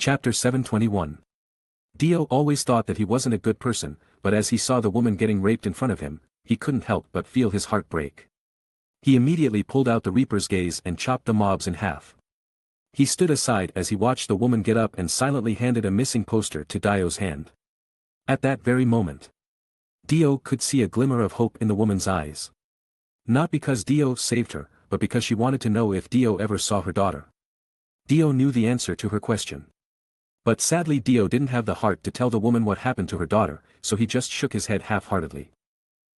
Chapter 721. Dio always thought that he wasn't a good person, but as he saw the woman getting raped in front of him, he couldn't help but feel his heart break. He immediately pulled out the Reaper's gaze and chopped the mobs in half. He stood aside as he watched the woman get up and silently handed a missing poster to Dio's hand. At that very moment, Dio could see a glimmer of hope in the woman's eyes. Not because Dio saved her, but because she wanted to know if Dio ever saw her daughter. Dio knew the answer to her question. But sadly Dio didn't have the heart to tell the woman what happened to her daughter, so he just shook his head half-heartedly.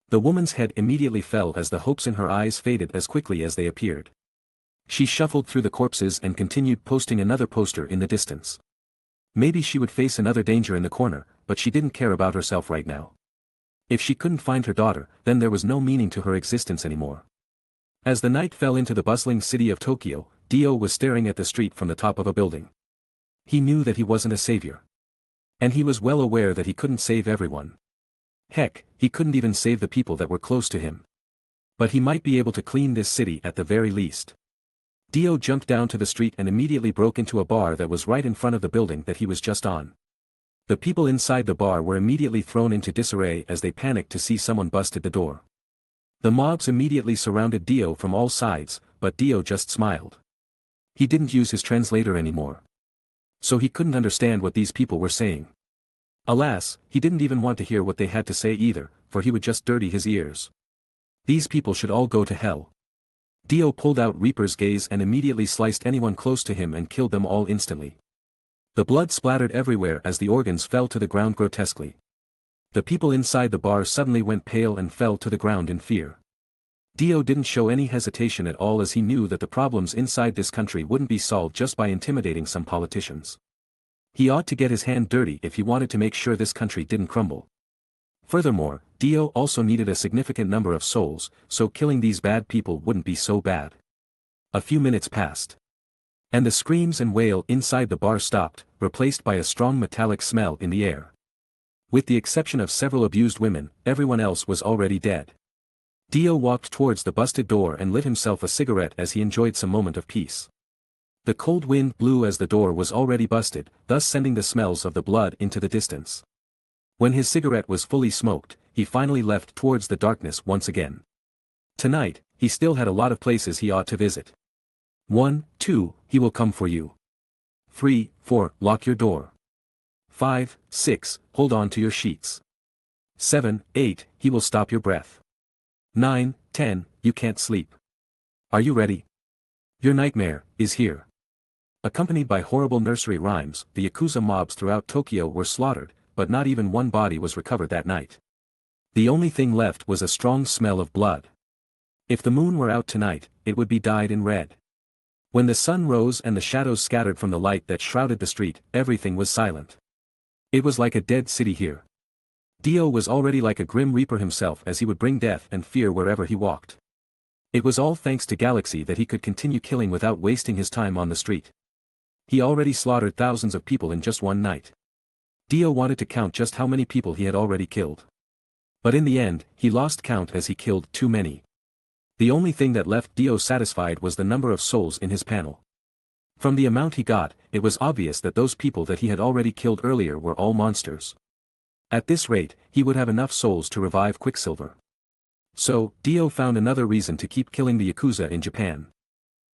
The woman's head immediately fell as the hopes in her eyes faded as quickly as they appeared. She shuffled through the corpses and continued posting another poster in the distance. Maybe she would face another danger in the corner, but she didn't care about herself right now. If she couldn't find her daughter, then there was no meaning to her existence anymore. As the night fell into the bustling city of Tokyo, Dio was staring at the street from the top of a building. He knew that he wasn't a savior. And he was well aware that he couldn't save everyone. Heck, he couldn't even save the people that were close to him. But he might be able to clean this city at the very least. Dio jumped down to the street and immediately broke into a bar that was right in front of the building that he was just on. The people inside the bar were immediately thrown into disarray as they panicked to see someone busted the door. The mobs immediately surrounded Dio from all sides, but Dio just smiled. He didn't use his translator anymore. So he couldn't understand what these people were saying. Alas, he didn't even want to hear what they had to say either, for he would just dirty his ears. These people should all go to hell. Dio pulled out Reaper's gaze and immediately sliced anyone close to him and killed them all instantly. The blood splattered everywhere as the organs fell to the ground grotesquely. The people inside the bar suddenly went pale and fell to the ground in fear. Dio didn't show any hesitation at all as he knew that the problems inside this country wouldn't be solved just by intimidating some politicians. He ought to get his hand dirty if he wanted to make sure this country didn't crumble. Furthermore, Dio also needed a significant number of souls, so killing these bad people wouldn't be so bad. A few minutes passed. And the screams and wail inside the bar stopped, replaced by a strong metallic smell in the air. With the exception of several abused women, everyone else was already dead. Dio walked towards the busted door and lit himself a cigarette as he enjoyed some moment of peace. The cold wind blew as the door was already busted, thus sending the smells of the blood into the distance. When his cigarette was fully smoked, he finally left towards the darkness once again. Tonight, he still had a lot of places he ought to visit. 1, 2, he will come for you. 3, 4, lock your door. 5, 6, hold on to your sheets. 7, 8, he will stop your breath. 9, 10, you can't sleep. Are you ready? Your nightmare is here. Accompanied by horrible nursery rhymes, the Yakuza mobs throughout Tokyo were slaughtered, but not even one body was recovered that night. The only thing left was a strong smell of blood. If the moon were out tonight, it would be dyed in red. When the sun rose and the shadows scattered from the light that shrouded the street, everything was silent. It was like a dead city here. Dio was already like a grim reaper himself as he would bring death and fear wherever he walked. It was all thanks to Galaxy that he could continue killing without wasting his time on the street. He already slaughtered thousands of people in just one night. Dio wanted to count just how many people he had already killed. But in the end, he lost count as he killed too many. The only thing that left Dio satisfied was the number of souls in his panel. From the amount he got, it was obvious that those people that he had already killed earlier were all monsters. At this rate, he would have enough souls to revive Quicksilver. So, Dio found another reason to keep killing the Yakuza in Japan.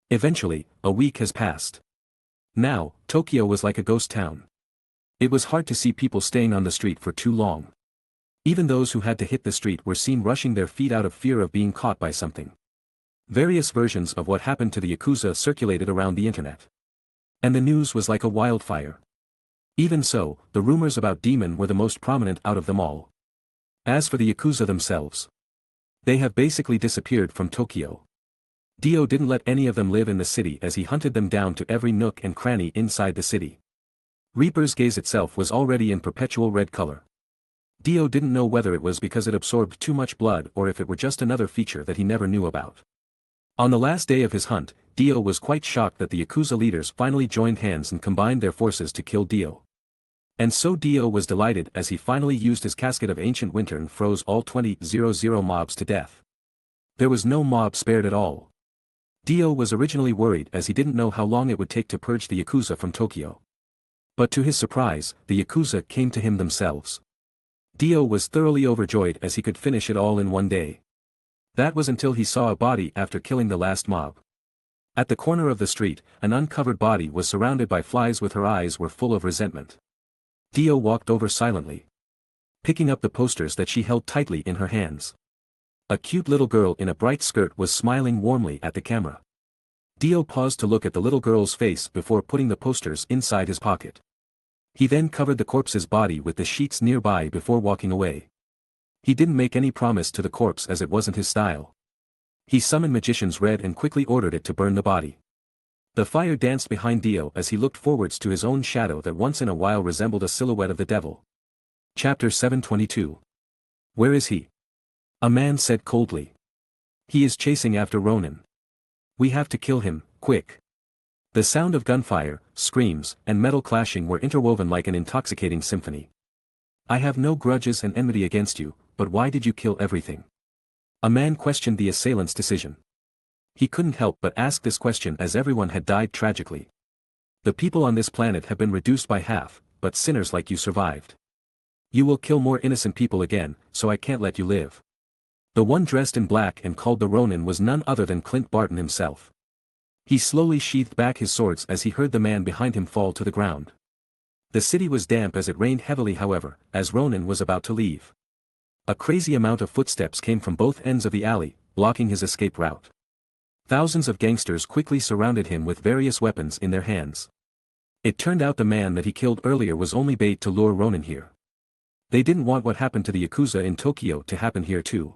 Eventually, a week has passed. Now, Tokyo was like a ghost town. It was hard to see people staying on the street for too long. Even those who had to hit the street were seen rushing their feet out of fear of being caught by something. Various versions of what happened to the Yakuza circulated around the internet. And the news was like a wildfire. Even so, the rumors about Demon were the most prominent out of them all. As for the Yakuza themselves, they have basically disappeared from Tokyo. Dio didn't let any of them live in the city as he hunted them down to every nook and cranny inside the city. Reaper's gaze itself was already in perpetual red color. Dio didn't know whether it was because it absorbed too much blood or if it were just another feature that he never knew about. On the last day of his hunt, Dio was quite shocked that the Yakuza leaders finally joined hands and combined their forces to kill Dio. And so Dio was delighted as he finally used his casket of ancient winter and froze all 20,000 mobs to death. There was no mob spared at all. Dio was originally worried as he didn't know how long it would take to purge the Yakuza from Tokyo. But to his surprise, the Yakuza came to him themselves. Dio was thoroughly overjoyed as he could finish it all in one day. That was until he saw a body after killing the last mob. At the corner of the street, an uncovered body was surrounded by flies with her eyes were full of resentment. Dio walked over silently, picking up the posters that she held tightly in her hands. A cute little girl in a bright skirt was smiling warmly at the camera. Dio paused to look at the little girl's face before putting the posters inside his pocket. He then covered the corpse's body with the sheets nearby before walking away. He didn't make any promise to the corpse as it wasn't his style. He summoned magician's red and quickly ordered it to burn the body. The fire danced behind Dio as he looked forwards to his own shadow that once in a while resembled a silhouette of the devil. Chapter 722. Where is he? A man said coldly. He is chasing after Ronin. We have to kill him, quick. The sound of gunfire, screams, and metal clashing were interwoven like an intoxicating symphony. I have no grudges and enmity against you, but why did you kill everything? A man questioned the assailant's decision. He couldn't help but ask this question as everyone had died tragically. The people on this planet have been reduced by half, but sinners like you survived. You will kill more innocent people again, so I can't let you live. The one dressed in black and called the Ronin was none other than Clint Barton himself. He slowly sheathed back his swords as he heard the man behind him fall to the ground. The city was damp as it rained heavily however, as Ronin was about to leave. A crazy amount of footsteps came from both ends of the alley, blocking his escape route. Thousands of gangsters quickly surrounded him with various weapons in their hands. It turned out the man that he killed earlier was only bait to lure Ronin here. They didn't want what happened to the Yakuza in Tokyo to happen here too.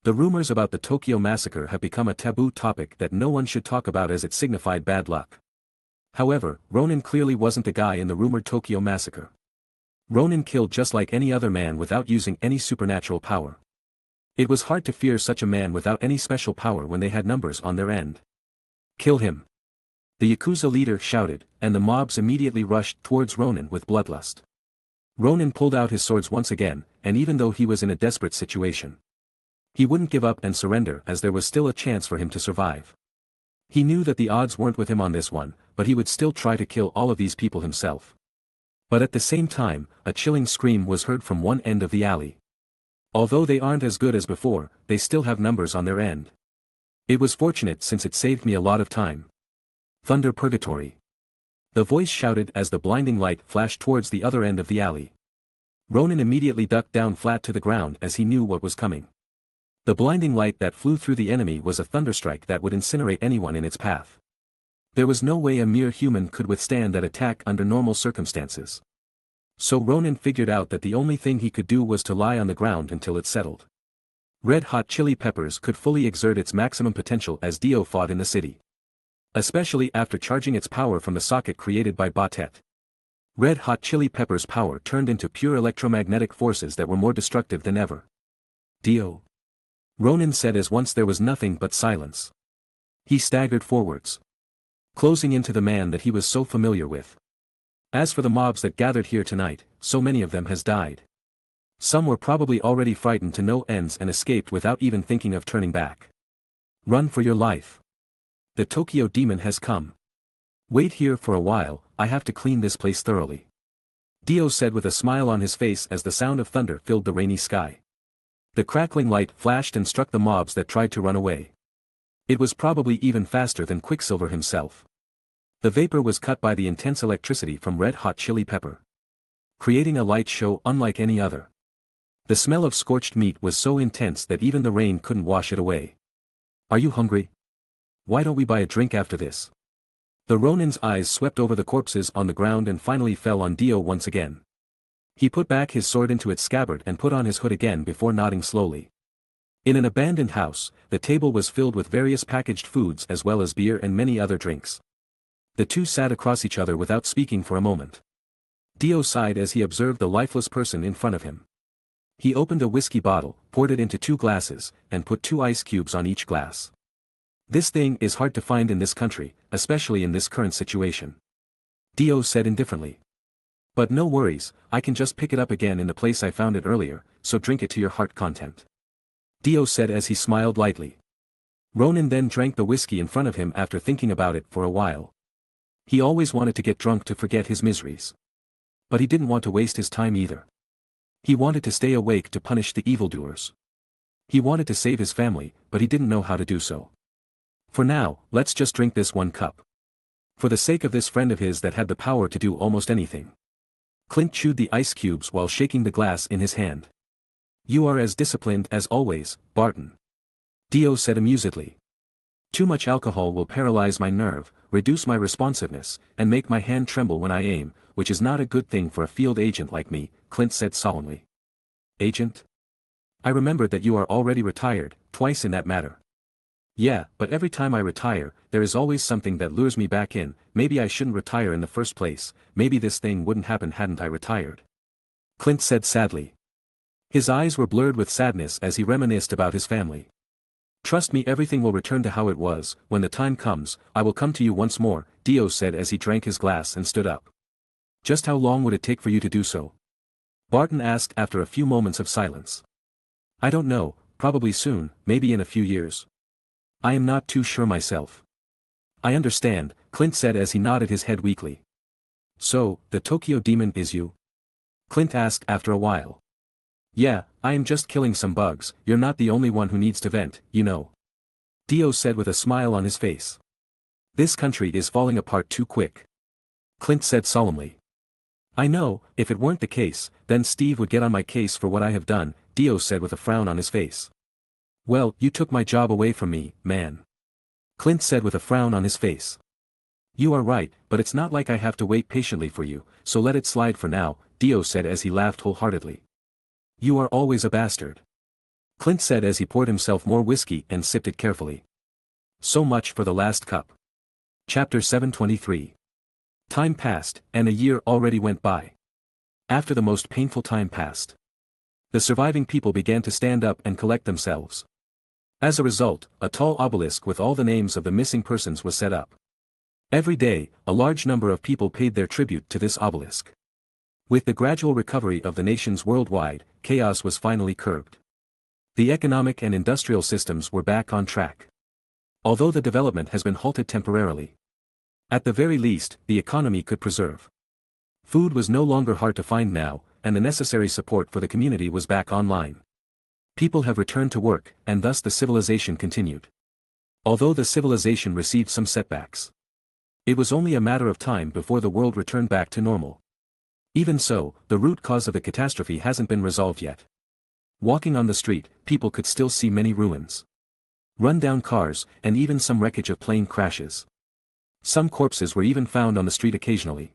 The rumors about the Tokyo massacre have become a taboo topic that no one should talk about as it signified bad luck. However, Ronin clearly wasn't the guy in the rumored Tokyo massacre. Ronin killed just like any other man without using any supernatural power. It was hard to fear such a man without any special power when they had numbers on their end. Kill him. The Yakuza leader shouted, and the mobs immediately rushed towards Ronin with bloodlust. Ronin pulled out his swords once again, and even though he was in a desperate situation, he wouldn't give up and surrender as there was still a chance for him to survive. He knew that the odds weren't with him on this one, but he would still try to kill all of these people himself. But at the same time, a chilling scream was heard from one end of the alley. Although they aren't as good as before, they still have numbers on their end. It was fortunate since it saved me a lot of time. Thunder Purgatory. The voice shouted as the blinding light flashed towards the other end of the alley. Ronin immediately ducked down flat to the ground as he knew what was coming. The blinding light that flew through the enemy was a thunderstrike that would incinerate anyone in its path. There was no way a mere human could withstand that attack under normal circumstances. So Ronin figured out that the only thing he could do was to lie on the ground until it settled. Red Hot Chili Peppers could fully exert its maximum potential as Dio fought in the city. Especially after charging its power from the socket created by Batet. Red Hot Chili Peppers' power turned into pure electromagnetic forces that were more destructive than ever. Dio. Ronin said as once there was nothing but silence. He staggered forwards, closing into the man that he was so familiar with. As for the mobs that gathered here tonight, so many of them has died. Some were probably already frightened to no ends and escaped without even thinking of turning back. Run for your life. The Tokyo demon has come. Wait here for a while, I have to clean this place thoroughly. Dio said with a smile on his face as the sound of thunder filled the rainy sky. The crackling light flashed and struck the mobs that tried to run away. It was probably even faster than Quicksilver himself. The vapor was cut by the intense electricity from Red Hot Chili Pepper, creating a light show unlike any other. The smell of scorched meat was so intense that even the rain couldn't wash it away. Are you hungry? Why don't we buy a drink after this? The Ronin's eyes swept over the corpses on the ground and finally fell on Dio once again. He put back his sword into its scabbard and put on his hood again before nodding slowly. In an abandoned house, the table was filled with various packaged foods as well as beer and many other drinks. The two sat across each other without speaking for a moment. Dio sighed as he observed the lifeless person in front of him. He opened a whiskey bottle, poured it into 2 glasses, and put 2 ice cubes on each glass. This thing is hard to find in this country, especially in this current situation. Dio said indifferently. But no worries, I can just pick it up again in the place I found it earlier, so drink it to your heart content. Dio said as he smiled lightly. Ronin then drank the whiskey in front of him after thinking about it for a while. He always wanted to get drunk to forget his miseries. But he didn't want to waste his time either. He wanted to stay awake to punish the evildoers. He wanted to save his family, but he didn't know how to do so. For now, let's just drink this one cup. For the sake of this friend of his that had the power to do almost anything. Clint chewed the ice cubes while shaking the glass in his hand. You are as disciplined as always, Barton. Dio said amusedly. Too much alcohol will paralyze my nerve, reduce my responsiveness, and make my hand tremble when I aim, which is not a good thing for a field agent like me, Clint said solemnly. Agent? I remembered that you are already retired, twice in that matter. Yeah, but every time I retire, there is always something that lures me back in. Maybe I shouldn't retire in the first place, maybe this thing wouldn't happen hadn't I retired. Clint said sadly. His eyes were blurred with sadness as he reminisced about his family. Trust me, everything will return to how it was. When the time comes, I will come to you once more, Dio said as he drank his glass and stood up. Just how long would it take for you to do so? Barton asked after a few moments of silence. I don't know, probably soon, maybe in a few years. I am not too sure myself. I understand, Clint said as he nodded his head weakly. So, the Tokyo demon is you? Clint asked after a while. Yeah, I am just killing some bugs. You're not the only one who needs to vent, you know. Dio said with a smile on his face. This country is falling apart too quick. Clint said solemnly. I know, if it weren't the case, then Steve would get on my case for what I have done, Dio said with a frown on his face. Well, you took my job away from me, man. Clint said with a frown on his face. You are right, but it's not like I have to wait patiently for you, so let it slide for now, Dio said as he laughed wholeheartedly. You are always a bastard. Clint said as he poured himself more whiskey and sipped it carefully. So much for the last cup. Chapter 723. Time passed, and a year already went by. After the most painful time passed, the surviving people began to stand up and collect themselves. As a result, a tall obelisk with all the names of the missing persons was set up. Every day, a large number of people paid their tribute to this obelisk. With the gradual recovery of the nations worldwide, chaos was finally curbed. The economic and industrial systems were back on track. Although the development has been halted temporarily. At the very least, the economy could preserve. Food was no longer hard to find now, and the necessary support for the community was back online. People have returned to work, and thus the civilization continued. Although the civilization received some setbacks, it was only a matter of time before the world returned back to normal. Even so, the root cause of the catastrophe hasn't been resolved yet. Walking on the street, people could still see many ruins. Run-down cars, and even some wreckage of plane crashes. Some corpses were even found on the street occasionally.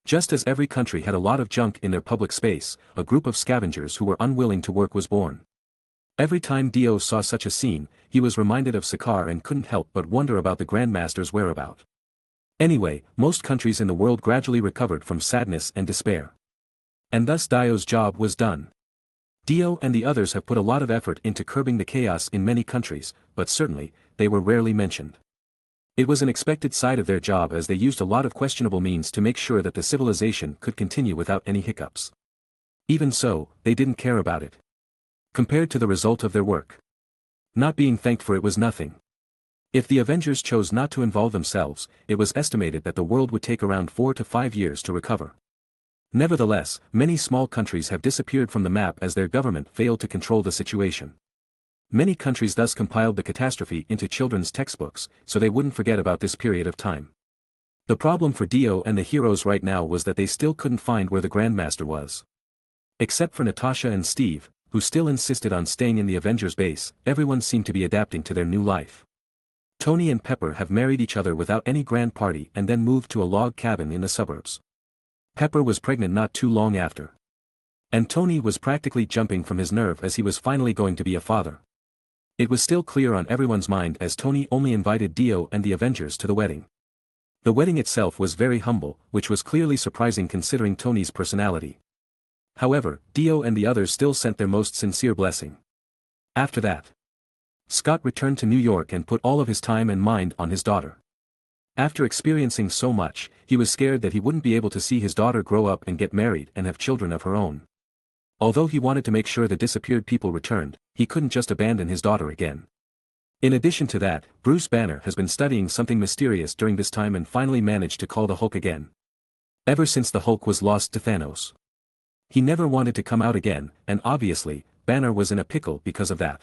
Just as every country had a lot of junk in their public space, a group of scavengers who were unwilling to work was born. Every time Dio saw such a scene, he was reminded of Sakar and couldn't help but wonder about the Grandmaster's whereabout. Anyway, most countries in the world gradually recovered from sadness and despair. And thus Dio's job was done. Dio and the others have put a lot of effort into curbing the chaos in many countries, but certainly, they were rarely mentioned. It was an expected side of their job as they used a lot of questionable means to make sure that the civilization could continue without any hiccups. Even so, they didn't care about it. Compared to the result of their work, not being thanked for it was nothing. If the Avengers chose not to involve themselves, it was estimated that the world would take around 4 to 5 years to recover. Nevertheless, many small countries have disappeared from the map as their government failed to control the situation. Many countries thus compiled the catastrophe into children's textbooks, so they wouldn't forget about this period of time. The problem for Dio and the heroes right now was that they still couldn't find where the Grandmaster was. Except for Natasha and Steve, who still insisted on staying in the Avengers base, everyone seemed to be adapting to their new life. Tony and Pepper have married each other without any grand party and then moved to a log cabin in the suburbs. Pepper was pregnant not too long after. And Tony was practically jumping from his nerve as he was finally going to be a father. It was still clear on everyone's mind as Tony only invited Dio and the Avengers to the wedding. The wedding itself was very humble, which was clearly surprising considering Tony's personality. However, Dio and the others still sent their most sincere blessing. After that, Scott returned to New York and put all of his time and mind on his daughter. After experiencing so much, he was scared that he wouldn't be able to see his daughter grow up and get married and have children of her own. Although he wanted to make sure the disappeared people returned, he couldn't just abandon his daughter again. In addition to that, Bruce Banner has been studying something mysterious during this time and finally managed to call the Hulk again. Ever since the Hulk was lost to Thanos. He never wanted to come out again, and obviously, Banner was in a pickle because of that.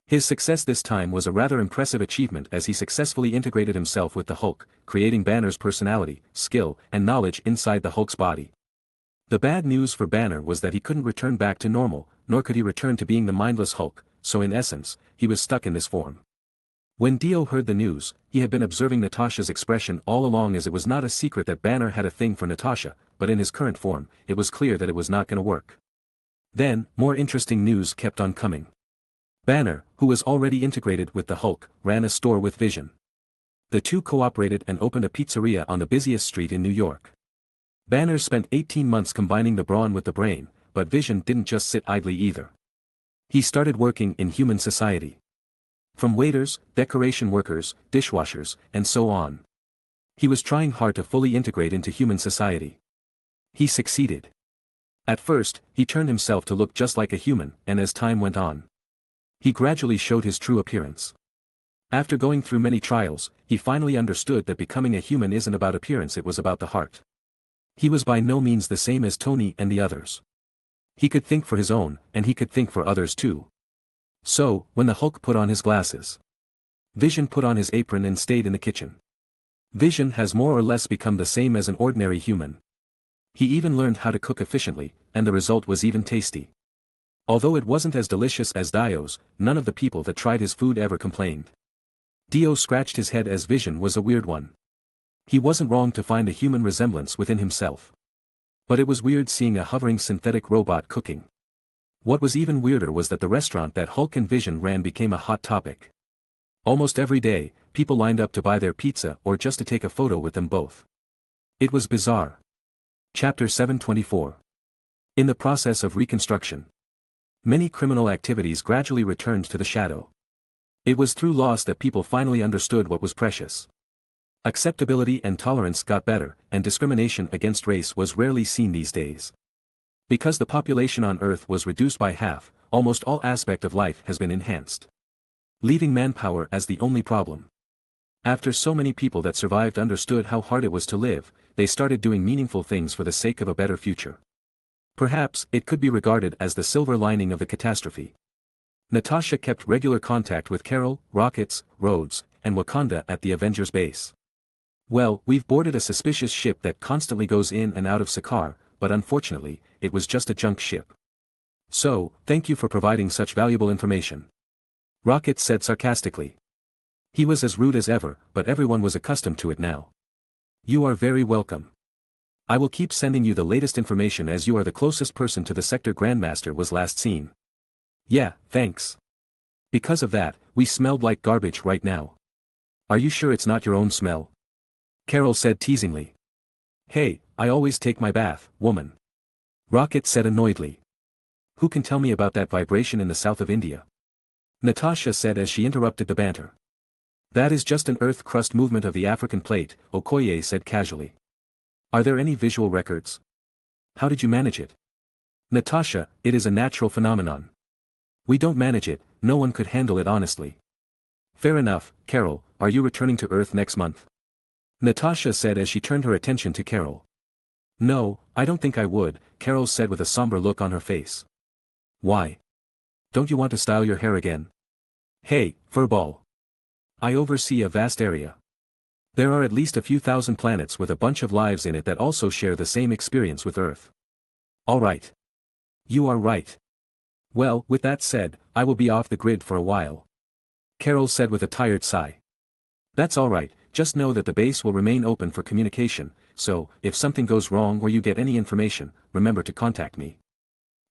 His success this time was a rather impressive achievement as he successfully integrated himself with the Hulk, creating Banner's personality, skill, and knowledge inside the Hulk's body. The bad news for Banner was that he couldn't return back to normal, nor could he return to being the mindless Hulk, so in essence, he was stuck in this form. When Dio heard the news, he had been observing Natasha's expression all along as it was not a secret that Banner had a thing for Natasha, but in his current form, it was clear that it was not going to work. Then, more interesting news kept on coming. Banner, who was already integrated with the Hulk, ran a store with Vision. The two cooperated and opened a pizzeria on the busiest street in New York. Banner spent 18 months combining the brawn with the brain, but Vision didn't just sit idly either. He started working in human society. From waiters, decoration workers, dishwashers, and so on. He was trying hard to fully integrate into human society. He succeeded. At first, he turned himself to look just like a human, and as time went on, he gradually showed his true appearance. After going through many trials, he finally understood that becoming a human isn't about appearance, it was about the heart. He was by no means the same as Tony and the others. He could think for his own, and he could think for others too. So, when the Hulk put on his glasses, Vision put on his apron and stayed in the kitchen. Vision has more or less become the same as an ordinary human. He even learned how to cook efficiently, and the result was even tasty. Although it wasn't as delicious as Dio's, none of the people that tried his food ever complained. Dio scratched his head as Vision was a weird one. He wasn't wrong to find a human resemblance within himself. But it was weird seeing a hovering synthetic robot cooking. What was even weirder was that the restaurant that Hulk and Vision ran became a hot topic. Almost every day, people lined up to buy their pizza or just to take a photo with them both. It was bizarre. Chapter 724. In the process of reconstruction, many criminal activities gradually returned to the shadow. It was through loss that people finally understood what was precious. Acceptability and tolerance got better, and discrimination against race was rarely seen these days. Because the population on Earth was reduced by half, almost all aspect of life has been enhanced, leaving manpower as the only problem. After so many people that survived understood how hard it was to live, they started doing meaningful things for the sake of a better future. Perhaps it could be regarded as the silver lining of the catastrophe. Natasha kept regular contact with Carol, Rockets, Rhodes, and Wakanda at the Avengers base. Well, we've boarded a suspicious ship that constantly goes in and out of Sakaar, but unfortunately, it was just a junk ship. So, thank you for providing such valuable information. Rocket said sarcastically. He was as rude as ever, but everyone was accustomed to it now. You are very welcome. I will keep sending you the latest information as you are the closest person to the sector Grandmaster was last seen. Yeah, thanks. Because of that, we smelled like garbage right now. Are you sure it's not your own smell? Carol said teasingly. Hey, I always take my bath, woman. Rocket said annoyedly. Who can tell me about that vibration in the south of India? Natasha said as she interrupted the banter. That is just an earth crust movement of the African plate, Okoye said casually. Are there any visual records? How did you manage it? Natasha, it is a natural phenomenon. We don't manage it, no one could handle it honestly. Fair enough, Carol, are you returning to Earth next month? Natasha said as she turned her attention to Carol. No, I don't think I would, Carol said with a somber look on her face. Why? Don't you want to style your hair again? Hey, furball. I oversee a vast area. There are at least a few thousand planets with a bunch of lives in it that also share the same experience with Earth. All right. You are right. Well, with that said, I will be off the grid for a while. Carol said with a tired sigh. That's all right, just know that the base will remain open for communication, so, if something goes wrong or you get any information, remember to contact me.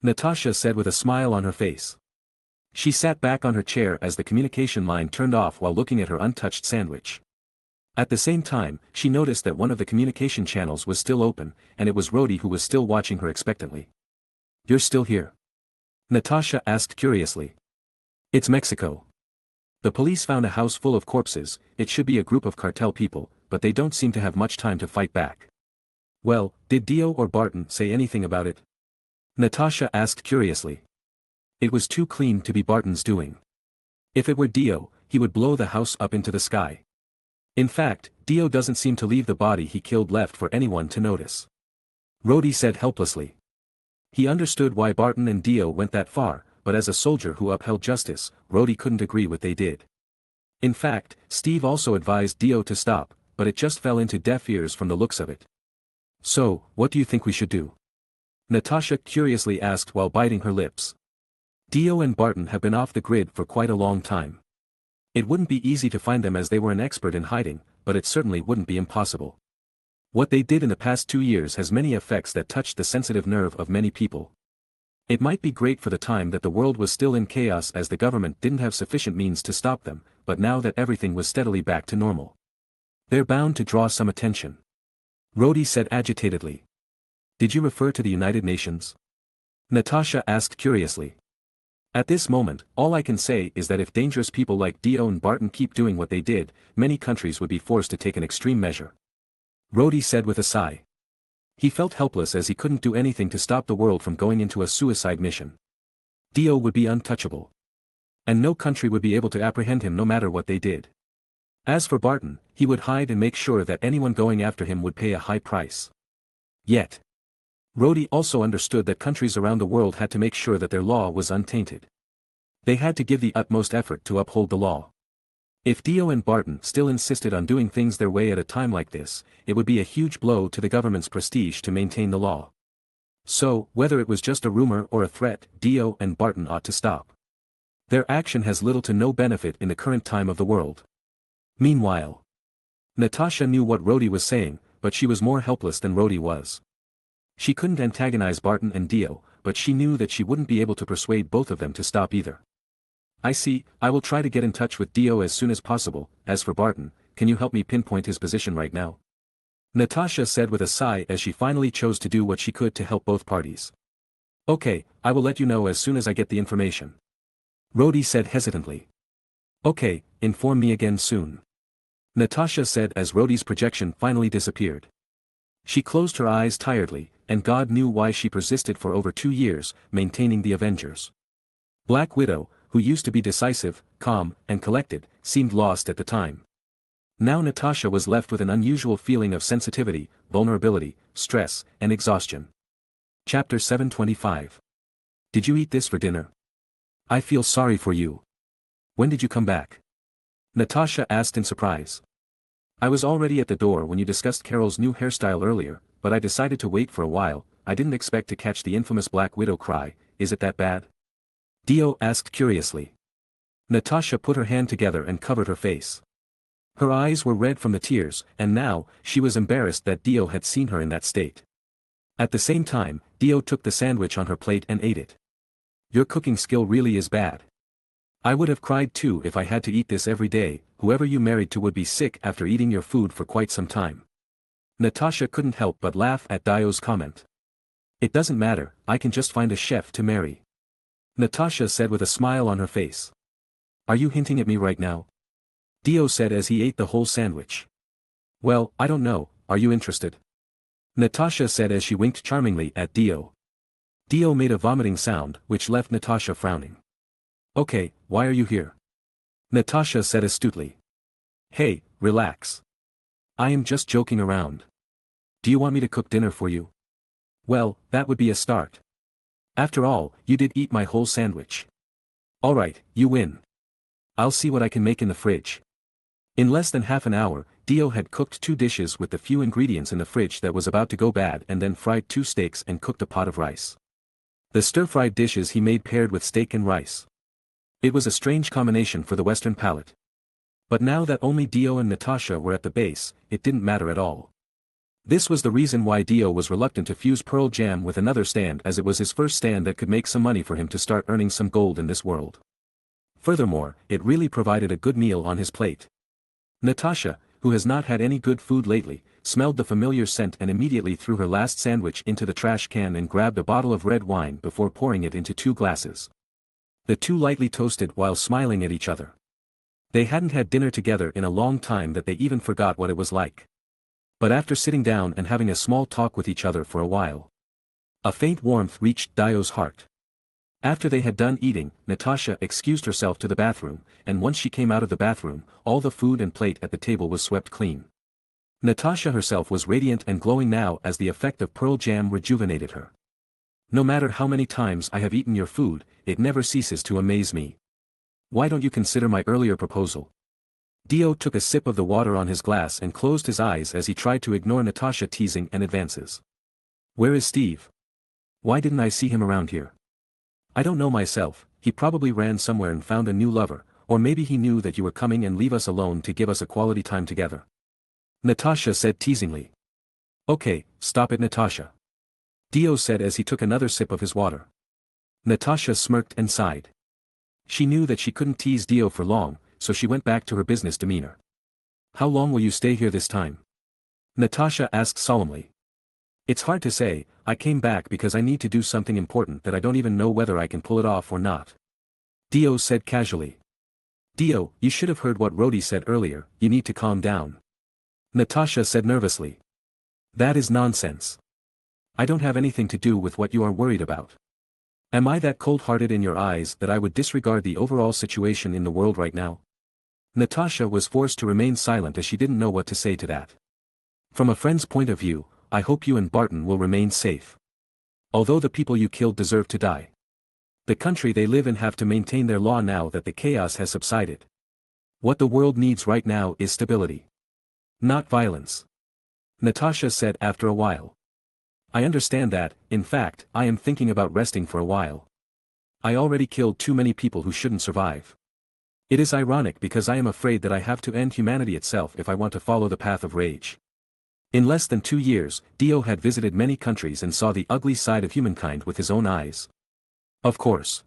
Natasha said with a smile on her face. She sat back on her chair as the communication line turned off while looking at her untouched sandwich. At the same time, she noticed that one of the communication channels was still open, and it was Rhodey who was still watching her expectantly. You're still here? Natasha asked curiously. It's Mexico. The police found a house full of corpses, it should be a group of cartel people, but they don't seem to have much time to fight back. Well, did Dio or Barton say anything about it? Natasha asked curiously. It was too clean to be Barton's doing. If it were Dio, he would blow the house up into the sky. In fact, Dio doesn't seem to leave the body he killed left for anyone to notice. Rhodey said helplessly. He understood why Barton and Dio went that far, but as a soldier who upheld justice, Rhodey couldn't agree what they did. In fact, Steve also advised Dio to stop, but it just fell into deaf ears from the looks of it. So, what do you think we should do? Natasha curiously asked while biting her lips. Dio and Barton have been off the grid for quite a long time. It wouldn't be easy to find them as they were an expert in hiding, but it certainly wouldn't be impossible. What they did in the past 2 years has many effects that touched the sensitive nerve of many people. It might be great for the time that the world was still in chaos as the government didn't have sufficient means to stop them, but now that everything was steadily back to normal. They're bound to draw some attention. Rhodey said agitatedly. Did you refer to the United Nations? Natasha asked curiously. At this moment, all I can say is that if dangerous people like Dio and Barton keep doing what they did, many countries would be forced to take an extreme measure. Rhodey said with a sigh. He felt helpless as he couldn't do anything to stop the world from going into a suicide mission. Dio would be untouchable. And no country would be able to apprehend him no matter what they did. As for Barton, he would hide and make sure that anyone going after him would pay a high price. Yet, Rhodey also understood that countries around the world had to make sure that their law was untainted. They had to give the utmost effort to uphold the law. If Dio and Barton still insisted on doing things their way at a time like this, it would be a huge blow to the government's prestige to maintain the law. So, whether it was just a rumor or a threat, Dio and Barton ought to stop. Their action has little to no benefit in the current time of the world. Meanwhile, Natasha knew what Rhodey was saying, but she was more helpless than Rhodey was. She couldn't antagonize Barton and Dio, but she knew that she wouldn't be able to persuade both of them to stop either. I see, I will try to get in touch with Dio as soon as possible. As for Barton, can you help me pinpoint his position right now? Natasha said with a sigh as she finally chose to do what she could to help both parties. Okay, I will let you know as soon as I get the information. Rhodey said hesitantly. Okay, inform me again soon. Natasha said as Rhodey's projection finally disappeared. She closed her eyes tiredly, and God knew why she persisted for over 2 years, maintaining the Avengers. Black Widow, who used to be decisive, calm, and collected, seemed lost at the time. Now Natasha was left with an unusual feeling of sensitivity, vulnerability, stress, and exhaustion. Chapter 725. Did you eat this for dinner? I feel sorry for you. When did you come back? Natasha asked in surprise. I was already at the door when you discussed Carol's new hairstyle earlier, but I decided to wait for a while. I didn't expect to catch the infamous Black Widow cry. Is it that bad? Dio asked curiously. Natasha put her hand together and covered her face. Her eyes were red from the tears, and now, she was embarrassed that Dio had seen her in that state. At the same time, Dio took the sandwich on her plate and ate it. Your cooking skill really is bad. I would have cried too if I had to eat this every day. Whoever you married to would be sick after eating your food for quite some time. Natasha couldn't help but laugh at Dio's comment. It doesn't matter, I can just find a chef to marry. Natasha said with a smile on her face. Are you hinting at me right now? Dio said as he ate the whole sandwich. Well, I don't know, are you interested? Natasha said as she winked charmingly at Dio. Dio made a vomiting sound, which left Natasha frowning. Okay, why are you here? Natasha said astutely. Hey, relax. I am just joking around. Do you want me to cook dinner for you? Well, that would be a start. After all, you did eat my whole sandwich. Alright, you win. I'll see what I can make in the fridge. In less than half an hour, Dio had cooked 2 dishes with the few ingredients in the fridge that was about to go bad and then fried 2 steaks and cooked a pot of rice. The stir-fried dishes he made paired with steak and rice. It was a strange combination for the Western palate. But now that only Dio and Natasha were at the base, it didn't matter at all. This was the reason why Dio was reluctant to fuse Pearl Jam with another stand, as it was his first stand that could make some money for him to start earning some gold in this world. Furthermore, it really provided a good meal on his plate. Natasha, who has not had any good food lately, smelled the familiar scent and immediately threw her last sandwich into the trash can and grabbed a bottle of red wine before pouring it into 2 glasses. The two lightly toasted while smiling at each other. They hadn't had dinner together in a long time that they even forgot what it was like. But after sitting down and having a small talk with each other for a while, a faint warmth reached Dio's heart. After they had done eating, Natasha excused herself to the bathroom, and once she came out of the bathroom, all the food and plate at the table was swept clean. Natasha herself was radiant and glowing now as the effect of pearl jam rejuvenated her. No matter how many times I have eaten your food, it never ceases to amaze me. Why don't you consider my earlier proposal? Dio took a sip of the water on his glass and closed his eyes as he tried to ignore Natasha teasing and advances. Where is Steve? Why didn't I see him around here? I don't know myself, he probably ran somewhere and found a new lover, or maybe he knew that you were coming and leave us alone to give us a quality time together. Natasha said teasingly. Okay, stop it Natasha. Dio said as he took another sip of his water. Natasha smirked and sighed. She knew that she couldn't tease Dio for long, so she went back to her business demeanor. How long will you stay here this time? Natasha asked solemnly. It's hard to say, I came back because I need to do something important that I don't even know whether I can pull it off or not. Dio said casually. Dio, you should have heard what Rhodey said earlier, you need to calm down. Natasha said nervously. That is nonsense. I don't have anything to do with what you are worried about. Am I that cold-hearted in your eyes that I would disregard the overall situation in the world right now? Natasha was forced to remain silent as she didn't know what to say to that. From a friend's point of view, I hope you and Barton will remain safe. Although the people you killed deserve to die. The country they live in have to maintain their law now that the chaos has subsided. What the world needs right now is stability. Not violence. Natasha said after a while. I understand that, in fact, I am thinking about resting for a while. I already killed too many people who shouldn't survive. It is ironic because I am afraid that I have to end humanity itself if I want to follow the path of rage. In less than 2 years, Dio had visited many countries and saw the ugly side of humankind with his own eyes. Of course.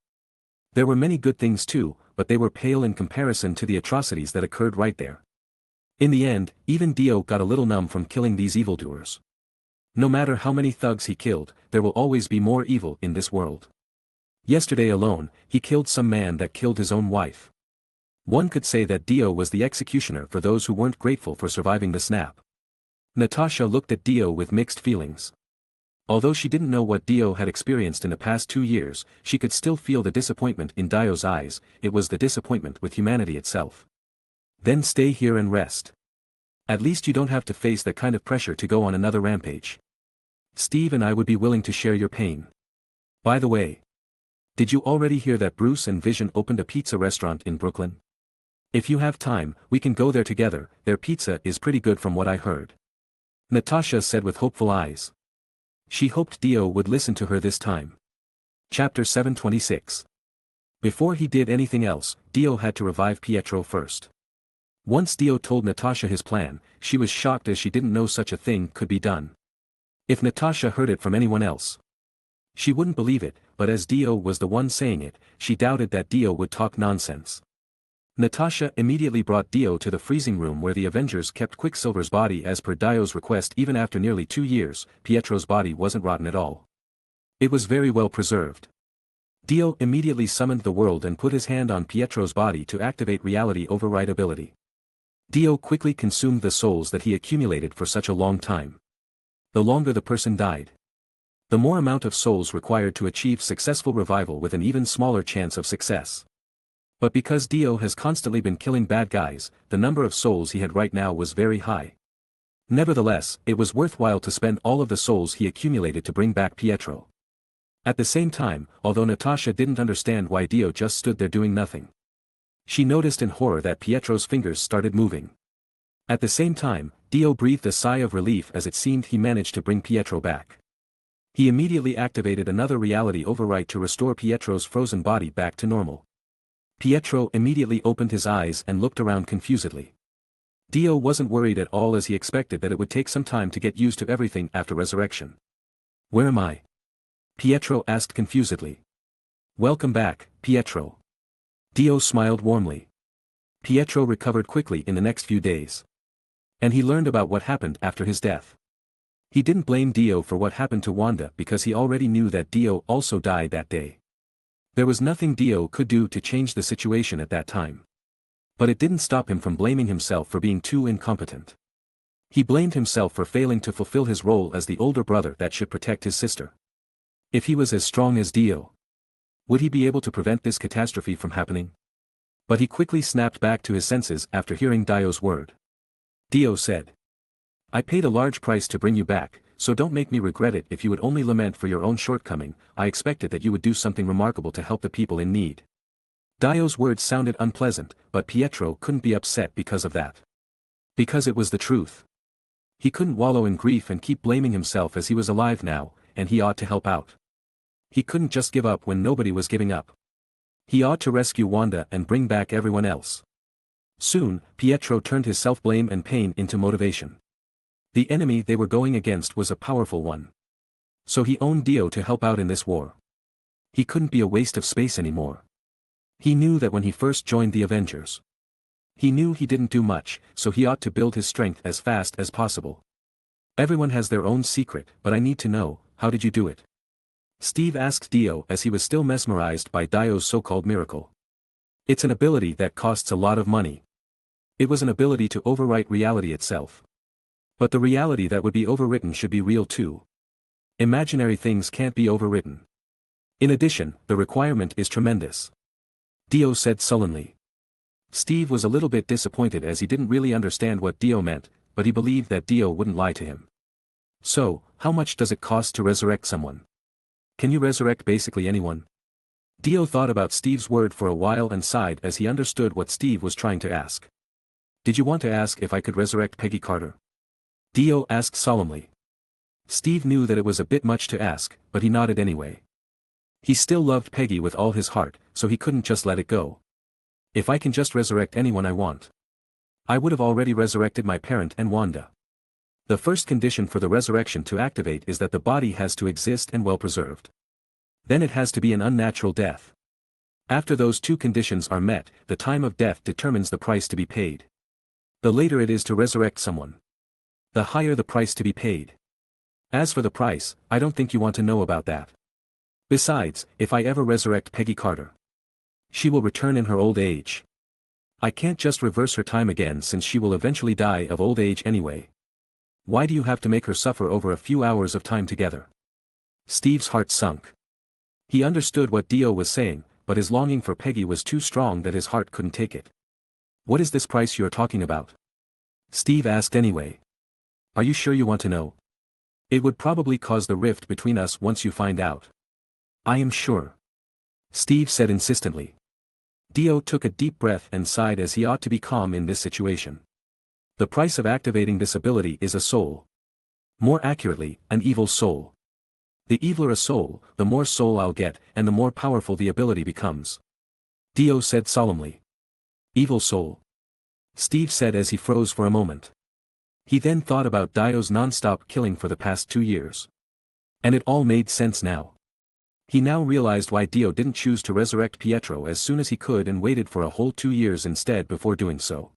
There were many good things too, but they were pale in comparison to the atrocities that occurred right there. In the end, even Dio got a little numb from killing these evildoers. No matter how many thugs he killed, there will always be more evil in this world. Yesterday alone, he killed some man that killed his own wife. One could say that Dio was the executioner for those who weren't grateful for surviving the snap. Natasha looked at Dio with mixed feelings. Although she didn't know what Dio had experienced in the past 2 years, she could still feel the disappointment in Dio's eyes. It was the disappointment with humanity itself. Then stay here and rest. At least you don't have to face that kind of pressure to go on another rampage. Steve and I would be willing to share your pain. By the way, did you already hear that Bruce and Vision opened a pizza restaurant in Brooklyn? If you have time, we can go there together, their pizza is pretty good from what I heard. Natasha said with hopeful eyes. She hoped Dio would listen to her this time. Chapter 726. Before he did anything else, Dio had to revive Pietro first. Once Dio told Natasha his plan, she was shocked as she didn't know such a thing could be done. If Natasha heard it from anyone else, she wouldn't believe it, but as Dio was the one saying it, she doubted that Dio would talk nonsense. Natasha immediately brought Dio to the freezing room where the Avengers kept Quicksilver's body as per Dio's request. Even after nearly 2 years, Pietro's body wasn't rotten at all. It was very well preserved. Dio immediately summoned the world and put his hand on Pietro's body to activate reality override ability. Dio quickly consumed the souls that he accumulated for such a long time. The longer the person died, the more amount of souls required to achieve successful revival with an even smaller chance of success. But because Dio has constantly been killing bad guys, the number of souls he had right now was very high. Nevertheless, it was worthwhile to spend all of the souls he accumulated to bring back Pietro. At the same time, although Natasha didn't understand why Dio just stood there doing nothing, she noticed in horror that Pietro's fingers started moving. At the same time, Dio breathed a sigh of relief as it seemed he managed to bring Pietro back. He immediately activated another reality override to restore Pietro's frozen body back to normal. Pietro immediately opened his eyes and looked around confusedly. Dio wasn't worried at all as he expected that it would take some time to get used to everything after resurrection. Where am I? Pietro asked confusedly. Welcome back, Pietro. Dio smiled warmly. Pietro recovered quickly in the next few days. And he learned about what happened after his death. He didn't blame Dio for what happened to Wanda because he already knew that Dio also died that day. There was nothing Dio could do to change the situation at that time. But it didn't stop him from blaming himself for being too incompetent. He blamed himself for failing to fulfill his role as the older brother that should protect his sister. If he was as strong as Dio, Would he be able to prevent this catastrophe from happening? But he quickly snapped back to his senses after hearing Dio's word. Dio said, I paid a large price to bring you back, so don't make me regret it. If you would only lament for your own shortcoming, I expected that you would do something remarkable to help the people in need. Dio's words sounded unpleasant, but Pietro couldn't be upset because of that. Because it was the truth. He couldn't wallow in grief and keep blaming himself, as he was alive now, and he ought to help out. He couldn't just give up when nobody was giving up. He ought to rescue Wanda and bring back everyone else. Soon, Pietro turned his self-blame and pain into motivation. The enemy they were going against was a powerful one. So he owned Dio to help out in this war. He couldn't be a waste of space anymore. He knew that when he first joined the Avengers. He knew he didn't do much, so he ought to build his strength as fast as possible. Everyone has their own secret, but I need to know, how did you do it? Steve asked Dio as he was still mesmerized by Dio's so-called miracle. It's an ability that costs a lot of money. It was an ability to overwrite reality itself. But the reality that would be overwritten should be real too. Imaginary things can't be overwritten. In addition, the requirement is tremendous. Dio said sullenly. Steve was a little bit disappointed as he didn't really understand what Dio meant, but he believed that Dio wouldn't lie to him. So, how much does it cost to resurrect someone? Can you resurrect basically anyone? Dio thought about Steve's word for a while and sighed as he understood what Steve was trying to ask. Did you want to ask if I could resurrect Peggy Carter? Dio asked solemnly. Steve knew that it was a bit much to ask, but he nodded anyway. He still loved Peggy with all his heart, so he couldn't just let it go. If I can just resurrect anyone I want. I would have already resurrected my parent and Wanda. The first condition for the resurrection to activate is that the body has to exist and well preserved. Then it has to be an unnatural death. After those two conditions are met, the time of death determines the price to be paid. The later it is to resurrect someone, the higher the price to be paid. As for the price, I don't think you want to know about that. Besides, if I ever resurrect Peggy Carter, she will return in her old age. I can't just reverse her time again, since she will eventually die of old age anyway. Why do you have to make her suffer over a few hours of time together? Steve's heart sunk. He understood what Dio was saying, but his longing for Peggy was too strong that his heart couldn't take it. What is this price you're talking about? Steve asked anyway. Are you sure you want to know? It would probably cause the rift between us once you find out. I am sure. Steve said insistently. Dio took a deep breath and sighed, as he ought to be calm in this situation. The price of activating this ability is a soul. More accurately, an evil soul. The eviler a soul, the more soul I'll get, and the more powerful the ability becomes. Dio said solemnly. Evil soul. Steve said as he froze for a moment. He then thought about Dio's non-stop killing for the past 2 years. And it all made sense now. He now realized why Dio didn't choose to resurrect Pietro as soon as he could and waited for a whole 2 years instead before doing so.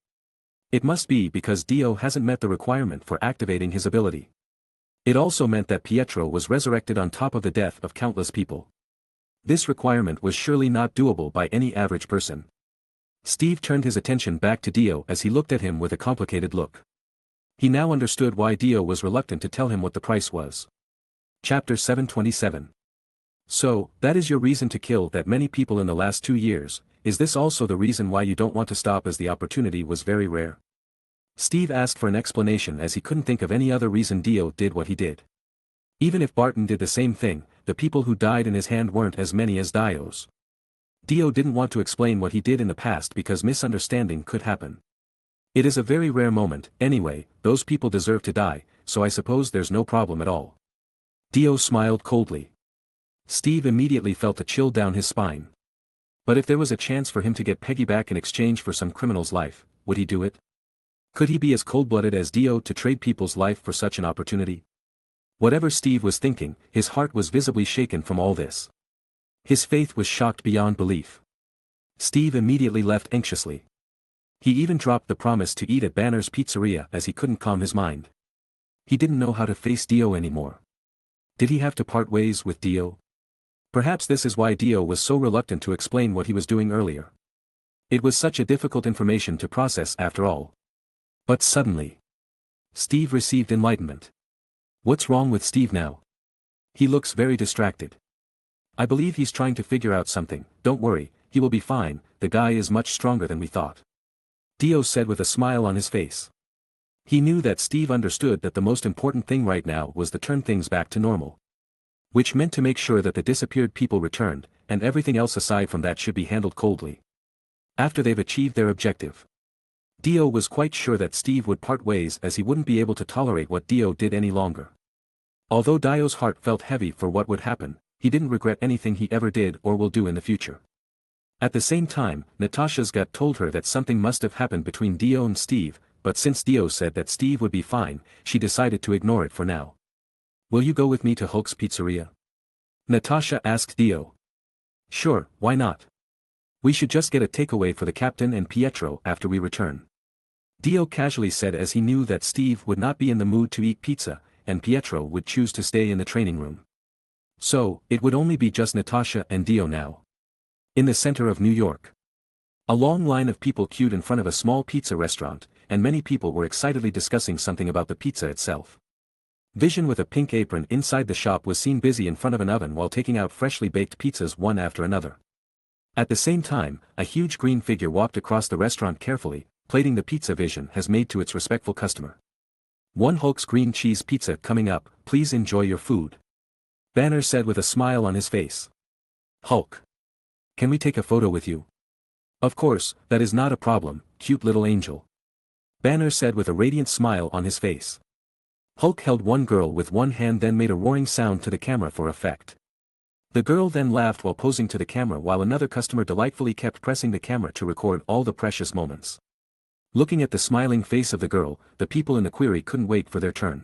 It must be because Dio hasn't met the requirement for activating his ability. It also meant that Pietro was resurrected on top of the death of countless people. This requirement was surely not doable by any average person. Steve turned his attention back to Dio as he looked at him with a complicated look. He now understood why Dio was reluctant to tell him what the price was. Chapter 727. So, that is your reason to kill that many people in the last 2 years. Is this also the reason why you don't want to stop, as the opportunity was very rare? Steve asked for an explanation, as he couldn't think of any other reason Dio did what he did. Even if Barton did the same thing, the people who died in his hand weren't as many as Dio's. Dio didn't want to explain what he did in the past because misunderstanding could happen. It is a very rare moment, anyway. Those people deserve to die, so I suppose there's no problem at all. Dio smiled coldly. Steve immediately felt a chill down his spine. But if there was a chance for him to get Peggy back in exchange for some criminal's life, would he do it? Could he be as cold-blooded as Dio to trade people's life for such an opportunity? Whatever Steve was thinking, his heart was visibly shaken from all this. His faith was shocked beyond belief. Steve immediately left anxiously. He even dropped the promise to eat at Banner's Pizzeria as he couldn't calm his mind. He didn't know how to face Dio anymore. Did he have to part ways with Dio? Perhaps this is why Dio was so reluctant to explain what he was doing earlier. It was such a difficult information to process after all. But suddenly, Steve received enlightenment. What's wrong with Steve now? He looks very distracted. I believe he's trying to figure out something. Don't worry, he will be fine, the guy is much stronger than we thought. Dio said with a smile on his face. He knew that Steve understood that the most important thing right now was to turn things back to normal. Which meant to make sure that the disappeared people returned, and everything else aside from that should be handled coldly. After they've achieved their objective. Dio was quite sure that Steve would part ways as he wouldn't be able to tolerate what Dio did any longer. Although Dio's heart felt heavy for what would happen, he didn't regret anything he ever did or will do in the future. At the same time, Natasha's gut told her that something must have happened between Dio and Steve, but since Dio said that Steve would be fine, she decided to ignore it for now. Will you go with me to Hulk's pizzeria? Natasha asked Dio. Sure, why not? We should just get a takeaway for the captain and Pietro after we return. Dio casually said as he knew that Steve would not be in the mood to eat pizza, and Pietro would choose to stay in the training room. So, it would only be just Natasha and Dio now. In the center of New York. A long line of people queued in front of a small pizza restaurant, and many people were excitedly discussing something about the pizza itself. Vision with a pink apron inside the shop was seen busy in front of an oven while taking out freshly baked pizzas one after another. At the same time, a huge green figure walked across the restaurant carefully, plating the pizza Vision has made to its respectful customer. One Hulk's green cheese pizza coming up, please enjoy your food. Banner said with a smile on his face. Hulk. Can we take a photo with you? Of course, that is not a problem, cute little angel. Banner said with a radiant smile on his face. Hulk held one girl with one hand then made a roaring sound to the camera for effect. The girl then laughed while posing to the camera while another customer delightfully kept pressing the camera to record all the precious moments. Looking at the smiling face of the girl, the people in the query couldn't wait for their turn.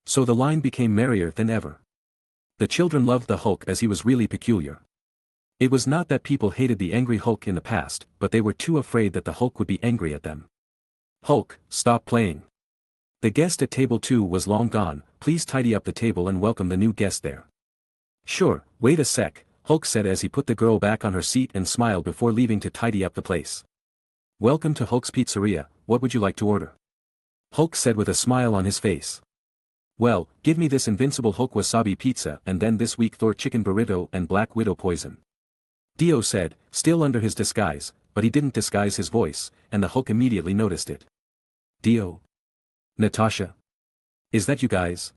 So the line became merrier than ever. The children loved the Hulk as he was really peculiar. It was not that people hated the angry Hulk in the past, but they were too afraid that the Hulk would be angry at them. Hulk, stop playing. The guest at table 2 was long gone, please tidy up the table and welcome the new guest there. Sure, wait a sec, Hulk said as he put the girl back on her seat and smiled before leaving to tidy up the place. Welcome to Hulk's pizzeria, what would you like to order? Hulk said with a smile on his face. Well, give me this invincible Hulk wasabi pizza and then this weak Thor chicken burrito and Black Widow poison. Dio said, still under his disguise, but he didn't disguise his voice, and the Hulk immediately noticed it. Dio? Natasha? Is that you guys?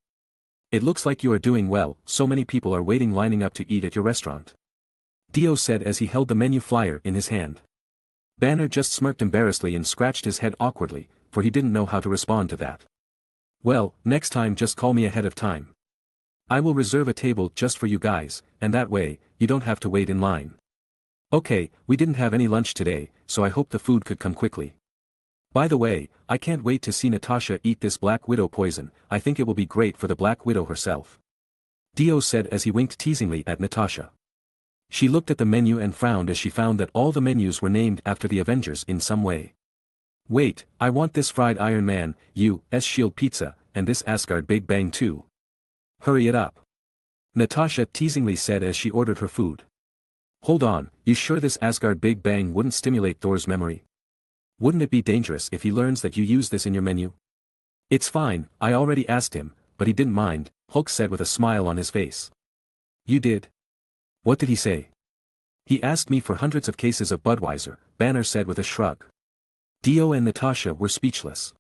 It looks like you are doing well, so many people are waiting lining up to eat at your restaurant. Dio said as he held the menu flyer in his hand. Banner just smirked embarrassedly and scratched his head awkwardly, for he didn't know how to respond to that. Well, next time just call me ahead of time. I will reserve a table just for you guys, and that way, you don't have to wait in line. Okay, we didn't have any lunch today, so I hope the food could come quickly. By the way, I can't wait to see Natasha eat this Black Widow poison, I think it will be great for the Black Widow herself. Dio said as he winked teasingly at Natasha. She looked at the menu and frowned as she found that all the menus were named after the Avengers in some way. Wait, I want this fried Iron Man, U.S. Shield pizza, and this Asgard Big Bang too. Hurry it up. Natasha teasingly said as she ordered her food. Hold on, you sure this Asgard Big Bang wouldn't stimulate Thor's memory? Wouldn't it be dangerous if he learns that you use this in your menu? It's fine, I already asked him, but he didn't mind, Hulk said with a smile on his face. You did? What did he say? He asked me for hundreds of cases of Budweiser, Banner said with a shrug. Dio and Natasha were speechless.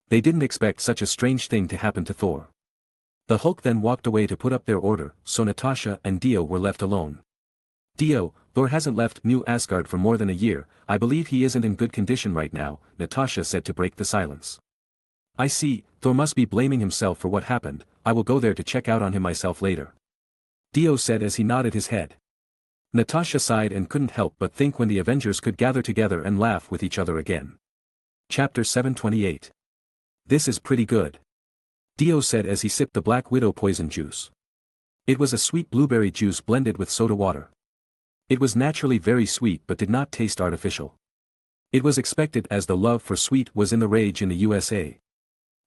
They didn't expect such a strange thing to happen to Thor. The Hulk then walked away to put up their order, so Natasha and Dio were left alone. Dio, Thor hasn't left New Asgard for more than a year, I believe he isn't in good condition right now, Natasha said to break the silence. I see, Thor must be blaming himself for what happened, I will go there to check out on him myself later. Dio said as he nodded his head. Natasha sighed and couldn't help but think when the Avengers could gather together and laugh with each other again. Chapter 728. This is pretty good. Dio said as he sipped the Black Widow poison juice. It was a sweet blueberry juice blended with soda water. It was naturally very sweet but did not taste artificial. It was expected as the love for sweet was in the rage in the USA.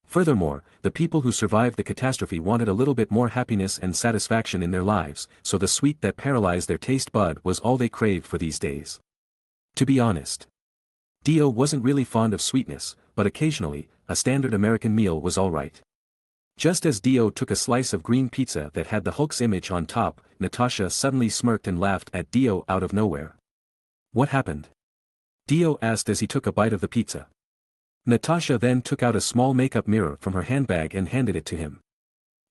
Furthermore, the people who survived the catastrophe wanted a little bit more happiness and satisfaction in their lives, so the sweet that paralyzed their taste bud was all they craved for these days. To be honest, Dio wasn't really fond of sweetness, but occasionally, a standard American meal was alright. Just as Dio took a slice of green pizza that had the Hulk's image on top, Natasha suddenly smirked and laughed at Dio out of nowhere. What happened? Dio asked as he took a bite of the pizza. Natasha then took out a small makeup mirror from her handbag and handed it to him.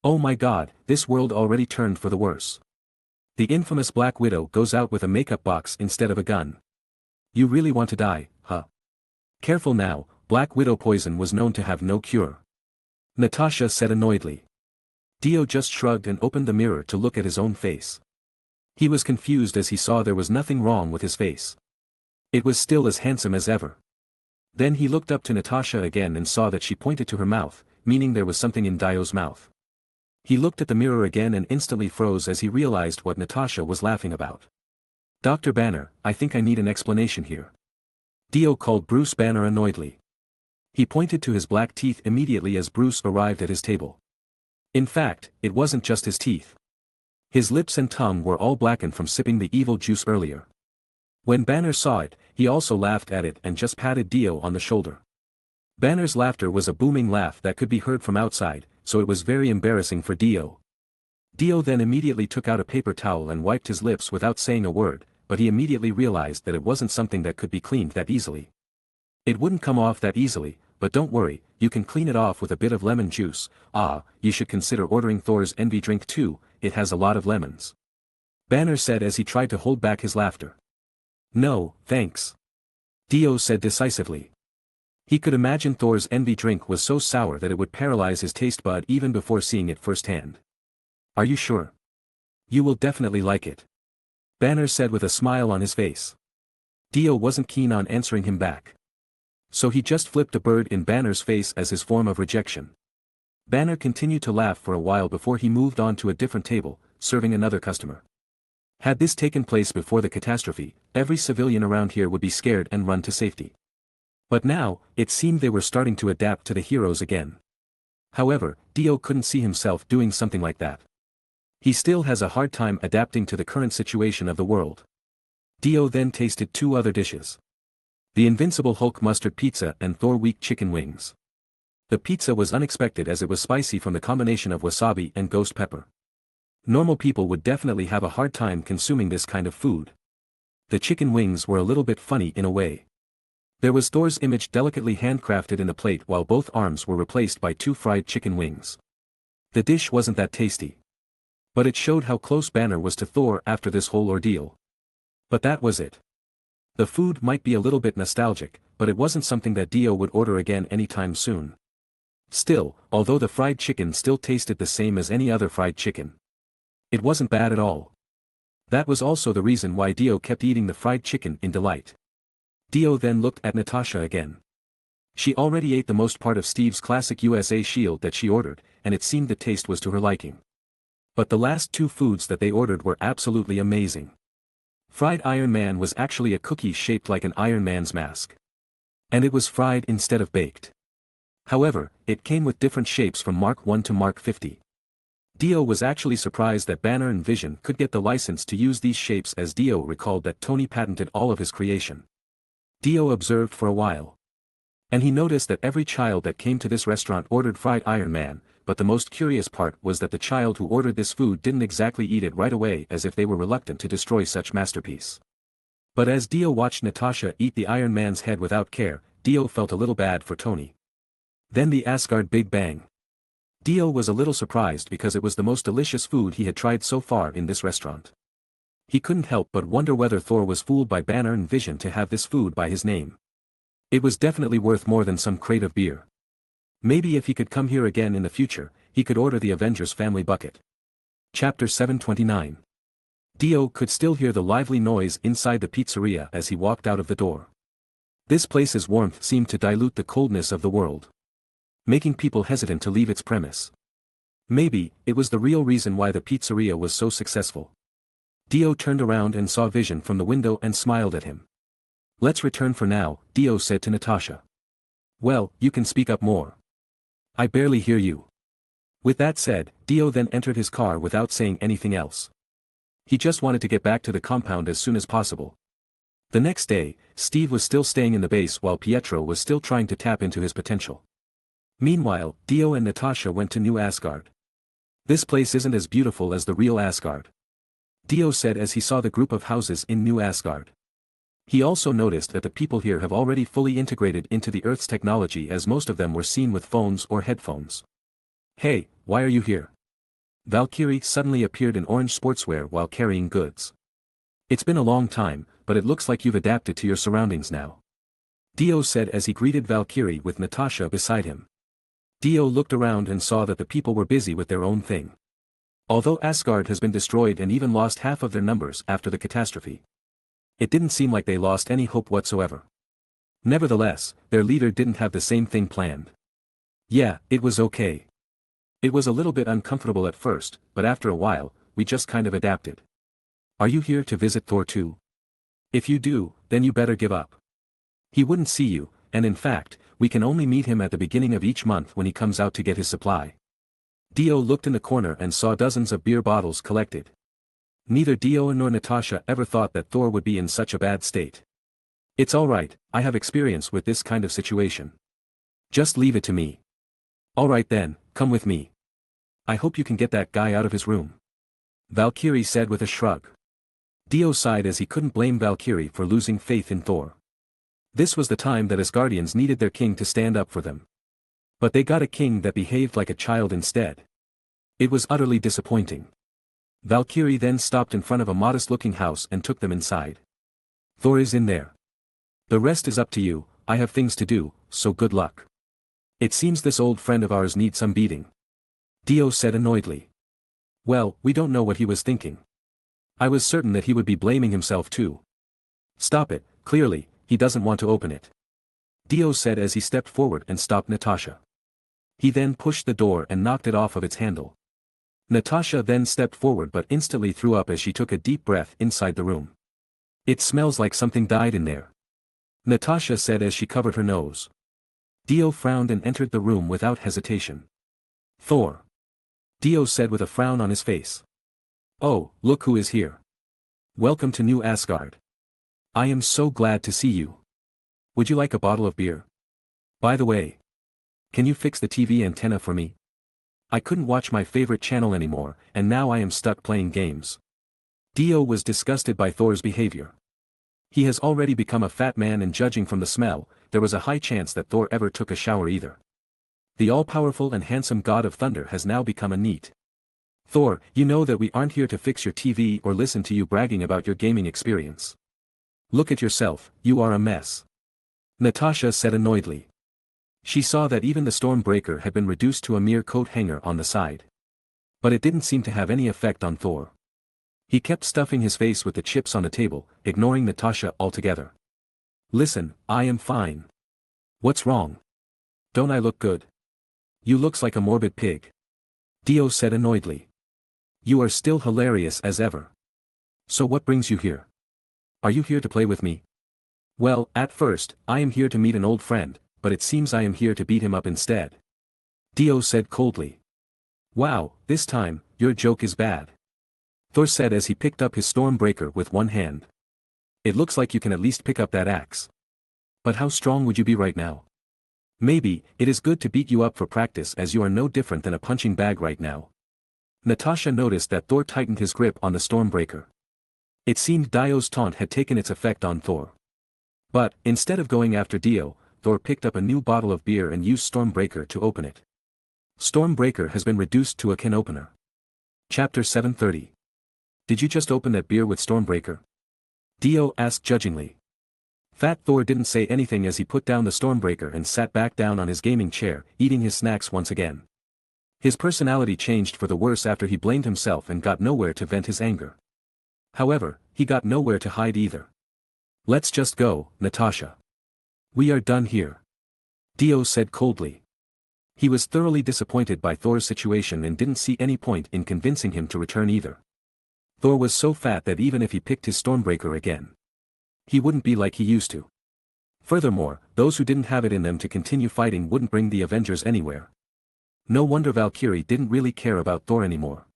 Oh my god, this world already turned for the worse. The infamous Black Widow goes out with a makeup box instead of a gun. You really want to die, huh? Careful now, Black Widow poison was known to have no cure. Natasha said annoyedly. Dio just shrugged and opened the mirror to look at his own face. He was confused as he saw there was nothing wrong with his face. It was still as handsome as ever. Then he looked up to Natasha again and saw that she pointed to her mouth, meaning there was something in Dio's mouth. He looked at the mirror again and instantly froze as he realized what Natasha was laughing about. Dr. Banner, I think I need an explanation here. Dio called Bruce Banner annoyedly. He pointed to his black teeth immediately as Bruce arrived at his table. In fact, it wasn't just his teeth. His lips and tongue were all blackened from sipping the evil juice earlier. When Banner saw it, he also laughed at it and just patted Dio on the shoulder. Banner's laughter was a booming laugh that could be heard from outside, so it was very embarrassing for Dio. Dio then immediately took out a paper towel and wiped his lips without saying a word, but he immediately realized that it wasn't something that could be cleaned that easily. It wouldn't come off that easily, but don't worry, you can clean it off with a bit of lemon juice. You should consider ordering Thor's Envy drink too, it has a lot of lemons. Banner said as he tried to hold back his laughter. No, thanks. Dio said decisively. He could imagine Thor's Envy drink was so sour that it would paralyze his taste bud even before seeing it firsthand. Are you sure? You will definitely like it. Banner said with a smile on his face. Dio wasn't keen on answering him back. So he just flipped a bird in Banner's face as his form of rejection. Banner continued to laugh for a while before he moved on to a different table, serving another customer. Had this taken place before the catastrophe, every civilian around here would be scared and run to safety. But now, it seemed they were starting to adapt to the heroes again. However, Dio couldn't see himself doing something like that. He still has a hard time adapting to the current situation of the world. Dio then tasted two other dishes. The Invincible Hulk mustard pizza and Thor weak chicken wings. The pizza was unexpected as it was spicy from the combination of wasabi and ghost pepper. Normal people would definitely have a hard time consuming this kind of food. The chicken wings were a little bit funny in a way. There was Thor's image delicately handcrafted in the plate while both arms were replaced by two fried chicken wings. The dish wasn't that tasty. But it showed how close Banner was to Thor after this whole ordeal. But that was it. The food might be a little bit nostalgic, but it wasn't something that Dio would order again anytime soon. Still, although the fried chicken still tasted the same as any other fried chicken, it wasn't bad at all. That was also the reason why Dio kept eating the fried chicken in delight. Dio then looked at Natasha again. She already ate the most part of Steve's classic USA shield that she ordered, and it seemed the taste was to her liking. But the last two foods that they ordered were absolutely amazing. Fried Iron Man was actually a cookie shaped like an Iron Man's mask. And it was fried instead of baked. However, it came with different shapes from Mark 1 to Mark 50. Dio was actually surprised that Banner and Vision could get the license to use these shapes as Dio recalled that Tony patented all of his creation. Dio observed for a while. And he noticed that every child that came to this restaurant ordered fried Iron Man, but the most curious part was that the child who ordered this food didn't exactly eat it right away as if they were reluctant to destroy such masterpiece. But as Dio watched Natasha eat the Iron Man's head without care, Dio felt a little bad for Tony. Then the Asgard Big Bang. Dio was a little surprised because it was the most delicious food he had tried so far in this restaurant. He couldn't help but wonder whether Thor was fooled by Banner and Vision to have this food by his name. It was definitely worth more than some crate of beer. Maybe if he could come here again in the future, he could order the Avengers Family Bucket. Chapter 729. Dio could still hear the lively noise inside the pizzeria as he walked out of the door. This place's warmth seemed to dilute the coldness of the world, making people hesitant to leave its premise. Maybe, it was the real reason why the pizzeria was so successful. Dio turned around and saw Vision from the window and smiled at him. Let's return for now, Dio said to Natasha. Well, you can speak up more. I barely hear you. With that said, Dio then entered his car without saying anything else. He just wanted to get back to the compound as soon as possible. The next day, Steve was still staying in the base while Pietro was still trying to tap into his potential. Meanwhile, Dio and Natasha went to New Asgard. This place isn't as beautiful as the real Asgard, Dio said as he saw the group of houses in New Asgard. He also noticed that the people here have already fully integrated into the Earth's technology, as most of them were seen with phones or headphones. Hey, why are you here? Valkyrie suddenly appeared in orange sportswear while carrying goods. It's been a long time, but it looks like you've adapted to your surroundings now, Dio said as he greeted Valkyrie with Natasha beside him. Dio looked around and saw that the people were busy with their own thing. Although Asgard has been destroyed and even lost half of their numbers after the catastrophe, it didn't seem like they lost any hope whatsoever. Nevertheless, their leader didn't have the same thing planned. Yeah, it was okay. It was a little bit uncomfortable at first, but after a while, we just kind of adapted. Are you here to visit Thor too? If you do, then you better give up. He wouldn't see you, and in fact, we can only meet him at the beginning of each month when he comes out to get his supply. Dio looked in the corner and saw dozens of beer bottles collected. Neither Dio nor Natasha ever thought that Thor would be in such a bad state. It's alright, I have experience with this kind of situation. Just leave it to me. Alright then, come with me. I hope you can get that guy out of his room, Valkyrie said with a shrug. Dio sighed as he couldn't blame Valkyrie for losing faith in Thor. This was the time that Asgardians needed their king to stand up for them. But they got a king that behaved like a child instead. It was utterly disappointing. Valkyrie then stopped in front of a modest-looking house and took them inside. Thor is in there. The rest is up to you, I have things to do, so good luck. It seems this old friend of ours needs some beating, Dio said annoyedly. Well, we don't know what he was thinking. I was certain that he would be blaming himself too. Stop it, clearly, he doesn't want to open it, Dio said as he stepped forward and stopped Natasha. He then pushed the door and knocked it off of its handle. Natasha then stepped forward but instantly threw up as she took a deep breath inside the room. It smells like something died in there, Natasha said as she covered her nose. Dio frowned and entered the room without hesitation. Thor, Dio said with a frown on his face. Oh, look who is here. Welcome to New Asgard. I am so glad to see you. Would you like a bottle of beer? By the way, can you fix the TV antenna for me? I couldn't watch my favorite channel anymore, and now I am stuck playing games. Dio was disgusted by Thor's behavior. He has already become a fat man, and judging from the smell, there was a high chance that Thor ever took a shower either. The all-powerful and handsome god of thunder has now become a neat. Thor, you know that we aren't here to fix your TV or listen to you bragging about your gaming experience. Look at yourself, you are a mess, Natasha said annoyedly. She saw that even the Stormbreaker had been reduced to a mere coat hanger on the side. But it didn't seem to have any effect on Thor. He kept stuffing his face with the chips on the table, ignoring Natasha altogether. Listen, I am fine. What's wrong? Don't I look good? You looks like a morbid pig, Dio said annoyedly. You are still hilarious as ever. So what brings you here? Are you here to play with me? Well, at first, I am here to meet an old friend, but it seems I am here to beat him up instead, Dio said coldly. Wow, this time, your joke is bad, Thor said as he picked up his Stormbreaker with one hand. It looks like you can at least pick up that axe. But how strong would you be right now? Maybe, it is good to beat you up for practice, as you are no different than a punching bag right now. Natasha noticed that Thor tightened his grip on the Stormbreaker. It seemed Dio's taunt had taken its effect on Thor. But, instead of going after Dio, Thor picked up a new bottle of beer and used Stormbreaker to open it. Stormbreaker has been reduced to a can opener. Chapter 730. Did you just open that beer with Stormbreaker? Dio asked judgingly. Fat Thor didn't say anything as he put down the Stormbreaker and sat back down on his gaming chair, eating his snacks once again. His personality changed for the worse after he blamed himself and got nowhere to vent his anger. However, he got nowhere to hide either. Let's just go, Natasha. We are done here, Dio said coldly. He was thoroughly disappointed by Thor's situation and didn't see any point in convincing him to return either. Thor was so fat that even if he picked his Stormbreaker again, he wouldn't be like he used to. Furthermore, those who didn't have it in them to continue fighting wouldn't bring the Avengers anywhere. No wonder Valkyrie didn't really care about Thor anymore.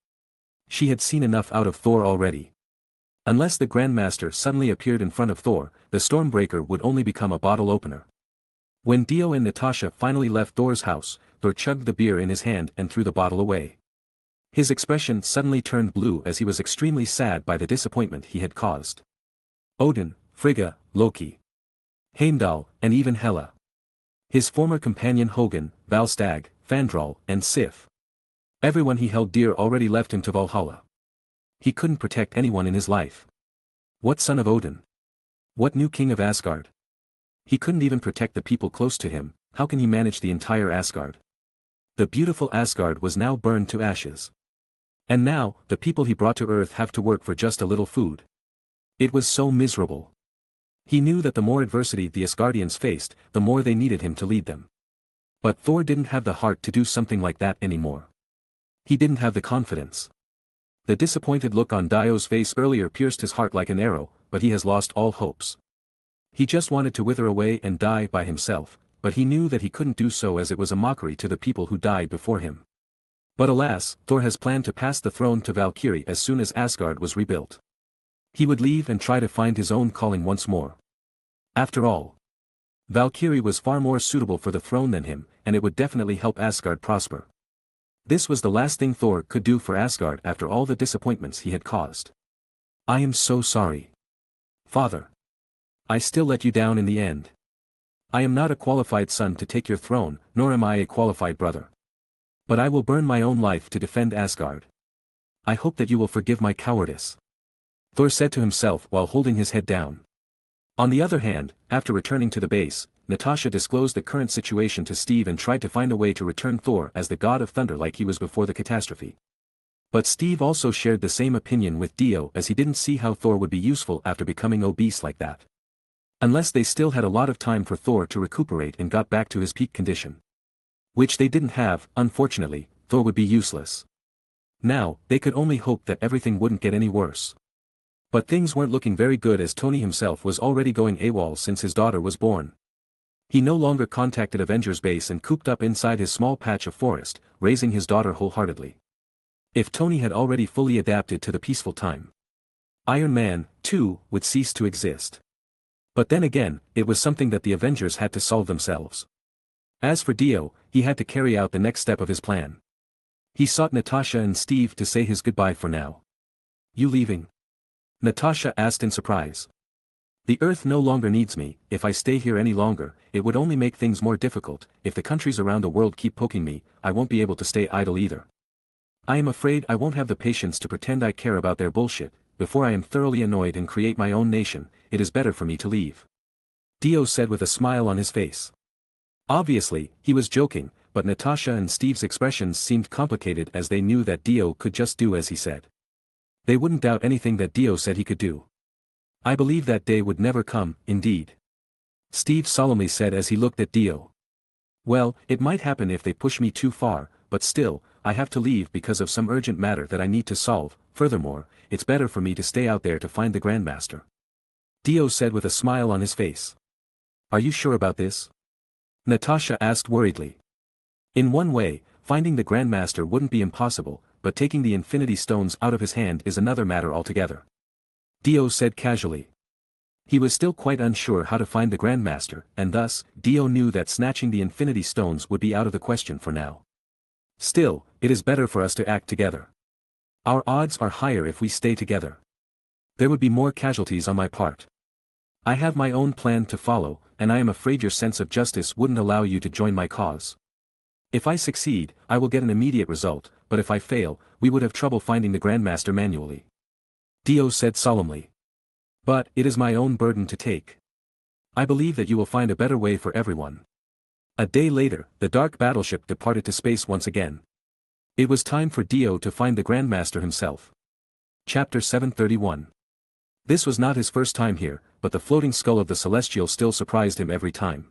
She had seen enough out of Thor already. Unless the Grandmaster suddenly appeared in front of Thor, the Stormbreaker would only become a bottle opener. When Dio and Natasha finally left Thor's house, Thor chugged the beer in his hand and threw the bottle away. His expression suddenly turned blue as he was extremely sad by the disappointment he had caused. Odin, Frigga, Loki, Heimdall, and even Hela. His former companion Hogun, Valstag, Fandral, and Sif. Everyone he held dear already left him to Valhalla. He couldn't protect anyone in his life. What son of Odin? What new king of Asgard? He couldn't even protect the people close to him. How can he manage the entire Asgard? The beautiful Asgard was now burned to ashes. And now, the people he brought to Earth have to work for just a little food. It was so miserable. He knew that the more adversity the Asgardians faced, the more they needed him to lead them. But Thor didn't have the heart to do something like that anymore. He didn't have the confidence. The disappointed look on Dio's face earlier pierced his heart like an arrow, but he has lost all hopes. He just wanted to wither away and die by himself, but he knew that he couldn't do so as it was a mockery to the people who died before him. But alas, Thor has planned to pass the throne to Valkyrie as soon as Asgard was rebuilt. He would leave and try to find his own calling once more. After all, Valkyrie was far more suitable for the throne than him, and it would definitely help Asgard prosper. This was the last thing Thor could do for Asgard after all the disappointments he had caused. I am so sorry. Father. I still let you down in the end. I am not a qualified son to take your throne, nor am I a qualified brother. But I will burn my own life to defend Asgard. I hope that you will forgive my cowardice. Thor said to himself while holding his head down. On the other hand, after returning to the base, Natasha disclosed the current situation to Steve and tried to find a way to return Thor as the god of thunder like he was before the catastrophe. But Steve also shared the same opinion with Dio as he didn't see how Thor would be useful after becoming obese like that. Unless they still had a lot of time for Thor to recuperate and got back to his peak condition. Which they didn't have, unfortunately, Thor would be useless. Now, they could only hope that everything wouldn't get any worse. But things weren't looking very good as Tony himself was already going AWOL since his daughter was born. He no longer contacted Avengers Base and cooped up inside his small patch of forest, raising his daughter wholeheartedly. If Tony had already fully adapted to the peaceful time, Iron Man, too, would cease to exist. But then again, it was something that the Avengers had to solve themselves. As for Dio, he had to carry out the next step of his plan. He sought Natasha and Steve to say his goodbye for now. You leaving? Natasha asked in surprise. The Earth no longer needs me. If I stay here any longer, it would only make things more difficult. If the countries around the world keep poking me, I won't be able to stay idle either. I am afraid I won't have the patience to pretend I care about their bullshit. Before I am thoroughly annoyed and create my own nation, it is better for me to leave. Dio said with a smile on his face. Obviously, he was joking, but Natasha and Steve's expressions seemed complicated as they knew that Dio could just do as he said. They wouldn't doubt anything that Dio said he could do. I believe that day would never come, indeed. Steve solemnly said as he looked at Dio. Well, it might happen if they push me too far, but still, I have to leave because of some urgent matter that I need to solve. Furthermore, it's better for me to stay out there to find the Grandmaster. Dio said with a smile on his face. Are you sure about this? Natasha asked worriedly. In one way, finding the Grandmaster wouldn't be impossible, but taking the Infinity Stones out of his hand is another matter altogether. Dio said casually. He was still quite unsure how to find the Grandmaster, and thus, Dio knew that snatching the Infinity Stones would be out of the question for now. Still, it is better for us to act together. Our odds are higher if we stay together. There would be more casualties on my part. I have my own plan to follow, and I am afraid your sense of justice wouldn't allow you to join my cause. If I succeed, I will get an immediate result, but if I fail, we would have trouble finding the Grandmaster manually. Dio said solemnly. But, it is my own burden to take. I believe that you will find a better way for everyone. A day later, the dark battleship departed to space once again. It was time for Dio to find the Grandmaster himself. Chapter 731. This was not his first time here, but the floating skull of the Celestial still surprised him every time.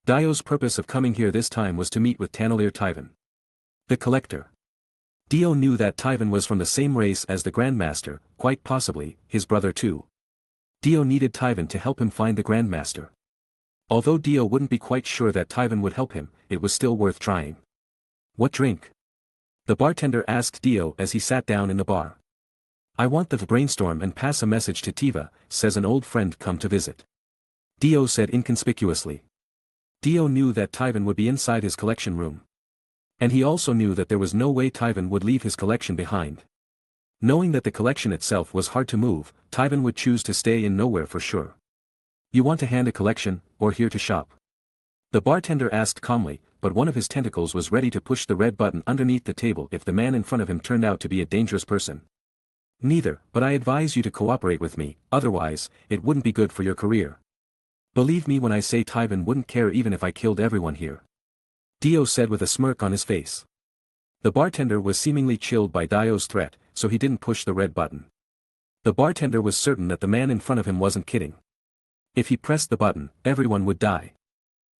Dio's purpose of coming here this time was to meet with Taneleer Tyvan, the Collector. Dio knew that Tyvan was from the same race as the Grandmaster, quite possibly, his brother too. Dio needed Tyvan to help him find the Grandmaster. Although Dio wouldn't be quite sure that Tyvan would help him, it was still worth trying. What drink? The bartender asked Dio as he sat down in the bar. I want to brainstorm and pass a message to Tiva, says an old friend come to visit. Dio said inconspicuously. Dio knew that Tyvan would be inside his collection room. And he also knew that there was no way Tywin would leave his collection behind. Knowing that the collection itself was hard to move, Tywin would choose to stay in nowhere for sure. You want to hand a collection, or here to shop? The bartender asked calmly, but one of his tentacles was ready to push the red button underneath the table if the man in front of him turned out to be a dangerous person. Neither, but I advise you to cooperate with me, otherwise, it wouldn't be good for your career. Believe me when I say Tywin wouldn't care even if I killed everyone here. Dio said with a smirk on his face. The bartender was seemingly chilled by Dio's threat, so he didn't push the red button. The bartender was certain that the man in front of him wasn't kidding. If he pressed the button, everyone would die.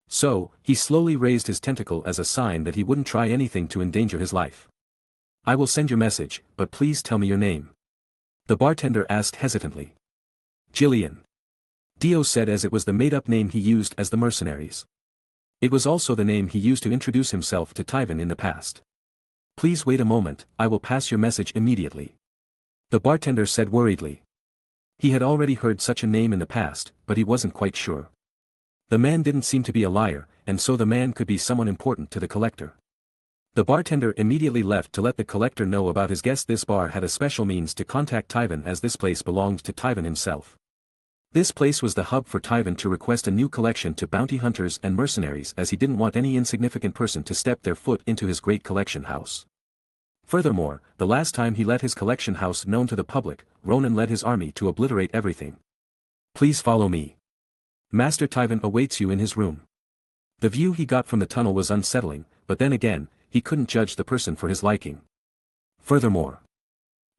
So, he slowly raised his tentacle as a sign that he wouldn't try anything to endanger his life. I will send your message, but please tell me your name. The bartender asked hesitantly. Jillian. Dio said as it was the made-up name he used as the mercenaries. It was also the name he used to introduce himself to Tywin in the past. Please wait a moment, I will pass your message immediately. The bartender said worriedly. He had already heard such a name in the past, but he wasn't quite sure. The man didn't seem to be a liar, and so the man could be someone important to the collector. The bartender immediately left to let the collector know about his guest. This bar had a special means to contact Tywin as this place belonged to Tywin himself. This place was the hub for Tywin to request a new collection to bounty hunters and mercenaries as he didn't want any insignificant person to step their foot into his great collection house. Furthermore, the last time he let his collection house known to the public, Ronan led his army to obliterate everything. Please follow me. Master Tywin awaits you in his room. The view he got from the tunnel was unsettling, but then again, he couldn't judge the person for his liking. Furthermore,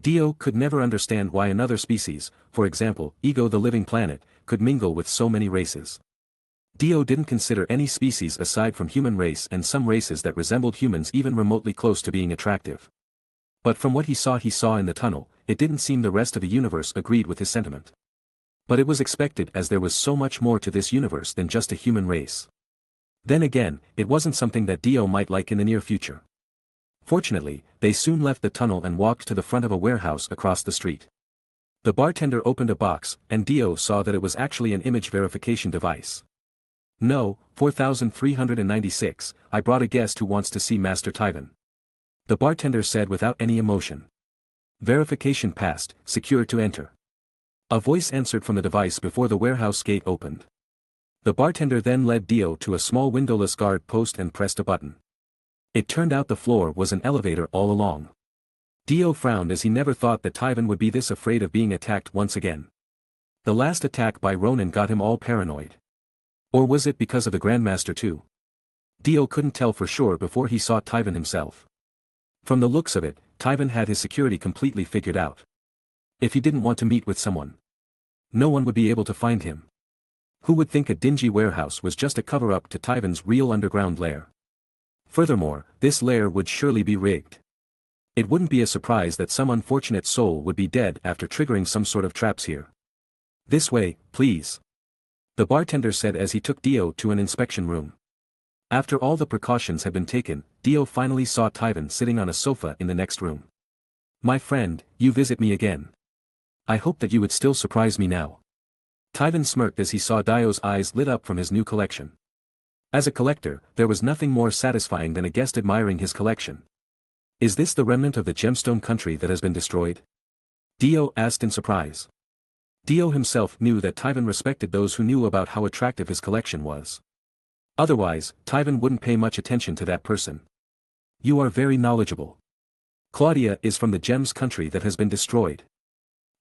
Dio could never understand why another species, for example, Ego the living planet, could mingle with so many races. Dio didn't consider any species aside from human race and some races that resembled humans even remotely close to being attractive. But from what he saw in the tunnel, it didn't seem the rest of the universe agreed with his sentiment. But it was expected as there was so much more to this universe than just a human race. Then again, it wasn't something that Dio might like in the near future. Fortunately, they soon left the tunnel and walked to the front of a warehouse across the street. The bartender opened a box, and Dio saw that it was actually an image verification device. No, 4396, I brought a guest who wants to see Master Tywin. The bartender said without any emotion. Verification passed, secure to enter. A voice answered from the device before the warehouse gate opened. The bartender then led Dio to a small windowless guard post and pressed a button. It turned out the floor was an elevator all along. Dio frowned as he never thought that Tywin would be this afraid of being attacked once again. The last attack by Ronan got him all paranoid. Or was it because of the Grandmaster too? Dio couldn't tell for sure before he saw Tywin himself. From the looks of it, Tywin had his security completely figured out. If he didn't want to meet with someone, no one would be able to find him. Who would think a dingy warehouse was just a cover-up to Tywin's real underground lair? Furthermore, this lair would surely be rigged. It wouldn't be a surprise that some unfortunate soul would be dead after triggering some sort of traps here. This way, please. The bartender said as he took Dio to an inspection room. After all the precautions had been taken, Dio finally saw Tywin sitting on a sofa in the next room. My friend, you visit me again. I hope that you would still surprise me now. Tywin smirked as he saw Dio's eyes lit up from his new collection. As a collector, there was nothing more satisfying than a guest admiring his collection. Is this the remnant of the gemstone country that has been destroyed? Dio asked in surprise. Dio himself knew that Tywin respected those who knew about how attractive his collection was. Otherwise, Tywin wouldn't pay much attention to that person. You are very knowledgeable. Claudia is from the gems country that has been destroyed.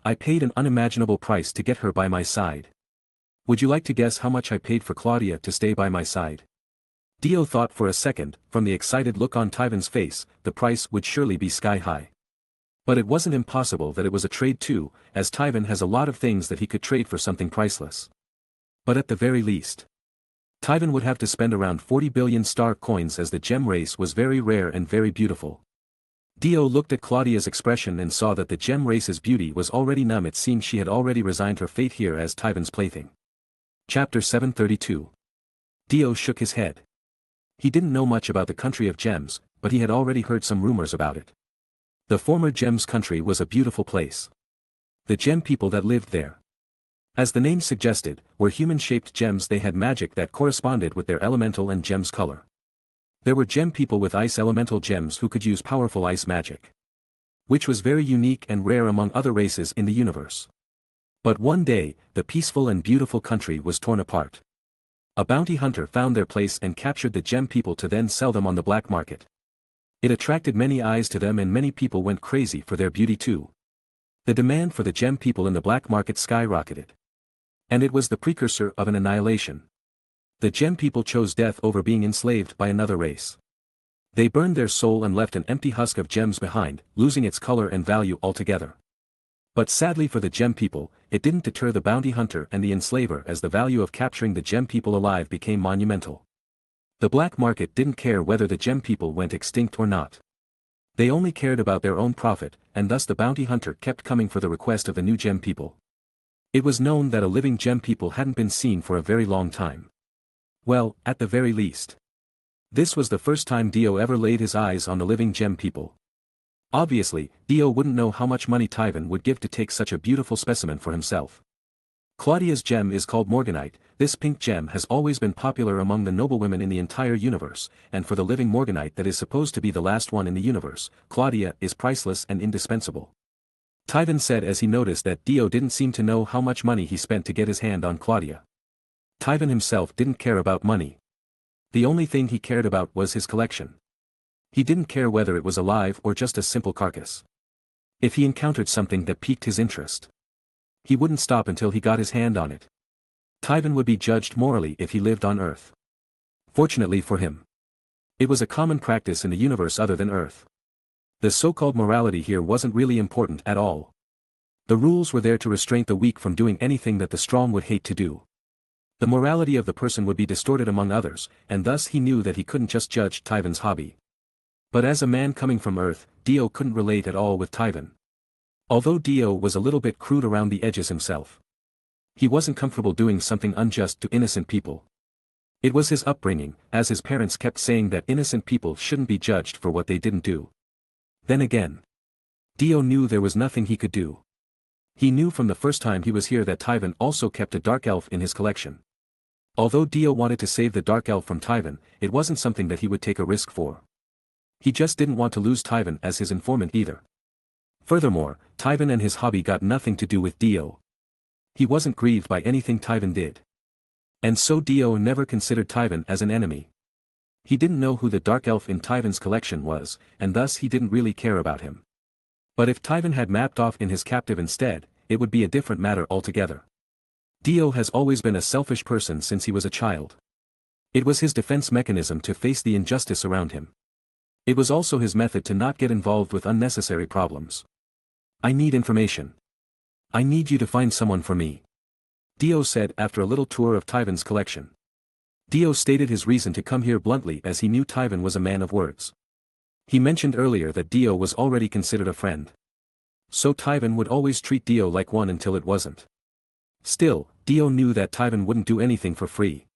I paid an unimaginable price to get her by my side. Would you like to guess how much I paid for Claudia to stay by my side? Dio thought for a second. From the excited look on Tywin's face, the price would surely be sky high. But it wasn't impossible that it was a trade too, as Tywin has a lot of things that he could trade for something priceless. But at the very least, Tywin would have to spend around 40 billion star coins as the gem race was very rare and very beautiful. Dio looked at Claudia's expression and saw that the gem race's beauty was already numb. It seemed she had already resigned her fate here as Tywin's plaything. Chapter 732. Dio shook his head. He didn't know much about the country of gems, but he had already heard some rumors about it. The former gems country was a beautiful place. The gem people that lived there, as the name suggested, were human-shaped gems. They had magic that corresponded with their elemental and gems color. There were gem people with ice elemental gems who could use powerful ice magic, which was very unique and rare among other races in the universe. But one day, the peaceful and beautiful country was torn apart. A bounty hunter found their place and captured the gem people to then sell them on the black market. It attracted many eyes to them and many people went crazy for their beauty too. The demand for the gem people in the black market skyrocketed. And it was the precursor of an annihilation. The gem people chose death over being enslaved by another race. They burned their soul and left an empty husk of gems behind, losing its color and value altogether. But sadly for the gem people, it didn't deter the bounty hunter and the enslaver, as the value of capturing the gem people alive became monumental. The black market didn't care whether the gem people went extinct or not. They only cared about their own profit, and thus the bounty hunter kept coming for the request of the new gem people. It was known that a living gem people hadn't been seen for a very long time. Well, at the very least. This was the first time Dio ever laid his eyes on the living gem people. Obviously, Dio wouldn't know how much money Tywin would give to take such a beautiful specimen for himself. Claudia's gem is called Morganite. This pink gem has always been popular among the noblewomen in the entire universe, and for the living Morganite that is supposed to be the last one in the universe, Claudia is priceless and indispensable. Tywin said as he noticed that Dio didn't seem to know how much money he spent to get his hand on Claudia. Tywin himself didn't care about money. The only thing he cared about was his collection. He didn't care whether it was alive or just a simple carcass. If he encountered something that piqued his interest, he wouldn't stop until he got his hand on it. Tywin would be judged morally if he lived on Earth. Fortunately for him, it was a common practice in the universe other than Earth. The so-called morality here wasn't really important at all. The rules were there to restrain the weak from doing anything that the strong would hate to do. The morality of the person would be distorted among others, and thus he knew that he couldn't just judge Tywin's hobby. But as a man coming from Earth, Dio couldn't relate at all with Tywin. Although Dio was a little bit crude around the edges himself, he wasn't comfortable doing something unjust to innocent people. It was his upbringing, as his parents kept saying that innocent people shouldn't be judged for what they didn't do. Then again, Dio knew there was nothing he could do. He knew from the first time he was here that Tywin also kept a dark elf in his collection. Although Dio wanted to save the dark elf from Tywin, it wasn't something that he would take a risk for. He just didn't want to lose Tywin as his informant either. Furthermore, Tywin and his hobby got nothing to do with Dio. He wasn't grieved by anything Tywin did. And so Dio never considered Tywin as an enemy. He didn't know who the dark elf in Tywin's collection was, and thus he didn't really care about him. But if Tywin had mapped off in his captive instead, it would be a different matter altogether. Dio has always been a selfish person since he was a child. It was his defense mechanism to face the injustice around him. It was also his method to not get involved with unnecessary problems. I need information. I need you to find someone for me, Dio said after a little tour of Tywin's collection. Dio stated his reason to come here bluntly as he knew Tywin was a man of words. He mentioned earlier that Dio was already considered a friend. So Tywin would always treat Dio like one until it wasn't. Still, Dio knew that Tywin wouldn't do anything for free.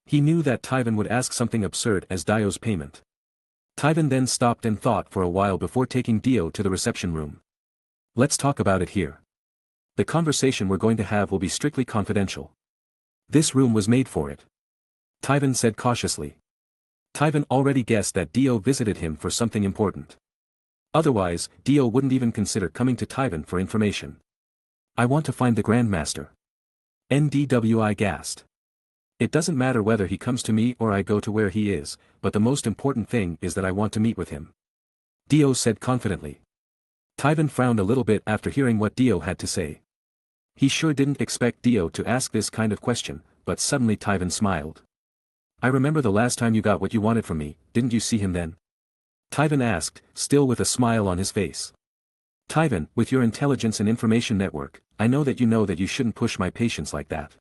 He knew that Tywin would ask something absurd as Dio's payment. Tywin then stopped and thought for a while before taking Dio to the reception room. Let's talk about it here. The conversation we're going to have will be strictly confidential. This room was made for it, Tywin said cautiously. Tywin already guessed that Dio visited him for something important. Otherwise, Dio wouldn't even consider coming to Tywin for information. I want to find the Grandmaster, NDWI gasped. It doesn't matter whether he comes to me or I go to where he is, but the most important thing is that I want to meet with him, Dio said confidently. Tywin frowned a little bit after hearing what Dio had to say. He sure didn't expect Dio to ask this kind of question, but suddenly Tywin smiled. I remember the last time you got what you wanted from me, didn't you see him then? Tywin asked, still with a smile on his face. Tywin, with your intelligence and information network, I know that you shouldn't push my patience like that,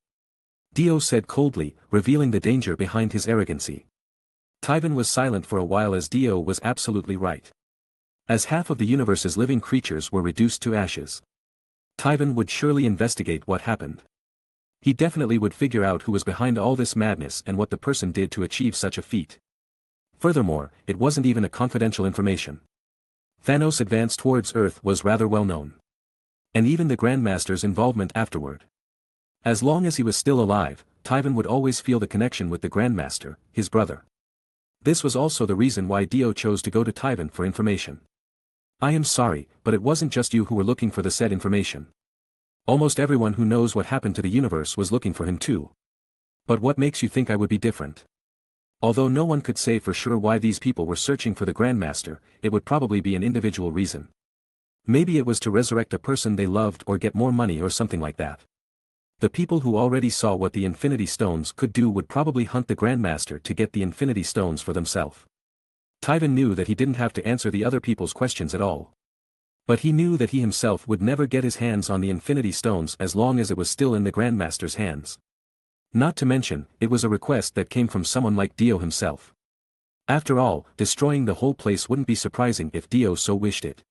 Dio said coldly, revealing the danger behind his arrogancy. Tywin was silent for a while as Dio was absolutely right. As half of the universe's living creatures were reduced to ashes, Tywin would surely investigate what happened. He definitely would figure out who was behind all this madness and what the person did to achieve such a feat. Furthermore, it wasn't even a confidential information. Thanos' advance towards Earth was rather well known. And even the Grandmaster's involvement afterward. As long as he was still alive, Tywin would always feel the connection with the Grandmaster, his brother. This was also the reason why Dio chose to go to Tywin for information. I am sorry, but it wasn't just you who were looking for the said information. Almost everyone who knows what happened to the universe was looking for him too. But what makes you think I would be different? Although no one could say for sure why these people were searching for the Grandmaster, it would probably be an individual reason. Maybe it was to resurrect a person they loved or get more money or something like that. The people who already saw what the Infinity Stones could do would probably hunt the Grandmaster to get the Infinity Stones for themselves. Tywin knew that he didn't have to answer the other people's questions at all. But he knew that he himself would never get his hands on the Infinity Stones as long as it was still in the Grandmaster's hands. Not to mention, it was a request that came from someone like Dio himself. After all, destroying the whole place wouldn't be surprising if Dio so wished it.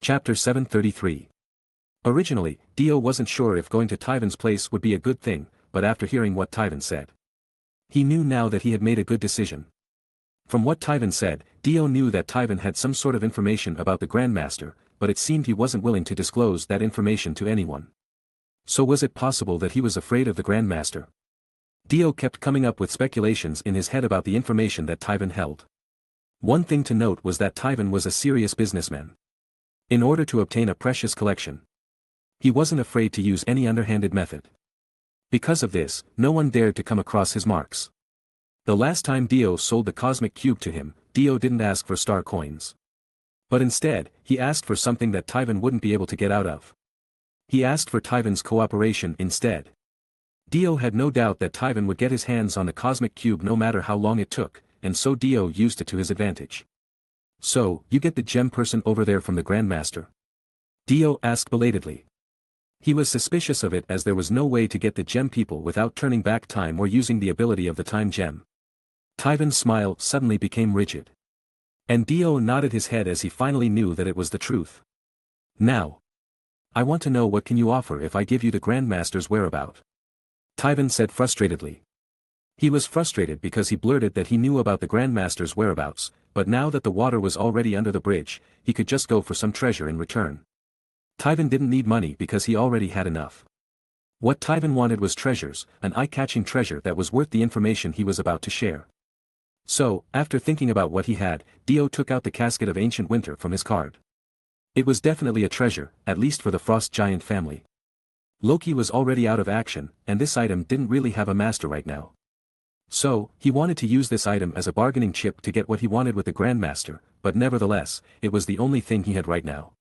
Chapter 733. Originally, Dio wasn't sure if going to Tywin's place would be a good thing, but after hearing what Tywin said, he knew now that he had made a good decision. From what Tywin said, Dio knew that Tywin had some sort of information about the Grandmaster, but it seemed he wasn't willing to disclose that information to anyone. So was it possible that he was afraid of the Grandmaster? Dio kept coming up with speculations in his head about the information that Tywin held. One thing to note was that Tywin was a serious businessman. In order to obtain a precious collection, he wasn't afraid to use any underhanded method. Because of this, no one dared to come across his marks. The last time Dio sold the cosmic cube to him, Dio didn't ask for star coins. But instead, he asked for something that Tywin wouldn't be able to get out of. He asked for Tywin's cooperation instead. Dio had no doubt that Tywin would get his hands on the cosmic cube no matter how long it took, and so Dio used it to his advantage. So, you get the gem person over there from the Grandmaster? Dio asked belatedly. He was suspicious of it as there was no way to get the gem people without turning back time or using the ability of the time gem. Tywin's smile suddenly became rigid. And Dio nodded his head as he finally knew that it was the truth. Now, I want to know what can you offer if I give you the Grandmaster's whereabout? Tywin said frustratedly. He was frustrated because he blurted that he knew about the Grandmaster's whereabouts, but now that the water was already under the bridge, he could just go for some treasure in return. Tywin didn't need money because he already had enough. What Tywin wanted was treasures, an eye-catching treasure that was worth the information he was about to share. So, after thinking about what he had, Dio took out the casket of ancient winter from his card. It was definitely a treasure, at least for the Frost Giant family. Loki was already out of action, and this item didn't really have a master right now. So, he wanted to use this item as a bargaining chip to get what he wanted with the Grandmaster, but nevertheless, it was the only thing he had right now.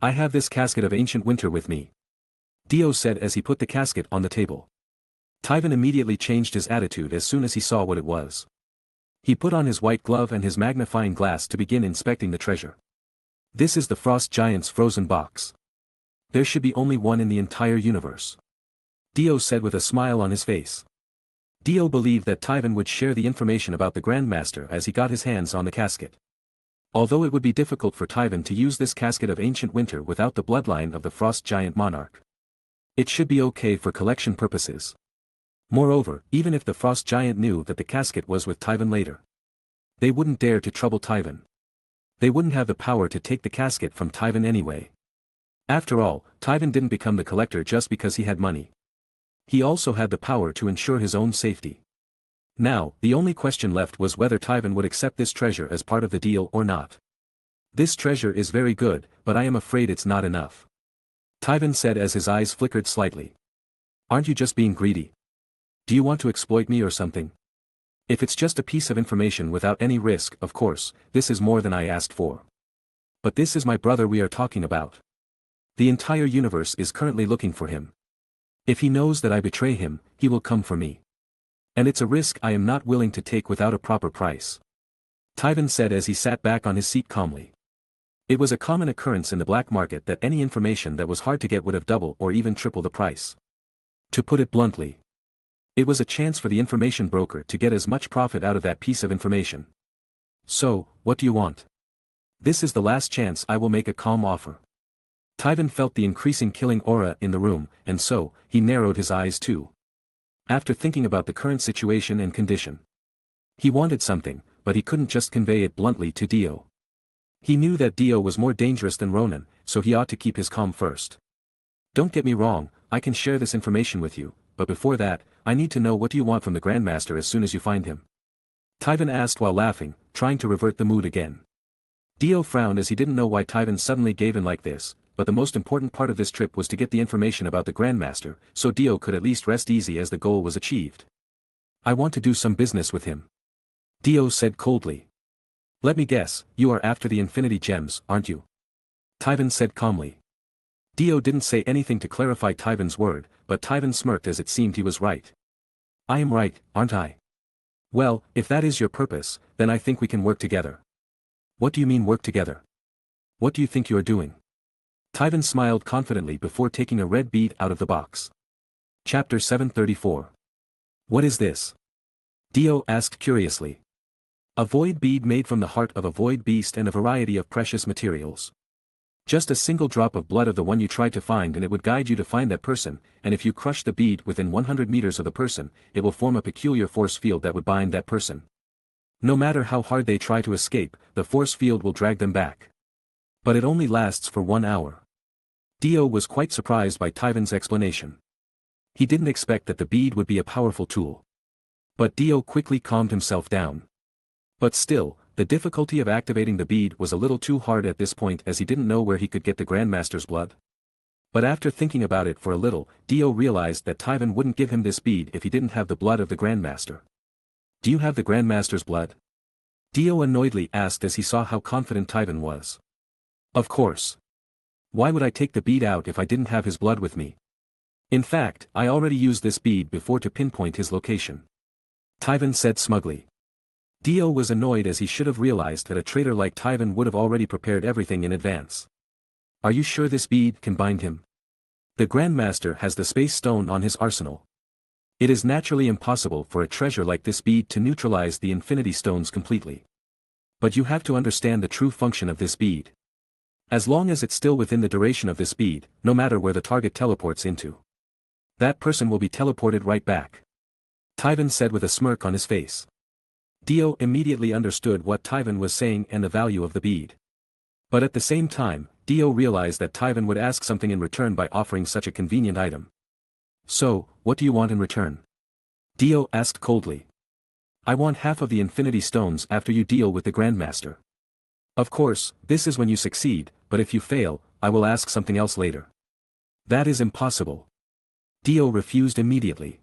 I have this casket of ancient winter with me, Dio said as he put the casket on the table. Tywin immediately changed his attitude as soon as he saw what it was. He put on his white glove and his magnifying glass to begin inspecting the treasure. This is the Frost Giant's frozen box. There should be only one in the entire universe, Dio said with a smile on his face. Dio believed that Tywin would share the information about the Grandmaster as he got his hands on the casket. Although it would be difficult for Tywin to use this casket of ancient winter without the bloodline of the Frost Giant monarch, it should be okay for collection purposes. Moreover, even if the Frost Giant knew that the casket was with Tywin later, they wouldn't dare to trouble Tywin. They wouldn't have the power to take the casket from Tywin anyway. After all, Tywin didn't become the collector just because he had money. He also had the power to ensure his own safety. Now, the only question left was whether Tywin would accept this treasure as part of the deal or not. This treasure is very good, but I am afraid it's not enough, Tywin said as his eyes flickered slightly. Aren't you just being greedy? Do you want to exploit me or something? If it's just a piece of information without any risk, of course, this is more than I asked for. But this is my brother we are talking about. The entire universe is currently looking for him. If he knows that I betray him, he will come for me. And it's a risk I am not willing to take without a proper price, Tywin said as he sat back on his seat calmly. It was a common occurrence in the black market that any information that was hard to get would have double or even triple the price. To put it bluntly, it was a chance for the information broker to get as much profit out of that piece of information. So, what do you want? This is the last chance I will make a calm offer. Tywin felt the increasing killing aura in the room, and so, he narrowed his eyes too. After thinking about the current situation and condition, he wanted something, but he couldn't just convey it bluntly to Dio. He knew that Dio was more dangerous than Ronan, so he ought to keep his calm first. Don't get me wrong, I can share this information with you, but before that, I need to know what you want from the Grandmaster as soon as you find him. Tyvan asked while laughing, trying to revert the mood again. Dio frowned as he didn't know why Tyvan suddenly gave in like this, but the most important part of this trip was to get the information about the Grandmaster, so Dio could at least rest easy as the goal was achieved. I want to do some business with him. Dio said coldly. Let me guess, you are after the Infinity Gems, aren't you? Tyvan said calmly. Dio didn't say anything to clarify Tyvan's word, but Tyvan smirked as it seemed he was right. I am right, aren't I? Well, if that is your purpose, then I think we can work together. What do you mean work together? What do you think you are doing? Tyvan smiled confidently before taking a red bead out of the box. Chapter 734. What is this? Dio asked curiously. A void bead made from the heart of a void beast and a variety of precious materials. Just a single drop of blood of the one you tried to find and it would guide you to find that person, and if you crush the bead within 100 meters of the person, it will form a peculiar force field that would bind that person. No matter how hard they try to escape, the force field will drag them back. But it only lasts for 1 hour. Dio was quite surprised by Tyvan's explanation. He didn't expect that the bead would be a powerful tool. But Dio quickly calmed himself down. But still, the difficulty of activating the bead was a little too hard at this point as he didn't know where he could get the Grandmaster's blood. But after thinking about it for a little, Dio realized that Tyvan wouldn't give him this bead if he didn't have the blood of the Grandmaster. Do you have the Grandmaster's blood? Dio annoyedly asked as he saw how confident Tyvan was. Of course. Why would I take the bead out if I didn't have his blood with me? In fact, I already used this bead before to pinpoint his location. Tyvan said smugly. Dio was annoyed as he should have realized that a traitor like Tyvan would have already prepared everything in advance. Are you sure this bead can bind him? The Grandmaster has the Space Stone on his arsenal. It is naturally impossible for a treasure like this bead to neutralize the Infinity Stones completely. But you have to understand the true function of this bead. As long as it's still within the duration of this bead, no matter where the target teleports into, that person will be teleported right back. Tyvan said with a smirk on his face. Dio immediately understood what Tyvan was saying and the value of the bead. But at the same time, Dio realized that Tyvan would ask something in return by offering such a convenient item. So, what do you want in return? Dio asked coldly. I want half of the Infinity Stones after you deal with the Grandmaster. Of course, this is when you succeed, but if you fail, I will ask something else later. That is impossible. Dio refused immediately.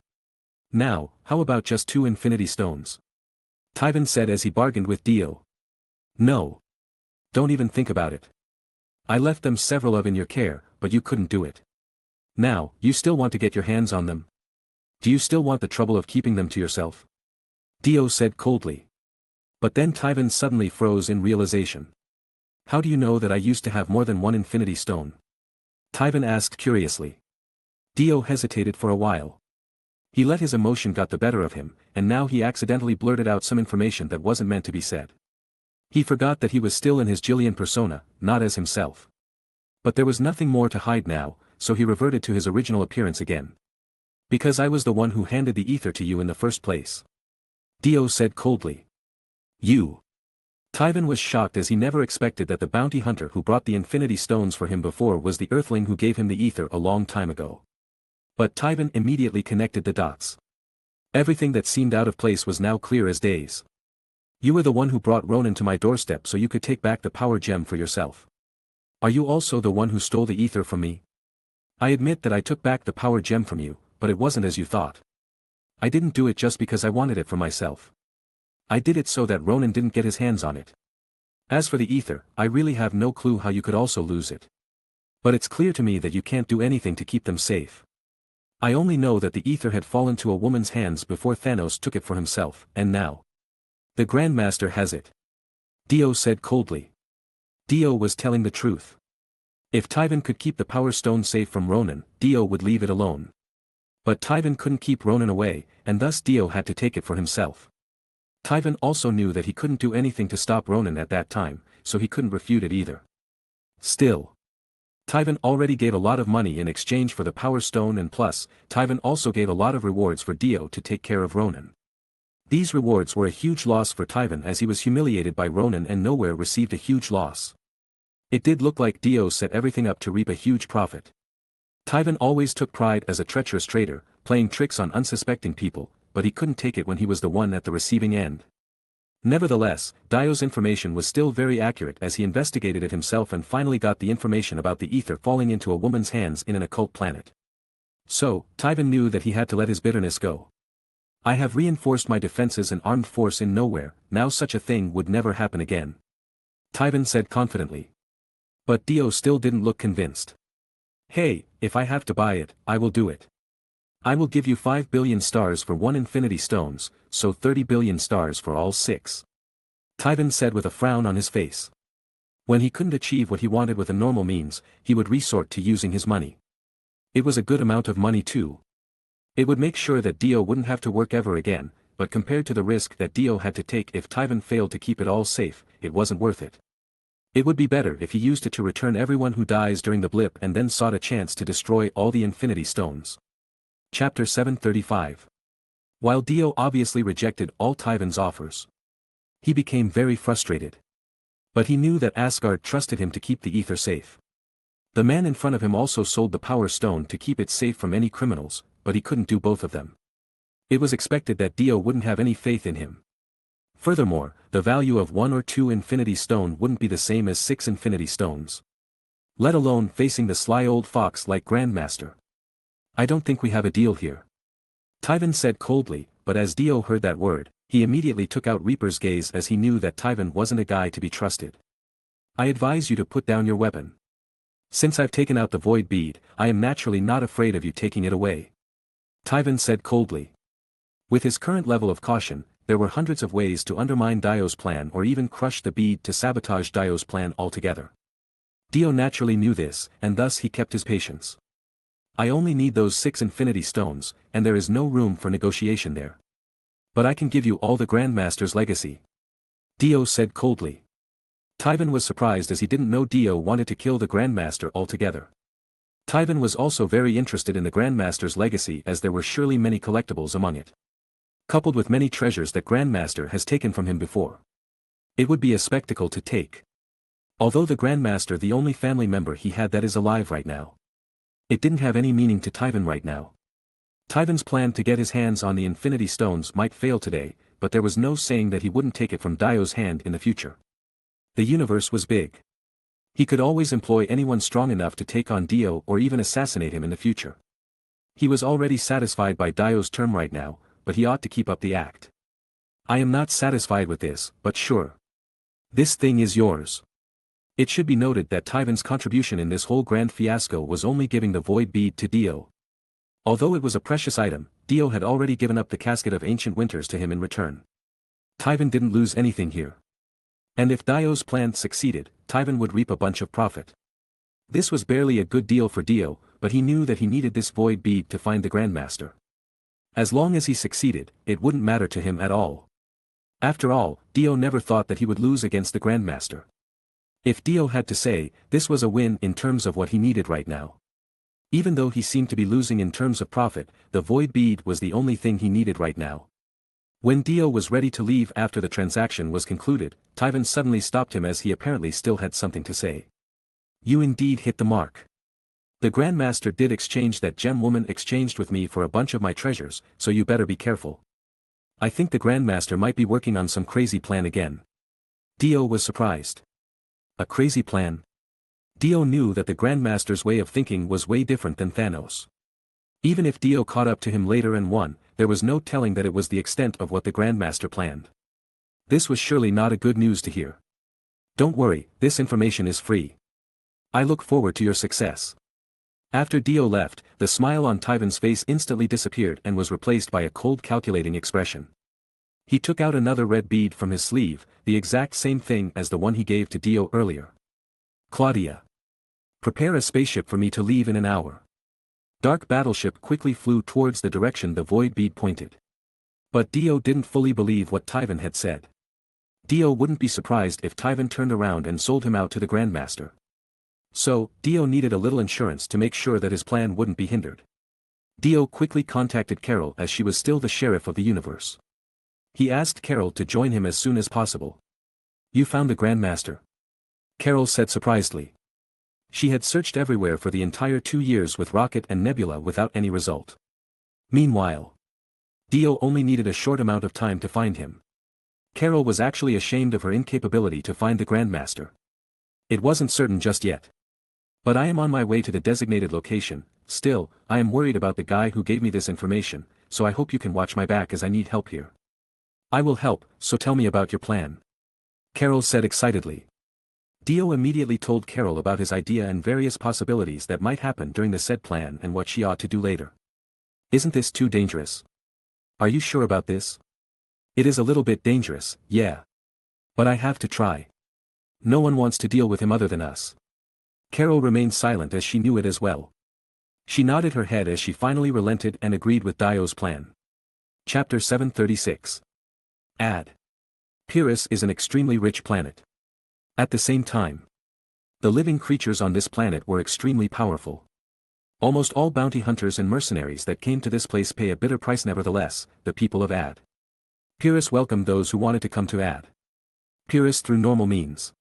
Now, how about just 2 Infinity Stones? Tyvan said as he bargained with Dio. No. Don't even think about it. I left them several of in your care, but you couldn't do it. Now, you still want to get your hands on them? Do you still want the trouble of keeping them to yourself? Dio said coldly. But then Tyvan suddenly froze in realization. How do you know that I used to have more than 1 Infinity Stone? Tyvan asked curiously. Dio hesitated for a while. He let his emotion got the better of him, and now he accidentally blurted out some information that wasn't meant to be said. He forgot that he was still in his Jillian persona, not as himself. But there was nothing more to hide now, so he reverted to his original appearance again. Because I was the one who handed the ether to you in the first place. Dio said coldly. You. Tyvan was shocked as he never expected that the bounty hunter who brought the Infinity Stones for him before was the Earthling who gave him the ether a long time ago. But Tyvan immediately connected the dots. Everything that seemed out of place was now clear as days. You were the one who brought Ronan to my doorstep so you could take back the power gem for yourself. Are you also the one who stole the ether from me? I admit that I took back the power gem from you, but it wasn't as you thought. I didn't do it just because I wanted it for myself. I did it so that Ronan didn't get his hands on it. As for the ether, I really have no clue how you could also lose it. But it's clear to me that you can't do anything to keep them safe. I only know that the ether had fallen to a woman's hands before Thanos took it for himself, and now the Grandmaster has it. Dio said coldly. Dio was telling the truth. If Tyvan could keep the Power Stone safe from Ronan, Dio would leave it alone. But Tyvan couldn't keep Ronan away, and thus Dio had to take it for himself. Tyvan also knew that he couldn't do anything to stop Ronan at that time, so he couldn't refute it either. Still, Tyvan already gave a lot of money in exchange for the Power Stone, and plus, Tyvan also gave a lot of rewards for Dio to take care of Ronan. These rewards were a huge loss for Tyvan as he was humiliated by Ronan and nowhere received a huge loss. It did look like Dio set everything up to reap a huge profit. Tyvan always took pride as a treacherous traitor, playing tricks on unsuspecting people, but he couldn't take it when he was the one at the receiving end. Nevertheless, Dio's information was still very accurate as he investigated it himself and finally got the information about the ether falling into a woman's hands in an occult planet. So, Tywin knew that he had to let his bitterness go. I have reinforced my defenses and armed force in nowhere, now such a thing would never happen again. Tywin said confidently. But Dio still didn't look convinced. Hey, if I have to buy it, I will do it. I will give you 5 billion stars for 1 infinity stones, so 30 billion stars for all 6. Tywin said with a frown on his face. When he couldn't achieve what he wanted with a normal means, he would resort to using his money. It was a good amount of money too. It would make sure that Dio wouldn't have to work ever again, but compared to the risk that Dio had to take if Tywin failed to keep it all safe, it wasn't worth it. It would be better if he used it to return everyone who dies during the blip and then sought a chance to destroy all the infinity stones. Chapter 735. While Dio obviously rejected all Tywin's offers, he became very frustrated. But he knew that Asgard trusted him to keep the ether safe. The man in front of him also sold the power stone to keep it safe from any criminals, but he couldn't do both of them. It was expected that Dio wouldn't have any faith in him. Furthermore, the value of 1 or 2 infinity stone wouldn't be the same as 6 infinity stones. Let alone facing the sly old fox like Grandmaster. I don't think we have a deal here. Tywin said coldly, but as Dio heard that word, he immediately took out Reaper's gaze as he knew that Tywin wasn't a guy to be trusted. I advise you to put down your weapon. Since I've taken out the void bead, I am naturally not afraid of you taking it away. Tywin said coldly. With his current level of caution, there were hundreds of ways to undermine Dio's plan or even crush the bead to sabotage Dio's plan altogether. Dio naturally knew this, and thus he kept his patience. I only need those 6 infinity stones, and there is no room for negotiation there. But I can give you all the Grandmaster's legacy. Dio said coldly. Tywin was surprised as he didn't know Dio wanted to kill the Grandmaster altogether. Tywin was also very interested in the Grandmaster's legacy as there were surely many collectibles among it. Coupled with many treasures that Grandmaster has taken from him before. It would be a spectacle to take. Although the Grandmaster the only family member he had that is alive right now. It didn't have any meaning to Tywin right now. Tywin's plan to get his hands on the Infinity Stones might fail today, but there was no saying that he wouldn't take it from Dio's hand in the future. The universe was big. He could always employ anyone strong enough to take on Dio or even assassinate him in the future. He was already satisfied by Dio's term right now, but he ought to keep up the act. I am not satisfied with this, but sure. This thing is yours. It should be noted that Tywin's contribution in this whole grand fiasco was only giving the void bead to Dio. Although it was a precious item, Dio had already given up the casket of ancient winters to him in return. Tywin didn't lose anything here. And if Dio's plan succeeded, Tywin would reap a bunch of profit. This was barely a good deal for Dio, but he knew that he needed this void bead to find the Grandmaster. As long as he succeeded, it wouldn't matter to him at all. After all, Dio never thought that he would lose against the Grandmaster. If Dio had to say, this was a win in terms of what he needed right now. Even though he seemed to be losing in terms of profit, the void bead was the only thing he needed right now. When Dio was ready to leave after the transaction was concluded, Tywin suddenly stopped him as he apparently still had something to say. You indeed hit the mark. The Grandmaster did exchange that gem woman exchanged with me for a bunch of my treasures, so you better be careful. I think the Grandmaster might be working on some crazy plan again. Dio was surprised. A crazy plan? Dio knew that the Grandmaster's way of thinking was way different than Thanos. Even if Dio caught up to him later and won, there was no telling that it was the extent of what the Grandmaster planned. This was surely not a good news to hear. Don't worry, this information is free. I look forward to your success. After Dio left, the smile on Tywin's face instantly disappeared and was replaced by a cold calculating expression. He took out another red bead from his sleeve, the exact same thing as the one he gave to Dio earlier. Claudia. Prepare a spaceship for me to leave in an hour. Dark Battleship quickly flew towards the direction the void bead pointed. But Dio didn't fully believe what Tywin had said. Dio wouldn't be surprised if Tywin turned around and sold him out to the Grandmaster. So, Dio needed a little insurance to make sure that his plan wouldn't be hindered. Dio quickly contacted Carol as she was still the sheriff of the universe. He asked Carol to join him as soon as possible. You found the Grandmaster? Carol said surprisedly. She had searched everywhere for the entire 2 years with Rocket and Nebula without any result. Meanwhile, Dio only needed a short amount of time to find him. Carol was actually ashamed of her incapability to find the Grandmaster. It wasn't certain just yet. But I am on my way to the designated location. Still, I am worried about the guy who gave me this information, so I hope you can watch my back as I need help here. I will help, so tell me about your plan. Carol said excitedly. Dio immediately told Carol about his idea and various possibilities that might happen during the said plan and what she ought to do later. Isn't this too dangerous? Are you sure about this? It is a little bit dangerous, yeah. But I have to try. No one wants to deal with him other than us. Carol remained silent as she knew it as well. She nodded her head as she finally relented and agreed with Dio's plan. Chapter 736. Ad. Pyrrhus is an extremely rich planet. At the same time, the living creatures on this planet were extremely powerful. Almost all bounty hunters and mercenaries that came to this place pay a bitter price. Nevertheless, the people of Ad. Pyrrhus welcomed those who wanted to come to Ad. Pyrrhus through normal means.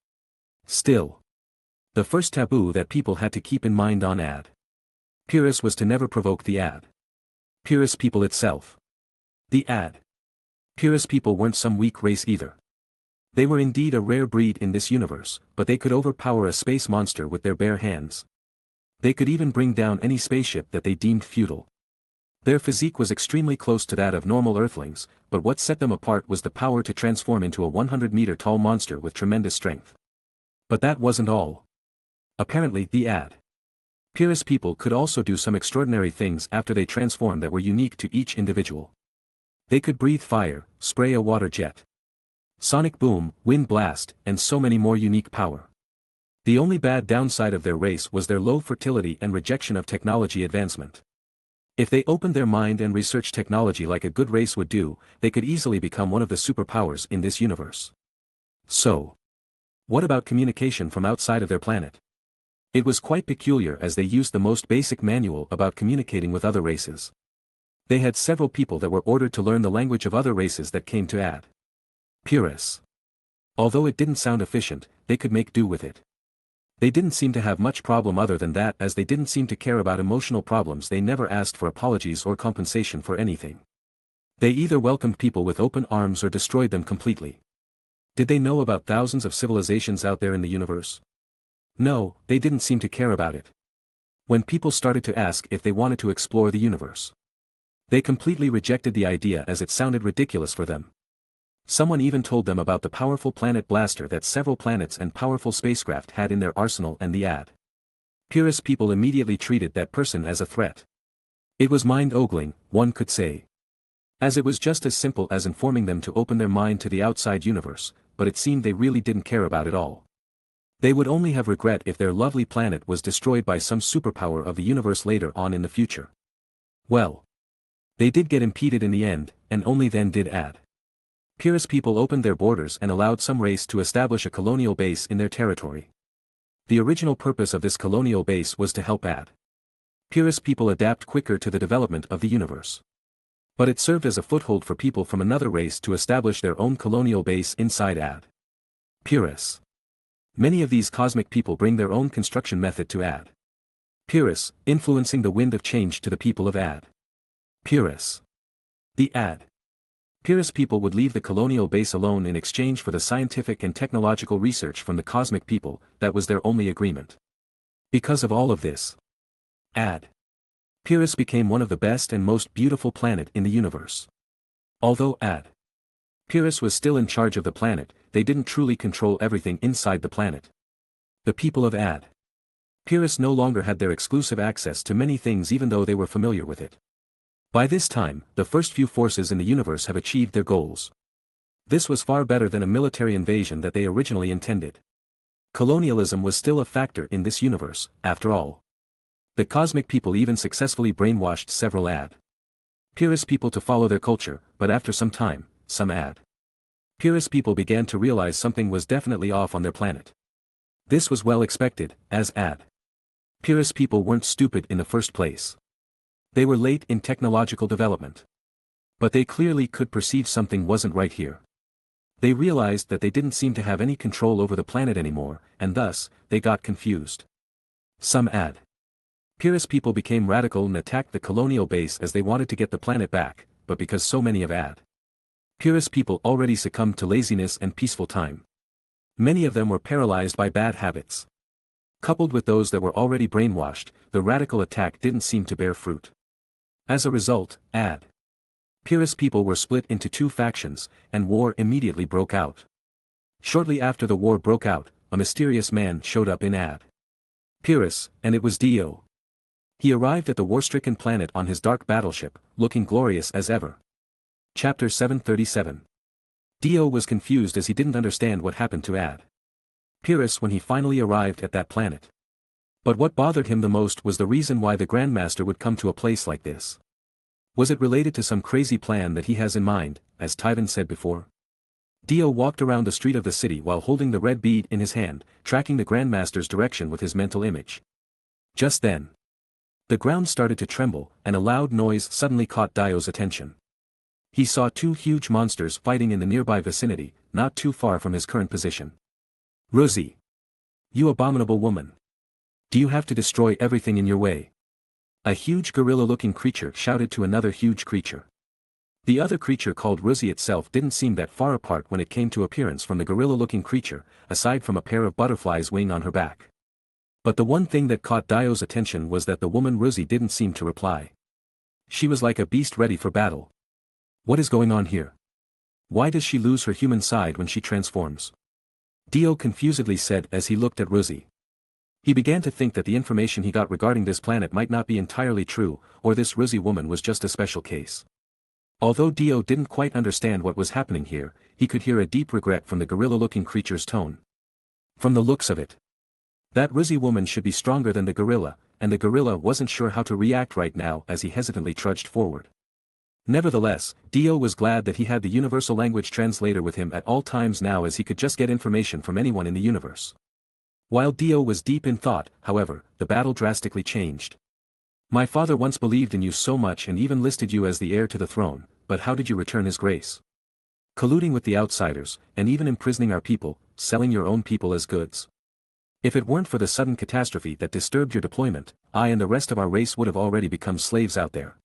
Still, the first taboo that people had to keep in mind on Ad. Pyrrhus was to never provoke the Ad. Pyrrhus people itself. The Ad. Pyrrhus people weren't some weak race either. They were indeed a rare breed in this universe, but they could overpower a space monster with their bare hands. They could even bring down any spaceship that they deemed futile. Their physique was extremely close to that of normal Earthlings, but what set them apart was the power to transform into a 100-meter-tall monster with tremendous strength. But that wasn't all. Apparently, the Ad. Pyrrhus people could also do some extraordinary things after they transformed that were unique to each individual. They could breathe fire, spray a water jet, sonic boom, wind blast, and so many more unique power. The only bad downside of their race was their low fertility and rejection of technology advancement. If they opened their mind and researched technology like a good race would do, they could easily become one of the superpowers in this universe. So, what about communication from outside of their planet? It was quite peculiar as they used the most basic manual about communicating with other races. They had several people that were ordered to learn the language of other races that came to Ad. Pyrrhus. Although it didn't sound efficient, they could make do with it. They didn't seem to have much problem other than that, as they didn't seem to care about emotional problems. They never asked for apologies or compensation for anything. They either welcomed people with open arms or destroyed them completely. Did they know about thousands of civilizations out there in the universe? No, they didn't seem to care about it. When people started to ask if they wanted to explore the universe, they completely rejected the idea as it sounded ridiculous for them. Someone even told them about the powerful planet blaster that several planets and powerful spacecraft had in their arsenal, and the Ad. Pyrrhus people immediately treated that person as a threat. It was mind-ogling, one could say. As it was just as simple as informing them to open their mind to the outside universe, but it seemed they really didn't care about it all. They would only have regret if their lovely planet was destroyed by some superpower of the universe later on in the future. Well, they did get impeded in the end, and only then did Ad. Pyrrhus people opened their borders and allowed some race to establish a colonial base in their territory. The original purpose of this colonial base was to help Ad. Pyrrhus people adapt quicker to the development of the universe. But it served as a foothold for people from another race to establish their own colonial base inside Ad. Pyrrhus. Many of these cosmic people bring their own construction method to Ad. Pyrrhus, influencing the wind of change to the people of Ad. Pyrrhus. The Ad. Pyrrhus people would leave the colonial base alone in exchange for the scientific and technological research from the cosmic people. That was their only agreement. Because of all of this, Ad. Pyrrhus became one of the best and most beautiful planet in the universe. Although Ad. Pyrrhus was still in charge of the planet, they didn't truly control everything inside the planet. The people of Ad. Pyrrhus no longer had their exclusive access to many things, even though they were familiar with it. By this time, the first few forces in the universe have achieved their goals. This was far better than a military invasion that they originally intended. Colonialism was still a factor in this universe, after all. The cosmic people even successfully brainwashed several Ad. Pyrrhus people to follow their culture, but after some time, some Ad. Pyrrhus people began to realize something was definitely off on their planet. This was well expected, as Ad. Pyrrhus people weren't stupid in the first place. They were late in technological development. But they clearly could perceive something wasn't right here. They realized that they didn't seem to have any control over the planet anymore, and thus, they got confused. Some Ad. Pyrrhus people became radical and attacked the colonial base as they wanted to get the planet back, but because so many of Ad. Purist people already succumbed to laziness and peaceful time. Many of them were paralyzed by bad habits. Coupled with those that were already brainwashed, the radical attack didn't seem to bear fruit. As a result, Purist people were split into two factions, and war immediately broke out. Shortly after the war broke out, a mysterious man showed up in Purist, and it was Dio. He arrived at the war-stricken planet on his dark battleship, looking glorious as ever. Chapter 737. Dio was confused as he didn't understand what happened to Purist when he finally arrived at that planet. But what bothered him the most was the reason why the Grandmaster would come to a place like this. Was it related to some crazy plan that he has in mind, as Tyvan said before? Dio walked around the street of the city while holding the red bead in his hand, tracking the Grandmaster's direction with his mental image. Just then, the ground started to tremble, and a loud noise suddenly caught Dio's attention. He saw two huge monsters fighting in the nearby vicinity, not too far from his current position. "Rosie! You abominable woman! Do you have to destroy everything in your way?" A huge gorilla-looking creature shouted to another huge creature. The other creature called Rosie itself didn't seem that far apart when it came to appearance from the gorilla-looking creature, aside from a pair of butterflies wing on her back. But the one thing that caught Dio's attention was that the woman Rosie didn't seem to reply. She was like a beast ready for battle. What is going on here? Why does she lose her human side when she transforms? Dio confusedly said as he looked at Rosie. He began to think that the information he got regarding this planet might not be entirely true, or this Rosie woman was just a special case. Although Dio didn't quite understand what was happening here, he could hear a deep regret from the gorilla-looking creature's tone. From the looks of it, that Rosie woman should be stronger than the gorilla, and the gorilla wasn't sure how to react right now as he hesitantly trudged forward. Nevertheless, Dio was glad that he had the universal language translator with him at all times now, as he could just get information from anyone in the universe. While Dio was deep in thought, however, the battle drastically changed. "My father once believed in you so much and even listed you as the heir to the throne, but how did you return his grace? Colluding with the outsiders, and even imprisoning our people, selling your own people as goods. If it weren't for the sudden catastrophe that disturbed your deployment, I and the rest of our race would have already become slaves out there.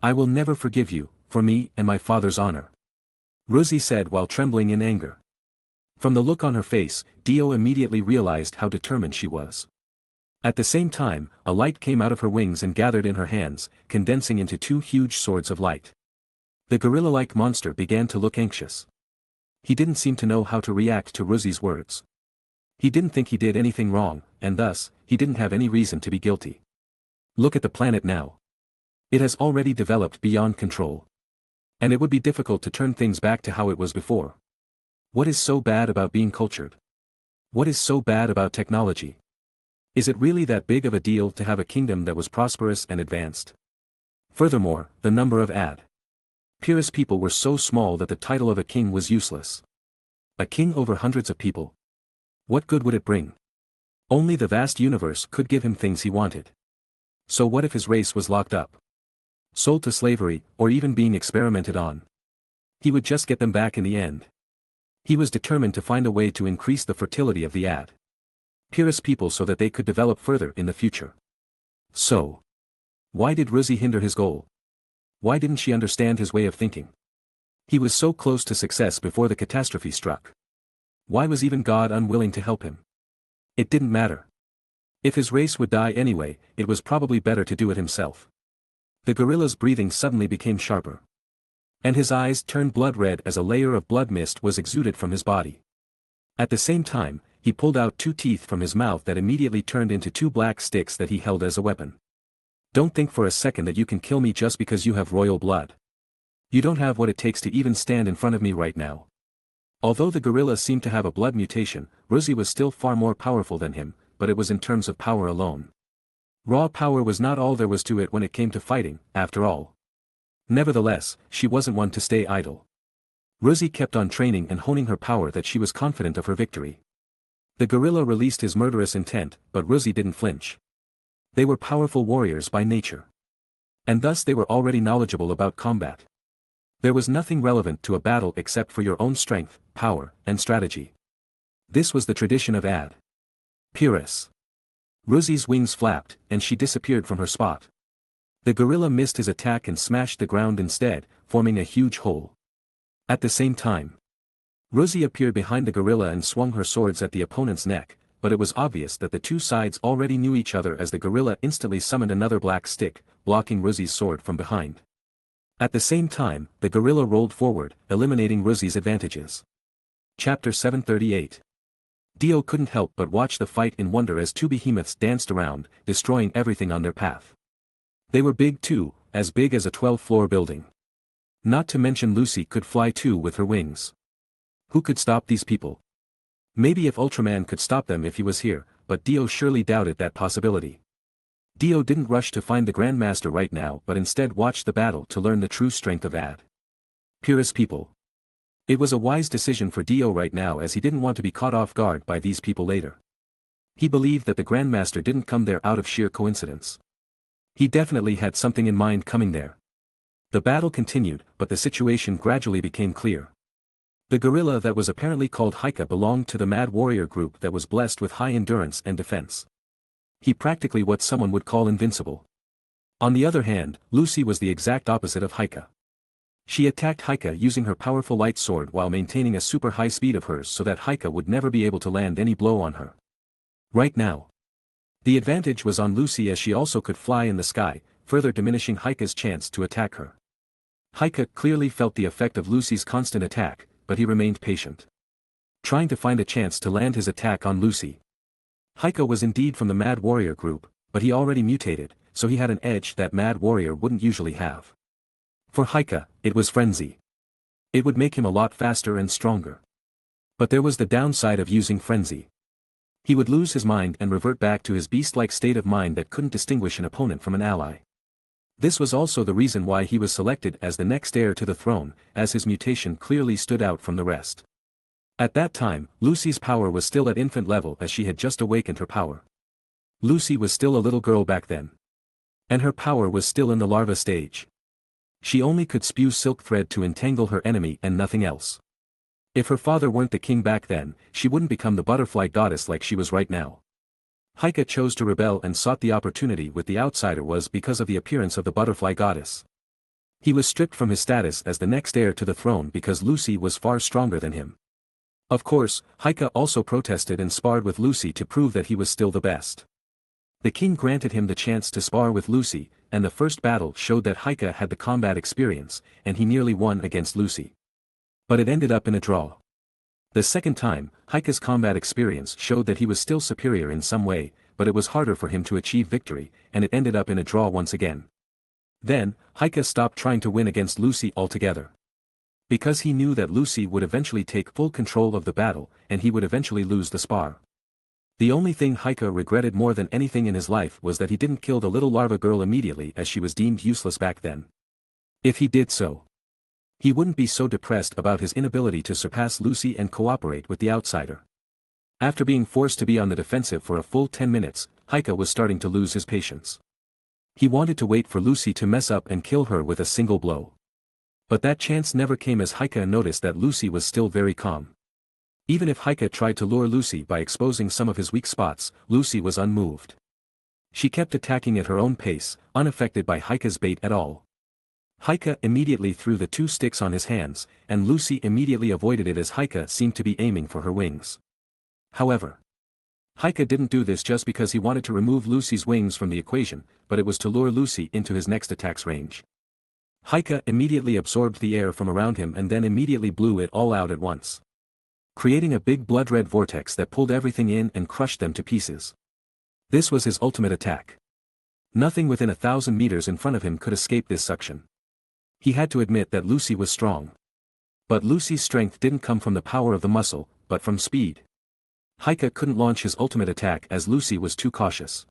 I will never forgive you, for me and my father's honor," Rosie said while trembling in anger. From the look on her face, Dio immediately realized how determined she was. At the same time, a light came out of her wings and gathered in her hands, condensing into two huge swords of light. The gorilla-like monster began to look anxious. He didn't seem to know how to react to Rosie's words. He didn't think he did anything wrong, and thus, he didn't have any reason to be guilty. Look at the planet now. It has already developed beyond control. And it would be difficult to turn things back to how it was before. What is so bad about being cultured? What is so bad about technology? Is it really that big of a deal to have a kingdom that was prosperous and advanced? Furthermore, the number of Purist people were so small that the title of a king was useless. A king over hundreds of people? What good would it bring? Only the vast universe could give him things he wanted. So what if his race was locked up, sold to slavery, or even being experimented on? He would just get them back in the end. He was determined to find a way to increase the fertility of the Purist people so that they could develop further in the future. So, why did Rosie hinder his goal? Why didn't she understand his way of thinking? He was so close to success before the catastrophe struck. Why was even God unwilling to help him? It didn't matter. If his race would die anyway, it was probably better to do it himself. The gorilla's breathing suddenly became sharper. And his eyes turned blood red as a layer of blood mist was exuded from his body. At the same time, he pulled out two teeth from his mouth that immediately turned into two black sticks that he held as a weapon. Don't think for a second that you can kill me just because you have royal blood. You don't have what it takes to even stand in front of me right now. Although the gorilla seemed to have a blood mutation, Rosie was still far more powerful than him, but it was in terms of power alone. Raw power was not all there was to it when it came to fighting, after all. Nevertheless, she wasn't one to stay idle. Rosie kept on training and honing her power that she was confident of her victory. The gorilla released his murderous intent, but Rosie didn't flinch. They were powerful warriors by nature. And thus they were already knowledgeable about combat. There was nothing relevant to a battle except for your own strength, power, and strategy. This was the tradition of Purist. Rosie's wings flapped, and she disappeared from her spot. The gorilla missed his attack and smashed the ground instead, forming a huge hole. At the same time, Rosie appeared behind the gorilla and swung her swords at the opponent's neck, but it was obvious that the two sides already knew each other as the gorilla instantly summoned another black stick, blocking Rosie's sword from behind. At the same time, the gorilla rolled forward, eliminating Rosie's advantages. Chapter 738. Dio couldn't help but watch the fight in wonder as two behemoths danced around, destroying everything on their path. They were big too, as big as a 12-floor building. Not to mention Lucy could fly too with her wings. Who could stop these people? Maybe if Ultraman could stop them if he was here, but Dio surely doubted that possibility. Dio didn't rush to find the Grandmaster right now but instead watched the battle to learn the true strength of Pyrrhus people. It was a wise decision for Dio right now as he didn't want to be caught off guard by these people later. He believed that the Grandmaster didn't come there out of sheer coincidence. He definitely had something in mind coming there. The battle continued, but the situation gradually became clear. The gorilla that was apparently called Haika belonged to the Mad Warrior group that was blessed with high endurance and defense. He practically what someone would call invincible. On the other hand, Lucy was the exact opposite of Haika. She attacked Haika using her powerful light sword while maintaining a super high speed of hers so that Haika would never be able to land any blow on her. Right now, the advantage was on Lucy as she also could fly in the sky, further diminishing Haika's chance to attack her. Haika clearly felt the effect of Lucy's constant attack, but he remained patient, trying to find a chance to land his attack on Lucy. Haika was indeed from the Mad Warrior group, but he already mutated, so he had an edge that Mad Warrior wouldn't usually have. For Haika, it was frenzy. It would make him a lot faster and stronger. But there was the downside of using frenzy. He would lose his mind and revert back to his beast-like state of mind that couldn't distinguish an opponent from an ally. This was also the reason why he was selected as the next heir to the throne, as his mutation clearly stood out from the rest. At that time, Lucy's power was still at infant level as she had just awakened her power. Lucy was still a little girl back then. And her power was still in the larva stage. She only could spew silk thread to entangle her enemy and nothing else. If her father weren't the king back then, she wouldn't become the butterfly goddess like she was right now. Haika chose to rebel and sought the opportunity with the outsider was because of the appearance of the butterfly goddess. He was stripped from his status as the next heir to the throne because Lucy was far stronger than him. Of course, Haika also protested and sparred with Lucy to prove that he was still the best. The king granted him the chance to spar with Lucy, and the first battle showed that Haika had the combat experience, and he nearly won against Lucy. But it ended up in a draw. The second time, Haika's combat experience showed that he was still superior in some way, but it was harder for him to achieve victory, and it ended up in a draw once again. Then, Haika stopped trying to win against Lucy altogether. Because he knew that Lucy would eventually take full control of the battle, and he would eventually lose the spar. The only thing Haika regretted more than anything in his life was that he didn't kill the little larva girl immediately as she was deemed useless back then. If he did so, he wouldn't be so depressed about his inability to surpass Lucy and cooperate with the outsider. After being forced to be on the defensive for a full 10 minutes, Haika was starting to lose his patience. He wanted to wait for Lucy to mess up and kill her with a single blow. But that chance never came as Haika noticed that Lucy was still very calm. Even if Haika tried to lure Lucy by exposing some of his weak spots, Lucy was unmoved. She kept attacking at her own pace, unaffected by Haika's bait at all. Haika immediately threw the two sticks on his hands, and Lucy immediately avoided it as Haika seemed to be aiming for her wings. However, Haika didn't do this just because he wanted to remove Lucy's wings from the equation, but it was to lure Lucy into his next attack's range. Haika immediately absorbed the air from around him and then immediately blew it all out at once, creating a big blood-red vortex that pulled everything in and crushed them to pieces. This was his ultimate attack. Nothing within 1,000 meters in front of him could escape this suction. He had to admit that Lucy was strong. But Lucy's strength didn't come from the power of the muscle, but from speed. Haika couldn't launch his ultimate attack as Lucy was too cautious.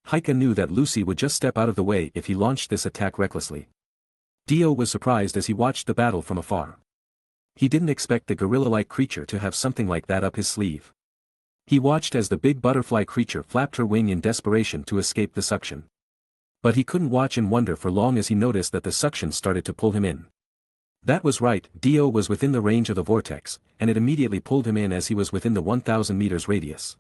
Haika knew that Lucy would just step out of the way if he launched this attack recklessly. Dio was surprised as he watched the battle from afar. He didn't expect the gorilla-like creature to have something like that up his sleeve. He watched as the big butterfly creature flapped her wing in desperation to escape the suction. But he couldn't watch in wonder for long as he noticed that the suction started to pull him in. That was right, Dio was within the range of the vortex, and it immediately pulled him in as he was within the 1,000 meters radius.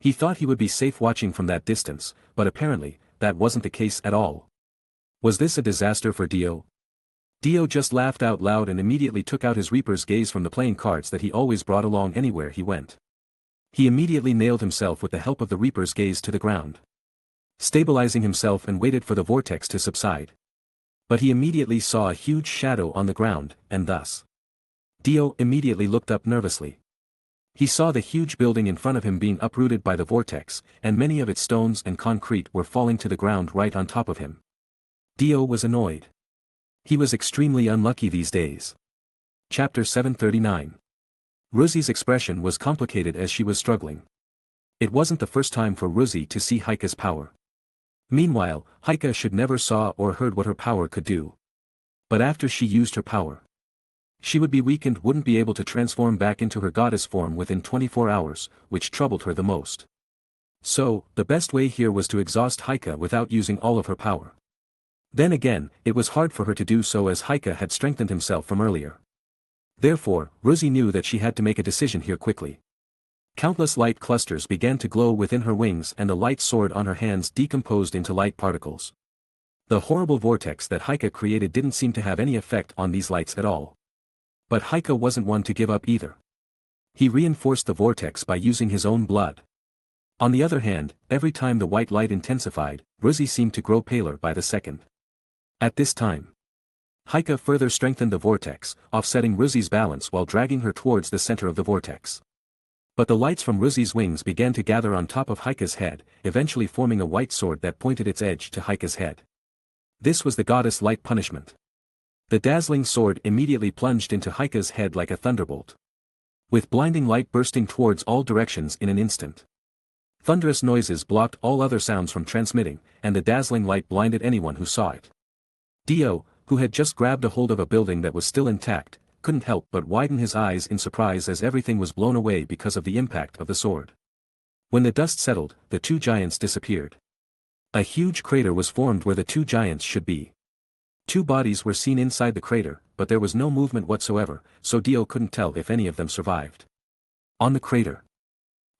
He thought he would be safe watching from that distance, but apparently, that wasn't the case at all. Was this a disaster for Dio? Dio just laughed out loud and immediately took out his Reaper's Gaze from the playing cards that he always brought along anywhere he went. He immediately nailed himself with the help of the Reaper's Gaze to the ground, stabilizing himself, and waited for the vortex to subside. But he immediately saw a huge shadow on the ground, and thus Dio immediately looked up nervously. He saw the huge building in front of him being uprooted by the vortex, and many of its stones and concrete were falling to the ground right on top of him. Dio was annoyed. He was extremely unlucky these days. Chapter 739. Ruzi's expression was complicated as she was struggling. It wasn't the first time for Ruzi to see Heike's power. Meanwhile, Heike should never saw or heard what her power could do. But after she used her power, she would be weak and wouldn't be able to transform back into her goddess form within 24 hours, which troubled her the most. So, the best way here was to exhaust Heike without using all of her power. Then again, it was hard for her to do so as Heike had strengthened himself from earlier. Therefore, Ruzi knew that she had to make a decision here quickly. Countless light clusters began to glow within her wings and the light sword on her hands decomposed into light particles. The horrible vortex that Heike created didn't seem to have any effect on these lights at all. But Heike wasn't one to give up either. He reinforced the vortex by using his own blood. On the other hand, every time the white light intensified, Ruzi seemed to grow paler by the second. At this time, Heike further strengthened the vortex, offsetting Ruzi's balance while dragging her towards the center of the vortex. But the lights from Ruzi's wings began to gather on top of Heike's head, eventually forming a white sword that pointed its edge to Heike's head. This was the goddess light punishment. The dazzling sword immediately plunged into Heike's head like a thunderbolt, with blinding light bursting towards all directions in an instant. Thunderous noises blocked all other sounds from transmitting, and the dazzling light blinded anyone who saw it. Dio, who had just grabbed a hold of a building that was still intact, couldn't help but widen his eyes in surprise as everything was blown away because of the impact of the sword. When the dust settled, the two giants disappeared. A huge crater was formed where the two giants should be. Two bodies were seen inside the crater, but there was no movement whatsoever, so Dio couldn't tell if any of them survived. On the crater.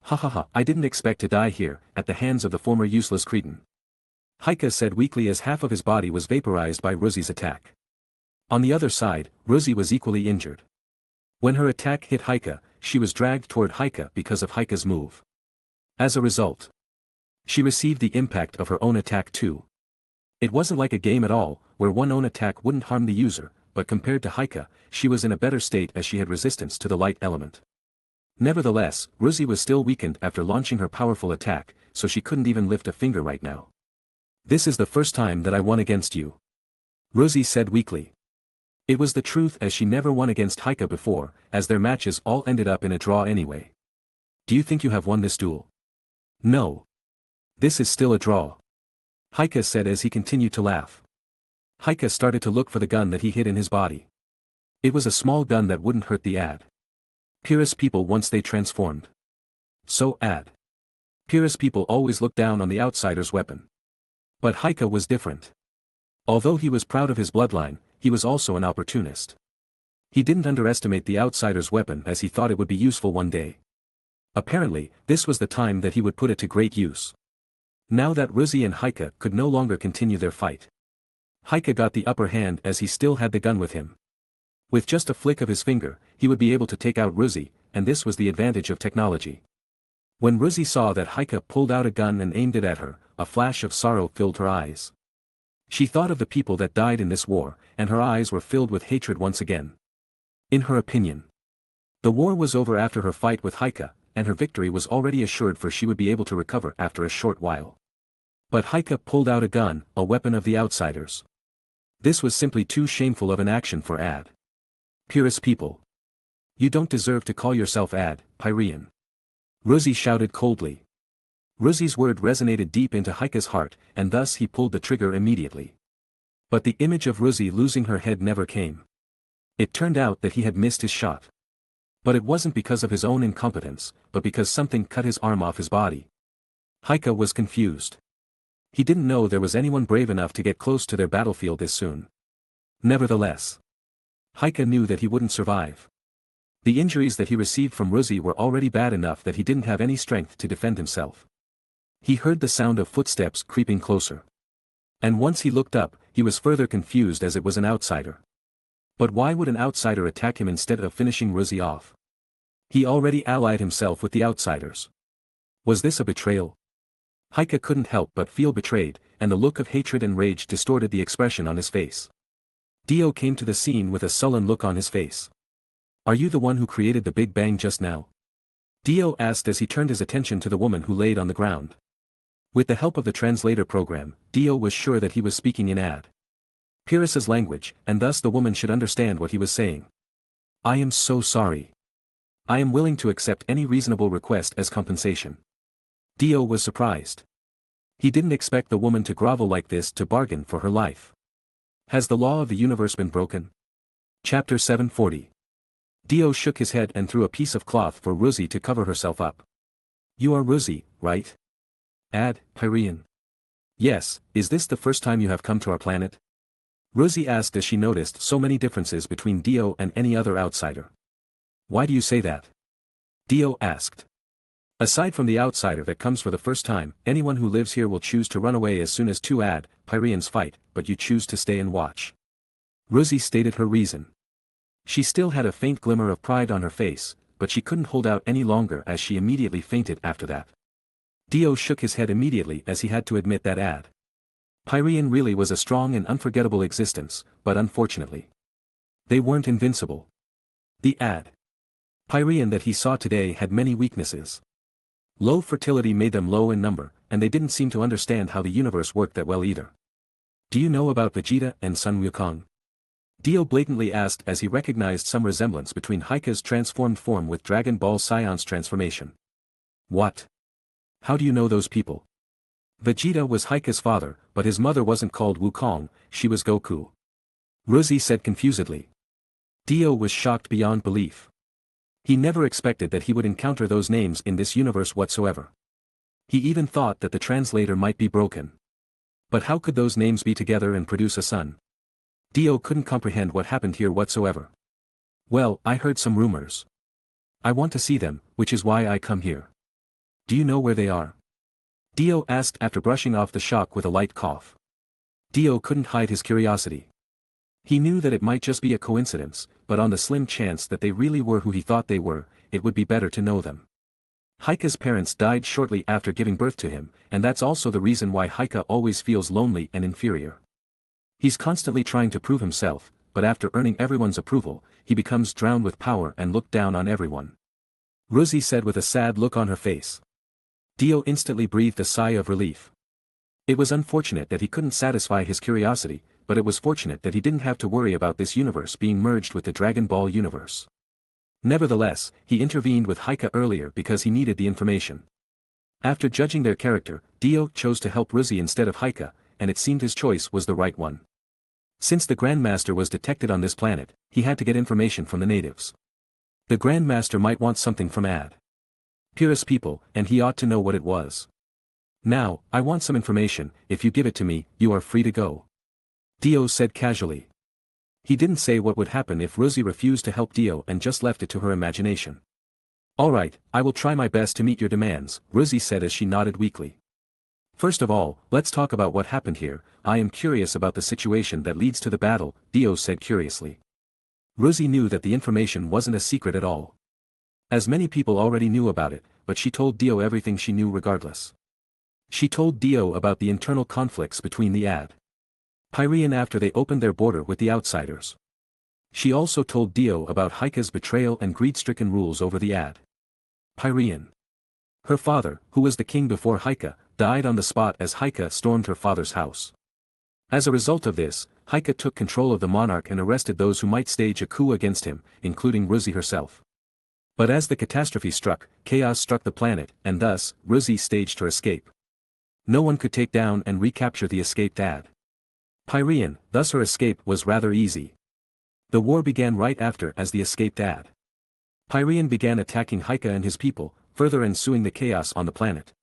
Ha ha ha, I didn't expect to die here, at the hands of the former useless cretin. Heike said weakly as half of his body was vaporized by Ruzi's attack. On the other side, Ruzi was equally injured. When her attack hit Heike, she was dragged toward Heike because of Heike's move. As a result, she received the impact of her own attack too. It wasn't like a game at all, where one own attack wouldn't harm the user, but compared to Heike, she was in a better state as she had resistance to the light element. Nevertheless, Ruzi was still weakened after launching her powerful attack, so she couldn't even lift a finger right now. This is the first time that I won against you, Ruzi said weakly. It was the truth as she never won against Heike before, as their matches all ended up in a draw anyway. Do you think you have won this duel? No. This is still a draw, Heike said as he continued to laugh. Heike started to look for the gun that he hid in his body. It was a small gun that wouldn't hurt the Pyrrhus people once they transformed. So Pyrrhus people always look down on the outsider's weapon. But Heike was different. Although he was proud of his bloodline, he was also an opportunist. He didn't underestimate the outsider's weapon as he thought it would be useful one day. Apparently, this was the time that he would put it to great use. Now that Ruzi and Heike could no longer continue their fight, Heike got the upper hand as he still had the gun with him. With just a flick of his finger, he would be able to take out Ruzi, and this was the advantage of technology. When Ruzi saw that Heike pulled out a gun and aimed it at her, a flash of sorrow filled her eyes. She thought of the people that died in this war, and her eyes were filled with hatred once again. In her opinion, the war was over after her fight with Heike, and her victory was already assured, for she would be able to recover after a short while. But Heike pulled out a gun, a weapon of the outsiders. This was simply too shameful of an action for Pyrrhus people. You don't deserve to call yourself Pyrrhian, Ruzi shouted coldly. Ruzi's word resonated deep into Heike's heart, and thus he pulled the trigger immediately. But the image of Ruzi losing her head never came. It turned out that he had missed his shot. But it wasn't because of his own incompetence, but because something cut his arm off his body. Heike was confused. He didn't know there was anyone brave enough to get close to their battlefield this soon. Nevertheless, Heike knew that he wouldn't survive. The injuries that he received from Ruzi were already bad enough that he didn't have any strength to defend himself. He heard the sound of footsteps creeping closer. And once he looked up, he was further confused as it was an outsider. But why would an outsider attack him instead of finishing Rosie off? He already allied himself with the outsiders. Was this a betrayal? Heike couldn't help but feel betrayed, and the look of hatred and rage distorted the expression on his face. Dio came to the scene with a sullen look on his face. Are you the one who created the Big Bang just now? Dio asked as he turned his attention to the woman who laid on the ground. With the help of the translator program, Dio was sure that he was speaking in Ad. Pyrrhus's language, and thus the woman should understand what he was saying. I am so sorry. I am willing to accept any reasonable request as compensation. Dio was surprised. He didn't expect the woman to grovel like this to bargain for her life. Has the law of the universe been broken? Chapter 740. Dio shook his head and threw a piece of cloth for Rosie to cover herself up. You are Rosie, right? Ad, Pyrian. Yes, is this the first time you have come to our planet? Rosie asked as she noticed so many differences between Dio and any other outsider. Why do you say that? Dio asked. Aside from the outsider that comes for the first time, anyone who lives here will choose to run away as soon as two Pyrians fight, but you choose to stay and watch. Rosie stated her reason. She still had a faint glimmer of pride on her face, but she couldn't hold out any longer as she immediately fainted after that. Dio shook his head immediately as he had to admit that Pyrian really was a strong and unforgettable existence, but unfortunately, they weren't invincible. The Pyrian that he saw today had many weaknesses. Low fertility made them low in number, and they didn't seem to understand how the universe worked that well either. Do you know about Vegeta and Sun Wukong? Dio blatantly asked as he recognized some resemblance between Heike's transformed form with Dragon Ball Scion's transformation. What? How do you know those people? Vegeta was Heike's father, but his mother wasn't called Wukong, she was Goku. Rosie said confusedly. Dio was shocked beyond belief. He never expected that he would encounter those names in this universe whatsoever. He even thought that the translator might be broken. But how could those names be together and produce a son? Dio couldn't comprehend what happened here whatsoever. Well, I heard some rumors. I want to see them, which is why I come here. Do you know where they are? Dio asked after brushing off the shock with a light cough. Dio couldn't hide his curiosity. He knew that it might just be a coincidence, but on the slim chance that they really were who he thought they were, it would be better to know them. Heike's parents died shortly after giving birth to him, and that's also the reason why Heike always feels lonely and inferior. He's constantly trying to prove himself, but after earning everyone's approval, he becomes drowned with power and looked down on everyone. Rosie said with a sad look on her face. Dio instantly breathed a sigh of relief. It was unfortunate that he couldn't satisfy his curiosity, but it was fortunate that he didn't have to worry about this universe being merged with the Dragon Ball universe. Nevertheless, he intervened with Heike earlier because he needed the information. After judging their character, Dio chose to help Rosie instead of Heike, and it seemed his choice was the right one. Since the Grandmaster was detected on this planet, he had to get information from the natives. The Grandmaster might want something from Pyrrhus people, and he ought to know what it was. Now, I want some information, if you give it to me, you are free to go. Dio said casually. He didn't say what would happen if Rosie refused to help Dio and just left it to her imagination. Alright, I will try my best to meet your demands, Rosie said as she nodded weakly. First of all, let's talk about what happened here. I am curious about the situation that leads to the battle, Dio said curiously. Rosie knew that the information wasn't a secret at all. As many people already knew about it, but she told Dio everything she knew regardless. She told Dio about the internal conflicts between the Pyrian after they opened their border with the outsiders. She also told Dio about Heike's betrayal and greed-stricken rules over the Pyrian. Her father, who was the king before Heike, died on the spot as Heike stormed her father's house. As a result of this, Heike took control of the monarch and arrested those who might stage a coup against him, including Rosie herself. But as the catastrophe struck, chaos struck the planet, and thus, Rosie staged her escape. No one could take down and recapture the escaped Pyrian, thus her escape was rather easy. The war began right after as the escaped Pyrian began attacking Heike and his people, further ensuing the chaos on the planet.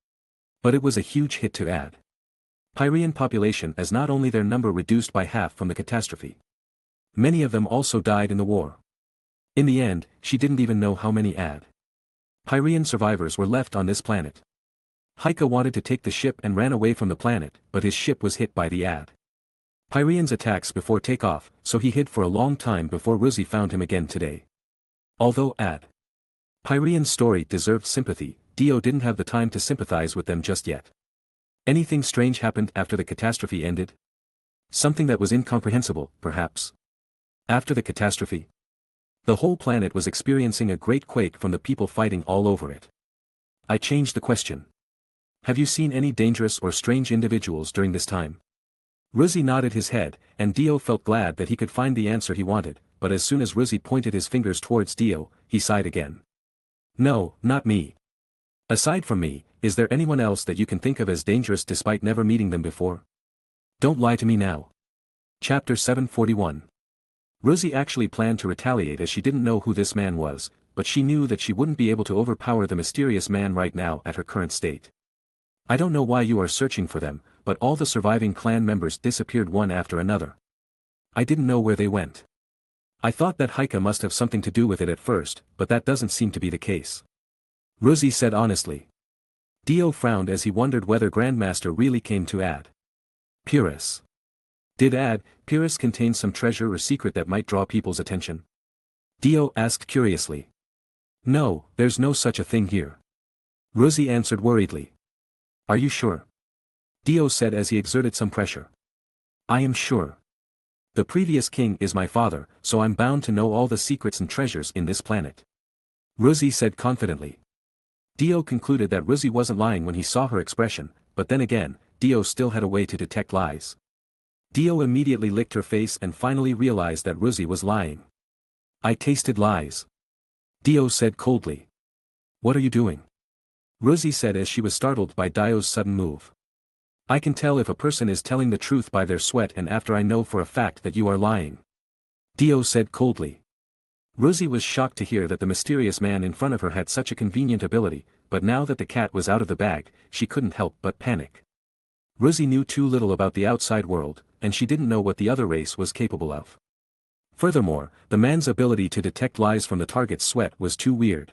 But it was a huge hit to Pyrian population as not only their number reduced by half from the catastrophe. Many of them also died in the war. In the end, she didn't even know how many Pyrian survivors were left on this planet. Heike wanted to take the ship and ran away from the planet, but his ship was hit by the Pyrian's attacks before takeoff, so he hid for a long time before Ruzi found him again today. Although Pyrian's story deserved sympathy, Dio didn't have the time to sympathize with them just yet. Anything strange happened after the catastrophe ended? Something that was incomprehensible, perhaps. After the catastrophe, the whole planet was experiencing a great quake from the people fighting all over it. I changed the question. Have you seen any dangerous or strange individuals during this time? Ruzi nodded his head, and Dio felt glad that he could find the answer he wanted, but as soon as Ruzi pointed his fingers towards Dio, he sighed again. No, not me. Aside from me, is there anyone else that you can think of as dangerous despite never meeting them before? Don't lie to me now. Chapter 741. Ruzi actually planned to retaliate as she didn't know who this man was, but she knew that she wouldn't be able to overpower the mysterious man right now at her current state. I don't know why you are searching for them, but all the surviving clan members disappeared one after another. I didn't know where they went. I thought that Heike must have something to do with it at first, but that doesn't seem to be the case. Ruzi said honestly. Dio frowned as he wondered whether Grandmaster really came to Pyrrhus. Did Pyrrhus contain some treasure or secret that might draw people's attention? Dio asked curiously. No, there's no such a thing here. Ruzi answered worriedly. Are you sure? Dio said as he exerted some pressure. I am sure. The previous king is my father, so I'm bound to know all the secrets and treasures in this planet. Ruzi said confidently. Dio concluded that Ruzi wasn't lying when he saw her expression, but then again, Dio still had a way to detect lies. Dio immediately licked her face and finally realized that Ruzi was lying. I tasted lies. Dio said coldly. What are you doing? Ruzi said as she was startled by Dio's sudden move. I can tell if a person is telling the truth by their sweat and after I know for a fact that you are lying. Dio said coldly. Ruzi was shocked to hear that the mysterious man in front of her had such a convenient ability, but now that the cat was out of the bag, she couldn't help but panic. Ruzi knew too little about the outside world, and she didn't know what the other race was capable of. Furthermore, the man's ability to detect lies from the target's sweat was too weird.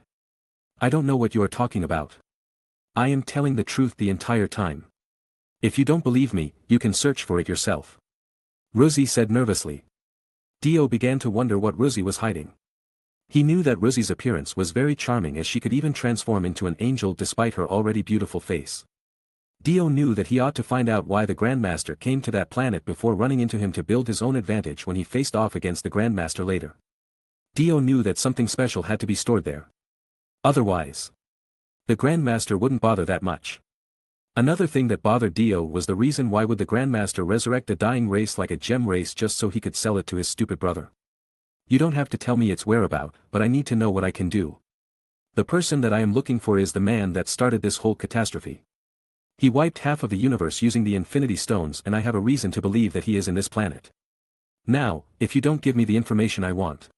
I don't know what you are talking about. I am telling the truth the entire time. If you don't believe me, you can search for it yourself. Ruzi said nervously. Dio began to wonder what Ruzi was hiding. He knew that Ruzi's appearance was very charming as she could even transform into an angel despite her already beautiful face. Dio knew that he ought to find out why the Grandmaster came to that planet before running into him to build his own advantage when he faced off against the Grandmaster later. Dio knew that something special had to be stored there. Otherwise, the Grandmaster wouldn't bother that much. Another thing that bothered Dio was the reason why would the Grandmaster resurrect a dying race like a gem race just so he could sell it to his stupid brother. You don't have to tell me its whereabout, but I need to know what I can do. The person that I am looking for is the man that started this whole catastrophe. He wiped half of the universe using the Infinity Stones and I have a reason to believe that he is in this planet. Now, if you don't give me the information I want,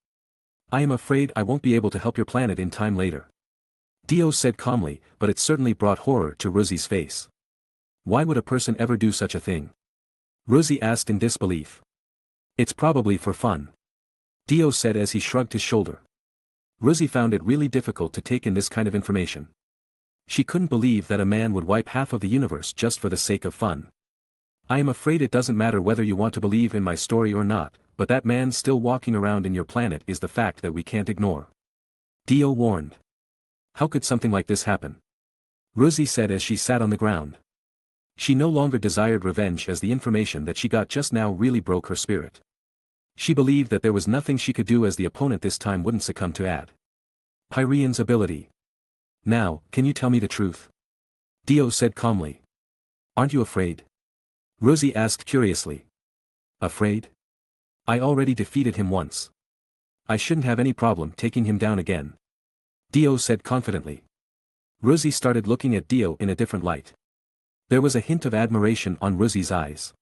I am afraid I won't be able to help your planet in time later. Dio said calmly, but it certainly brought horror to Ruzi's face. Why would a person ever do such a thing? Ruzi asked in disbelief. It's probably for fun. Dio said as he shrugged his shoulder. Ruzi found it really difficult to take in this kind of information. She couldn't believe that a man would wipe half of the universe just for the sake of fun. I am afraid it doesn't matter whether you want to believe in my story or not, but that man still walking around in your planet is the fact that we can't ignore. Dio warned. How could something like this happen? Ruzi said as she sat on the ground. She no longer desired revenge as the information that she got just now really broke her spirit. She believed that there was nothing she could do as the opponent this time wouldn't succumb to Pyrian's ability. Now, can you tell me the truth? Dio said calmly. Aren't you afraid? Ruzi asked curiously. Afraid? I already defeated him once. I shouldn't have any problem taking him down again. Dio said confidently. Ruzi started looking at Dio in a different light. There was a hint of admiration on Ruzi's eyes.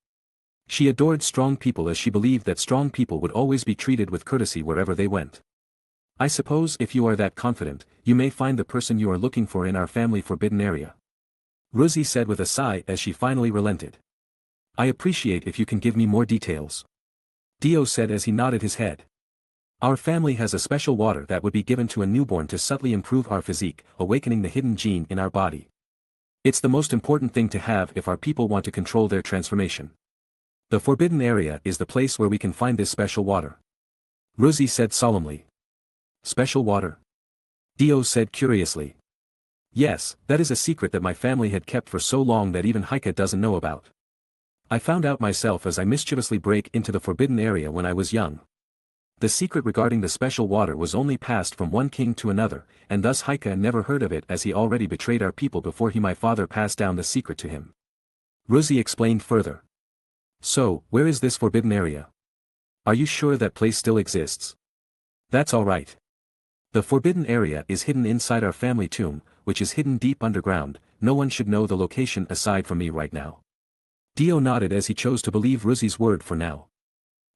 She adored strong people as she believed that strong people would always be treated with courtesy wherever they went. I suppose if you are that confident, you may find the person you are looking for in our family forbidden area. Ruzi said with a sigh as she finally relented. I appreciate if you can give me more details. Dio said as he nodded his head. Our family has a special water that would be given to a newborn to subtly improve our physique, awakening the hidden gene in our body. It's the most important thing to have if our people want to control their transformation. The forbidden area is the place where we can find this special water. Rosie said solemnly. Special water? Dio said curiously. Yes, that is a secret that my family had kept for so long that even Heike doesn't know about. I found out myself as I mischievously break into the forbidden area when I was young. The secret regarding the special water was only passed from one king to another, and thus Heike never heard of it as he already betrayed our people before my father passed down the secret to him. Rosie explained further. So, where is this forbidden area? Are you sure that place still exists? That's all right. The forbidden area is hidden inside our family tomb, which is hidden deep underground. No one should know the location aside from me right now. Dio nodded as he chose to believe Rosie's word for now.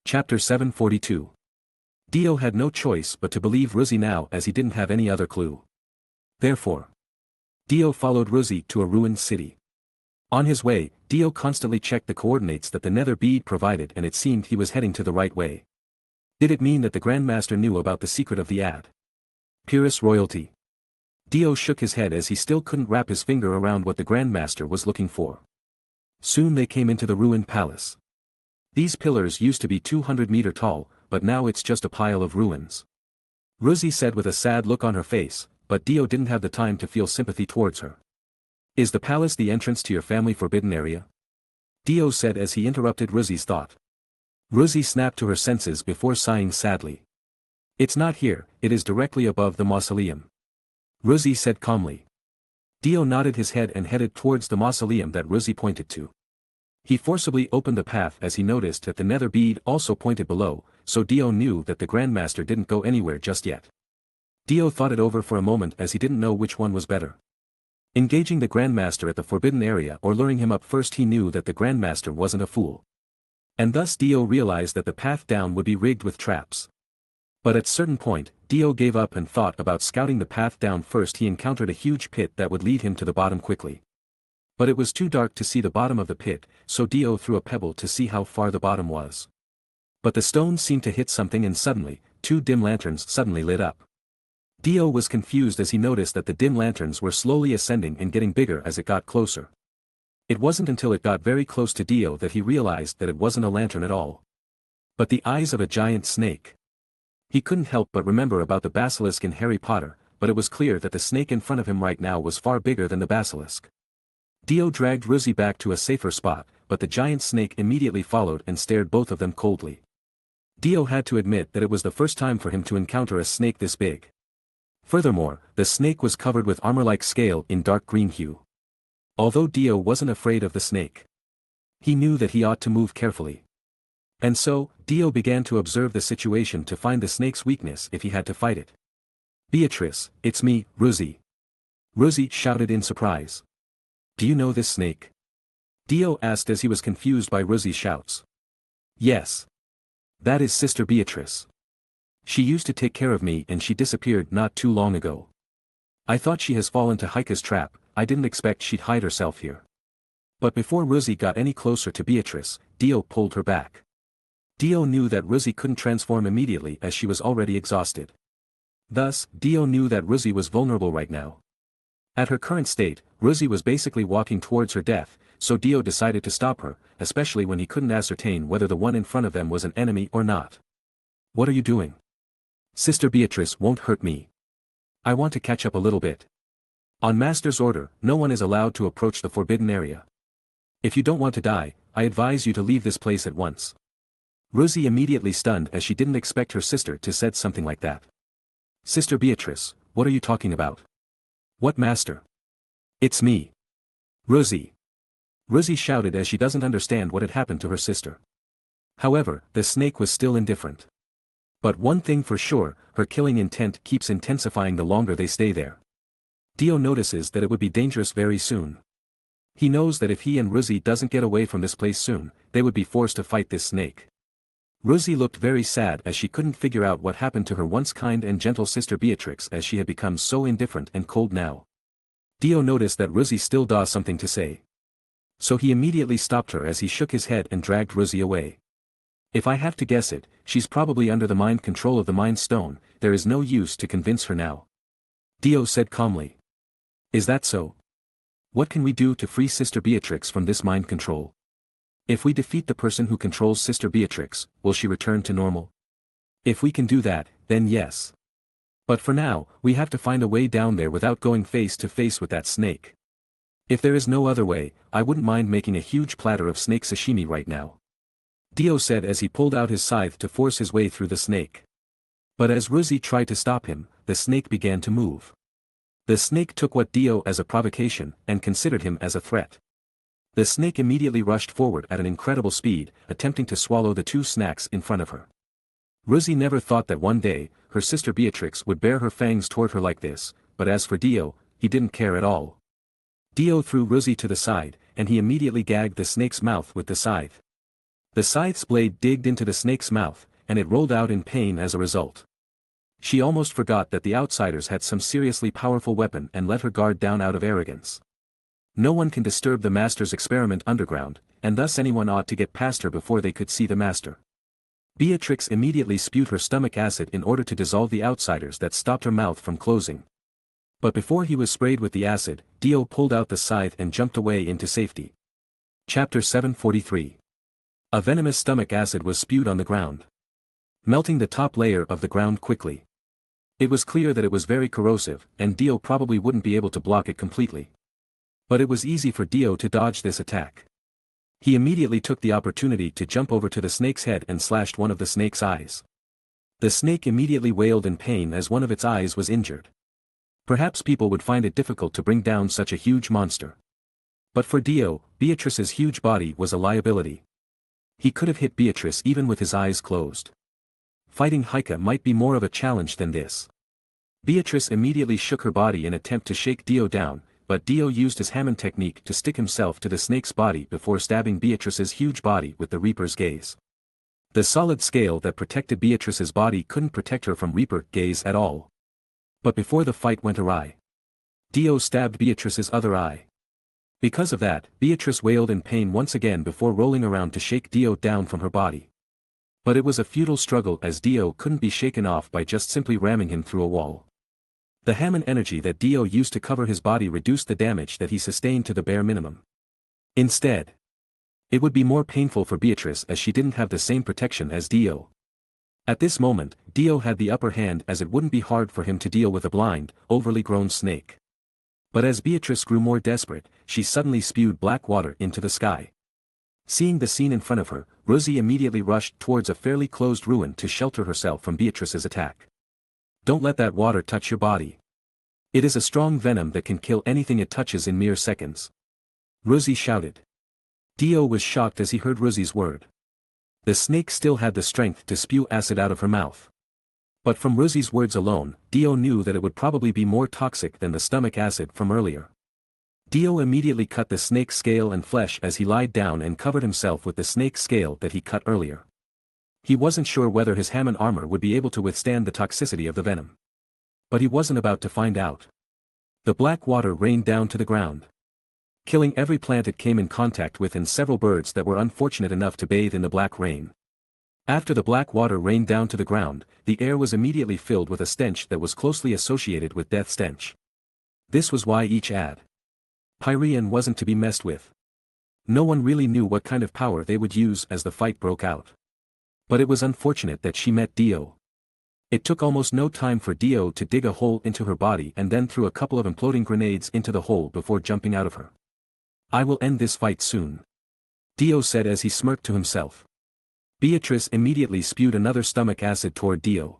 Chapter 742. Dio had no choice but to believe Rosie now as he didn't have any other clue. Therefore, Dio followed Rosie to a ruined city. On his way, Dio constantly checked the coordinates that the nether bead provided, and it seemed he was heading to the right way. Did it mean that the Grandmaster knew about the secret of the ad? Purest royalty. Dio shook his head as he still couldn't wrap his finger around what the Grandmaster was looking for. Soon they came into the ruined palace. These pillars used to be 200-meter tall, but now it's just a pile of ruins. Rosie said with a sad look on her face, but Dio didn't have the time to feel sympathy towards her. Is the palace the entrance to your family forbidden area? Dio said as he interrupted Rosie's thought. Rosie snapped to her senses before sighing sadly. It's not here, it is directly above the mausoleum. Rosie said calmly. Dio nodded his head and headed towards the mausoleum that Rosie pointed to. He forcibly opened the path as he noticed that the nether bead also pointed below, so Dio knew that the Grandmaster didn't go anywhere just yet. Dio thought it over for a moment as he didn't know which one was better. Engaging the Grandmaster at the forbidden area or luring him up first. He knew that the Grandmaster wasn't a fool. And thus Dio realized that the path down would be rigged with traps. But at a certain point, Dio gave up and thought about scouting the path down first. He encountered a huge pit that would lead him to the bottom quickly. But it was too dark to see the bottom of the pit, so Dio threw a pebble to see how far the bottom was. But the stone seemed to hit something, and suddenly, 2 dim lanterns suddenly lit up. Dio was confused as he noticed that the dim lanterns were slowly ascending and getting bigger as it got closer. It wasn't until it got very close to Dio that he realized that it wasn't a lantern at all, but the eyes of a giant snake. He couldn't help but remember about the basilisk in Harry Potter, but it was clear that the snake in front of him right now was far bigger than the basilisk. Dio dragged Rosie back to a safer spot, but the giant snake immediately followed and stared both of them coldly. Dio had to admit that it was the first time for him to encounter a snake this big. Furthermore, the snake was covered with armor-like scale in dark green hue. Although Dio wasn't afraid of the snake, he knew that he ought to move carefully. And so, Dio began to observe the situation to find the snake's weakness if he had to fight it. Beatrice, it's me, Rosie. Rosie shouted in surprise. Do you know this snake? Dio asked as he was confused by Rosie's shouts. Yes. That is Sister Beatrice. She used to take care of me and she disappeared not too long ago. I thought she has fallen to Heike's trap. I didn't expect she'd hide herself here. But before Rosie got any closer to Beatrice, Dio pulled her back. Dio knew that Rosie couldn't transform immediately as she was already exhausted. Thus, Dio knew that Rosie was vulnerable right now. At her current state, Rosie was basically walking towards her death, so Dio decided to stop her, especially when he couldn't ascertain whether the one in front of them was an enemy or not. What are you doing? Sister Beatrice won't hurt me. I want to catch up a little bit. On Master's order, no one is allowed to approach the forbidden area. If you don't want to die, I advise you to leave this place at once. Rosie immediately stunned as she didn't expect her sister to said something like that. Sister Beatrice, what are you talking about? What Master? It's me. Rosie. Rosie shouted as she doesn't understand what had happened to her sister. However, the snake was still indifferent. But one thing for sure, her killing intent keeps intensifying the longer they stay there. Dio notices that it would be dangerous very soon. He knows that if he and Rosie doesn't get away from this place soon, they would be forced to fight this snake. Rosie looked very sad as she couldn't figure out what happened to her once kind and gentle sister Beatrix as she had become so indifferent and cold now. Dio noticed that Rosie still does something to say. So he immediately stopped her as he shook his head and dragged Rosie away. If I have to guess it, she's probably under the mind control of the Mind Stone. There is no use to convince her now. Dio said calmly. Is that so? What can we do to free Sister Beatrix from this mind control? If we defeat the person who controls Sister Beatrix, will she return to normal? If we can do that, then yes. But for now, we have to find a way down there without going face to face with that snake. If there is no other way, I wouldn't mind making a huge platter of snake sashimi right now. Dio said as he pulled out his scythe to force his way through the snake. But as Ruzi tried to stop him, the snake began to move. The snake took what Dio as a provocation, and considered him as a threat. The snake immediately rushed forward at an incredible speed, attempting to swallow the two snacks in front of her. Ruzi never thought that one day, her sister Beatrix would bare her fangs toward her like this, but as for Dio, he didn't care at all. Dio threw Ruzi to the side, and he immediately gagged the snake's mouth with the scythe. The scythe's blade digged into the snake's mouth, and it rolled out in pain as a result. She almost forgot that the outsiders had some seriously powerful weapon and let her guard down out of arrogance. No one can disturb the master's experiment underground, and thus anyone ought to get past her before they could see the master. Beatrix immediately spewed her stomach acid in order to dissolve the outsiders that stopped her mouth from closing. But before he was sprayed with the acid, Dio pulled out the scythe and jumped away into safety. Chapter 743. A venomous stomach acid was spewed on the ground, melting the top layer of the ground quickly. It was clear that it was very corrosive, and Dio probably wouldn't be able to block it completely. But it was easy for Dio to dodge this attack. He immediately took the opportunity to jump over to the snake's head and slashed one of the snake's eyes. The snake immediately wailed in pain as one of its eyes was injured. Perhaps people would find it difficult to bring down such a huge monster. But for Dio, Beatrice's huge body was a liability. He could have hit Beatrice even with his eyes closed. Fighting Heike might be more of a challenge than this. Beatrice immediately shook her body in an attempt to shake Dio down, but Dio used his Hammond technique to stick himself to the snake's body before stabbing Beatrice's huge body with the Reaper's gaze. The solid scale that protected Beatrice's body couldn't protect her from Reaper gaze at all. But before the fight went awry, Dio stabbed Beatrice's other eye. Because of that, Beatrice wailed in pain once again before rolling around to shake Dio down from her body. But it was a futile struggle as Dio couldn't be shaken off by just simply ramming him through a wall. The Hammond energy that Dio used to cover his body reduced the damage that he sustained to the bare minimum. Instead, it would be more painful for Beatrice as she didn't have the same protection as Dio. At this moment, Dio had the upper hand as it wouldn't be hard for him to deal with a blind, overly grown snake. But as Beatrice grew more desperate, she suddenly spewed black water into the sky. Seeing the scene in front of her, Ruzi immediately rushed towards a fairly closed ruin to shelter herself from Beatrice's attack. Don't let that water touch your body. It is a strong venom that can kill anything it touches in mere seconds. Ruzi shouted. Dio was shocked as he heard Ruzi's word. The snake still had the strength to spew acid out of her mouth. But from Ruzi's words alone, Dio knew that it would probably be more toxic than the stomach acid from earlier. Dio immediately cut the snake's scale and flesh as he lied down and covered himself with the snake's scale that he cut earlier. He wasn't sure whether his Hammond armor would be able to withstand the toxicity of the venom. But he wasn't about to find out. The black water rained down to the ground, killing every plant it came in contact with and several birds that were unfortunate enough to bathe in the black rain. After the black water rained down to the ground, the air was immediately filled with a stench that was closely associated with death stench. This was why each Pyrean wasn't to be messed with. No one really knew what kind of power they would use as the fight broke out. But it was unfortunate that she met Dio. It took almost no time for Dio to dig a hole into her body and then threw a couple of imploding grenades into the hole before jumping out of her. I will end this fight soon, Dio said as he smirked to himself. Beatrice immediately spewed another stomach acid toward Dio.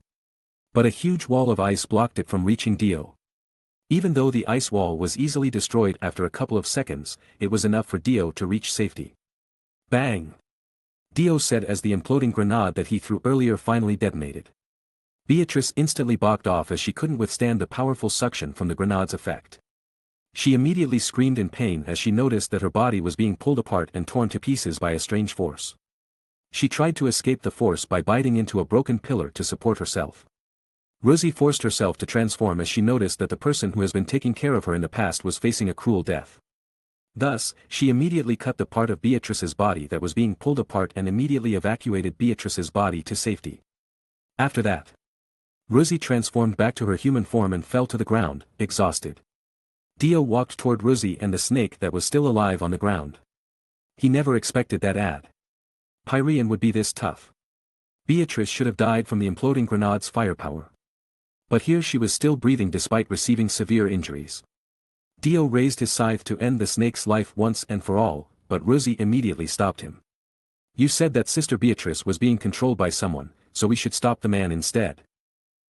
But a huge wall of ice blocked it from reaching Dio. Even though the ice wall was easily destroyed after a couple of seconds, it was enough for Dio to reach safety. Bang! Dio said as the imploding grenade that he threw earlier finally detonated. Beatrice instantly backed off as she couldn't withstand the powerful suction from the grenade's effect. She immediately screamed in pain as she noticed that her body was being pulled apart and torn to pieces by a strange force. She tried to escape the force by biting into a broken pillar to support herself. Ruzi forced herself to transform as she noticed that the person who has been taking care of her in the past was facing a cruel death. Thus, she immediately cut the part of Beatrice's body that was being pulled apart and immediately evacuated Beatrice's body to safety. After that, Ruzi transformed back to her human form and fell to the ground, exhausted. Dio walked toward Ruzi and the snake that was still alive on the ground. He never expected that ad. Pyrean would be this tough. Beatrice should have died from the imploding grenade's firepower. But here she was still breathing despite receiving severe injuries. Dio raised his scythe to end the snake's life once and for all, but Rosie immediately stopped him. You said that Sister Beatrice was being controlled by someone, so we should stop the man instead.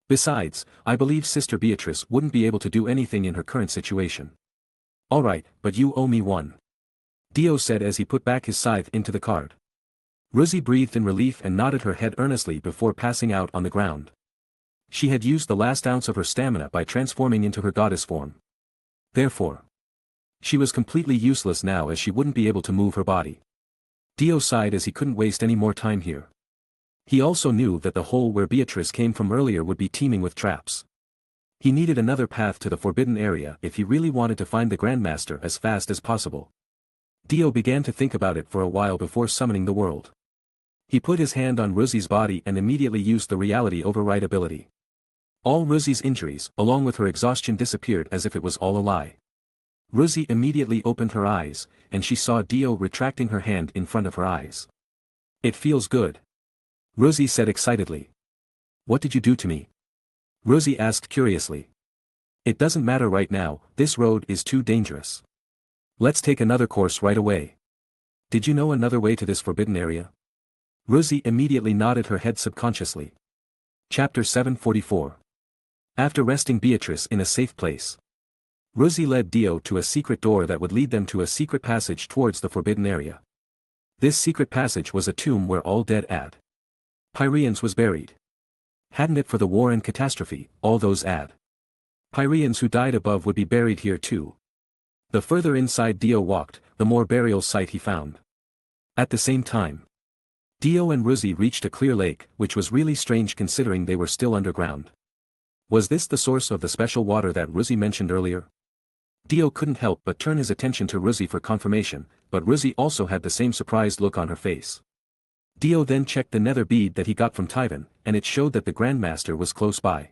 Besides, I believe Sister Beatrice wouldn't be able to do anything in her current situation. Alright, but you owe me one. Dio said as he put back his scythe into the cart. Rosie breathed in relief and nodded her head earnestly before passing out on the ground. She had used the last ounce of her stamina by transforming into her goddess form. Therefore, she was completely useless now as she wouldn't be able to move her body. Dio sighed as he couldn't waste any more time here. He also knew that the hole where Beatrice came from earlier would be teeming with traps. He needed another path to the forbidden area if he really wanted to find the Grandmaster as fast as possible. Dio began to think about it for a while before summoning the world. He put his hand on Rosie's body and immediately used the reality override ability. All Rosie's injuries, along with her exhaustion, disappeared as if it was all a lie. Rosie immediately opened her eyes, and she saw Dio retracting her hand in front of her eyes. It feels good. Rosie said excitedly. What did you do to me? Rosie asked curiously. It doesn't matter right now, this road is too dangerous. Let's take another course right away. Did you know another way to this forbidden area? Rosie immediately nodded her head subconsciously. Chapter 744. After resting Beatrice in a safe place, Rosie led Dio to a secret door that would lead them to a secret passage towards the forbidden area. This secret passage was a tomb where all dead Pyreans was buried. Hadn't it for the war and catastrophe, all those Pyreans who died above would be buried here too. The further inside Dio walked, the more burial site he found. At the same time, Dio and Rosie reached a clear lake, which was really strange considering they were still underground. Was this the source of the special water that Rosie mentioned earlier? Dio couldn't help but turn his attention to Rosie for confirmation, but Rosie also had the same surprised look on her face. Dio then checked the nether bead that he got from Tyvan, and it showed that the Grandmaster was close by.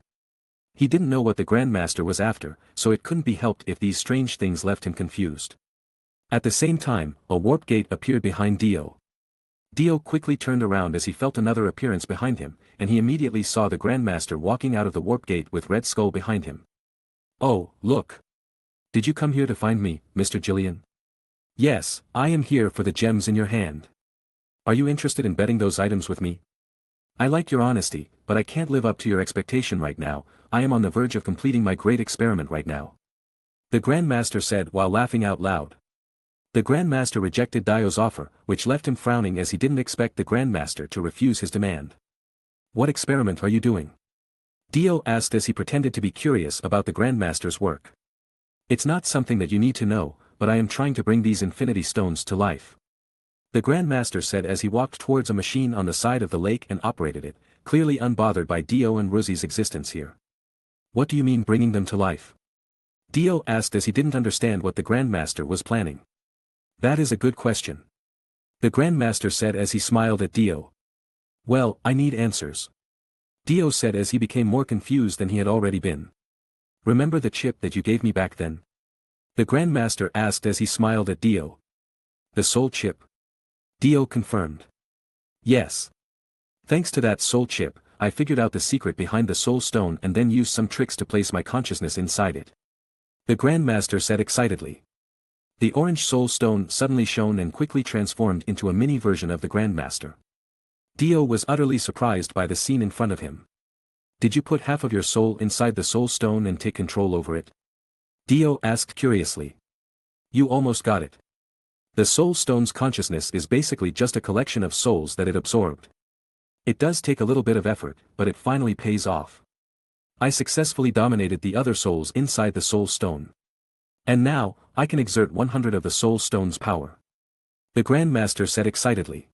He didn't know what the Grandmaster was after, so it couldn't be helped if these strange things left him confused. At the same time, a warp gate appeared behind Dio. Dio quickly turned around as he felt another appearance behind him, and he immediately saw the Grandmaster walking out of the warp gate with Red Skull behind him. Oh, look! Did you come here to find me, Mr. Jillian? Yes, I am here for the gems in your hand. Are you interested in betting those items with me? I like your honesty, but I can't live up to your expectation right now. I am on the verge of completing my great experiment right now. The Grandmaster said while laughing out loud. The Grandmaster rejected Dio's offer, which left him frowning as he didn't expect the Grandmaster to refuse his demand. What experiment are you doing? Dio asked as he pretended to be curious about the Grandmaster's work. It's not something that you need to know, but I am trying to bring these infinity stones to life. The Grandmaster said as he walked towards a machine on the side of the lake and operated it, clearly unbothered by Dio and Rosie's existence here. What do you mean bringing them to life? Dio asked as he didn't understand what the Grandmaster was planning. That is a good question. The Grandmaster said as he smiled at Dio. Well, I need answers. Dio said as he became more confused than he had already been. Remember the chip that you gave me back then? The Grandmaster asked as he smiled at Dio. The soul chip? Dio confirmed. Yes. Thanks to that soul chip, I figured out the secret behind the soul stone and then used some tricks to place my consciousness inside it. The Grandmaster said excitedly. The orange soul stone suddenly shone and quickly transformed into a mini version of the Grandmaster. Dio was utterly surprised by the scene in front of him. Did you put half of your soul inside the soul stone and take control over it? Dio asked curiously. You almost got it. The soul stone's consciousness is basically just a collection of souls that it absorbed. It does take a little bit of effort, but it finally pays off. I successfully dominated the other souls inside the soul stone. And now, I can exert 100 of the soul stone's power. The Grandmaster said excitedly.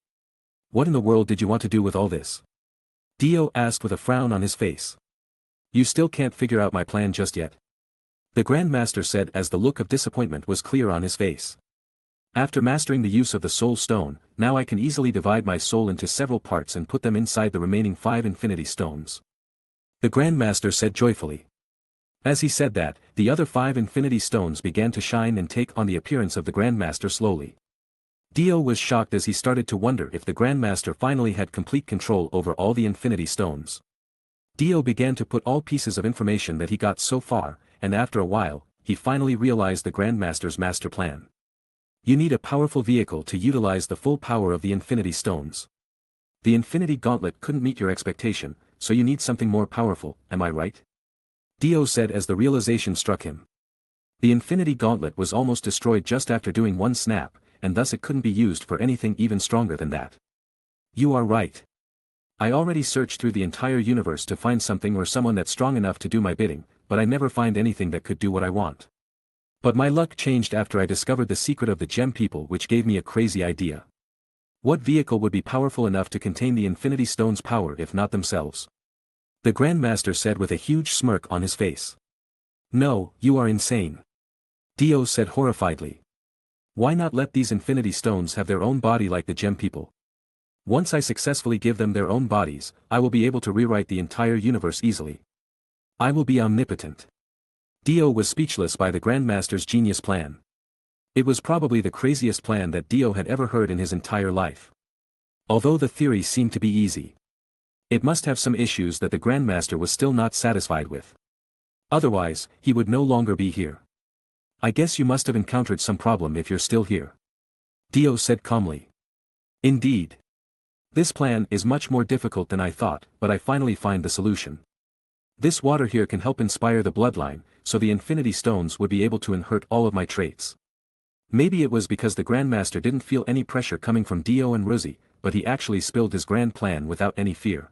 What in the world did you want to do with all this? Dio asked with a frown on his face. You still can't figure out my plan just yet? The Grandmaster said as the look of disappointment was clear on his face. After mastering the use of the soul stone, now I can easily divide my soul into several parts and put them inside the remaining 5 infinity stones. The Grandmaster said joyfully. As he said that, the other 5 infinity stones began to shine and take on the appearance of the Grandmaster slowly. Dio was shocked as he started to wonder if the Grandmaster finally had complete control over all the Infinity Stones. Dio began to put all pieces of information that he got so far, and after a while, he finally realized the Grandmaster's master plan. You need a powerful vehicle to utilize the full power of the Infinity Stones. The Infinity Gauntlet couldn't meet your expectation, so you need something more powerful, am I right? Dio said as the realization struck him. The Infinity Gauntlet was almost destroyed just after doing one snap, and thus it couldn't be used for anything even stronger than that. You are right. I already searched through the entire universe to find something or someone that's strong enough to do my bidding, but I never find anything that could do what I want. But my luck changed after I discovered the secret of the Gem People, which gave me a crazy idea. What vehicle would be powerful enough to contain the Infinity Stone's power if not themselves? The Grandmaster said with a huge smirk on his face. No, you are insane. Dio said horrifiedly. Why not let these Infinity Stones have their own body like the Gem People? Once I successfully give them their own bodies, I will be able to rewrite the entire universe easily. I will be omnipotent. Dio was speechless by the Grandmaster's genius plan. It was probably the craziest plan that Dio had ever heard in his entire life. Although the theory seemed to be easy, it must have some issues that the Grandmaster was still not satisfied with. Otherwise, he would no longer be here. I guess you must have encountered some problem if you're still here. Dio said calmly. Indeed. This plan is much more difficult than I thought, but I finally find the solution. This water here can help inspire the bloodline, so the Infinity Stones would be able to inherit all of my traits. Maybe it was because the Grandmaster didn't feel any pressure coming from Dio and Rosie, but he actually spilled his grand plan without any fear.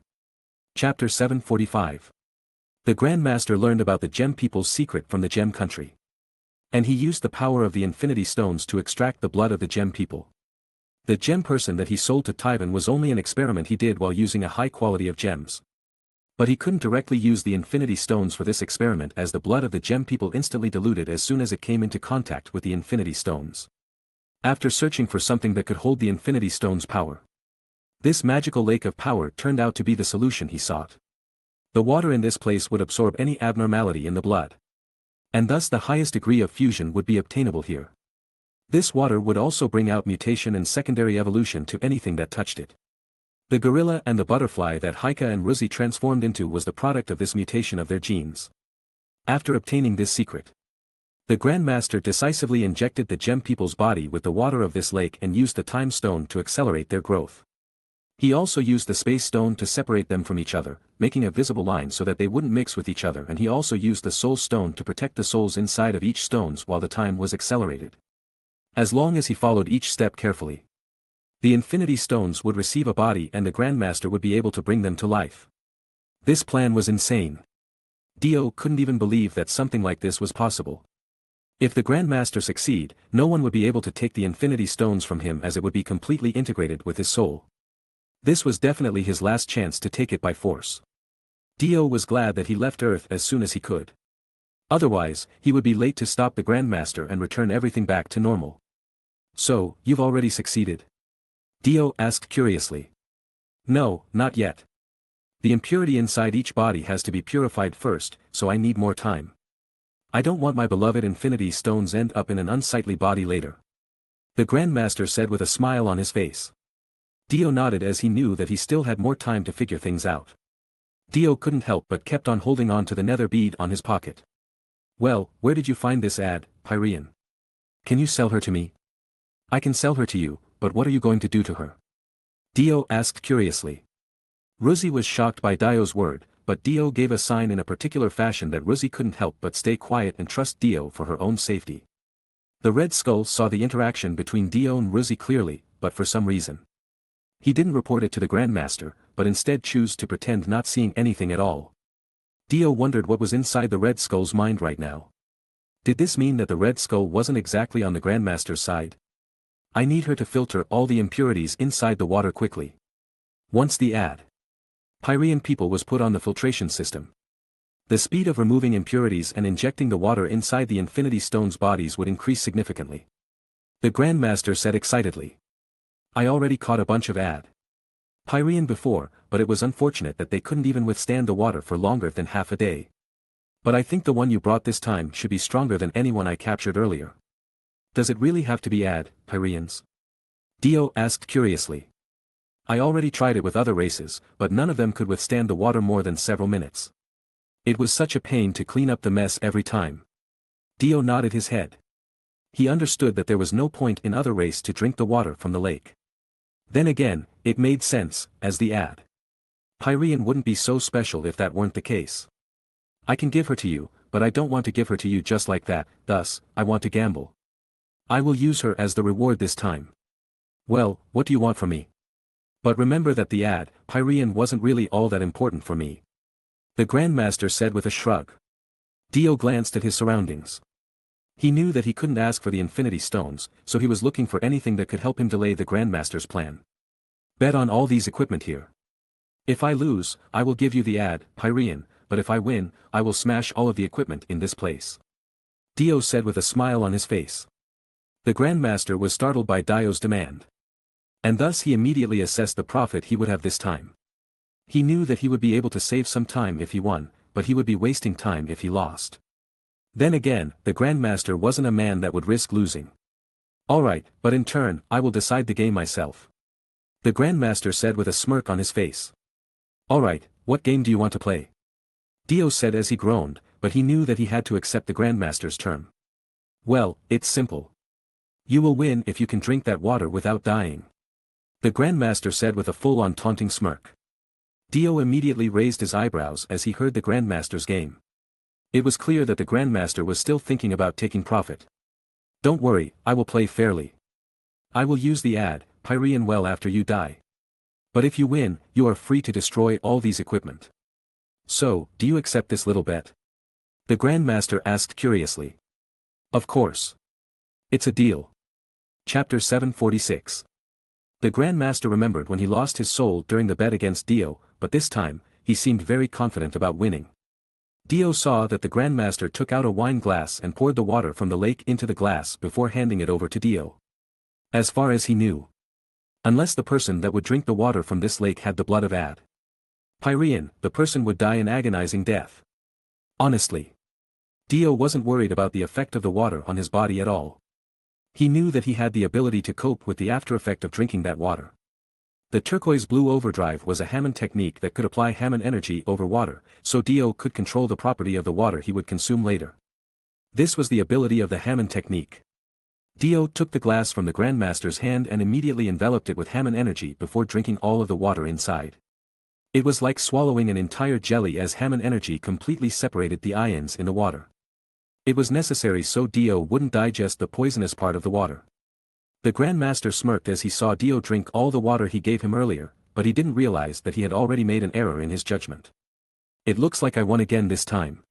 Chapter 745. The Grandmaster learned about the Gem People's secret from the Gem Country. And he used the power of the Infinity Stones to extract the blood of the Gem People. The gem person that he sold to Tyvan was only an experiment he did while using a high quality of gems. But he couldn't directly use the Infinity Stones for this experiment as the blood of the Gem People instantly diluted as soon as it came into contact with the Infinity Stones. After searching for something that could hold the Infinity Stones' power, this magical lake of power turned out to be the solution he sought. The water in this place would absorb any abnormality in the blood. And thus the highest degree of fusion would be obtainable here. This water would also bring out mutation and secondary evolution to anything that touched it. The gorilla and the butterfly that Haika and Rosie transformed into was the product of this mutation of their genes. After obtaining this secret, the Grandmaster decisively injected the Gem People's body with the water of this lake and used the Time Stone to accelerate their growth. He also used the Space Stone to separate them from each other, making a visible line so that they wouldn't mix with each other, and he also used the Soul Stone to protect the souls inside of each stones while the time was accelerated. As long as he followed each step carefully, the Infinity Stones would receive a body and the Grandmaster would be able to bring them to life. This plan was insane. Dio couldn't even believe that something like this was possible. If the Grandmaster succeed, no one would be able to take the Infinity Stones from him as it would be completely integrated with his soul. This was definitely his last chance to take it by force. Dio was glad that he left Earth as soon as he could. Otherwise, he would be late to stop the Grandmaster and return everything back to normal. So, you've already succeeded? Dio asked curiously. No, not yet. The impurity inside each body has to be purified first, so I need more time. I don't want my beloved Infinity Stones end up in an unsightly body later. The Grandmaster said with a smile on his face. Dio nodded as he knew that he still had more time to figure things out. Dio couldn't help but kept on holding on to the nether bead on his pocket. Well, where did you find this ad, Pyrian? Can you sell her to me? I can sell her to you, but what are you going to do to her? Dio asked curiously. Rosie was shocked by Dio's word, but Dio gave a sign in a particular fashion that Rosie couldn't help but stay quiet and trust Dio for her own safety. The Red Skull saw the interaction between Dio and Rosie clearly, but for some reason, he didn't report it to the Grandmaster, but instead chose to pretend not seeing anything at all. Dio wondered what was inside the Red Skull's mind right now. Did this mean that the Red Skull wasn't exactly on the Grandmaster's side? I need her to filter all the impurities inside the water quickly. Once the Pyrian people was put on the filtration system, the speed of removing impurities and injecting the water inside the Infinity Stones' bodies would increase significantly. The Grandmaster said excitedly. I already caught a bunch of Pyrian before, but it was unfortunate that they couldn't even withstand the water for longer than half a day. But I think the one you brought this time should be stronger than anyone I captured earlier. Does it really have to be Pyrians? Dio asked curiously. I already tried it with other races, but none of them could withstand the water more than several minutes. It was such a pain to clean up the mess every time. Dio nodded his head. He understood that there was no point in other race to drink the water from the lake. Then again, it made sense, as the ad. Pyrean wouldn't be so special if that weren't the case. I can give her to you, but I don't want to give her to you just like that, thus, I want to gamble. I will use her as the reward this time. Well, what do you want from me? But remember that the ad, Pyrean wasn't really all that important for me. The Grandmaster said with a shrug. Dio glanced at his surroundings. He knew that he couldn't ask for the Infinity Stones, so he was looking for anything that could help him delay the Grandmaster's plan. Bet on all these equipment here. If I lose, I will give you the ad, Pyrean, but if I win, I will smash all of the equipment in this place. Dio said with a smile on his face. The Grandmaster was startled by Dio's demand. And thus he immediately assessed the profit he would have this time. He knew that he would be able to save some time if he won, but he would be wasting time if he lost. Then again, the Grandmaster wasn't a man that would risk losing. Alright, but in turn, I will decide the game myself. The Grandmaster said with a smirk on his face. Alright, what game do you want to play? Dio said as he groaned, but he knew that he had to accept the Grandmaster's term. Well, it's simple. You will win if you can drink that water without dying. The Grandmaster said with a full-on taunting smirk. Dio immediately raised his eyebrows as he heard the Grandmaster's game. It was clear that the Grandmaster was still thinking about taking profit. Don't worry, I will play fairly. I will use the ad, Pyrean well after you die. But if you win, you are free to destroy all these equipment. So, do you accept this little bet? The Grandmaster asked curiously. Of course. It's a deal. Chapter 746. The Grandmaster remembered when he lost his soul during the bet against Dio, but this time, he seemed very confident about winning. Dio saw that the Grandmaster took out a wine glass and poured the water from the lake into the glass before handing it over to Dio. As far as he knew. Unless the person that would drink the water from this lake had the blood of Ad. Pyrean, the person would die an agonizing death. Honestly. Dio wasn't worried about the effect of the water on his body at all. He knew that he had the ability to cope with the after effect of drinking that water. The turquoise blue overdrive was a Hammond technique that could apply Hammond energy over water, so Dio could control the property of the water he would consume later. This was the ability of the Hammond technique. Dio took the glass from the Grandmaster's hand and immediately enveloped it with Hammond energy before drinking all of the water inside. It was like swallowing an entire jelly as Hammond energy completely separated the ions in the water. It was necessary so Dio wouldn't digest the poisonous part of the water. The Grandmaster smirked as he saw Dio drink all the water he gave him earlier, but he didn't realize that he had already made an error in his judgment. It looks like I won again this time.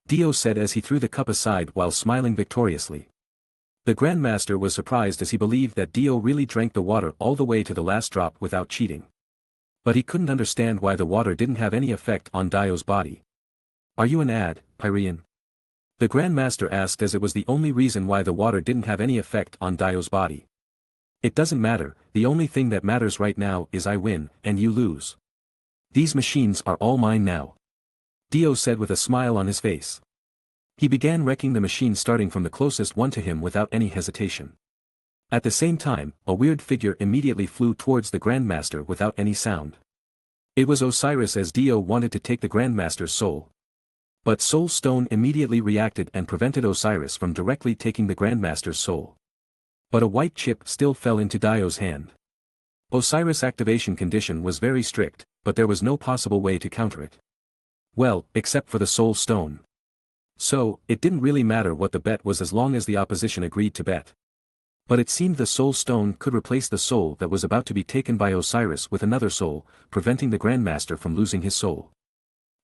Dio said as he threw the cup aside while smiling victoriously. The Grandmaster was surprised as he believed that Dio really drank the water all the way to the last drop without cheating. But he couldn't understand why the water didn't have any effect on Dio's body. Are you an ad, Pyrean? The Grandmaster asked as it was the only reason why the water didn't have any effect on Dio's body. It doesn't matter, the only thing that matters right now is I win, and you lose. These machines are all mine now. Dio said with a smile on his face. He began wrecking the machine starting from the closest one to him without any hesitation. At the same time, a weird figure immediately flew towards the Grandmaster without any sound. It was Osiris as Dio wanted to take the Grandmaster's soul. But Soul Stone immediately reacted and prevented Osiris from directly taking the Grandmaster's soul. But a white chip still fell into Dio's hand. Osiris' activation condition was very strict, but there was no possible way to counter it. Well, except for the Soul Stone. So, it didn't really matter what the bet was as long as the opposition agreed to bet. But it seemed the Soul Stone could replace the soul that was about to be taken by Osiris with another soul, preventing the Grandmaster from losing his soul.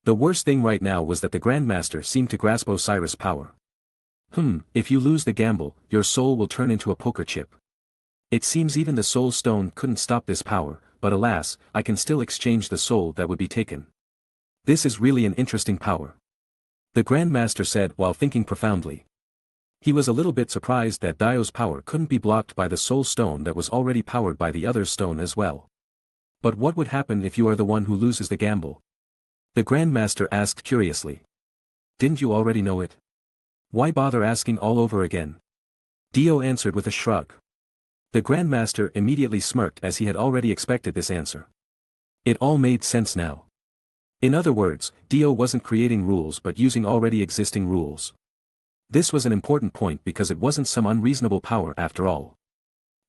The worst thing right now was that the Grandmaster seemed to grasp Osiris' power. If you lose the gamble, your soul will turn into a poker chip. It seems even the Soul Stone couldn't stop this power, but alas, I can still exchange the soul that would be taken. This is really an interesting power. The Grandmaster said while thinking profoundly. He was a little bit surprised that Dio's power couldn't be blocked by the Soul Stone that was already powered by the other stone as well. But what would happen if you are the one who loses the gamble? The Grandmaster asked curiously. Didn't you already know it? Why bother asking all over again? Dio answered with a shrug. The Grandmaster immediately smirked as he had already expected this answer. It all made sense now. In other words, Dio wasn't creating rules but using already existing rules. This was an important point because it wasn't some unreasonable power after all.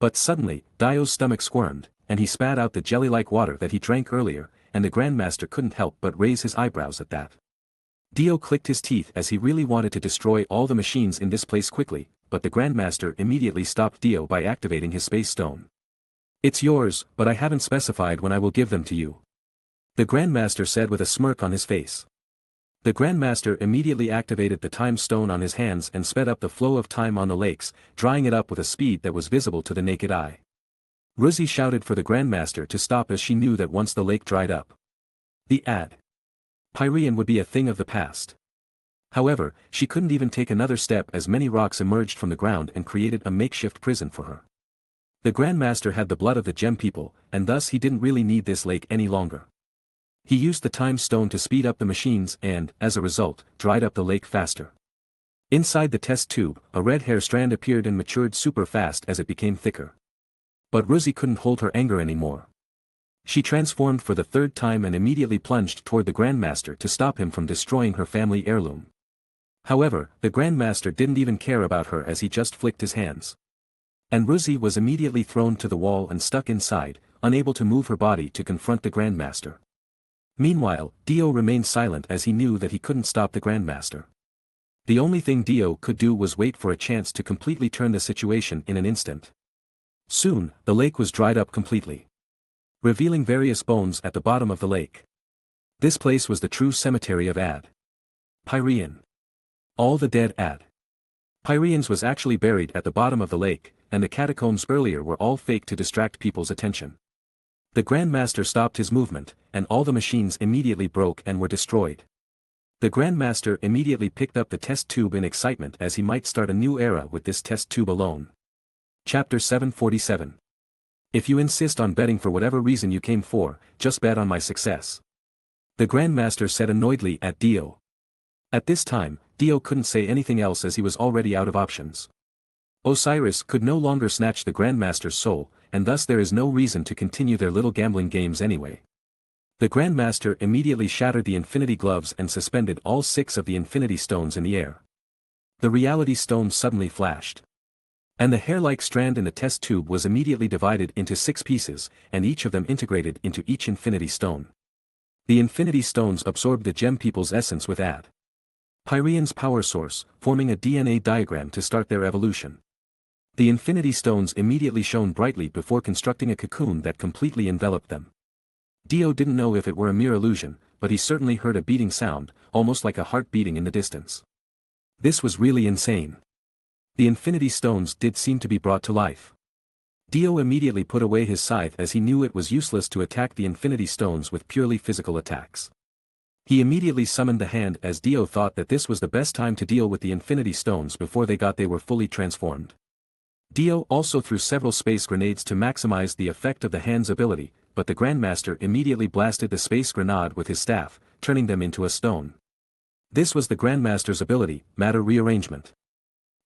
But suddenly, Dio's stomach squirmed, and he spat out the jelly-like water that he drank earlier, and the Grandmaster couldn't help but raise his eyebrows at that. Dio clicked his teeth as he really wanted to destroy all the machines in this place quickly, but the Grandmaster immediately stopped Dio by activating his space stone. It's yours, but I haven't specified when I will give them to you, the Grandmaster said with a smirk on his face. The Grandmaster immediately activated the time stone on his hands and sped up the flow of time on the lakes, drying it up with a speed that was visible to the naked eye. Rosie shouted for the Grandmaster to stop as she knew that once the lake dried up, the Pyrean would be a thing of the past. However, she couldn't even take another step as many rocks emerged from the ground and created a makeshift prison for her. The Grandmaster had the blood of the gem people, and thus he didn't really need this lake any longer. He used the time stone to speed up the machines and, as a result, dried up the lake faster. Inside the test tube, a red hair strand appeared and matured super fast as it became thicker. But Rosie couldn't hold her anger anymore. She transformed for the third time and immediately plunged toward the Grandmaster to stop him from destroying her family heirloom. However, the Grandmaster didn't even care about her as he just flicked his hands. And Rosie was immediately thrown to the wall and stuck inside, unable to move her body to confront the Grandmaster. Meanwhile, Dio remained silent as he knew that he couldn't stop the Grandmaster. The only thing Dio could do was wait for a chance to completely turn the situation in an instant. Soon, the lake was dried up completely, revealing various bones at the bottom of the lake. This place was the true cemetery of Pyrean. All the dead Pyreans was actually buried at the bottom of the lake, and the catacombs earlier were all fake to distract people's attention. The Grandmaster stopped his movement, and all the machines immediately broke and were destroyed. The Grandmaster immediately picked up the test tube in excitement as he might start a new era with this test tube alone. Chapter 747. If you insist on betting for whatever reason you came for, just bet on my success, the Grandmaster said annoyedly at Dio. At this time, Dio couldn't say anything else as he was already out of options. Osiris could no longer snatch the Grandmaster's soul, and thus there is no reason to continue their little gambling games anyway. The Grandmaster immediately shattered the Infinity Gloves and suspended all 6 of the Infinity Stones in the air. The Reality Stone suddenly flashed. And the hair-like strand in the test tube was immediately divided into 6 pieces, and each of them integrated into each Infinity Stone. The Infinity Stones absorbed the Gem People's essence with Pyrean's power source, forming a DNA diagram to start their evolution. The Infinity Stones immediately shone brightly before constructing a cocoon that completely enveloped them. Dio didn't know if it were a mere illusion, but he certainly heard a beating sound, almost like a heart beating in the distance. This was really insane. The Infinity Stones did seem to be brought to life. Dio immediately put away his scythe as he knew it was useless to attack the Infinity Stones with purely physical attacks. He immediately summoned the hand as Dio thought that this was the best time to deal with the Infinity Stones before they were fully transformed. Dio also threw several space grenades to maximize the effect of the hand's ability, but the Grandmaster immediately blasted the space grenade with his staff, turning them into a stone. This was the Grandmaster's ability, matter rearrangement.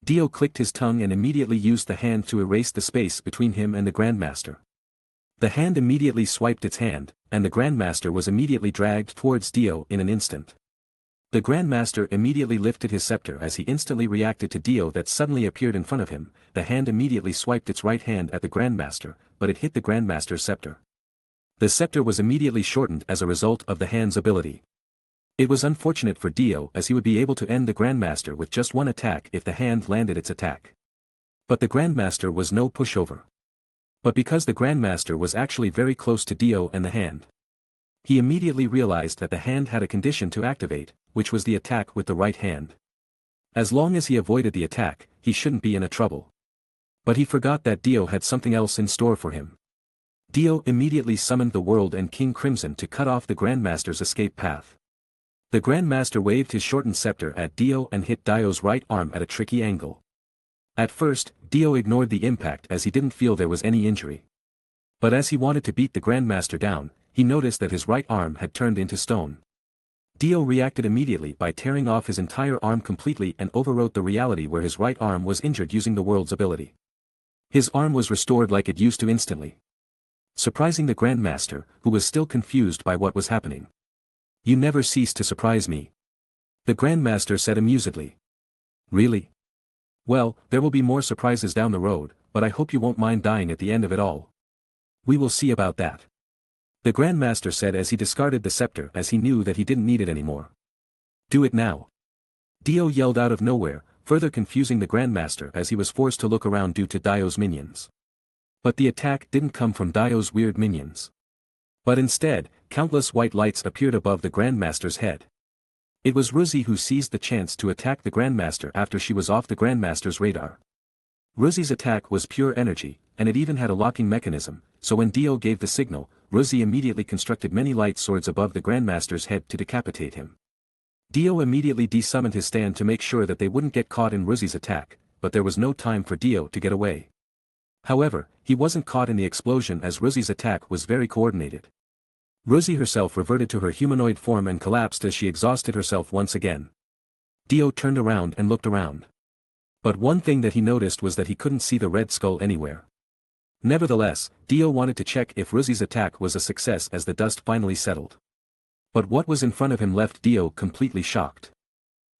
Dio clicked his tongue and immediately used the hand to erase the space between him and the Grandmaster. The hand immediately swiped its hand, and the Grandmaster was immediately dragged towards Dio in an instant. The Grandmaster immediately lifted his scepter as he instantly reacted to Dio that suddenly appeared in front of him. The hand immediately swiped its right hand at the Grandmaster, but it hit the Grandmaster's scepter. The scepter was immediately shortened as a result of the hand's ability. It was unfortunate for Dio as he would be able to end the Grandmaster with just one attack if the hand landed its attack. But the Grandmaster was no pushover. But because the Grandmaster was actually very close to Dio and the hand, he immediately realized that the hand had a condition to activate, which was the attack with the right hand. As long as he avoided the attack, he shouldn't be in a trouble. But he forgot that Dio had something else in store for him. Dio immediately summoned the World and King Crimson to cut off the Grandmaster's escape path. The Grandmaster waved his shortened scepter at Dio and hit Dio's right arm at a tricky angle. At first, Dio ignored the impact as he didn't feel there was any injury. But as he wanted to beat the Grandmaster down, he noticed that his right arm had turned into stone. Dio reacted immediately by tearing off his entire arm completely and overwrote the reality where his right arm was injured using the World's ability. His arm was restored like it used to instantly, surprising the Grandmaster, who was still confused by what was happening. "You never cease to surprise me," the Grandmaster said amusedly. "Really? Well, there will be more surprises down the road, but I hope you won't mind dying at the end of it all." "We will see about that," the Grandmaster said as he discarded the scepter as he knew that he didn't need it anymore. "Do it now," Dio yelled out of nowhere, further confusing the Grandmaster as he was forced to look around due to Dio's minions. But the attack didn't come from Dio's weird minions. But instead, countless white lights appeared above the Grandmaster's head. It was Ruzi who seized the chance to attack the Grandmaster after she was off the Grandmaster's radar. Ruzi's attack was pure energy, and it even had a locking mechanism, so when Dio gave the signal, Ruzi immediately constructed many light swords above the Grandmaster's head to decapitate him. Dio immediately desummoned his stand to make sure that they wouldn't get caught in Ruzi's attack, but there was no time for Dio to get away. However, he wasn't caught in the explosion as Ruzi's attack was very coordinated. Ruzi herself reverted to her humanoid form and collapsed as she exhausted herself once again. Dio turned around and looked around. But one thing that he noticed was that he couldn't see the Red Skull anywhere. Nevertheless, Dio wanted to check if Ruzi's attack was a success as the dust finally settled. But what was in front of him left Dio completely shocked.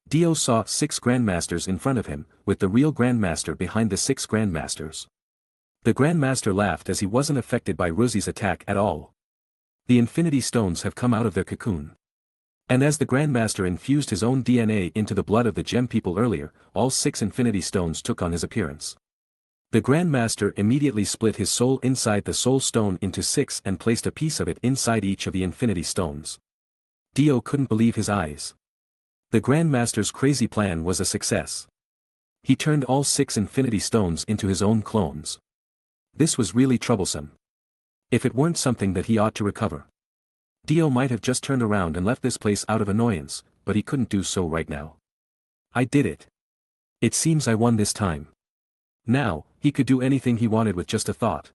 Dio saw 6 Grandmasters in front of him, with the real Grandmaster behind the 6 Grandmasters. The Grandmaster laughed as he wasn't affected by Ruzi's attack at all. The Infinity Stones have come out of their cocoon. And as the Grandmaster infused his own DNA into the blood of the Gem people earlier, all 6 Infinity Stones took on his appearance. The Grandmaster immediately split his soul inside the Soul Stone into 6 and placed a piece of it inside each of the Infinity Stones. Dio couldn't believe his eyes. The Grandmaster's crazy plan was a success. He turned all 6 Infinity Stones into his own clones. This was really troublesome. If it weren't something that he ought to recover, Dio might have just turned around and left this place out of annoyance, but he couldn't do so right now. "I did it. It seems I won this time." Now, he could do anything he wanted with just a thought.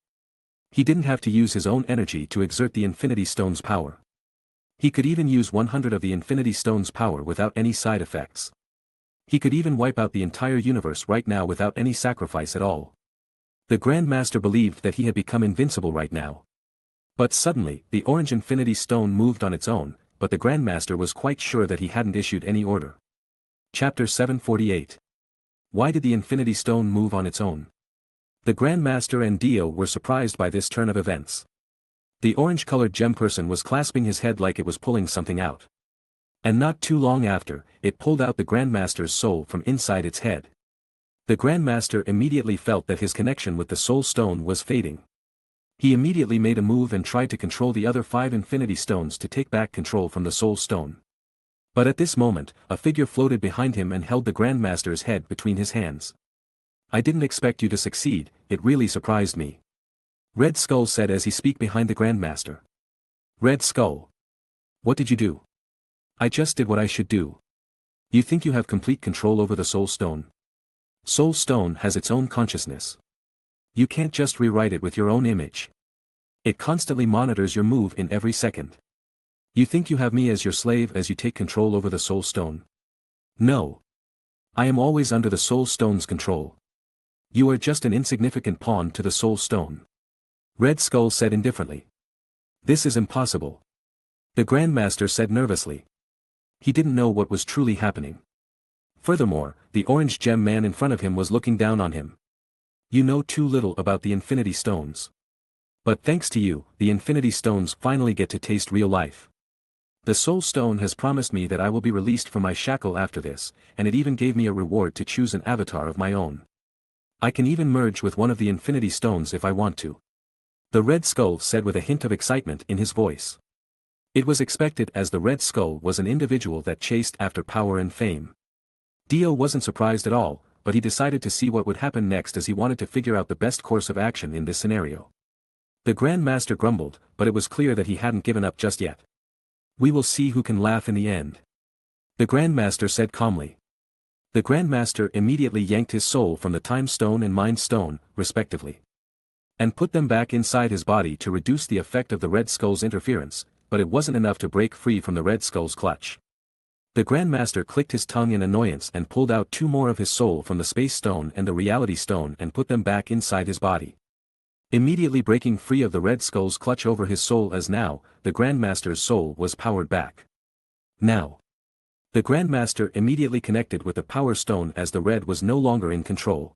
He didn't have to use his own energy to exert the Infinity Stone's power. He could even use 100 of the Infinity Stone's power without any side effects. He could even wipe out the entire universe right now without any sacrifice at all. The Grandmaster believed that he had become invincible right now. But suddenly, the orange Infinity Stone moved on its own, but the Grandmaster was quite sure that he hadn't issued any order. Chapter 748. Why did the Infinity Stone move on its own? The Grandmaster and Dio were surprised by this turn of events. The orange-colored gem person was clasping his head like it was pulling something out. And not too long after, it pulled out the Grandmaster's soul from inside its head. The Grandmaster immediately felt that his connection with the Soul Stone was fading. He immediately made a move and tried to control the other 5 Infinity Stones to take back control from the Soul Stone. But at this moment, a figure floated behind him and held the Grandmaster's head between his hands. "I didn't expect you to succeed, it really surprised me," Red Skull said as he spoke behind the Grandmaster. "Red Skull. What did you do?" "I just did what I should do." "You think you have complete control over the Soul Stone?" "Soul Stone has its own consciousness. You can't just rewrite it with your own image. It constantly monitors your move in every second. You think you have me as your slave as you take control over the Soul Stone? No. I am always under the Soul Stone's control. You are just an insignificant pawn to the Soul Stone," Red Skull said indifferently. "This is impossible," the Grandmaster said nervously. He didn't know what was truly happening. Furthermore, the orange gem man in front of him was looking down on him. "You know too little about the Infinity Stones. But thanks to you, the Infinity Stones finally get to taste real life. The Soul Stone has promised me that I will be released from my shackle after this, and it even gave me a reward to choose an avatar of my own. I can even merge with one of the Infinity Stones if I want to," the Red Skull said with a hint of excitement in his voice. It was expected as the Red Skull was an individual that chased after power and fame. Dio wasn't surprised at all, but he decided to see what would happen next as he wanted to figure out the best course of action in this scenario. The Grandmaster grumbled, but it was clear that he hadn't given up just yet. "We will see who can laugh in the end," the Grandmaster said calmly. The Grandmaster immediately yanked his soul from the Time Stone and Mind Stone, respectively, and put them back inside his body to reduce the effect of the Red Skull's interference, but it wasn't enough to break free from the Red Skull's clutch. The Grandmaster clicked his tongue in annoyance and pulled out 2 more of his soul from the Space Stone and the Reality Stone and put them back inside his body. Immediately breaking free of the Red Skull's clutch over his soul, as now, the Grandmaster's soul was powered back. Now. The Grandmaster immediately connected with the Power Stone as the Red was no longer in control.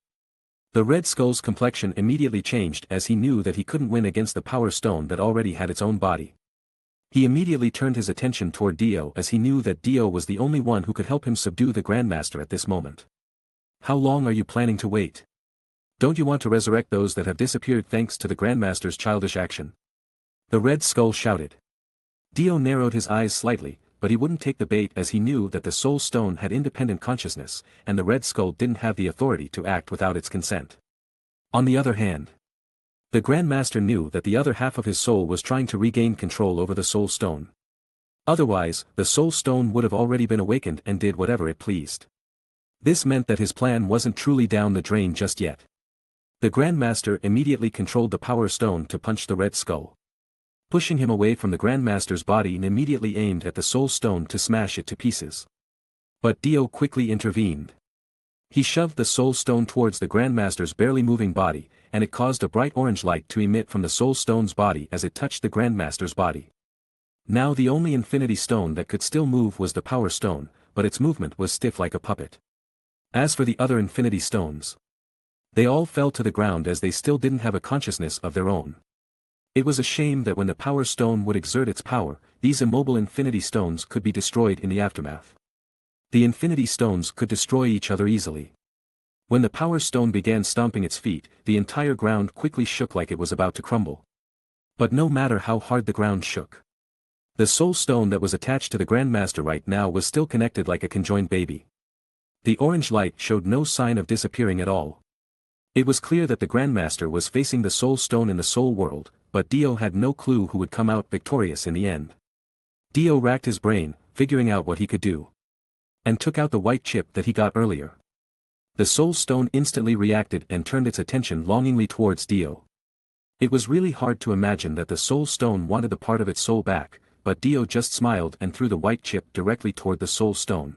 The Red Skull's complexion immediately changed as he knew that he couldn't win against the Power Stone that already had its own body. He immediately turned his attention toward Dio as he knew that Dio was the only one who could help him subdue the Grandmaster at this moment. How long are you planning to wait? Don't you want to resurrect those that have disappeared thanks to the Grandmaster's childish action? The Red Skull shouted. Dio narrowed his eyes slightly, but he wouldn't take the bait as he knew that the Soul Stone had independent consciousness, and the Red Skull didn't have the authority to act without its consent. On the other hand, the Grandmaster knew that the other half of his soul was trying to regain control over the Soul Stone. Otherwise, the Soul Stone would have already been awakened and did whatever it pleased. This meant that his plan wasn't truly down the drain just yet. The Grandmaster immediately controlled the Power Stone to punch the Red Skull. Pushing him away from the Grandmaster's body and immediately aimed at the Soul Stone to smash it to pieces. But Dio quickly intervened. He shoved the Soul Stone towards the Grandmaster's barely moving body, and it caused a bright orange light to emit from the Soul Stone's body as it touched the Grandmaster's body. Now the only Infinity Stone that could still move was the Power Stone, but its movement was stiff like a puppet. As for the other Infinity Stones, they all fell to the ground as they still didn't have a consciousness of their own. It was a shame that when the Power Stone would exert its power, these immobile Infinity Stones could be destroyed in the aftermath. The Infinity Stones could destroy each other easily. When the Power Stone began stomping its feet, the entire ground quickly shook like it was about to crumble. But no matter how hard the ground shook, the Soul Stone that was attached to the Grandmaster right now was still connected like a conjoined baby. The orange light showed no sign of disappearing at all. It was clear that the Grandmaster was facing the Soul Stone in the Soul World, but Dio had no clue who would come out victorious in the end. Dio racked his brain, figuring out what he could do, and took out the white chip that he got earlier. The Soul Stone instantly reacted and turned its attention longingly towards Dio. It was really hard to imagine that the Soul Stone wanted the part of its soul back, but Dio just smiled and threw the white chip directly toward the Soul Stone.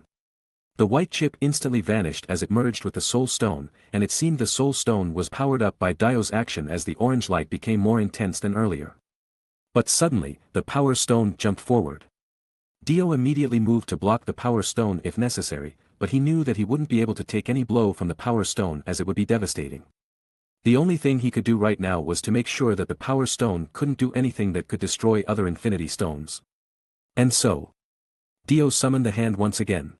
The white chip instantly vanished as it merged with the Soul Stone, and it seemed the Soul Stone was powered up by Dio's action as the orange light became more intense than earlier. But suddenly, the Power Stone jumped forward. Dio immediately moved to block the Power Stone if necessary, but he knew that he wouldn't be able to take any blow from the Power Stone as it would be devastating. The only thing he could do right now was to make sure that the Power Stone couldn't do anything that could destroy other Infinity Stones. And so, Dio summoned the hand once again.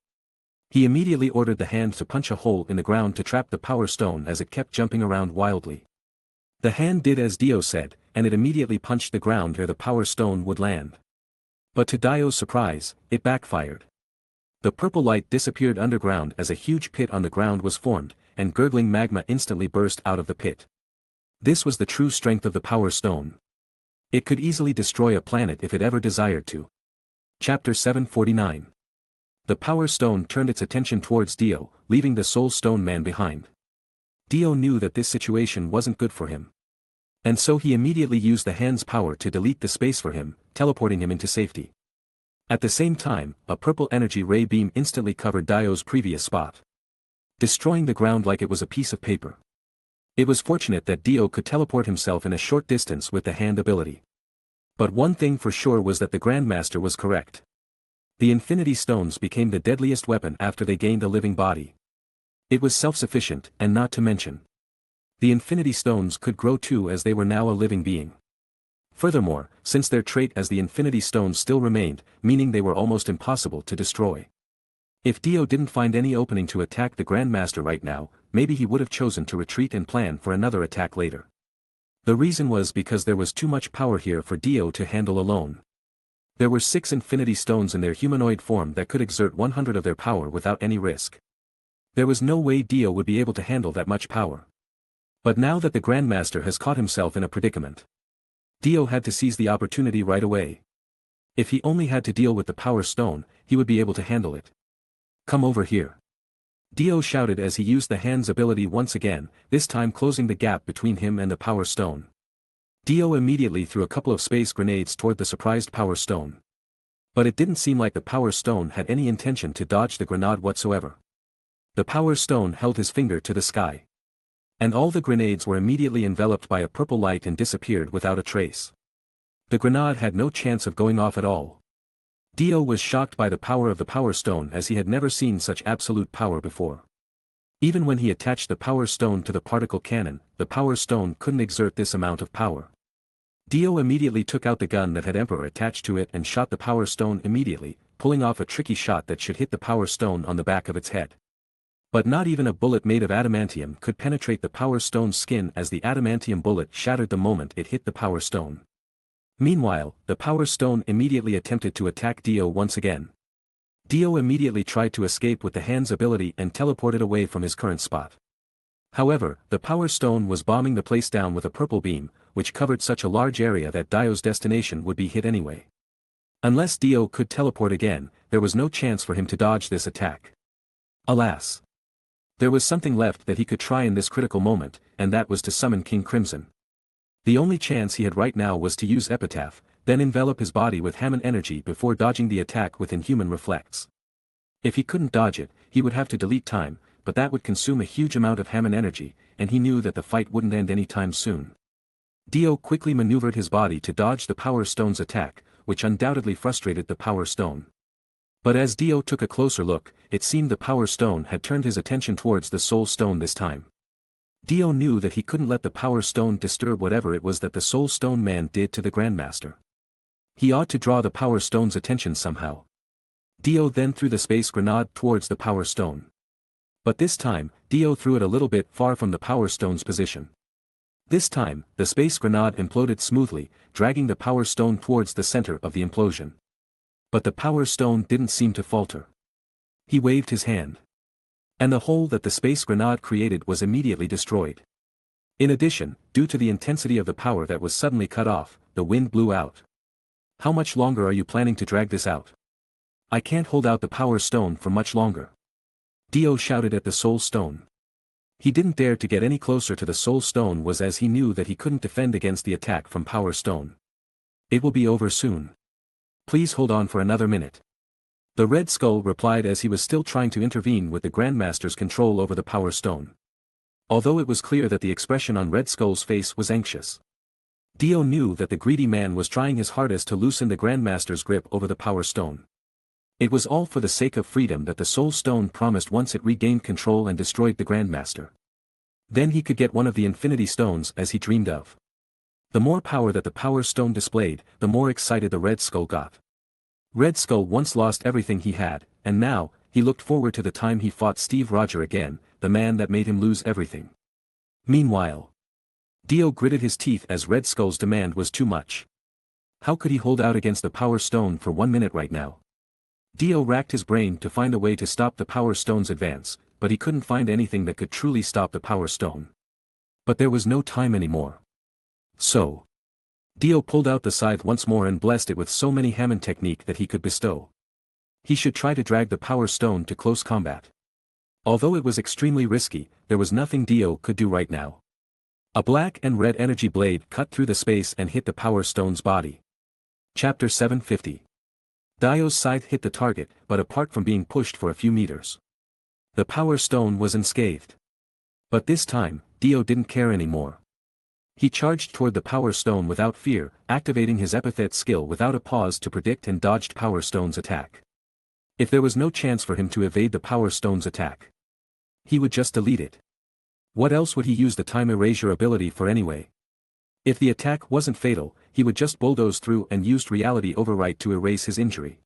He immediately ordered the hand to punch a hole in the ground to trap the Power Stone as it kept jumping around wildly. The hand did as Dio said, and it immediately punched the ground where the Power Stone would land. But to Dio's surprise, it backfired. The purple light disappeared underground as a huge pit on the ground was formed, and gurgling magma instantly burst out of the pit. This was the true strength of the Power Stone. It could easily destroy a planet if it ever desired to. Chapter 749. The Power Stone turned its attention towards Dio, leaving the Soul Stone man behind. Dio knew that this situation wasn't good for him. And so he immediately used the hand's power to delete the space for him, teleporting him into safety. At the same time, a purple energy ray beam instantly covered Dio's previous spot, destroying the ground like it was a piece of paper. It was fortunate that Dio could teleport himself in a short distance with the hand ability. But one thing for sure was that the Grandmaster was correct. The Infinity Stones became the deadliest weapon after they gained a living body. It was self-sufficient, and not to mention, the Infinity Stones could grow too as they were now a living being. Furthermore, since their trait as the Infinity Stones still remained, meaning they were almost impossible to destroy. If Dio didn't find any opening to attack the Grandmaster right now, maybe he would have chosen to retreat and plan for another attack later. The reason was because there was too much power here for Dio to handle alone. There were 6 Infinity Stones in their humanoid form that could exert 100 of their power without any risk. There was no way Dio would be able to handle that much power. But now that the Grandmaster has caught himself in a predicament, Dio had to seize the opportunity right away. If he only had to deal with the Power Stone, he would be able to handle it. Come over here. Dio shouted as he used the hand's ability once again, this time closing the gap between him and the Power Stone. Dio immediately threw a couple of space grenades toward the surprised Power Stone. But it didn't seem like the Power Stone had any intention to dodge the grenade whatsoever. The Power Stone held his finger to the sky. And all the grenades were immediately enveloped by a purple light and disappeared without a trace. The grenade had no chance of going off at all. Dio was shocked by the power of the Power Stone, as he had never seen such absolute power before. Even when he attached the Power Stone to the particle cannon, the Power Stone couldn't exert this amount of power. Dio immediately took out the gun that had Emperor attached to it and shot the Power Stone immediately, pulling off a tricky shot that should hit the Power Stone on the back of its head. But not even a bullet made of adamantium could penetrate the Power Stone's skin, as the adamantium bullet shattered the moment it hit the Power Stone. Meanwhile, the Power Stone immediately attempted to attack Dio once again. Dio immediately tried to escape with the hand's ability and teleported away from his current spot. However, the Power Stone was bombing the place down with a purple beam, which covered such a large area that Dio's destination would be hit anyway. Unless Dio could teleport again, there was no chance for him to dodge this attack. Alas! There was something left that he could try in this critical moment, and that was to summon King Crimson. The only chance he had right now was to use Epitaph, then envelop his body with Hammond energy before dodging the attack with Inhuman Reflex. If he couldn't dodge it, he would have to delete time, but that would consume a huge amount of Hammond energy, and he knew that the fight wouldn't end anytime soon. Dio quickly maneuvered his body to dodge the Power Stone's attack, which undoubtedly frustrated the Power Stone. But as Dio took a closer look, it seemed the Power Stone had turned his attention towards the Soul Stone this time. Dio knew that he couldn't let the Power Stone disturb whatever it was that the Soul Stone man did to the Grandmaster. He ought to draw the Power Stone's attention somehow. Dio then threw the space grenade towards the Power Stone. But this time, Dio threw it a little bit far from the Power Stone's position. This time, the space grenade imploded smoothly, dragging the Power Stone towards the center of the implosion. But the Power Stone didn't seem to falter. He waved his hand. And the hole that the space grenade created was immediately destroyed. In addition, due to the intensity of the power that was suddenly cut off, the wind blew out. How much longer are you planning to drag this out? I can't hold out the Power Stone for much longer. Dio shouted at the Soul Stone. He didn't dare to get any closer to the Soul Stone was as he knew that he couldn't defend against the attack from Power Stone. It will be over soon. Please hold on for another minute. The Red Skull replied as he was still trying to intervene with the Grandmaster's control over the Power Stone. Although it was clear that the expression on Red Skull's face was anxious. Dio knew that the greedy man was trying his hardest to loosen the Grandmaster's grip over the Power Stone. It was all for the sake of freedom that the Soul Stone promised once it regained control and destroyed the Grandmaster. Then he could get one of the Infinity Stones as he dreamed of. The more power that the Power Stone displayed, the more excited the Red Skull got. Red Skull once lost everything he had, and now, he looked forward to the time he fought Steve Roger again, the man that made him lose everything. Meanwhile, Dio gritted his teeth as Red Skull's demand was too much. How could he hold out against the Power Stone for 1 minute right now? Dio racked his brain to find a way to stop the Power Stone's advance, but he couldn't find anything that could truly stop the Power Stone. But there was no time anymore. So, Dio pulled out the scythe once more and blessed it with so many Hammond technique that he could bestow. He should try to drag the Power Stone to close combat. Although it was extremely risky, there was nothing Dio could do right now. A black and red energy blade cut through the space and hit the Power Stone's body. Chapter 750. Dio's scythe hit the target, but apart from being pushed for a few meters. The Power Stone was unscathed. But this time, Dio didn't care anymore. He charged toward the Power Stone without fear, activating his epithet skill without a pause to predict and dodged Power Stone's attack. If there was no chance for him to evade the Power Stone's attack, he would just delete it. What else would he use the time erasure ability for anyway? If the attack wasn't fatal, he would just bulldoze through and used reality overwrite to erase his injury.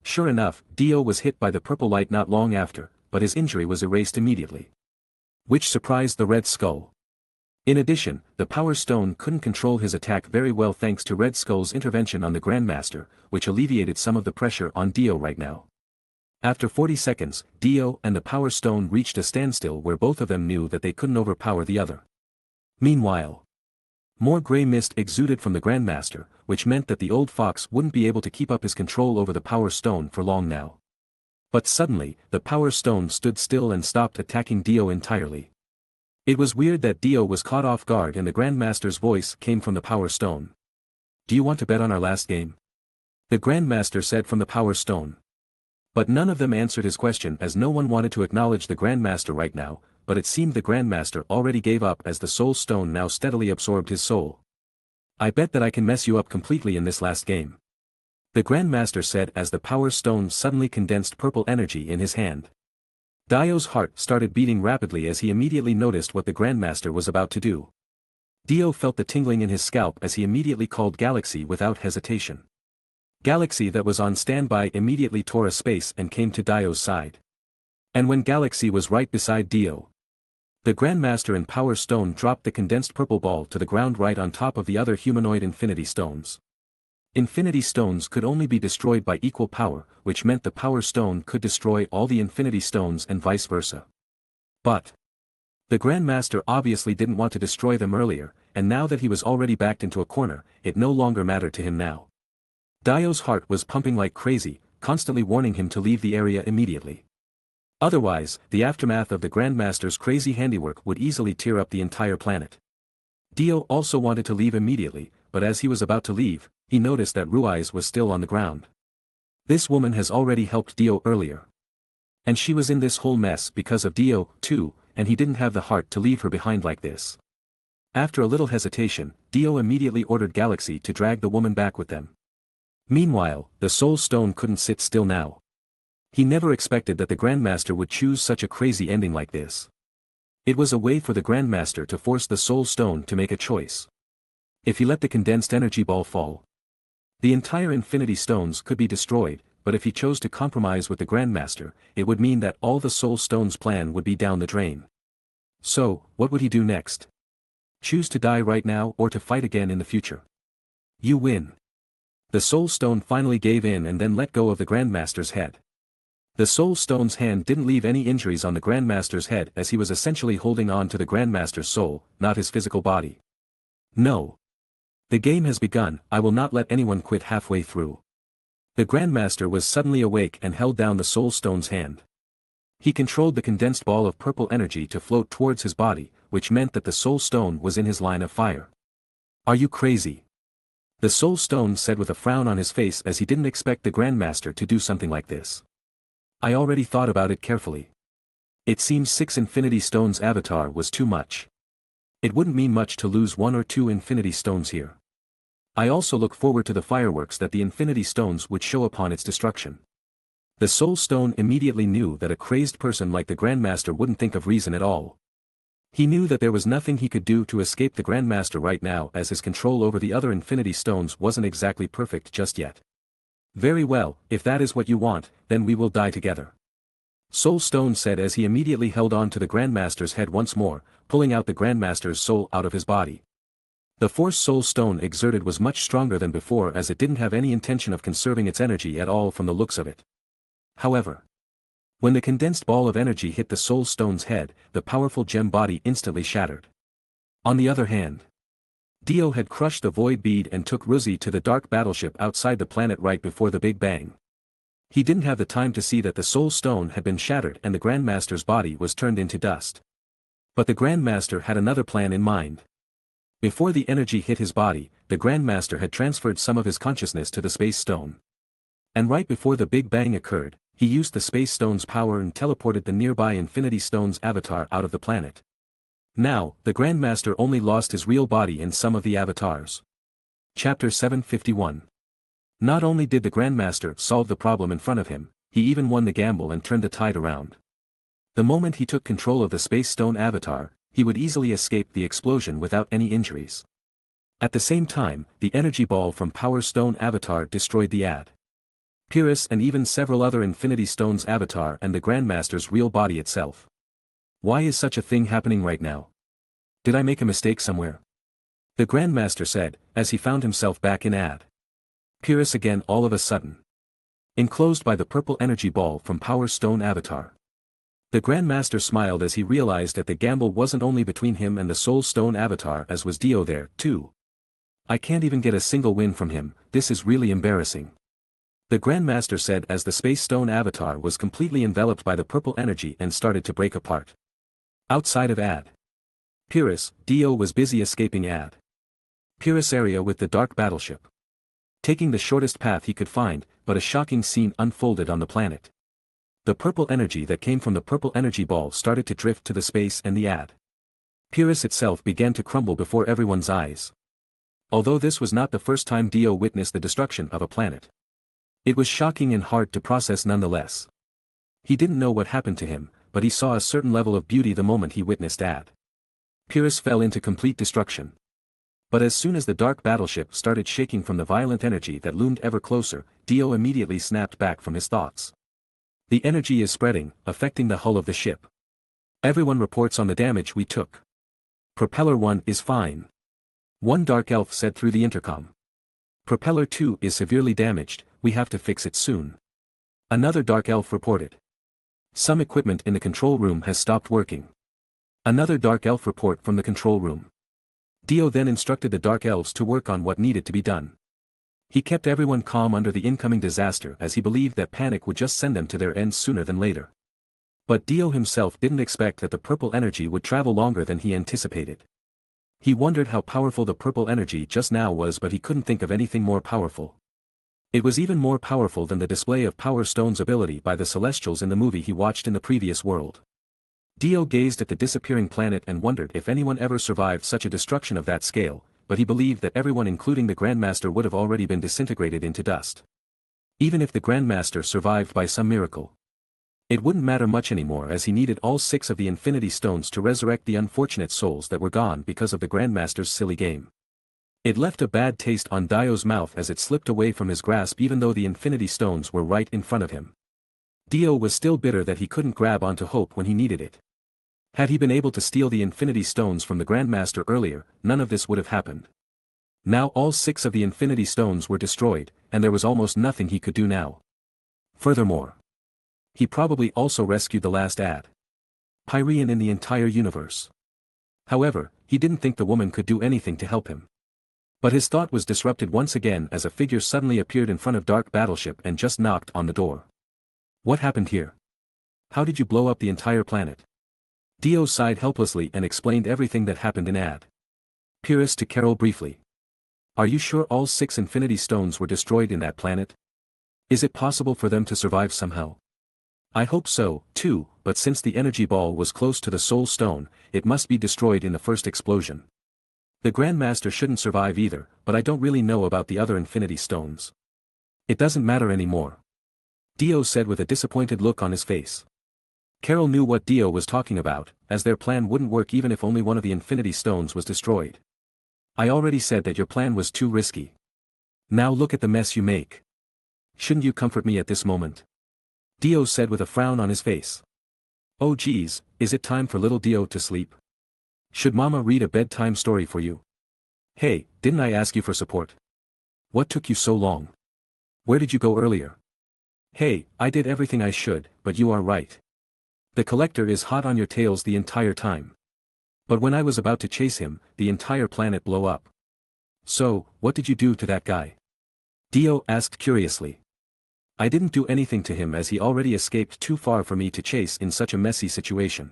Sure enough, Dio was hit by the purple light not long after, but his injury was erased immediately. Which surprised the Red Skull. In addition, the Power Stone couldn't control his attack very well thanks to Red Skull's intervention on the Grandmaster, which alleviated some of the pressure on Dio right now. After 40 seconds, Dio and the Power Stone reached a standstill where both of them knew that they couldn't overpower the other. Meanwhile, more gray mist exuded from the Grandmaster, which meant that the old fox wouldn't be able to keep up his control over the Power Stone for long now. But suddenly, the Power Stone stood still and stopped attacking Dio entirely. It was weird that Dio was caught off guard and the Grandmaster's voice came from the Power Stone. Do you want to bet on our last game? the Grandmaster said from the Power Stone. But none of them answered his question as no one wanted to acknowledge the Grandmaster right now, but it seemed the Grandmaster already gave up as the Soul Stone now steadily absorbed his soul. I bet that I can mess you up completely in this last game, the Grandmaster said as the Power Stone suddenly condensed purple energy in his hand. Dio's heart started beating rapidly as he immediately noticed what the Grandmaster was about to do. Dio felt the tingling in his scalp as he immediately called Galaxy without hesitation. Galaxy that was on standby immediately tore a space and came to Dio's side. And when Galaxy was right beside Dio, the Grandmaster and Power Stone dropped the condensed purple ball to the ground right on top of the other humanoid Infinity Stones. Infinity Stones could only be destroyed by equal power, which meant the Power Stone could destroy all the Infinity Stones and vice versa. But the Grandmaster obviously didn't want to destroy them earlier, and now that he was already backed into a corner, it no longer mattered to him now. Dio's heart was pumping like crazy, constantly warning him to leave the area immediately. Otherwise, the aftermath of the Grandmaster's crazy handiwork would easily tear up the entire planet. Dio also wanted to leave immediately, but as he was about to leave, he noticed that Ruiz was still on the ground. This woman has already helped Dio earlier. And she was in this whole mess because of Dio, too, and he didn't have the heart to leave her behind like this. After a little hesitation, Dio immediately ordered Galaxy to drag the woman back with them. Meanwhile, the Soul Stone couldn't sit still now. He never expected that the Grandmaster would choose such a crazy ending like this. It was a way for the Grandmaster to force the Soul Stone to make a choice. If he let the condensed energy ball fall, the entire Infinity Stones could be destroyed, but if he chose to compromise with the Grandmaster, it would mean that all the Soul Stone's plan would be down the drain. So, what would he do next? Choose to die right now or to fight again in the future? You win. The Soul Stone finally gave in and then let go of the Grandmaster's head. The Soul Stone's hand didn't leave any injuries on the Grandmaster's head as he was essentially holding on to the Grandmaster's soul, not his physical body. No. The game has begun, I will not let anyone quit halfway through. The Grandmaster was suddenly awake and held down the Soul Stone's hand. He controlled the condensed ball of purple energy to float towards his body, which meant that the Soul Stone was in his line of fire. Are you crazy? The Soul Stone said with a frown on his face as he didn't expect the Grandmaster to do something like this. I already thought about it carefully. It seems 6 Infinity Stones avatar was too much. It wouldn't mean much to lose 1 or 2 Infinity Stones here. I also look forward to the fireworks that the Infinity Stones would show upon its destruction. The Soul Stone immediately knew that a crazed person like the Grandmaster wouldn't think of reason at all. He knew that there was nothing he could do to escape the Grandmaster right now as his control over the other Infinity Stones wasn't exactly perfect just yet. Very well, if that is what you want, then we will die together. Soul Stone said as he immediately held on to the Grandmaster's head once more, pulling out the Grandmaster's soul out of his body. The force Soul Stone exerted was much stronger than before as it didn't have any intention of conserving its energy at all from the looks of it. However, when the condensed ball of energy hit the Soul Stone's head, the powerful gem body instantly shattered. On the other hand, Dio had crushed the Void Bead and took Ruzi to the dark battleship outside the planet right before the Big Bang. He didn't have the time to see that the Soul Stone had been shattered and the Grandmaster's body was turned into dust. But the Grandmaster had another plan in mind. Before the energy hit his body, the Grandmaster had transferred some of his consciousness to the Space Stone. And right before the Big Bang occurred, he used the Space Stone's power and teleported the nearby Infinity Stone's avatar out of the planet. Now, the Grandmaster only lost his real body in some of the avatars. Chapter 751. Not only did the Grandmaster solve the problem in front of him, he even won the gamble and turned the tide around. The moment he took control of the Space Stone avatar, he would easily escape the explosion without any injuries. At the same time, the energy ball from Power Stone avatar destroyed the ad. Pyrrhus and even several other Infinity Stones avatar and the Grandmaster's real body itself. Why is such a thing happening right now? Did I make a mistake somewhere? The Grandmaster said, as he found himself back in ad. Pyrrhus again all of a sudden. Enclosed by the purple energy ball from Power Stone avatar. The Grandmaster smiled as he realized that the gamble wasn't only between him and the Soul Stone avatar as was Dio there, too. I can't even get a single win from him, this is really embarrassing. The Grandmaster said as the Space Stone avatar was completely enveloped by the purple energy and started to break apart. Outside of ad. Pyrrhus, Dio was busy escaping ad. Pyrrhus area with the dark battleship. taking the shortest path he could find, but a shocking scene unfolded on the planet. The purple energy that came from the purple energy ball started to drift to the space and the ad. Pyrrhus itself began to crumble before everyone's eyes. Although this was not the first time Dio witnessed the destruction of a planet. It was shocking and hard to process nonetheless. He didn't know what happened to him, but he saw a certain level of beauty the moment he witnessed ad. Pyrrhus fell into complete destruction. But as soon as the dark battleship started shaking from the violent energy that loomed ever closer, Dio immediately snapped back from his thoughts. The energy is spreading, affecting the hull of the ship. Everyone reports on the damage we took. Propeller 1 is fine. One dark elf said through the intercom. Propeller 2 is severely damaged, we have to fix it soon. Another dark elf reported. Some equipment in the control room has stopped working. Another dark elf report from the control room. Dio then instructed the dark elves to work on what needed to be done. He kept everyone calm under the incoming disaster as he believed that panic would just send them to their ends sooner than later. But Dio himself didn't expect that the purple energy would travel longer than he anticipated. He wondered how powerful the purple energy just now was, but he couldn't think of anything more powerful. It was even more powerful than the display of Power Stone's ability by the Celestials in the movie he watched in the previous world. Dio gazed at the disappearing planet and wondered if anyone ever survived such a destruction of that scale, but he believed that everyone including the Grandmaster would have already been disintegrated into dust. Even if the Grandmaster survived by some miracle, it wouldn't matter much anymore, as he needed all 6 of the Infinity Stones to resurrect the unfortunate souls that were gone because of the Grandmaster's silly game. It left a bad taste on Dio's mouth as it slipped away from his grasp even though the Infinity Stones were right in front of him. Dio was still bitter that he couldn't grab onto Hope when he needed it. Had he been able to steal the Infinity Stones from the Grandmaster earlier, none of this would have happened. Now all 6 of the Infinity Stones were destroyed, and there was almost nothing he could do now. Furthermore, he probably also rescued the last Pyrean in the entire universe. However, he didn't think the woman could do anything to help him. But his thought was disrupted once again as a figure suddenly appeared in front of Dark Battleship and just knocked on the door. What happened here? How did you blow up the entire planet? Dio sighed helplessly and explained everything that happened in ad. Pyrrhus to Carol briefly. Are you sure all 6 Infinity Stones were destroyed in that planet? Is it possible for them to survive somehow? I hope so, too, but since the energy ball was close to the Soul Stone, it must be destroyed in the first explosion. The Grandmaster shouldn't survive either, but I don't really know about the other Infinity Stones. It doesn't matter anymore. Dio said with a disappointed look on his face. Carol knew what Dio was talking about, as their plan wouldn't work even if only one of the Infinity Stones was destroyed. I already said that your plan was too risky. Now look at the mess you make. Shouldn't you comfort me at this moment? Dio said with a frown on his face. Oh geez, is it time for little Dio to sleep? Should Mama read a bedtime story for you? Hey, didn't I ask you for support? What took you so long? Where did you go earlier? Hey, I did everything I should, but you are right. The collector is hot on your tails the entire time. But when I was about to chase him, the entire planet blew up. So, what did you do to that guy? Dio asked curiously. I didn't do anything to him as he already escaped too far for me to chase in such a messy situation.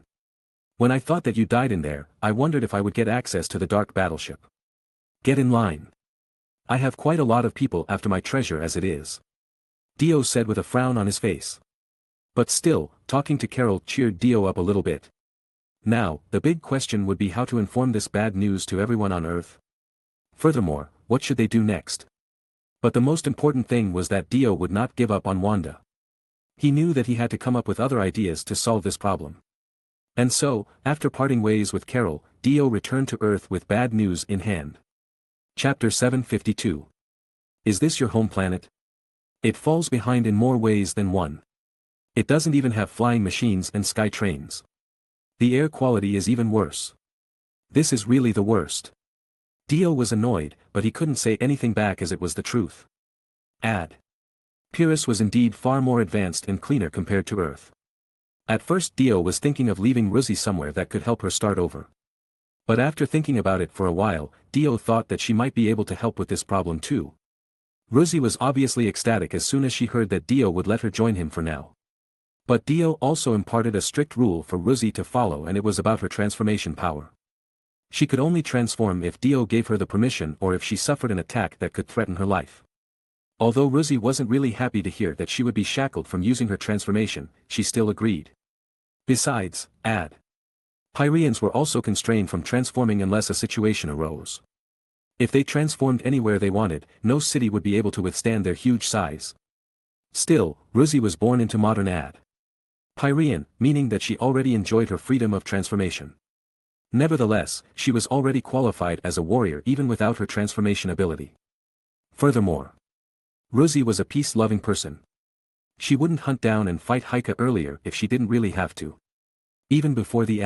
When I thought that you died in there, I wondered if I would get access to the Dark Battleship. Get in line. I have quite a lot of people after my treasure as it is. Dio said with a frown on his face. But still, talking to Carol cheered Dio up a little bit. Now, the big question would be how to inform this bad news to everyone on Earth. Furthermore, what should they do next? But the most important thing was that Dio would not give up on Wanda. He knew that he had to come up with other ideas to solve this problem. And so, after parting ways with Carol, Dio returned to Earth with bad news in hand. Chapter 752. Is this your home planet? It falls behind in more ways than one. It doesn't even have flying machines and sky trains. The air quality is even worse. This is really the worst. Dio was annoyed, but he couldn't say anything back as it was the truth. Pyrrhus was indeed far more advanced and cleaner compared to Earth. At first Dio was thinking of leaving Rosie somewhere that could help her start over. But after thinking about it for a while, Dio thought that she might be able to help with this problem too. Rosie was obviously ecstatic as soon as she heard that Dio would let her join him for now. But Dio also imparted a strict rule for Rosie to follow, and it was about her transformation power. She could only transform if Dio gave her the permission or if she suffered an attack that could threaten her life. Although Rosie wasn't really happy to hear that she would be shackled from using her transformation, she still agreed. Besides, Pyreans were also constrained from transforming unless a situation arose. If they transformed anywhere they wanted, no city would be able to withstand their huge size. Still, Rosie was born into modern Pyrean, meaning that she already enjoyed her freedom of transformation. Nevertheless, she was already qualified as a warrior even without her transformation ability. Furthermore, Rosie was a peace-loving person. She wouldn't hunt down and fight Heike earlier if she didn't really have to. Even before the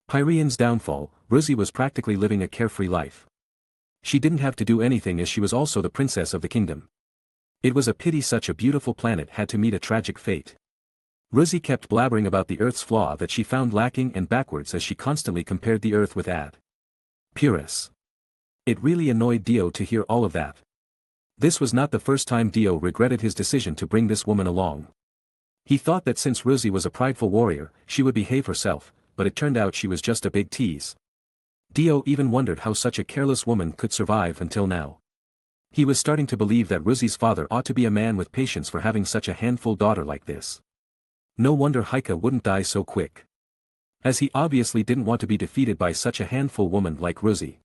Pyrean's downfall, Rosie was practically living a carefree life. She didn't have to do anything as she was also the princess of the kingdom. It was a pity such a beautiful planet had to meet a tragic fate. Rosie kept blabbering about the Earth's flaw that she found lacking and backwards as she constantly compared the Earth with Pyrrhus. It really annoyed Dio to hear all of that. This was not the first time Dio regretted his decision to bring this woman along. He thought that since Rosie was a prideful warrior, she would behave herself, but it turned out she was just a big tease. Dio even wondered how such a careless woman could survive until now. He was starting to believe that Rosie's father ought to be a man with patience for having such a handful daughter like this. No wonder Heike wouldn't die so quick. As he obviously didn't want to be defeated by such a handful woman like Rosie.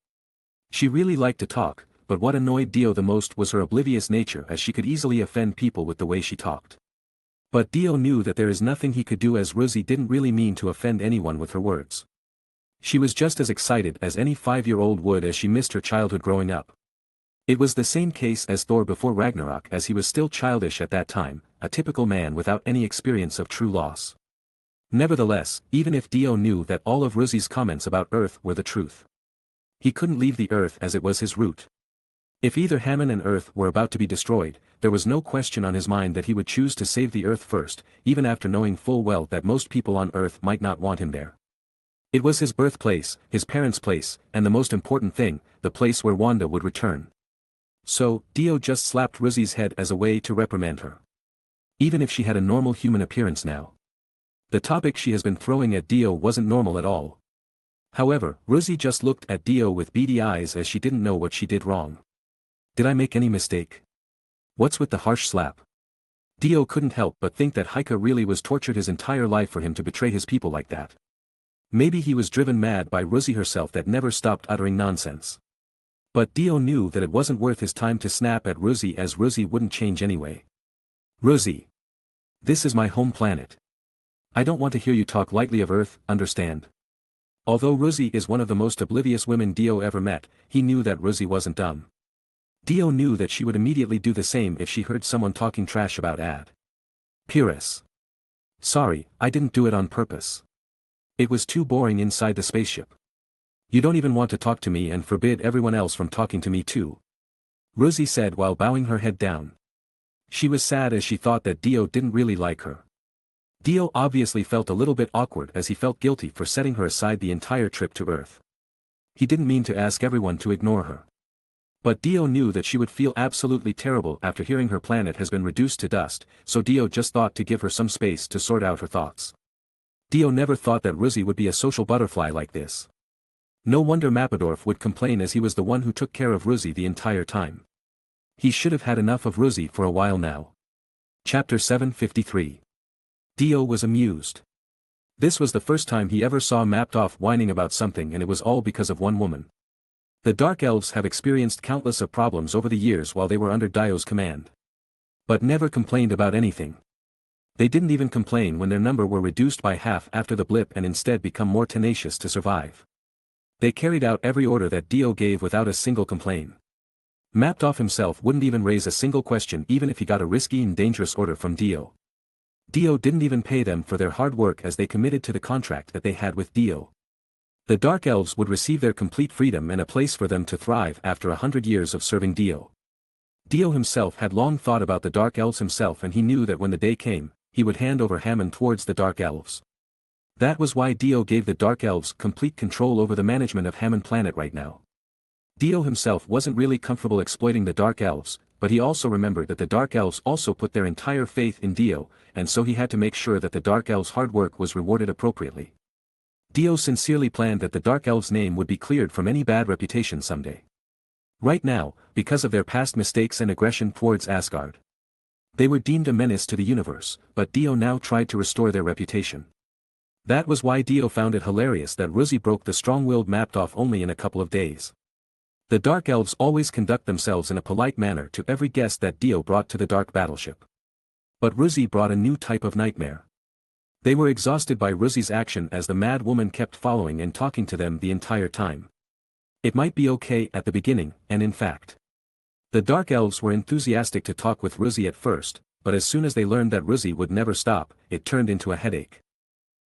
She really liked to talk, but what annoyed Dio the most was her oblivious nature as she could easily offend people with the way she talked. But Dio knew that there is nothing he could do as Rosie didn't really mean to offend anyone with her words. She was just as excited as any 5-year-old would as she missed her childhood growing up. It was the same case as Thor before Ragnarok as he was still childish at that time, a typical man without any experience of true loss. Nevertheless, even if Dio knew that all of Rosie's comments about Earth were the truth, he couldn't leave the Earth as it was his root. If either Hammond and Earth were about to be destroyed, there was no question on his mind that he would choose to save the Earth first, even after knowing full well that most people on Earth might not want him there. It was his birthplace, his parents' place, and the most important thing, the place where Wanda would return. So, Dio just slapped Rosie's head as a way to reprimand her. Even if she had a normal human appearance now. The topic she has been throwing at Dio wasn't normal at all. However, Rosie just looked at Dio with beady eyes as she didn't know what she did wrong. Did I make any mistake? What's with the harsh slap? Dio couldn't help but think that Heike really was tortured his entire life for him to betray his people like that. Maybe he was driven mad by Rosie herself that never stopped uttering nonsense. But Dio knew that it wasn't worth his time to snap at Rosie as Rosie wouldn't change anyway. Rosie. This is my home planet. I don't want to hear you talk lightly of Earth, understand? Although Rosie is one of the most oblivious women Dio ever met, he knew that Rosie wasn't dumb. Dio knew that she would immediately do the same if she heard someone talking trash about Pyrrhus. Sorry, I didn't do it on purpose. It was too boring inside the spaceship. You don't even want to talk to me and forbid everyone else from talking to me too. Rosie said while bowing her head down. She was sad as she thought that Dio didn't really like her. Dio obviously felt a little bit awkward as he felt guilty for setting her aside the entire trip to Earth. He didn't mean to ask everyone to ignore her. But Dio knew that she would feel absolutely terrible after hearing her planet has been reduced to dust, so Dio just thought to give her some space to sort out her thoughts. Dio never thought that Rosie would be a social butterfly like this. No wonder Mappadorf would complain as he was the one who took care of Rosie the entire time. He should have had enough of Rosie for a while now. Chapter 753. Dio was amused. This was the first time he ever saw Mappadorf whining about something, and it was all because of one woman. The Dark Elves have experienced countless of problems over the years while they were under Dio's command. But never complained about anything. They didn't even complain when their number were reduced by half after the blip and instead become more tenacious to survive. They carried out every order that Dio gave without a single complaint. Mappadorf himself wouldn't even raise a single question even if he got a risky and dangerous order from Dio. Dio didn't even pay them for their hard work as they committed to the contract that they had with Dio. The Dark Elves would receive their complete freedom and a place for them to thrive after 100 years of serving Dio. Dio himself had long thought about the Dark Elves himself, and he knew that when the day came, he would hand over Hammond towards the Dark Elves. That was why Dio gave the Dark Elves complete control over the management of Hammond Planet right now. Dio himself wasn't really comfortable exploiting the Dark Elves, but he also remembered that the Dark Elves also put their entire faith in Dio, and so he had to make sure that the Dark Elves' hard work was rewarded appropriately. Dio sincerely planned that the Dark Elves' name would be cleared from any bad reputation someday. Right now, because of their past mistakes and aggression towards Asgard, they were deemed a menace to the universe, but Dio now tried to restore their reputation. That was why Dio found it hilarious that Ruzi broke the strong-willed mapped off only in a couple of days. The Dark Elves always conduct themselves in a polite manner to every guest that Dio brought to the Dark Battleship. But Ruzi brought a new type of nightmare. They were exhausted by Ruzi's action as the mad woman kept following and talking to them the entire time. It might be okay at the beginning, and in fact, the Dark Elves were enthusiastic to talk with Ruzi at first, but as soon as they learned that Ruzi would never stop, it turned into a headache.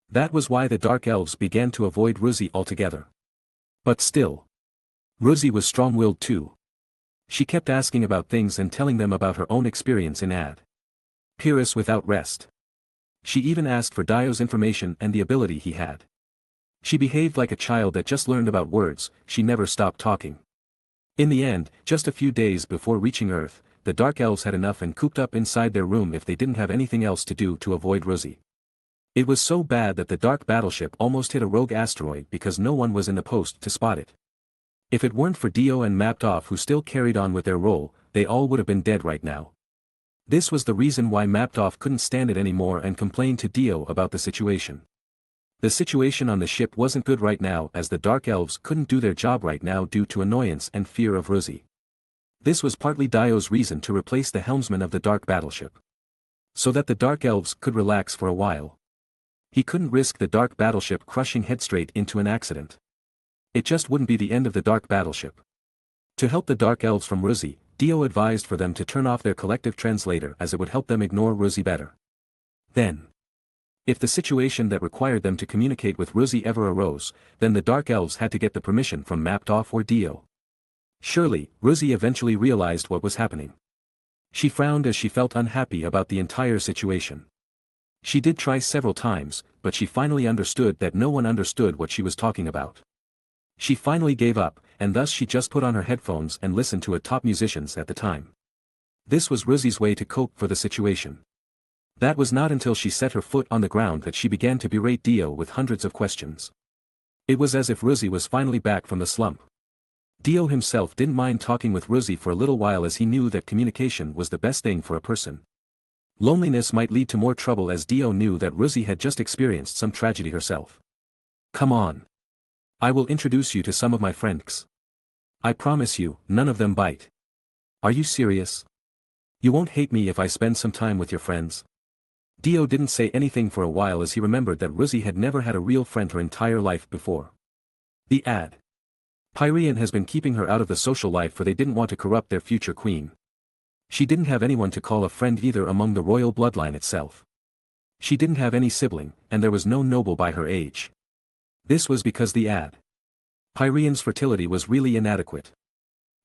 That was why the Dark Elves began to avoid Ruzi altogether. But still, Ruzi was strong-willed too. She kept asking about things and telling them about her own experience in Ad. Pyrrhus without rest. She even asked for Dio's information and the ability he had. She behaved like a child that just learned about words, she never stopped talking. In the end, just a few days before reaching Earth, the Dark Elves had enough and cooped up inside their room if they didn't have anything else to do to avoid Ruzi. It was so bad that the Dark Battleship almost hit a rogue asteroid because no one was in the post to spot it. If it weren't for Dio and Mapped Off who still carried on with their role, they all would have been dead right now. This was the reason why Mapped Off couldn't stand it anymore and complained to Dio about the situation. The situation on the ship wasn't good right now as the Dark Elves couldn't do their job right now due to annoyance and fear of Ruzi. This was partly Dio's reason to replace the helmsman of the Dark Battleship, so that the Dark Elves could relax for a while. He couldn't risk the Dark Battleship crushing head straight into an accident. It just wouldn't be the end of the Dark Battleship. To help the Dark Elves from Ruzi, Dio advised for them to turn off their collective translator as it would help them ignore Ruzi better. Then, if the situation that required them to communicate with Ruzi ever arose, then the Dark Elves had to get the permission from Mapped Off or Dio. Surely, Ruzi eventually realized what was happening. She frowned as she felt unhappy about the entire situation. She did try several times, but she finally understood that no one understood what she was talking about. She finally gave up, and thus she just put on her headphones and listened to top musicians at the time. This was Ruzi's way to cope for the situation. That was not until she set her foot on the ground that she began to berate Dio with hundreds of questions. It was as if Ruzi was finally back from the slump. Dio himself didn't mind talking with Ruzi for a little while as he knew that communication was the best thing for a person. Loneliness might lead to more trouble as Dio knew that Ruzi had just experienced some tragedy herself. Come on. I will introduce you to some of my friends. I promise you, none of them bite. Are you serious? You won't hate me if I spend some time with your friends? Dio didn't say anything for a while as he remembered that Ruzi had never had a real friend her entire life before. The ad. Pyrean has been keeping her out of the social life for they didn't want to corrupt their future queen. She didn't have anyone to call a friend either among the royal bloodline itself. She didn't have any sibling, and there was no noble by her age. This was because the ad. Pyrean's fertility was really inadequate.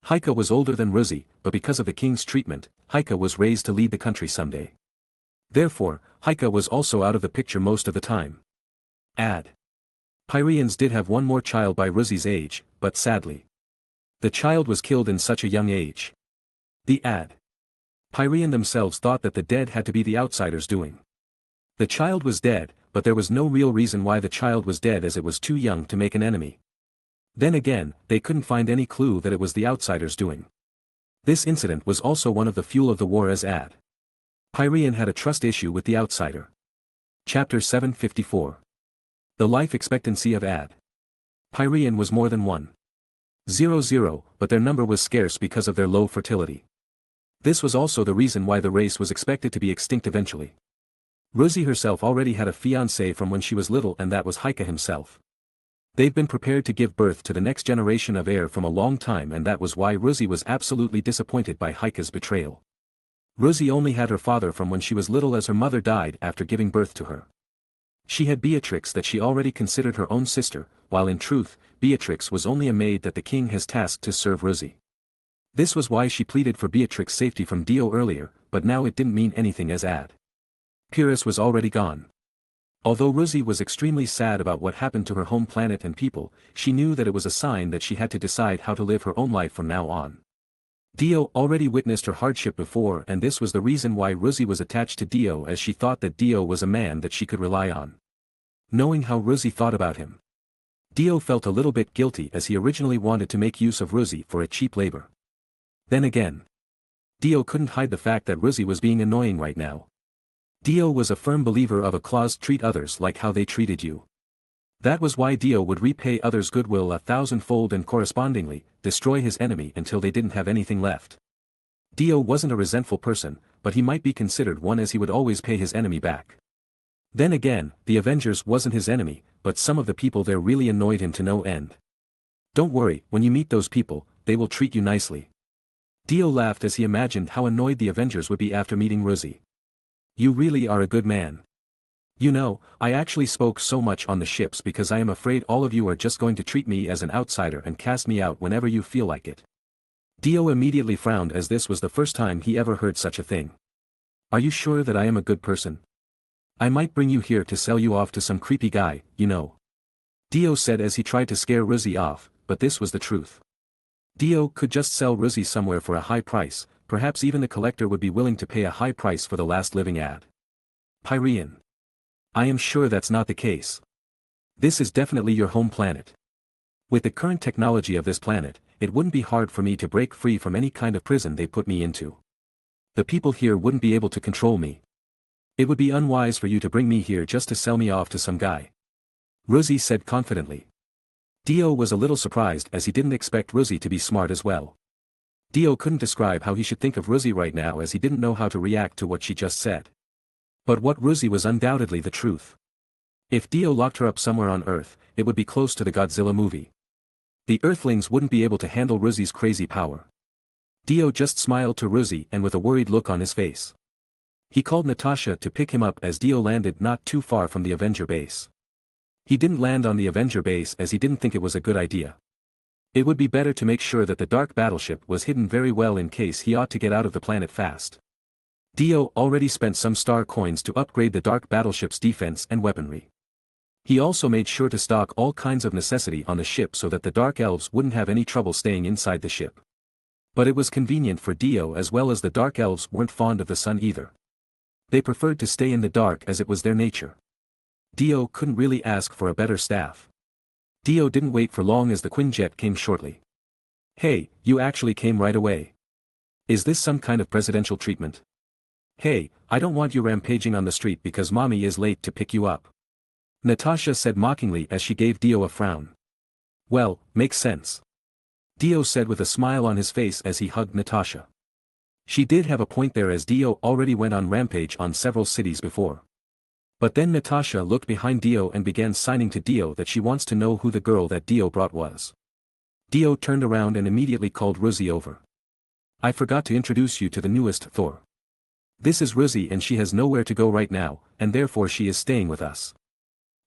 Heike was older than Ruzi, but because of the king's treatment, Heike was raised to lead the country someday. Therefore, Heike was also out of the picture most of the time. Ad. Pyreans did have one more child by Ruzi's age, but sadly, the child was killed in such a young age. The ad. Pyrean themselves thought that the dead had to be the outsider's doing. The child was dead, but there was no real reason why the child was dead as it was too young to make an enemy. Then again, they couldn't find any clue that it was the outsider's doing. This incident was also one of the fuel of the war as ad. Pyrean had a trust issue with the outsider. Chapter 754. The life expectancy of ad. Pyrean was more than 100, but their number was scarce because of their low fertility. This was also the reason why the race was expected to be extinct eventually. Ruzi herself already had a fiancé from when she was little and that was Heike himself. They've been prepared to give birth to the next generation of heir from a long time and that was why Ruzi was absolutely disappointed by Heike's betrayal. Ruzi only had her father from when she was little as her mother died after giving birth to her. She had Beatrix that she already considered her own sister, while in truth, Beatrix was only a maid that the king has tasked to serve Ruzi. This was why she pleaded for Beatrix's safety from Dio earlier, but now it didn't mean anything as ad. Pyrrhus was already gone. Although Ruzi was extremely sad about what happened to her home planet and people, she knew that it was a sign that she had to decide how to live her own life from now on. Dio already witnessed her hardship before and this was the reason why Ruzi was attached to Dio as she thought that Dio was a man that she could rely on. Knowing how Ruzi thought about him, Dio felt a little bit guilty as he originally wanted to make use of Ruzi for a cheap labor. Then again, Dio couldn't hide the fact that Rosie was being annoying right now. Dio was a firm believer of a clause treat others like how they treated you. That was why Dio would repay others' goodwill 1,000-fold and correspondingly, destroy his enemy until they didn't have anything left. Dio wasn't a resentful person, but he might be considered one as he would always pay his enemy back. Then again, the Avengers wasn't his enemy, but some of the people there really annoyed him to no end. Don't worry, when you meet those people, they will treat you nicely. Dio laughed as he imagined how annoyed the Avengers would be after meeting Rosie. You really are a good man. You know, I actually spoke so much on the ships because I am afraid all of you are just going to treat me as an outsider and cast me out whenever you feel like it. Dio immediately frowned as this was the first time he ever heard such a thing. Are you sure that I am a good person? I might bring you here to sell you off to some creepy guy, you know. Dio said as he tried to scare Rosie off, but this was the truth. Dio could just sell Rosie somewhere for a high price, perhaps even the collector would be willing to pay a high price for the last living ad. Pyrean. I am sure that's not the case. This is definitely your home planet. With the current technology of this planet, it wouldn't be hard for me to break free from any kind of prison they put me into. The people here wouldn't be able to control me. It would be unwise for you to bring me here just to sell me off to some guy. Rosie said confidently. Dio was a little surprised as he didn't expect Rosie to be smart as well. Dio couldn't describe how he should think of Rosie right now as he didn't know how to react to what she just said. But what Rosie was undoubtedly the truth. If Dio locked her up somewhere on Earth, it would be close to the Godzilla movie. The Earthlings wouldn't be able to handle Rosie's crazy power. Dio just smiled to Rosie and with a worried look on his face. He called Natasha to pick him up as Dio landed not too far from the Avenger base. He didn't land on the Avenger base as he didn't think it was a good idea. It would be better to make sure that the dark battleship was hidden very well in case he ought to get out of the planet fast. Dio already spent some star coins to upgrade the dark battleship's defense and weaponry. He also made sure to stock all kinds of necessity on the ship so that the Dark Elves wouldn't have any trouble staying inside the ship. But it was convenient for Dio as well as the Dark Elves weren't fond of the sun either. They preferred to stay in the dark as it was their nature. Dio couldn't really ask for a better staff. Dio didn't wait for long as the Quinjet came shortly. Hey, you actually came right away. Is this some kind of presidential treatment? Hey, I don't want you rampaging on the street because mommy is late to pick you up. Natasha said mockingly as she gave Dio a frown. Well, makes sense. Dio said with a smile on his face as he hugged Natasha. She did have a point there as Dio already went on rampage on several cities before. But then Natasha looked behind Dio and began signing to Dio that she wants to know who the girl that Dio brought was. Dio turned around and immediately called Rosie over. I forgot to introduce you to the newest Thor. This is Rosie and she has nowhere to go right now, and therefore she is staying with us.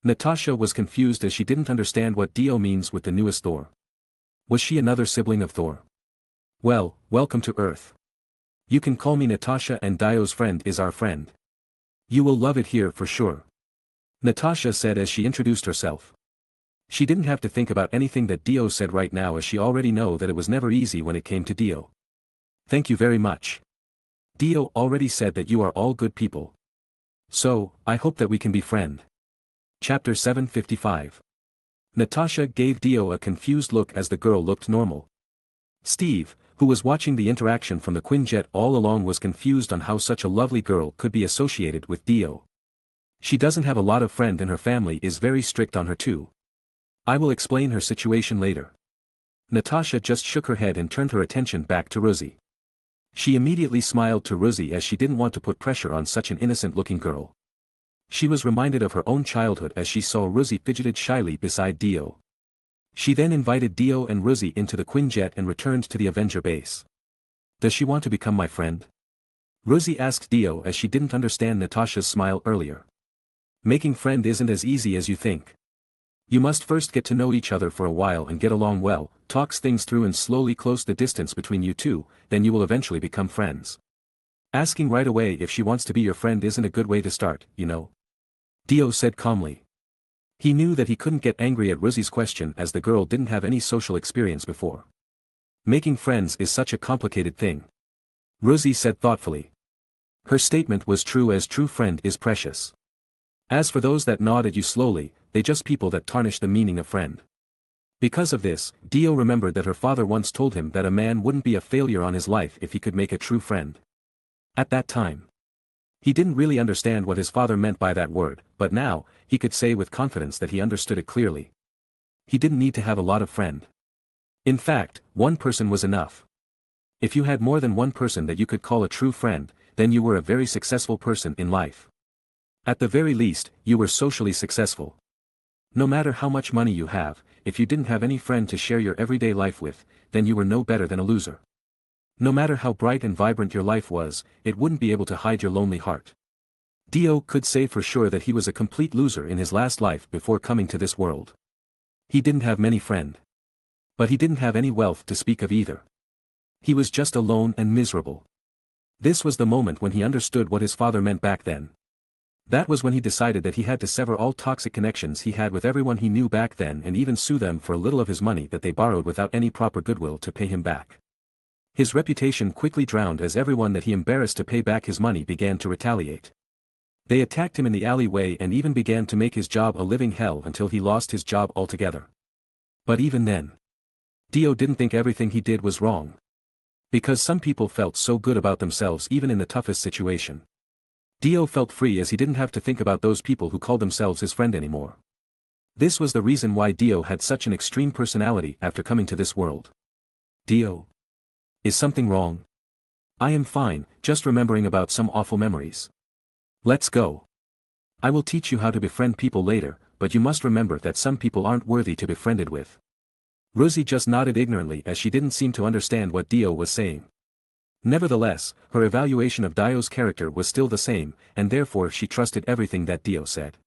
Natasha was confused as she didn't understand what Dio means with the newest Thor. Was she another sibling of Thor? Well, welcome to Earth. You can call me Natasha and Dio's friend is our friend. You will love it here for sure. Natasha said as she introduced herself. She didn't have to think about anything that Dio said right now as she already know that it was never easy when it came to Dio. Thank you very much. Dio already said that you are all good people. So, I hope that we can be friend. Chapter 755. Natasha gave Dio a confused look as the girl looked normal. Steve, who was watching the interaction from the Quinjet all along was confused on how such a lovely girl could be associated with Dio. She doesn't have a lot of friends and her family is very strict on her too. I will explain her situation later. Natasha just shook her head and turned her attention back to Rosie. She immediately smiled to Rosie as she didn't want to put pressure on such an innocent-looking girl. She was reminded of her own childhood as she saw Rosie fidgeted shyly beside Dio. She then invited Dio and Rosie into the Quinjet and returned to the Avenger base. Does she want to become my friend? Rosie asked Dio as she didn't understand Natasha's smile earlier. Making friend isn't as easy as you think. You must first get to know each other for a while and get along well, talks things through and slowly close the distance between you two, then you will eventually become friends. Asking right away if she wants to be your friend isn't a good way to start, you know. Dio said calmly. He knew that he couldn't get angry at Rosie's question as the girl didn't have any social experience before. Making friends is such a complicated thing. Rosie said thoughtfully. Her statement was true as true friend is precious. As for those that nod at you slowly, they just people that tarnish the meaning of friend. Because of this, Dio remembered that her father once told him that a man wouldn't be a failure on his life if he could make a true friend. At that time, he didn't really understand what his father meant by that word, but now, he could say with confidence that he understood it clearly. He didn't need to have a lot of friends. In fact, one person was enough. If you had more than one person that you could call a true friend, then you were a very successful person in life. At the very least, you were socially successful. No matter how much money you have, if you didn't have any friend to share your everyday life with, then you were no better than a loser. No matter how bright and vibrant your life was, it wouldn't be able to hide your lonely heart. Dio could say for sure that he was a complete loser in his last life before coming to this world. He didn't have many friends. But he didn't have any wealth to speak of either. He was just alone and miserable. This was the moment when he understood what his father meant back then. That was when he decided that he had to sever all toxic connections he had with everyone he knew back then and even sue them for a little of his money that they borrowed without any proper goodwill to pay him back. His reputation quickly drowned as everyone that he embarrassed to pay back his money began to retaliate. They attacked him in the alleyway and even began to make his job a living hell until he lost his job altogether. But even then, Dio didn't think everything he did was wrong. Because some people felt so good about themselves even in the toughest situation. Dio felt free as he didn't have to think about those people who called themselves his friend anymore. This was the reason why Dio had such an extreme personality after coming to this world. Dio? Is something wrong? I am fine, just remembering about some awful memories. Let's go. I will teach you how to befriend people later, but you must remember that some people aren't worthy to be befriended with. Rosie just nodded ignorantly as she didn't seem to understand what Dio was saying. Nevertheless, her evaluation of Dio's character was still the same, and therefore she trusted everything that Dio said.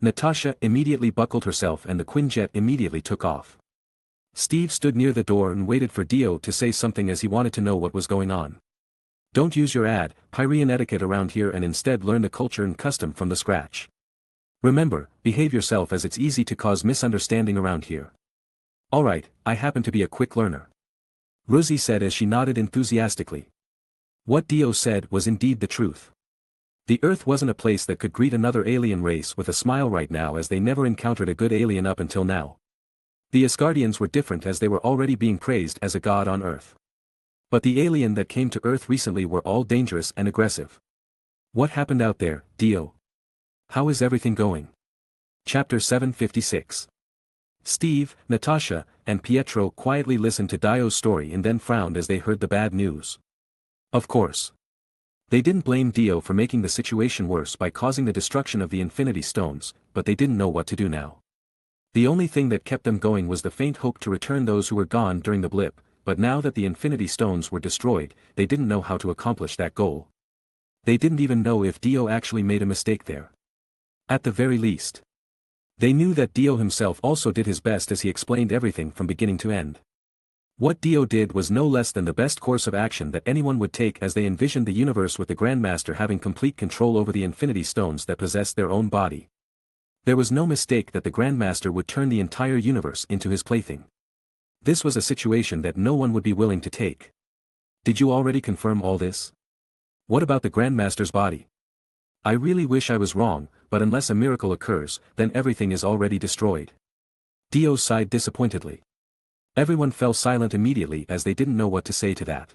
Natasha immediately buckled herself and the Quinjet immediately took off. Steve stood near the door and waited for Dio to say something as he wanted to know what was going on. Don't use your Pyrean etiquette around here and instead learn the culture and custom from the scratch. Remember, behave yourself as it's easy to cause misunderstanding around here. Alright, I happen to be a quick learner. Rosie said as she nodded enthusiastically. What Dio said was indeed the truth. The Earth wasn't a place that could greet another alien race with a smile right now as they never encountered a good alien up until now. The Asgardians were different as they were already being praised as a god on Earth. But the alien that came to Earth recently were all dangerous and aggressive. What happened out there, Dio? How is everything going? Chapter 756. Steve, Natasha, and Pietro quietly listened to Dio's story and then frowned as they heard the bad news. Of course. They didn't blame Dio for making the situation worse by causing the destruction of the Infinity Stones, but they didn't know what to do now. The only thing that kept them going was the faint hope to return those who were gone during the blip, but now that the Infinity Stones were destroyed, they didn't know how to accomplish that goal. They didn't even know if Dio actually made a mistake there. At the very least, they knew that Dio himself also did his best as he explained everything from beginning to end. What Dio did was no less than the best course of action that anyone would take as they envisioned the universe with the Grandmaster having complete control over the Infinity Stones that possessed their own body. There was no mistake that the Grandmaster would turn the entire universe into his plaything. This was a situation that no one would be willing to take. Did you already confirm all this? What about the Grandmaster's body? I really wish I was wrong, but unless a miracle occurs, then everything is already destroyed. Dio sighed disappointedly. Everyone fell silent immediately as they didn't know what to say to that.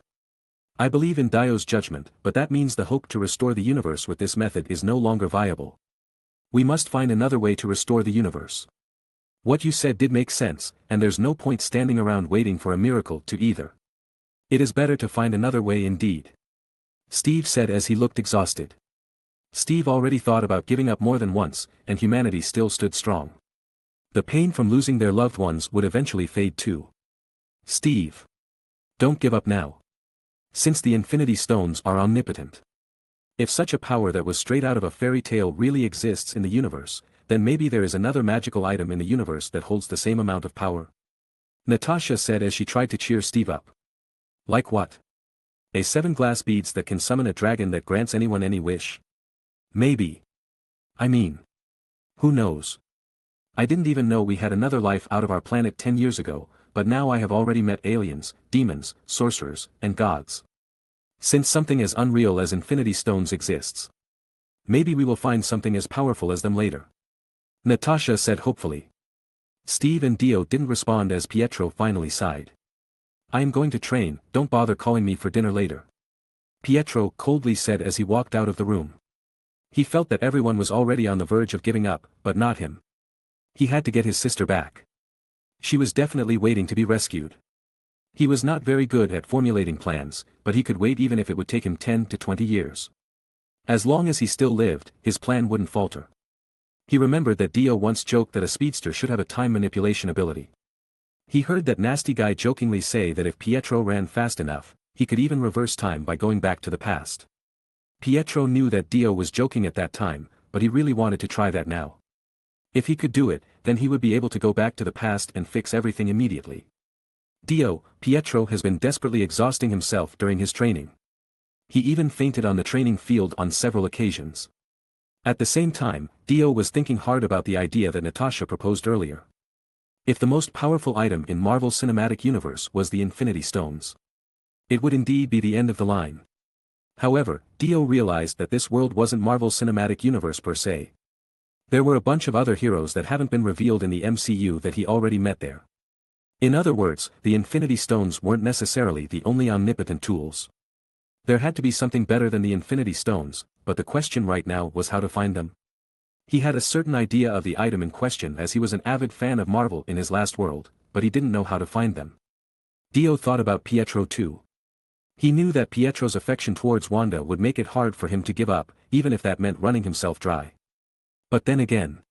I believe in Dio's judgment, but that means the hope to restore the universe with this method is no longer viable. We must find another way to restore the universe. What you said did make sense, and there's no point standing around waiting for a miracle to either. It is better to find another way indeed. Steve said as he looked exhausted. Steve already thought about giving up more than once, and humanity still stood strong. The pain from losing their loved ones would eventually fade too. Steve. Don't give up now. Since the Infinity Stones are omnipotent. If such a power that was straight out of a fairy tale really exists in the universe, then maybe there is another magical item in the universe that holds the same amount of power. Natasha said as she tried to cheer Steve up. Like what? 7 glass beads that can summon a dragon that grants anyone any wish? Maybe. I mean. Who knows? I didn't even know we had another life out of our planet 10 years ago, but now I have already met aliens, demons, sorcerers, and gods. Since something as unreal as Infinity Stones exists, maybe we will find something as powerful as them later. Natasha said hopefully. Steve and Dio didn't respond as Pietro finally sighed. I am going to train, don't bother calling me for dinner later. Pietro coldly said as he walked out of the room. He felt that everyone was already on the verge of giving up, but not him. He had to get his sister back. She was definitely waiting to be rescued. He was not very good at formulating plans, but he could wait even if it would take him 10 to 20 years. As long as he still lived, his plan wouldn't falter. He remembered that Dio once joked that a speedster should have a time manipulation ability. He heard that nasty guy jokingly say that if Pietro ran fast enough, he could even reverse time by going back to the past. Pietro knew that Dio was joking at that time, but he really wanted to try that now. If he could do it, then he would be able to go back to the past and fix everything immediately. Pietro has been desperately exhausting himself during his training. He even fainted on the training field on several occasions. At the same time, Dio was thinking hard about the idea that Natasha proposed earlier. If the most powerful item in Marvel's cinematic universe was the Infinity Stones, it would indeed be the end of the line. However, Dio realized that this world wasn't Marvel's cinematic universe per se. There were a bunch of other heroes that haven't been revealed in the MCU that he already met there. In other words, the Infinity Stones weren't necessarily the only omnipotent tools. There had to be something better than the Infinity Stones, but the question right now was how to find them. He had a certain idea of the item in question as he was an avid fan of Marvel in his last world, but he didn't know how to find them. Dio thought about Pietro too. He knew that Pietro's affection towards Wanda would make it hard for him to give up, even if that meant running himself dry. But then again,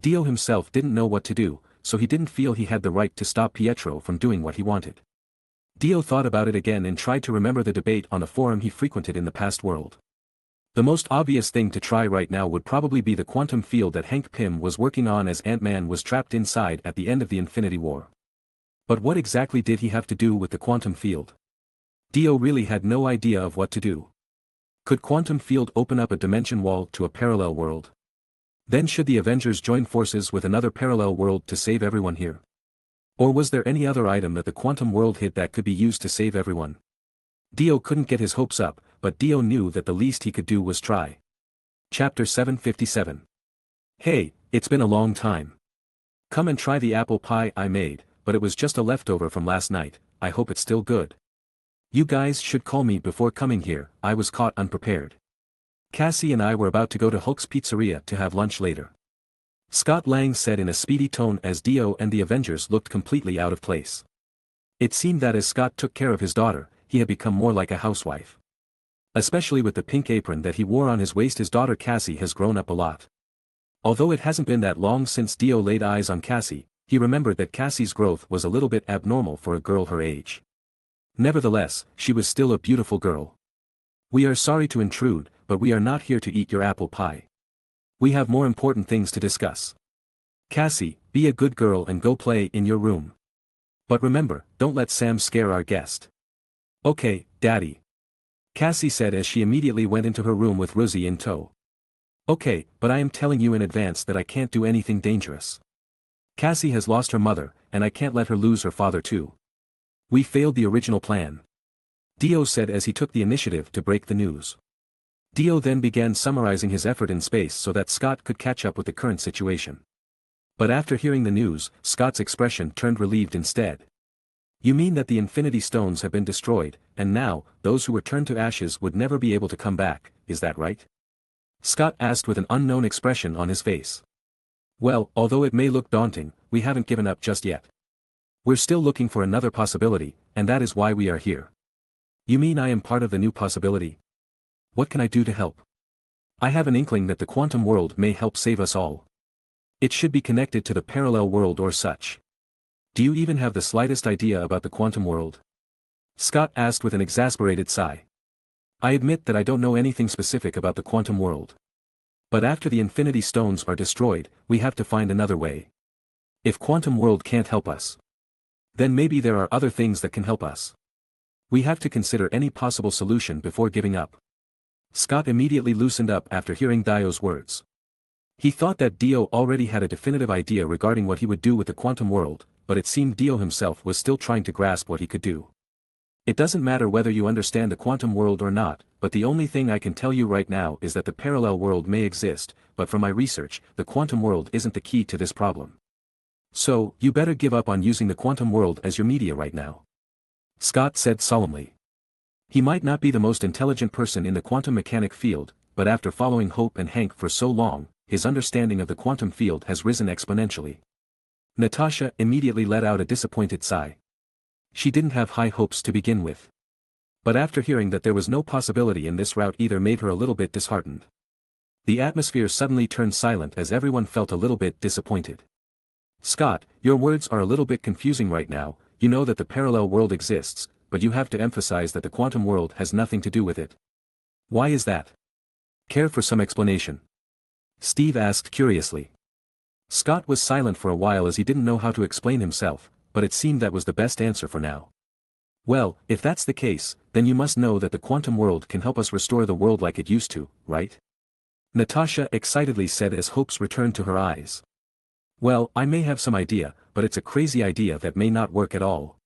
Dio himself didn't know what to do, so he didn't feel he had the right to stop Pietro from doing what he wanted. Dio thought about it again and tried to remember the debate on a forum he frequented in the past world. The most obvious thing to try right now would probably be the quantum field that Hank Pym was working on as Ant-Man was trapped inside at the end of the Infinity War. But what exactly did he have to do with the quantum field? Dio really had no idea of what to do. Could quantum field open up a dimension wall to a parallel world? Then should the Avengers join forces with another parallel world to save everyone here? Or was there any other item that the quantum world hid that could be used to save everyone? Dio couldn't get his hopes up, but Dio knew that the least he could do was try. Chapter 757. Hey, it's been a long time. Come and try the apple pie I made, but it was just a leftover from last night, I hope it's still good. You guys should call me before coming here, I was caught unprepared. Cassie and I were about to go to Hulk's Pizzeria to have lunch later. Scott Lang said in a speedy tone as Dio and the Avengers looked completely out of place. It seemed that as Scott took care of his daughter, he had become more like a housewife. Especially with the pink apron that he wore on his waist, his daughter Cassie has grown up a lot. Although it hasn't been that long since Dio laid eyes on Cassie, he remembered that Cassie's growth was a little bit abnormal for a girl her age. Nevertheless, she was still a beautiful girl. We are sorry to intrude, but we are not here to eat your apple pie. We have more important things to discuss. Cassie, be a good girl and go play in your room. But remember, don't let Sam scare our guest. Okay, Daddy. Cassie said as she immediately went into her room with Rosie in tow. Okay, but I am telling you in advance that I can't do anything dangerous. Cassie has lost her mother, and I can't let her lose her father too. We failed the original plan. Dio said as he took the initiative to break the news. Dio then began summarizing his effort in space so that Scott could catch up with the current situation. But after hearing the news, Scott's expression turned relieved instead. You mean that the Infinity Stones have been destroyed, and now, those who were turned to ashes would never be able to come back, is that right? Scott asked with an unknown expression on his face. Well, although it may look daunting, we haven't given up just yet. We're still looking for another possibility, and that is why we are here. You mean I am part of the new possibility? What can I do to help? I have an inkling that the quantum world may help save us all. It should be connected to the parallel world or such. Do you even have the slightest idea about the quantum world? Scott asked with an exasperated sigh. I admit that I don't know anything specific about the quantum world. But after the Infinity Stones are destroyed, we have to find another way. If quantum world can't help us, then maybe there are other things that can help us. We have to consider any possible solution before giving up. Scott immediately loosened up after hearing Dio's words. He thought that Dio already had a definitive idea regarding what he would do with the quantum world, but it seemed Dio himself was still trying to grasp what he could do. It doesn't matter whether you understand the quantum world or not, but the only thing I can tell you right now is that the parallel world may exist, but from my research, the quantum world isn't the key to this problem. So, you better give up on using the quantum world as your media right now. Scott said solemnly. He might not be the most intelligent person in the quantum mechanic field, but after following Hope and Hank for so long, his understanding of the quantum field has risen exponentially. Natasha immediately let out a disappointed sigh. She didn't have high hopes to begin with. But after hearing that there was no possibility in this route either made her a little bit disheartened. The atmosphere suddenly turned silent as everyone felt a little bit disappointed. Scott, your words are a little bit confusing right now. You know that the parallel world exists, but you have to emphasize that the quantum world has nothing to do with it. Why is that? Care for some explanation? Steve asked curiously. Scott was silent for a while as he didn't know how to explain himself, but it seemed that was the best answer for now. Well, if that's the case, then you must know that the quantum world can help us restore the world like it used to, right? Natasha excitedly said as hopes returned to her eyes. Well, I may have some idea, but it's a crazy idea that may not work at all.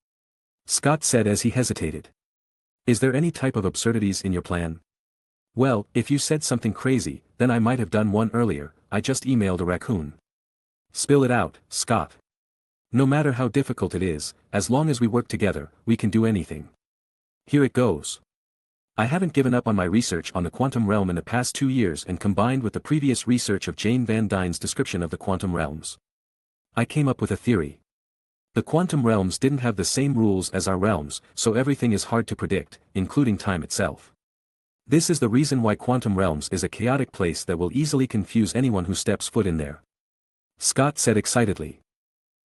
Scott said as he hesitated. Is there any type of absurdities in your plan? Well, if you said something crazy, then I might have done one earlier. I just emailed a raccoon. Spill it out, Scott. No matter how difficult it is, as long as we work together, we can do anything. Here it goes. I haven't given up on my research on the quantum realm in the past 2 years, and combined with the previous research of Jane Van Dyne's description of the quantum realms, I came up with a theory. The quantum realms didn't have the same rules as our realms, so everything is hard to predict, including time itself. This is the reason why quantum realms is a chaotic place that will easily confuse anyone who steps foot in there. Scott said excitedly.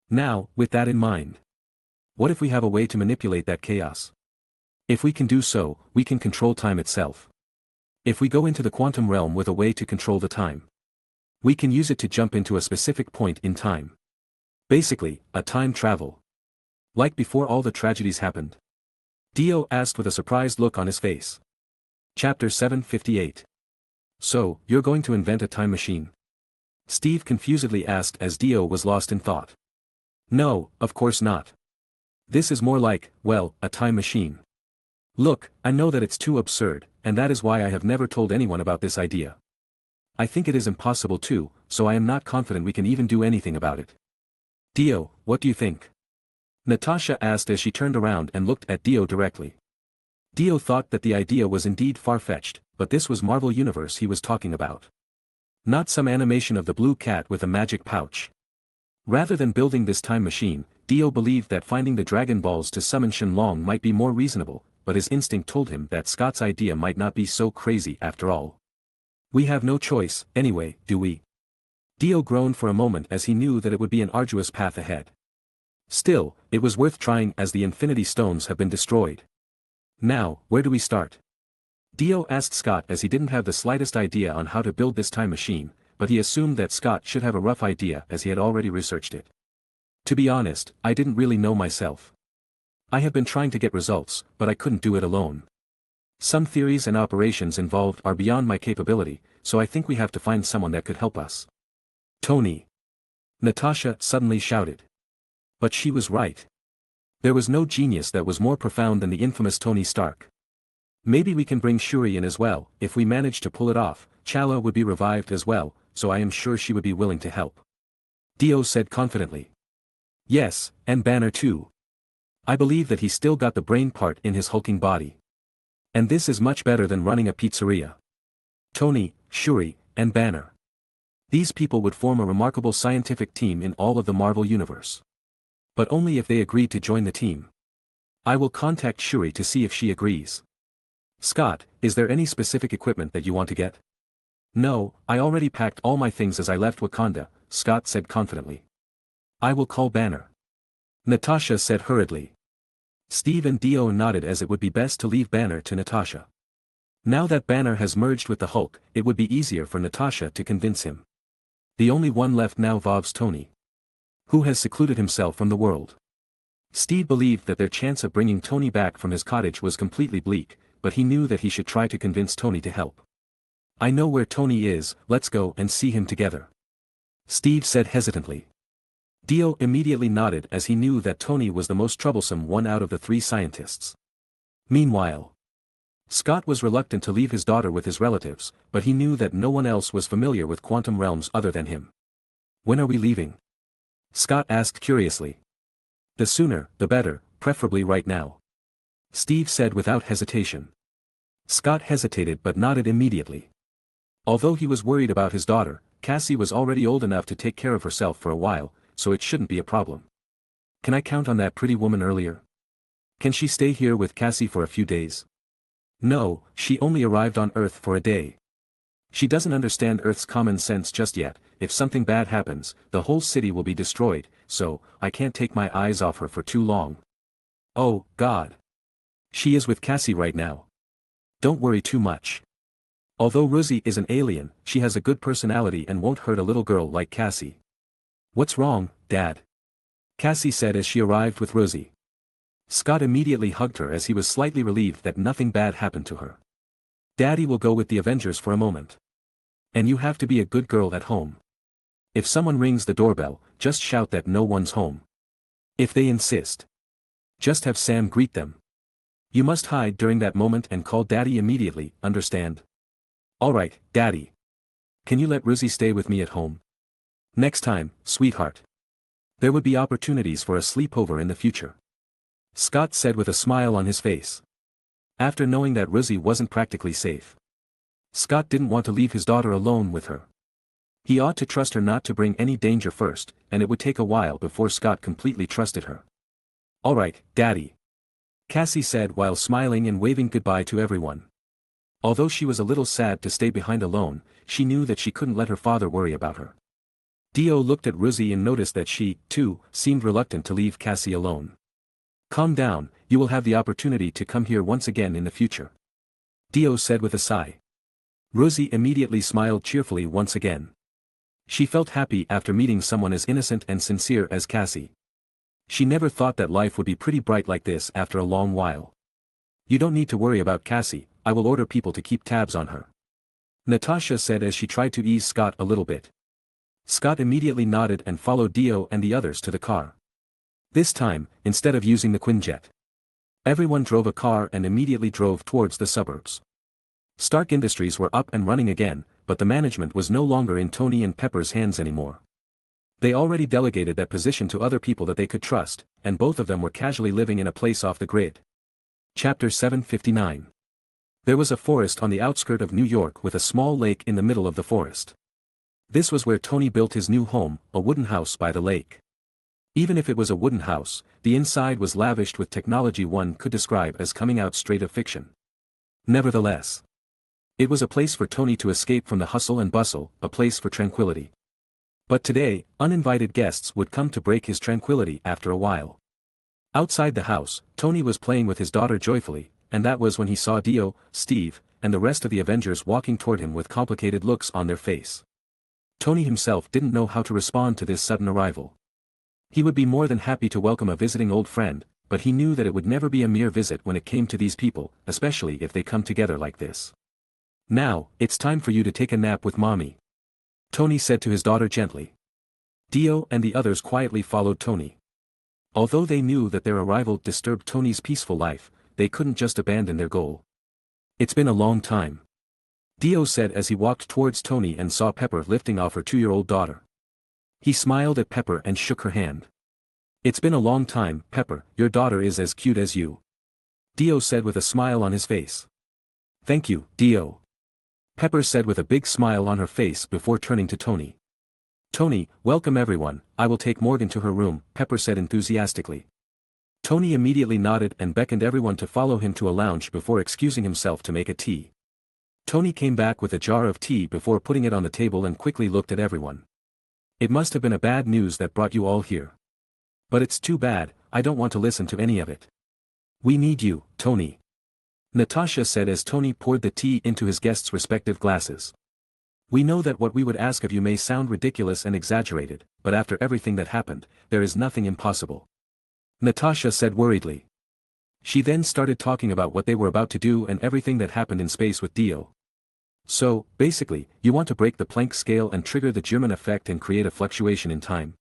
Now, with that in mind, what if we have a way to manipulate that chaos? If we can do so, we can control time itself. If we go into the quantum realm with a way to control the time, we can use it to jump into a specific point in time. Basically, a time travel. Like before all the tragedies happened? Dio asked with a surprised look on his face. Chapter 758. So, you're going to invent a time machine? Steve confusedly asked as Dio was lost in thought. No, of course not. This is more like, well, a time machine. Look, I know that it's too absurd, and that is why I have never told anyone about this idea. I think it is impossible too, so I am not confident we can even do anything about it. Dio, what do you think? Natasha asked as she turned around and looked at Dio directly. Dio thought that the idea was indeed far-fetched, but this was Marvel Universe he was talking about. Not some animation of the blue cat with a magic pouch. Rather than building this time machine, Dio believed that finding the Dragon Balls to summon Shenlong might be more reasonable, but his instinct told him that Scott's idea might not be so crazy after all. We have no choice, anyway, do we? Dio groaned for a moment as he knew that it would be an arduous path ahead. Still, it was worth trying as the Infinity Stones have been destroyed. Now, where do we start? Dio asked Scott as he didn't have the slightest idea on how to build this time machine, but he assumed that Scott should have a rough idea as he had already researched it. To be honest, I didn't really know myself. I have been trying to get results, but I couldn't do it alone. Some theories and operations involved are beyond my capability, so I think we have to find someone that could help us. Tony! Natasha suddenly shouted. But she was right. There was no genius that was more profound than the infamous Tony Stark. Maybe we can bring Shuri in as well. If we manage to pull it off, Chala would be revived as well, so I am sure she would be willing to help. Dio said confidently. Yes, and Banner too. I believe that he still got the brain part in his hulking body. And this is much better than running a pizzeria. Tony, Shuri, and Banner. These people would form a remarkable scientific team in all of the Marvel Universe. But only if they agree to join the team. I will contact Shuri to see if she agrees. Scott, is there any specific equipment that you want to get? No, I already packed all my things as I left Wakanda, Scott said confidently. I will call Banner. Natasha said hurriedly. Steve and Dio nodded as it would be best to leave Banner to Natasha. Now that Banner has merged with the Hulk, it would be easier for Natasha to convince him. The only one left now involves Tony, who has secluded himself from the world. Steve believed that their chance of bringing Tony back from his cottage was completely bleak, but he knew that he should try to convince Tony to help. I know where Tony is, let's go and see him together. Steve said hesitantly. Dio immediately nodded as he knew that Tony was the most troublesome one out of the 3 scientists. Meanwhile, Scott was reluctant to leave his daughter with his relatives, but he knew that no one else was familiar with quantum realms other than him. When are we leaving? Scott asked curiously. The sooner, the better, preferably right now. Steve said without hesitation. Scott hesitated but nodded immediately. Although he was worried about his daughter, Cassie was already old enough to take care of herself for a while, so it shouldn't be a problem. Can I count on that pretty woman earlier? Can she stay here with Cassie for a few days? No, she only arrived on Earth for a day. She doesn't understand Earth's common sense just yet. If something bad happens, the whole city will be destroyed, so I can't take my eyes off her for too long. Oh, God. She is with Cassie right now. Don't worry too much. Although Rosie is an alien, she has a good personality and won't hurt a little girl like Cassie. What's wrong, Dad? Cassie said as she arrived with Rosie. Scott immediately hugged her as he was slightly relieved that nothing bad happened to her. Daddy will go with the Avengers for a moment. And you have to be a good girl at home. If someone rings the doorbell, just shout that no one's home. If they insist, just have Sam greet them. You must hide during that moment and call Daddy immediately, understand? Alright, Daddy. Can you let Rosie stay with me at home? Next time, sweetheart. There would be opportunities for a sleepover in the future. Scott said with a smile on his face. After knowing that Rosie wasn't practically safe, Scott didn't want to leave his daughter alone with her. He ought to trust her not to bring any danger first, and it would take a while before Scott completely trusted her. Alright, Daddy. Cassie said while smiling and waving goodbye to everyone. Although she was a little sad to stay behind alone, she knew that she couldn't let her father worry about her. Dio looked at Rosie and noticed that she, too, seemed reluctant to leave Cassie alone. Calm down, you will have the opportunity to come here once again in the future. Dio said with a sigh. Rosie immediately smiled cheerfully once again. She felt happy after meeting someone as innocent and sincere as Cassie. She never thought that life would be pretty bright like this after a long while. You don't need to worry about Cassie, I will order people to keep tabs on her. Natasha said as she tried to ease Scott a little bit. Scott immediately nodded and followed Dio and the others to the car. This time, instead of using the Quinjet, everyone drove a car and immediately drove towards the suburbs. Stark Industries were up and running again, but the management was no longer in Tony and Pepper's hands anymore. They already delegated that position to other people that they could trust, and both of them were casually living in a place off the grid. Chapter 759. There was a forest on the outskirts of New York with a small lake in the middle of the forest. This was where Tony built his new home, a wooden house by the lake. Even if it was a wooden house, the inside was lavished with technology one could describe as coming out straight of fiction. Nevertheless, it was a place for Tony to escape from the hustle and bustle, a place for tranquility. But today, uninvited guests would come to break his tranquility after a while. Outside the house, Tony was playing with his daughter joyfully, and that was when he saw Dio, Steve, and the rest of the Avengers walking toward him with complicated looks on their face. Tony himself didn't know how to respond to this sudden arrival. He would be more than happy to welcome a visiting old friend, but he knew that it would never be a mere visit when it came to these people, especially if they come together like this. Now, it's time for you to take a nap with Mommy, Tony said to his daughter gently. Dio and the others quietly followed Tony. Although they knew that their arrival disturbed Tony's peaceful life, they couldn't just abandon their goal. It's been a long time, Dio said as he walked towards Tony and saw Pepper lifting off her 2-year-old daughter. He smiled at Pepper and shook her hand. It's been a long time, Pepper, your daughter is as cute as you, Dio said with a smile on his face. Thank you, Dio, Pepper said with a big smile on her face before turning to Tony. Tony, welcome everyone, I will take Morgan to her room, Pepper said enthusiastically. Tony immediately nodded and beckoned everyone to follow him to a lounge before excusing himself to make a tea. Tony came back with a jar of tea before putting it on the table and quickly looked at everyone. It must have been a bad news that brought you all here. But it's too bad, I don't want to listen to any of it. We need you, Tony, Natasha said as Tony poured the tea into his guests' respective glasses. We know that what we would ask of you may sound ridiculous and exaggerated, but after everything that happened, there is nothing impossible, Natasha said worriedly. She then started talking about what they were about to do and everything that happened in space with Dio. So, basically, you want to break the Planck scale and trigger the German effect and create a fluctuation in time,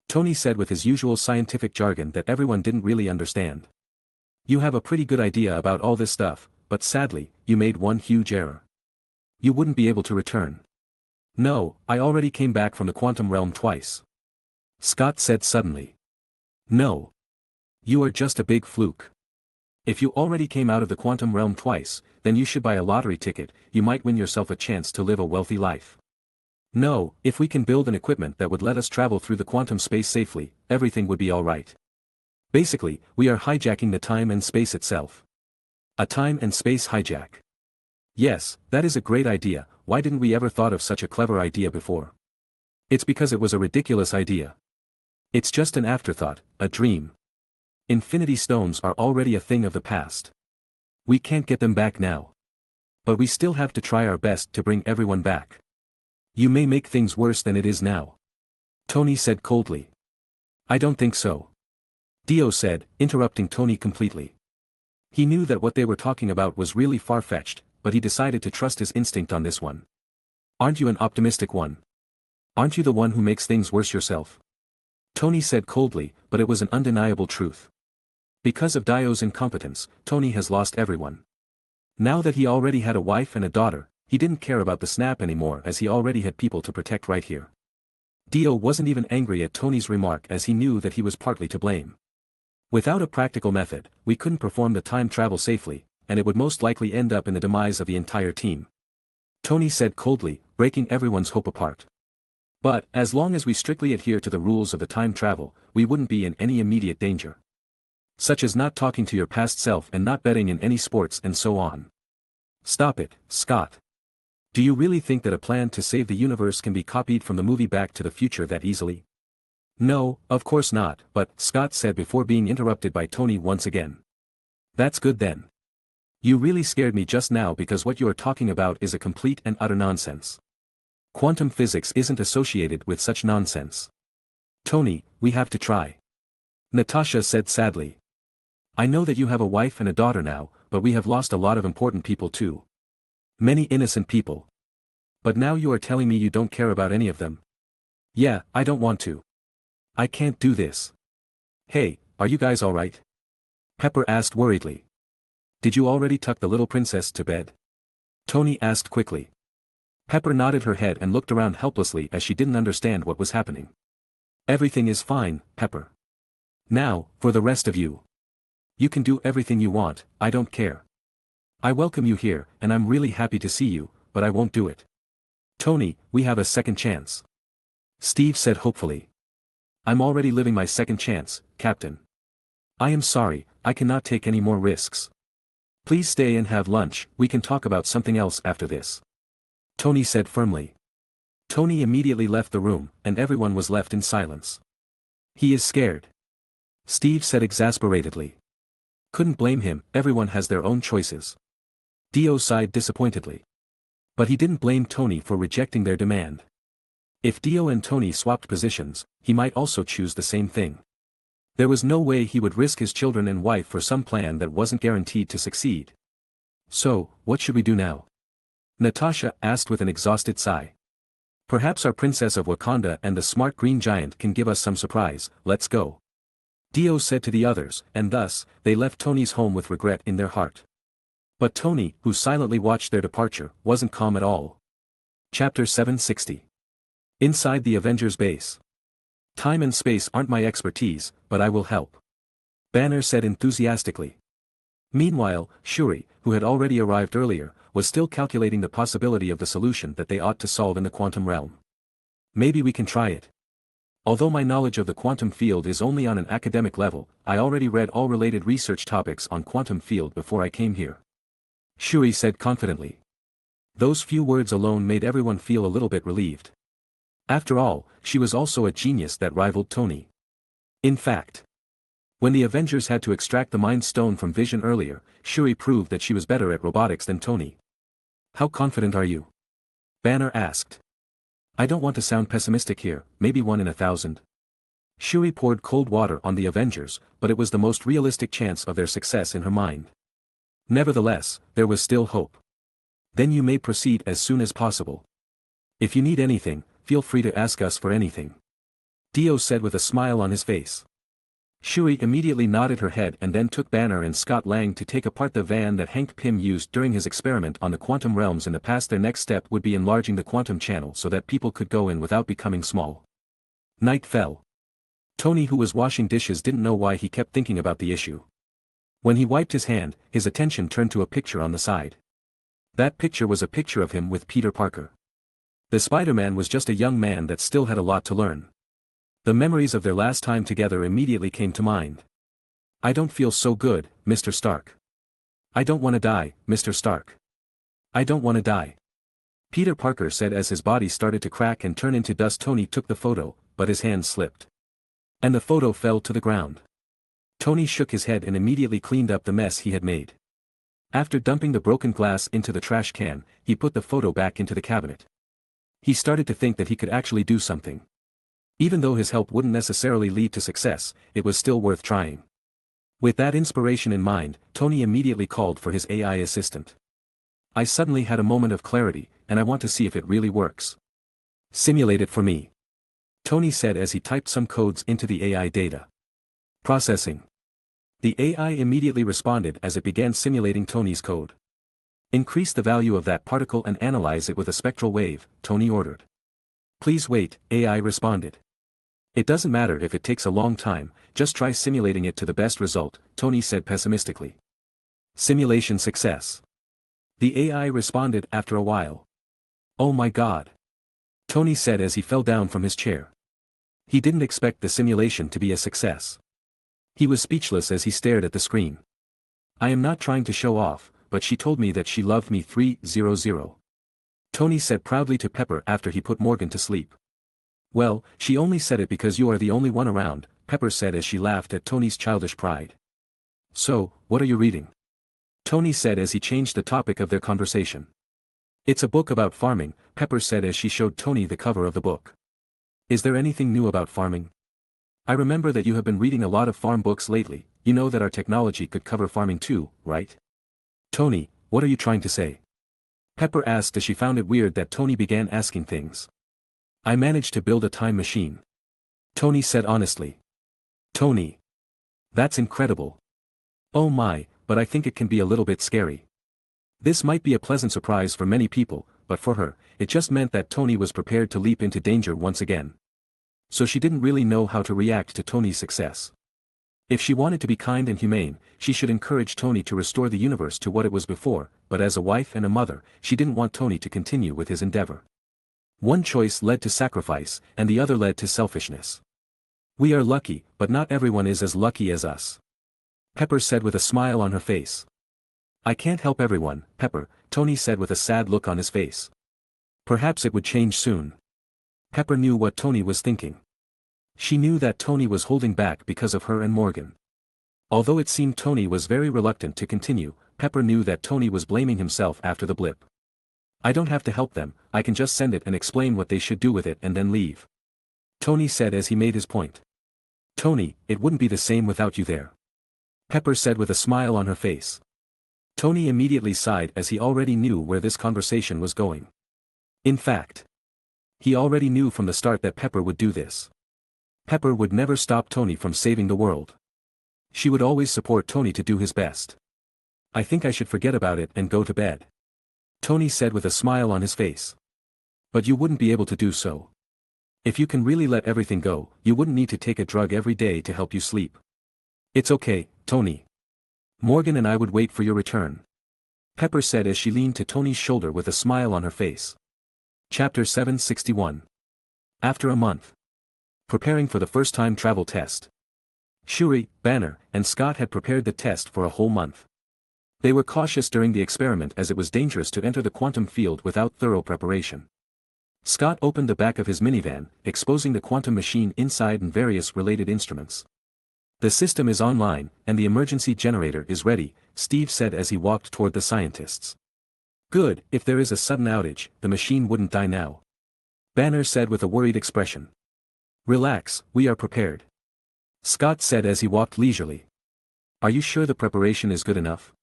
Tony said with his usual scientific jargon that everyone didn't really understand. You have a pretty good idea about all this stuff, but sadly, you made one huge error. You wouldn't be able to return. No, I already came back from the quantum realm twice. Scott said suddenly. No. You are just a big fluke. If you already came out of the quantum realm twice, then you should buy a lottery ticket, you might win yourself a chance to live a wealthy life. No, if we can build an equipment that would let us travel through the quantum space safely, everything would be alright. Basically, we are hijacking the time and space itself. A time and space hijack. Yes, that is a great idea. Why didn't we ever thought of such a clever idea before? It's because it was a ridiculous idea. It's just an afterthought, a dream. Infinity Stones are already a thing of the past. We can't get them back now. But we still have to try our best to bring everyone back. You may make things worse than it is now. Tony said coldly. I don't think so. Dio said, interrupting Tony completely. He knew that what they were talking about was really far-fetched, but he decided to trust his instinct on this one. Aren't you an optimistic one? Aren't you the one who makes things worse yourself? Tony said coldly, but it was an undeniable truth. Because of Dio's incompetence, Tony has lost everyone. Now that he already had a wife and a daughter, he didn't care about the snap anymore as he already had people to protect right here. Dio wasn't even angry at Tony's remark as he knew that he was partly to blame. Without a practical method, we couldn't perform the time travel safely, and it would most likely end up in the demise of the entire team. Tony said coldly, breaking everyone's hope apart. But, as long as we strictly adhere to the rules of the time travel, we wouldn't be in any immediate danger. Such as not talking to your past self and not betting in any sports and so on. Stop it, Scott. Do you really think that a plan to save the universe can be copied from the movie Back to the Future that easily? No, of course not, but, Scott said before being interrupted by Tony once again. That's good then. You really scared me just now because what you are talking about is a complete and utter nonsense. Quantum physics isn't associated with such nonsense. Tony, we have to try. Natasha said sadly. I know that you have a wife and a daughter now, but we have lost a lot of important people too. Many innocent people. But now you are telling me you don't care about any of them. Yeah, I don't want to. I can't do this. Hey, are you guys alright? Pepper asked worriedly. Did you already tuck the little princess to bed? Tony asked quickly. Pepper nodded her head and looked around helplessly as she didn't understand what was happening. Everything is fine, Pepper. Now, for the rest of you. You can do everything you want, I don't care. I welcome you here, and I'm really happy to see you, but I won't do it. Tony, we have a second chance. Steve said hopefully. I'm already living my second chance, Captain. I am sorry, I cannot take any more risks. Please stay and have lunch, we can talk about something else after this. Tony said firmly. Tony immediately left the room, and everyone was left in silence. He is scared. Steve said exasperatedly. Couldn't blame him, everyone has their own choices. Dio sighed disappointedly. But he didn't blame Tony for rejecting their demand. If Dio and Tony swapped positions, he might also choose the same thing. There was no way he would risk his children and wife for some plan that wasn't guaranteed to succeed. So, what should we do now? Natasha asked with an exhausted sigh. Perhaps our princess of Wakanda and the smart green giant can give us some surprise, let's go. Dio said to the others, and thus, they left Tony's home with regret in their heart. But Tony, who silently watched their departure, wasn't calm at all. Chapter 760. Inside the Avengers base. Time and space aren't my expertise, but I will help. Banner said enthusiastically. Meanwhile, Shuri, who had already arrived earlier, was still calculating the possibility of the solution that they ought to solve in the quantum realm. Maybe we can try it. Although my knowledge of the quantum field is only on an academic level, I already read all related research topics on quantum field before I came here. Shuri said confidently. Those few words alone made everyone feel a little bit relieved. After all, she was also a genius that rivaled Tony. In fact, when the Avengers had to extract the Mind Stone from Vision earlier, Shuri proved that she was better at robotics than Tony. How confident are you? Banner asked. I don't want to sound pessimistic here, maybe 1 in 1,000. Shuri poured cold water on the Avengers, but it was the most realistic chance of their success in her mind. Nevertheless, there was still hope. Then you may proceed as soon as possible. If you need anything, feel free to ask us for anything. Dio said with a smile on his face. Shuri immediately nodded her head and then took Banner and Scott Lang to take apart the van that Hank Pym used during his experiment on the quantum realms in the past. Their next step would be enlarging the quantum channel so that people could go in without becoming small. Night fell. Tony, who was washing dishes, didn't know why he kept thinking about the issue. When he wiped his hand, his attention turned to a picture on the side. That picture was a picture of him with Peter Parker. The Spider-Man was just a young man that still had a lot to learn. The memories of their last time together immediately came to mind. "I don't feel so good, Mr. Stark. I don't want to die, Mr. Stark. I don't want to die," Peter Parker said as his body started to crack and turn into dust. Tony took the photo, but his hand slipped. And the photo fell to the ground. Tony shook his head and immediately cleaned up the mess he had made. After dumping the broken glass into the trash can, he put the photo back into the cabinet. He started to think that he could actually do something. Even though his help wouldn't necessarily lead to success, it was still worth trying. With that inspiration in mind, Tony immediately called for his AI assistant. "I suddenly had a moment of clarity, and I want to see if it really works. Simulate it for me," Tony said as he typed some codes into the AI data. Processing. The AI immediately responded as it began simulating Tony's code. "Increase the value of that particle and analyze it with a spectral wave," Tony ordered. "Please wait," AI responded. "It doesn't matter if it takes a long time, just try simulating it to the best result," Tony said pessimistically. Simulation success. The AI responded after a while. "Oh my God," Tony said as he fell down from his chair. He didn't expect the simulation to be a success. He was speechless as he stared at the screen. "I am not trying to show off, but she told me that she loved me 300. Tony said proudly to Pepper after he put Morgan to sleep. "Well, she only said it because you are the only one around," Pepper said as she laughed at Tony's childish pride. "So, what are you reading?" Tony said as he changed the topic of their conversation. "It's a book about farming," Pepper said as she showed Tony the cover of the book. "Is there anything new about farming? I remember that you have been reading a lot of farm books lately. You know that our technology could cover farming too, right?" "Tony, what are you trying to say?" Pepper asked as she found it weird that Tony began asking things. "I managed to build a time machine," Tony said honestly. "Tony. That's incredible. Oh my, but I think it can be a little bit scary." This might be a pleasant surprise for many people, but for her, it just meant that Tony was prepared to leap into danger once again. So she didn't really know how to react to Tony's success. If she wanted to be kind and humane, she should encourage Tony to restore the universe to what it was before, but as a wife and a mother, she didn't want Tony to continue with his endeavor. One choice led to sacrifice, and the other led to selfishness. "We are lucky, but not everyone is as lucky as us," Pepper said with a smile on her face. "I can't help everyone, Pepper," Tony said with a sad look on his face. Perhaps it would change soon. Pepper knew what Tony was thinking. She knew that Tony was holding back because of her and Morgan. Although it seemed Tony was very reluctant to continue, Pepper knew that Tony was blaming himself after the blip. "I don't have to help them, I can just send it and explain what they should do with it and then leave," Tony said as he made his point. "Tony, it wouldn't be the same without you there," Pepper said with a smile on her face. Tony immediately sighed as he already knew where this conversation was going. In fact, he already knew from the start that Pepper would do this. Pepper would never stop Tony from saving the world. She would always support Tony to do his best. "I think I should forget about it and go to bed," Tony said with a smile on his face. "But you wouldn't be able to do so. If you can really let everything go, you wouldn't need to take a drug every day to help you sleep." "It's okay, Tony. Morgan and I would wait for your return," Pepper said as she leaned to Tony's shoulder with a smile on her face. Chapter 761. After a month. Preparing for the first-time travel test. Shuri, Banner, and Scott had prepared the test for a whole month. They were cautious during the experiment as it was dangerous to enter the quantum field without thorough preparation. Scott opened the back of his minivan, exposing the quantum machine inside and various related instruments. "The system is online, and the emergency generator is ready," Steve said as he walked toward the scientists. "Good, if there is a sudden outage, the machine wouldn't die now," Banner said with a worried expression. "Relax, we are prepared," Scott said as he walked leisurely. "Are you sure the preparation is good enough?"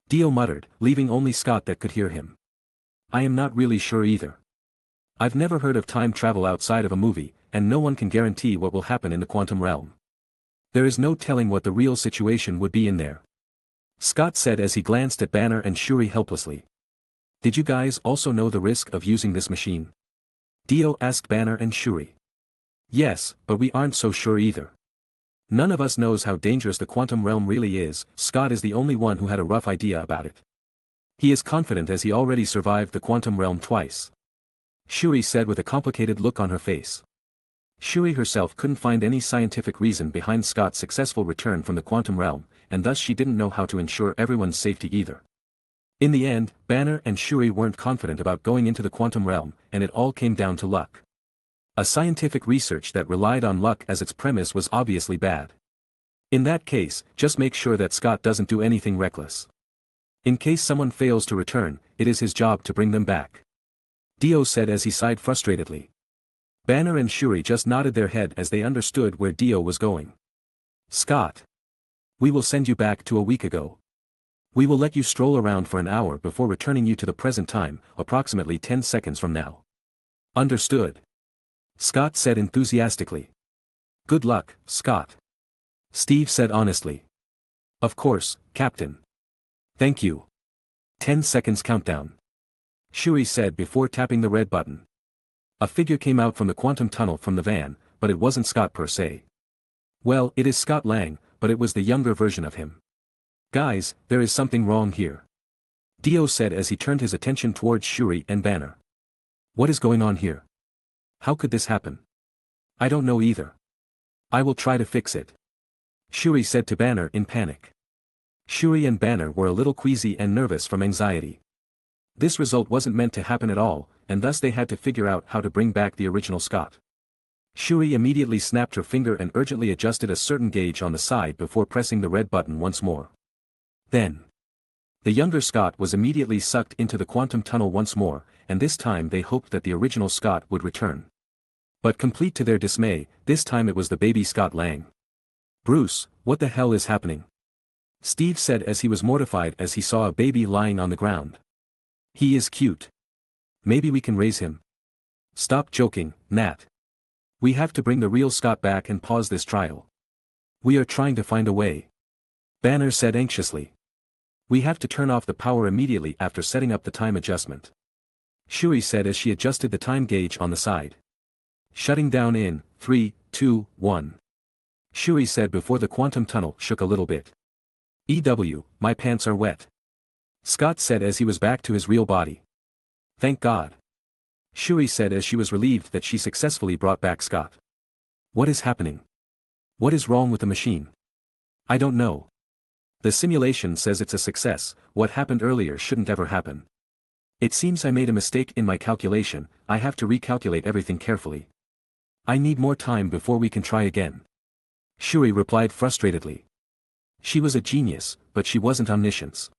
Dio muttered, leaving only Scott that could hear him. "I am not really sure either. I've never heard of time travel outside of a movie, and no one can guarantee what will happen in the quantum realm. There is no telling what the real situation would be in there," Scott said as he glanced at Banner and Shuri helplessly. "Did you guys also know the risk of using this machine?" Dio asked Banner and Shuri. Yes, but we aren't so sure either. None of us knows how dangerous the quantum realm really is. Scott is the only one who had a rough idea about it. He is confident as he already survived the quantum realm twice. Shuri said with a complicated look on her face. Shuri herself couldn't find any scientific reason behind Scott's successful return from the quantum realm, and thus she didn't know how to ensure everyone's safety either. In the end, Banner and Shuri weren't confident about going into the quantum realm, and it all came down to luck. A scientific research that relied on luck as its premise was obviously bad. In that case, just make sure that Scott doesn't do anything reckless. In case someone fails to return, it is his job to bring them back. Dio said as he sighed frustratedly. Banner and Shuri just nodded their head as they understood where Dio was going. Scott. We will send you back to a week ago. We will let you stroll around for an hour before returning you to the present time, approximately 10 seconds from now. Understood. Scott said enthusiastically. Good luck, Scott. Steve said honestly. Of course, Captain. Thank you. 10 seconds countdown. Shuri said before tapping the red button. A figure came out from the quantum tunnel from the van, but it wasn't Scott per se. Well, it is Scott Lang, but it was the younger version of him. Guys, there is something wrong here. Dio said as he turned his attention towards Shuri and Banner. What is going on here? How could this happen? I don't know either. I will try to fix it. Shuri said to Banner in panic. Shuri and Banner were a little queasy and nervous from anxiety. This result wasn't meant to happen at all, and thus they had to figure out how to bring back the original Scott. Shuri immediately snapped her finger and urgently adjusted a certain gauge on the side before pressing the red button once more. Then, the younger Scott was immediately sucked into the quantum tunnel once more, and this time they hoped that the original Scott would return. But complete to their dismay, this time it was the baby Scott Lang. Bruce, what the hell is happening? Steve said as he was mortified as he saw a baby lying on the ground. He is cute. Maybe we can raise him. Stop joking, Nat. We have to bring the real Scott back and pause this trial. We are trying to find a way. Banner said anxiously. We have to turn off the power immediately after setting up the time adjustment. Shuri said as she adjusted the time gauge on the side. Shutting down in 3, 2, 1. Shuri said before the quantum tunnel shook a little bit. My pants are wet. Scott said as he was back to his real body. Thank God. Shuri said as she was relieved that she successfully brought back Scott. What is happening? What is wrong with the machine? I don't know. The simulation says it's a success, what happened earlier shouldn't ever happen. It seems I made a mistake in my calculation, I have to recalculate everything carefully. I need more time before we can try again. Shuri replied frustratedly. She was a genius, but she wasn't omniscient.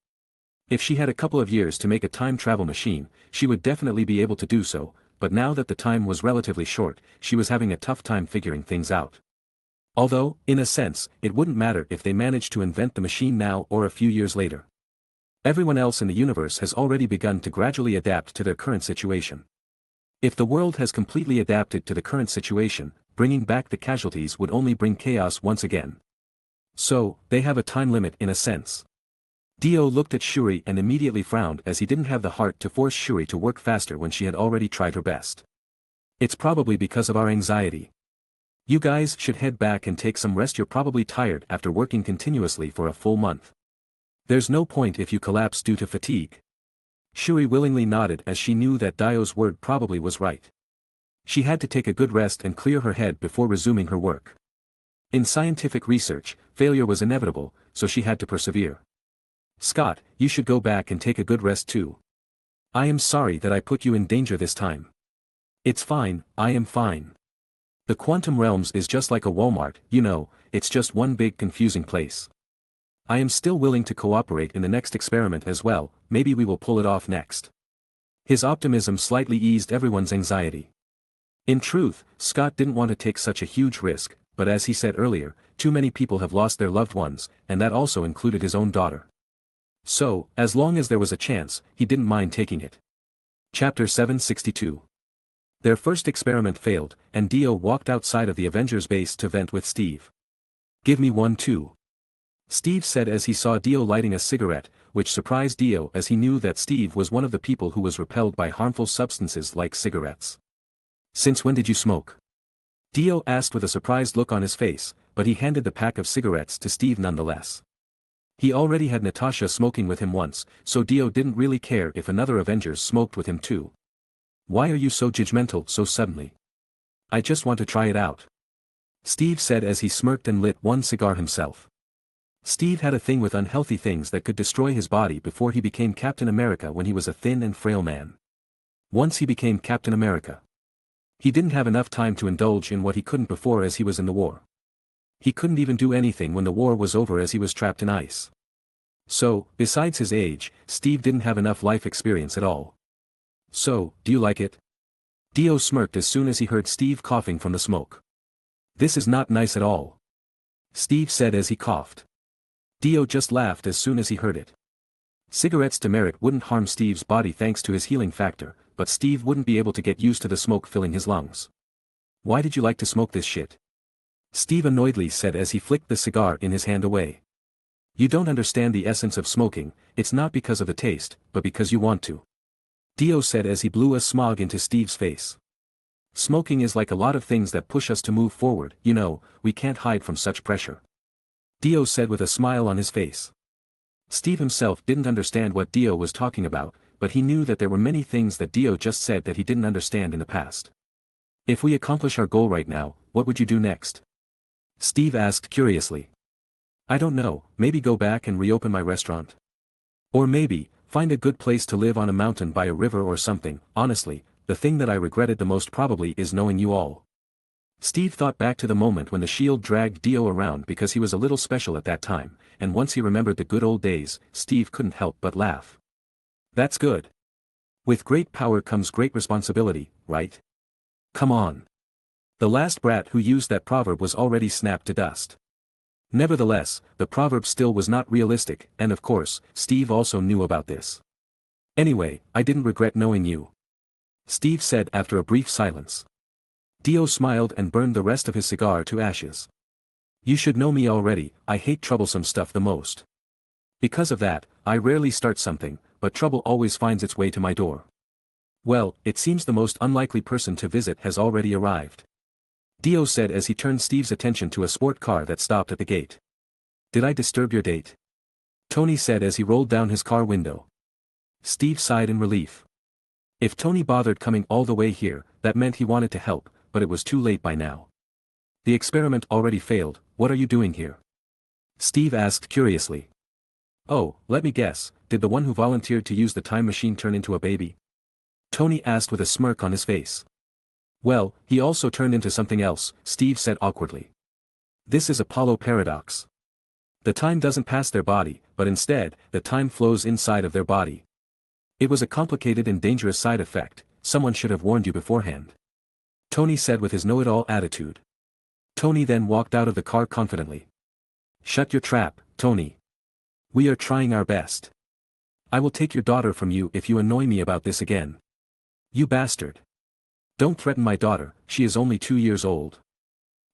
If she had a couple of years to make a time travel machine, she would definitely be able to do so, but now that the time was relatively short, she was having a tough time figuring things out. Although, in a sense, it wouldn't matter if they managed to invent the machine now or a few years later. Everyone else in the universe has already begun to gradually adapt to their current situation. If the world has completely adapted to the current situation, bringing back the casualties would only bring chaos once again. So, they have a time limit in a sense. Dio looked at Shuri and immediately frowned as he didn't have the heart to force Shuri to work faster when she had already tried her best. It's probably because of our anxiety. You guys should head back and take some rest, you're probably tired after working continuously for a full month. There's no point if you collapse due to fatigue. Shuri willingly nodded as she knew that Dio's word probably was right. She had to take a good rest and clear her head before resuming her work. In scientific research, failure was inevitable, so she had to persevere. Scott, you should go back and take a good rest too. I am sorry that I put you in danger this time. It's fine, I am fine. The quantum realms is just like a Walmart, you know, it's just one big confusing place. I am still willing to cooperate in the next experiment as well, maybe we will pull it off next. His optimism slightly eased everyone's anxiety. In truth, Scott didn't want to take such a huge risk, but as he said earlier, too many people have lost their loved ones, and that also included his own daughter. So, as long as there was a chance, he didn't mind taking it. Chapter 762. Their first experiment failed, and Dio walked outside of the Avengers base to vent with Steve. Give me one too. Steve said as he saw Dio lighting a cigarette, which surprised Dio as he knew that Steve was one of the people who was repelled by harmful substances like cigarettes. Since when did you smoke? Dio asked with a surprised look on his face, but he handed the pack of cigarettes to Steve nonetheless. He already had Natasha smoking with him once, so Dio didn't really care if another Avengers smoked with him too. Why are you so judgmental so suddenly? I just want to try it out. Steve said as he smirked and lit one cigar himself. Steve had a thing with unhealthy things that could destroy his body before he became Captain America when he was a thin and frail man. Once he became Captain America, he didn't have enough time to indulge in what he couldn't before as he was in the war. He couldn't even do anything when the war was over as he was trapped in ice. So, besides his age, Steve didn't have enough life experience at all. So, do you like it? Dio smirked as soon as he heard Steve coughing from the smoke. This is not nice at all. Steve said as he coughed. Dio just laughed as soon as he heard it. Cigarettes demerit wouldn't harm Steve's body thanks to his healing factor, but Steve wouldn't be able to get used to the smoke filling his lungs. Why did you like to smoke this shit? Steve annoyedly said as he flicked the cigar in his hand away. You don't understand the essence of smoking, it's not because of the taste, but because you want to. Dio said as he blew a smog into Steve's face. Smoking is like a lot of things that push us to move forward, you know, we can't hide from such pressure. Dio said with a smile on his face. Steve himself didn't understand what Dio was talking about, but he knew that there were many things that Dio just said that he didn't understand in the past. If we accomplish our goal right now, what would you do next? Steve asked curiously. I don't know, maybe go back and reopen my restaurant. Or maybe, find a good place to live on a mountain by a river or something. Honestly, the thing that I regretted the most probably is knowing you all. Steve thought back to the moment when the shield dragged Dio around because he was a little special at that time, and once he remembered the good old days, Steve couldn't help but laugh. That's good. With great power comes great responsibility, right? Come on. The last brat who used that proverb was already snapped to dust. Nevertheless, the proverb still was not realistic, and of course, Steve also knew about this. Anyway, I didn't regret knowing you. Steve said after a brief silence. Dio smiled and burned the rest of his cigar to ashes. You should know me already, I hate troublesome stuff the most. Because of that, I rarely start something, but trouble always finds its way to my door. Well, it seems the most unlikely person to visit has already arrived. Dio said as he turned Steve's attention to a sport car that stopped at the gate. Did I disturb your date? Tony said as he rolled down his car window. Steve sighed in relief. If Tony bothered coming all the way here, that meant he wanted to help, but it was too late by now. The experiment already failed, what are you doing here? Steve asked curiously. Oh, let me guess, did the one who volunteered to use the time machine turn into a baby? Tony asked with a smirk on his face. Well, he also turned into something else, Steve said awkwardly. This is Apollo paradox. The time doesn't pass their body, but instead, the time flows inside of their body. It was a complicated and dangerous side effect, someone should have warned you beforehand. Tony said with his know-it-all attitude. Tony then walked out of the car confidently. Shut your trap, Tony. We are trying our best. I will take your daughter from you if you annoy me about this again. You bastard. Don't threaten my daughter, she is only 2 years old.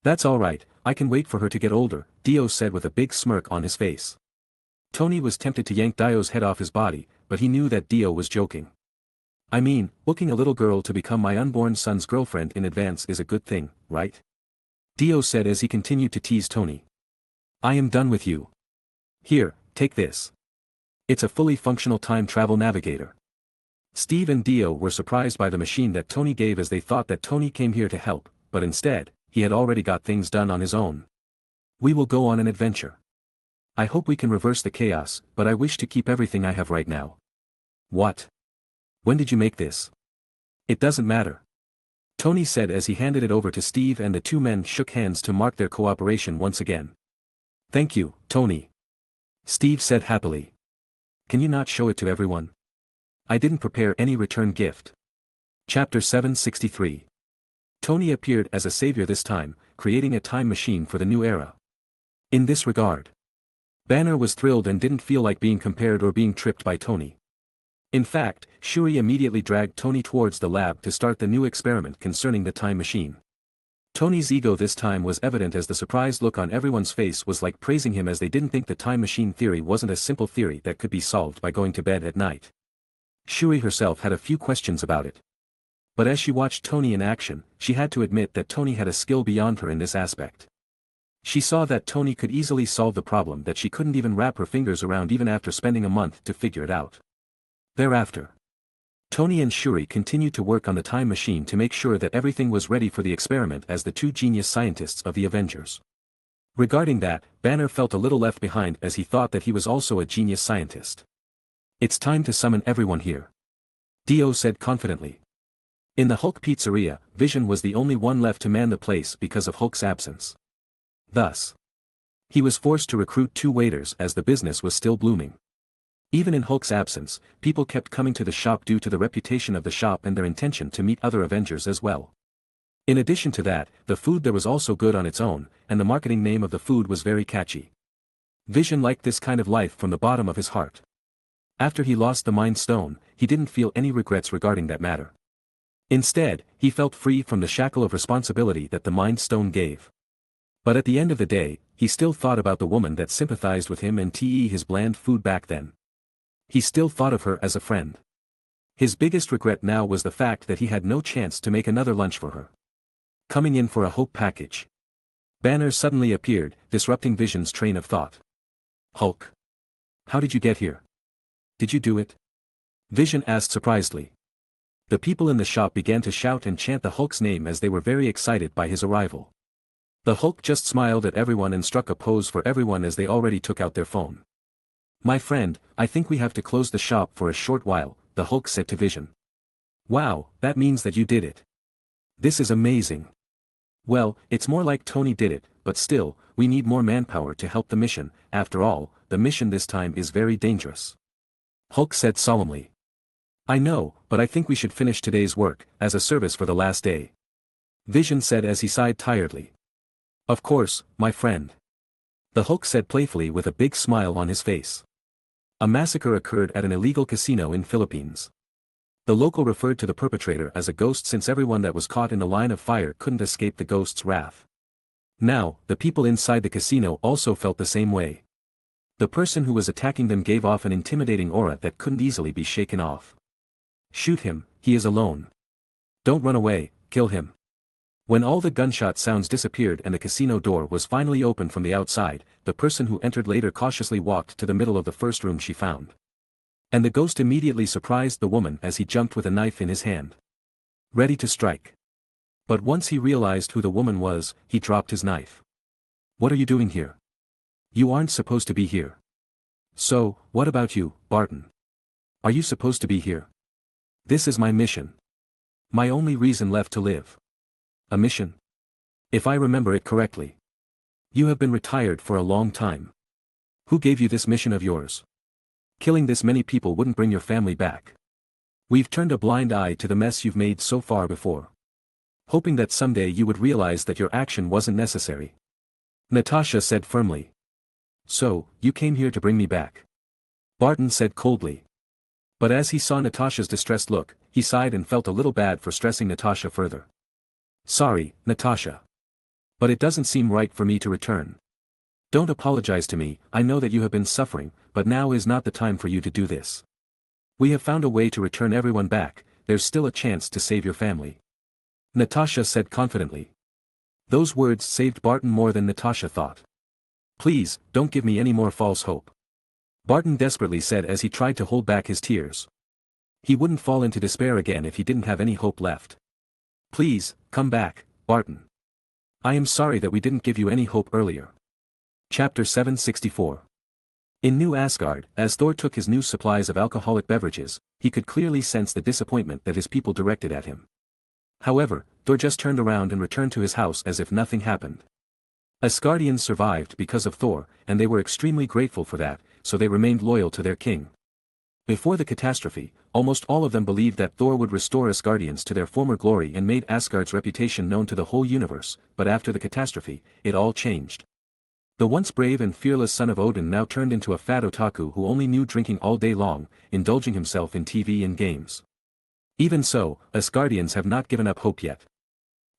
That's alright, I can wait for her to get older, Dio said with a big smirk on his face. Tony was tempted to yank Dio's head off his body, but he knew that Dio was joking. I mean, booking a little girl to become my unborn son's girlfriend in advance is a good thing, right? Dio said as he continued to tease Tony. I am done with you. Here, take this. It's a fully functional time travel navigator. Steve and Dio were surprised by the machine that Tony gave as they thought that Tony came here to help, but instead, he had already got things done on his own. We will go on an adventure. I hope we can reverse the chaos, but I wish to keep everything I have right now. What? When did you make this? It doesn't matter. Tony said as he handed it over to Steve and the two men shook hands to mark their cooperation once again. Thank you, Tony. Steve said happily. Can you not show it to everyone? I didn't prepare any return gift. Chapter 763. Tony appeared as a savior this time, creating a time machine for the new era. In this regard, Banner was thrilled and didn't feel like being compared or being tripped by Tony. In fact, Shuri immediately dragged Tony towards the lab to start the new experiment concerning the time machine. Tony's ego this time was evident as the surprised look on everyone's face was like praising him as they didn't think the time machine theory wasn't a simple theory that could be solved by going to bed at night. Shuri herself had a few questions about it. But as she watched Tony in action, she had to admit that Tony had a skill beyond her in this aspect. She saw that Tony could easily solve the problem that she couldn't even wrap her fingers around even after spending a month to figure it out. Thereafter, Tony and Shuri continued to work on the time machine to make sure that everything was ready for the experiment as the two genius scientists of the Avengers. Regarding that, Banner felt a little left behind as he thought that he was also a genius scientist. "It's time to summon everyone here," Dio said confidently. In the Hulk pizzeria, Vision was the only one left to man the place because of Hulk's absence. Thus, he was forced to recruit 2 waiters as the business was still blooming. Even in Hulk's absence, people kept coming to the shop due to the reputation of the shop and their intention to meet other Avengers as well. In addition to that, the food there was also good on its own, and the marketing name of the food was very catchy. Vision liked this kind of life from the bottom of his heart. After he lost the Mind Stone, he didn't feel any regrets regarding that matter. Instead, he felt free from the shackle of responsibility that the Mind Stone gave. But at the end of the day, he still thought about the woman that sympathized with him and his bland food back then. He still thought of her as a friend. His biggest regret now was the fact that he had no chance to make another lunch for her. Coming in for a Hulk package. Banner suddenly appeared, disrupting Vision's train of thought. "Hulk. How did you get here? Did you do it?" Vision asked surprisedly. The people in the shop began to shout and chant the Hulk's name as they were very excited by his arrival. The Hulk just smiled at everyone and struck a pose for everyone as they already took out their phone. "My friend, I think we have to close the shop for a short while," the Hulk said to Vision. "Wow, that means that you did it. This is amazing." "Well, it's more like Tony did it, but still, we need more manpower to help the mission. After all, the mission this time is very dangerous," Hulk said solemnly. "I know, but I think we should finish today's work, as a service for the last day," Vision said as he sighed tiredly. "Of course, my friend," the Hulk said playfully with a big smile on his face. A massacre occurred at an illegal casino in Philippines. The local referred to the perpetrator as a ghost since everyone that was caught in the line of fire couldn't escape the ghost's wrath. Now, the people inside the casino also felt the same way. The person who was attacking them gave off an intimidating aura that couldn't easily be shaken off. "Shoot him, he is alone. Don't run away, kill him." When all the gunshot sounds disappeared and the casino door was finally opened from the outside, the person who entered later cautiously walked to the middle of the first room she found. And the ghost immediately surprised the woman as he jumped with a knife in his hand, ready to strike. But once he realized who the woman was, he dropped his knife. "What are you doing here? You aren't supposed to be here." "So, what about you, Barton? Are you supposed to be here?" "This is my mission. My only reason left to live." "A mission? If I remember it correctly. You have been retired for a long time. Who gave you this mission of yours? Killing this many people wouldn't bring your family back. We've turned a blind eye to the mess you've made so far before. Hoping that someday you would realize that your action wasn't necessary," Natasha said firmly. "So, you came here to bring me back?" Barton said coldly. But as he saw Natasha's distressed look, he sighed and felt a little bad for stressing Natasha further. "Sorry, Natasha. But it doesn't seem right for me to return. Don't apologize to me, I know that you have been suffering, but now is not the time for you to do this. We have found a way to return everyone back, there's still a chance to save your family," Natasha said confidently. Those words saved Barton more than Natasha thought. "Please, don't give me any more false hope," Barton desperately said as he tried to hold back his tears. He wouldn't fall into despair again if he didn't have any hope left. "Please, come back, Barton. I am sorry that we didn't give you any hope earlier." Chapter 764. In New Asgard, as Thor took his new supplies of alcoholic beverages, he could clearly sense the disappointment that his people directed at him. However, Thor just turned around and returned to his house as if nothing happened. Asgardians survived because of Thor, and they were extremely grateful for that, so they remained loyal to their king. Before the catastrophe, almost all of them believed that Thor would restore Asgardians to their former glory and made Asgard's reputation known to the whole universe, but after the catastrophe, it all changed. The once brave and fearless son of Odin now turned into a fat otaku who only knew drinking all day long, indulging himself in TV and games. Even so, Asgardians have not given up hope yet.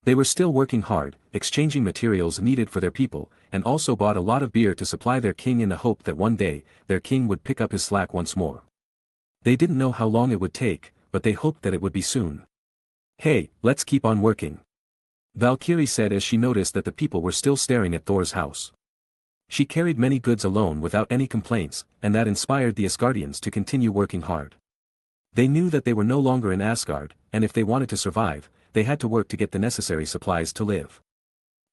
They were still working hard, exchanging materials needed for their people, and also bought a lot of beer to supply their king in the hope that one day, their king would pick up his slack once more. They didn't know how long it would take, but they hoped that it would be soon. Hey, let's keep on working. Valkyrie said as she noticed that the people were still staring at Thor's house. She carried many goods alone without any complaints, and that inspired the Asgardians to continue working hard. They knew that they were no longer in Asgard, and if they wanted to survive, they had to work to get the necessary supplies to live.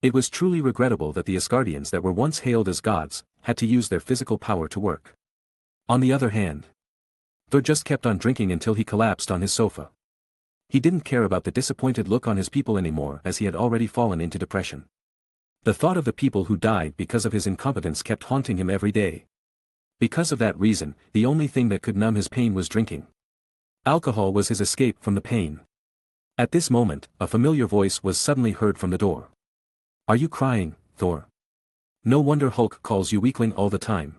It was truly regrettable that the Asgardians that were once hailed as gods, had to use their physical power to work. On the other hand, Thor just kept on drinking until he collapsed on his sofa. He didn't care about the disappointed look on his people anymore as he had already fallen into depression. The thought of the people who died because of his incompetence kept haunting him every day. Because of that reason, the only thing that could numb his pain was drinking. Alcohol was his escape from the pain. At this moment, a familiar voice was suddenly heard from the door. Are you crying, Thor? No wonder Hulk calls you weakling all the time.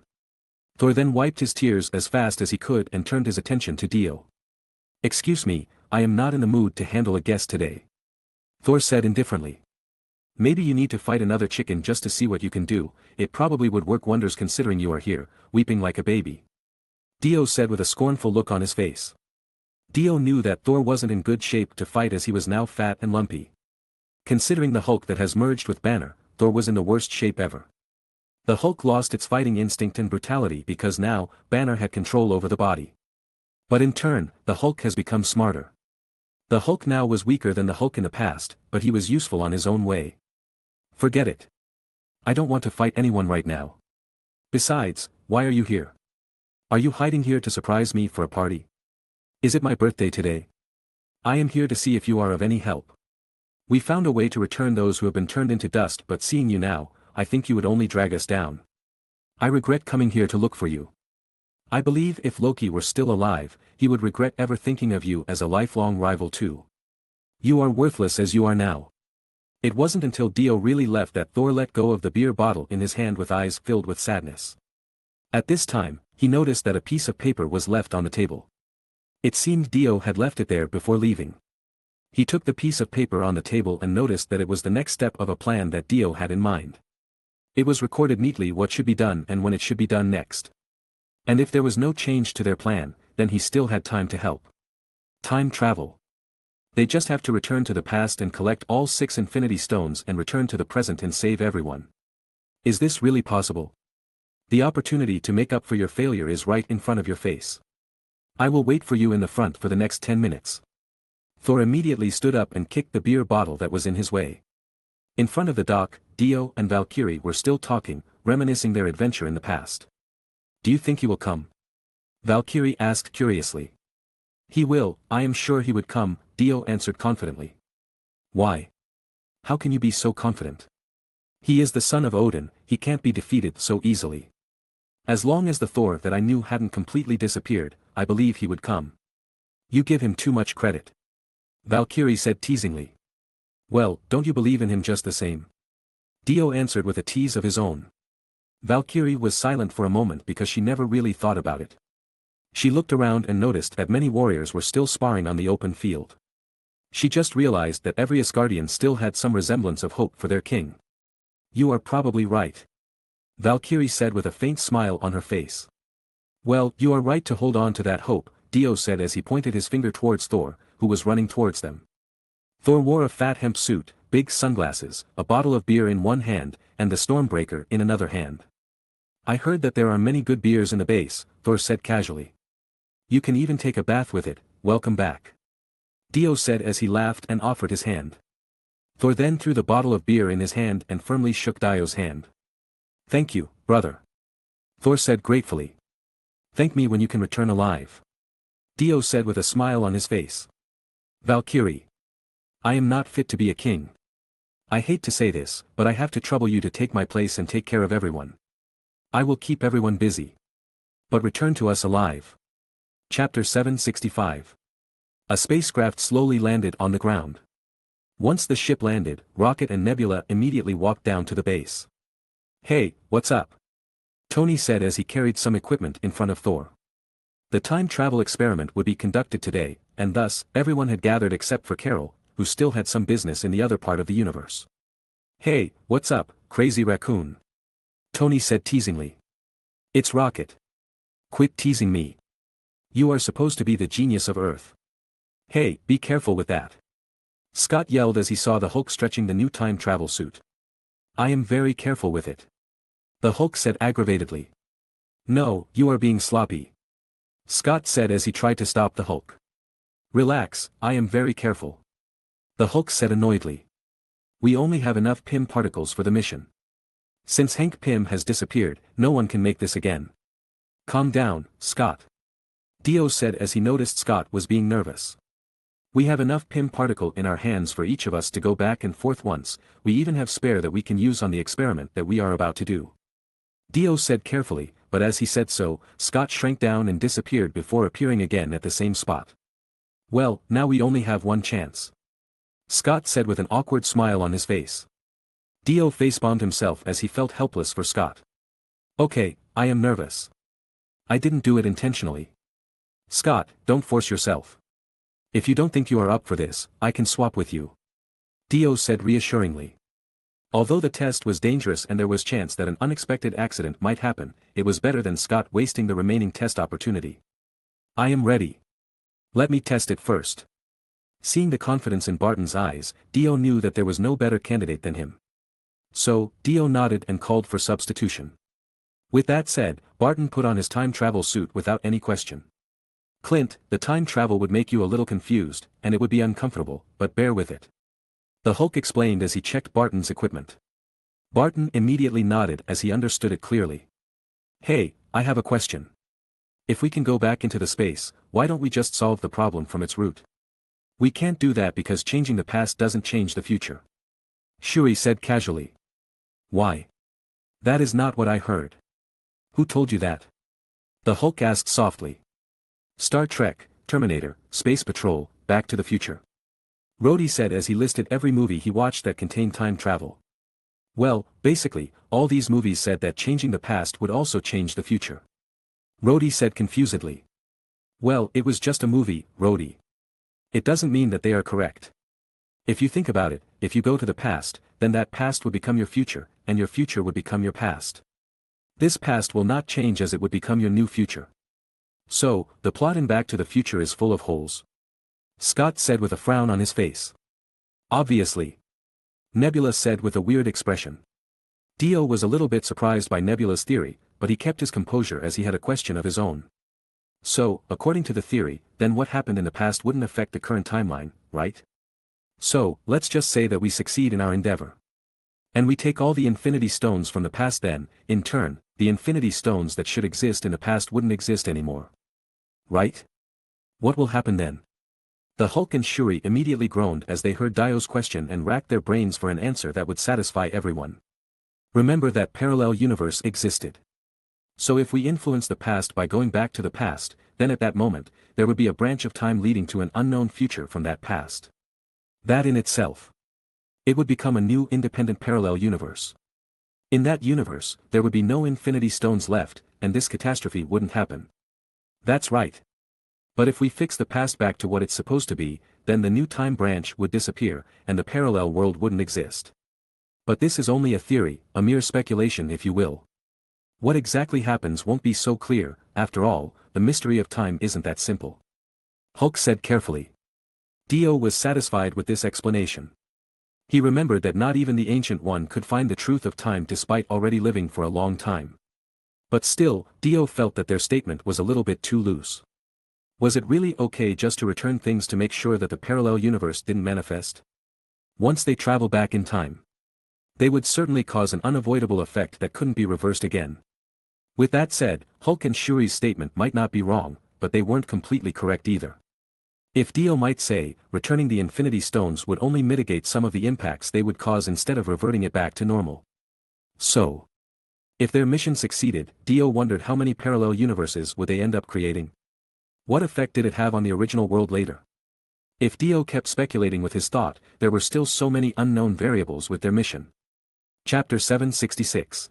Thor then wiped his tears as fast as he could and turned his attention to Dio. Excuse me, I am not in the mood to handle a guest today. Thor said indifferently. Maybe you need to fight another chicken just to see what you can do, it probably would work wonders considering you are here, weeping like a baby. Dio said with a scornful look on his face. Dio knew that Thor wasn't in good shape to fight as he was now fat and lumpy. Considering the Hulk that has merged with Banner, Thor was in the worst shape ever. The Hulk lost its fighting instinct and brutality because now, Banner had control over the body. But in turn, the Hulk has become smarter. The Hulk now was weaker than the Hulk in the past, but he was useful on his own way. Forget it. I don't want to fight anyone right now. Besides, why are you here? Are you hiding here to surprise me for a party? Is it my birthday today? I am here to see if you are of any help. We found a way to return those who have been turned into dust, but seeing you now, I think you would only drag us down. I regret coming here to look for you. I believe if Loki were still alive, he would regret ever thinking of you as a lifelong rival too. You are worthless as you are now. It wasn't until Dio really left that Thor let go of the beer bottle in his hand with eyes filled with sadness. At this time, he noticed that a piece of paper was left on the table. It seemed Dio had left it there before leaving. He took the piece of paper on the table and noticed that it was the next step of a plan that Dio had in mind. It was recorded neatly what should be done and when it should be done next. And if there was no change to their plan, then he still had time to help. Time travel. They just have to return to the past and collect all 6 Infinity Stones and return to the present and save everyone. Is this really possible? The opportunity to make up for your failure is right in front of your face. I will wait for you in the front for the next 10 minutes. Thor immediately stood up and kicked the beer bottle that was in his way. In front of the dock, Dio and Valkyrie were still talking, reminiscing their adventure in the past. Do you think he will come? Valkyrie asked curiously. He will, I am sure he would come, Dio answered confidently. Why? How can you be so confident? He is the son of Odin, he can't be defeated so easily. As long as the Thor that I knew hadn't completely disappeared, I believe he would come. You give him too much credit. Valkyrie said teasingly. Well, don't you believe in him just the same? Dio answered with a tease of his own. Valkyrie was silent for a moment because she never really thought about it. She looked around and noticed that many warriors were still sparring on the open field. She just realized that every Asgardian still had some resemblance of hope for their king. You are probably right. Valkyrie said with a faint smile on her face. Well, you are right to hold on to that hope, Dio said as he pointed his finger towards Thor, who was running towards them. Thor wore a fat hemp suit, big sunglasses, a bottle of beer in one hand, and the Stormbreaker in another hand. I heard that there are many good beers in the base, Thor said casually. You can even take a bath with it, welcome back. Dio said as he laughed and offered his hand. Thor then threw the bottle of beer in his hand and firmly shook Dio's hand. Thank you, brother. Thor said gratefully. Thank me when you can return alive. Dio said with a smile on his face. Valkyrie. I am not fit to be a king. I hate to say this, but I have to trouble you to take my place and take care of everyone. I will keep everyone busy. But return to us alive. Chapter 765. A spacecraft slowly landed on the ground. Once the ship landed, Rocket and Nebula immediately walked down to the base. Hey, what's up? Tony said as he carried some equipment in front of Thor. The time travel experiment would be conducted today, and thus, everyone had gathered except for Carol, who still had some business in the other part of the universe. Hey, what's up, crazy raccoon? Tony said teasingly. It's Rocket. Quit teasing me. You are supposed to be the genius of Earth. Hey, be careful with that. Scott yelled as he saw the Hulk stretching the new time travel suit. I am very careful with it. The Hulk said aggravatedly. No, you are being sloppy. Scott said as he tried to stop the Hulk. Relax, I am very careful. The Hulk said annoyedly. We only have enough Pym particles for the mission. Since Hank Pym has disappeared, no one can make this again. Calm down, Scott. Dio said as he noticed Scott was being nervous. We have enough Pym particle in our hands for each of us to go back and forth once, we even have spare that we can use on the experiment that we are about to do. Dio said carefully, but as he said so, Scott shrank down and disappeared before appearing again at the same spot. Well, now we only have one chance. Scott said with an awkward smile on his face. Dio facepalmed himself as he felt helpless for Scott. Okay, I am nervous. I didn't do it intentionally. Scott, don't force yourself. If you don't think you are up for this, I can swap with you. Dio said reassuringly. Although the test was dangerous and there was chance that an unexpected accident might happen, it was better than Scott wasting the remaining test opportunity. I am ready. Let me test it first. Seeing the confidence in Barton's eyes, Dio knew that there was no better candidate than him. So, Dio nodded and called for substitution. With that said, Barton put on his time travel suit without any question. Clint, the time travel would make you a little confused, and it would be uncomfortable, but bear with it. The Hulk explained as he checked Barton's equipment. Barton immediately nodded as he understood it clearly. Hey, I have a question. If we can go back into the space, why don't we just solve the problem from its root? We can't do that because changing the past doesn't change the future. Shuri said casually. Why? That is not what I heard. Who told you that? The Hulk asked softly. Star Trek, Terminator, Space Patrol, Back to the Future. Rhodey said as he listed every movie he watched that contained time travel. Well, basically, all these movies said that changing the past would also change the future. Rhodey said confusedly. Well, it was just a movie, Rhodey. It doesn't mean that they are correct. If you think about it, if you go to the past, then that past would become your future, and your future would become your past. This past will not change as it would become your new future. So, the plot in Back to the Future is full of holes. Scott said with a frown on his face. Obviously. Nebula said with a weird expression. Dio was a little bit surprised by Nebula's theory, but he kept his composure as he had a question of his own. So, according to the theory, then what happened in the past wouldn't affect the current timeline, right? So, let's just say that we succeed in our endeavor. And we take all the Infinity Stones from the past then, in turn, the Infinity Stones that should exist in the past wouldn't exist anymore. Right? What will happen then? The Hulk and Shuri immediately groaned as they heard Dio's question and racked their brains for an answer that would satisfy everyone. Remember that parallel universe existed. So if we influence the past by going back to the past, then at that moment, there would be a branch of time leading to an unknown future from that past. That in itself. It would become a new independent parallel universe. In that universe, there would be no Infinity Stones left, and this catastrophe wouldn't happen. That's right. But if we fix the past back to what it's supposed to be, then the new time branch would disappear, and the parallel world wouldn't exist. But this is only a theory, a mere speculation if you will. What exactly happens won't be so clear, after all, the mystery of time isn't that simple. Hulk said carefully. Dio was satisfied with this explanation. He remembered that not even the Ancient One could find the truth of time despite already living for a long time. But still, Dio felt that their statement was a little bit too loose. Was it really okay just to return things to make sure that the parallel universe didn't manifest? Once they travel back in time, they would certainly cause an unavoidable effect that couldn't be reversed again. With that said, Hulk and Shuri's statement might not be wrong, but they weren't completely correct either. If Dio might say, returning the Infinity Stones would only mitigate some of the impacts they would cause instead of reverting it back to normal. So, if their mission succeeded, Dio wondered how many parallel universes would they end up creating? What effect did it have on the original world later? If Dio kept speculating with his thought, there were still so many unknown variables with their mission. Chapter 766.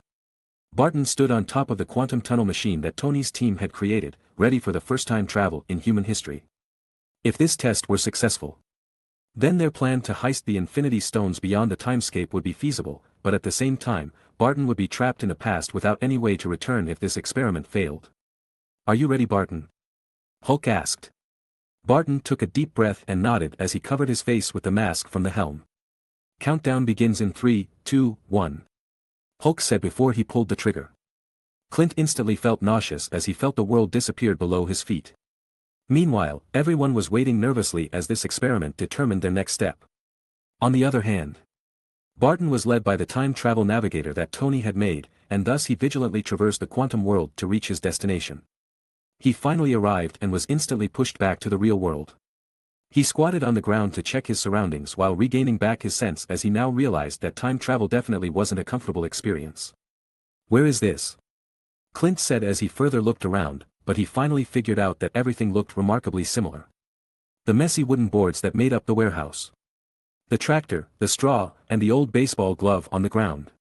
Barton stood on top of the quantum tunnel machine that Tony's team had created, ready for the first-time travel in human history. If this test were successful, then their plan to heist the Infinity Stones beyond the timescape would be feasible, but at the same time, Barton would be trapped in the past without any way to return if this experiment failed. Are you ready, Barton? Hulk asked. Barton took a deep breath and nodded as he covered his face with the mask from the helm. Countdown begins in 3, 2, 1. Hulk said before he pulled the trigger. Clint instantly felt nauseous as he felt the world disappeared below his feet. Meanwhile, everyone was waiting nervously as this experiment determined their next step. On the other hand, Barton was led by the time travel navigator that Tony had made, and thus he vigilantly traversed the quantum world to reach his destination. He finally arrived and was instantly pushed back to the real world. He squatted on the ground to check his surroundings while regaining back his sense as he now realized that time travel definitely wasn't a comfortable experience. "Where is this?" Clint said as he further looked around, but he finally figured out that everything looked remarkably similar. The messy wooden boards that made up the warehouse. The tractor, the straw, and the old baseball glove on the ground.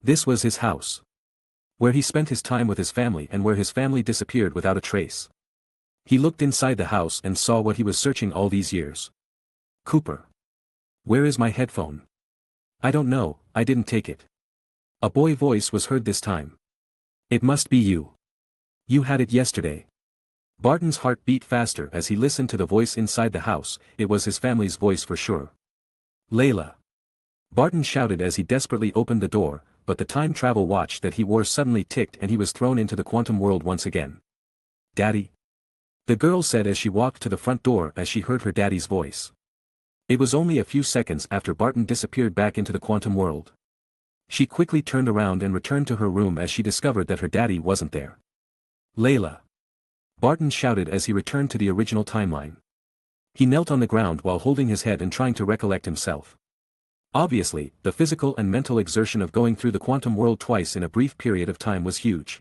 This was his house. Where he spent his time with his family and where his family disappeared without a trace. He looked inside the house and saw what he was searching all these years. "Cooper. Where is my headphone?" "I don't know, I didn't take it." A boy voice was heard this time. "It must be you. You had it yesterday." Barton's heart beat faster as he listened to the voice inside the house. It was his family's voice for sure. "Layla!" Barton shouted as he desperately opened the door, but the time travel watch that he wore suddenly ticked and he was thrown into the quantum world once again. "Daddy?" The girl said as she walked to the front door as she heard her daddy's voice. It was only a few seconds after Barton disappeared back into the quantum world. She quickly turned around and returned to her room as she discovered that her daddy wasn't there. "Layla!" Barton shouted as he returned to the original timeline. He knelt on the ground while holding his head and trying to recollect himself. Obviously, the physical and mental exertion of going through the quantum world twice in a brief period of time was huge.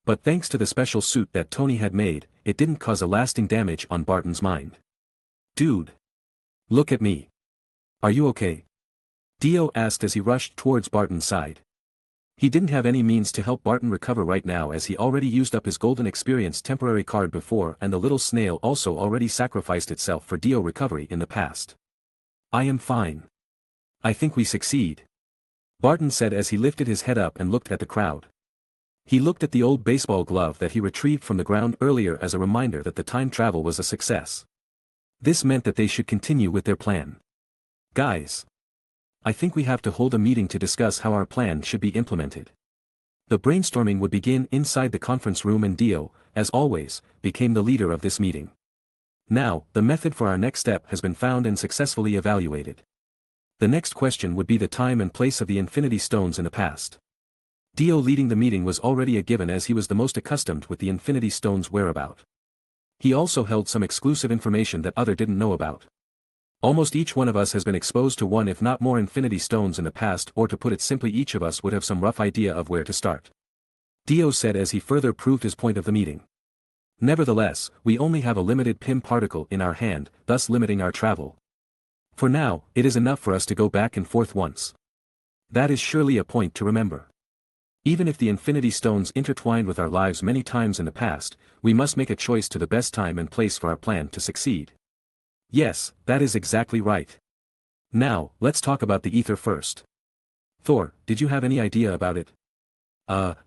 But thanks to the special suit that Tony had made, it didn't cause a lasting damage on Barton's mind. "Dude. Look at me. Are you okay?" Dio asked as he rushed towards Barton's side. He didn't have any means to help Barton recover right now as he already used up his golden experience temporary card before and the little snail also already sacrificed itself for Dio recovery in the past. "I am fine. I think we succeed," Barton said as he lifted his head up and looked at the crowd. He looked at the old baseball glove that he retrieved from the ground earlier as a reminder that the time travel was a success. This meant that they should continue with their plan. "Guys. I think we have to hold a meeting to discuss how our plan should be implemented." The brainstorming would begin inside the conference room and Dio, as always, became the leader of this meeting. Now, the method for our next step has been found and successfully evaluated. The next question would be the time and place of the Infinity Stones in the past. Dio leading the meeting was already a given as he was the most accustomed with the Infinity Stones' whereabout. He also held some exclusive information that other didn't know about. Almost each one of us has been exposed to one if not more Infinity Stones in the past, or to put it simply, each of us would have some rough idea of where to start. Dio said as he further proved his point of the meeting. Nevertheless, we only have a limited PIM particle in our hand, thus limiting our travel. For now, it is enough for us to go back and forth once. That is surely a point to remember. Even if the Infinity Stones intertwined with our lives many times in the past, we must make a choice to the best time and place for our plan to succeed. Yes, that is exactly right. Now, let's talk about the ether first. Thor, did you have any idea about it?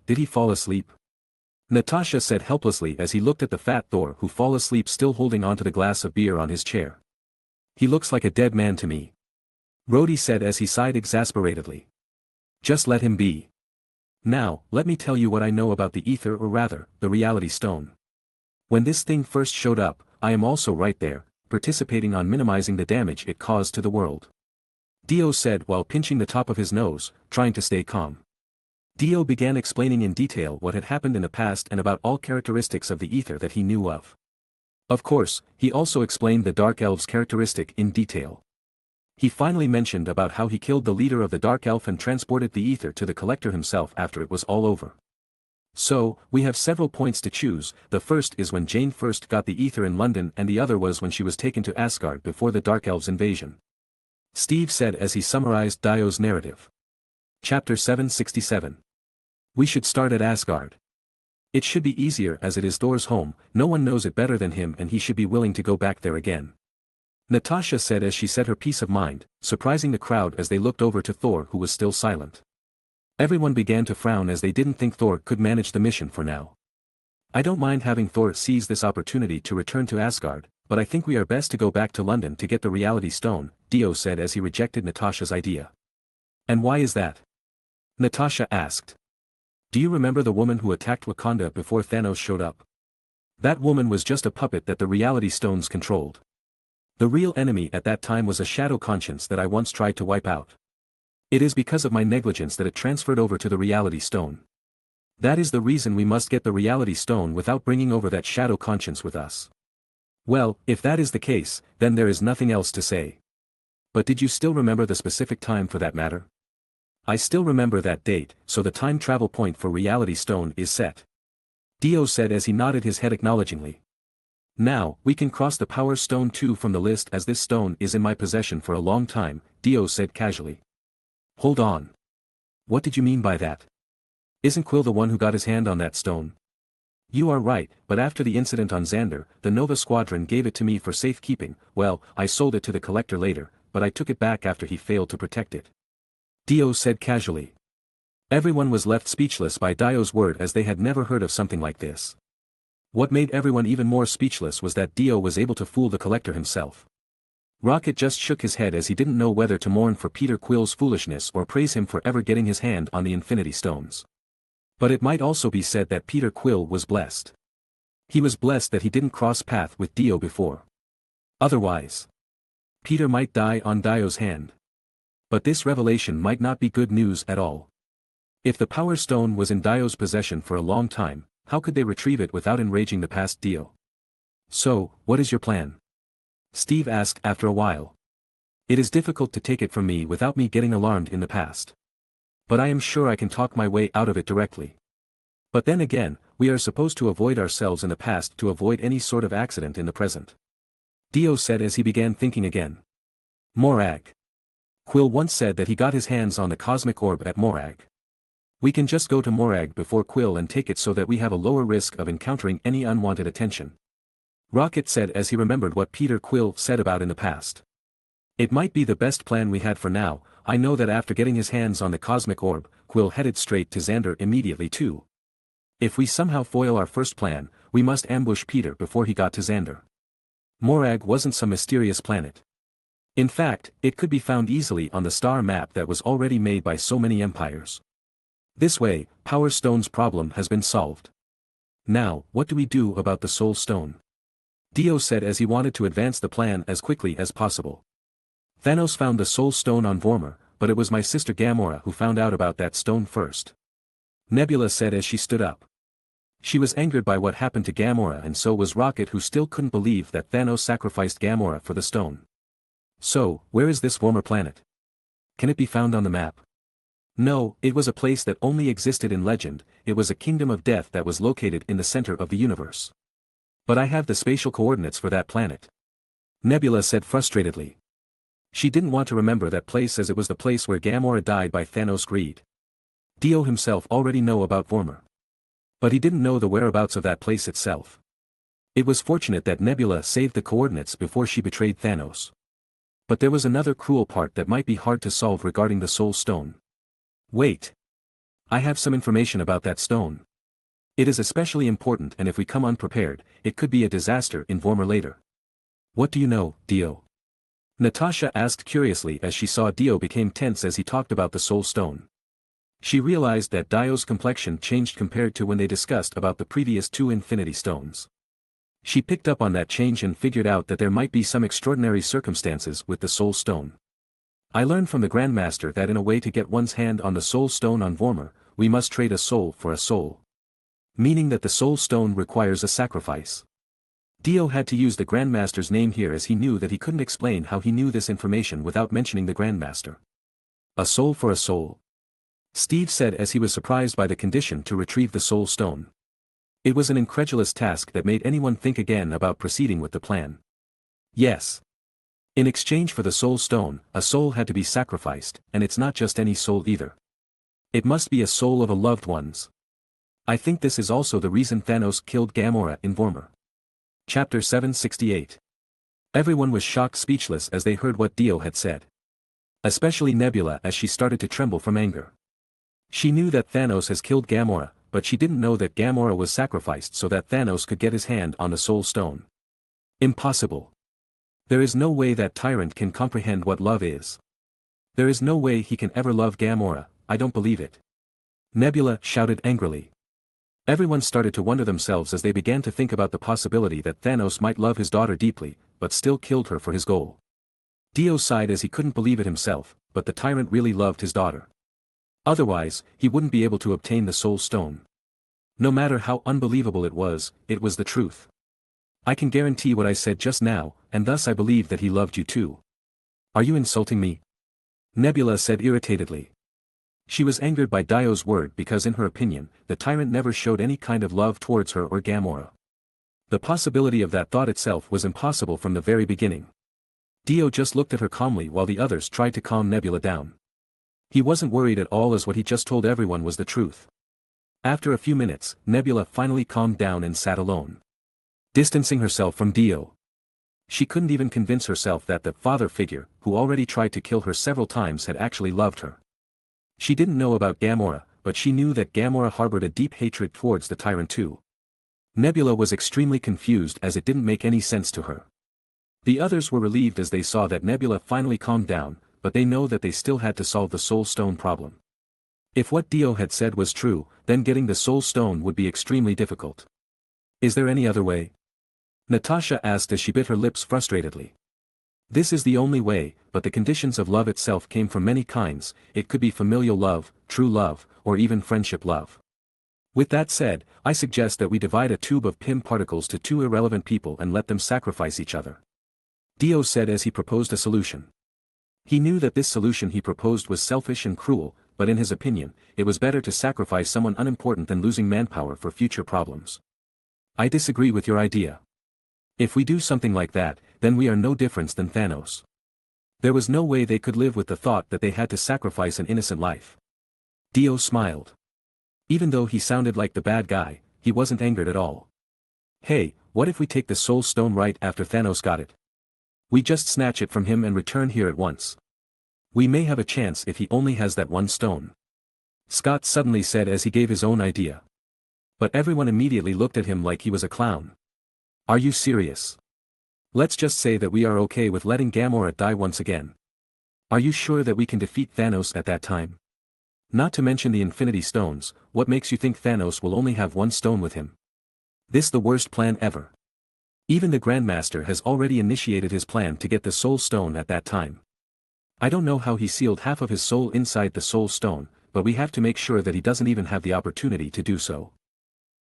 Did he fall asleep? Natasha said helplessly as he looked at the fat Thor who fell asleep still holding onto the glass of beer on his chair. "He looks like a dead man to me," Rhodey said as he sighed exasperatedly. "Just let him be. Now, let me tell you what I know about the ether, or rather, the reality stone. When this thing first showed up, I am also right there, participating on minimizing the damage it caused to the world," Dio said while pinching the top of his nose, trying to stay calm. Dio began explaining in detail what had happened in the past and about all characteristics of the ether that he knew of. Of course, he also explained the Dark Elves' characteristic in detail. He finally mentioned about how he killed the leader of the Dark Elf and transported the ether to the collector himself after it was all over. So, we have several points to choose. The first is when Jane first got the ether in London, and the other was when she was taken to Asgard before the Dark Elves' invasion. Steve said as he summarized Dio's narrative. Chapter 767. We should start at Asgard. It should be easier as it is Thor's home, no one knows it better than him and he should be willing to go back there again. Natasha said as she said her peace of mind, surprising the crowd as they looked over to Thor who was still silent. Everyone began to frown as they didn't think Thor could manage the mission for now. "I don't mind having Thor seize this opportunity to return to Asgard, but I think we are best to go back to London to get the reality stone, Dio said as he rejected Natasha's idea. And why is that? Natasha asked. Do you remember the woman who attacked Wakanda before Thanos showed up? That woman was just a puppet that the reality stones controlled. The real enemy at that time was a shadow conscience that I once tried to wipe out. It is because of my negligence that it transferred over to the reality stone. That is the reason we must get the reality stone without bringing over that shadow conscience with us. Well, if that is the case, then there is nothing else to say. But did you still remember the specific time for that matter? I still remember that date, so the time travel point for reality stone is set. Dio said as he nodded his head acknowledgingly. Now, we can cross the power stone too from the list as this stone is in my possession for a long time, Dio said casually. Hold on. What did you mean by that? Isn't Quill the one who got his hand on that stone? You are right, but after the incident on Xander, the Nova Squadron gave it to me for safekeeping. Well, I sold it to the collector later, but I took it back after he failed to protect it. Dio said casually. Everyone was left speechless by Dio's word as they had never heard of something like this. What made everyone even more speechless was that Dio was able to fool the collector himself. Rocket just shook his head as he didn't know whether to mourn for Peter Quill's foolishness or praise him for ever getting his hand on the Infinity Stones. But it might also be said that Peter Quill was blessed. He was blessed that he didn't cross path with Dio before. Otherwise, Peter might die on Dio's hand. But this revelation might not be good news at all. If the Power Stone was in Dio's possession for a long time, how could they retrieve it without enraging the past Dio? So, what is your plan? Steve asked after a while. It is difficult to take it from me without me getting alarmed in the past. But I am sure I can talk my way out of it directly. But then again, we are supposed to avoid ourselves in the past to avoid any sort of accident in the present. Dio said as he began thinking again. Morag. Quill once said that he got his hands on the cosmic orb at Morag. We can just go to Morag before Quill and take it so that we have a lower risk of encountering any unwanted attention. Rocket said as he remembered what Peter Quill said about in the past. It might be the best plan we had for now. I know that after getting his hands on the cosmic orb, Quill headed straight to Xander immediately too. If we somehow foil our first plan, we must ambush Peter before he got to Xander. Morag wasn't some mysterious planet. In fact, it could be found easily on the star map that was already made by so many empires. This way, Power Stone's problem has been solved. Now, what do we do about the Soul Stone? Dio said as he wanted to advance the plan as quickly as possible. Thanos found the Soul Stone on Vormir, but it was my sister Gamora who found out about that stone first. Nebula said as she stood up. She was angered by what happened to Gamora and so was Rocket who still couldn't believe that Thanos sacrificed Gamora for the stone. So, where is this Vormir planet? Can it be found on the map? No, it was a place that only existed in legend. It was a kingdom of death that was located in the center of the universe. But I have the spatial coordinates for that planet. Nebula said frustratedly. She didn't want to remember that place as it was the place where Gamora died by Thanos' greed. Dio himself already knew about Vormir. But he didn't know the whereabouts of that place itself. It was fortunate that Nebula saved the coordinates before she betrayed Thanos. But there was another cruel part that might be hard to solve regarding the Soul Stone. Wait. I have some information about that stone. It is especially important and if we come unprepared, it could be a disaster in Vormir later. What do you know, Dio? Natasha asked curiously as she saw Dio became tense as he talked about the Soul Stone. She realized that Dio's complexion changed compared to when they discussed about the previous two Infinity Stones. She picked up on that change and figured out that there might be some extraordinary circumstances with the Soul Stone. I learned from the Grandmaster that in a way to get one's hand on the Soul Stone on Vormir, we must trade a soul for a soul. Meaning that the Soul Stone requires a sacrifice. Dio had to use the Grandmaster's name here as he knew that he couldn't explain how he knew this information without mentioning the Grandmaster. A soul for a soul. Steve said as he was surprised by the condition to retrieve the Soul Stone. It was an incredulous task that made anyone think again about proceeding with the plan. Yes. In exchange for the Soul Stone, a soul had to be sacrificed, and it's not just any soul either. It must be a soul of a loved one's. I think this is also the reason Thanos killed Gamora in Vormir. Chapter 768. Everyone was shocked speechless as they heard what Dio had said. Especially Nebula as she started to tremble from anger. She knew that Thanos has killed Gamora, but she didn't know that Gamora was sacrificed so that Thanos could get his hand on the Soul Stone. Impossible. There is no way that tyrant can comprehend what love is. There is no way he can ever love Gamora, I don't believe it. Nebula shouted angrily. Everyone started to wonder themselves as they began to think about the possibility that Thanos might love his daughter deeply, but still killed her for his goal. Dio sighed as he couldn't believe it himself, but the tyrant really loved his daughter. Otherwise, he wouldn't be able to obtain the Soul Stone. No matter how unbelievable it was the truth. I can guarantee what I said just now, and thus I believe that he loved you too. Are you insulting me? Nebula said irritatedly. She was angered by Dio's word because in her opinion, the tyrant never showed any kind of love towards her or Gamora. The possibility of that thought itself was impossible from the very beginning. Dio just looked at her calmly while the others tried to calm Nebula down. He wasn't worried at all as what he just told everyone was the truth. After a few minutes, Nebula finally calmed down and sat alone, distancing herself from Dio. She couldn't even convince herself that the father figure, who already tried to kill her several times, had actually loved her. She didn't know about Gamora, but she knew that Gamora harbored a deep hatred towards the tyrant too. Nebula was extremely confused as it didn't make any sense to her. The others were relieved as they saw that Nebula finally calmed down, but they know that they still had to solve the Soul Stone problem. If what Dio had said was true, then getting the Soul Stone would be extremely difficult. Is there any other way? Natasha asked as she bit her lips frustratedly. This is the only way, but the conditions of love itself came from many kinds. It could be familial love, true love, or even friendship love. With that said, I suggest that we divide a tube of PIM particles to two irrelevant people and let them sacrifice each other. Dio said as he proposed a solution. He knew that this solution he proposed was selfish and cruel, but in his opinion, it was better to sacrifice someone unimportant than losing manpower for future problems. I disagree with your idea. If we do something like that, then we are no different than Thanos. There was no way they could live with the thought that they had to sacrifice an innocent life. Dio smiled. Even though he sounded like the bad guy, he wasn't angered at all. Hey, what if we take the Soul Stone right after Thanos got it? We just snatch it from him and return here at once. We may have a chance if he only has that one stone. Scott suddenly said as he gave his own idea. But everyone immediately looked at him like he was a clown. Are you serious? Let's just say that we are okay with letting Gamora die once again. Are you sure that we can defeat Thanos at that time? Not to mention the Infinity Stones, what makes you think Thanos will only have one stone with him? This the worst plan ever. Even the Grandmaster has already initiated his plan to get the Soul Stone at that time. I don't know how he sealed half of his soul inside the Soul Stone, but we have to make sure that he doesn't even have the opportunity to do so.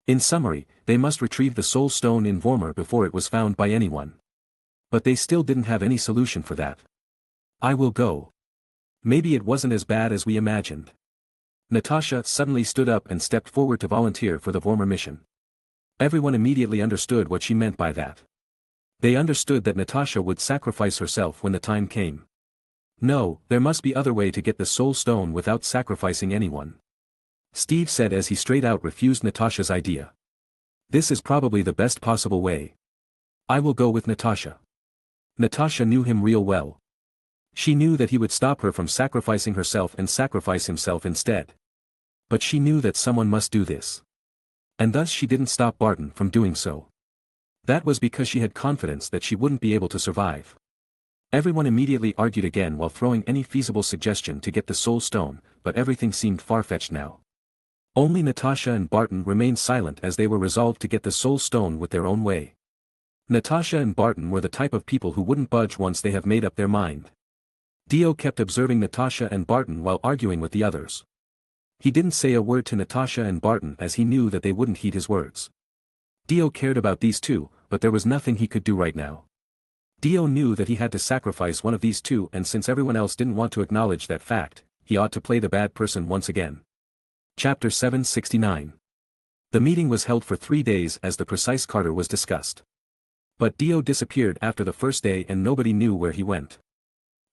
In summary, they must retrieve the Soul Stone in Vormir before it was found by anyone. But they still didn't have any solution for that. I will go. Maybe it wasn't as bad as we imagined. Natasha suddenly stood up and stepped forward to volunteer for the Vormir mission. Everyone immediately understood what she meant by that. They understood that Natasha would sacrifice herself when the time came. No, there must be other way to get the Soul Stone without sacrificing anyone. Steve said as he straight out refused Natasha's idea. This is probably the best possible way. I will go with Natasha. Natasha knew him real well. She knew that he would stop her from sacrificing herself and sacrifice himself instead. But she knew that someone must do this. And thus she didn't stop Barton from doing so. That was because she had confidence that she wouldn't be able to survive. Everyone immediately argued again while throwing any feasible suggestion to get the Soul Stone, but everything seemed far-fetched now. Only Natasha and Barton remained silent as they were resolved to get the Soul Stone with their own way. Natasha and Barton were the type of people who wouldn't budge once they have made up their mind. Dio kept observing Natasha and Barton while arguing with the others. He didn't say a word to Natasha and Barton as he knew that they wouldn't heed his words. Dio cared about these two, but there was nothing he could do right now. Dio knew that he had to sacrifice one of these two, and since everyone else didn't want to acknowledge that fact, he ought to play the bad person once again. Chapter 769. The meeting was held for 3 days as the precise Carter was discussed. But Dio disappeared after the first day and nobody knew where he went.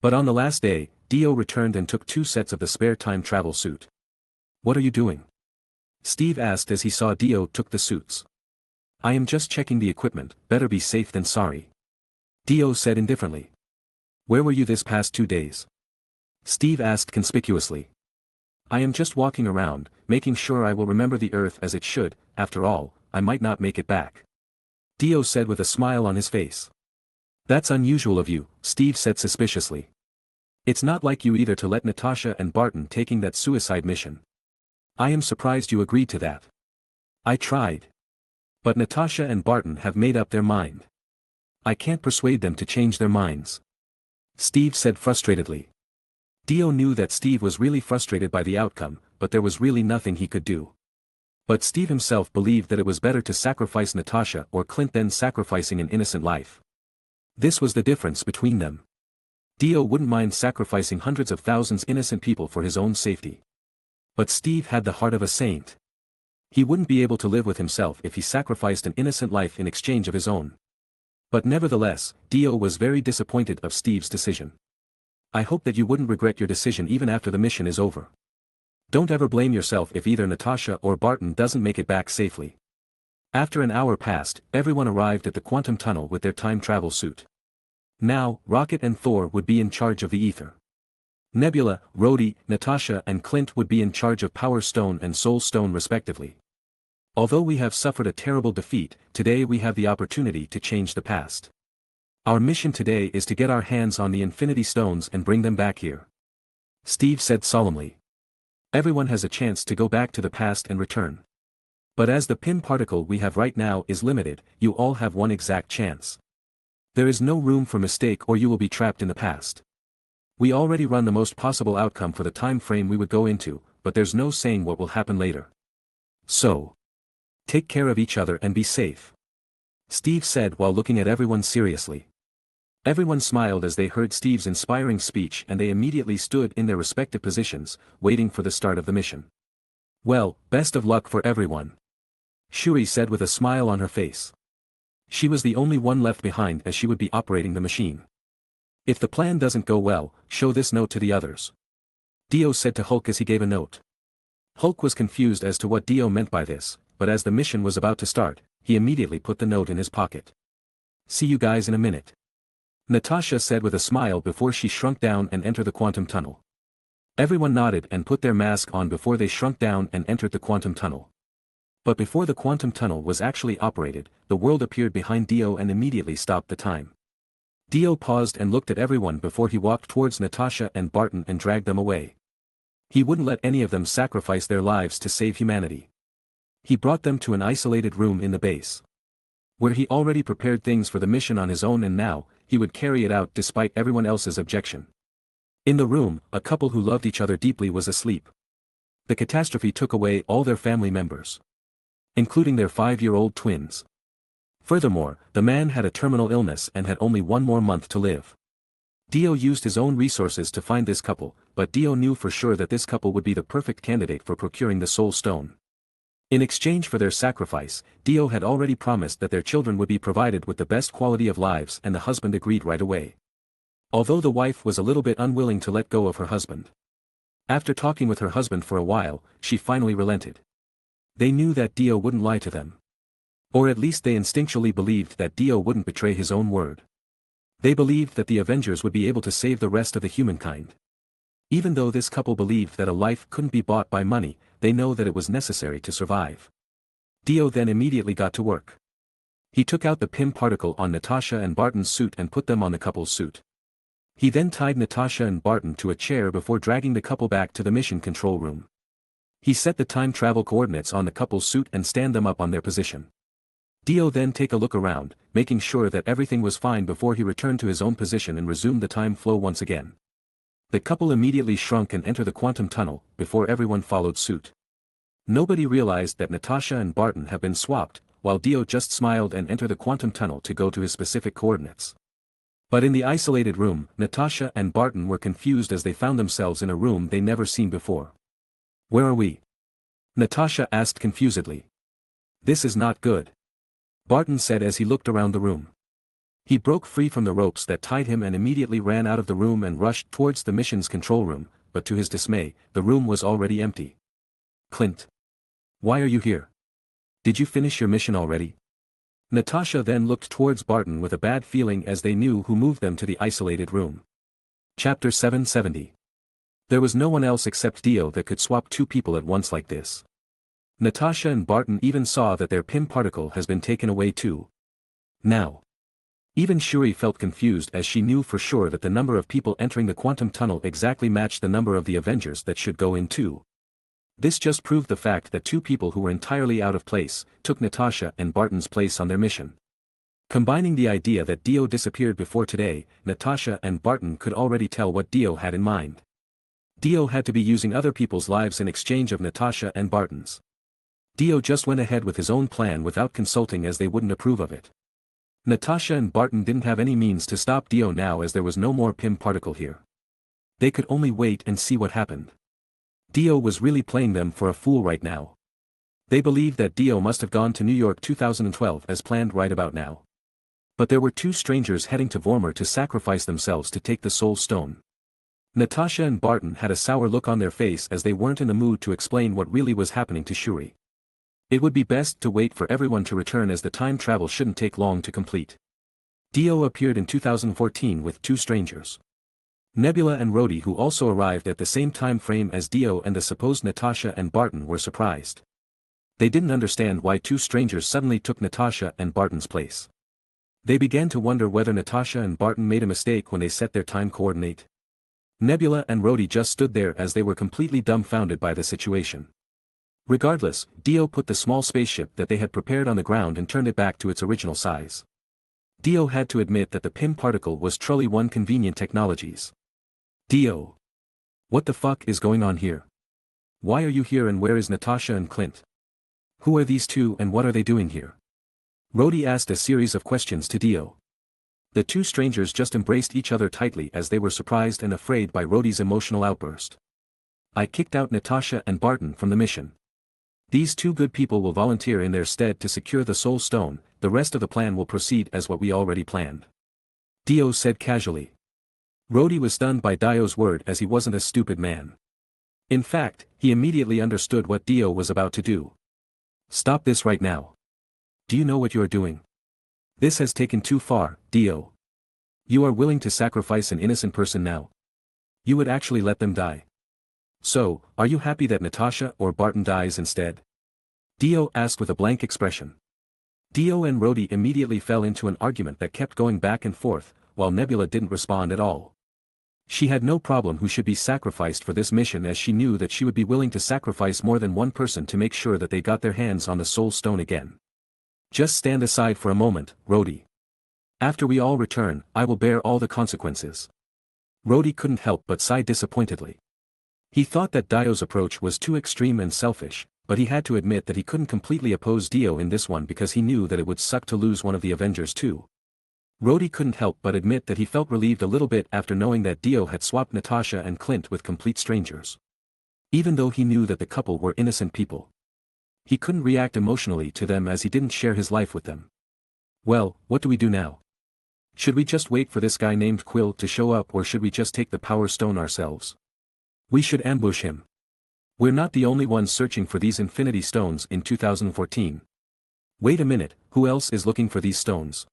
But on the last day, Dio returned and took 2 sets of the spare time travel suit. What are you doing? Steve asked as he saw Dio took the suits. I am just checking the equipment, better be safe than sorry. Dio said indifferently. Where were you this past 2 days? Steve asked conspicuously. I am just walking around, making sure I will remember the Earth as it should. After all, I might not make it back. Dio said with a smile on his face. That's unusual of you, Steve said suspiciously. It's not like you either to let Natasha and Barton taking that suicide mission. I am surprised you agreed to that. I tried. But Natasha and Barton have made up their mind. I can't persuade them to change their minds. Steve said frustratedly. Dio knew that Steve was really frustrated by the outcome, but there was really nothing he could do. But Steve himself believed that it was better to sacrifice Natasha or Clint than sacrificing an innocent life. This was the difference between them. Dio wouldn't mind sacrificing hundreds of thousands innocent people for his own safety. But Steve had the heart of a saint. He wouldn't be able to live with himself if he sacrificed an innocent life in exchange of his own. But nevertheless, Dio was very disappointed of Steve's decision. I hope that you wouldn't regret your decision even after the mission is over. Don't ever blame yourself if either Natasha or Barton doesn't make it back safely. After an hour passed, everyone arrived at the quantum tunnel with their time travel suit. Now, Rocket and Thor would be in charge of the ether. Nebula, Rhodey, Natasha and Clint would be in charge of Power Stone and Soul Stone respectively. Although we have suffered a terrible defeat, today we have the opportunity to change the past. Our mission today is to get our hands on the Infinity Stones and bring them back here. Steve said solemnly. Everyone has a chance to go back to the past and return. But as the Pym particle we have right now is limited, you all have one exact chance. There is no room for mistake or you will be trapped in the past. We already run the most possible outcome for the time frame we would go into, but there's no saying what will happen later. So, take care of each other and be safe. Steve said while looking at everyone seriously. Everyone smiled as they heard Steve's inspiring speech and they immediately stood in their respective positions, waiting for the start of the mission. Well, best of luck for everyone. Shuri said with a smile on her face. She was the only one left behind as she would be operating the machine. If the plan doesn't go well, show this note to the others. Dio said to Hulk as he gave a note. Hulk was confused as to what Dio meant by this, but as the mission was about to start, he immediately put the note in his pocket. See you guys in a minute. Natasha said with a smile before she shrunk down and entered the quantum tunnel. Everyone nodded and put their mask on before they shrunk down and entered the quantum tunnel. But before the quantum tunnel was actually operated, the world appeared behind Dio and immediately stopped the time. Dio paused and looked at everyone before he walked towards Natasha and Barton and dragged them away. He wouldn't let any of them sacrifice their lives to save humanity. He brought them to an isolated room in the base, where he already prepared things for the mission on his own and now, he would carry it out despite everyone else's objection. In the room, a couple who loved each other deeply was asleep. The catastrophe took away all their family members, including their 5-year-old twins. Furthermore, the man had a terminal illness and had only 1 more month to live. Dio used his own resources to find this couple, but Dio knew for sure that this couple would be the perfect candidate for procuring the Soul Stone. In exchange for their sacrifice, Dio had already promised that their children would be provided with the best quality of lives and the husband agreed right away. Although the wife was a little bit unwilling to let go of her husband. After talking with her husband for a while, she finally relented. They knew that Dio wouldn't lie to them. Or at least they instinctually believed that Dio wouldn't betray his own word. They believed that the Avengers would be able to save the rest of the humankind. Even though this couple believed that a life couldn't be bought by money, they know that it was necessary to survive. Dio then immediately got to work. He took out the Pym particle on Natasha and Barton's suit and put them on the couple's suit. He then tied Natasha and Barton to a chair before dragging the couple back to the mission control room. He set the time travel coordinates on the couple's suit and stand them up on their position. Dio then take a look around, making sure that everything was fine before he returned to his own position and resumed the time flow once again. The couple immediately shrunk and entered the quantum tunnel, before everyone followed suit. Nobody realized that Natasha and Barton have been swapped, while Dio just smiled and entered the quantum tunnel to go to his specific coordinates. But in the isolated room, Natasha and Barton were confused as they found themselves in a room they never seen before. Where are we? Natasha asked confusedly. This is not good. Barton said as he looked around the room. He broke free from the ropes that tied him and immediately ran out of the room and rushed towards the mission's control room, but to his dismay, the room was already empty. Clint. Why are you here? Did you finish your mission already? Natasha then looked towards Barton with a bad feeling as they knew who moved them to the isolated room. Chapter 770. There was no one else except Dio that could swap 2 people at once like this. Natasha and Barton even saw that their Pym particle has been taken away too. Now. Even Shuri felt confused as she knew for sure that the number of people entering the quantum tunnel exactly matched the number of the Avengers that should go in too. This just proved the fact that two people who were entirely out of place took Natasha and Barton's place on their mission. Combining the idea that Dio disappeared before today, Natasha and Barton could already tell what Dio had in mind. Dio had to be using other people's lives in exchange of Natasha and Barton's. Dio just went ahead with his own plan without consulting as they wouldn't approve of it. Natasha and Barton didn't have any means to stop Dio now as there was no more Pym particle here. They could only wait and see what happened. Dio was really playing them for a fool right now. They believed that Dio must have gone to New York 2012 as planned right about now. But there were two strangers heading to Vormir to sacrifice themselves to take the Soul Stone. Natasha and Barton had a sour look on their face as they weren't in the mood to explain what really was happening to Shuri. It would be best to wait for everyone to return as the time travel shouldn't take long to complete. Dio appeared in 2014 with two strangers. Nebula and Rhodey, who also arrived at the same time frame as Dio and the supposed Natasha and Barton, were surprised. They didn't understand why two strangers suddenly took Natasha and Barton's place. They began to wonder whether Natasha and Barton made a mistake when they set their time coordinate. Nebula and Rhodey just stood there as they were completely dumbfounded by the situation. Regardless, Dio put the small spaceship that they had prepared on the ground and turned it back to its original size. Dio had to admit that the Pym particle was truly one convenient technologies. Dio. What the fuck is going on here? Why are you here and where is Natasha and Clint? Who are these two and what are they doing here? Rhodey asked a series of questions to Dio. The two strangers just embraced each other tightly as they were surprised and afraid by Rhodey's emotional outburst. I kicked out Natasha and Barton from the mission. These two good people will volunteer in their stead to secure the Soul Stone, the rest of the plan will proceed as what we already planned. Dio said casually. Rhodey was stunned by Dio's word as he wasn't a stupid man. In fact, he immediately understood what Dio was about to do. Stop this right now. Do you know what you are doing? This has taken too far, Dio. You are willing to sacrifice an innocent person now. You would actually let them die. So, are you happy that Natasha or Barton dies instead? Dio asked with a blank expression. Dio and Rhodey immediately fell into an argument that kept going back and forth, while Nebula didn't respond at all. She had no problem who should be sacrificed for this mission as she knew that she would be willing to sacrifice more than one person to make sure that they got their hands on the Soul Stone again. Just stand aside for a moment, Rhodey. After we all return, I will bear all the consequences. Rhodey couldn't help but sigh disappointedly. He thought that Dio's approach was too extreme and selfish, but he had to admit that he couldn't completely oppose Dio in this one because he knew that it would suck to lose one of the Avengers too. Rhodey couldn't help but admit that he felt relieved a little bit after knowing that Dio had swapped Natasha and Clint with complete strangers. Even though he knew that the couple were innocent people. He couldn't react emotionally to them as he didn't share his life with them. Well, what do we do now? Should we just wait for this guy named Quill to show up or should we just take the Power Stone ourselves? We should ambush him. We're not the only ones searching for these Infinity Stones in 2014. Wait a minute, who else is looking for these stones?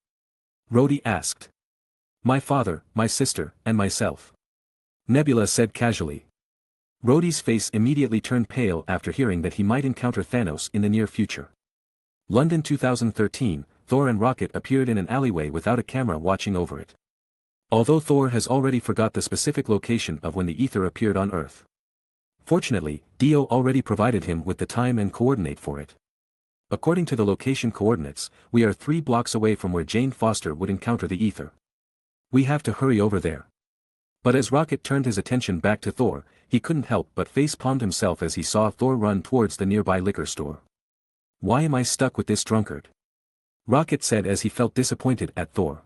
Rhodey asked. My father, my sister, and myself. Nebula said casually. Rhodey's face immediately turned pale after hearing that he might encounter Thanos in the near future. London 2013, Thor and Rocket appeared in an alleyway without a camera watching over it. Although Thor has already forgot the specific location of when the ether appeared on Earth. Fortunately, Dio already provided him with the time and coordinate for it. According to the location coordinates, we are 3 blocks away from where Jane Foster would encounter the ether. We have to hurry over there. But as Rocket turned his attention back to Thor, he couldn't help but face-palmed himself as he saw Thor run towards the nearby liquor store. Why am I stuck with this drunkard? Rocket said as he felt disappointed at Thor.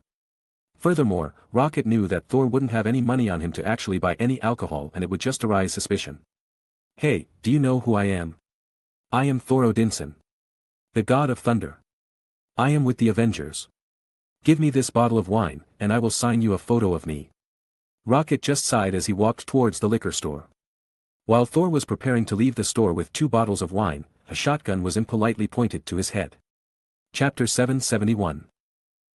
Furthermore, Rocket knew that Thor wouldn't have any money on him to actually buy any alcohol and it would just arouse suspicion. Hey, do you know who I am? I am Thor Odinson. The god of thunder. I am with the Avengers. Give me this bottle of wine, and I will sign you a photo of me. Rocket just sighed as he walked towards the liquor store. While Thor was preparing to leave the store with 2 bottles of wine, a shotgun was impolitely pointed to his head. Chapter 771.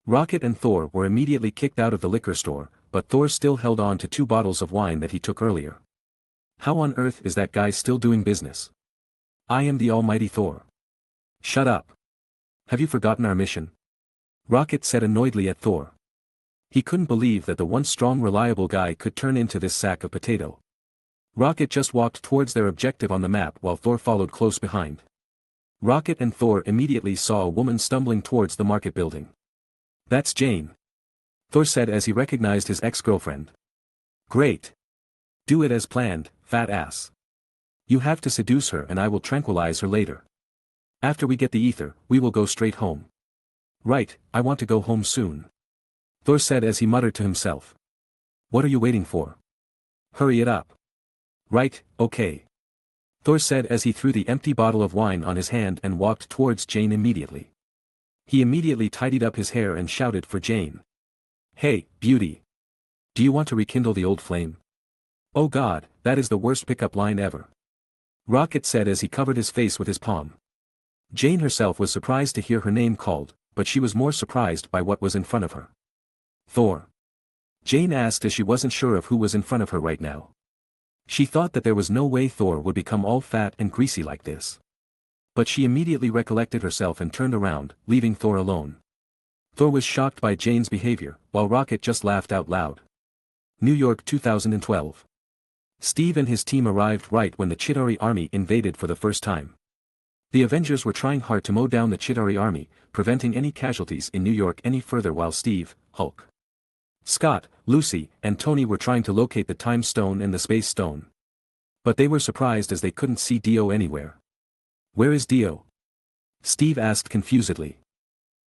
Rocket and Thor were immediately kicked out of the liquor store, but Thor still held on to 2 bottles of wine that he took earlier. How on earth is that guy still doing business? I am the almighty Thor. Shut up. Have you forgotten our mission? Rocket said annoyedly at Thor. He couldn't believe that the once strong reliable guy could turn into this sack of potato. Rocket just walked towards their objective on the map while Thor followed close behind. Rocket and Thor immediately saw a woman stumbling towards the market building. "That's Jane," Thor said as he recognized his ex-girlfriend. "Great. Do it as planned, fat ass. You have to seduce her and I will tranquilize her later. After we get the ether, we will go straight home." "Right, I want to go home soon," Thor said as he muttered to himself. "What are you waiting for? Hurry it up." "Right, okay," Thor said as he threw the empty bottle of wine on his hand and walked towards Jane immediately. He immediately tidied up his hair and shouted for Jane. "Hey, beauty. Do you want to rekindle the old flame?" "Oh God, that is the worst pickup line ever," Rocket said as he covered his face with his palm. Jane herself was surprised to hear her name called, but she was more surprised by what was in front of her. "Thor?" Jane asked as she wasn't sure of who was in front of her right now. She thought that there was no way Thor would become all fat and greasy like this. But she immediately recollected herself and turned around, leaving Thor alone. Thor was shocked by Jane's behavior, while Rocket just laughed out loud. New York 2012. Steve and his team arrived right when the Chitauri army invaded for the first time. The Avengers were trying hard to mow down the Chitauri army, preventing any casualties in New York any further while Steve, Hulk, Scott, Lucy, and Tony were trying to locate the Time Stone and the Space Stone. But they were surprised as they couldn't see Dio anywhere. "Where is Dio?" Steve asked confusedly.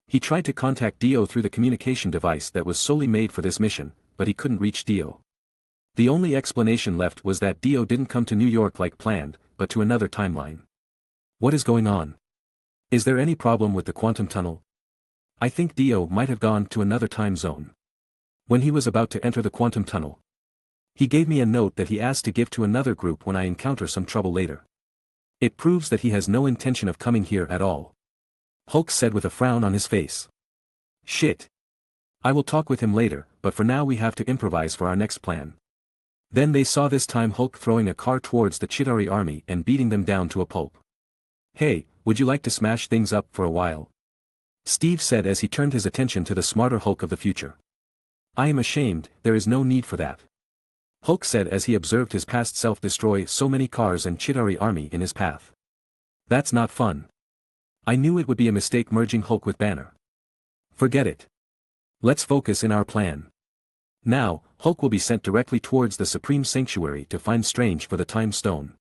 He tried to contact Dio through the communication device that was solely made for this mission, but he couldn't reach Dio. The only explanation left was that Dio didn't come to New York like planned, but to another timeline. What is going on? Is there any problem with the quantum tunnel? I think Dio might have gone to another time zone. When he was about to enter the quantum tunnel, he gave me a note that he asked to give to another group when I encounter some trouble later. It proves that he has no intention of coming here at all, Hulk said with a frown on his face. Shit. I will talk with him later, but for now we have to improvise for our next plan. Then they saw this time Hulk throwing a car towards the Chitauri army and beating them down to a pulp. Hey, would you like to smash things up for a while? Steve said as he turned his attention to the smarter Hulk of the future. I am ashamed, there is no need for that, Hulk said as he observed his past self destroy so many cars and Chitauri army in his path. That's not fun. I knew it would be a mistake merging Hulk with Banner. Forget it. Let's focus in our plan. Now, Hulk will be sent directly towards the Supreme Sanctuary to find Strange for the Time Stone.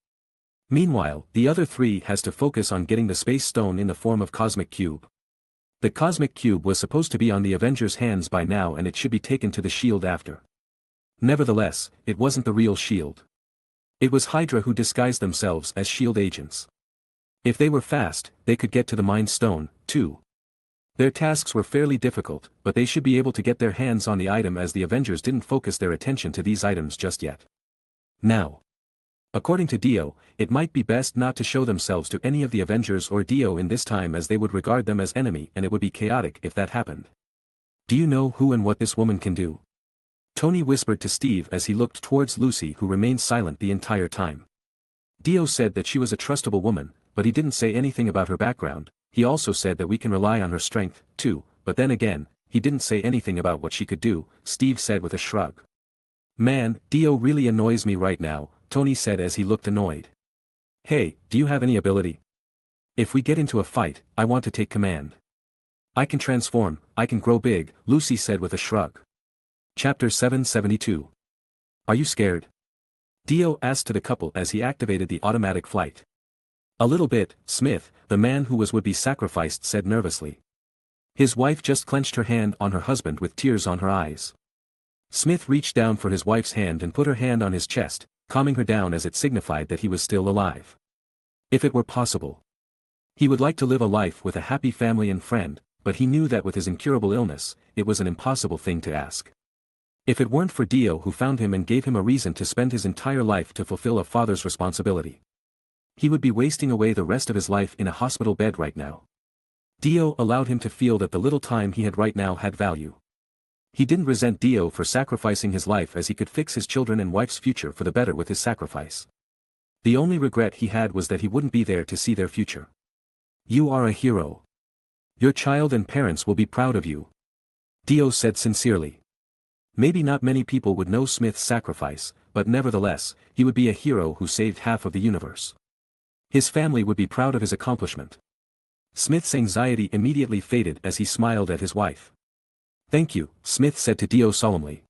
Meanwhile, the other three has to focus on getting the Space Stone in the form of Cosmic Cube. The Cosmic Cube was supposed to be on the Avengers' hands by now and it should be taken to the S.H.I.E.L.D. after. Nevertheless, it wasn't the real S.H.I.E.L.D. It was Hydra who disguised themselves as S.H.I.E.L.D. agents. If they were fast, they could get to the Mind Stone, too. Their tasks were fairly difficult, but they should be able to get their hands on the item as the Avengers didn't focus their attention to these items just yet. Now, according to Dio, it might be best not to show themselves to any of the Avengers or Dio in this time as they would regard them as enemy and it would be chaotic if that happened. Do you know who and what this woman can do? Tony whispered to Steve as he looked towards Lucy who remained silent the entire time. Dio said that she was a trustable woman, but he didn't say anything about her background. He also said that we can rely on her strength, too, but then again, he didn't say anything about what she could do, Steve said with a shrug. Man, Dio really annoys me right now, Tony said as he looked annoyed. Hey, do you have any ability? If we get into a fight, I want to take command. I can transform, I can grow big, Lucy said with a shrug. Chapter 772. Are you scared? Dio asked to the couple as he activated the automatic flight. A little bit, Smith, the man who would be sacrificed said nervously. His wife just clenched her hand on her husband with tears on her eyes. Smith reached down for his wife's hand and put her hand on his chest, calming her down as it signified that he was still alive. If it were possible, he would like to live a life with a happy family and friend, but he knew that with his incurable illness, it was an impossible thing to ask. If it weren't for Dio who found him and gave him a reason to spend his entire life to fulfill a father's responsibility, he would be wasting away the rest of his life in a hospital bed right now. Dio allowed him to feel that the little time he had right now had value. He didn't resent Dio for sacrificing his life as he could fix his children and wife's future for the better with his sacrifice. The only regret he had was that he wouldn't be there to see their future. You are a hero. Your child and parents will be proud of you. Dio said sincerely. Maybe not many people would know Smith's sacrifice, but nevertheless, he would be a hero who saved half of the universe. His family would be proud of his accomplishment. Smith's anxiety immediately faded as he smiled at his wife. Thank you, Smith said to Dio solemnly.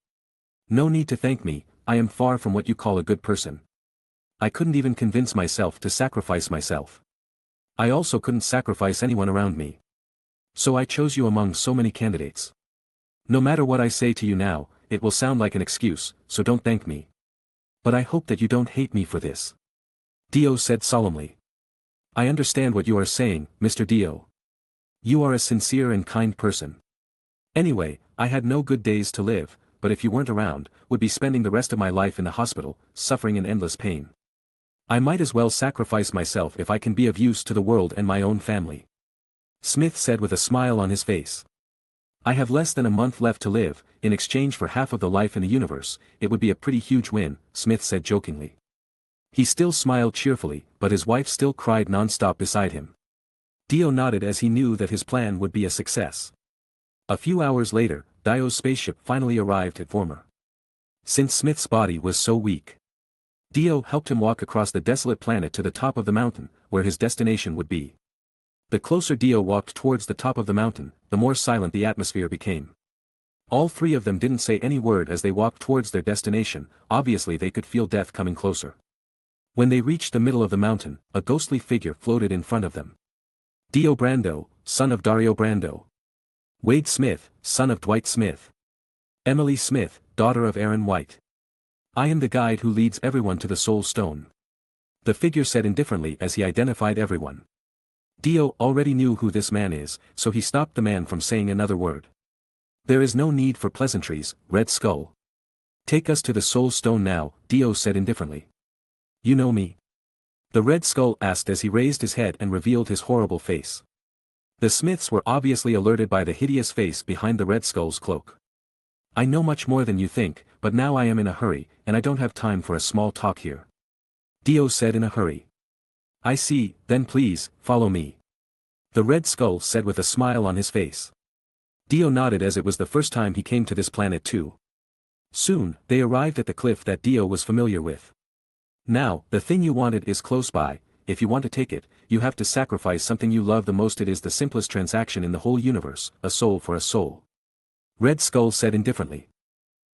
No need to thank me, I am far from what you call a good person. I couldn't even convince myself to sacrifice myself. I also couldn't sacrifice anyone around me. So I chose you among so many candidates. No matter what I say to you now, it will sound like an excuse, so don't thank me. But I hope that you don't hate me for this. Dio said solemnly. I understand what you are saying, Mr. Dio. You are a sincere and kind person. Anyway, I had no good days to live, but if you weren't around, would be spending the rest of my life in the hospital, suffering in endless pain. I might as well sacrifice myself if I can be of use to the world and my own family. Smith said with a smile on his face. I have less than a month left to live, in exchange for half of the life in the universe, it would be a pretty huge win, Smith said jokingly. He still smiled cheerfully, but his wife still cried non-stop beside him. Dio nodded as he knew that his plan would be a success. A few hours later, Dio's spaceship finally arrived at Vormer. Since Smith's body was so weak, Dio helped him walk across the desolate planet to the top of the mountain, where his destination would be. The closer Dio walked towards the top of the mountain, the more silent the atmosphere became. All three of them didn't say any word as they walked towards their destination, obviously they could feel death coming closer. When they reached the middle of the mountain, a ghostly figure floated in front of them. Dio Brando, son of Dario Brando. Wade Smith, son of Dwight Smith. Emily Smith, daughter of Aaron White. I am the guide who leads everyone to the Soul Stone. The figure said indifferently as he identified everyone. Dio already knew who this man is, so he stopped the man from saying another word. There is no need for pleasantries, Red Skull. Take us to the Soul Stone now, Dio said indifferently. You know me? The Red Skull asked as he raised his head and revealed his horrible face. The Smiths were obviously alerted by the hideous face behind the Red Skull's cloak. I know much more than you think, but now I am in a hurry, and I don't have time for a small talk here. Dio said in a hurry. I see, then please, follow me. The Red Skull said with a smile on his face. Dio nodded as it was the first time he came to this planet too. Soon, they arrived at the cliff that Dio was familiar with. Now, the thing you wanted is close by. If you want to take it, you have to sacrifice something you love the most. It is the simplest transaction in the whole universe, a soul for a soul. Red Skull said indifferently.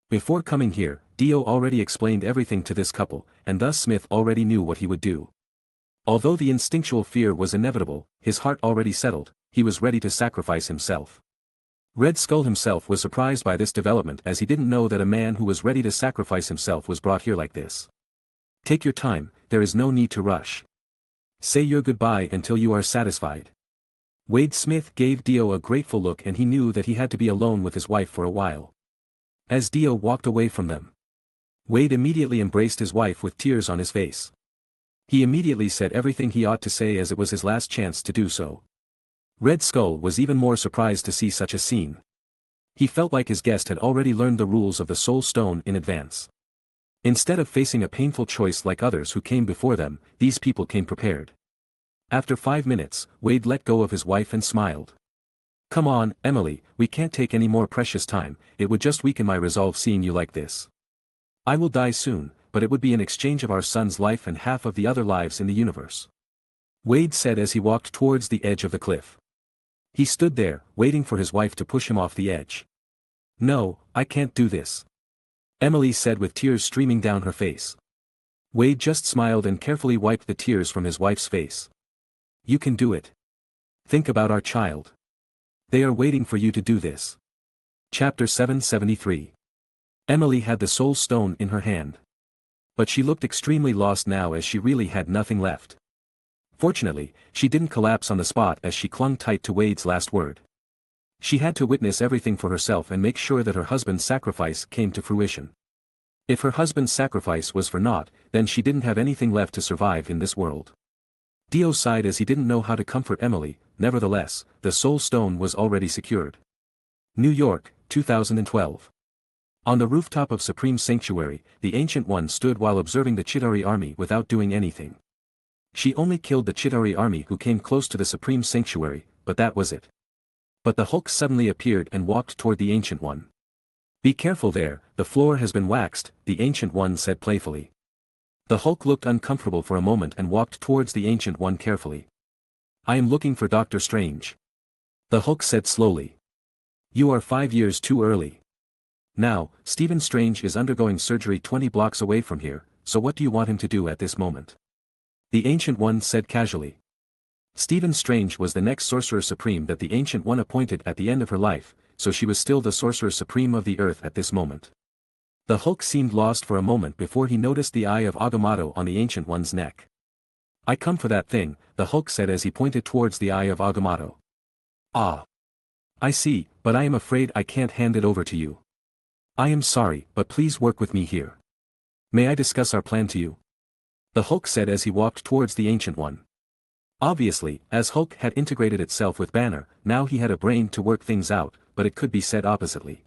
Before coming here, Dio already explained everything to this couple, and thus Smith already knew what he would do. Although the instinctual fear was inevitable, his heart already settled, he was ready to sacrifice himself. Red Skull himself was surprised by this development as he didn't know that a man who was ready to sacrifice himself was brought here like this. Take your time, there is no need to rush. Say your goodbye until you are satisfied. Wade Smith gave Dio a grateful look and he knew that he had to be alone with his wife for a while. As Dio walked away from them, Wade immediately embraced his wife with tears on his face. He immediately said everything he ought to say as it was his last chance to do so. Red Skull was even more surprised to see such a scene. He felt like his guest had already learned the rules of the Soul Stone in advance. Instead of facing a painful choice like others who came before them, these people came prepared. After 5 minutes, Wade let go of his wife and smiled. Come on, Emily, we can't take any more precious time, it would just weaken my resolve seeing you like this. I will die soon, but it would be in exchange of our son's life and half of the other lives in the universe. Wade said as he walked towards the edge of the cliff. He stood there, waiting for his wife to push him off the edge. No, I can't do this. Emily said with tears streaming down her face. Wade just smiled and carefully wiped the tears from his wife's face. You can do it. Think about our child. They are waiting for you to do this. Chapter 773. Emily had the Soul Stone in her hand. But she looked extremely lost now as she really had nothing left. Fortunately, she didn't collapse on the spot as she clung tight to Wade's last word. She had to witness everything for herself and make sure that her husband's sacrifice came to fruition. If her husband's sacrifice was for naught, then she didn't have anything left to survive in this world. Dio sighed as he didn't know how to comfort Emily, nevertheless, the Soul Stone was already secured. New York, 2012. On the rooftop of Supreme Sanctuary, the Ancient One stood while observing the Chitauri army without doing anything. She only killed the Chitauri army who came close to the Supreme Sanctuary, but that was it. But the Hulk suddenly appeared and walked toward the Ancient One. "Be careful there, the floor has been waxed," the Ancient One said playfully. The Hulk looked uncomfortable for a moment and walked towards the Ancient One carefully. "I am looking for Doctor Strange," the Hulk said slowly. "You are 5 years too early. Now, Stephen Strange is undergoing surgery 20 blocks away from here, so what do you want him to do at this moment?" The Ancient One said casually. Stephen Strange was the next Sorcerer Supreme that the Ancient One appointed at the end of her life, so she was still the Sorcerer Supreme of the Earth at this moment. The Hulk seemed lost for a moment before he noticed the eye of Agamotto on the Ancient One's neck. "I come for that thing," the Hulk said as he pointed towards the eye of Agamotto. "Ah. I see, but I am afraid I can't hand it over to you. I am sorry, but please work with me here. May I discuss our plan to you?" the Hulk said as he walked towards the Ancient One. Obviously, as Hulk had integrated itself with Banner, now he had a brain to work things out, but it could be said oppositely.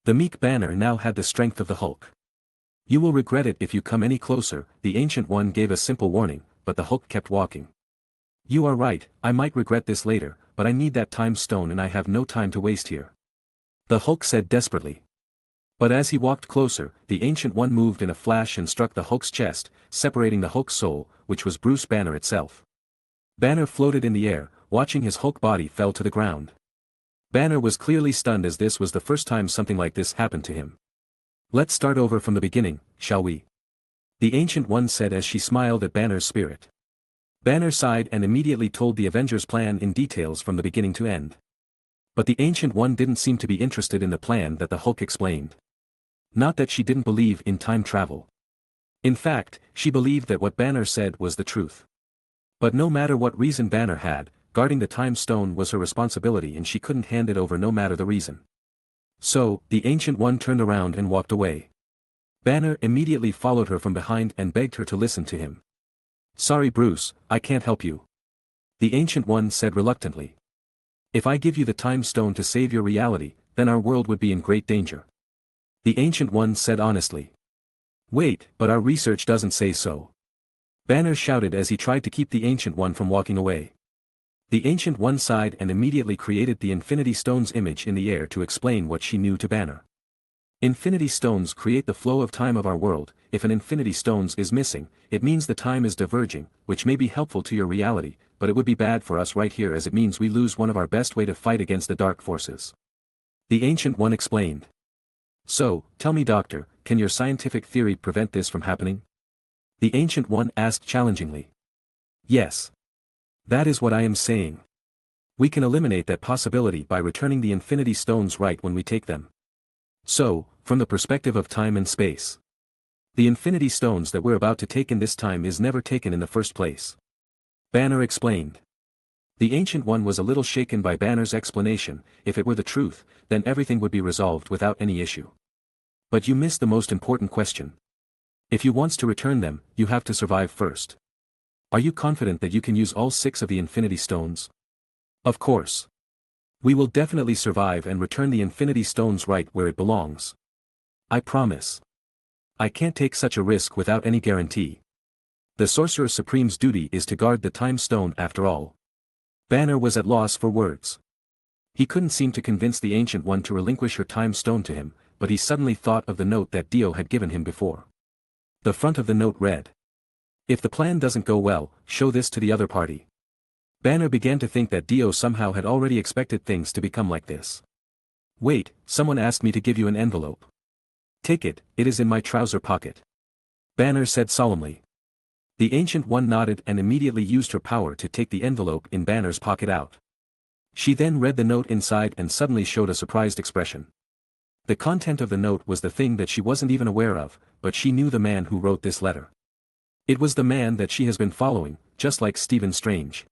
The meek Banner now had the strength of the Hulk. "You will regret it if you come any closer," the Ancient One gave a simple warning, but the Hulk kept walking. "You are right, I might regret this later, but I need that time stone and I have no time to waste here," the Hulk said desperately. But as he walked closer, the Ancient One moved in a flash and struck the Hulk's chest, separating the Hulk's soul, which was Bruce Banner itself. Banner floated in the air, watching his Hulk body fell to the ground. Banner was clearly stunned as this was the first time something like this happened to him. "Let's start over from the beginning, shall we?" the Ancient One said as she smiled at Banner's spirit. Banner sighed and immediately told the Avengers' plan in details from the beginning to end. But the Ancient One didn't seem to be interested in the plan that the Hulk explained. Not that she didn't believe in time travel. In fact, she believed that what Banner said was the truth. But no matter what reason Banner had, guarding the time stone was her responsibility and she couldn't hand it over no matter the reason. So, the Ancient One turned around and walked away. Banner immediately followed her from behind and begged her to listen to him. "Sorry Bruce, I can't help you," the Ancient One said reluctantly. "If I give you the time stone to save your reality, then our world would be in great danger," the Ancient One said honestly. "Wait, but our research doesn't say so," Banner shouted as he tried to keep the Ancient One from walking away. The Ancient One sighed and immediately created the Infinity Stones image in the air to explain what she knew to Banner. "Infinity Stones create the flow of time of our world. If an Infinity Stones is missing, it means the time is diverging, which may be helpful to your reality, but it would be bad for us right here as it means we lose one of our best way to fight against the dark forces," the Ancient One explained. "So, tell me Doctor, can your scientific theory prevent this from happening?" the Ancient One asked challengingly. "Yes. That is what I am saying. We can eliminate that possibility by returning the Infinity Stones right when we take them. So, from the perspective of time and space, the Infinity Stones that we're about to take in this time is never taken in the first place," Banner explained. The Ancient One was a little shaken by Banner's explanation. If it were the truth, then everything would be resolved without any issue. "But you missed the most important question. If you want to return them, you have to survive first. Are you confident that you can use all 6 of the Infinity Stones?" "Of course. We will definitely survive and return the Infinity Stones right where it belongs. I promise. I can't take such a risk without any guarantee. The Sorcerer Supreme's duty is to guard the Time Stone after all." Banner was at loss for words. He couldn't seem to convince the Ancient One to relinquish her Time Stone to him, but he suddenly thought of the note that Dio had given him before. The front of the note read, "If the plan doesn't go well, show this to the other party." Banner began to think that Dio somehow had already expected things to become like this. "Wait, someone asked me to give you an envelope. Take it, it is in my trouser pocket," Banner said solemnly. The Ancient One nodded and immediately used her power to take the envelope in Banner's pocket out. She then read the note inside and suddenly showed a surprised expression. The content of the note was the thing that she wasn't even aware of, but she knew the man who wrote this letter. It was the man that she has been following, just like Stephen Strange.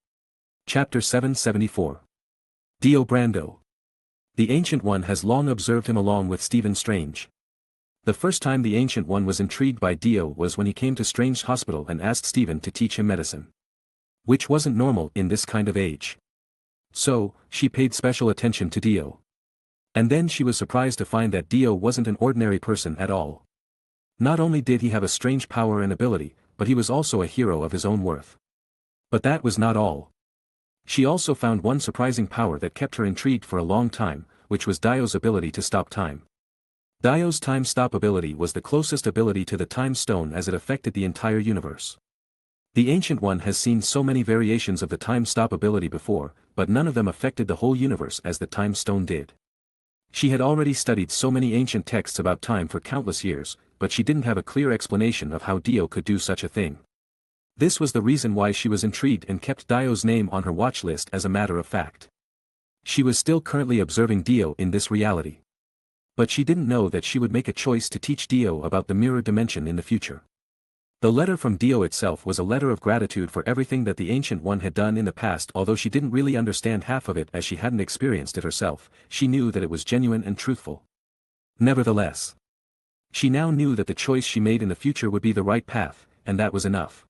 Chapter 774. Dio Brando. The Ancient One has long observed him along with Stephen Strange. The first time the Ancient One was intrigued by Dio was when he came to Strange Hospital and asked Stephen to teach him medicine. Which wasn't normal in this kind of age. So, she paid special attention to Dio. And then she was surprised to find that Dio wasn't an ordinary person at all. Not only did he have a strange power and ability, but he was also a hero of his own worth. But that was not all. She also found one surprising power that kept her intrigued for a long time, which was Dio's ability to stop time. Dio's time stop ability was the closest ability to the time stone as it affected the entire universe. The Ancient One has seen so many variations of the time stop ability before, but none of them affected the whole universe as the time stone did. She had already studied so many ancient texts about time for countless years, but she didn't have a clear explanation of how Dio could do such a thing. This was the reason why she was intrigued and kept Dio's name on her watch list as a matter of fact. She was still currently observing Dio in this reality. But she didn't know that she would make a choice to teach Dio about the mirror dimension in the future. The letter from Dio itself was a letter of gratitude for everything that the Ancient One had done in the past. Although she didn't really understand half of it as she hadn't experienced it herself, she knew that it was genuine and truthful. Nevertheless, she now knew that the choice she made in the future would be the right path, and that was enough.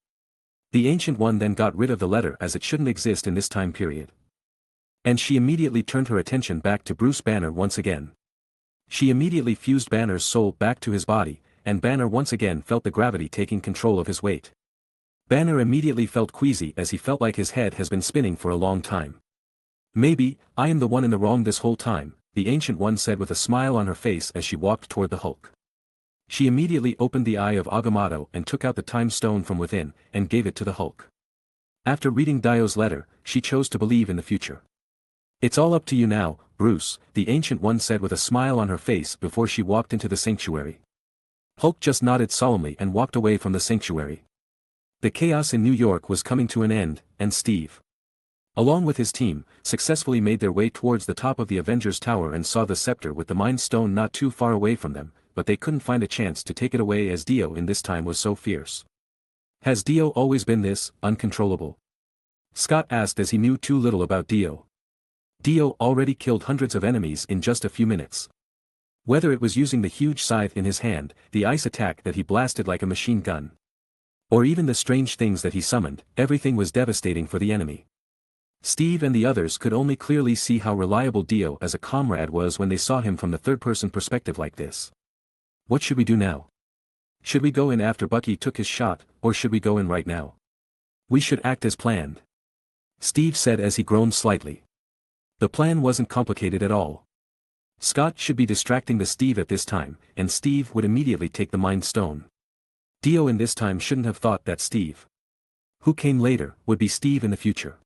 The Ancient One then got rid of the letter as it shouldn't exist in this time period. And she immediately turned her attention back to Bruce Banner once again. She immediately fused Banner's soul back to his body, and Banner once again felt the gravity taking control of his weight. Banner immediately felt queasy as he felt like his head has been spinning for a long time. "Maybe, I am the one in the wrong this whole time," the Ancient One said with a smile on her face as she walked toward the Hulk. She immediately opened the eye of Agamotto and took out the time stone from within, and gave it to the Hulk. After reading Dio's letter, she chose to believe in the future. "It's all up to you now, Bruce," the Ancient One said with a smile on her face before she walked into the sanctuary. Hulk just nodded solemnly and walked away from the sanctuary. The chaos in New York was coming to an end, and Steve, along with his team, successfully made their way towards the top of the Avengers Tower and saw the scepter with the Mind Stone not too far away from them, but they couldn't find a chance to take it away as Dio in this time was so fierce. "Has Dio always been this, uncontrollable?" Scott asked as he knew too little about Dio. Dio already killed hundreds of enemies in just a few minutes. Whether it was using the huge scythe in his hand, the ice attack that he blasted like a machine gun, or even the strange things that he summoned, everything was devastating for the enemy. Steve and the others could only clearly see how reliable Dio as a comrade was when they saw him from the third-person perspective like this. "What should we do now? Should we go in after Bucky took his shot, or should we go in right now?" "We should act as planned," Steve said as he groaned slightly. The plan wasn't complicated at all. Scott should be distracting the Steve at this time, and Steve would immediately take the Mind Stone. Dio in this time shouldn't have thought that Steve, who came later, would be Steve in the future.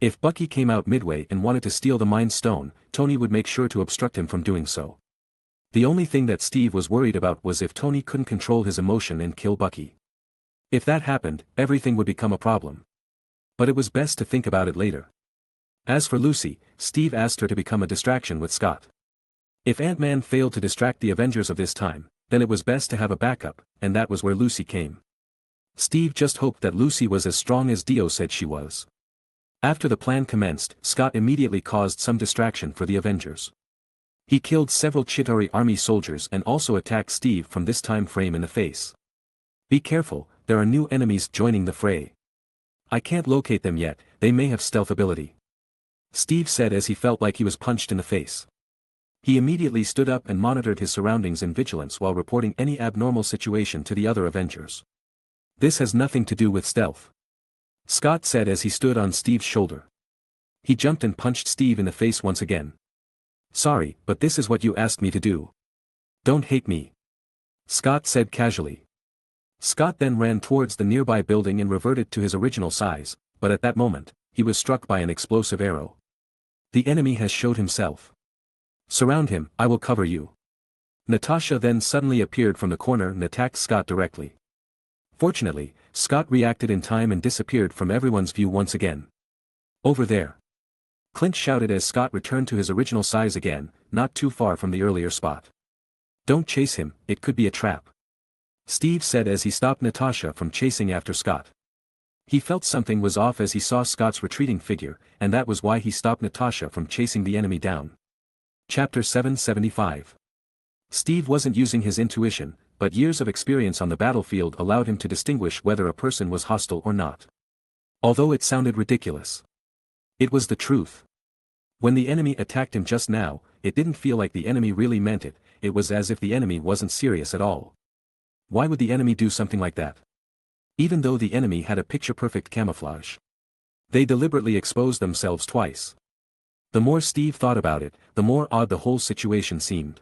If Bucky came out midway and wanted to steal the Mind Stone, Tony would make sure to obstruct him from doing so. The only thing that Steve was worried about was if Tony couldn't control his emotion and kill Bucky. If that happened, everything would become a problem. But it was best to think about it later. As for Lucy, Steve asked her to become a distraction with Scott. If Ant-Man failed to distract the Avengers of this time, then it was best to have a backup, and that was where Lucy came. Steve just hoped that Lucy was as strong as Dio said she was. After the plan commenced, Scott immediately caused some distraction for the Avengers. He killed several Chitauri army soldiers and also attacked Steve from this time frame in the face. "Be careful, there are new enemies joining the fray. I can't locate them yet, they may have stealth ability," Steve said as he felt like he was punched in the face. He immediately stood up and monitored his surroundings in vigilance while reporting any abnormal situation to the other Avengers. "This has nothing to do with stealth," Scott said as he stood on Steve's shoulder. He jumped and punched Steve in the face once again. "Sorry, but this is what you asked me to do. Don't hate me," Scott said casually. Scott then ran towards the nearby building and reverted to his original size, but at that moment, he was struck by an explosive arrow. "The enemy has showed himself. Surround him, I will cover you." Natasha then suddenly appeared from the corner and attacked Scott directly. Fortunately, Scott reacted in time and disappeared from everyone's view once again. "Over there," Clint shouted as Scott returned to his original size again, not too far from the earlier spot. "Don't chase him, it could be a trap," Steve said as he stopped Natasha from chasing after Scott. He felt something was off as he saw Scott's retreating figure, and that was why he stopped Natasha from chasing the enemy down. Chapter 775. Steve wasn't using his intuition, but years of experience on the battlefield allowed him to distinguish whether a person was hostile or not. Although it sounded ridiculous, it was the truth. When the enemy attacked him just now, it didn't feel like the enemy really meant it, it was as if the enemy wasn't serious at all. Why would the enemy do something like that? Even though the enemy had a picture-perfect camouflage. They deliberately exposed themselves twice. The more Steve thought about it, the more odd the whole situation seemed.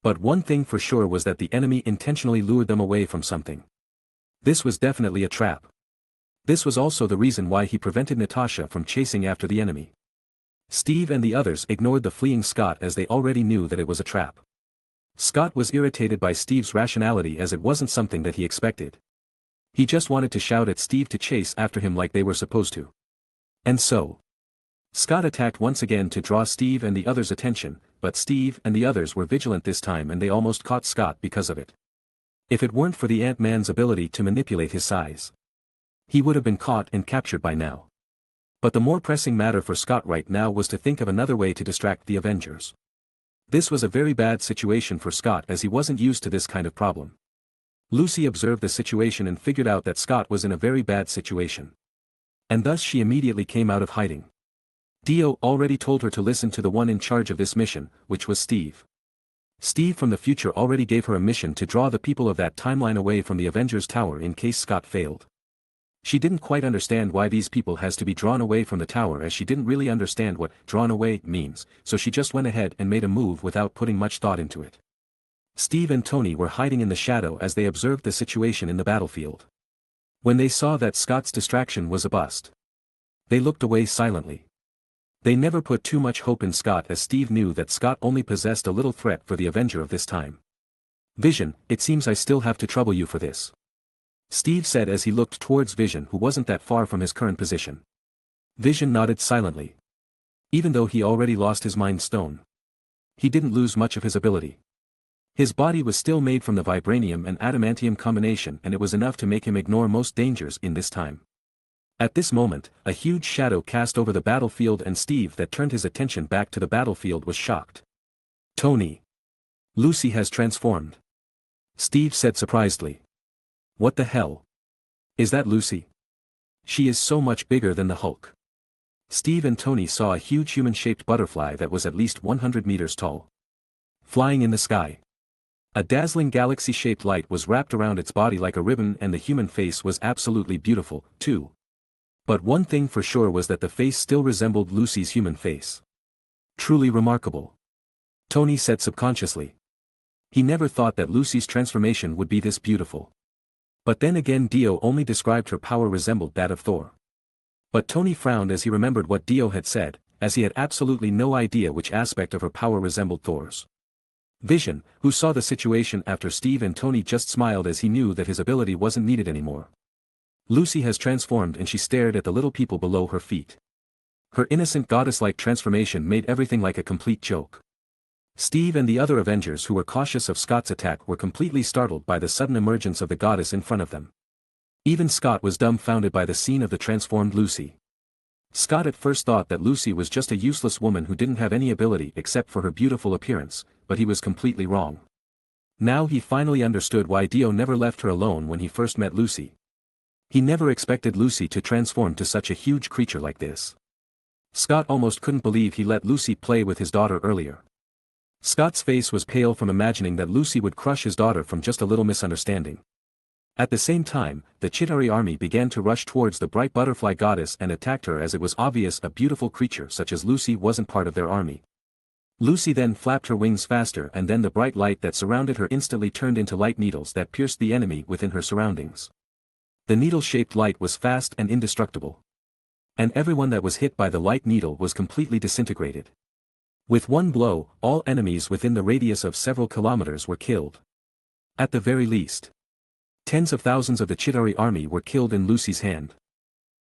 But one thing for sure was that the enemy intentionally lured them away from something. This was definitely a trap. This was also the reason why he prevented Natasha from chasing after the enemy. Steve and the others ignored the fleeing Scott as they already knew that it was a trap. Scott was irritated by Steve's rationality as it wasn't something that he expected. He just wanted to shout at Steve to chase after him like they were supposed to. And so, Scott attacked once again to draw Steve and the others' attention, but Steve and the others were vigilant this time and they almost caught Scott because of it. If it weren't for the Ant-Man's ability to manipulate his size, he would have been caught and captured by now. But the more pressing matter for Scott right now was to think of another way to distract the Avengers. This was a very bad situation for Scott as he wasn't used to this kind of problem. Lucy observed the situation and figured out that Scott was in a very bad situation. And thus she immediately came out of hiding. Dio already told her to listen to the one in charge of this mission, which was Steve. Steve from the future already gave her a mission to draw the people of that timeline away from the Avengers Tower in case Scott failed. She didn't quite understand why these people has to be drawn away from the tower as she didn't really understand what drawn away means, so she just went ahead and made a move without putting much thought into it. Steve and Tony were hiding in the shadow as they observed the situation in the battlefield. When they saw that Scott's distraction was a bust, they looked away silently. They never put too much hope in Scott as Steve knew that Scott only possessed a little threat for the Avenger of this time. Vision, it seems I still have to trouble you for this, Steve said as he looked towards Vision who wasn't that far from his current position. Vision nodded silently. Even though he already lost his Mind Stone, he didn't lose much of his ability. His body was still made from the vibranium and adamantium combination and it was enough to make him ignore most dangers in this time. At this moment, a huge shadow cast over the battlefield and Steve that turned his attention back to the battlefield was shocked. Tony. Lucy has transformed, Steve said surprisedly. What the hell? Is that Lucy? She is so much bigger than the Hulk. Steve and Tony saw a huge human-shaped butterfly that was at least 100 meters tall, flying in the sky. A dazzling galaxy-shaped light was wrapped around its body like a ribbon and the human face was absolutely beautiful, too. But one thing for sure was that the face still resembled Lucy's human face. Truly remarkable, Tony said subconsciously. He never thought that Lucy's transformation would be this beautiful. But then again Dio only described her power resembled that of Thor. But Tony frowned as he remembered what Dio had said, as he had absolutely no idea which aspect of her power resembled Thor's. Vision, who saw the situation after Steve and Tony just smiled as he knew that his ability wasn't needed anymore. Lucy has transformed and she stared at the little people below her feet. Her innocent goddess-like transformation made everything like a complete joke. Steve and the other Avengers who were cautious of Scott's attack were completely startled by the sudden emergence of the goddess in front of them. Even Scott was dumbfounded by the scene of the transformed Lucy. Scott at first thought that Lucy was just a useless woman who didn't have any ability except for her beautiful appearance, but he was completely wrong. Now he finally understood why Dio never left her alone when he first met Lucy. He never expected Lucy to transform to such a huge creature like this. Scott almost couldn't believe he let Lucy play with his daughter earlier. Scott's face was pale from imagining that Lucy would crush his daughter from just a little misunderstanding. At the same time, the Chitauri army began to rush towards the bright butterfly goddess and attacked her as it was obvious a beautiful creature such as Lucy wasn't part of their army. Lucy then flapped her wings faster and then the bright light that surrounded her instantly turned into light needles that pierced the enemy within her surroundings. The needle-shaped light was fast and indestructible. And everyone that was hit by the light needle was completely disintegrated. With one blow, all enemies within the radius of several kilometers were killed. At the very least, tens of thousands of the Chitauri army were killed in Lucy's hand.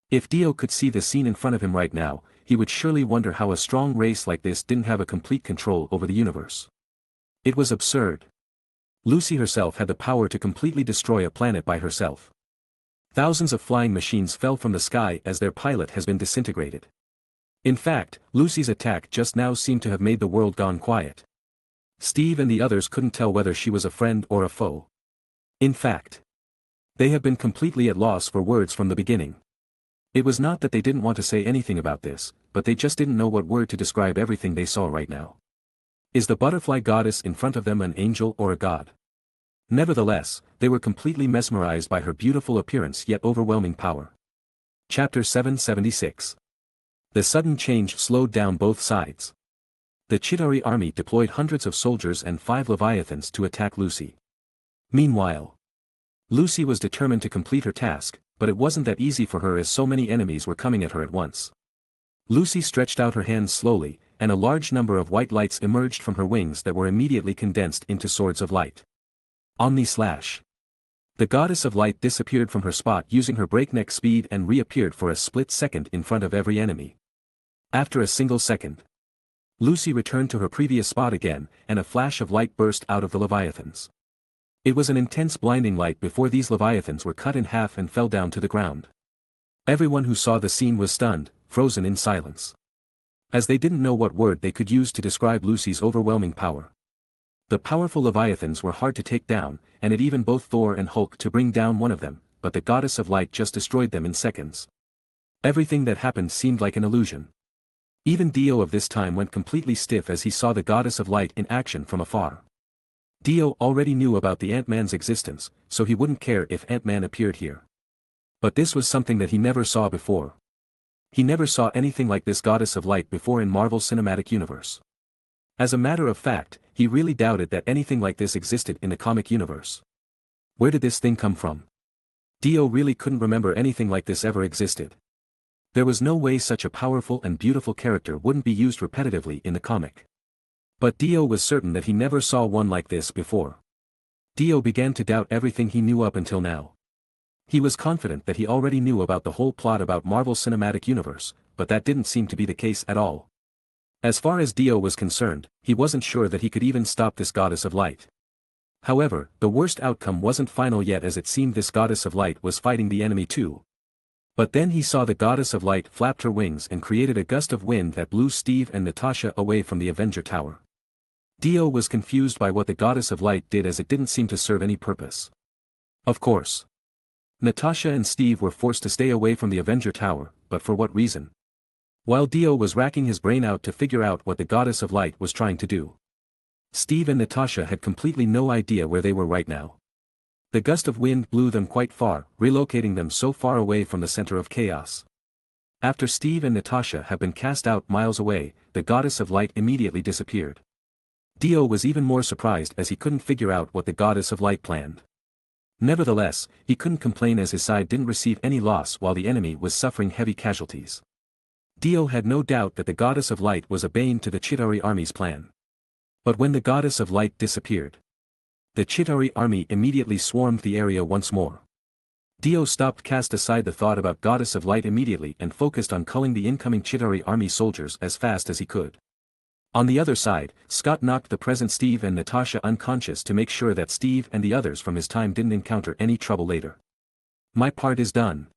If Dio could see the scene in front of him right now, he would surely wonder how a strong race like this didn't have a complete control over the universe. It was absurd. Lucy herself had the power to completely destroy a planet by herself. Thousands of flying machines fell from the sky as their pilot has been disintegrated. In fact, Lucy's attack just now seemed to have made the world gone quiet. Steve and the others couldn't tell whether she was a friend or a foe. In fact, they had been completely at loss for words from the beginning. It was not that they didn't want to say anything about this, but they just didn't know what word to describe everything they saw right now. Is the butterfly goddess in front of them an angel or a god? Nevertheless, they were completely mesmerized by her beautiful appearance yet overwhelming power. Chapter 776. The sudden change slowed down both sides. The Chitauri army deployed hundreds of soldiers and 5 Leviathans to attack Lucy. Meanwhile, Lucy was determined to complete her task, but it wasn't that easy for her as so many enemies were coming at her at once. Lucy stretched out her hands slowly, and a large number of white lights emerged from her wings that were immediately condensed into swords of light. Omni Slash. The goddess of light disappeared from her spot using her breakneck speed and reappeared for a split second in front of every enemy. After a single second, Lucy returned to her previous spot again, and a flash of light burst out of the Leviathans. It was an intense blinding light before these Leviathans were cut in half and fell down to the ground. Everyone who saw the scene was stunned, frozen in silence. As they didn't know what word they could use to describe Lucy's overwhelming power. The powerful Leviathans were hard to take down, and it even both Thor and Hulk to bring down one of them, but the goddess of light just destroyed them in seconds. Everything that happened seemed like an illusion. Even Dio of this time went completely stiff as he saw the goddess of light in action from afar. Dio already knew about the Ant-Man's existence, so he wouldn't care if Ant-Man appeared here. But this was something that he never saw before. He never saw anything like this goddess of light before in Marvel Cinematic Universe. As a matter of fact, he really doubted that anything like this existed in the comic universe. Where did this thing come from? Dio really couldn't remember anything like this ever existed. There was no way such a powerful and beautiful character wouldn't be used repetitively in the comic. But Dio was certain that he never saw one like this before. Dio began to doubt everything he knew up until now. He was confident that he already knew about the whole plot about Marvel Cinematic Universe, but that didn't seem to be the case at all. As far as Dio was concerned, he wasn't sure that he could even stop this goddess of light. However, the worst outcome wasn't final yet, as it seemed this goddess of light was fighting the enemy too. But then he saw the goddess of light flapped her wings and created a gust of wind that blew Steve and Natasha away from the Avenger Tower. Dio was confused by what the goddess of light did, as it didn't seem to serve any purpose. Of course, Natasha and Steve were forced to stay away from the Avenger Tower, but for what reason? While Dio was racking his brain out to figure out what the goddess of light was trying to do, Steve and Natasha had completely no idea where they were right now. The gust of wind blew them quite far, relocating them so far away from the center of chaos. After Steve and Natasha had been cast out miles away, the goddess of light immediately disappeared. Dio was even more surprised as he couldn't figure out what the goddess of light planned. Nevertheless, he couldn't complain as his side didn't receive any loss while the enemy was suffering heavy casualties. Dio had no doubt that the goddess of light was a bane to the Chitauri army's plan. But when the goddess of light disappeared, the Chitauri army immediately swarmed the area once more. Dio cast aside the thought about goddess of light immediately and focused on culling the incoming Chitauri army soldiers as fast as he could. On the other side, Scott knocked the present Steve and Natasha unconscious to make sure that Steve and the others from his time didn't encounter any trouble later. My part is done.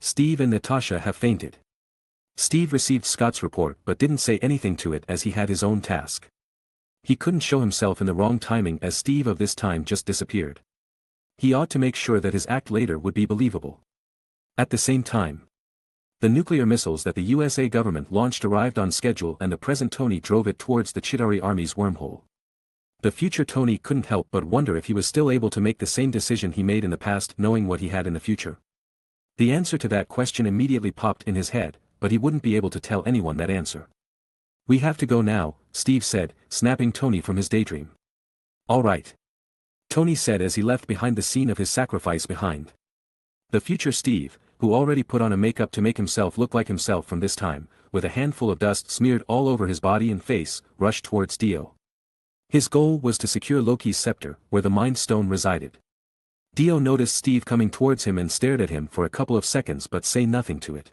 Steve and Natasha have fainted. Steve received Scott's report but didn't say anything to it as he had his own task. He couldn't show himself in the wrong timing as Steve of this time just disappeared. He ought to make sure that his act later would be believable. At the same time, the nuclear missiles that the USA government launched arrived on schedule, and the present Tony drove it towards the Chitauri army's wormhole. The future Tony couldn't help but wonder if he was still able to make the same decision he made in the past, knowing what he had in the future. The answer to that question immediately popped in his head, but he wouldn't be able to tell anyone that answer. We have to go now, Steve said, snapping Tony from his daydream. All right, Tony said as he left behind the scene of his sacrifice behind. The future Steve, who already put on a makeup to make himself look like himself from this time, with a handful of dust smeared all over his body and face, rushed towards Dio. His goal was to secure Loki's scepter, where the Mind Stone resided. Dio noticed Steve coming towards him and stared at him for a couple of seconds but said nothing to it.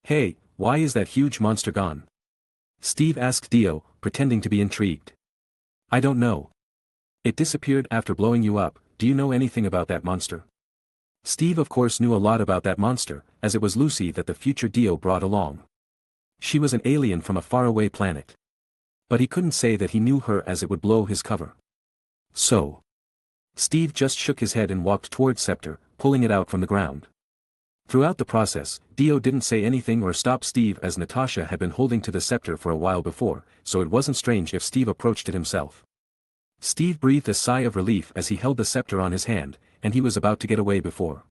Hey, why is that huge monster gone? Steve asked Dio, pretending to be intrigued. I don't know. It disappeared after blowing you up. Do you know anything about that monster? Steve of course knew a lot about that monster, as it was Lucy that the future Dio brought along. She was an alien from a faraway planet. But he couldn't say that he knew her as it would blow his cover. So, Steve just shook his head and walked towards Scepter, pulling it out from the ground. Throughout the process, Dio didn't say anything or stop Steve as Natasha had been holding to the scepter for a while before, so it wasn't strange if Steve approached it himself. Steve breathed a sigh of relief as he held the scepter on his hand, and he was about to get away before.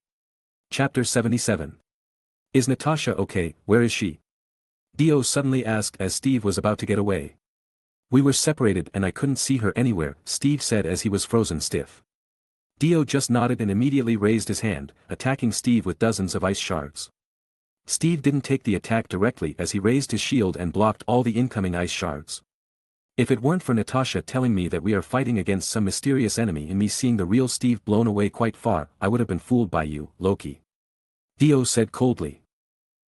Chapter 77. Is Natasha okay? Where is she? Dio suddenly asked as Steve was about to get away. We were separated and I couldn't see her anywhere, Steve said as he was frozen stiff. Dio just nodded and immediately raised his hand, attacking Steve with dozens of ice shards. Steve didn't take the attack directly as he raised his shield and blocked all the incoming ice shards. If it weren't for Natasha telling me that we are fighting against some mysterious enemy and me seeing the real Steve blown away quite far, I would have been fooled by you, Loki. Dio said coldly.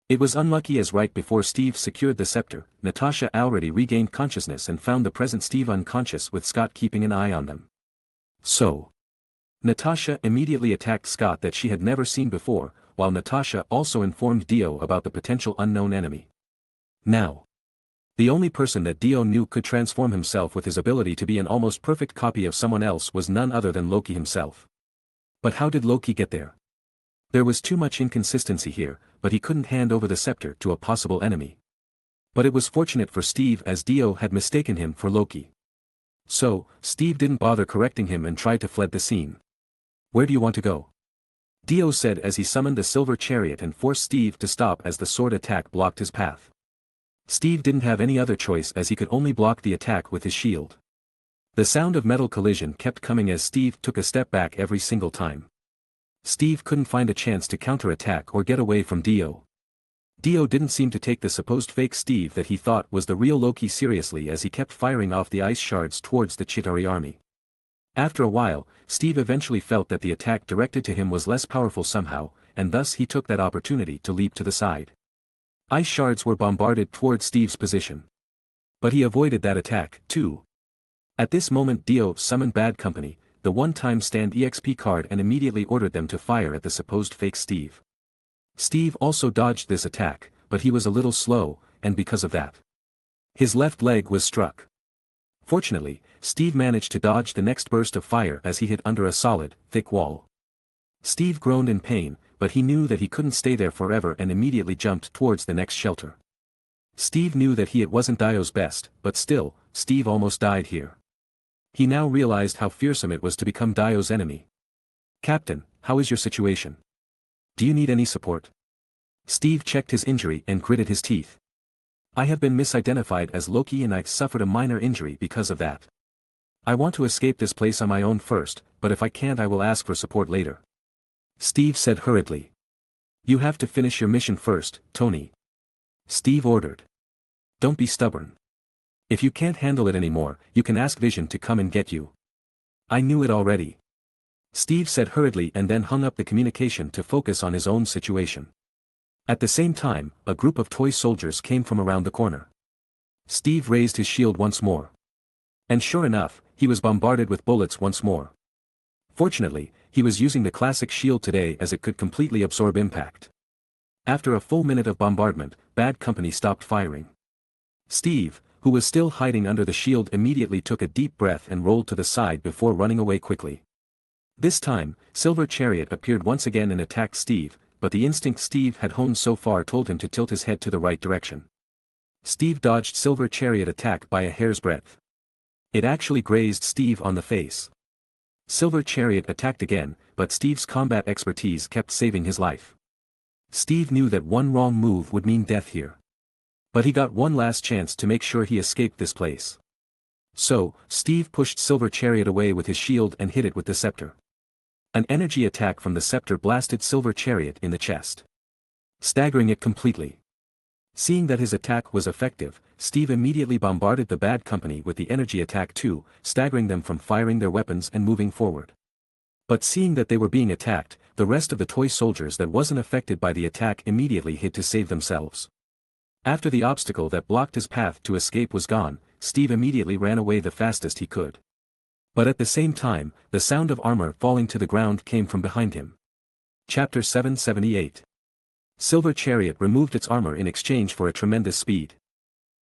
It was unlucky as right before Steve secured the scepter, Natasha already regained consciousness and found the present Steve unconscious with Scott keeping an eye on them. So, Natasha immediately attacked Scott that she had never seen before, while Natasha also informed Dio about the potential unknown enemy. Now, the only person that Dio knew could transform himself with his ability to be an almost perfect copy of someone else was none other than Loki himself. But how did Loki get there? There was too much inconsistency here, but he couldn't hand over the scepter to a possible enemy. But it was fortunate for Steve as Dio had mistaken him for Loki. So, Steve didn't bother correcting him and tried to fled the scene. Where do you want to go? Dio said as he summoned the silver chariot and forced Steve to stop as the sword attack blocked his path. Steve didn't have any other choice as he could only block the attack with his shield. The sound of metal collision kept coming as Steve took a step back every single time. Steve couldn't find a chance to counterattack or get away from Dio. Dio didn't seem to take the supposed fake Steve that he thought was the real Loki seriously as he kept firing off the ice shards towards the Chitauri army. After a while, Steve eventually felt that the attack directed to him was less powerful somehow, and thus he took that opportunity to leap to the side. Ice shards were bombarded towards Steve's position. But he avoided that attack, too. At this moment Dio summoned Bad Company, the one-time stand EXP card and immediately ordered them to fire at the supposed fake Steve. Steve also dodged this attack, but he was a little slow, and because of that, his left leg was struck. Fortunately, Steve managed to dodge the next burst of fire as he hid under a solid, thick wall. Steve groaned in pain, but he knew that he couldn't stay there forever and immediately jumped towards the next shelter. Steve knew that it wasn't Dio's best, but still, Steve almost died here. He now realized how fearsome it was to become Dio's enemy. Captain, how is your situation? Do you need any support? Steve checked his injury and gritted his teeth. I have been misidentified as Loki and I suffered a minor injury because of that. I want to escape this place on my own first, but if I can't I will ask for support later. Steve said hurriedly. You have to finish your mission first, Tony. Steve ordered. Don't be stubborn. If you can't handle it anymore, you can ask Vision to come and get you. I knew it already. Steve said hurriedly and then hung up the communication to focus on his own situation. At the same time, a group of toy soldiers came from around the corner. Steve raised his shield once more. And sure enough, he was bombarded with bullets once more. Fortunately, he was using the classic shield today as it could completely absorb impact. After a full minute of bombardment, Bad Company stopped firing. Steve, who was still hiding under the shield, immediately took a deep breath and rolled to the side before running away quickly. This time, Silver Chariot appeared once again and attacked Steve, but the instinct Steve had honed so far told him to tilt his head to the right direction. Steve dodged Silver Chariot attack by a hair's breadth. It actually grazed Steve on the face. Silver Chariot attacked again, but Steve's combat expertise kept saving his life. Steve knew that one wrong move would mean death here. But he got one last chance to make sure he escaped this place. So, Steve pushed Silver Chariot away with his shield and hit it with the scepter. An energy attack from the scepter blasted Silver Chariot in the chest, staggering it completely. Seeing that his attack was effective, Steve immediately bombarded the Bad Company with the energy attack too, staggering them from firing their weapons and moving forward. But seeing that they were being attacked, the rest of the toy soldiers that wasn't affected by the attack immediately hid to save themselves. After the obstacle that blocked his path to escape was gone, Steve immediately ran away the fastest he could. But at the same time, the sound of armor falling to the ground came from behind him. Chapter 778. Silver Chariot removed its armor in exchange for a tremendous speed.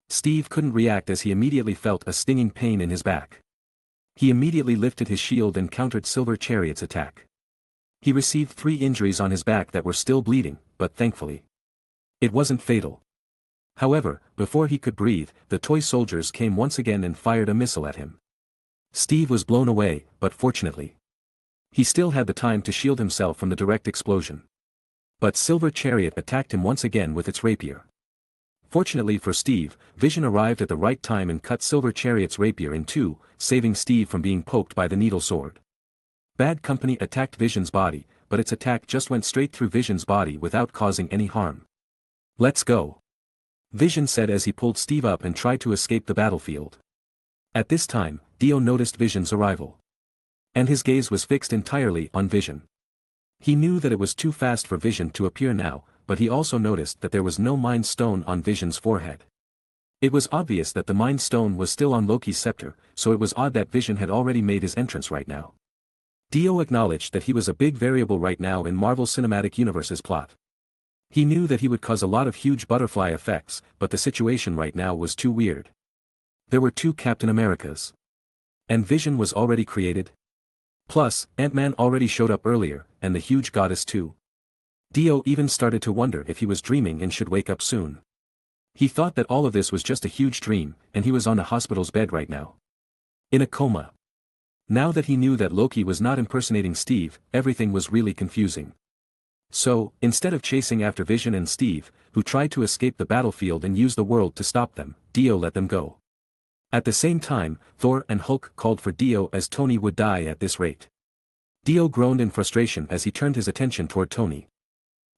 Steve couldn't react as he immediately felt a stinging pain in his back. He immediately lifted his shield and countered Silver Chariot's attack. He received 3 injuries on his back that were still bleeding, but thankfully, it wasn't fatal. However, before he could breathe, the toy soldiers came once again and fired a missile at him. Steve was blown away, but fortunately, he still had the time to shield himself from the direct explosion. But Silver Chariot attacked him once again with its rapier. Fortunately for Steve, Vision arrived at the right time and cut Silver Chariot's rapier in two, saving Steve from being poked by the needle sword. Bad Company attacked Vision's body, but its attack just went straight through Vision's body without causing any harm. "Let's go," Vision said as he pulled Steve up and tried to escape the battlefield. At this time, Dio noticed Vision's arrival. And his gaze was fixed entirely on Vision. He knew that it was too fast for Vision to appear now, but he also noticed that there was no Mind Stone on Vision's forehead. It was obvious that the Mind Stone was still on Loki's scepter, so it was odd that Vision had already made his entrance right now. Dio acknowledged that he was a big variable right now in Marvel Cinematic Universe's plot. He knew that he would cause a lot of huge butterfly effects, but the situation right now was too weird. There were two Captain Americas. And Vision was already created. Plus, Ant-Man already showed up earlier, and the huge goddess too. Dio even started to wonder if he was dreaming and should wake up soon. He thought that all of this was just a huge dream, and he was on a hospital's bed right now. In a coma. Now that he knew that Loki was not impersonating Steve, everything was really confusing. So, instead of chasing after Vision and Steve, who tried to escape the battlefield and use the world to stop them, Dio let them go. At the same time, Thor and Hulk called for Dio as Tony would die at this rate. Dio groaned in frustration as he turned his attention toward Tony,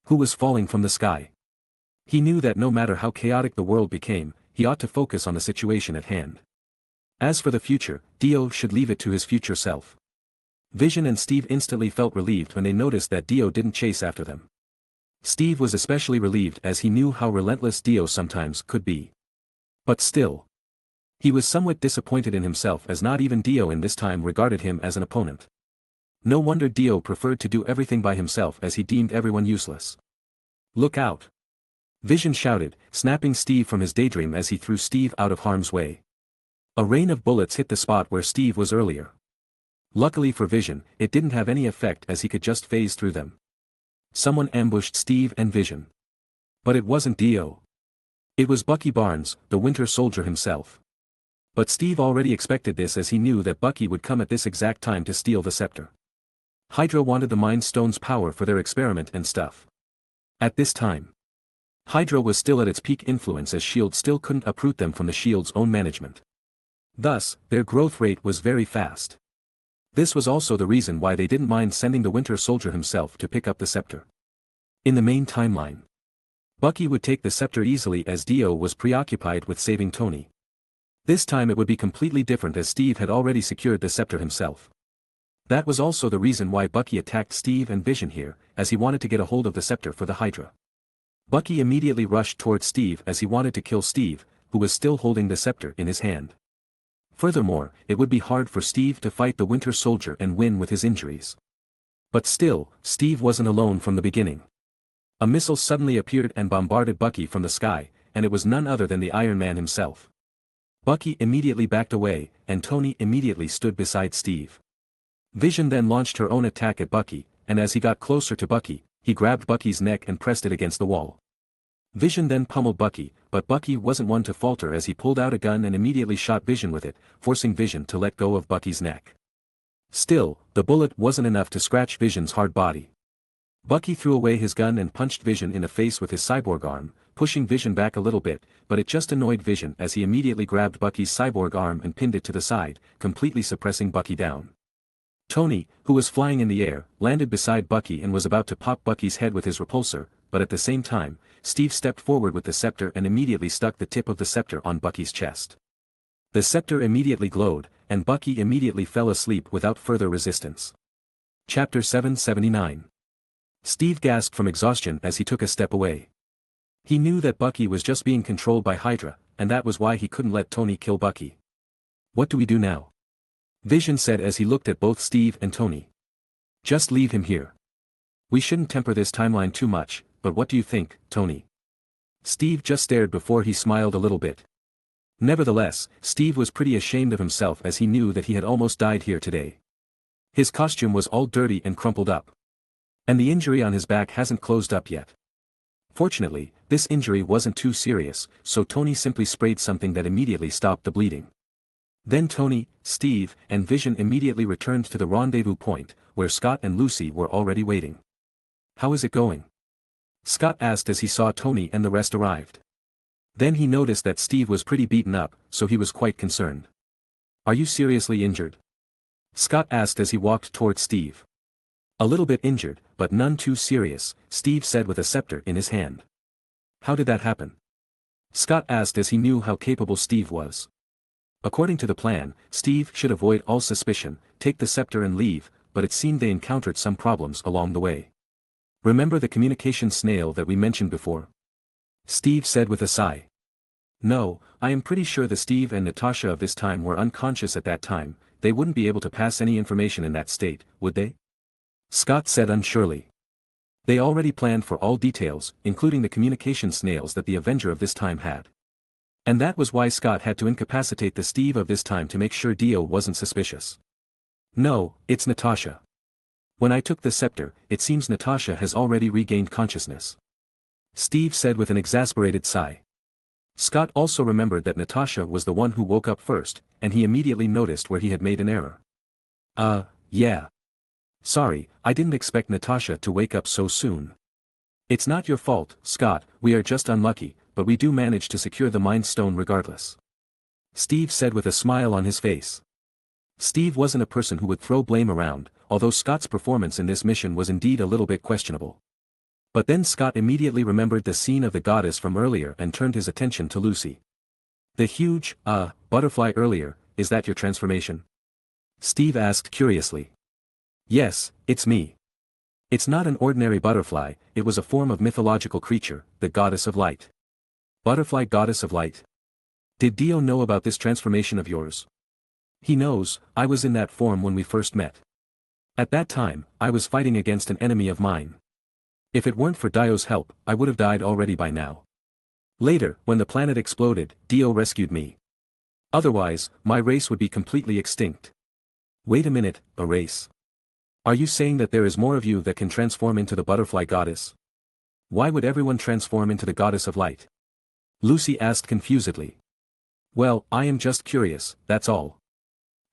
who was falling from the sky. He knew that no matter how chaotic the world became, he ought to focus on the situation at hand. As for the future, Dio should leave it to his future self. Vision and Steve instantly felt relieved when they noticed that Dio didn't chase after them. Steve was especially relieved as he knew how relentless Dio sometimes could be. But still, he was somewhat disappointed in himself as not even Dio in this time regarded him as an opponent. No wonder Dio preferred to do everything by himself as he deemed everyone useless. "Look out!" Vision shouted, snapping Steve from his daydream as he threw Steve out of harm's way. A rain of bullets hit the spot where Steve was earlier. Luckily for Vision, it didn't have any effect as he could just phase through them. Someone ambushed Steve and Vision. But it wasn't Dio. It was Bucky Barnes, the Winter Soldier himself. But Steve already expected this as he knew that Bucky would come at this exact time to steal the scepter. Hydra wanted the Mind Stone's power for their experiment and stuff. At this time, Hydra was still at its peak influence as S.H.I.E.L.D. still couldn't uproot them from the S.H.I.E.L.D.'s own management. Thus, their growth rate was very fast. This was also the reason why they didn't mind sending the Winter Soldier himself to pick up the scepter. In the main timeline, Bucky would take the scepter easily as Dio was preoccupied with saving Tony. This time it would be completely different as Steve had already secured the scepter himself. That was also the reason why Bucky attacked Steve and Vision here, as he wanted to get a hold of the scepter for the Hydra. Bucky immediately rushed towards Steve as he wanted to kill Steve, who was still holding the scepter in his hand. Furthermore, it would be hard for Steve to fight the Winter Soldier and win with his injuries. But still, Steve wasn't alone from the beginning. A missile suddenly appeared and bombarded Bucky from the sky, and it was none other than the Iron Man himself. Bucky immediately backed away, and Tony immediately stood beside Steve. Vision then launched her own attack at Bucky, and as he got closer to Bucky, he grabbed Bucky's neck and pressed it against the wall. Vision then pummeled Bucky, but Bucky wasn't one to falter as he pulled out a gun and immediately shot Vision with it, forcing Vision to let go of Bucky's neck. Still, the bullet wasn't enough to scratch Vision's hard body. Bucky threw away his gun and punched Vision in the face with his cyborg arm, pushing Vision back a little bit, but it just annoyed Vision as he immediately grabbed Bucky's cyborg arm and pinned it to the side, completely suppressing Bucky down. Tony, who was flying in the air, landed beside Bucky and was about to pop Bucky's head with his repulsor, but at the same time, Steve stepped forward with the scepter and immediately stuck the tip of the scepter on Bucky's chest. The scepter immediately glowed, and Bucky immediately fell asleep without further resistance. Chapter 779. Steve gasped from exhaustion as he took a step away. He knew that Bucky was just being controlled by Hydra, and that was why he couldn't let Tony kill Bucky. "What do we do now?" Vision said as he looked at both Steve and Tony. "Just leave him here. We shouldn't temper this timeline too much, but what do you think, Tony?" Steve just stared before he smiled a little bit. Nevertheless, Steve was pretty ashamed of himself as he knew that he had almost died here today. His costume was all dirty and crumpled up. And the injury on his back hasn't closed up yet. Fortunately, this injury wasn't too serious, so Tony simply sprayed something that immediately stopped the bleeding. Then Tony, Steve, and Vision immediately returned to the rendezvous point, where Scott and Lucy were already waiting. "How is it going?" Scott asked as he saw Tony and the rest arrived. Then he noticed that Steve was pretty beaten up, so he was quite concerned. Are you seriously injured? Scott asked as he walked towards Steve. A little bit injured, but none too serious, Steve said with a scepter in his hand. How did that happen? Scott asked as he knew how capable Steve was. According to the plan, Steve should avoid all suspicion, take the scepter and leave, but it seemed they encountered some problems along the way. Remember the communication snail that we mentioned before? Steve said with a sigh. No, I am pretty sure the Steve and Natasha of this time were unconscious at that time, they wouldn't be able to pass any information in that state, would they? Scott said unsurely. They already planned for all details, including the communication snails that the Avenger of this time had. And that was why Scott had to incapacitate the Steve of this time to make sure Dio wasn't suspicious. No, it's Natasha. When I took the scepter, it seems Natasha has already regained consciousness. Steve said with an exasperated sigh. Scott also remembered that Natasha was the one who woke up first, and he immediately noticed where he had made an error. Yeah. Sorry, I didn't expect Natasha to wake up so soon. It's not your fault, Scott, we are just unlucky, but we do manage to secure the Mind Stone regardless. Steve said with a smile on his face. Steve wasn't a person who would throw blame around, although Scott's performance in this mission was indeed a little bit questionable. But then Scott immediately remembered the scene of the goddess from earlier and turned his attention to Lucy. The huge, butterfly earlier, is that your transformation? Steve asked curiously. Yes, it's me. It's not an ordinary butterfly, it was a form of mythological creature, the goddess of light. Butterfly goddess of light. Did Dio know about this transformation of yours? He knows, I was in that form when we first met. At that time, I was fighting against an enemy of mine. If it weren't for Dio's help, I would have died already by now. Later, when the planet exploded, Dio rescued me. Otherwise, my race would be completely extinct. Wait a minute, a race? Are you saying that there is more of you that can transform into the butterfly goddess? Why would everyone transform into the goddess of light? Lucy asked confusedly. Well, I am just curious, that's all.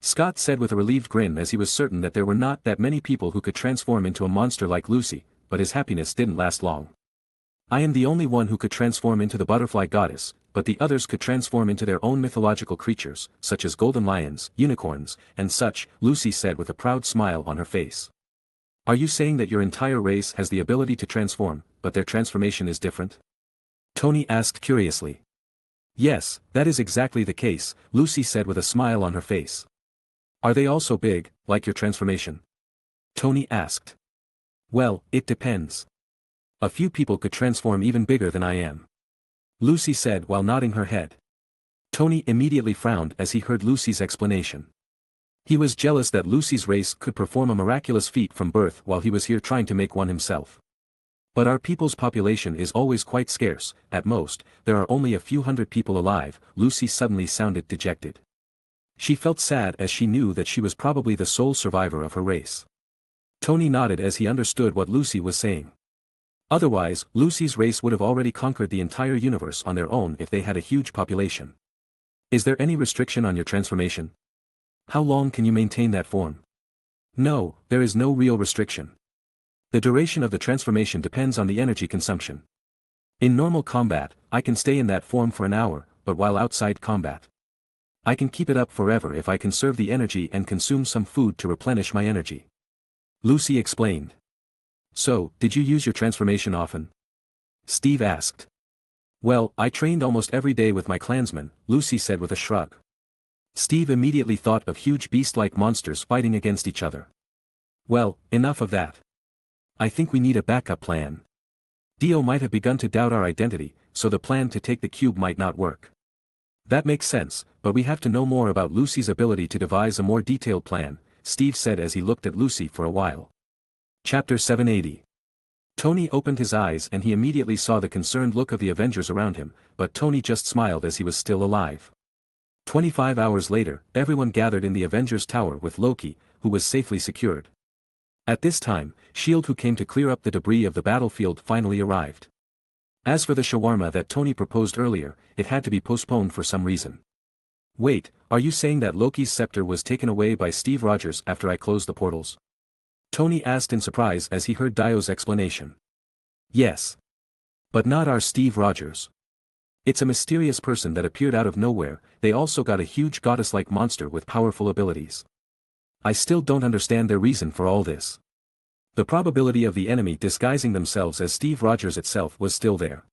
Scott said with a relieved grin as he was certain that there were not that many people who could transform into a monster like Lucy, but his happiness didn't last long. I am the only one who could transform into the butterfly goddess, but the others could transform into their own mythological creatures, such as golden lions, unicorns, and such, Lucy said with a proud smile on her face. Are you saying that your entire race has the ability to transform, but their transformation is different? Tony asked curiously. Yes, that is exactly the case, Lucy said with a smile on her face. Are they also big, like your transformation? Tony asked. Well, it depends. A few people could transform even bigger than I am. Lucy said while nodding her head. Tony immediately frowned as he heard Lucy's explanation. He was jealous that Lucy's race could perform a miraculous feat from birth while he was here trying to make one himself. But our people's population is always quite scarce, at most, there are only a few hundred people alive, Lucy suddenly sounded dejected. She felt sad as she knew that she was probably the sole survivor of her race. Tony nodded as he understood what Lucy was saying. Otherwise, Lucy's race would have already conquered the entire universe on their own if they had a huge population. Is there any restriction on your transformation? How long can you maintain that form? No, there is no real restriction. The duration of the transformation depends on the energy consumption. In normal combat, I can stay in that form for an hour, but while outside combat, I can keep it up forever if I conserve the energy and consume some food to replenish my energy. Lucy explained. So, did you use your transformation often? Steve asked. Well, I trained almost every day with my clansmen, Lucy said with a shrug. Steve immediately thought of huge beast-like monsters fighting against each other. Well, enough of that. I think we need a backup plan. Dio might have begun to doubt our identity, so the plan to take the cube might not work. That makes sense, but we have to know more about Lucy's ability to devise a more detailed plan, Steve said as he looked at Lucy for a while. Chapter 780. Tony opened his eyes and he immediately saw the concerned look of the Avengers around him, but Tony just smiled as he was still alive. 25 hours later, everyone gathered in the Avengers Tower with Loki, who was safely secured. At this time, S.H.I.E.L.D. who came to clear up the debris of the battlefield finally arrived. As for the shawarma that Tony proposed earlier, it had to be postponed for some reason. Wait, are you saying that Loki's scepter was taken away by Steve Rogers after I closed the portals? Tony asked in surprise as he heard Dio's explanation. Yes. But not our Steve Rogers. It's a mysterious person that appeared out of nowhere. They also got a huge goddess-like monster with powerful abilities. I still don't understand their reason for all this. The probability of the enemy disguising themselves as Steve Rogers itself was still there.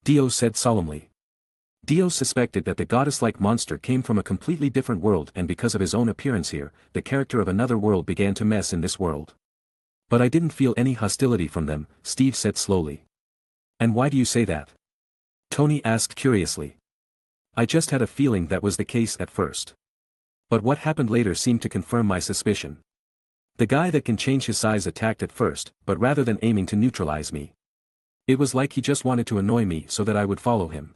Dio said solemnly. Dio suspected that the goddess-like monster came from a completely different world, and because of his own appearance here, the character of another world began to mess in this world. But I didn't feel any hostility from them, Steve said slowly. And why do you say that? Tony asked curiously. I just had a feeling that was the case at first. But what happened later seemed to confirm my suspicion. The guy that can change his size attacked at first, but rather than aiming to neutralize me. It was like he just wanted to annoy me so that I would follow him.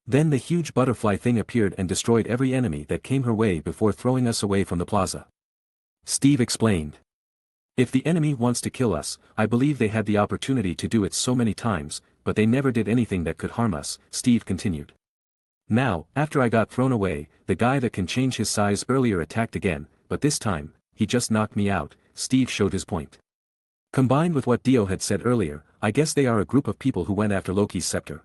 Then the huge butterfly thing appeared and destroyed every enemy that came her way before throwing us away from the plaza. Steve explained. If the enemy wants to kill us, I believe they had the opportunity to do it so many times, but they never did anything that could harm us, Steve continued. Now, after I got thrown away, the guy that can change his size earlier attacked again, but this time, he just knocked me out, Steve showed his point. Combined with what Dio had said earlier, I guess they are a group of people who went after Loki's scepter.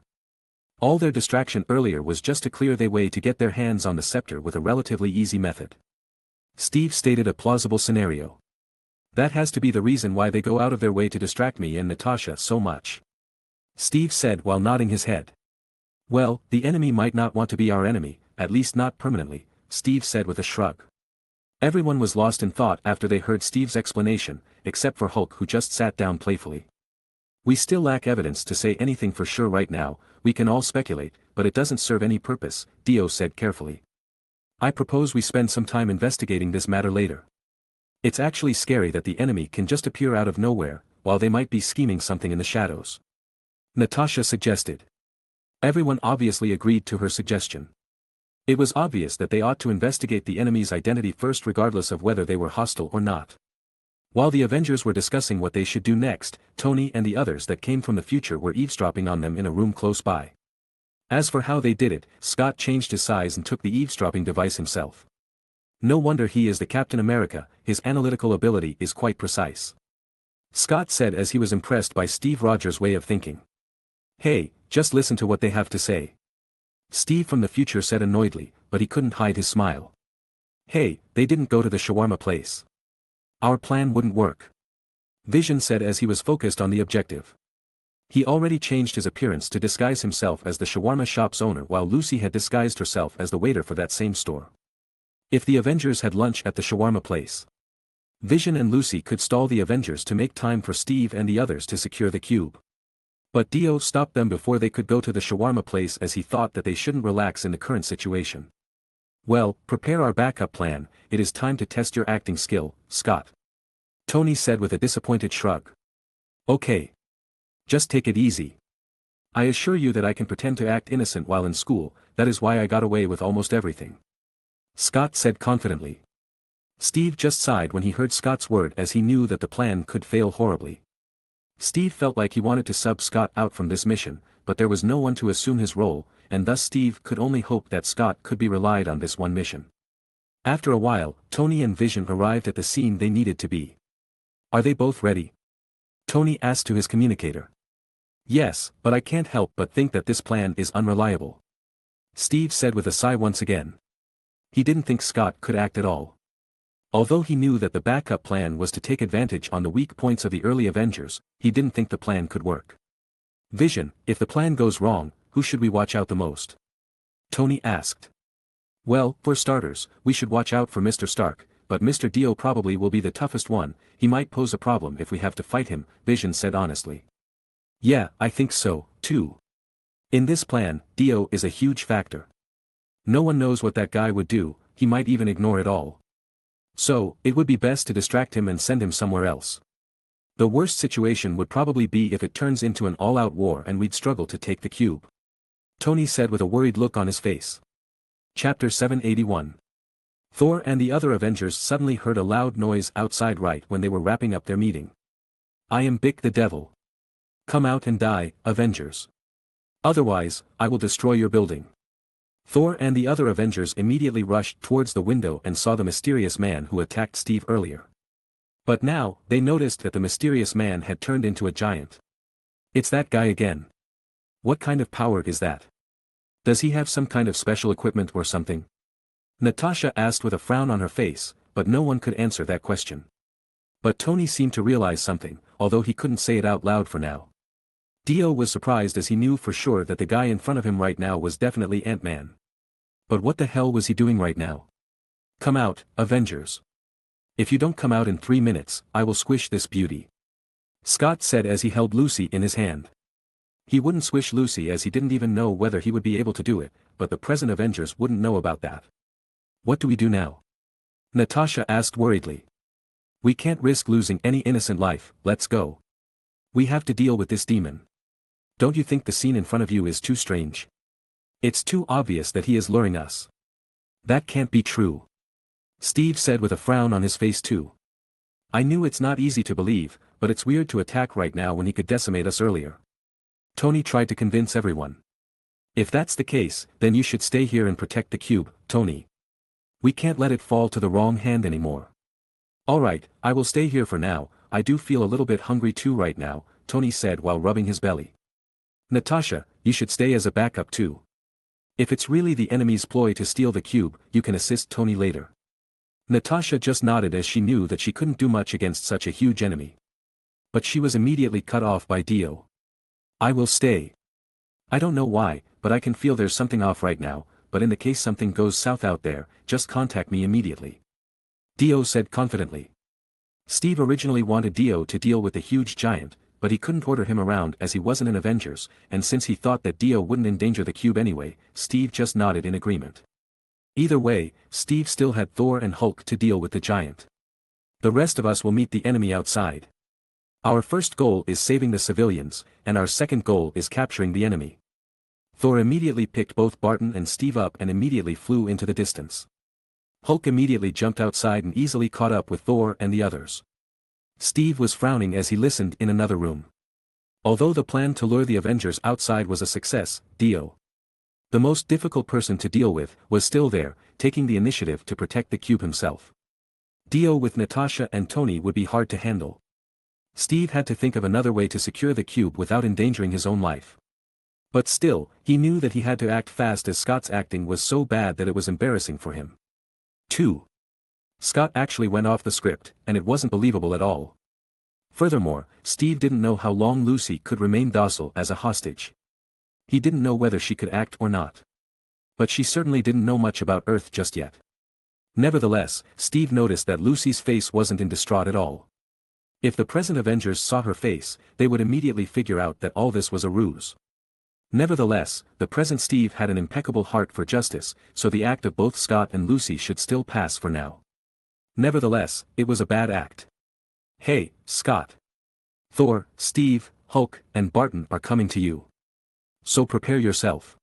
All their distraction earlier was just to clear their way to get their hands on the scepter with a relatively easy method. Steve stated a plausible scenario. That has to be the reason why they go out of their way to distract me and Natasha so much. Steve said while nodding his head. Well, the enemy might not want to be our enemy, at least not permanently, Steve said with a shrug. Everyone was lost in thought after they heard Steve's explanation, except for Hulk, who just sat down playfully. We still lack evidence to say anything for sure right now. We can all speculate, but it doesn't serve any purpose, Dio said carefully. I propose we spend some time investigating this matter later. It's actually scary that the enemy can just appear out of nowhere, while they might be scheming something in the shadows. Natasha suggested. Everyone obviously agreed to her suggestion. It was obvious that they ought to investigate the enemy's identity first, regardless of whether they were hostile or not. While the Avengers were discussing what they should do next, Tony and the others that came from the future were eavesdropping on them in a room close by. As for how they did it, Scott changed his size and took the eavesdropping device himself. No wonder he is the Captain America, his analytical ability is quite precise. Scott said as he was impressed by Steve Rogers' way of thinking. Hey, just listen to what they have to say. Steve from the future said annoyedly, but he couldn't hide his smile. Hey, they didn't go to the shawarma place. Our plan wouldn't work. Vision said as he was focused on the objective. He already changed his appearance to disguise himself as the shawarma shop's owner, while Lucy had disguised herself as the waiter for that same store. If the Avengers had lunch at the shawarma place, Vision and Lucy could stall the Avengers to make time for Steve and the others to secure the cube. But Dio stopped them before they could go to the shawarma place, as he thought that they shouldn't relax in the current situation. Well, prepare our backup plan. It is time to test your acting skill, Scott. Tony said with a disappointed shrug. Okay. Just take it easy. I assure you that I can pretend to act innocent while in school. That is why I got away with almost everything. Scott said confidently. Steve just sighed when he heard Scott's word, as he knew that the plan could fail horribly. Steve felt like he wanted to sub Scott out from this mission, but there was no one to assume his role, and thus Steve could only hope that Scott could be relied on this one mission. After a while, Tony and Vision arrived at the scene they needed to be. Are they both ready? Tony asked to his communicator. Yes, but I can't help but think that this plan is unreliable. Steve said with a sigh once again. He didn't think Scott could act at all. Although he knew that the backup plan was to take advantage on the weak points of the early Avengers, he didn't think the plan could work. Vision, if the plan goes wrong, who should we watch out the most? Tony asked. Well, for starters, we should watch out for Mr. Stark, but Mr. Dio probably will be the toughest one. He might pose a problem if we have to fight him, Vision said honestly. Yeah, I think so, too. In this plan, Dio is a huge factor. No one knows what that guy would do, he might even ignore it all. So, it would be best to distract him and send him somewhere else. The worst situation would probably be if it turns into an all-out war and we'd struggle to take the cube. Tony said with a worried look on his face. Chapter 781. Thor and the other Avengers suddenly heard a loud noise outside right when they were wrapping up their meeting. I am Bick the Devil. Come out and die, Avengers. Otherwise, I will destroy your building. Thor and the other Avengers immediately rushed towards the window and saw the mysterious man who attacked Steve earlier. But now, they noticed that the mysterious man had turned into a giant. It's that guy again. What kind of power is that? Does he have some kind of special equipment or something? Natasha asked with a frown on her face, but no one could answer that question. But Tony seemed to realize something, although he couldn't say it out loud for now. Dio was surprised as he knew for sure that the guy in front of him right now was definitely Ant-Man. But what the hell was he doing right now? Come out, Avengers. If you don't come out in 3 minutes, I will squish this beauty. Scott said as he held Lucy in his hand. He wouldn't squish Lucy as he didn't even know whether he would be able to do it, but the present Avengers wouldn't know about that. What do we do now? Natasha asked worriedly. We can't risk losing any innocent life, let's go. We have to deal with this demon. Don't you think the scene in front of you is too strange? It's too obvious that he is luring us. That can't be true. Steve said with a frown on his face too. I knew it's not easy to believe, but it's weird to attack right now when he could decimate us earlier. Tony tried to convince everyone. If that's the case, then you should stay here and protect the cube, Tony. We can't let it fall to the wrong hand anymore. Alright, I will stay here for now. I do feel a little bit hungry too right now, Tony said while rubbing his belly. Natasha, you should stay as a backup too. If it's really the enemy's ploy to steal the cube, you can assist Tony later. Natasha just nodded as she knew that she couldn't do much against such a huge enemy. But she was immediately cut off by Dio. I will stay. I don't know why, but I can feel there's something off right now, but in the case something goes south out there, just contact me immediately. Dio said confidently. Steve originally wanted Dio to deal with the huge giant, but he couldn't order him around as he wasn't an Avengers, and since he thought that Dio wouldn't endanger the cube anyway, Steve just nodded in agreement. Either way, Steve still had Thor and Hulk to deal with the giant. The rest of us will meet the enemy outside. Our first goal is saving the civilians, and our second goal is capturing the enemy. Thor immediately picked both Barton and Steve up and immediately flew into the distance. Hulk immediately jumped outside and easily caught up with Thor and the others. Steve was frowning as he listened in another room. Although the plan to lure the Avengers outside was a success, Dio, the most difficult person to deal with, was still there, taking the initiative to protect the cube himself. Dio with Natasha and Tony would be hard to handle. Steve had to think of another way to secure the cube without endangering his own life. But still, he knew that he had to act fast as Scott's acting was so bad that it was embarrassing for him. 2. Scott actually went off the script, and it wasn't believable at all. Furthermore, Steve didn't know how long Lucy could remain docile as a hostage. He didn't know whether she could act or not. But she certainly didn't know much about Earth just yet. Nevertheless, Steve noticed that Lucy's face wasn't in distraught at all. If the present Avengers saw her face, they would immediately figure out that all this was a ruse. Nevertheless, the present Steve had an impeccable heart for justice, so the act of both Scott and Lucy should still pass for now. Nevertheless, it was a bad act. Hey, Scott. Thor, Steve, Hulk, and Barton are coming to you. So prepare yourself.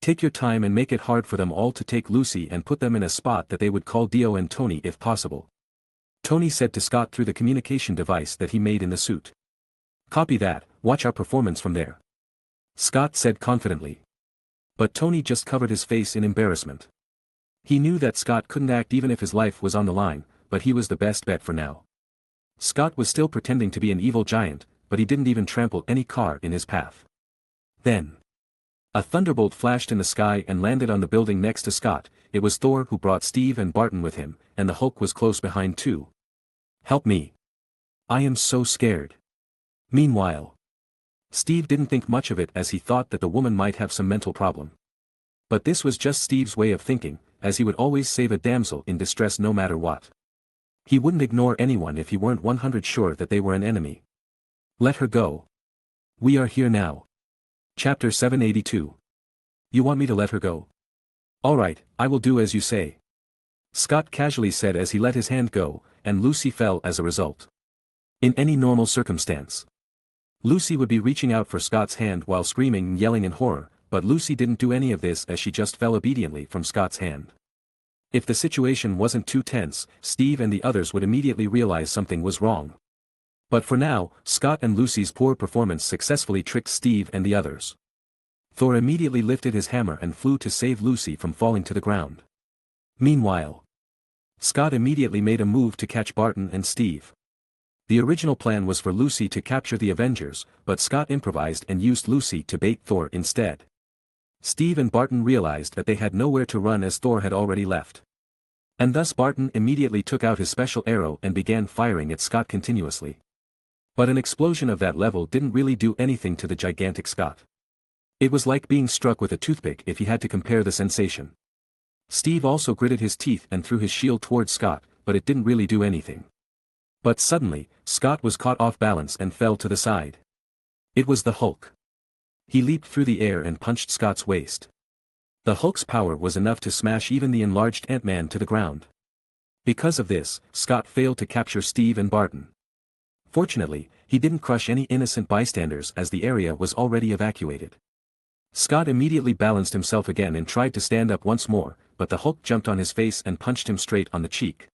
Take your time and make it hard for them all to take Lucy and put them in a spot that they would call Dio and Tony if possible. Tony said to Scott through the communication device that he made in the suit. Copy that, watch our performance from there. Scott said confidently. But Tony just covered his face in embarrassment. He knew that Scott couldn't act even if his life was on the line, but he was the best bet for now. Scott was still pretending to be an evil giant, but he didn't even trample any car in his path. Then, a thunderbolt flashed in the sky and landed on the building next to Scott. It was Thor who brought Steve and Barton with him, and the Hulk was close behind too. Help me. I am so scared. Meanwhile, Steve didn't think much of it as he thought that the woman might have some mental problem. But this was just Steve's way of thinking, as he would always save a damsel in distress no matter what. He wouldn't ignore anyone if he weren't 100% sure that they were an enemy. Let her go. We are here now. Chapter 782. You want me to let her go? Alright, I will do as you say. Scott casually said as he let his hand go, and Lucy fell as a result. In any normal circumstance, Lucy would be reaching out for Scott's hand while screaming and yelling in horror, but Lucy didn't do any of this as she just fell obediently from Scott's hand. If the situation wasn't too tense, Steve and the others would immediately realize something was wrong. But for now, Scott and Lucy's poor performance successfully tricked Steve and the others. Thor immediately lifted his hammer and flew to save Lucy from falling to the ground. Meanwhile, Scott immediately made a move to catch Barton and Steve. The original plan was for Lucy to capture the Avengers, but Scott improvised and used Lucy to bait Thor instead. Steve and Barton realized that they had nowhere to run as Thor had already left. And thus Barton immediately took out his special arrow and began firing at Scott continuously. But an explosion of that level didn't really do anything to the gigantic Scott. It was like being struck with a toothpick if he had to compare the sensation. Steve also gritted his teeth and threw his shield towards Scott, but it didn't really do anything. But suddenly, Scott was caught off balance and fell to the side. It was the Hulk. He leaped through the air and punched Scott's waist. The Hulk's power was enough to smash even the enlarged Ant-Man to the ground. Because of this, Scott failed to capture Steve and Barton. Fortunately, he didn't crush any innocent bystanders as the area was already evacuated. Scott immediately balanced himself again and tried to stand up once more, but the Hulk jumped on his face and punched him straight on the cheek.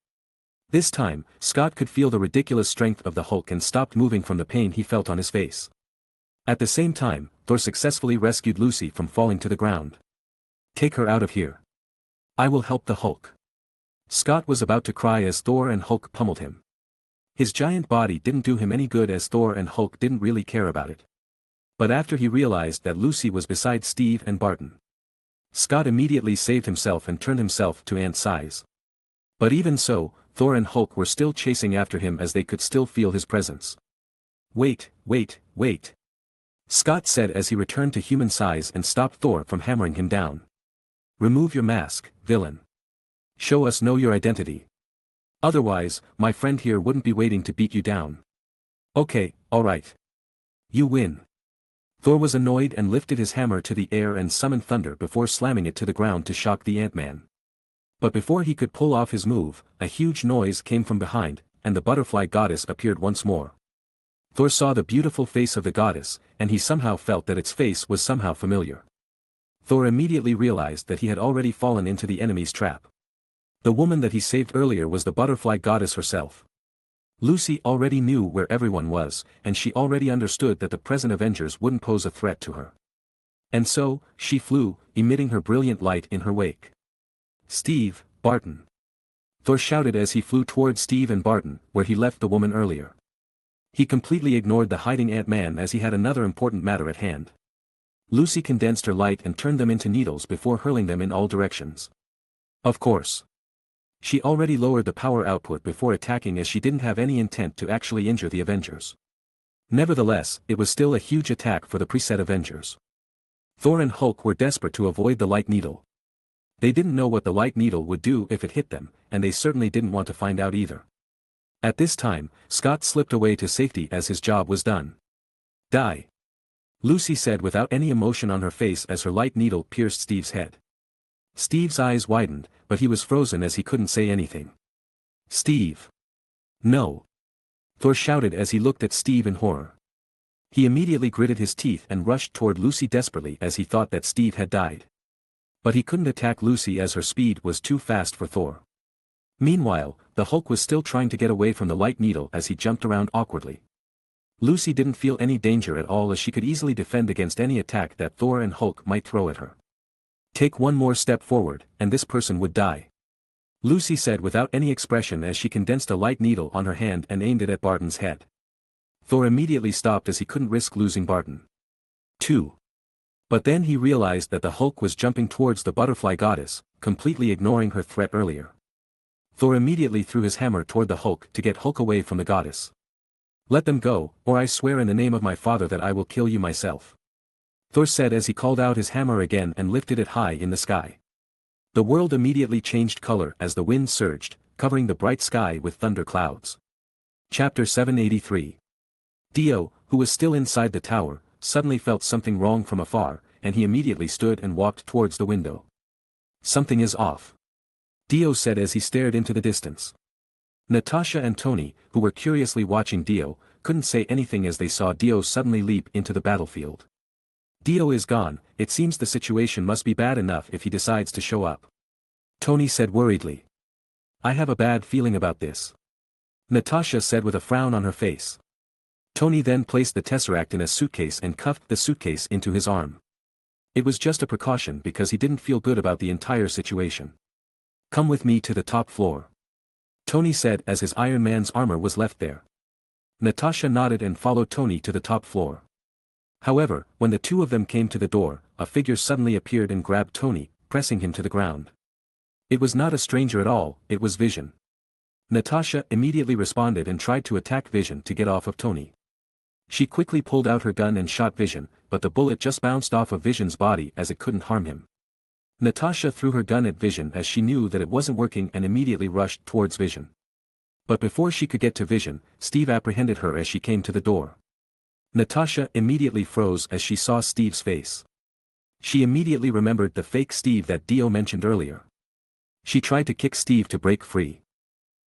This time, Scott could feel the ridiculous strength of the Hulk and stopped moving from the pain he felt on his face. At the same time, Thor successfully rescued Lucy from falling to the ground. "Take her out of here. I will help the Hulk." Scott was about to cry as Thor and Hulk pummeled him. His giant body didn't do him any good as Thor and Hulk didn't really care about it. But after he realized that Lucy was beside Steve and Barton, Scott immediately saved himself and turned himself to ant size. But even so, Thor and Hulk were still chasing after him as they could still feel his presence. "Wait, wait, wait," Scott said as he returned to human size and stopped Thor from hammering him down. "Remove your mask, villain. Show us your identity. Otherwise, my friend here wouldn't be waiting to beat you down." "Okay, alright. You win." Thor was annoyed and lifted his hammer to the air and summoned thunder before slamming it to the ground to shock the Ant-Man. But before he could pull off his move, a huge noise came from behind, and the butterfly goddess appeared once more. Thor saw the beautiful face of the goddess, and he somehow felt that its face was somehow familiar. Thor immediately realized that he had already fallen into the enemy's trap. The woman that he saved earlier was the butterfly goddess herself. Lucy already knew where everyone was, and she already understood that the present Avengers wouldn't pose a threat to her. And so, she flew, emitting her brilliant light in her wake. "Steve, Barton!" Thor shouted as he flew towards Steve and Barton, where he left the woman earlier. He completely ignored the hiding Ant-Man as he had another important matter at hand. Lucy condensed her light and turned them into needles before hurling them in all directions. Of course. She already lowered the power output before attacking as she didn't have any intent to actually injure the Avengers. Nevertheless, it was still a huge attack for the preset Avengers. Thor and Hulk were desperate to avoid the light needle. They didn't know what the light needle would do if it hit them, and they certainly didn't want to find out either. At this time, Scott slipped away to safety as his job was done. "Die," Lucy said without any emotion on her face as her light needle pierced Steve's head. Steve's eyes widened, but he was frozen as he couldn't say anything. "Steve. No," Thor shouted as he looked at Steve in horror. He immediately gritted his teeth and rushed toward Lucy desperately as he thought that Steve had died. But he couldn't attack Lucy as her speed was too fast for Thor. Meanwhile, the Hulk was still trying to get away from the light needle as he jumped around awkwardly. Lucy didn't feel any danger at all as she could easily defend against any attack that Thor and Hulk might throw at her. "Take one more step forward, and this person would die," Lucy said without any expression as she condensed a light needle on her hand and aimed it at Barton's head. Thor immediately stopped as he couldn't risk losing Barton. 2. But then he realized that the Hulk was jumping towards the butterfly goddess, completely ignoring her threat earlier. Thor immediately threw his hammer toward the Hulk to get Hulk away from the goddess. "Let them go, or I swear in the name of my father that I will kill you myself," Thor said as he called out his hammer again and lifted it high in the sky. The world immediately changed color as the wind surged, covering the bright sky with thunder clouds. Chapter 783. Dio, who was still inside the tower, suddenly felt something wrong from afar, and he immediately stood and walked towards the window. "Something is off," Dio said as he stared into the distance. Natasha and Tony, who were curiously watching Dio, couldn't say anything as they saw Dio suddenly leap into the battlefield. "Dio is gone, it seems the situation must be bad enough if he decides to show up," Tony said worriedly. "I have a bad feeling about this," Natasha said with a frown on her face. Tony then placed the Tesseract in a suitcase and cuffed the suitcase into his arm. It was just a precaution because he didn't feel good about the entire situation. "Come with me to the top floor," Tony said as his Iron Man's armor was left there. Natasha nodded and followed Tony to the top floor. However, when the two of them came to the door, a figure suddenly appeared and grabbed Tony, pressing him to the ground. It was not a stranger at all, it was Vision. Natasha immediately responded and tried to attack Vision to get off of Tony. She quickly pulled out her gun and shot Vision, but the bullet just bounced off of Vision's body as it couldn't harm him. Natasha threw her gun at Vision as she knew that it wasn't working and immediately rushed towards Vision. But before she could get to Vision, Steve apprehended her as she came to the door. Natasha immediately froze as she saw Steve's face. She immediately remembered the fake Steve that Dio mentioned earlier. She tried to kick Steve to break free.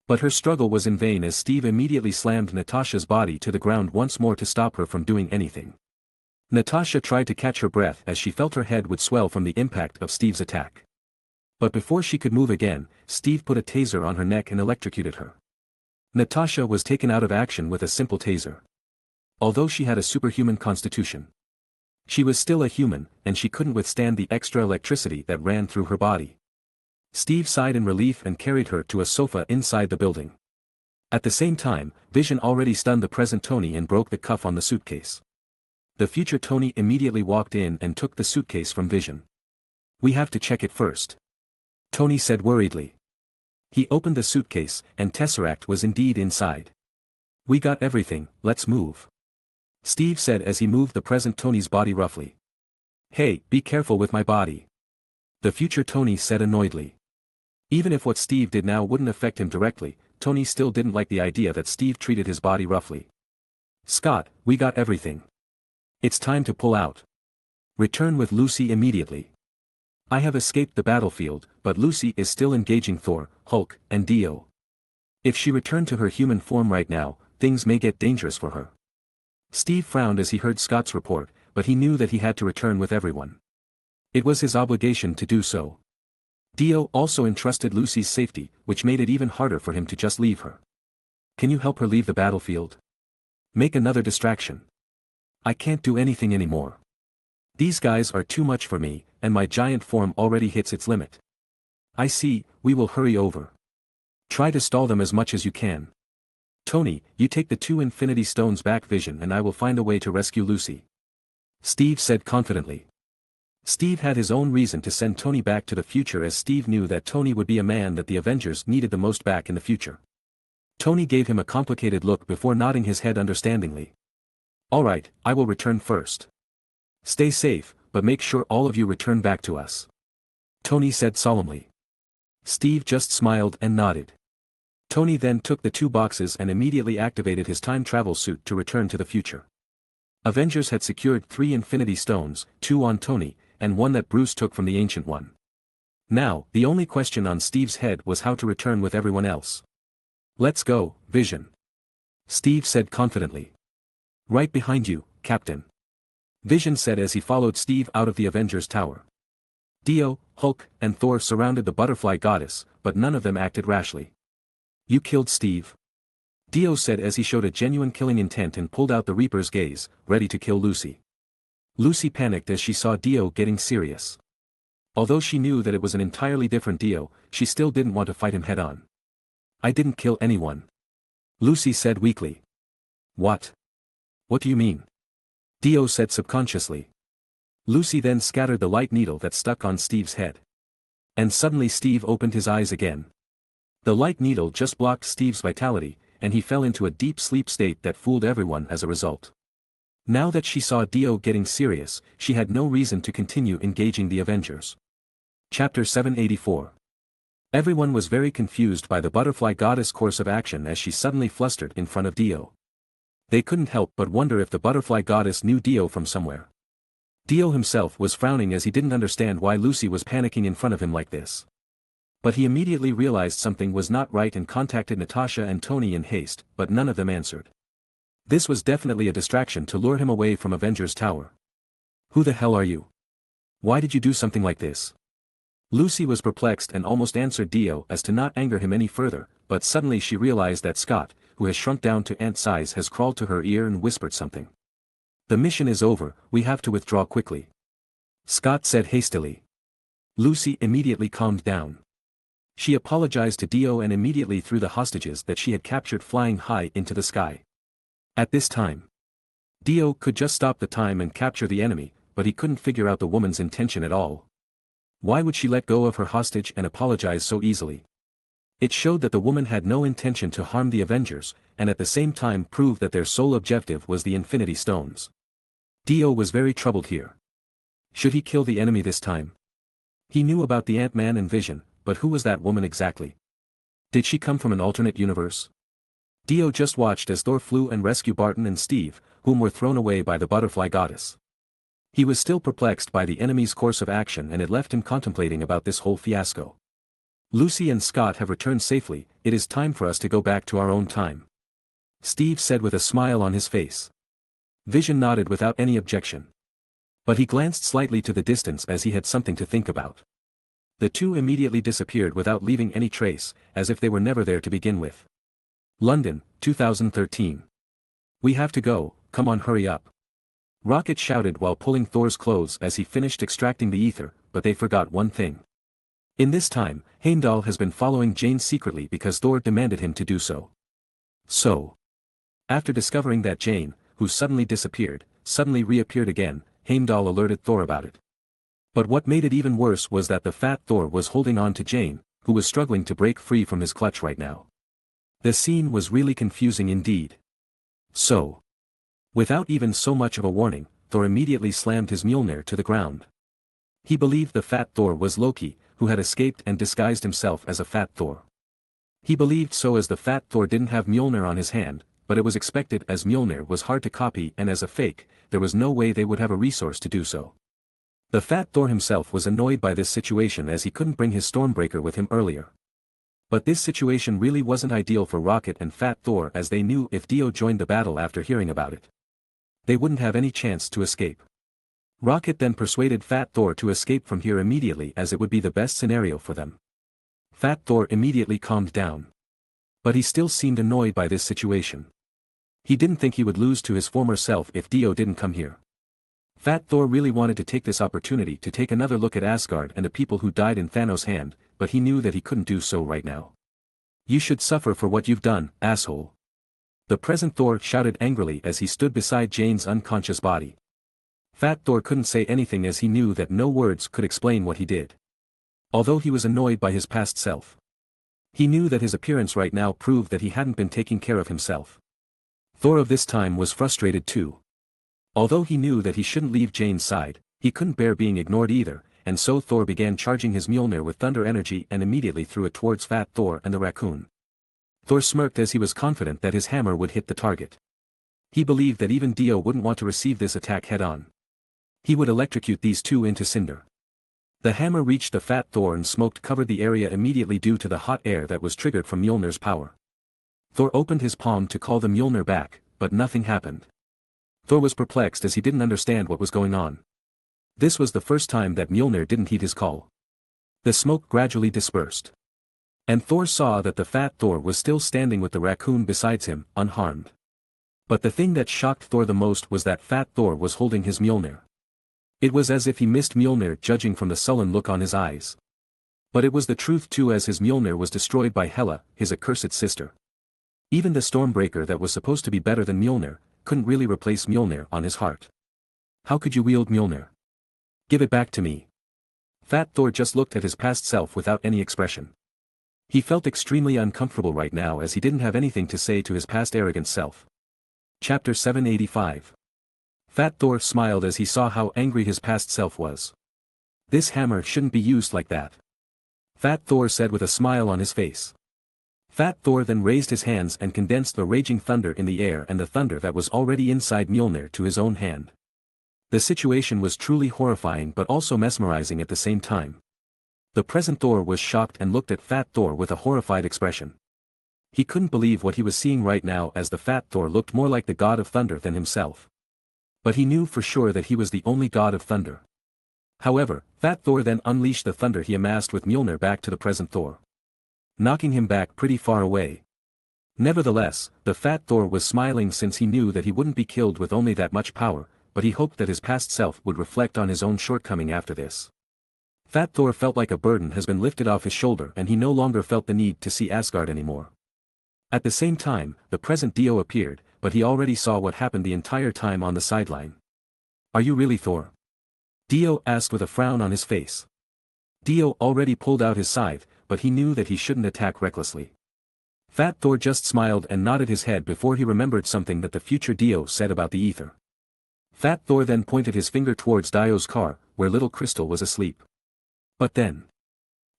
But her struggle was in vain as Steve immediately slammed Natasha's body to the ground once more to stop her from doing anything. Natasha tried to catch her breath as she felt her head would swell from the impact of Steve's attack. But before she could move again, Steve put a taser on her neck and electrocuted her. Natasha was taken out of action with a simple taser. Although she had a superhuman constitution, she was still a human, and she couldn't withstand the extra electricity that ran through her body. Steve sighed in relief and carried her to a sofa inside the building. At the same time, Vision already stunned the present Tony and broke the cuff on the suitcase. The future Tony immediately walked in and took the suitcase from Vision. "We have to check it first," Tony said worriedly. He opened the suitcase, and Tesseract was indeed inside. "We got everything, let's move," Steve said as he moved the present Tony's body roughly. "Hey, be careful with my body," the future Tony said annoyedly. Even if what Steve did now wouldn't affect him directly, Tony still didn't like the idea that Steve treated his body roughly. "Scott, we got everything. It's time to pull out. Return with Lucy immediately. I have escaped the battlefield, but Lucy is still engaging Thor, Hulk, and Dio. If she returned to her human form right now, things may get dangerous for her." Steve frowned as he heard Scott's report, but he knew that he had to return with everyone. It was his obligation to do so. Dio also entrusted Lucy's safety, which made it even harder for him to just leave her. "Can you help her leave the battlefield? Make another distraction. I can't do anything anymore. These guys are too much for me, and my giant form already hits its limit." "I see, we will hurry over. Try to stall them as much as you can. Tony, you take the 2 Infinity Stones back, Vision, and I will find a way to rescue Lucy," Steve said confidently. Steve had his own reason to send Tony back to the future, as Steve knew that Tony would be a man that the Avengers needed the most back in the future. Tony gave him a complicated look before nodding his head understandingly. "All right, I will return first. Stay safe, but make sure all of you return back to us," Tony said solemnly. Steve just smiled and nodded. Tony then took the 2 boxes and immediately activated his time travel suit to return to the future. Avengers had secured 3 Infinity Stones, 2 on Tony, and 1 that Bruce took from the Ancient One. Now, the only question on Steve's head was how to return with everyone else. "Let's go, Vision," Steve said confidently. "Right behind you, Captain," Vision said as he followed Steve out of the Avengers Tower. Dio, Hulk, and Thor surrounded the butterfly goddess, but none of them acted rashly. "You killed Steve?" Dio said as he showed a genuine killing intent and pulled out the Reaper's gaze, ready to kill Lucy. Lucy panicked as she saw Dio getting serious. Although she knew that it was an entirely different Dio, she still didn't want to fight him head-on. "I didn't kill anyone," Lucy said weakly. "What? What do you mean?" Dio said subconsciously. Lucy then scattered the light needle that stuck on Steve's head. And suddenly Steve opened his eyes again. The light needle just blocked Steve's vitality, and he fell into a deep sleep state that fooled everyone as a result. Now that she saw Dio getting serious, she had no reason to continue engaging the Avengers. Chapter 784. Everyone was very confused by the butterfly goddess' course of action as she suddenly flustered in front of Dio. They couldn't help but wonder if the butterfly goddess knew Dio from somewhere. Dio himself was frowning as he didn't understand why Lucy was panicking in front of him like this. But he immediately realized something was not right and contacted Natasha and Tony in haste, but none of them answered. This was definitely a distraction to lure him away from Avengers Tower. "Who the hell are you? Why did you do something like this?" Lucy was perplexed and almost answered Dio as to not anger him any further, but suddenly she realized that Scott, who has shrunk down to ant size, has crawled to her ear and whispered something. "The mission is over, we have to withdraw quickly," Scott said hastily. Lucy immediately calmed down. She apologized to Dio and immediately threw the hostages that she had captured flying high into the sky. At this time, Dio could just stop the time and capture the enemy, but he couldn't figure out the woman's intention at all. Why would she let go of her hostage and apologize so easily? It showed that the woman had no intention to harm the Avengers, and at the same time proved that their sole objective was the Infinity Stones. Dio was very troubled here. Should he kill the enemy this time? He knew about the Ant-Man and Vision, but who was that woman exactly? Did she come from an alternate universe? Dio just watched as Thor flew and rescued Barton and Steve, whom were thrown away by the butterfly goddess. He was still perplexed by the enemy's course of action, and it left him contemplating about this whole fiasco. Lucy and Scott have returned safely. It is time for us to go back to our own time, Steve said with a smile on his face. Vision nodded without any objection. But he glanced slightly to the distance as he had something to think about. The two immediately disappeared without leaving any trace, as if they were never there to begin with. London, 2013. We have to go, come on, hurry up. Rocket shouted while pulling Thor's clothes as he finished extracting the ether, but they forgot one thing. In this time, Heimdall has been following Jane secretly because Thor demanded him to do so. After discovering that Jane, who suddenly disappeared, suddenly reappeared again, Heimdall alerted Thor about it. But what made it even worse was that the fat Thor was holding on to Jane, who was struggling to break free from his clutch right now. The scene was really confusing indeed. Without even so much of a warning, Thor immediately slammed his Mjolnir to the ground. He believed the fat Thor was Loki, who had escaped and disguised himself as a fat Thor. He believed so as the fat Thor didn't have Mjolnir on his hand, but it was expected as Mjolnir was hard to copy, and as a fake, there was no way they would have a resource to do so. The fat Thor himself was annoyed by this situation as he couldn't bring his Stormbreaker with him earlier. But this situation really wasn't ideal for Rocket and fat Thor, as they knew if Dio joined the battle after hearing about it, they wouldn't have any chance to escape. Rocket then persuaded fat Thor to escape from here immediately, as it would be the best scenario for them. Fat Thor immediately calmed down. But he still seemed annoyed by this situation. He didn't think he would lose to his former self if Dio didn't come here. Fat Thor really wanted to take this opportunity to take another look at Asgard and the people who died in Thanos' hand, but he knew that he couldn't do so right now. You should suffer for what you've done, asshole. The present Thor shouted angrily as he stood beside Jane's unconscious body. Fat Thor couldn't say anything as he knew that no words could explain what he did. Although he was annoyed by his past self, he knew that his appearance right now proved that he hadn't been taking care of himself. Thor of this time was frustrated too. Although he knew that he shouldn't leave Jane's side, he couldn't bear being ignored either, and so Thor began charging his Mjolnir with thunder energy and immediately threw it towards fat Thor and the raccoon. Thor smirked as he was confident that his hammer would hit the target. He believed that even Dio wouldn't want to receive this attack head-on. He would electrocute these two into cinder. The hammer reached the fat Thor and smoke covered the area immediately due to the hot air that was triggered from Mjolnir's power. Thor opened his palm to call the Mjolnir back, but nothing happened. Thor was perplexed as he didn't understand what was going on. This was the first time that Mjolnir didn't heed his call. The smoke gradually dispersed. And Thor saw that the fat Thor was still standing with the raccoon beside him, unharmed. But the thing that shocked Thor the most was that fat Thor was holding his Mjolnir. It was as if he missed Mjolnir, judging from the sullen look on his eyes. But it was the truth too, as his Mjolnir was destroyed by Hela, his accursed sister. Even the Stormbreaker that was supposed to be better than Mjolnir, couldn't really replace Mjolnir on his heart. How could you wield Mjolnir? Give it back to me. Fat Thor just looked at his past self without any expression. He felt extremely uncomfortable right now as he didn't have anything to say to his past arrogant self. Chapter 785. Fat Thor smiled as he saw how angry his past self was. This hammer shouldn't be used like that, Fat Thor said with a smile on his face. Fat Thor then raised his hands and condensed the raging thunder in the air and the thunder that was already inside Mjolnir to his own hand. The situation was truly horrifying but also mesmerizing at the same time. The present Thor was shocked and looked at Fat Thor with a horrified expression. He couldn't believe what he was seeing right now, as the Fat Thor looked more like the god of thunder than himself. But he knew for sure that he was the only god of thunder. However, Fat Thor then unleashed the thunder he amassed with Mjolnir back to the present Thor, knocking him back pretty far away. Nevertheless, the Fat Thor was smiling since he knew that he wouldn't be killed with only that much power, but he hoped that his past self would reflect on his own shortcoming after this. Fat Thor felt like a burden has been lifted off his shoulder and he no longer felt the need to see Asgard anymore. At the same time, the present Dio appeared, but he already saw what happened the entire time on the sideline. Are you really Thor? Dio asked with a frown on his face. Dio already pulled out his scythe, but he knew that he shouldn't attack recklessly. Fat Thor just smiled and nodded his head before he remembered something that the future Dio said about the ether. Fat Thor then pointed his finger towards Dio's car, where little Crystal was asleep. But then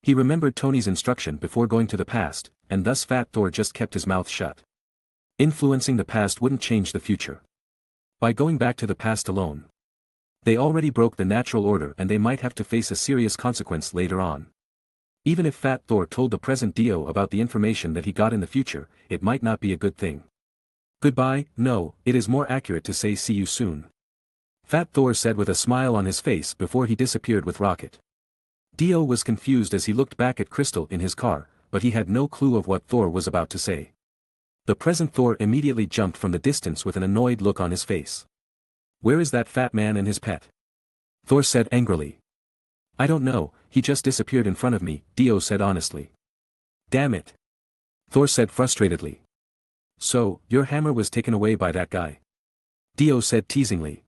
he remembered Tony's instruction before going to the past, and thus Fat Thor just kept his mouth shut. Influencing the past wouldn't change the future. By going back to the past alone, they already broke the natural order and they might have to face a serious consequence later on. Even if Fat Thor told the present Dio about the information that he got in the future, it might not be a good thing. Goodbye, no, it is more accurate to say see you soon. Fat Thor said with a smile on his face before he disappeared with Rocket. Dio was confused as he looked back at Crystal in his car, but he had no clue of what Thor was about to say. The present Thor immediately jumped from the distance with an annoyed look on his face. Where is that fat man and his pet? Thor said angrily. I don't know, he just disappeared in front of me, Dio said honestly. Damn it. Thor said frustratedly. So, your hammer was taken away by that guy? Dio said teasingly.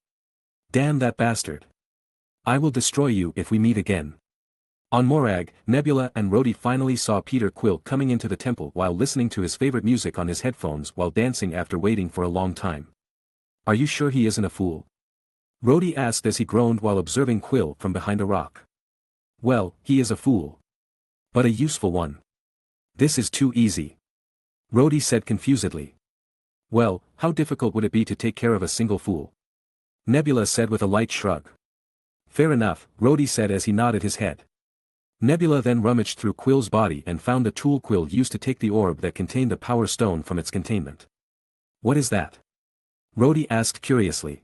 Damn that bastard. I will destroy you if we meet again. On Morag, Nebula and Rhodey finally saw Peter Quill coming into the temple while listening to his favorite music on his headphones while dancing after waiting for a long time. Are you sure he isn't a fool? Rhodey asked as he groaned while observing Quill from behind a rock. Well, he is a fool. But a useful one. This is too easy. Rhodey said confusedly. Well, how difficult would it be to take care of a single fool? Nebula said with a light shrug. Fair enough, Rhodey said as he nodded his head. Nebula then rummaged through Quill's body and found the tool Quill used to take the orb that contained the power stone from its containment. What is that? Rhodey asked curiously.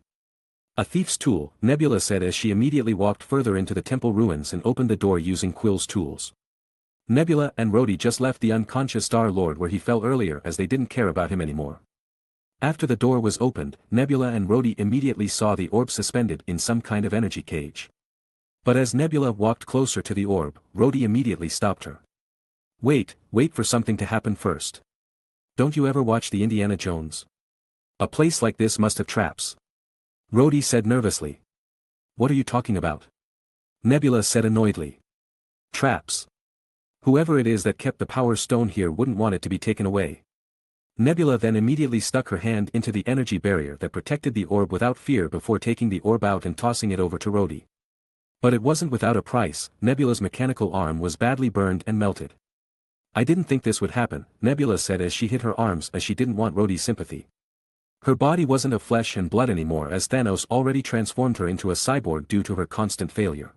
A thief's tool, Nebula said as she immediately walked further into the temple ruins and opened the door using Quill's tools. Nebula and Rhodey just left the unconscious Star-Lord where he fell earlier as they didn't care about him anymore. After the door was opened, Nebula and Rhodey immediately saw the orb suspended in some kind of energy cage. But as Nebula walked closer to the orb, Rhodey immediately stopped her. Wait for something to happen first. Don't you ever watch the Indiana Jones? A place like this must have traps. Rhodey said nervously. What are you talking about? Nebula said annoyedly. Traps. Whoever it is that kept the power stone here wouldn't want it to be taken away. Nebula then immediately stuck her hand into the energy barrier that protected the orb without fear before taking the orb out and tossing it over to Rhodey. But it wasn't without a price, Nebula's mechanical arm was badly burned and melted. I didn't think this would happen, Nebula said as she hid her arms as she didn't want Rhodey's sympathy. Her body wasn't of flesh and blood anymore as Thanos already transformed her into a cyborg due to her constant failure.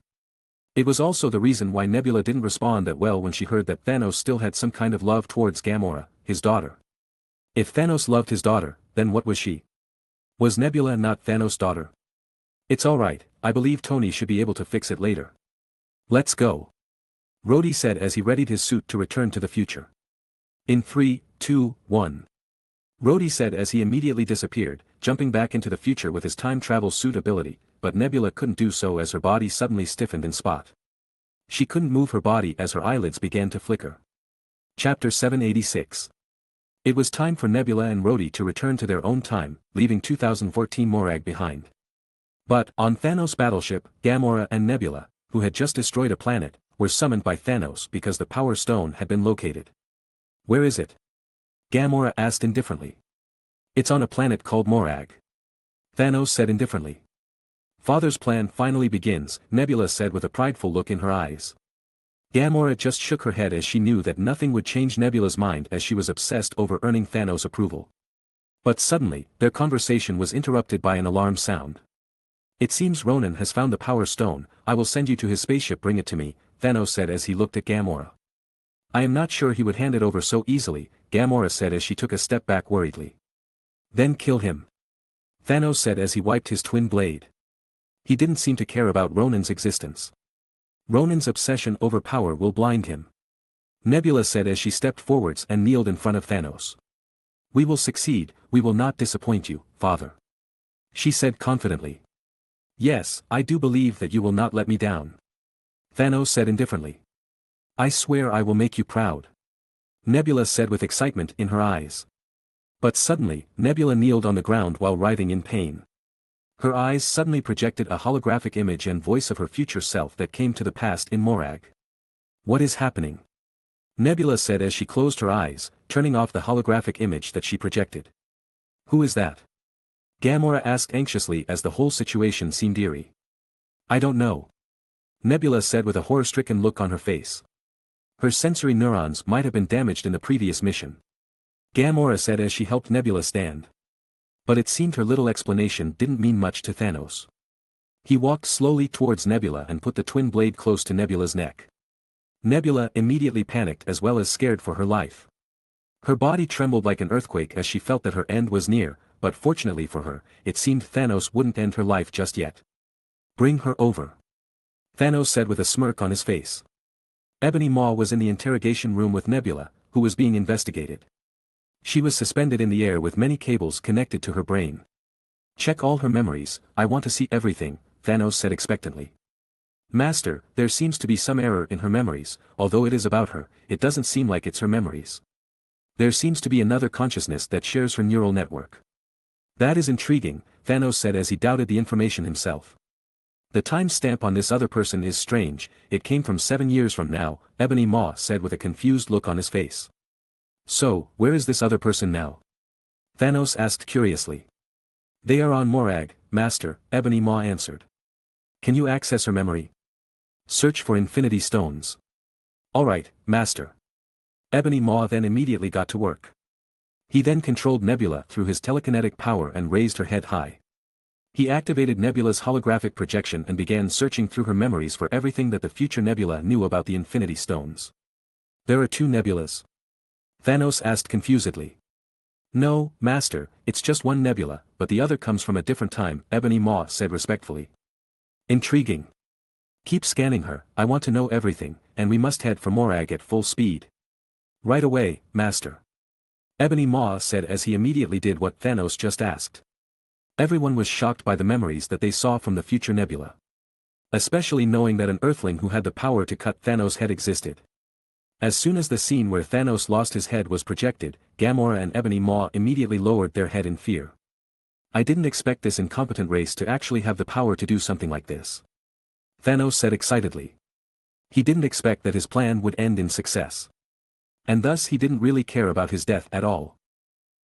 It was also the reason why Nebula didn't respond that well when she heard that Thanos still had some kind of love towards Gamora, his daughter. If Thanos loved his daughter, then what was she? Was Nebula not Thanos' daughter? It's alright, I believe Tony should be able to fix it later. Let's go. Rhodey said as he readied his suit to return to the future. In 3, 2, 1. Rhodey said as he immediately disappeared, jumping back into the future with his time travel suit ability, but Nebula couldn't do so as her body suddenly stiffened in spot. She couldn't move her body as her eyelids began to flicker. Chapter 786. It was time for Nebula and Rhodey to return to their own time, leaving 2014 Morag behind. But, on Thanos' battleship, Gamora and Nebula, who had just destroyed a planet, were summoned by Thanos because the Power Stone had been located. Where is it? Gamora asked indifferently. It's on a planet called Morag. Thanos said indifferently. Father's plan finally begins, Nebula said with a prideful look in her eyes. Gamora just shook her head as she knew that nothing would change Nebula's mind as she was obsessed over earning Thanos' approval. But suddenly, their conversation was interrupted by an alarm sound. It seems Ronan has found the Power Stone, I will send you to his spaceship, bring it to me, Thanos said as he looked at Gamora. I am not sure he would hand it over so easily, Gamora said as she took a step back worriedly. Then kill him. Thanos said as he wiped his twin blade. He didn't seem to care about Ronan's existence. Ronan's obsession over power will blind him. Nebula said as she stepped forwards and kneeled in front of Thanos. We will succeed, we will not disappoint you, Father. She said confidently. Yes, I do believe that you will not let me down. Thanos said indifferently. I swear I will make you proud. Nebula said with excitement in her eyes. But suddenly, Nebula kneeled on the ground while writhing in pain. Her eyes suddenly projected a holographic image and voice of her future self that came to the past in Morag. What is happening? Nebula said as she closed her eyes, turning off the holographic image that she projected. Who is that? Gamora asked anxiously as the whole situation seemed eerie. I don't know. Nebula said with a horror-stricken look on her face. Her sensory neurons might have been damaged in the previous mission. Gamora said as she helped Nebula stand. But it seemed her little explanation didn't mean much to Thanos. He walked slowly towards Nebula and put the twin blade close to Nebula's neck. Nebula immediately panicked as well as scared for her life. Her body trembled like an earthquake as she felt that her end was near, but fortunately for her, it seemed Thanos wouldn't end her life just yet. Bring her over. Thanos said with a smirk on his face. Ebony Maw was in the interrogation room with Nebula, who was being investigated. She was suspended in the air with many cables connected to her brain. Check all her memories, I want to see everything, Thanos said expectantly. Master, there seems to be some error in her memories, although it is about her, it doesn't seem like it's her memories. There seems to be another consciousness that shares her neural network. That is intriguing, Thanos said as he doubted the information himself. The time stamp on this other person is strange, it came from 7 years from now, Ebony Maw said with a confused look on his face. So, where is this other person now? Thanos asked curiously. They are on Morag, Master, Ebony Maw answered. Can you access her memory? Search for Infinity Stones. Alright, Master. Ebony Maw then immediately got to work. He then controlled Nebula through his telekinetic power and raised her head high. He activated Nebula's holographic projection and began searching through her memories for everything that the future Nebula knew about the Infinity Stones. There are 2 Nebulas? Thanos asked confusedly. No, Master, it's just one nebula, but the other comes from a different time, Ebony Maw said respectfully. Intriguing. Keep scanning her, I want to know everything, and we must head for Morag at full speed. Right away, Master. Ebony Maw said as he immediately did what Thanos just asked. Everyone was shocked by the memories that they saw from the future nebula. Especially knowing that an Earthling who had the power to cut Thanos' head existed. As soon as the scene where Thanos lost his head was projected, Gamora and Ebony Maw immediately lowered their head in fear. I didn't expect this incompetent race to actually have the power to do something like this. Thanos said excitedly. He didn't expect that his plan would end in success. And thus he didn't really care about his death at all.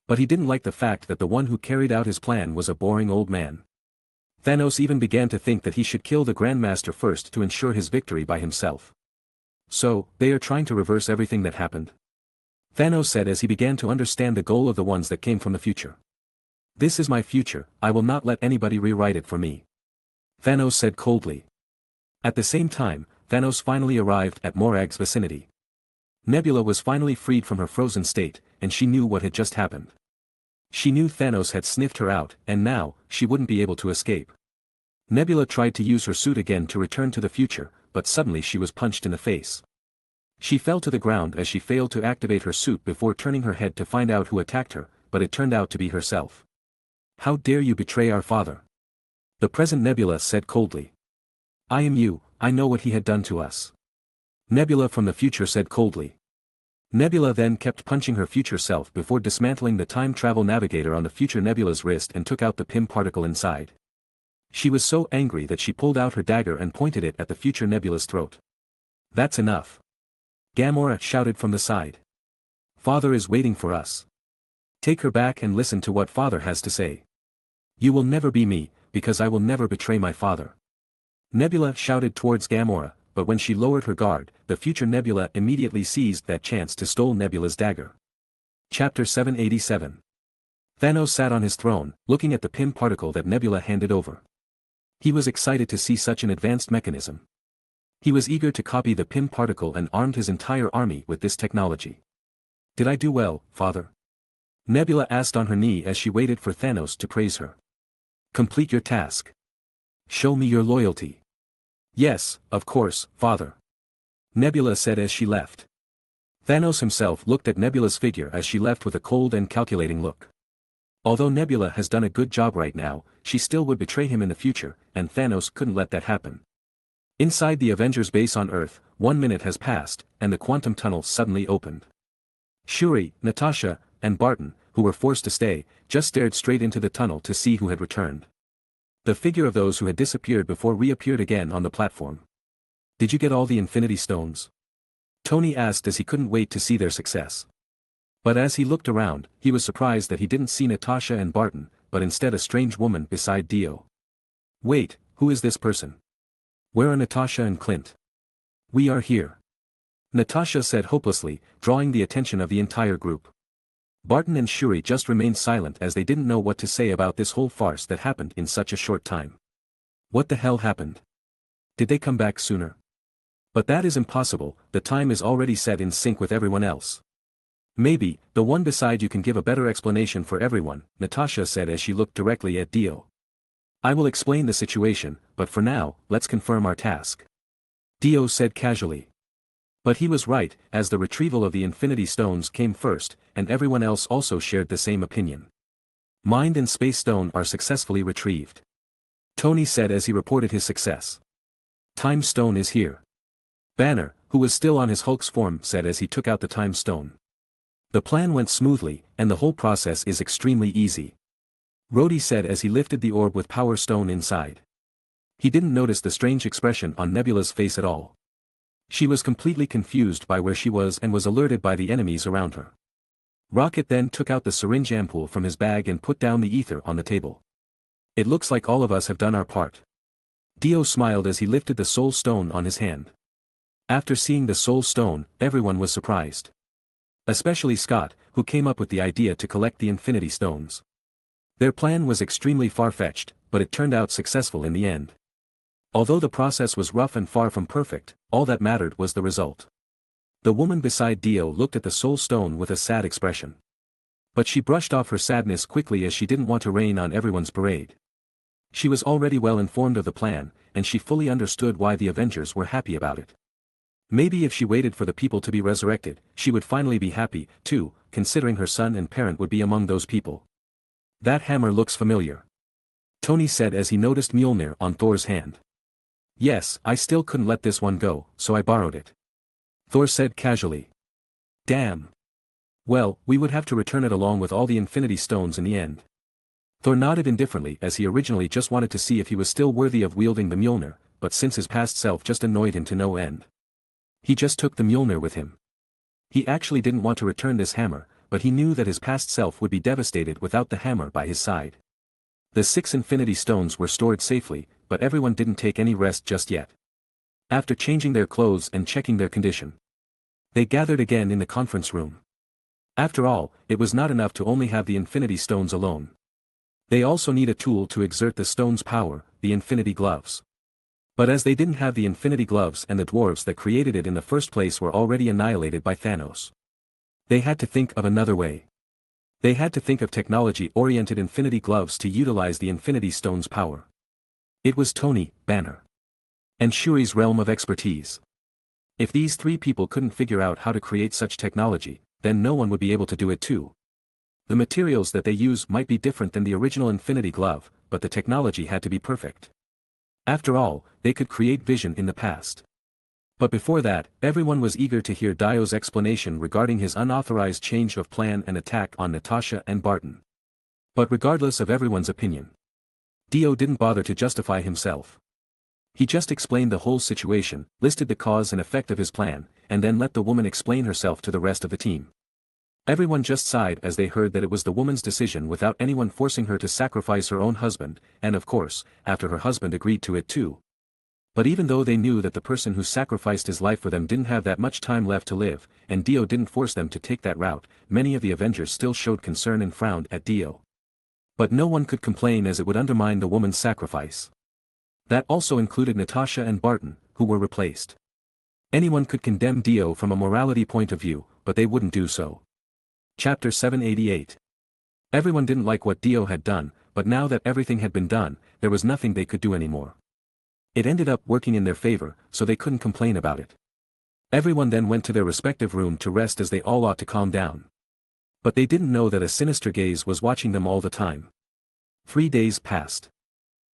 But he didn't like the fact that the one who carried out his plan was a boring old man. Thanos even began to think that he should kill the Grandmaster first to ensure his victory by himself. So, they are trying to reverse everything that happened? Thanos said as he began to understand the goal of the ones that came from the future. This is my future, I will not let anybody rewrite it for me. Thanos said coldly. At the same time, Thanos finally arrived at Morag's vicinity. Nebula was finally freed from her frozen state, and she knew what had just happened. She knew Thanos had sniffed her out, and now, she wouldn't be able to escape. Nebula tried to use her suit again to return to the future, but suddenly she was punched in the face. She fell to the ground as she failed to activate her suit before turning her head to find out who attacked her, but it turned out to be herself. How dare you betray our father? The present Nebula said coldly. I am you, I know what he had done to us. Nebula from the future said coldly. Nebula then kept punching her future self before dismantling the time travel navigator on the future Nebula's wrist and took out the Pym particle inside. She was so angry that she pulled out her dagger and pointed it at the future Nebula's throat. That's enough. Gamora shouted from the side. Father is waiting for us. Take her back and listen to what Father has to say. You will never be me, because I will never betray my father. Nebula shouted towards Gamora, but when she lowered her guard, the future Nebula immediately seized that chance to steal Nebula's dagger. Chapter 787. Thanos sat on his throne, looking at the Pym particle that Nebula handed over. He was excited to see such an advanced mechanism. He was eager to copy the Pym particle and armed his entire army with this technology. Did I do well, Father? Nebula asked on her knee as she waited for Thanos to praise her. Complete your task. Show me your loyalty. Yes, of course, Father. Nebula said as she left. Thanos himself looked at Nebula's figure as she left with a cold and calculating look. Although Nebula has done a good job right now, she still would betray him in the future, and Thanos couldn't let that happen. Inside the Avengers base on Earth, 1 minute has passed, and the quantum tunnel suddenly opened. Shuri, Natasha, and Barton, who were forced to stay, just stared straight into the tunnel to see who had returned. The figure of those who had disappeared before reappeared again on the platform. "Did you get all the Infinity Stones?" Tony asked as he couldn't wait to see their success. But as he looked around, he was surprised that he didn't see Natasha and Barton, but instead a strange woman beside Dio. "Wait, who is this person? Where are Natasha and Clint?" "We are here," Natasha said hopelessly, drawing the attention of the entire group. Barton and Shuri just remained silent as they didn't know what to say about this whole farce that happened in such a short time. What the hell happened? Did they come back sooner? But that is impossible, the time is already set in sync with everyone else. "Maybe, the one beside you can give a better explanation for everyone," Natasha said as she looked directly at Dio. "I will explain the situation, but for now, let's confirm our task," Dio said casually. But he was right, as the retrieval of the Infinity Stones came first, and everyone else also shared the same opinion. "Mind and Space Stone are successfully retrieved," Tony said as he reported his success. "Time Stone is here," Banner, who was still on his Hulk's form, said as he took out the Time Stone. "The plan went smoothly, and the whole process is extremely easy," Rhodey said as he lifted the orb with Power Stone inside. He didn't notice the strange expression on Nebula's face at all. She was completely confused by where she was and was alerted by the enemies around her. Rocket then took out the syringe ampoule from his bag and put down the ether on the table. "It looks like all of us have done our part." Dio smiled as he lifted the Soul Stone on his hand. After seeing the Soul Stone, everyone was surprised. Especially Scott, who came up with the idea to collect the Infinity Stones. Their plan was extremely far-fetched, but it turned out successful in the end. Although the process was rough and far from perfect, all that mattered was the result. The woman beside Dio looked at the Soul Stone with a sad expression. But she brushed off her sadness quickly as she didn't want to rain on everyone's parade. She was already well informed of the plan, and she fully understood why the Avengers were happy about it. Maybe if she waited for the people to be resurrected, she would finally be happy, too, considering her son and parent would be among those people. "That hammer looks familiar," Tony said as he noticed Mjolnir on Thor's hand. "Yes, I still couldn't let this one go, so I borrowed it," Thor said casually. "Damn. Well, we would have to return it along with all the Infinity Stones in the end." Thor nodded indifferently as he originally just wanted to see if he was still worthy of wielding the Mjolnir, but since his past self just annoyed him to no end, he just took the Mjolnir with him. He actually didn't want to return this hammer, but he knew that his past self would be devastated without the hammer by his side. The 6 Infinity Stones were stored safely, but everyone didn't take any rest just yet. After changing their clothes and checking their condition, they gathered again in the conference room. After all, it was not enough to only have the Infinity Stones alone. They also need a tool to exert the stone's power, the Infinity Gloves. But as they didn't have the Infinity Gloves and the dwarves that created it in the first place were already annihilated by Thanos, they had to think of another way. They had to think of technology-oriented Infinity Gloves to utilize the Infinity Stone's power. It was Tony, Banner, and Shuri's realm of expertise. If these 3 people couldn't figure out how to create such technology, then no one would be able to do it too. The materials that they use might be different than the original Infinity Glove, but the technology had to be perfect. After all, they could create vision in the past. But before that, everyone was eager to hear Dio's explanation regarding his unauthorized change of plan and attack on Natasha and Barton. But regardless of everyone's opinion, Dio didn't bother to justify himself. He just explained the whole situation, listed the cause and effect of his plan, and then let the woman explain herself to the rest of the team. Everyone just sighed as they heard that it was the woman's decision without anyone forcing her to sacrifice her own husband, and of course, after her husband agreed to it too. But even though they knew that the person who sacrificed his life for them didn't have that much time left to live, and Dio didn't force them to take that route, many of the Avengers still showed concern and frowned at Dio. But no one could complain as it would undermine the woman's sacrifice. That also included Natasha and Barton, who were replaced. Anyone could condemn Dio from a morality point of view, but they wouldn't do so. Chapter 788. Everyone didn't like what Dio had done, but now that everything had been done, there was nothing they could do anymore. It ended up working in their favor, so they couldn't complain about it. Everyone then went to their respective room to rest as they all ought to calm down. But they didn't know that a sinister gaze was watching them all the time. 3 days passed.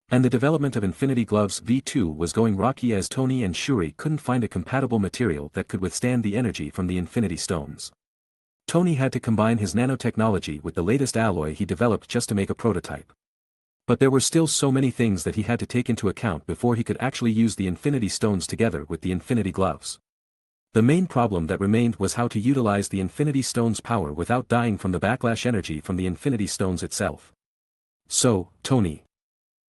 And the development of Infinity Gloves V2 was going rocky as Tony and Shuri couldn't find a compatible material that could withstand the energy from the Infinity Stones. Tony had to combine his nanotechnology with the latest alloy he developed just to make a prototype. But there were still so many things that he had to take into account before he could actually use the Infinity Stones together with the Infinity Gloves. The main problem that remained was how to utilize the Infinity Stones' power without dying from the backlash energy from the Infinity Stones itself. So, Tony,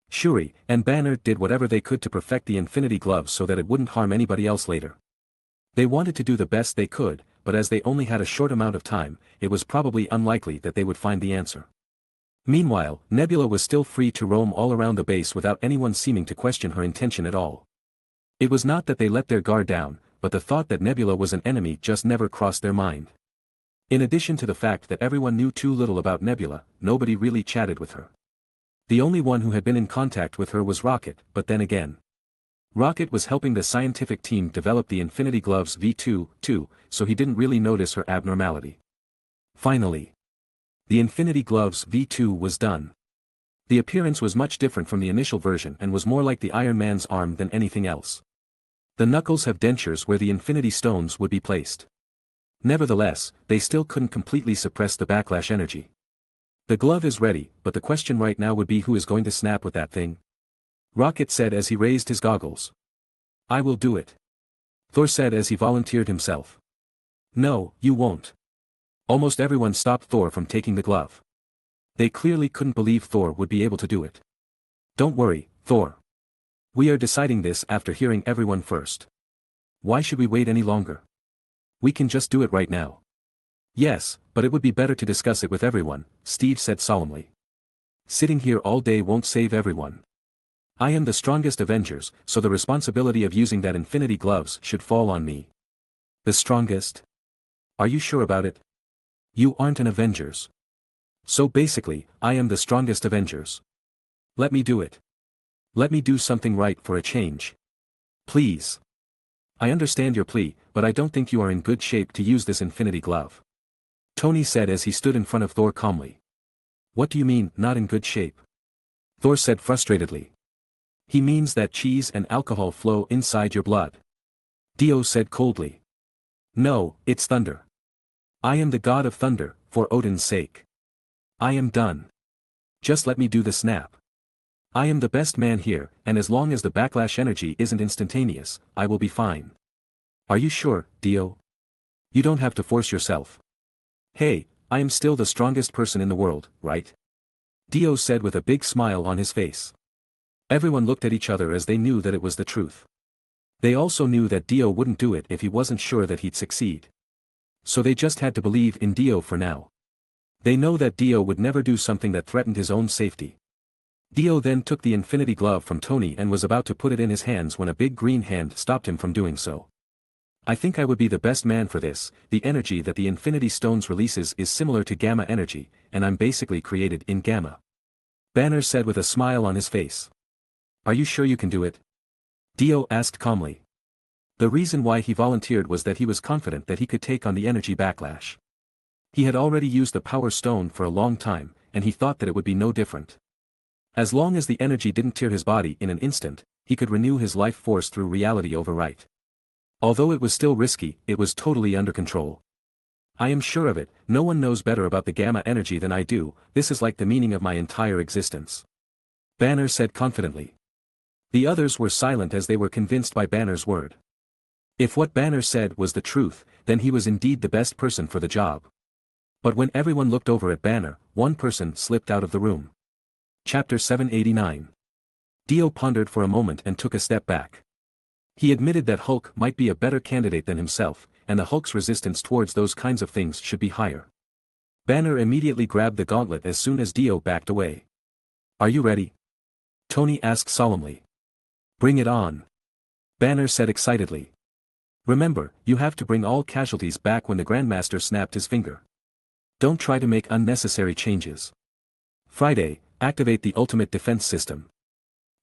Shuri, and Banner did whatever they could to perfect the Infinity Gloves so that it wouldn't harm anybody else later. They wanted to do the best they could, but as they only had a short amount of time, it was probably unlikely that they would find the answer. Meanwhile, Nebula was still free to roam all around the base without anyone seeming to question her intention at all. It was not that they let their guard down, but the thought that Nebula was an enemy just never crossed their mind. In addition to the fact that everyone knew too little about Nebula, nobody really chatted with her. The only one who had been in contact with her was Rocket, but then again, Rocket was helping the scientific team develop the Infinity Gloves V2, too, so he didn't really notice her abnormality. Finally, the Infinity Gloves V2 was done. The appearance was much different from the initial version and was more like the Iron Man's arm than anything else. The knuckles have dentures where the Infinity Stones would be placed. Nevertheless, they still couldn't completely suppress the backlash energy. The glove is ready, but the question right now would be who is going to snap with that thing? Rocket said as he raised his goggles. I will do it. Thor said as he volunteered himself. No, you won't. Almost everyone stopped Thor from taking the glove. They clearly couldn't believe Thor would be able to do it. Don't worry, Thor. We are deciding this after hearing everyone first. Why should we wait any longer? We can just do it right now. Yes, but it would be better to discuss it with everyone, Steve said solemnly. Sitting here all day won't save everyone. I am the strongest Avengers, so the responsibility of using that Infinity Gloves should fall on me. The strongest? Are you sure about it? You aren't an Avengers. So basically, I am the strongest Avengers. Let me do it. Let me do something right for a change. Please. I understand your plea, but I don't think you are in good shape to use this Infinity Glove. Tony said as he stood in front of Thor calmly. What do you mean, not in good shape? Thor said frustratedly. He means that cheese and alcohol flow inside your blood. Dio said coldly. No, it's thunder. I am the god of thunder, for Odin's sake. I am done. Just let me do the snap. I am the best man here, and as long as the backlash energy isn't instantaneous, I will be fine. Are you sure, Dio? You don't have to force yourself. Hey, I am still the strongest person in the world, right? Dio said with a big smile on his face. Everyone looked at each other as they knew that it was the truth. They also knew that Dio wouldn't do it if he wasn't sure that he'd succeed. So they just had to believe in Dio for now. They know that Dio would never do something that threatened his own safety. Dio then took the Infinity Glove from Tony and was about to put it in his hands when a big green hand stopped him from doing so. I think I would be the best man for this. The energy that the Infinity Stones releases is similar to gamma energy, and I'm basically created in gamma. Banner said with a smile on his face. Are you sure you can do it? Dio asked calmly. The reason why he volunteered was that he was confident that he could take on the energy backlash. He had already used the Power Stone for a long time, and he thought that it would be no different. As long as the energy didn't tear his body in an instant, he could renew his life force through reality overwrite. Although it was still risky, it was totally under control. I am sure of it, no one knows better about the gamma energy than I do, this is like the meaning of my entire existence. Banner said confidently. The others were silent as they were convinced by Banner's word. If what Banner said was the truth, then he was indeed the best person for the job. But when everyone looked over at Banner, one person slipped out of the room. Chapter 789. Dio pondered for a moment and took a step back. He admitted that Hulk might be a better candidate than himself, and the Hulk's resistance towards those kinds of things should be higher. Banner immediately grabbed the gauntlet as soon as Dio backed away. Are you ready? Tony asked solemnly. Bring it on. Banner said excitedly. Remember, you have to bring all casualties back when the Grandmaster snapped his finger. Don't try to make unnecessary changes. Friday, activate the ultimate defense system.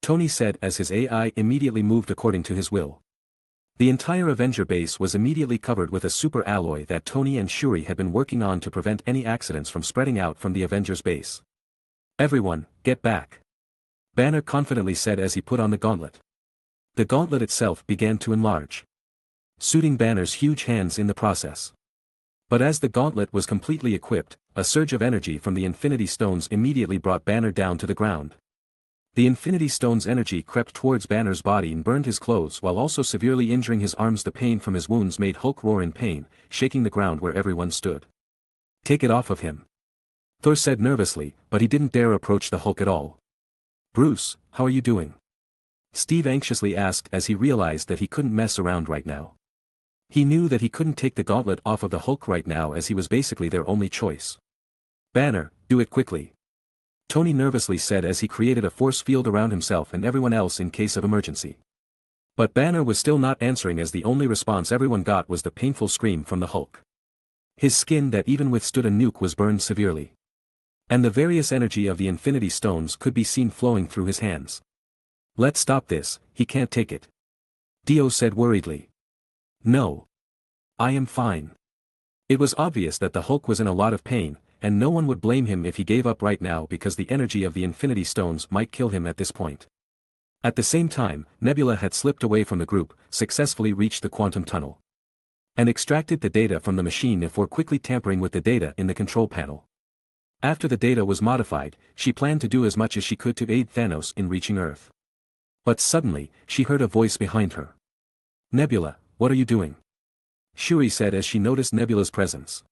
Tony said as his AI immediately moved according to his will. The entire Avenger base was immediately covered with a super alloy that Tony and Shuri had been working on to prevent any accidents from spreading out from the Avengers base. Everyone, get back. Banner confidently said as he put on the gauntlet. The gauntlet itself began to enlarge, suiting Banner's huge hands in the process. But as the gauntlet was completely equipped, a surge of energy from the Infinity Stones immediately brought Banner down to the ground. The Infinity Stone's energy crept towards Banner's body and burned his clothes while also severely injuring his arms. The pain from his wounds made Hulk roar in pain, shaking the ground where everyone stood. "Take it off of him," Thor said nervously, but he didn't dare approach the Hulk at all. "Bruce, how are you doing?" Steve anxiously asked as he realized that he couldn't mess around right now. He knew that he couldn't take the gauntlet off of the Hulk right now as he was basically their only choice. "Banner, do it quickly," Tony nervously said as he created a force field around himself and everyone else in case of emergency. But Banner was still not answering as the only response everyone got was the painful scream from the Hulk. His skin that even withstood a nuke was burned severely. And the various energy of the Infinity Stones could be seen flowing through his hands. "Let's stop this, he can't take it," Dio said worriedly. "No. I am fine." It was obvious that the Hulk was in a lot of pain, and no one would blame him if he gave up right now because the energy of the Infinity Stones might kill him at this point. At the same time, Nebula had slipped away from the group, successfully reached the quantum tunnel, and extracted the data from the machine before quickly tampering with the data in the control panel. After the data was modified, she planned to do as much as she could to aid Thanos in reaching Earth. But suddenly, she heard a voice behind her. "Nebula, what are you doing?" Shuri said as she noticed Nebula's presence.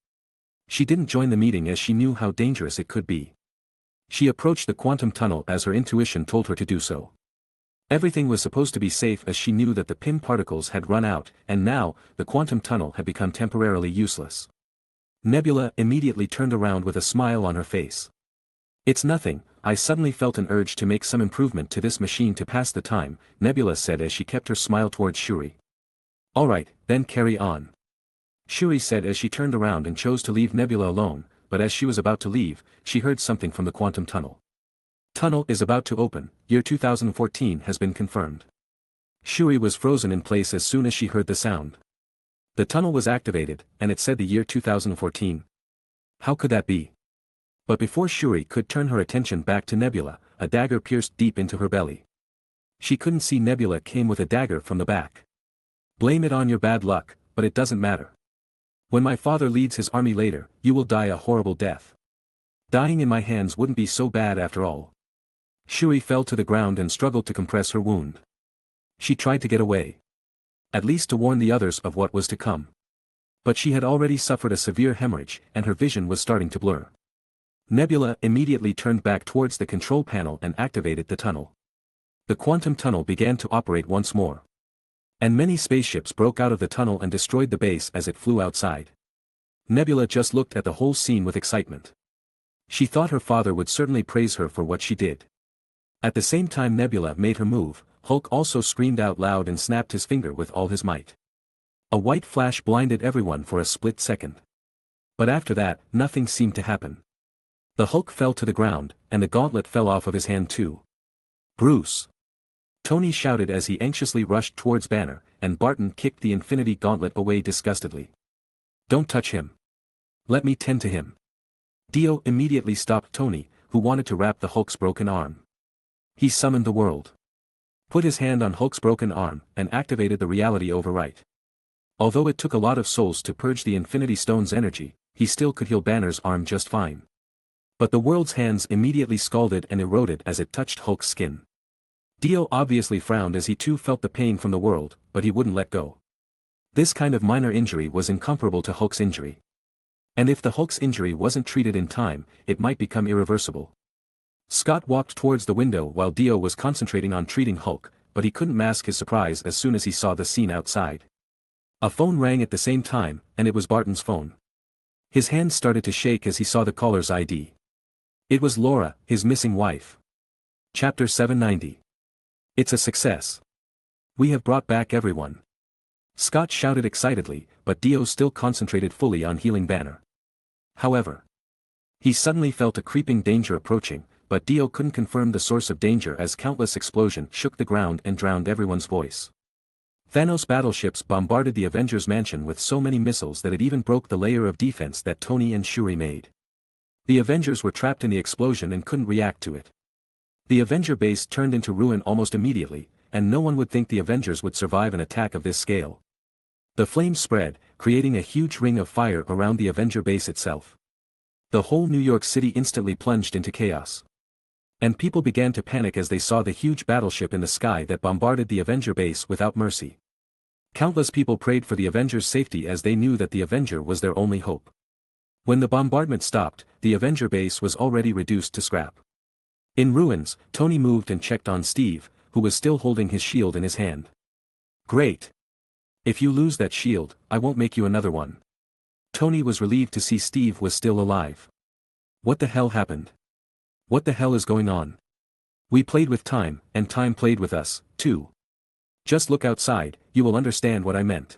She didn't join the meeting as she knew how dangerous it could be. She approached the quantum tunnel as her intuition told her to do so. Everything was supposed to be safe as she knew that the Pym particles had run out, and now, the quantum tunnel had become temporarily useless. Nebula immediately turned around with a smile on her face. "It's nothing, I suddenly felt an urge to make some improvement to this machine to pass the time," Nebula said as she kept her smile towards Shuri. "Alright, then carry on," Shuri said as she turned around and chose to leave Nebula alone, but as she was about to leave, she heard something from the quantum tunnel. "Tunnel is about to open, year 2014 has been confirmed." Shuri was frozen in place as soon as she heard the sound. The tunnel was activated, and it said the year 2014. How could that be? But before Shuri could turn her attention back to Nebula, a dagger pierced deep into her belly. She couldn't see Nebula came with a dagger from the back. "Blame it on your bad luck, but it doesn't matter. When my father leads his army later, you will die a horrible death. Dying in my hands wouldn't be so bad after all." Shuri fell to the ground and struggled to compress her wound. She tried to get away, at least to warn the others of what was to come. But she had already suffered a severe hemorrhage, and her vision was starting to blur. Nebula immediately turned back towards the control panel and activated the tunnel. The quantum tunnel began to operate once more. And many spaceships broke out of the tunnel and destroyed the base as it flew outside. Nebula just looked at the whole scene with excitement. She thought her father would certainly praise her for what she did. At the same time Nebula made her move, Hulk also screamed out loud and snapped his finger with all his might. A white flash blinded everyone for a split second. But after that, nothing seemed to happen. The Hulk fell to the ground, and the gauntlet fell off of his hand too. "Bruce!" Tony shouted as he anxiously rushed towards Banner, and Barton kicked the Infinity Gauntlet away disgustedly. "Don't touch him. Let me tend to him." Dio immediately stopped Tony, who wanted to wrap the Hulk's broken arm. He summoned the world, put his hand on Hulk's broken arm, and activated the reality overwrite. Although it took a lot of souls to purge the Infinity Stone's energy, he still could heal Banner's arm just fine. But the world's hands immediately scalded and eroded as it touched Hulk's skin. Dio obviously frowned as he too felt the pain from the world, but he wouldn't let go. This kind of minor injury was incomparable to Hulk's injury. And if the Hulk's injury wasn't treated in time, it might become irreversible. Scott walked towards the window while Dio was concentrating on treating Hulk, but he couldn't mask his surprise as soon as he saw the scene outside. A phone rang at the same time, and it was Barton's phone. His hands started to shake as he saw the caller's ID. It was Laura, his missing wife. Chapter 790. It's a success. We have brought back everyone. Scott shouted excitedly, but Dio still concentrated fully on healing Banner. However, he suddenly felt a creeping danger approaching, but Dio couldn't confirm the source of danger as countless explosions shook the ground and drowned everyone's voice. Thanos battleships bombarded the Avengers mansion with so many missiles that it even broke the layer of defense that Tony and Shuri made. The Avengers were trapped in the explosion and couldn't react to it. The Avenger base turned into ruin almost immediately, and no one would think the Avengers would survive an attack of this scale. The flames spread, creating a huge ring of fire around the Avenger base itself. The whole New York City instantly plunged into chaos. And people began to panic as they saw the huge battleship in the sky that bombarded the Avenger base without mercy. Countless people prayed for the Avengers' safety as they knew that the Avenger was their only hope. When the bombardment stopped, the Avenger base was already reduced to scrap. In ruins, Tony moved and checked on Steve, who was still holding his shield in his hand. "Great. If you lose that shield, I won't make you another one." Tony was relieved to see Steve was still alive. "What the hell happened? What the hell is going on? We played with time, and time played with us, too. Just look outside, you will understand what I meant."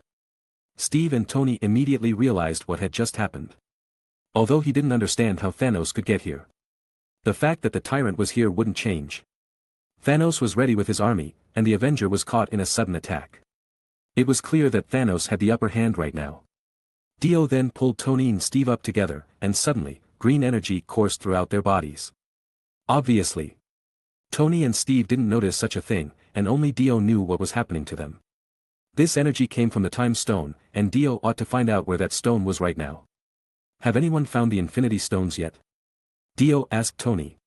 Steve and Tony immediately realized what had just happened. Although he didn't understand how Thanos could get here. The fact that the tyrant was here wouldn't change. Thanos was ready with his army, and the Avenger was caught in a sudden attack. It was clear that Thanos had the upper hand right now. Dio then pulled Tony and Steve up together, and suddenly, green energy coursed throughout their bodies. Obviously, Tony and Steve didn't notice such a thing, and only Dio knew what was happening to them. This energy came from the Time Stone, and Dio ought to find out where that stone was right now. "Have anyone found the Infinity Stones yet?" Dio asked Tony.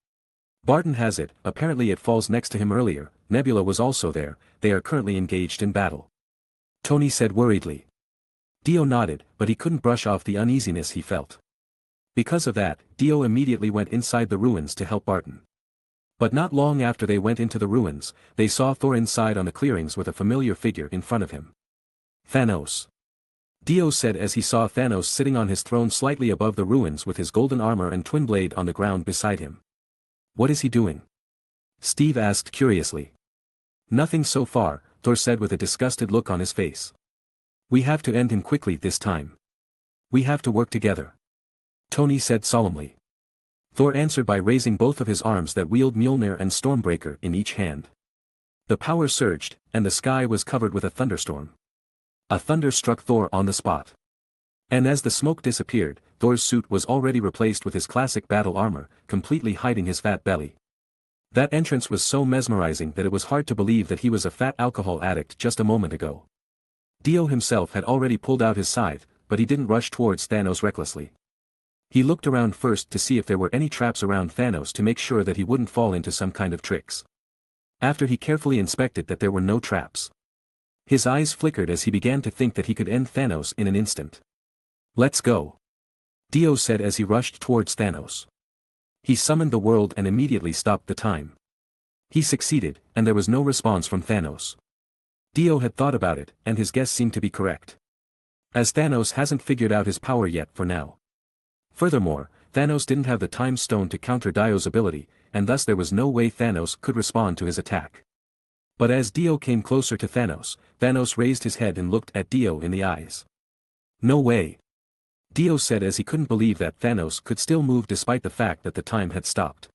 "Barton has it, apparently it falls next to him earlier, Nebula was also there, they are currently engaged in battle," Tony said worriedly. Dio nodded, but he couldn't brush off the uneasiness he felt. Because of that, Dio immediately went inside the ruins to help Barton. But not long after they went into the ruins, they saw Thor inside on the clearings with a familiar figure in front of him. "Thanos," Dio said as he saw Thanos sitting on his throne slightly above the ruins with his golden armor and twin blade on the ground beside him. "What is he doing?" Steve asked curiously. "Nothing so far," Thor said with a disgusted look on his face. "We have to end him quickly this time. We have to work together," Tony said solemnly. Thor answered by raising both of his arms that wield Mjolnir and Stormbreaker in each hand. The power surged, and the sky was covered with a thunderstorm. A thunder struck Thor on the spot. And as the smoke disappeared, Thor's suit was already replaced with his classic battle armor, completely hiding his fat belly. That entrance was so mesmerizing that it was hard to believe that he was a fat alcohol addict just a moment ago. Dio himself had already pulled out his scythe, but he didn't rush towards Thanos recklessly. He looked around first to see if there were any traps around Thanos to make sure that he wouldn't fall into some kind of tricks. After he carefully inspected that there were no traps, his eyes flickered as he began to think that he could end Thanos in an instant. "Let's go," Dio said as he rushed towards Thanos. He summoned the world and immediately stopped the time. He succeeded, and there was no response from Thanos. Dio had thought about it, and his guess seemed to be correct. As Thanos hasn't figured out his power yet for now. Furthermore, Thanos didn't have the Time Stone to counter Dio's ability, and thus there was no way Thanos could respond to his attack. But as Dio came closer to Thanos, Thanos raised his head and looked at Dio in the eyes. "No way," Dio said as he couldn't believe that Thanos could still move despite the fact that the time had stopped.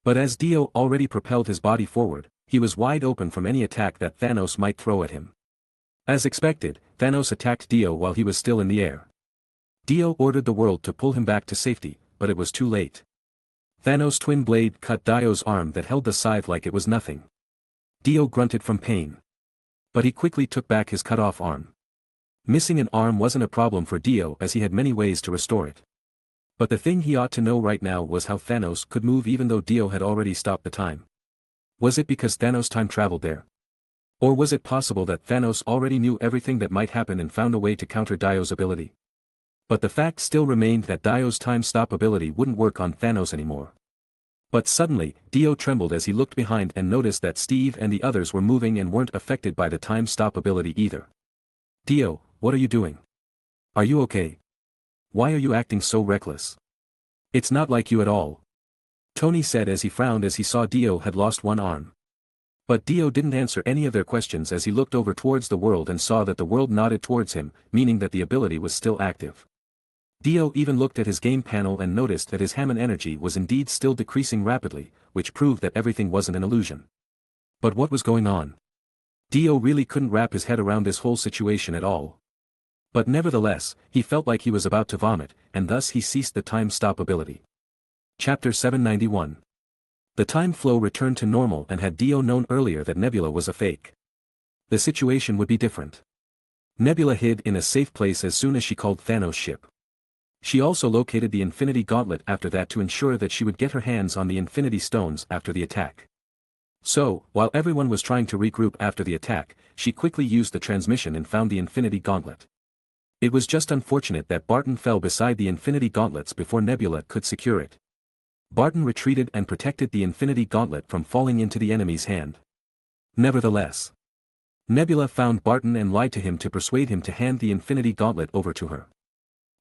But as Dio already propelled his body forward, he was wide open from any attack that Thanos might throw at him. As expected, Thanos attacked Dio while he was still in the air. Dio ordered the world to pull him back to safety, but it was too late. Thanos' twin blade cut Dio's arm that held the scythe like it was nothing. Dio grunted from pain. But he quickly took back his cut-off arm. Missing an arm wasn't a problem for Dio as he had many ways to restore it. But the thing he ought to know right now was how Thanos could move even though Dio had already stopped the time. Was it because Thanos time traveled there? Or was it possible that Thanos already knew everything that might happen and found a way to counter Dio's ability? But the fact still remained that Dio's time stop ability wouldn't work on Thanos anymore. But suddenly, Dio trembled as he looked behind and noticed that Steve and the others were moving and weren't affected by the time stop ability either. "Dio, what are you doing? Are you okay? Why are you acting so reckless? It's not like you at all," Tony said as he frowned as he saw Dio had lost one arm. But Dio didn't answer any of their questions as he looked over towards the world and saw that the world nodded towards him, meaning that the ability was still active. Dio even looked at his game panel and noticed that his Hammond energy was indeed still decreasing rapidly, which proved that everything wasn't an illusion. But what was going on? Dio really couldn't wrap his head around this whole situation at all. But nevertheless, he felt like he was about to vomit, and thus he ceased the time stop ability. Chapter 791. The time flow returned to normal, and had Dio known earlier that Nebula was a fake, the situation would be different. Nebula hid in a safe place as soon as she called Thanos' ship. She also located the Infinity Gauntlet after that to ensure that she would get her hands on the Infinity Stones after the attack. So, while everyone was trying to regroup after the attack, she quickly used the transmission and found the Infinity Gauntlet. It was just unfortunate that Barton fell beside the Infinity Gauntlets before Nebula could secure it. Barton retreated and protected the Infinity Gauntlet from falling into the enemy's hand. Nevertheless, Nebula found Barton and lied to him to persuade him to hand the Infinity Gauntlet over to her.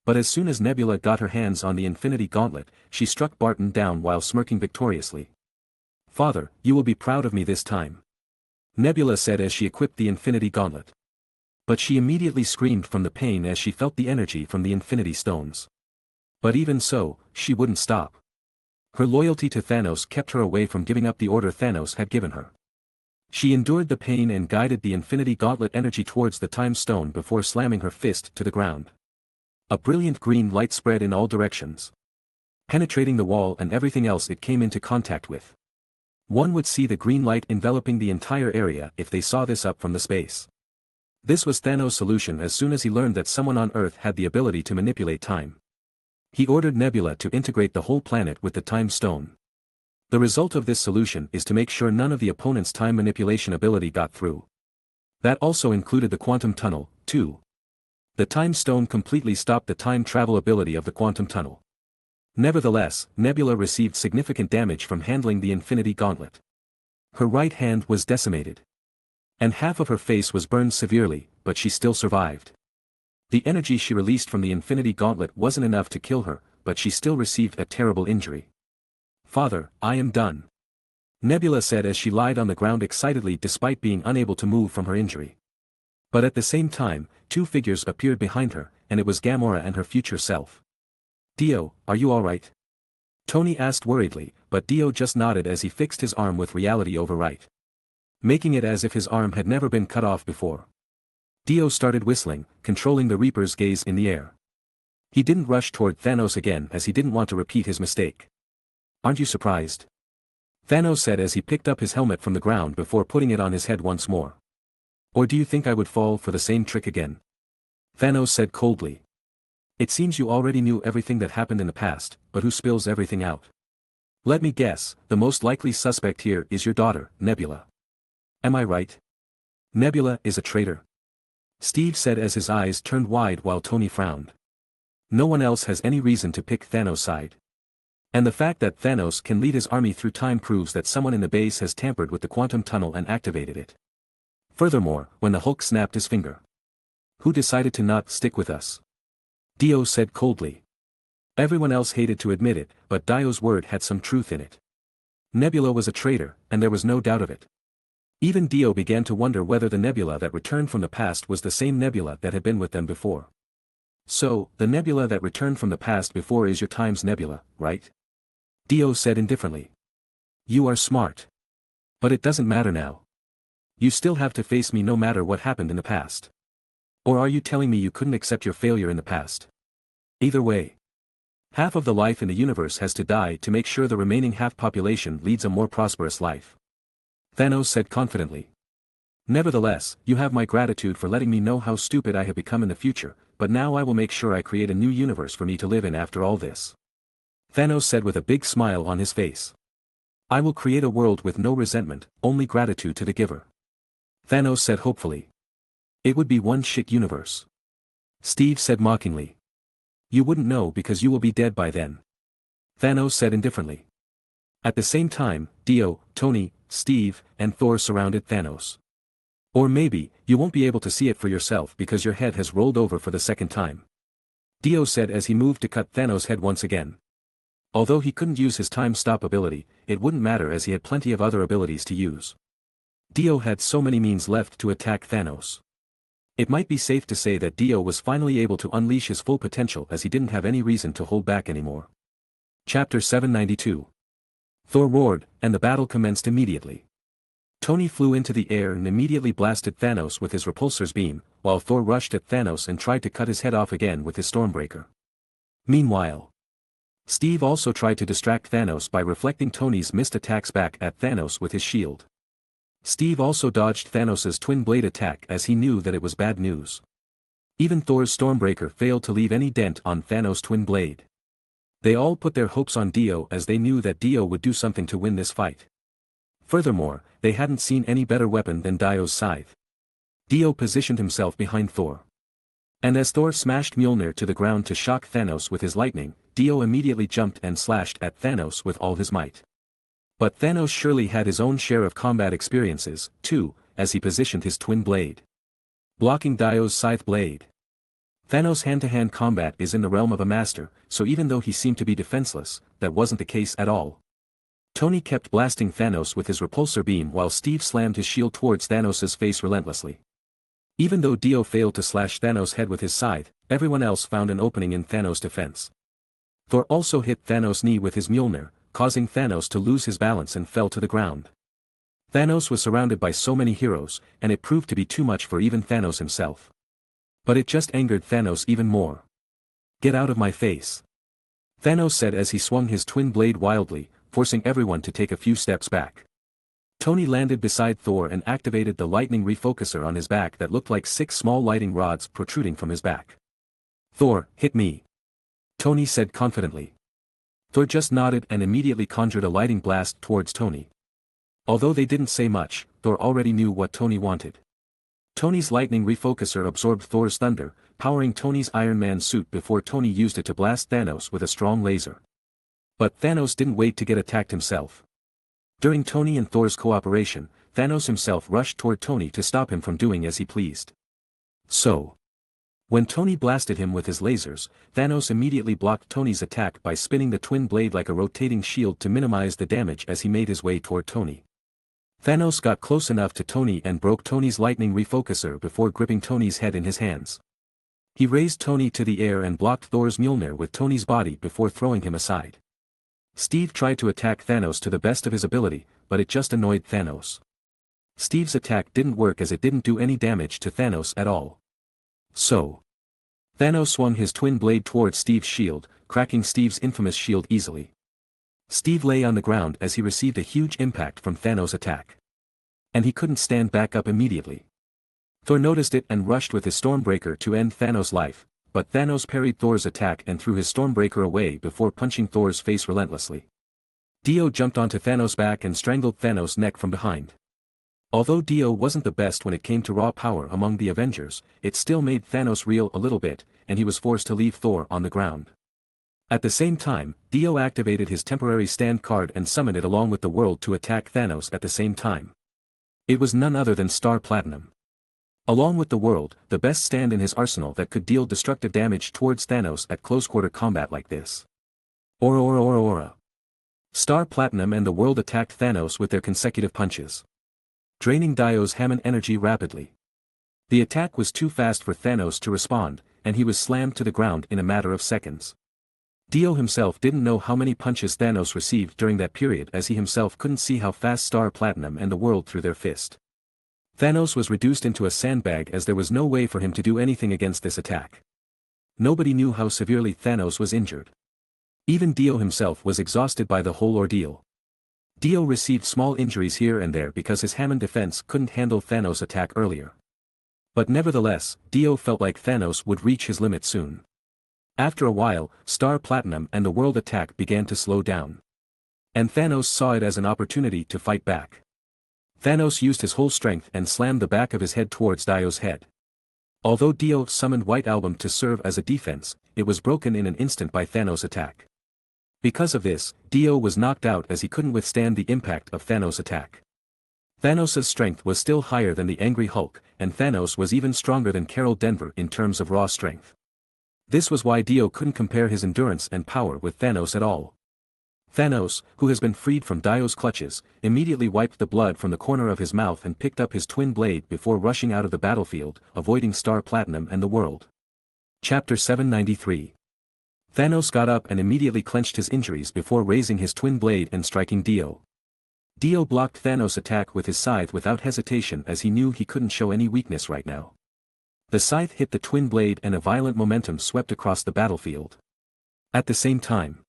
But as soon as Nebula got her hands on the Infinity Gauntlet, she struck Barton down while smirking victoriously. "Father, you will be proud of me this time," Nebula said as she equipped the Infinity Gauntlet. But she immediately screamed from the pain as she felt the energy from the Infinity Stones. But even so, she wouldn't stop. Her loyalty to Thanos kept her away from giving up the order Thanos had given her. She endured the pain and guided the Infinity Gauntlet energy towards the Time Stone before slamming her fist to the ground. A brilliant green light spread in all directions, penetrating the wall and everything else it came into contact with. One would see the green light enveloping the entire area if they saw this up from the space. This was Thanos' solution as soon as he learned that someone on Earth had the ability to manipulate time. He ordered Nebula to integrate the whole planet with the Time Stone. The result of this solution is to make sure none of the opponent's time manipulation ability got through. That also included the quantum tunnel, too. The Time Stone completely stopped the time travel ability of the quantum tunnel. Nevertheless, Nebula received significant damage from handling the Infinity Gauntlet. Her right hand was decimated, and half of her face was burned severely, but she still survived. The energy she released from the Infinity Gauntlet wasn't enough to kill her, but she still received a terrible injury. "Father, I am done," Nebula said as she lied on the ground excitedly despite being unable to move from her injury. But at the same time, two figures appeared behind her, and it was Gamora and her future self. "Dio, are you alright?" Tony asked worriedly, but Dio just nodded as he fixed his arm with reality overwrite, making it as if his arm had never been cut off before. Dio started whistling, controlling the Reaper's gaze in the air. He didn't rush toward Thanos again as he didn't want to repeat his mistake. "Aren't you surprised?" Thanos said as he picked up his helmet from the ground before putting it on his head once more. "Or do you think I would fall for the same trick again?" Thanos said coldly. "It seems you already knew everything that happened in the past, but who spills everything out? Let me guess, the most likely suspect here is your daughter, Nebula. Am I right?" "Nebula is a traitor," Steve said as his eyes turned wide while Tony frowned. "No one else has any reason to pick Thanos' side. And the fact that Thanos can lead his army through time proves that someone in the base has tampered with the quantum tunnel and activated it. Furthermore, when the Hulk snapped his finger, who decided to not stick with us?" Dio said coldly. Everyone else hated to admit it, but Dio's word had some truth in it. Nebula was a traitor, and there was no doubt of it. Even Dio began to wonder whether the Nebula that returned from the past was the same Nebula that had been with them before. "So, the Nebula that returned from the past before is your time's Nebula, right?" Dio said indifferently. "You are smart. But it doesn't matter now. You still have to face me no matter what happened in the past. Or are you telling me you couldn't accept your failure in the past? Either way, half of the life in the universe has to die to make sure the remaining half population leads a more prosperous life," Thanos said confidently. "Nevertheless, you have my gratitude for letting me know how stupid I have become in the future, but now I will make sure I create a new universe for me to live in after all this," Thanos said with a big smile on his face. "I will create a world with no resentment, only gratitude to the giver," Thanos said hopefully. "It would be one shit universe," Steve said mockingly. "You wouldn't know because you will be dead by then," Thanos said indifferently. At the same time, Dio, Tony, Steve, and Thor surrounded Thanos. "Or maybe, you won't be able to see it for yourself because your head has rolled over for the second time," Dio said as he moved to cut Thanos' head once again. Although he couldn't use his time stop ability, it wouldn't matter as he had plenty of other abilities to use. Dio had so many means left to attack Thanos. It might be safe to say that Dio was finally able to unleash his full potential as he didn't have any reason to hold back anymore. Chapter 792. Thor roared, and the battle commenced immediately. Tony flew into the air and immediately blasted Thanos with his repulsor's beam, while Thor rushed at Thanos and tried to cut his head off again with his Stormbreaker. Meanwhile, Steve also tried to distract Thanos by reflecting Tony's missed attacks back at Thanos with his shield. Steve also dodged Thanos' twin blade attack as he knew that it was bad news. Even Thor's Stormbreaker failed to leave any dent on Thanos' twin blade. They all put their hopes on Dio as they knew that Dio would do something to win this fight. Furthermore, they hadn't seen any better weapon than Dio's scythe. Dio positioned himself behind Thor. And as Thor smashed Mjolnir to the ground to shock Thanos with his lightning, Dio immediately jumped and slashed at Thanos with all his might. But Thanos surely had his own share of combat experiences, too, as he positioned his twin blade, blocking Dio's scythe blade. Thanos' hand-to-hand combat is in the realm of a master, so even though he seemed to be defenseless, that wasn't the case at all. Tony kept blasting Thanos with his repulsor beam while Steve slammed his shield towards Thanos' face relentlessly. Even though Dio failed to slash Thanos' head with his scythe, everyone else found an opening in Thanos' defense. Thor also hit Thanos' knee with his Mjolnir, causing Thanos to lose his balance and fell to the ground. Thanos was surrounded by so many heroes, and it proved to be too much for even Thanos himself. But it just angered Thanos even more. "Get out of my face," Thanos said as he swung his twin blade wildly, forcing everyone to take a few steps back. Tony landed beside Thor and activated the lightning refocuser on his back that looked like 6 small lighting rods protruding from his back. "Thor, hit me," Tony said confidently. Thor just nodded and immediately conjured a lighting blast towards Tony. Although they didn't say much, Thor already knew what Tony wanted. Tony's lightning refocuser absorbed Thor's thunder, powering Tony's Iron Man suit before Tony used it to blast Thanos with a strong laser. But Thanos didn't wait to get attacked himself. During Tony and Thor's cooperation, Thanos himself rushed toward Tony to stop him from doing as he pleased. So, when Tony blasted him with his lasers, Thanos immediately blocked Tony's attack by spinning the twin blade like a rotating shield to minimize the damage as he made his way toward Tony. Thanos got close enough to Tony and broke Tony's lightning refocuser before gripping Tony's head in his hands. He raised Tony to the air and blocked Thor's Mjolnir with Tony's body before throwing him aside. Steve tried to attack Thanos to the best of his ability, but it just annoyed Thanos. Steve's attack didn't work as it didn't do any damage to Thanos at all. So, Thanos swung his twin blade towards Steve's shield, cracking Steve's infamous shield easily. Steve lay on the ground as he received a huge impact from Thanos' attack. And he couldn't stand back up immediately. Thor noticed it and rushed with his Stormbreaker to end Thanos' life, but Thanos parried Thor's attack and threw his Stormbreaker away before punching Thor's face relentlessly. Dio jumped onto Thanos' back and strangled Thanos' neck from behind. Although Dio wasn't the best when it came to raw power among the Avengers, it still made Thanos reel a little bit, and he was forced to leave Thor on the ground. At the same time, Dio activated his temporary stand card and summoned it along with the world to attack Thanos at the same time. It was none other than Star Platinum. Along with the world, the best stand in his arsenal that could deal destructive damage towards Thanos at close-quarter combat like this. Ora. Star Platinum and the world attacked Thanos with their consecutive punches, draining Dio's Hammond energy rapidly. The attack was too fast for Thanos to respond, and he was slammed to the ground in a matter of seconds. Dio himself didn't know how many punches Thanos received during that period as he himself couldn't see how fast Star Platinum and the world threw their fist. Thanos was reduced into a sandbag as there was no way for him to do anything against this attack. Nobody knew how severely Thanos was injured. Even Dio himself was exhausted by the whole ordeal. Dio received small injuries here and there because his Hammond defense couldn't handle Thanos' attack earlier. But nevertheless, Dio felt like Thanos would reach his limit soon. After a while, Star Platinum and the world attack began to slow down. And Thanos saw it as an opportunity to fight back. Thanos used his whole strength and slammed the back of his head towards Dio's head. Although Dio summoned White Album to serve as a defense, it was broken in an instant by Thanos' attack. Because of this, Dio was knocked out as he couldn't withstand the impact of Thanos' attack. Thanos' strength was still higher than the Angry Hulk, and Thanos was even stronger than Carol Denver in terms of raw strength. This was why Dio couldn't compare his endurance and power with Thanos at all. Thanos, who has been freed from Dio's clutches, immediately wiped the blood from the corner of his mouth and picked up his twin blade before rushing out of the battlefield, avoiding Star Platinum and the world. Chapter 793. Thanos got up and immediately clenched his injuries before raising his twin blade and striking Dio. Dio blocked Thanos' attack with his scythe without hesitation as he knew he couldn't show any weakness right now. The scythe hit the twin blade and a violent momentum swept across the battlefield. At the same time,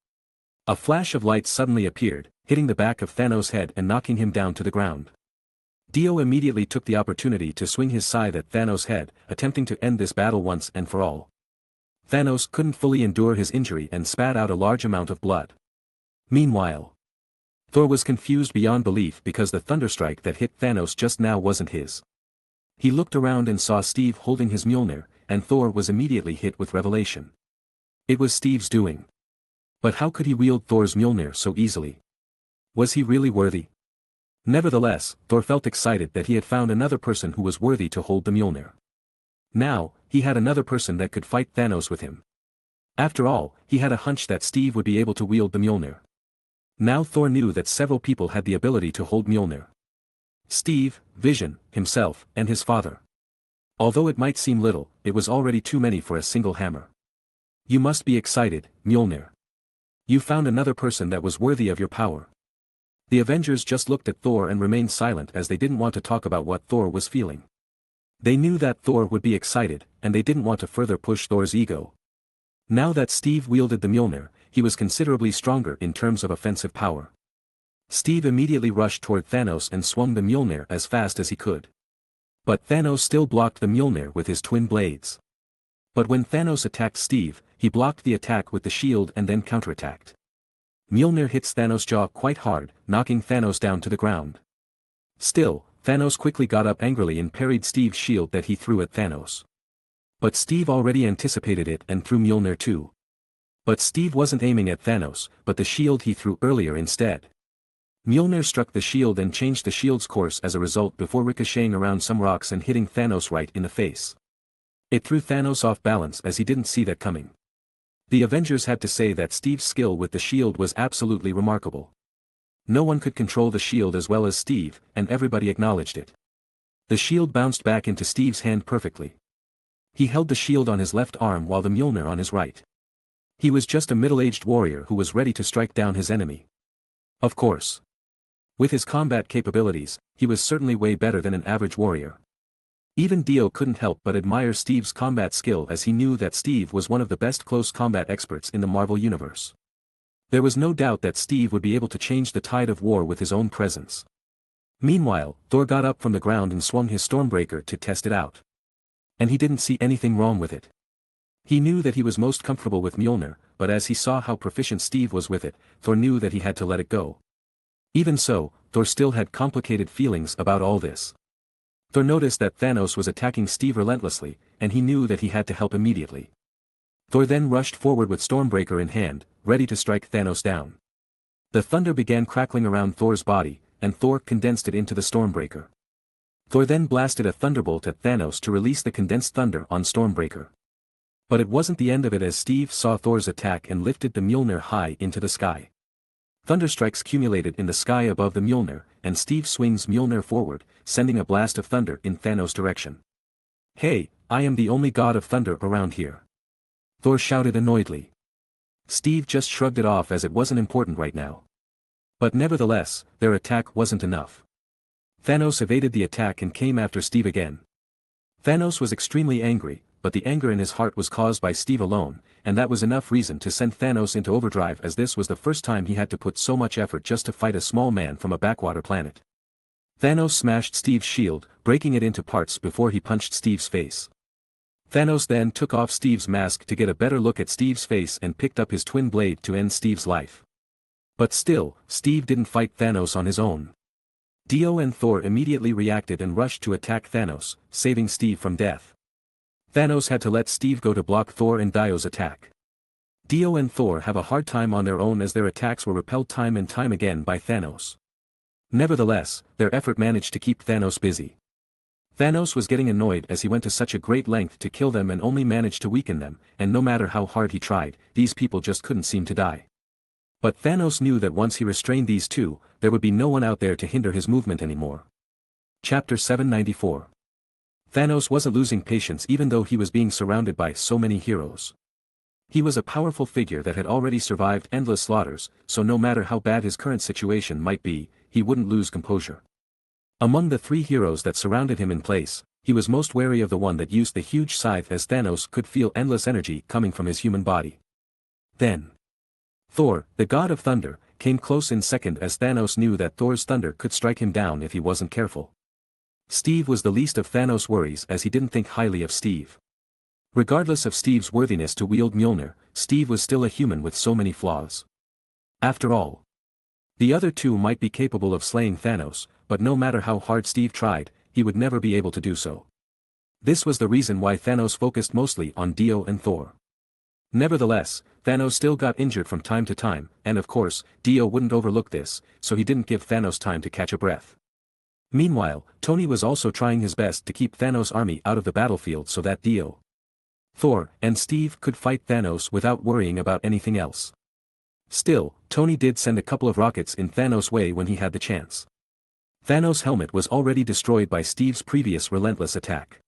a flash of light suddenly appeared, hitting the back of Thanos' head and knocking him down to the ground. Dio immediately took the opportunity to swing his scythe at Thanos' head, attempting to end this battle once and for all. Thanos couldn't fully endure his injury and spat out a large amount of blood. Meanwhile, Thor was confused beyond belief because the thunderstrike that hit Thanos just now wasn't his. He looked around and saw Steve holding his Mjolnir, and Thor was immediately hit with revelation. It was Steve's doing. But how could he wield Thor's Mjolnir so easily? Was he really worthy? Nevertheless, Thor felt excited that he had found another person who was worthy to hold the Mjolnir. Now, he had another person that could fight Thanos with him. After all, he had a hunch that Steve would be able to wield the Mjolnir. Now Thor knew that several people had the ability to hold Mjolnir. Steve, Vision, himself, and his father. Although it might seem little, it was already too many for a single hammer. You must be excited, Mjolnir. You found another person that was worthy of your power. The Avengers just looked at Thor and remained silent as they didn't want to talk about what Thor was feeling. They knew that Thor would be excited, and they didn't want to further push Thor's ego. Now that Steve wielded the Mjolnir, he was considerably stronger in terms of offensive power. Steve immediately rushed toward Thanos and swung the Mjolnir as fast as he could. But Thanos still blocked the Mjolnir with his twin blades. But when Thanos attacked Steve, he blocked the attack with the shield and then counterattacked. Mjolnir hits Thanos' jaw quite hard, knocking Thanos down to the ground. Still, Thanos quickly got up angrily and parried Steve's shield that he threw at Thanos. But Steve already anticipated it and threw Mjolnir too. But Steve wasn't aiming at Thanos, but the shield he threw earlier instead. Mjolnir struck the shield and changed the shield's course as a result before ricocheting around some rocks and hitting Thanos right in the face. It threw Thanos off balance as he didn't see that coming. The Avengers had to say that Steve's skill with the shield was absolutely remarkable. No one could control the shield as well as Steve, and everybody acknowledged it. The shield bounced back into Steve's hand perfectly. He held the shield on his left arm while the Mjolnir on his right. He was just a middle-aged warrior who was ready to strike down his enemy. Of course. With his combat capabilities, he was certainly way better than an average warrior. Even Dio couldn't help but admire Steve's combat skill as he knew that Steve was one of the best close combat experts in the Marvel Universe. There was no doubt that Steve would be able to change the tide of war with his own presence. Meanwhile, Thor got up from the ground and swung his Stormbreaker to test it out. And he didn't see anything wrong with it. He knew that he was most comfortable with Mjolnir, but as he saw how proficient Steve was with it, Thor knew that he had to let it go. Even so, Thor still had complicated feelings about all this. Thor noticed that Thanos was attacking Steve relentlessly, and he knew that he had to help immediately. Thor then rushed forward with Stormbreaker in hand, ready to strike Thanos down. The thunder began crackling around Thor's body, and Thor condensed it into the Stormbreaker. Thor then blasted a thunderbolt at Thanos to release the condensed thunder on Stormbreaker. But it wasn't the end of it as Steve saw Thor's attack and lifted the Mjolnir high into the sky. Thunderstrikes accumulated in the sky above the Mjolnir, and Steve swings Mjolnir forward, sending a blast of thunder in Thanos' direction. "Hey, I am the only god of thunder around here," Thor shouted annoyedly. Steve just shrugged it off as it wasn't important right now. But nevertheless, their attack wasn't enough. Thanos evaded the attack and came after Steve again. Thanos was extremely angry, but the anger in his heart was caused by Steve alone, and that was enough reason to send Thanos into overdrive as this was the first time he had to put so much effort just to fight a small man from a backwater planet. Thanos smashed Steve's shield, breaking it into parts before he punched Steve's face. Thanos then took off Steve's mask to get a better look at Steve's face and picked up his twin blade to end Steve's life. But still, Steve didn't fight Thanos on his own. Dio and Thor immediately reacted and rushed to attack Thanos, saving Steve from death. Thanos had to let Steve go to block Thor and Dio's attack. Dio and Thor have a hard time on their own as their attacks were repelled time and time again by Thanos. Nevertheless, their effort managed to keep Thanos busy. Thanos was getting annoyed as he went to such a great length to kill them and only managed to weaken them, and no matter how hard he tried, these people just couldn't seem to die. But Thanos knew that once he restrained these two, there would be no one out there to hinder his movement anymore. Chapter 794. Thanos wasn't losing patience even though he was being surrounded by so many heroes. He was a powerful figure that had already survived endless slaughters, so no matter how bad his current situation might be, he wouldn't lose composure. Among the three heroes that surrounded him in place, he was most wary of the one that used the huge scythe as Thanos could feel endless energy coming from his human body. Then, Thor, the god of thunder, came close in second as Thanos knew that Thor's thunder could strike him down if he wasn't careful. Steve was the least of Thanos' worries as he didn't think highly of Steve. Regardless of Steve's worthiness to wield Mjolnir, Steve was still a human with so many flaws. After all, the other two might be capable of slaying Thanos, but no matter how hard Steve tried, he would never be able to do so. This was the reason why Thanos focused mostly on Dio and Thor. Nevertheless, Thanos still got injured from time to time, and of course, Dio wouldn't overlook this, so he didn't give Thanos time to catch a breath. Meanwhile, Tony was also trying his best to keep Thanos' army out of the battlefield so that Dio, Thor, and Steve could fight Thanos without worrying about anything else. Still, Tony did send a couple of rockets in Thanos' way when he had the chance. Thanos' helmet was already destroyed by Steve's previous relentless attack.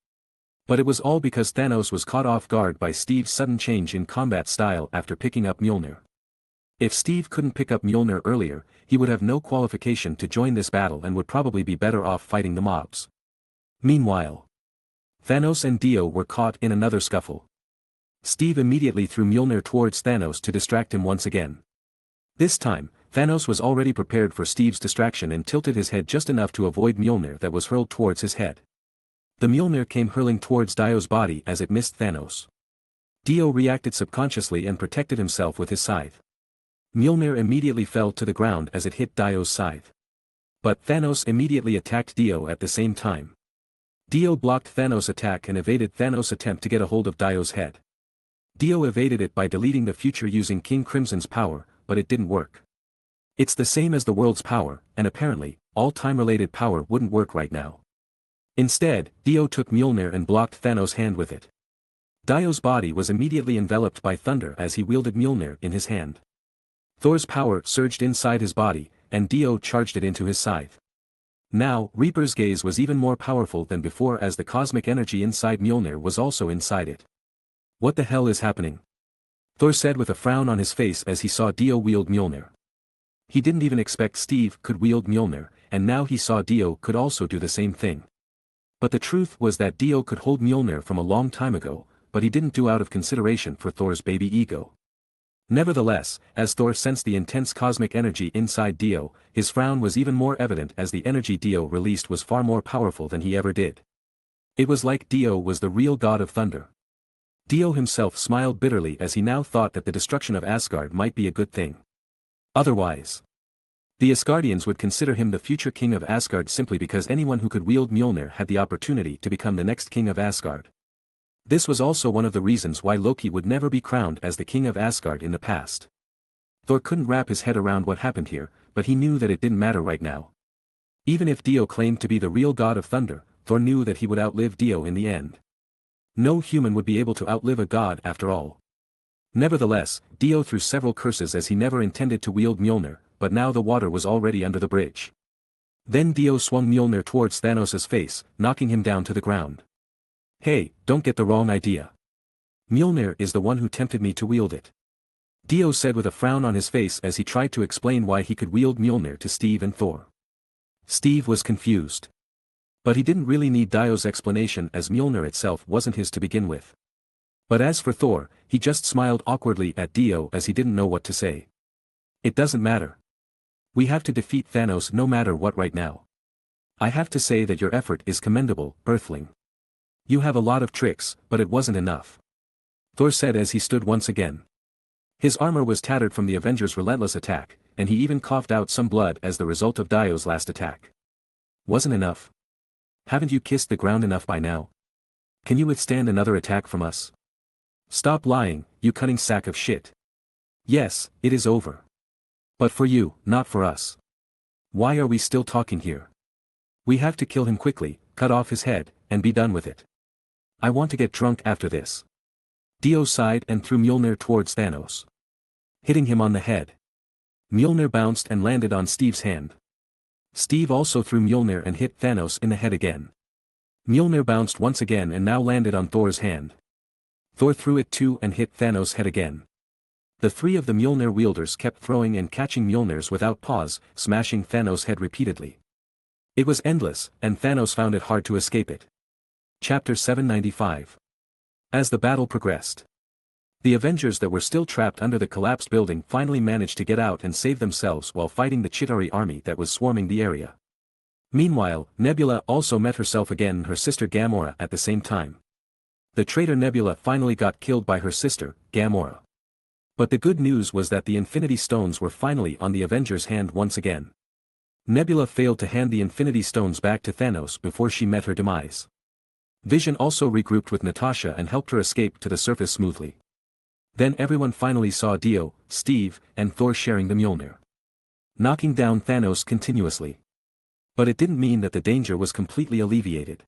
But it was all because Thanos was caught off guard by Steve's sudden change in combat style after picking up Mjolnir. If Steve couldn't pick up Mjolnir earlier, he would have no qualification to join this battle and would probably be better off fighting the mobs. Meanwhile, Thanos and Dio were caught in another scuffle. Steve immediately threw Mjolnir towards Thanos to distract him once again. This time, Thanos was already prepared for Steve's distraction and tilted his head just enough to avoid Mjolnir that was hurled towards his head. The Mjolnir came hurling towards Dio's body as it missed Thanos. Dio reacted subconsciously and protected himself with his scythe. Mjolnir immediately fell to the ground as it hit Dio's scythe. But Thanos immediately attacked Dio at the same time. Dio blocked Thanos' attack and evaded Thanos' attempt to get a hold of Dio's head. Dio evaded it by deleting the future using King Crimson's power, but it didn't work. It's the same as the world's power, and apparently, all time-related power wouldn't work right now. Instead, Dio took Mjolnir and blocked Thanos' hand with it. Dio's body was immediately enveloped by thunder as he wielded Mjolnir in his hand. Thor's power surged inside his body, and Dio charged it into his scythe. Now, Reaper's gaze was even more powerful than before as the cosmic energy inside Mjolnir was also inside it. What the hell is happening? Thor said with a frown on his face as he saw Dio wield Mjolnir. He didn't even expect Steve could wield Mjolnir, and now he saw Dio could also do the same thing. But the truth was that Dio could hold Mjolnir from a long time ago, but he didn't do out of consideration for Thor's baby ego. Nevertheless, as Thor sensed the intense cosmic energy inside Dio, his frown was even more evident as the energy Dio released was far more powerful than he ever did. It was like Dio was the real god of thunder. Dio himself smiled bitterly as he now thought that the destruction of Asgard might be a good thing. Otherwise, the Asgardians would consider him the future king of Asgard simply because anyone who could wield Mjolnir had the opportunity to become the next king of Asgard. This was also one of the reasons why Loki would never be crowned as the king of Asgard in the past. Thor couldn't wrap his head around what happened here, but he knew that it didn't matter right now. Even if Dio claimed to be the real god of thunder, Thor knew that he would outlive Dio in the end. No human would be able to outlive a god after all. Nevertheless, Dio threw several curses as he never intended to wield Mjolnir, but now the water was already under the bridge. Then Dio swung Mjolnir towards Thanos' face, knocking him down to the ground. Hey, don't get the wrong idea. Mjolnir is the one who tempted me to wield it. Dio said with a frown on his face as he tried to explain why he could wield Mjolnir to Steve and Thor. Steve was confused. But he didn't really need Dio's explanation as Mjolnir itself wasn't his to begin with. But as for Thor, he just smiled awkwardly at Dio as he didn't know what to say. It doesn't matter. We have to defeat Thanos no matter what right now. I have to say that your effort is commendable, Earthling. You have a lot of tricks, but it wasn't enough. Thor said as he stood once again. His armor was tattered from the Avengers' relentless attack, and he even coughed out some blood as the result of Dio's last attack. Wasn't enough? Haven't you kissed the ground enough by now? Can you withstand another attack from us? Stop lying, you cunning sack of shit. Yes, it is over. But for you, not for us. Why are we still talking here? We have to kill him quickly, cut off his head, and be done with it. I want to get drunk after this. Dio sighed and threw Mjolnir towards Thanos, hitting him on the head. Mjolnir bounced and landed on Steve's hand. Steve also threw Mjolnir and hit Thanos in the head again. Mjolnir bounced once again and now landed on Thor's hand. Thor threw it too and hit Thanos' head again. The three of the Mjolnir wielders kept throwing and catching Mjolnirs without pause, smashing Thanos' head repeatedly. It was endless, and Thanos found it hard to escape it. Chapter 795. As the battle progressed, the Avengers that were still trapped under the collapsed building finally managed to get out and save themselves while fighting the Chitauri army that was swarming the area. Meanwhile, Nebula also met herself again and her sister Gamora at the same time. The traitor Nebula finally got killed by her sister, Gamora. But the good news was that the Infinity Stones were finally on the Avengers' hand once again. Nebula failed to hand the Infinity Stones back to Thanos before she met her demise. Vision also regrouped with Natasha and helped her escape to the surface smoothly. Then everyone finally saw Dio, Steve, and Thor sharing the Mjolnir, knocking down Thanos continuously. But it didn't mean that the danger was completely alleviated.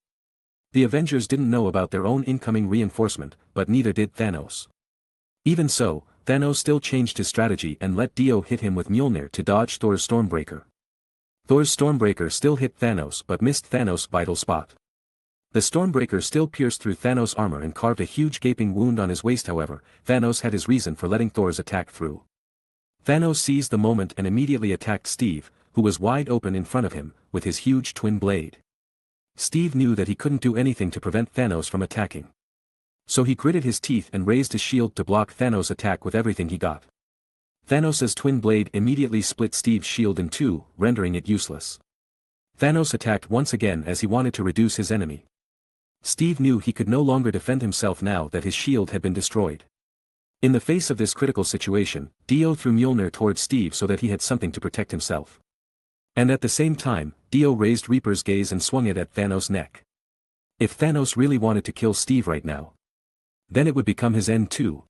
The Avengers didn't know about their own incoming reinforcement, but neither did Thanos. Even so, Thanos still changed his strategy and let Dio hit him with Mjolnir to dodge Thor's Stormbreaker. Thor's Stormbreaker still hit Thanos but missed Thanos' vital spot. The Stormbreaker still pierced through Thanos' armor and carved a huge gaping wound on his waist. However, Thanos had his reason for letting Thor's attack through. Thanos seized the moment and immediately attacked Steve, who was wide open in front of him, with his huge twin blade. Steve knew that he couldn't do anything to prevent Thanos from attacking. So he gritted his teeth and raised his shield to block Thanos' attack with everything he got. Thanos' twin blade immediately split Steve's shield in two, rendering it useless. Thanos attacked once again as he wanted to reduce his enemy. Steve knew he could no longer defend himself now that his shield had been destroyed. In the face of this critical situation, Dio threw Mjolnir towards Steve so that he had something to protect himself. And at the same time, Dio raised Reaper's gaze and swung it at Thanos' neck. If Thanos really wanted to kill Steve right now, then it would become his end too.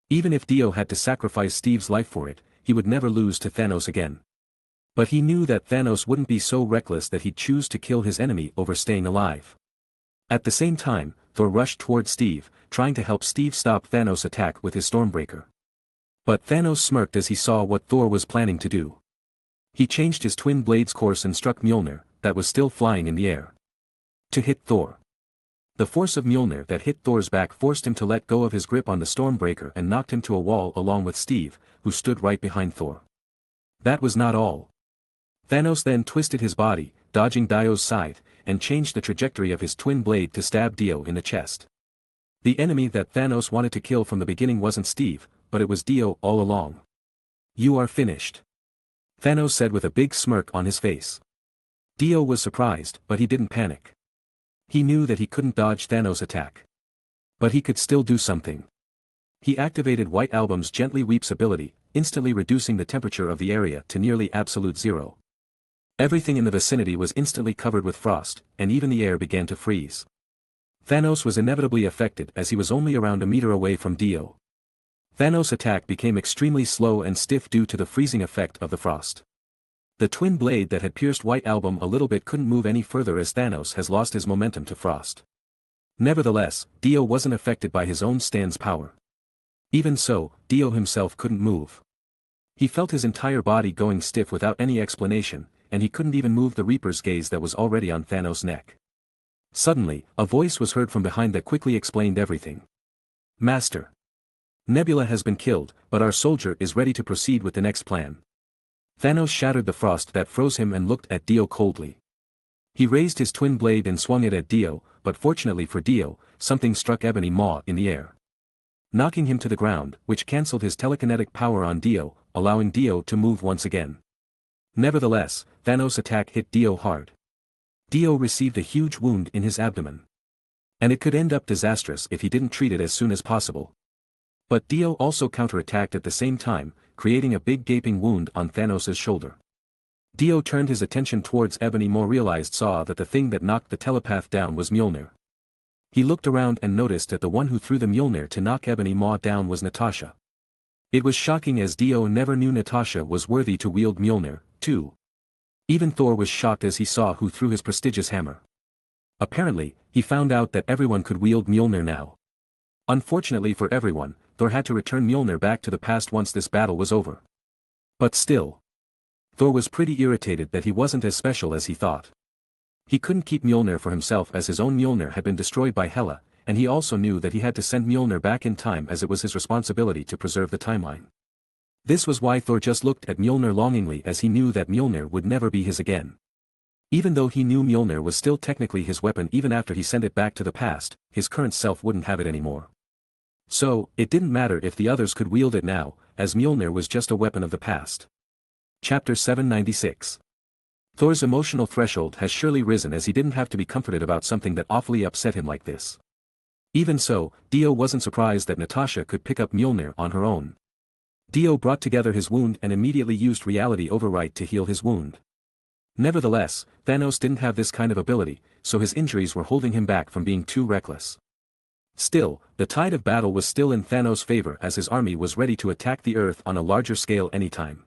Even if Dio had to sacrifice Steve's life for it, he would never lose to Thanos again. But he knew that Thanos wouldn't be so reckless that he'd choose to kill his enemy over staying alive. At the same time, Thor rushed towards Steve, trying to help Steve stop Thanos' attack with his Stormbreaker. But Thanos smirked as he saw what Thor was planning to do. He changed his twin blade's course and struck Mjolnir, that was still flying in the air, to hit Thor. The force of Mjolnir that hit Thor's back forced him to let go of his grip on the Stormbreaker and knocked him to a wall along with Steve, who stood right behind Thor. That was not all. Thanos then twisted his body, dodging Dio's side, and changed the trajectory of his twin blade to stab Dio in the chest. The enemy that Thanos wanted to kill from the beginning wasn't Steve, but it was Dio all along. "You are finished," Thanos said with a big smirk on his face. Dio was surprised, but he didn't panic. He knew that he couldn't dodge Thanos' attack. But he could still do something. He activated White Album's Gently Weeps ability, instantly reducing the temperature of the area to nearly absolute zero. Everything in the vicinity was instantly covered with frost, and even the air began to freeze. Thanos was inevitably affected as he was only around a meter away from Dio. Thanos' attack became extremely slow and stiff due to the freezing effect of the frost. The twin blade that had pierced White Album a little bit couldn't move any further as Thanos has lost his momentum to frost. Nevertheless, Dio wasn't affected by his own stand's power. Even so, Dio himself couldn't move. He felt his entire body going stiff without any explanation, and he couldn't even move the Reaper's gaze that was already on Thanos' neck. Suddenly, a voice was heard from behind that quickly explained everything. "Master, Nebula has been killed, but our soldier is ready to proceed with the next plan." Thanos shattered the frost that froze him and looked at Dio coldly. He raised his twin blade and swung it at Dio, but fortunately for Dio, something struck Ebony Maw in the air, knocking him to the ground, which cancelled his telekinetic power on Dio, allowing Dio to move once again. Nevertheless, Thanos' attack hit Dio hard. Dio received a huge wound in his abdomen. And it could end up disastrous if he didn't treat it as soon as possible. But Dio also counterattacked at the same time, creating a big gaping wound on Thanos' shoulder. Dio turned his attention towards Ebony Maw saw that the thing that knocked the telepath down was Mjolnir. He looked around and noticed that the one who threw the Mjolnir to knock Ebony Maw down was Natasha. It was shocking as Dio never knew Natasha was worthy to wield Mjolnir, too. Even Thor was shocked as he saw who threw his prestigious hammer. Apparently, he found out that everyone could wield Mjolnir now. Unfortunately for everyone, Thor had to return Mjolnir back to the past once this battle was over. But still, Thor was pretty irritated that he wasn't as special as he thought. He couldn't keep Mjolnir for himself as his own Mjolnir had been destroyed by Hela, and he also knew that he had to send Mjolnir back in time as it was his responsibility to preserve the timeline. This was why Thor just looked at Mjolnir longingly as he knew that Mjolnir would never be his again. Even though he knew Mjolnir was still technically his weapon even after he sent it back to the past, his current self wouldn't have it anymore. So, it didn't matter if the others could wield it now, as Mjolnir was just a weapon of the past. Chapter 796. Thor's emotional threshold has surely risen, as he didn't have to be comforted about something that awfully upset him like this. Even so, Dio wasn't surprised that Natasha could pick up Mjolnir on her own. Dio brought together his wound and immediately used reality overwrite to heal his wound. Nevertheless, Thanos didn't have this kind of ability, so his injuries were holding him back from being too reckless. Still, the tide of battle was still in Thanos' favor, as his army was ready to attack the Earth on a larger scale anytime.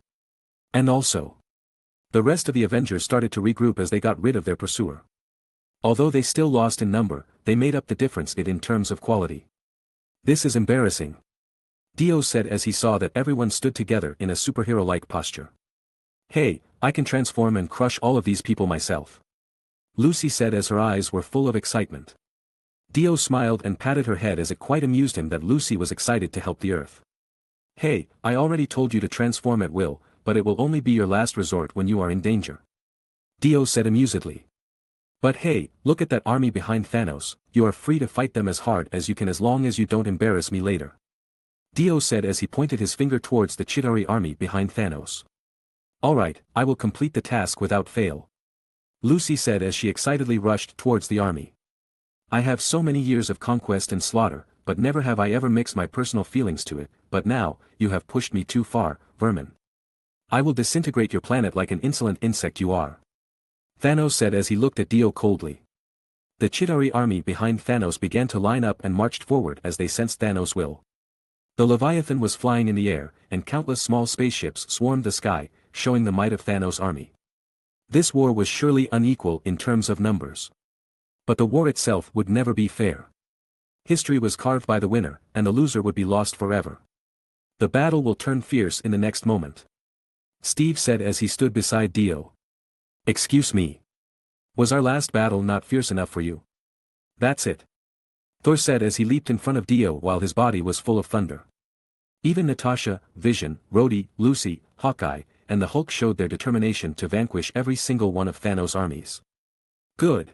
And also, the rest of the Avengers started to regroup as they got rid of their pursuer. Although they still lost in number, they made up the difference in terms of quality. This is embarrassing, Dio said as he saw that everyone stood together in a superhero-like posture. Hey, I can transform and crush all of these people myself, Lucy said as her eyes were full of excitement. Dio smiled and patted her head as it quite amused him that Lucy was excited to help the Earth. Hey, I already told you to transform at will, but it will only be your last resort when you are in danger, Dio said amusedly. But hey, look at that army behind Thanos, you are free to fight them as hard as you can as long as you don't embarrass me later, Dio said as he pointed his finger towards the Chitauri army behind Thanos. Alright, I will complete the task without fail, Lucy said as she excitedly rushed towards the army. I have so many years of conquest and slaughter, but never have I ever mixed my personal feelings to it, but now, you have pushed me too far, vermin. I will disintegrate your planet like an insolent insect you are, Thanos said as he looked at Dio coldly. The Chitauri army behind Thanos began to line up and marched forward as they sensed Thanos' will. The Leviathan was flying in the air, and countless small spaceships swarmed the sky, showing the might of Thanos' army. This war was surely unequal in terms of numbers. But the war itself would never be fair. History was carved by the winner, and the loser would be lost forever. The battle will turn fierce in the next moment, Steve said as he stood beside Dio. Excuse me. Was our last battle not fierce enough for you? That's it, Thor said as he leaped in front of Dio while his body was full of thunder. Even Natasha, Vision, Rhodey, Lucy, Hawkeye, and the Hulk showed their determination to vanquish every single one of Thanos' armies. Good.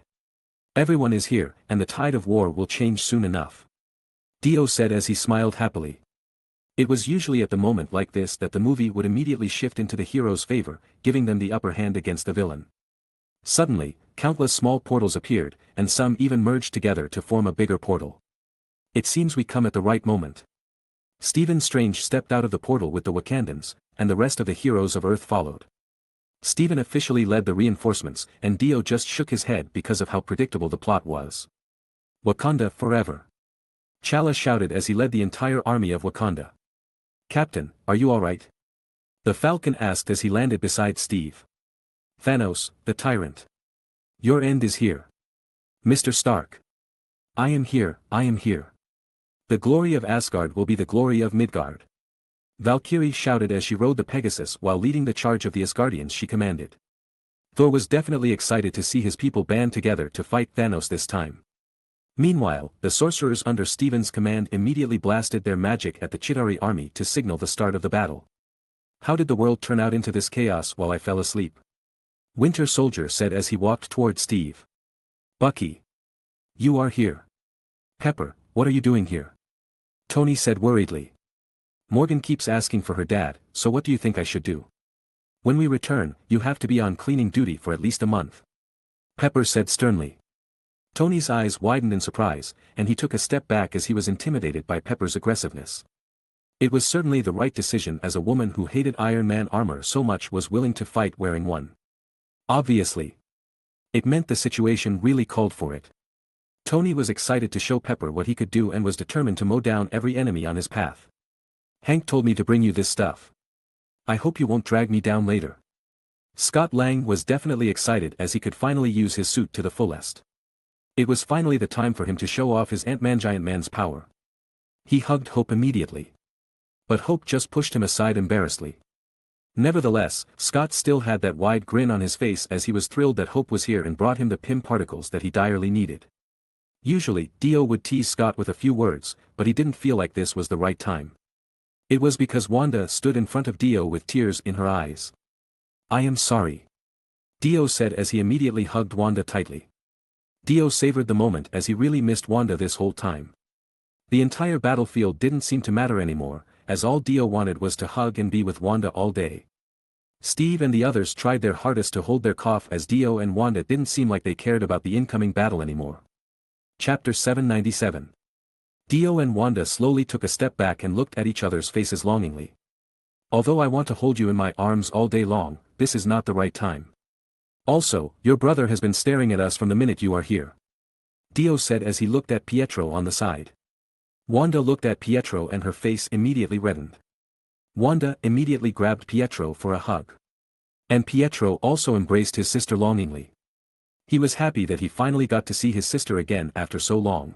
Everyone is here, and the tide of war will change soon enough, Dio said as he smiled happily. It was usually at the moment like this that the movie would immediately shift into the hero's favor, giving them the upper hand against the villain. Suddenly, countless small portals appeared, and some even merged together to form a bigger portal. It seems we come at the right moment. Stephen Strange stepped out of the portal with the Wakandans, and the rest of the heroes of Earth followed. Stephen officially led the reinforcements, and Dio just shook his head because of how predictable the plot was. Wakanda forever, T'Challa shouted as he led the entire army of Wakanda. Captain, are you alright? The Falcon asked as he landed beside Steve. Thanos, the tyrant. Your end is here, Mr. Stark. I am here, I am here. The glory of Asgard will be the glory of Midgard, Valkyrie shouted as she rode the Pegasus while leading the charge of the Asgardians she commanded. Thor was definitely excited to see his people band together to fight Thanos this time. Meanwhile, the sorcerers under Stephen's command immediately blasted their magic at the Chitauri army to signal the start of the battle. How did the world turn out into this chaos while I fell asleep? Winter Soldier said as he walked toward Steve. Bucky. You are here. Pepper, what are you doing here? Tony said worriedly. Morgan keeps asking for her dad, so what do you think I should do? When we return, you have to be on cleaning duty for at least a month, Pepper said sternly. Tony's eyes widened in surprise, and he took a step back as he was intimidated by Pepper's aggressiveness. It was certainly the right decision, as a woman who hated Iron Man armor so much was willing to fight wearing one. Obviously. It meant the situation really called for it. Tony was excited to show Pepper what he could do and was determined to mow down every enemy on his path. Hank told me to bring you this stuff. I hope you won't drag me down later. Scott Lang was definitely excited as he could finally use his suit to the fullest. It was finally the time for him to show off his Ant-Man Giant Man's power. He hugged Hope immediately. But Hope just pushed him aside embarrassedly. Nevertheless, Scott still had that wide grin on his face as he was thrilled that Hope was here and brought him the Pym particles that he direly needed. Usually, Dio would tease Scott with a few words, but he didn't feel like this was the right time. It was because Wanda stood in front of Dio with tears in her eyes. I am sorry, Dio said as he immediately hugged Wanda tightly. Dio savored the moment as he really missed Wanda this whole time. The entire battlefield didn't seem to matter anymore, as all Dio wanted was to hug and be with Wanda all day. Steve and the others tried their hardest to hold their cough as Dio and Wanda didn't seem like they cared about the incoming battle anymore. Chapter 797. Dio and Wanda slowly took a step back and looked at each other's faces longingly. Although I want to hold you in my arms all day long, this is not the right time. Also, your brother has been staring at us from the minute you are here. Dio said as he looked at Pietro on the side. Wanda looked at Pietro and her face immediately reddened. Wanda immediately grabbed Pietro for a hug. And Pietro also embraced his sister longingly. He was happy that he finally got to see his sister again after so long.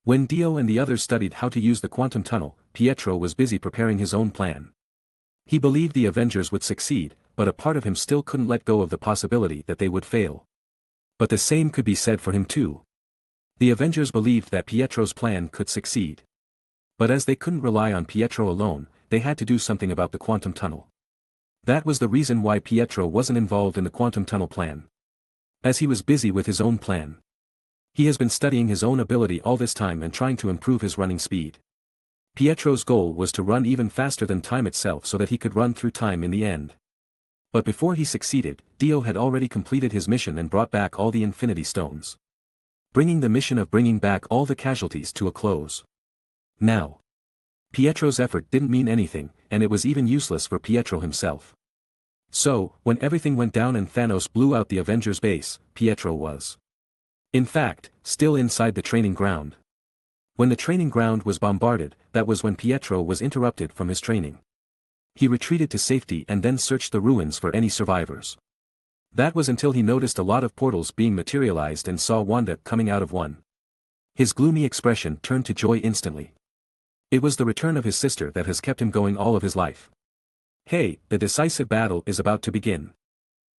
When Dio and the others studied how to use the quantum tunnel, Pietro was busy preparing his own plan. He believed the Avengers would succeed, but a part of him still couldn't let go of the possibility that they would fail. But the same could be said for him too. The Avengers believed that Pietro's plan could succeed. But as they couldn't rely on Pietro alone, they had to do something about the quantum tunnel. That was the reason why Pietro wasn't involved in the quantum tunnel plan. As he was busy with his own plan. He has been studying his own ability all this time and trying to improve his running speed. Pietro's goal was to run even faster than time itself so that he could run through time in the end. But before he succeeded, Dio had already completed his mission and brought back all the Infinity Stones. Bringing the mission of bringing back all the casualties to a close. Now, Pietro's effort didn't mean anything, and it was even useless for Pietro himself. So, when everything went down and Thanos blew out the Avengers base, Pietro was, in fact, still inside the training ground. When the training ground was bombarded, that was when Pietro was interrupted from his training. He retreated to safety and then searched the ruins for any survivors. That was until he noticed a lot of portals being materialized and saw Wanda coming out of one. His gloomy expression turned to joy instantly. It was the return of his sister that has kept him going all of his life. Hey, the decisive battle is about to begin.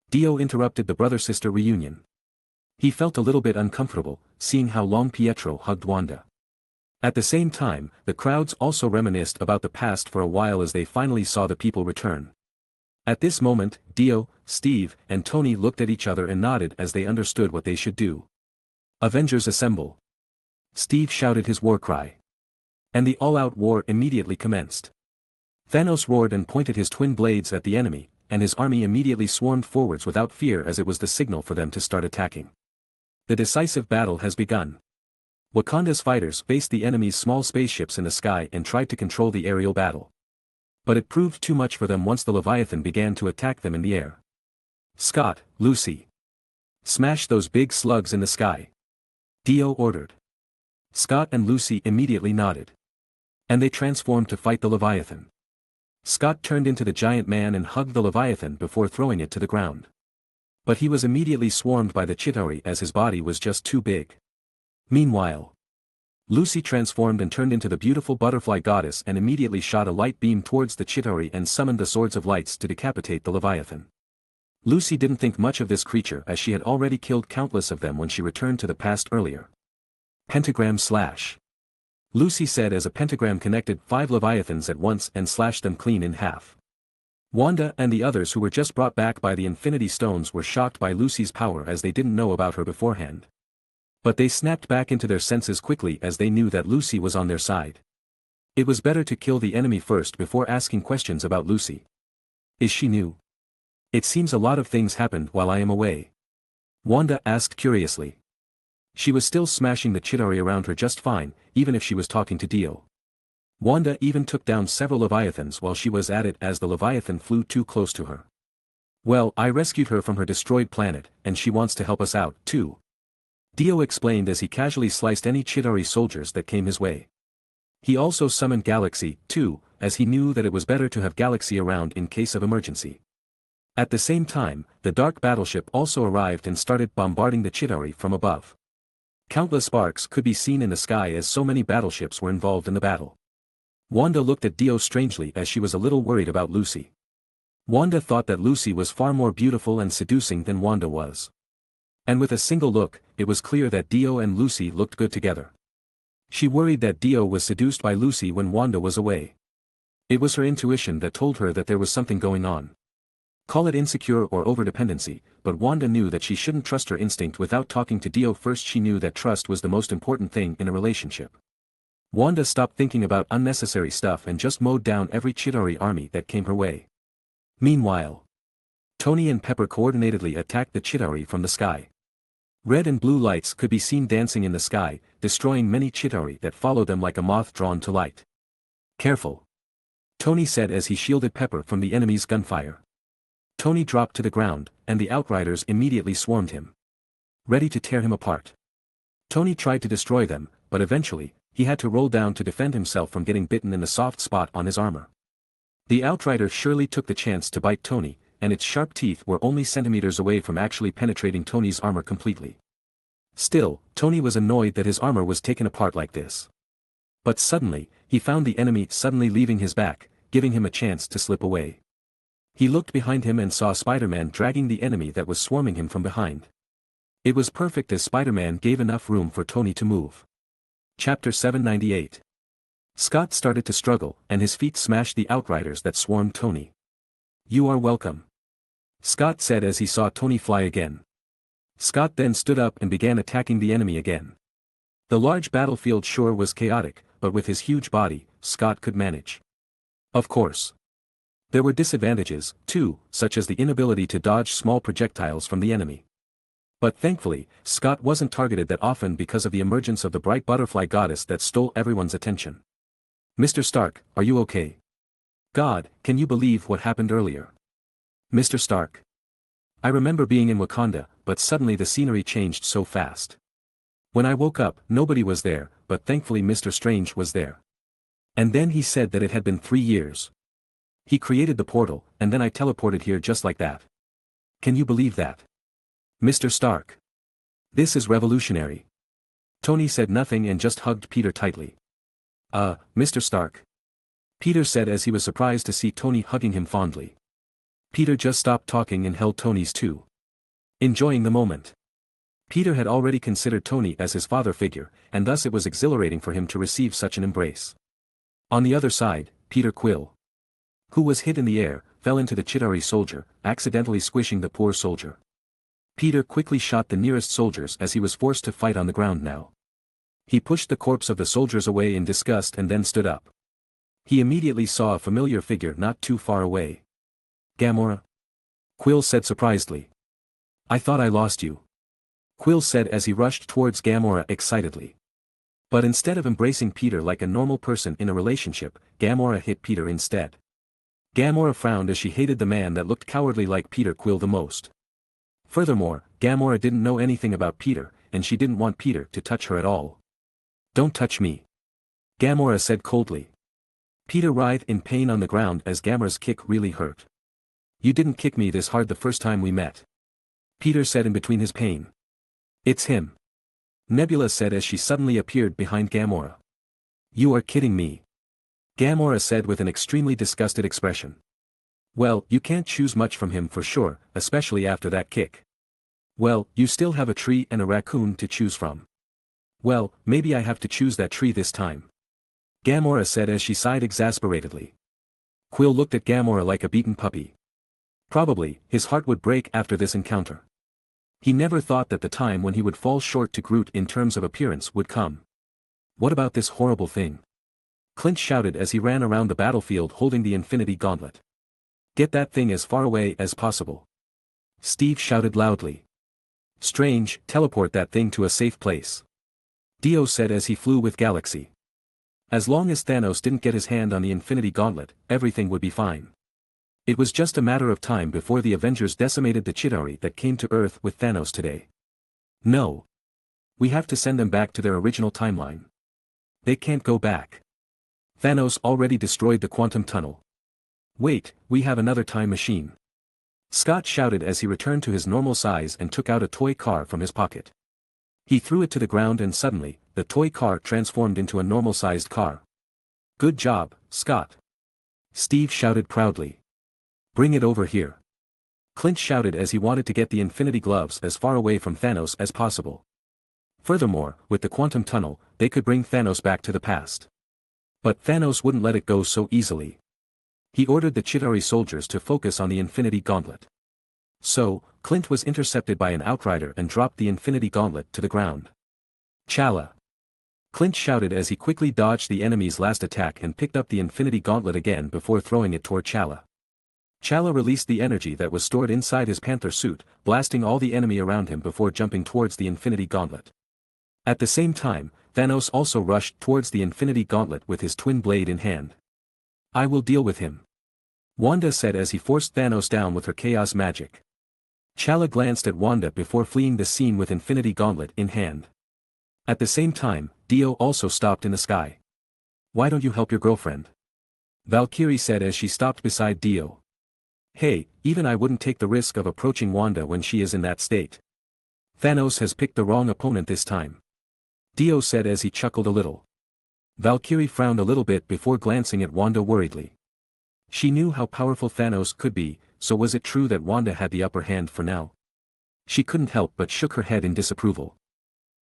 Dio interrupted the brother-sister reunion. He felt a little bit uncomfortable, seeing how long Pietro hugged Wanda. At the same time, the crowds also reminisced about the past for a while as they finally saw the people return. At this moment, Dio, Steve, and Tony looked at each other and nodded as they understood what they should do. Avengers assemble. Steve shouted his war cry. And the all-out war immediately commenced. Thanos roared and pointed his twin blades at the enemy, and his army immediately swarmed forwards without fear as it was the signal for them to start attacking. The decisive battle has begun. Wakanda's fighters faced the enemy's small spaceships in the sky and tried to control the aerial battle. But it proved too much for them once the Leviathan began to attack them in the air. Scott, Lucy. Smash those big slugs in the sky. Dio ordered. Scott and Lucy immediately nodded. And they transformed to fight the Leviathan. Scott turned into the giant man and hugged the Leviathan before throwing it to the ground. But he was immediately swarmed by the Chitauri as his body was just too big. Meanwhile, Lucy transformed and turned into the beautiful butterfly goddess and immediately shot a light beam towards the Chitauri and summoned the swords of lights to decapitate the Leviathan. Lucy didn't think much of this creature as she had already killed countless of them when she returned to the past earlier. Pentagram slash. Lucy said as a pentagram connected 5 Leviathans at once and slashed them clean in half. Wanda and the others who were just brought back by the Infinity Stones were shocked by Lucy's power as they didn't know about her beforehand. But they snapped back into their senses quickly as they knew that Lucy was on their side. It was better to kill the enemy first before asking questions about Lucy. Is she new? It seems a lot of things happened while I am away. Wanda asked curiously. She was still smashing the Chitauri around her just fine, even if she was talking to Dio. Wanda even took down several Leviathans while she was at it as the Leviathan flew too close to her. Well, I rescued her from her destroyed planet, and she wants to help us out, too. Dio explained as he casually sliced any Chitauri soldiers that came his way. He also summoned Galaxy, too, as he knew that it was better to have Galaxy around in case of emergency. At the same time, the Dark Battleship also arrived and started bombarding the Chitauri from above. Countless sparks could be seen in the sky as so many battleships were involved in the battle. Wanda looked at Dio strangely as she was a little worried about Lucy. Wanda thought that Lucy was far more beautiful and seducing than Wanda was. And with a single look, it was clear that Dio and Lucy looked good together. She worried that Dio was seduced by Lucy when Wanda was away. It was her intuition that told her that there was something going on. Call it insecure or overdependency, but Wanda knew that she shouldn't trust her instinct without talking to Dio first. She knew that trust was the most important thing in a relationship. Wanda stopped thinking about unnecessary stuff and just mowed down every Chitauri army that came her way. Meanwhile, Tony and Pepper coordinatedly attacked the Chitauri from the sky. Red and blue lights could be seen dancing in the sky, destroying many Chitauri that followed them like a moth drawn to light. "Careful," Tony said as he shielded Pepper from the enemy's gunfire. Tony dropped to the ground, and the Outriders immediately swarmed him, ready to tear him apart. Tony tried to destroy them, but eventually, he had to roll down to defend himself from getting bitten in the soft spot on his armor. The Outrider surely took the chance to bite Tony, and its sharp teeth were only centimeters away from actually penetrating Tony's armor completely. Still, Tony was annoyed that his armor was taken apart like this. But suddenly, he found the enemy suddenly leaving his back, giving him a chance to slip away. He looked behind him and saw Spider-Man dragging the enemy that was swarming him from behind. It was perfect as Spider-Man gave enough room for Tony to move. Chapter 798. Scott started to struggle, and his feet smashed the Outriders that swarmed Tony. "You are welcome," Scott said as he saw Tony fly again. Scott then stood up and began attacking the enemy again. The large battlefield sure was chaotic, but with his huge body, Scott could manage. Of course, there were disadvantages, too, such as the inability to dodge small projectiles from the enemy. But thankfully, Scott wasn't targeted that often because of the emergence of the bright butterfly goddess that stole everyone's attention. "Mr. Stark, are you okay? God, can you believe what happened earlier? Mr. Stark. I remember being in Wakanda, but suddenly the scenery changed so fast. When I woke up, nobody was there, but thankfully Mr. Strange was there. And then he said that it had been 3 years. He created the portal, and then I teleported here just like that. Can you believe that? Mr. Stark. This is revolutionary." Tony said nothing and just hugged Peter tightly. Mr. Stark," Peter said as he was surprised to see Tony hugging him fondly. Peter just stopped talking and held Tony's too, enjoying the moment. Peter had already considered Tony as his father figure, and thus it was exhilarating for him to receive such an embrace. On the other side, Peter Quill, who was hit in the air, fell into the Chitauri soldier, accidentally squishing the poor soldier. Peter quickly shot the nearest soldiers as he was forced to fight on the ground now. He pushed the corpse of the soldiers away in disgust and then stood up. He immediately saw a familiar figure not too far away. "Gamora?" Quill said surprisedly. "I thought I lost you," Quill said as he rushed towards Gamora excitedly. But instead of embracing Peter like a normal person in a relationship, Gamora hit Peter instead. Gamora frowned as she hated the man that looked cowardly like Peter Quill the most. Furthermore, Gamora didn't know anything about Peter, and she didn't want Peter to touch her at all. "Don't touch me," Gamora said coldly. Peter writhed in pain on the ground as Gamora's kick really hurt. "You didn't kick me this hard the first time we met," Peter said in between his pain. "It's him," Nebula said as she suddenly appeared behind Gamora. "You are kidding me," Gamora said with an extremely disgusted expression. "Well, you can't choose much from him for sure, especially after that kick. Well, you still have a tree and a raccoon to choose from. Well, maybe I have to choose that tree this time," Gamora said as she sighed exasperatedly. Quill looked at Gamora like a beaten puppy. Probably, his heart would break after this encounter. He never thought that the time when he would fall short to Groot in terms of appearance would come. "What about this horrible thing?" Clint shouted as he ran around the battlefield holding the Infinity Gauntlet. "Get that thing as far away as possible," Steve shouted loudly. "Strange, teleport that thing to a safe place," Dio said as he flew with Galaxy. As long as Thanos didn't get his hand on the Infinity Gauntlet, everything would be fine. It was just a matter of time before the Avengers decimated the Chitauri that came to Earth with Thanos today. "No. We have to send them back to their original timeline. They can't go back. Thanos already destroyed the quantum tunnel. Wait, we have another time machine," Scott shouted as he returned to his normal size and took out a toy car from his pocket. He threw it to the ground and suddenly, the toy car transformed into a normal-sized car. "Good job, Scott," Steve shouted proudly. "Bring it over here," Clint shouted as he wanted to get the Infinity Gloves as far away from Thanos as possible. Furthermore, with the quantum tunnel, they could bring Thanos back to the past. But Thanos wouldn't let it go so easily. He ordered the Chitauri soldiers to focus on the Infinity Gauntlet. So, Clint was intercepted by an Outrider and dropped the Infinity Gauntlet to the ground. "Chala!" Clint shouted as he quickly dodged the enemy's last attack and picked up the Infinity Gauntlet again before throwing it toward Chala. Chala released the energy that was stored inside his panther suit, blasting all the enemy around him before jumping towards the Infinity Gauntlet. At the same time, Thanos also rushed towards the Infinity Gauntlet with his twin blade in hand. "I will deal with him," Wanda said as he forced Thanos down with her chaos magic. Chala glanced at Wanda before fleeing the scene with Infinity Gauntlet in hand. At the same time, Dio also stopped in the sky. "Why don't you help your girlfriend?" Valkyrie said as she stopped beside Dio. "Hey, even I wouldn't take the risk of approaching Wanda when she is in that state. Thanos has picked the wrong opponent this time," Dio said as he chuckled a little. Valkyrie frowned a little bit before glancing at Wanda worriedly. She knew how powerful Thanos could be, so was it true that Wanda had the upper hand for now? She couldn't help but shook her head in disapproval.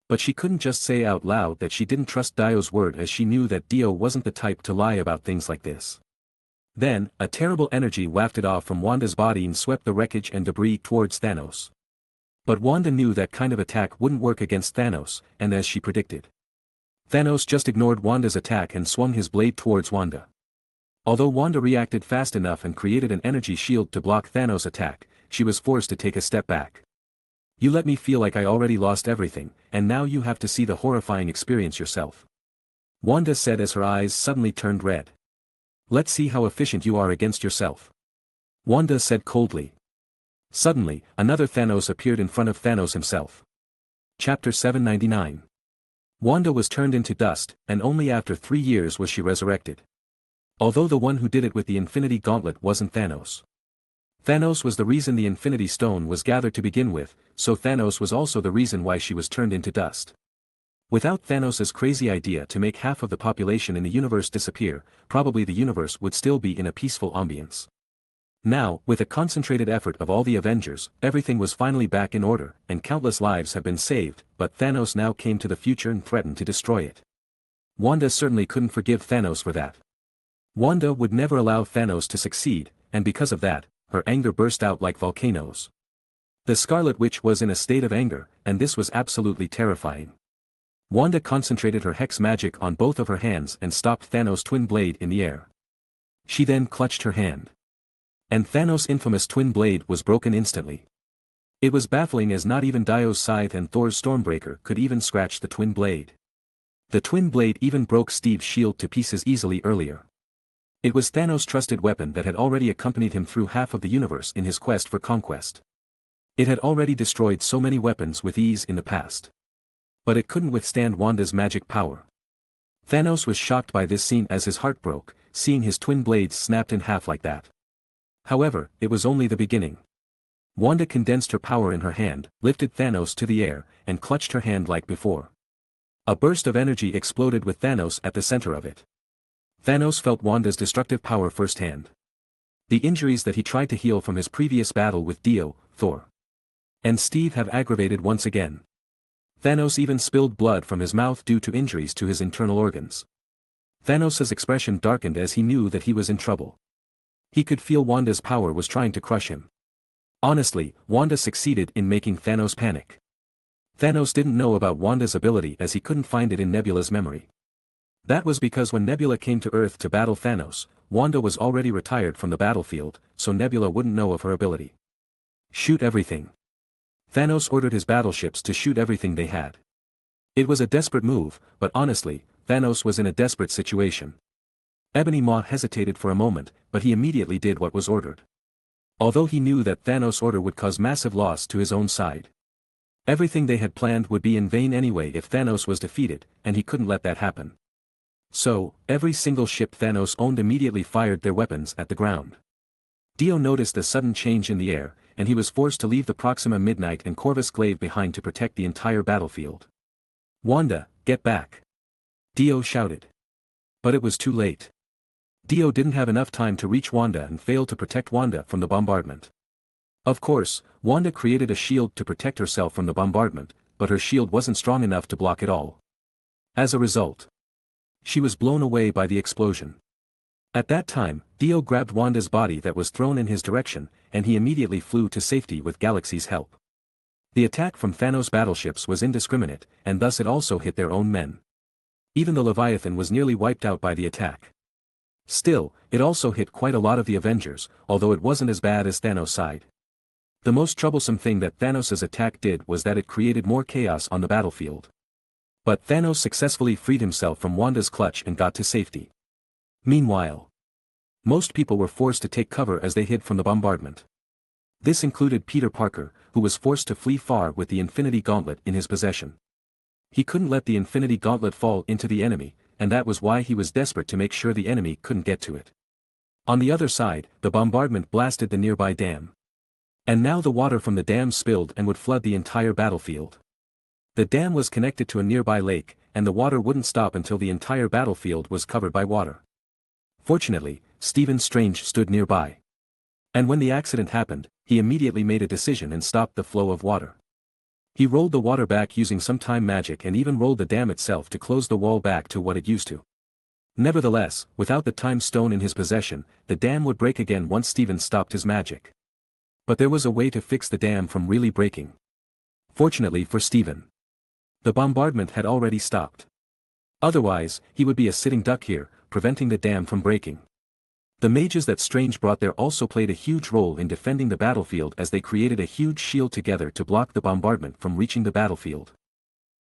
But she couldn't just say out loud that she didn't trust Dio's word, as she knew that Dio wasn't the type to lie about things like this. Then, a terrible energy wafted off from Wanda's body and swept the wreckage and debris towards Thanos. But Wanda knew that kind of attack wouldn't work against Thanos, and as she predicted, Thanos just ignored Wanda's attack and swung his blade towards Wanda. Although Wanda reacted fast enough and created an energy shield to block Thanos' attack, she was forced to take a step back. "You let me feel like I already lost everything, and now you have to see the horrifying experience yourself," Wanda said as her eyes suddenly turned red. "Let's see how efficient you are against yourself," Wanda said coldly. Suddenly, another Thanos appeared in front of Thanos himself. Chapter 799. Wanda was turned into dust, and only after 3 years was she resurrected. Although the one who did it with the Infinity Gauntlet wasn't Thanos. Thanos was the reason the Infinity Stone was gathered to begin with, so Thanos was also the reason why she was turned into dust. Without Thanos' crazy idea to make half of the population in the universe disappear, probably the universe would still be in a peaceful ambience. Now, with a concentrated effort of all the Avengers, everything was finally back in order, and countless lives have been saved, but Thanos now came to the future and threatened to destroy it. Wanda certainly couldn't forgive Thanos for that. Wanda would never allow Thanos to succeed, and because of that, her anger burst out like volcanoes. The Scarlet Witch was in a state of anger, and this was absolutely terrifying. Wanda concentrated her hex magic on both of her hands and stopped Thanos' twin blade in the air. She then clutched her hand. And Thanos' infamous twin blade was broken instantly. It was baffling, as not even Dio's scythe and Thor's Stormbreaker could even scratch the twin blade. The twin blade even broke Steve's shield to pieces easily earlier. It was Thanos' trusted weapon that had already accompanied him through half of the universe in his quest for conquest. It had already destroyed so many weapons with ease in the past. But it couldn't withstand Wanda's magic power. Thanos was shocked by this scene as his heart broke, seeing his twin blades snapped in half like that. However, it was only the beginning. Wanda condensed her power in her hand, lifted Thanos to the air, and clutched her hand like before. A burst of energy exploded with Thanos at the center of it. Thanos felt Wanda's destructive power firsthand. The injuries that he tried to heal from his previous battle with Dio, Thor, and Steve have aggravated once again. Thanos even spilled blood from his mouth due to injuries to his internal organs. Thanos' expression darkened as he knew that he was in trouble. He could feel Wanda's power was trying to crush him. Honestly, Wanda succeeded in making Thanos panic. Thanos didn't know about Wanda's ability as he couldn't find it in Nebula's memory. That was because when Nebula came to Earth to battle Thanos, Wanda was already retired from the battlefield, so Nebula wouldn't know of her ability. Shoot everything. Thanos ordered his battleships to shoot everything they had. It was a desperate move, but honestly, Thanos was in a desperate situation. Ebony Maw hesitated for a moment, but he immediately did what was ordered. Although he knew that Thanos' order would cause massive loss to his own side. Everything they had planned would be in vain anyway if Thanos was defeated, and he couldn't let that happen. So, every single ship Thanos owned immediately fired their weapons at the ground. Dio noticed the sudden change in the air, and he was forced to leave the Proxima Midnight and Corvus Glaive behind to protect the entire battlefield. "Wanda, get back!" Dio shouted. But it was too late. Dio didn't have enough time to reach Wanda and failed to protect Wanda from the bombardment. Of course, Wanda created a shield to protect herself from the bombardment, but her shield wasn't strong enough to block it all. As a result, she was blown away by the explosion. At that time, Dio grabbed Wanda's body that was thrown in his direction, and he immediately flew to safety with Galaxy's help. The attack from Thanos' battleships was indiscriminate, and thus it also hit their own men. Even the Leviathan was nearly wiped out by the attack. Still, it also hit quite a lot of the Avengers, although it wasn't as bad as Thanos' side. The most troublesome thing that Thanos' attack did was that it created more chaos on the battlefield. But Thanos successfully freed himself from Wanda's clutch and got to safety. Meanwhile, most people were forced to take cover as they hid from the bombardment. This included Peter Parker, who was forced to flee far with the Infinity Gauntlet in his possession. He couldn't let the Infinity Gauntlet fall into the enemy, and that was why he was desperate to make sure the enemy couldn't get to it. On the other side, the bombardment blasted the nearby dam. And now the water from the dam spilled and would flood the entire battlefield. The dam was connected to a nearby lake, and the water wouldn't stop until the entire battlefield was covered by water. Fortunately, Stephen Strange stood nearby. And when the accident happened, he immediately made a decision and stopped the flow of water. He rolled the water back using some time magic and even rolled the dam itself to close the wall back to what it used to. Nevertheless, without the time stone in his possession, the dam would break again once Stephen stopped his magic. But there was a way to fix the dam from really breaking. Fortunately for Stephen, the bombardment had already stopped. Otherwise, he would be a sitting duck here, preventing the dam from breaking. The mages that Strange brought there also played a huge role in defending the battlefield as they created a huge shield together to block the bombardment from reaching the battlefield.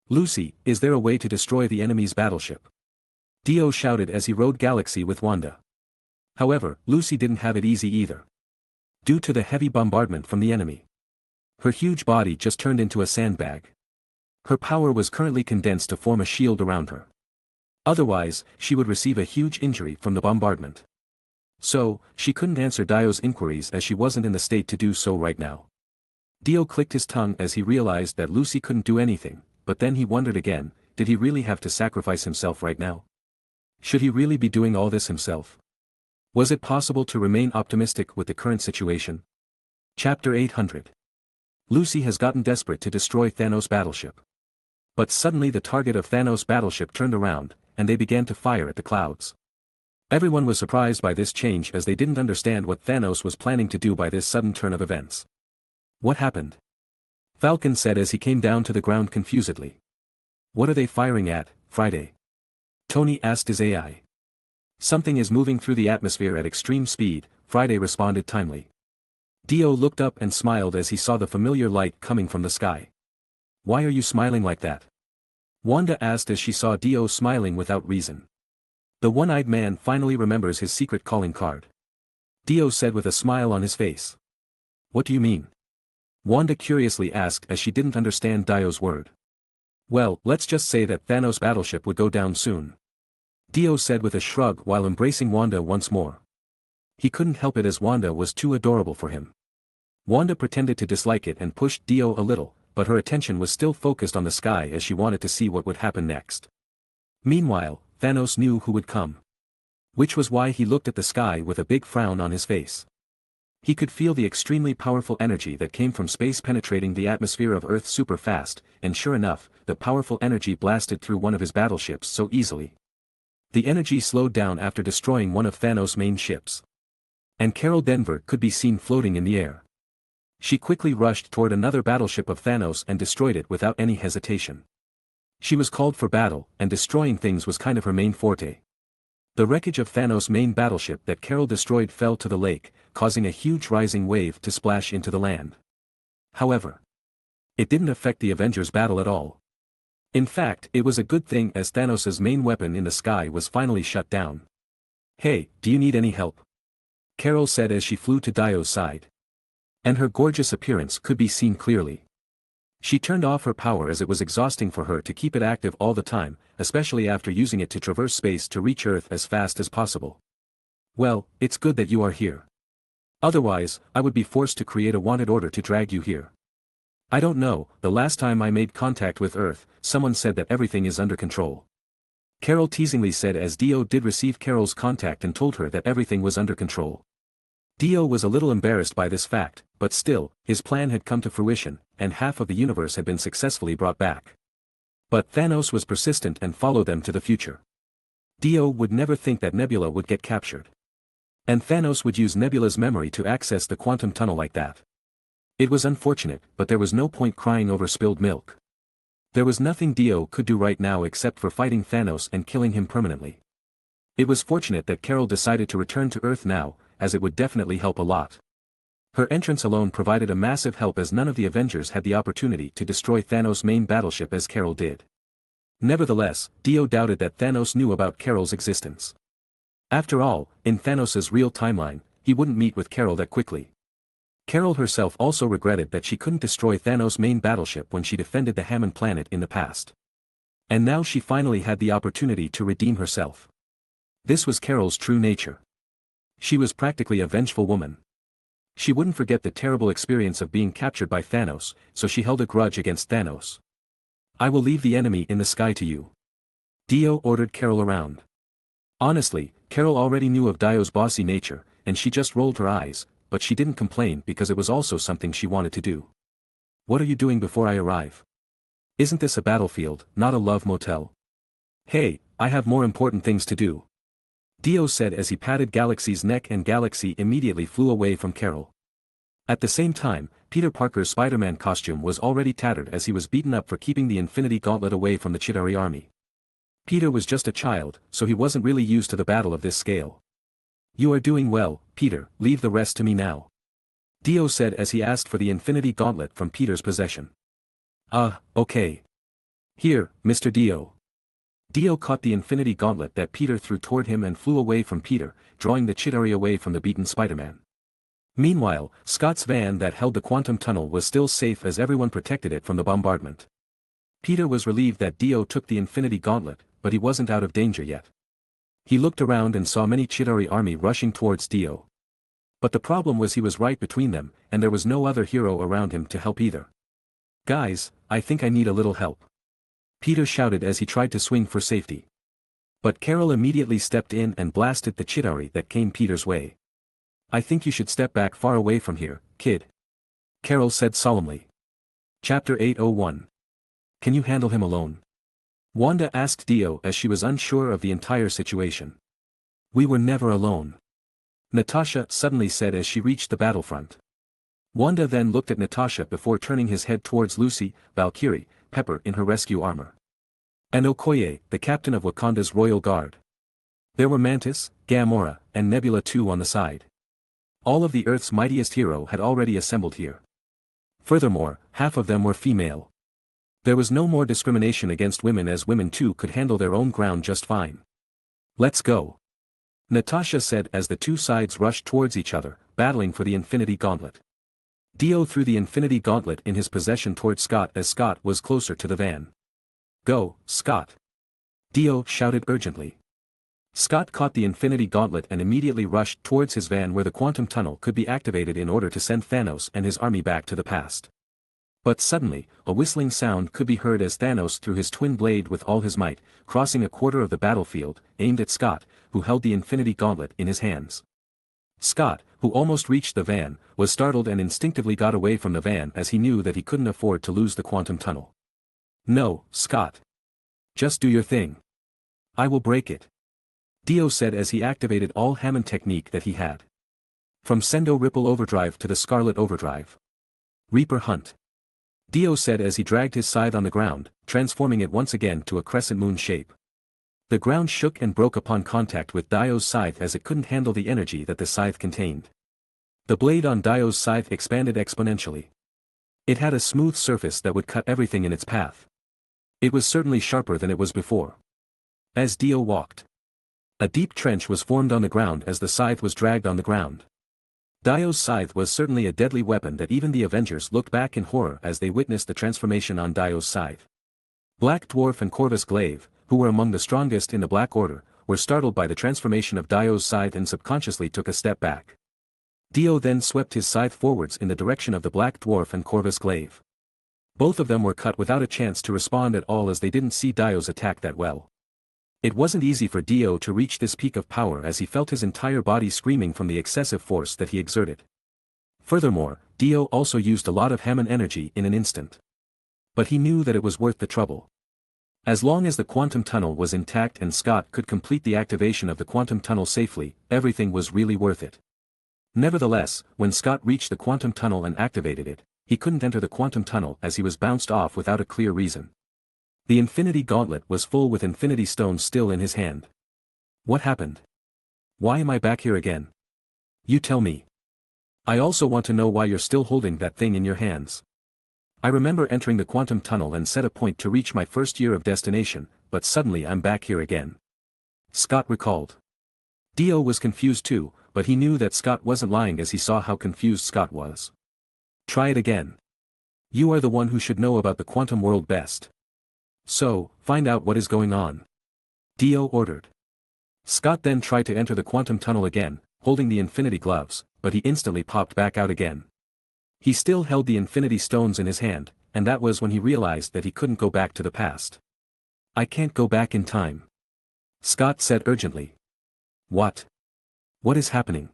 "Lucy, is there a way to destroy the enemy's battleship?" Dio shouted as he rode Galaxy with Wanda. However, Lucy didn't have it easy either. Due to the heavy bombardment from the enemy, her huge body just turned into a sandbag. Her power was currently condensed to form a shield around her. Otherwise, she would receive a huge injury from the bombardment. So, she couldn't answer Dio's inquiries as she wasn't in the state to do so right now. Dio clicked his tongue as he realized that Lucy couldn't do anything, but then he wondered again, did he really have to sacrifice himself right now? Should he really be doing all this himself? Was it possible to remain optimistic with the current situation? Chapter 800. Lucy has gotten desperate to destroy Thanos' battleship. But suddenly the target of Thanos' battleship turned around, and they began to fire at the clouds. Everyone was surprised by this change as they didn't understand what Thanos was planning to do by this sudden turn of events. "What happened?" Falcon said as he came down to the ground confusedly. "What are they firing at, Friday?" Tony asked his AI. "Something is moving through the atmosphere at extreme speed," Friday responded timely. Dio looked up and smiled as he saw the familiar light coming from the sky. "Why are you smiling like that?" Wanda asked as she saw Dio smiling without reason. The one-eyed man finally remembers his secret calling card. Dio said with a smile on his face. "What do you mean?" Wanda curiously asked as she didn't understand Dio's word. "Well, let's just say that Thanos' battleship would go down soon," Dio said with a shrug while embracing Wanda once more. He couldn't help it as Wanda was too adorable for him. Wanda pretended to dislike it and pushed Dio a little, but her attention was still focused on the sky as she wanted to see what would happen next. Meanwhile, Thanos knew who would come. Which was why he looked at the sky with a big frown on his face. He could feel the extremely powerful energy that came from space penetrating the atmosphere of Earth super fast, and sure enough, the powerful energy blasted through one of his battleships so easily. The energy slowed down after destroying one of Thanos' main ships. And Carol Denver could be seen floating in the air. She quickly rushed toward another battleship of Thanos and destroyed it without any hesitation. She was called for battle, and destroying things was kind of her main forte. The wreckage of Thanos' main battleship that Carol destroyed fell to the lake, causing a huge rising wave to splash into the land. However, it didn't affect the Avengers' battle at all. In fact, it was a good thing as Thanos' main weapon in the sky was finally shut down. "Hey, do you need any help?" Carol said as she flew to Dio's side. And her gorgeous appearance could be seen clearly. She turned off her power as it was exhausting for her to keep it active all the time, especially after using it to traverse space to reach Earth as fast as possible. "Well, it's good that you are here. Otherwise, I would be forced to create a wanted order to drag you here. I don't know, the last time I made contact with Earth, someone said that everything is under control." Carol teasingly said as Dio did receive Carol's contact and told her that everything was under control. Dio was a little embarrassed by this fact, but still, his plan had come to fruition, and half of the universe had been successfully brought back. But Thanos was persistent and followed them to the future. Dio would never think that Nebula would get captured. And Thanos would use Nebula's memory to access the quantum tunnel like that. It was unfortunate, but there was no point crying over spilled milk. There was nothing Dio could do right now except for fighting Thanos and killing him permanently. It was fortunate that Carol decided to return to Earth now, as it would definitely help a lot. Her entrance alone provided a massive help as none of the Avengers had the opportunity to destroy Thanos' main battleship as Carol did. Nevertheless, Dio doubted that Thanos knew about Carol's existence. After all, in Thanos' real timeline, he wouldn't meet with Carol that quickly. Carol herself also regretted that she couldn't destroy Thanos' main battleship when she defended the Hammond planet in the past. And now she finally had the opportunity to redeem herself. This was Carol's true nature. She was practically a vengeful woman. She wouldn't forget the terrible experience of being captured by Thanos, so she held a grudge against Thanos. "I will leave the enemy in the sky to you." Dio ordered Carol around. Honestly, Carol already knew of Dio's bossy nature, and she just rolled her eyes, but she didn't complain because it was also something she wanted to do. "What are you doing before I arrive? Isn't this a battlefield, not a love motel?" "Hey, I have more important things to do," Dio said as he patted Galaxy's neck, and Galaxy immediately flew away from Carol. At the same time, Peter Parker's Spider-Man costume was already tattered as he was beaten up for keeping the Infinity Gauntlet away from the Chitauri army. Peter was just a child, so he wasn't really used to the battle of this scale. "You are doing well, Peter, leave the rest to me now," Dio said as he asked for the Infinity Gauntlet from Peter's possession. Okay. Here, Mr. Dio." Dio caught the Infinity Gauntlet that Peter threw toward him and flew away from Peter, drawing the Chitauri away from the beaten Spider-Man. Meanwhile, Scott's van that held the quantum tunnel was still safe as everyone protected it from the bombardment. Peter was relieved that Dio took the Infinity Gauntlet, but he wasn't out of danger yet. He looked around and saw many Chitauri army rushing towards Dio. But the problem was he was right between them, and there was no other hero around him to help either. "Guys, I think I need a little help," Peter shouted as he tried to swing for safety. But Carol immediately stepped in and blasted the Chitauri that came Peter's way. "I think you should step back far away from here, kid," Carol said solemnly. Chapter 801. Can you handle him alone? Wanda asked Dio as she was unsure of the entire situation. "We were never alone," Natasha suddenly said as she reached the battlefront. Wanda then looked at Natasha before turning his head towards Lucy, Valkyrie, Pepper in her rescue armor, and Okoye, the captain of Wakanda's royal guard. There were Mantis, Gamora, and Nebula too on the side. All of the Earth's mightiest hero had already assembled here. Furthermore, half of them were female. There was no more discrimination against women as women too could handle their own ground just fine. "Let's go," Natasha said as the two sides rushed towards each other, battling for the Infinity Gauntlet. Dio threw the Infinity Gauntlet in his possession toward Scott as Scott was closer to the van. "Go, Scott!" Dio shouted urgently. Scott caught the Infinity Gauntlet and immediately rushed towards his van where the quantum tunnel could be activated in order to send Thanos and his army back to the past. But suddenly, a whistling sound could be heard as Thanos threw his twin blade with all his might, crossing a quarter of the battlefield, aimed at Scott, who held the Infinity Gauntlet in his hands. Scott, who almost reached the van, was startled and instinctively got away from the van as he knew that he couldn't afford to lose the quantum tunnel. "No, Scott. Just do your thing. I will break it," Dio said as he activated all Hammond technique that he had. From Sendo Ripple Overdrive to the Scarlet Overdrive. "Reaper Hunt," Dio said as he dragged his scythe on the ground, transforming it once again to a crescent moon shape. The ground shook and broke upon contact with Dio's scythe as it couldn't handle the energy that the scythe contained. The blade on Dio's scythe expanded exponentially. It had a smooth surface that would cut everything in its path. It was certainly sharper than it was before. As Dio walked, a deep trench was formed on the ground as the scythe was dragged on the ground. Dio's scythe was certainly a deadly weapon that even the Avengers looked back in horror as they witnessed the transformation on Dio's scythe. Black Dwarf and Corvus Glaive, who were among the strongest in the Black Order, were startled by the transformation of Dio's scythe and subconsciously took a step back. Dio then swept his scythe forwards in the direction of the Black Dwarf and Corvus Glaive. Both of them were cut without a chance to respond at all as they didn't see Dio's attack that well. It wasn't easy for Dio to reach this peak of power as he felt his entire body screaming from the excessive force that he exerted. Furthermore, Dio also used a lot of Hammond energy in an instant. But he knew that it was worth the trouble. As long as the quantum tunnel was intact and Scott could complete the activation of the quantum tunnel safely, everything was really worth it. Nevertheless, when Scott reached the quantum tunnel and activated it, he couldn't enter the quantum tunnel as he was bounced off without a clear reason. The Infinity Gauntlet was full with Infinity Stones still in his hand. What happened? Why am I back here again? You tell me. I also want to know why you're still holding that thing in your hands. I remember entering the quantum tunnel and set a point to reach my first year of destination, but suddenly I'm back here again. Scott recalled. Dio was confused too, but he knew that Scott wasn't lying as he saw how confused Scott was. Try it again. You are the one who should know about the quantum world best. So, find out what is going on. Dio ordered. Scott then tried to enter the quantum tunnel again, holding the infinity gloves, but he instantly popped back out again. He still held the infinity stones in his hand, and that was when he realized that he couldn't go back to the past. I can't go back in time. Scott said urgently. What? What is happening?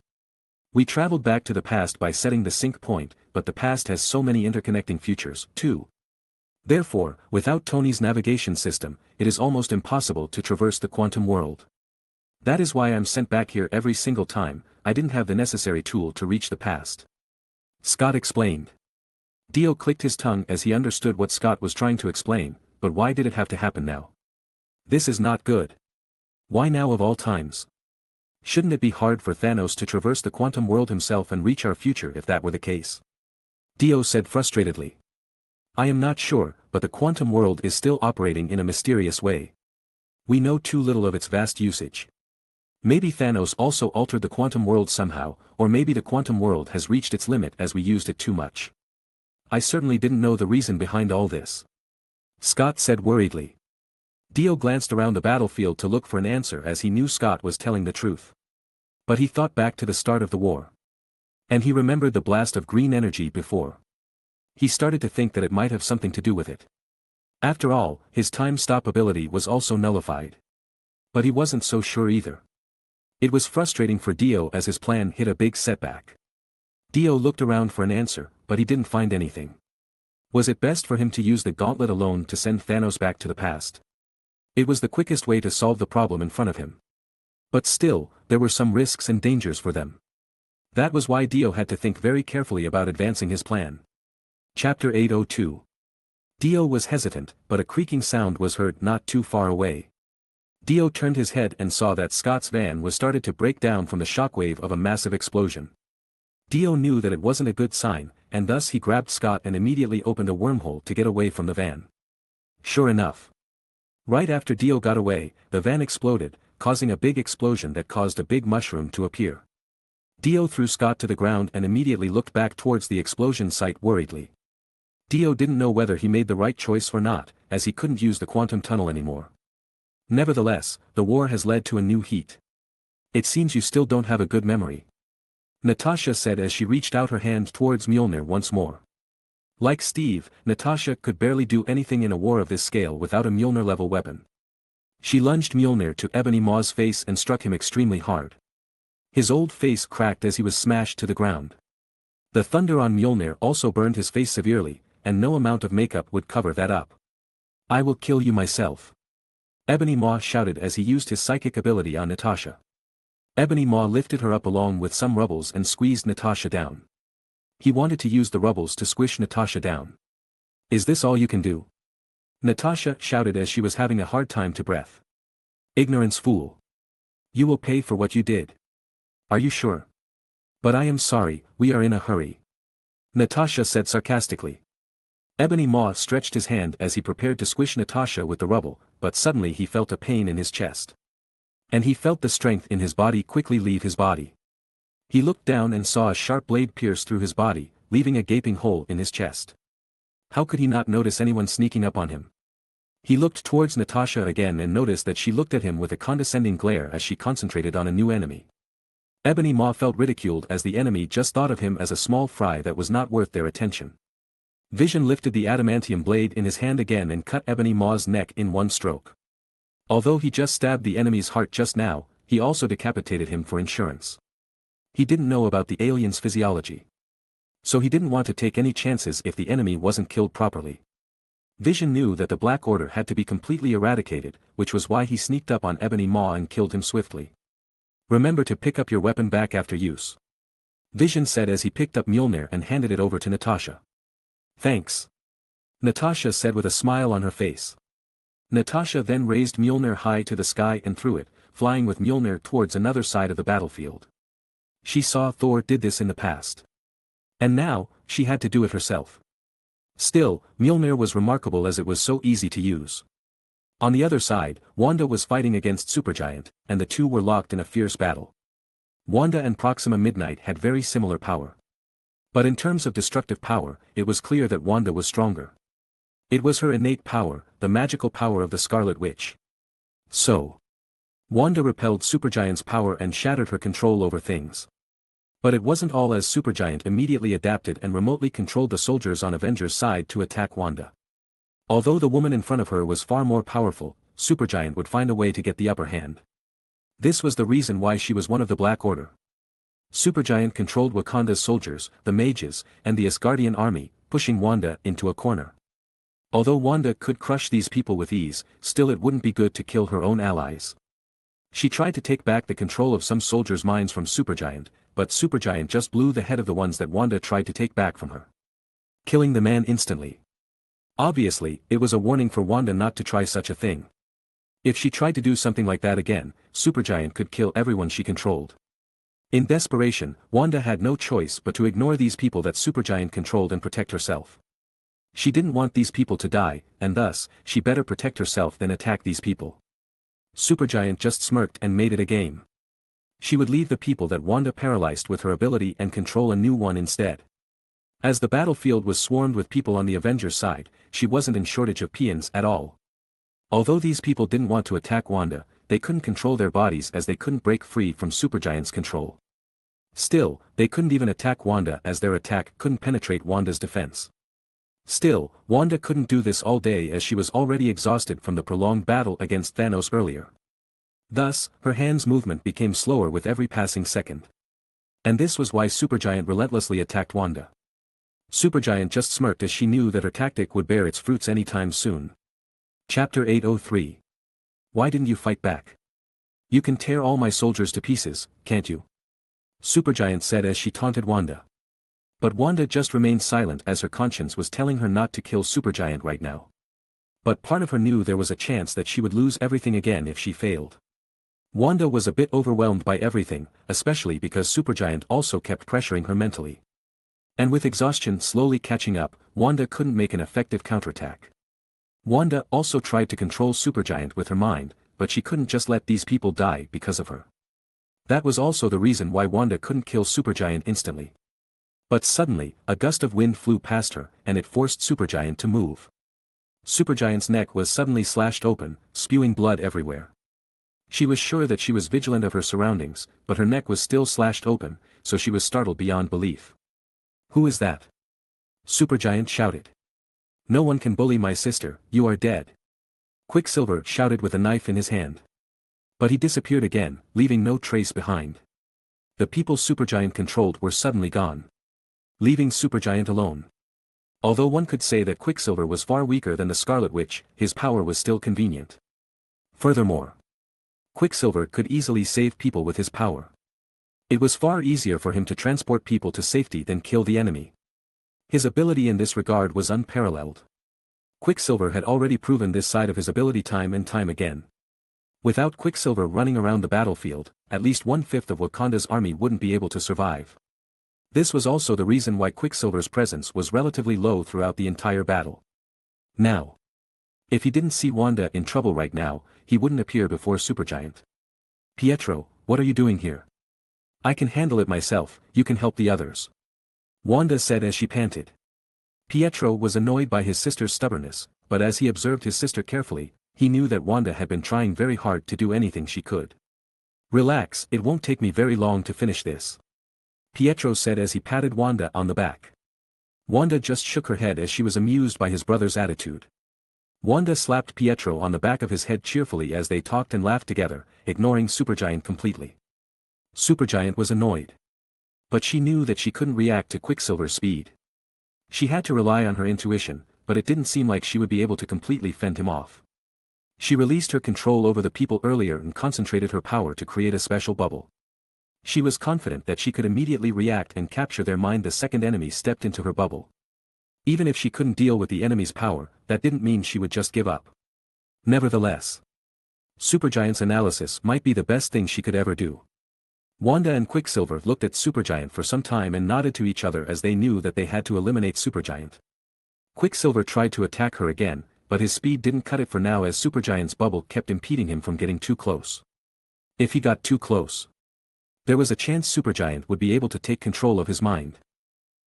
We traveled back to the past by setting the sync point, but the past has so many interconnecting futures, too. Therefore, without Tony's navigation system, it is almost impossible to traverse the quantum world. That is why I'm sent back here every single time. I didn't have the necessary tool to reach the past. Scott explained. Dio clicked his tongue as he understood what Scott was trying to explain, but why did it have to happen now? This is not good. Why now of all times? Shouldn't it be hard for Thanos to traverse the quantum world himself and reach our future if that were the case? Dio said frustratedly. I am not sure, but the quantum world is still operating in a mysterious way. We know too little of its vast usage. Maybe Thanos also altered the quantum world somehow, or maybe the quantum world has reached its limit as we used it too much. I certainly didn't know the reason behind all this. Scott said worriedly. Dio glanced around the battlefield to look for an answer as he knew Scott was telling the truth. But he thought back to the start of the war. And he remembered the blast of green energy before. He started to think that it might have something to do with it. After all, his time stop ability was also nullified. But he wasn't so sure either. It was frustrating for Dio as his plan hit a big setback. Dio looked around for an answer, but he didn't find anything. Was it best for him to use the gauntlet alone to send Thanos back to the past? It was the quickest way to solve the problem in front of him. But still, there were some risks and dangers for them. That was why Dio had to think very carefully about advancing his plan. Chapter 802. Dio was hesitant, but a creaking sound was heard not too far away. Dio turned his head and saw that Scott's van was started to break down from the shockwave of a massive explosion. Dio knew that it wasn't a good sign, and thus he grabbed Scott and immediately opened a wormhole to get away from the van. Sure enough. Right after Dio got away, the van exploded, causing a big explosion that caused a big mushroom to appear. Dio threw Scott to the ground and immediately looked back towards the explosion site worriedly. Dio didn't know whether he made the right choice or not, as he couldn't use the quantum tunnel anymore. Nevertheless, the war has led to a new heat. It seems you still don't have a good memory. Natasha said as she reached out her hand towards Mjolnir once more. Like Steve, Natasha could barely do anything in a war of this scale without a Mjolnir-level weapon. She lunged Mjolnir to Ebony Maw's face and struck him extremely hard. His old face cracked as he was smashed to the ground. The thunder on Mjolnir also burned his face severely, and no amount of makeup would cover that up. I will kill you myself. Ebony Maw shouted as he used his psychic ability on Natasha. Ebony Maw lifted her up along with some rubbles and squeezed Natasha down. He wanted to use the rubbles to squish Natasha down. Is this all you can do? Natasha shouted as she was having a hard time to breath. Ignorance, fool. You will pay for what you did. Are you sure? But I am sorry, we are in a hurry. Natasha said sarcastically. Ebony Maw stretched his hand as he prepared to squish Natasha with the rubble, but suddenly he felt a pain in his chest. And he felt the strength in his body quickly leave his body. He looked down and saw a sharp blade pierce through his body, leaving a gaping hole in his chest. How could he not notice anyone sneaking up on him? He looked towards Natasha again and noticed that she looked at him with a condescending glare as she concentrated on a new enemy. Ebony Maw felt ridiculed as the enemy just thought of him as a small fry that was not worth their attention. Vision lifted the adamantium blade in his hand again and cut Ebony Maw's neck in one stroke. Although he just stabbed the enemy's heart just now, he also decapitated him for insurance. He didn't know about the alien's physiology. So he didn't want to take any chances if the enemy wasn't killed properly. Vision knew that the Black Order had to be completely eradicated, which was why he sneaked up on Ebony Maw and killed him swiftly. Remember to pick up your weapon back after use. Vision said as he picked up Mjolnir and handed it over to Natasha. Thanks. Natasha said with a smile on her face. Natasha then raised Mjolnir high to the sky and threw it, flying with Mjolnir towards another side of the battlefield. She saw Thor did this in the past. And now, she had to do it herself. Still, Mjolnir was remarkable as it was so easy to use. On the other side, Wanda was fighting against Supergiant, and the two were locked in a fierce battle. Wanda and Proxima Midnight had very similar power. But in terms of destructive power, it was clear that Wanda was stronger. It was her innate power, the magical power of the Scarlet Witch. So, Wanda repelled Supergiant's power and shattered her control over things. But it wasn't all, as Supergiant immediately adapted and remotely controlled the soldiers on Avengers' side to attack Wanda. Although the woman in front of her was far more powerful, Supergiant would find a way to get the upper hand. This was the reason why she was one of the Black Order. Supergiant controlled Wakanda's soldiers, the mages, and the Asgardian army, pushing Wanda into a corner. Although Wanda could crush these people with ease, still it wouldn't be good to kill her own allies. She tried to take back the control of some soldiers' minds from Supergiant, but Supergiant just blew the head of the ones that Wanda tried to take back from her, killing the man instantly. Obviously, it was a warning for Wanda not to try such a thing. If she tried to do something like that again, Supergiant could kill everyone she controlled. In desperation, Wanda had no choice but to ignore these people that Supergiant controlled and protect herself. She didn't want these people to die, and thus, she better protect herself than attack these people. Supergiant just smirked and made it a game. She would leave the people that Wanda paralyzed with her ability and control a new one instead. As the battlefield was swarmed with people on the Avengers side, she wasn't in shortage of peons at all. Although these people didn't want to attack Wanda, they couldn't control their bodies as they couldn't break free from Supergiant's control. Still, they couldn't even attack Wanda as their attack couldn't penetrate Wanda's defense. Still, Wanda couldn't do this all day as she was already exhausted from the prolonged battle against Thanos earlier. Thus, her hand's movement became slower with every passing second. And this was why Supergiant relentlessly attacked Wanda. Supergiant just smirked as she knew that her tactic would bear its fruits anytime soon. Chapter 803. Why didn't you fight back? You can tear all my soldiers to pieces, can't you? Supergiant said as she taunted Wanda. But Wanda just remained silent as her conscience was telling her not to kill Supergiant right now. But part of her knew there was a chance that she would lose everything again if she failed. Wanda was a bit overwhelmed by everything, especially because Supergiant also kept pressuring her mentally. And with exhaustion slowly catching up, Wanda couldn't make an effective counterattack. Wanda also tried to control Supergiant with her mind, but she couldn't just let these people die because of her. That was also the reason why Wanda couldn't kill Supergiant instantly. But suddenly, a gust of wind flew past her, and it forced Supergiant to move. Supergiant's neck was suddenly slashed open, spewing blood everywhere. She was sure that she was vigilant of her surroundings, but her neck was still slashed open, so she was startled beyond belief. "Who is that?" Supergiant shouted. "No one can bully my sister, you are dead." Quicksilver shouted with a knife in his hand. But he disappeared again, leaving no trace behind. The people Supergiant controlled were suddenly gone, leaving Supergiant alone. Although one could say that Quicksilver was far weaker than the Scarlet Witch, his power was still convenient. Furthermore, Quicksilver could easily save people with his power. It was far easier for him to transport people to safety than kill the enemy. His ability in this regard was unparalleled. Quicksilver had already proven this side of his ability time and time again. Without Quicksilver running around the battlefield, at least 1/5 of Wakanda's army wouldn't be able to survive. This was also the reason why Quicksilver's presence was relatively low throughout the entire battle. Now, if he didn't see Wanda in trouble right now, he wouldn't appear before Supergiant. "Pietro, what are you doing here?" "I can handle it myself, you can help the others," Wanda said as she panted. Pietro was annoyed by his sister's stubbornness, but as he observed his sister carefully, he knew that Wanda had been trying very hard to do anything she could. "Relax, it won't take me very long to finish this," Pietro said as he patted Wanda on the back. Wanda just shook her head as she was amused by his brother's attitude. Wanda slapped Pietro on the back of his head cheerfully as they talked and laughed together, ignoring Supergiant completely. Supergiant was annoyed. But she knew that she couldn't react to Quicksilver's speed. She had to rely on her intuition, but it didn't seem like she would be able to completely fend him off. She released her control over the people earlier and concentrated her power to create a special bubble. She was confident that she could immediately react and capture their mind the second enemy stepped into her bubble. Even if she couldn't deal with the enemy's power, that didn't mean she would just give up. Nevertheless, Supergiant's analysis might be the best thing she could ever do. Wanda and Quicksilver looked at Supergiant for some time and nodded to each other as they knew that they had to eliminate Supergiant. Quicksilver tried to attack her again, but his speed didn't cut it for now as Supergiant's bubble kept impeding him from getting too close. If he got too close, there was a chance Supergiant would be able to take control of his mind.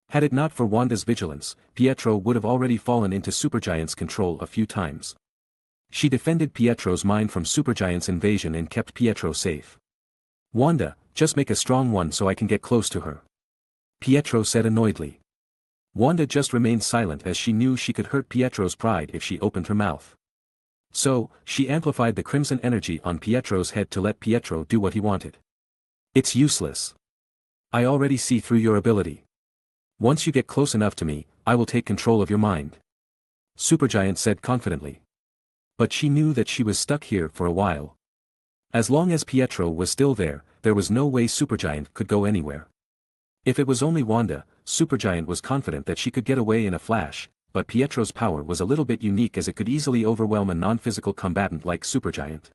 Had it not for Wanda's vigilance, Pietro would have already fallen into Supergiant's control a few times. She defended Pietro's mind from Supergiant's invasion and kept Pietro safe. "Wanda, just make a strong one so I can get close to her," Pietro said annoyedly. Wanda just remained silent as she knew she could hurt Pietro's pride if she opened her mouth. So, she amplified the crimson energy on Pietro's head to let Pietro do what he wanted. "It's useless. I already see through your ability. Once you get close enough to me, I will take control of your mind," Supergiant said confidently. But she knew that she was stuck here for a while. As long as Pietro was still there was no way Supergiant could go anywhere. If it was only Wanda, Supergiant was confident that she could get away in a flash, but Pietro's power was a little bit unique as it could easily overwhelm a non-physical combatant like Supergiant.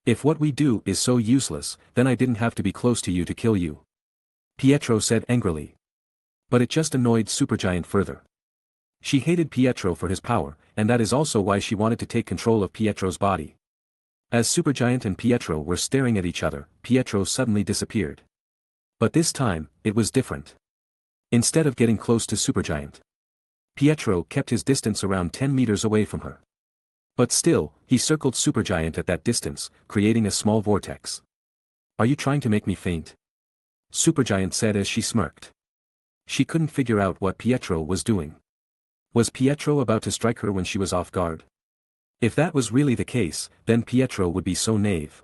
"If what we do is so useless, then I didn't have to be close to you to kill you," Pietro said angrily. But it just annoyed Supergiant further. She hated Pietro for his power, and that is also why she wanted to take control of Pietro's body. As Supergiant and Pietro were staring at each other, Pietro suddenly disappeared. But this time, it was different. Instead of getting close to Supergiant, Pietro kept his distance around 10 meters away from her. But still, he circled Supergiant at that distance, creating a small vortex. "Are you trying to make me faint?" Supergiant said as she smirked. She couldn't figure out what Pietro was doing. Was Pietro about to strike her when she was off guard? If that was really the case, then Pietro would be so naive.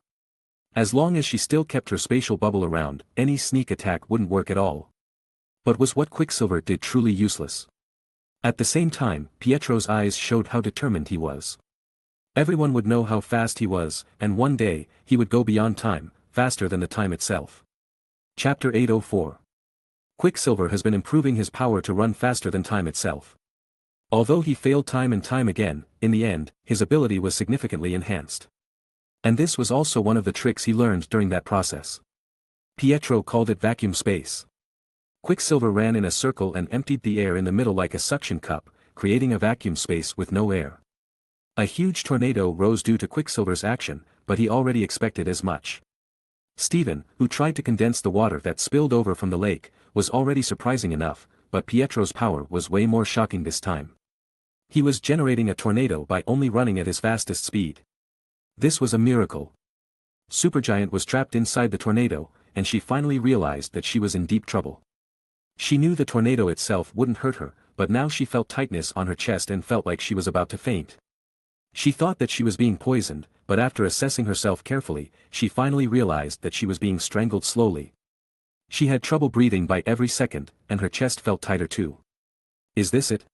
As long as she still kept her spatial bubble around, any sneak attack wouldn't work at all. But was what Quicksilver did truly useless? At the same time, Pietro's eyes showed how determined he was. Everyone would know how fast he was, and one day, he would go beyond time, faster than the time itself. Chapter 804. Quicksilver has been improving his power to run faster than time itself. Although he failed time and time again, in the end, his ability was significantly enhanced. And this was also one of the tricks he learned during that process. Pietro called it vacuum space. Quicksilver ran in a circle and emptied the air in the middle like a suction cup, creating a vacuum space with no air. A huge tornado rose due to Quicksilver's action, but he already expected as much. Steven, who tried to condense the water that spilled over from the lake, was already surprising enough, but Pietro's power was way more shocking this time. He was generating a tornado by only running at his fastest speed. This was a miracle. Supergiant was trapped inside the tornado, and she finally realized that she was in deep trouble. She knew the tornado itself wouldn't hurt her, but now she felt tightness on her chest and felt like she was about to faint. She thought that she was being poisoned, but after assessing herself carefully, she finally realized that she was being strangled slowly. She had trouble breathing by every second, and her chest felt tighter too. "Is this it?"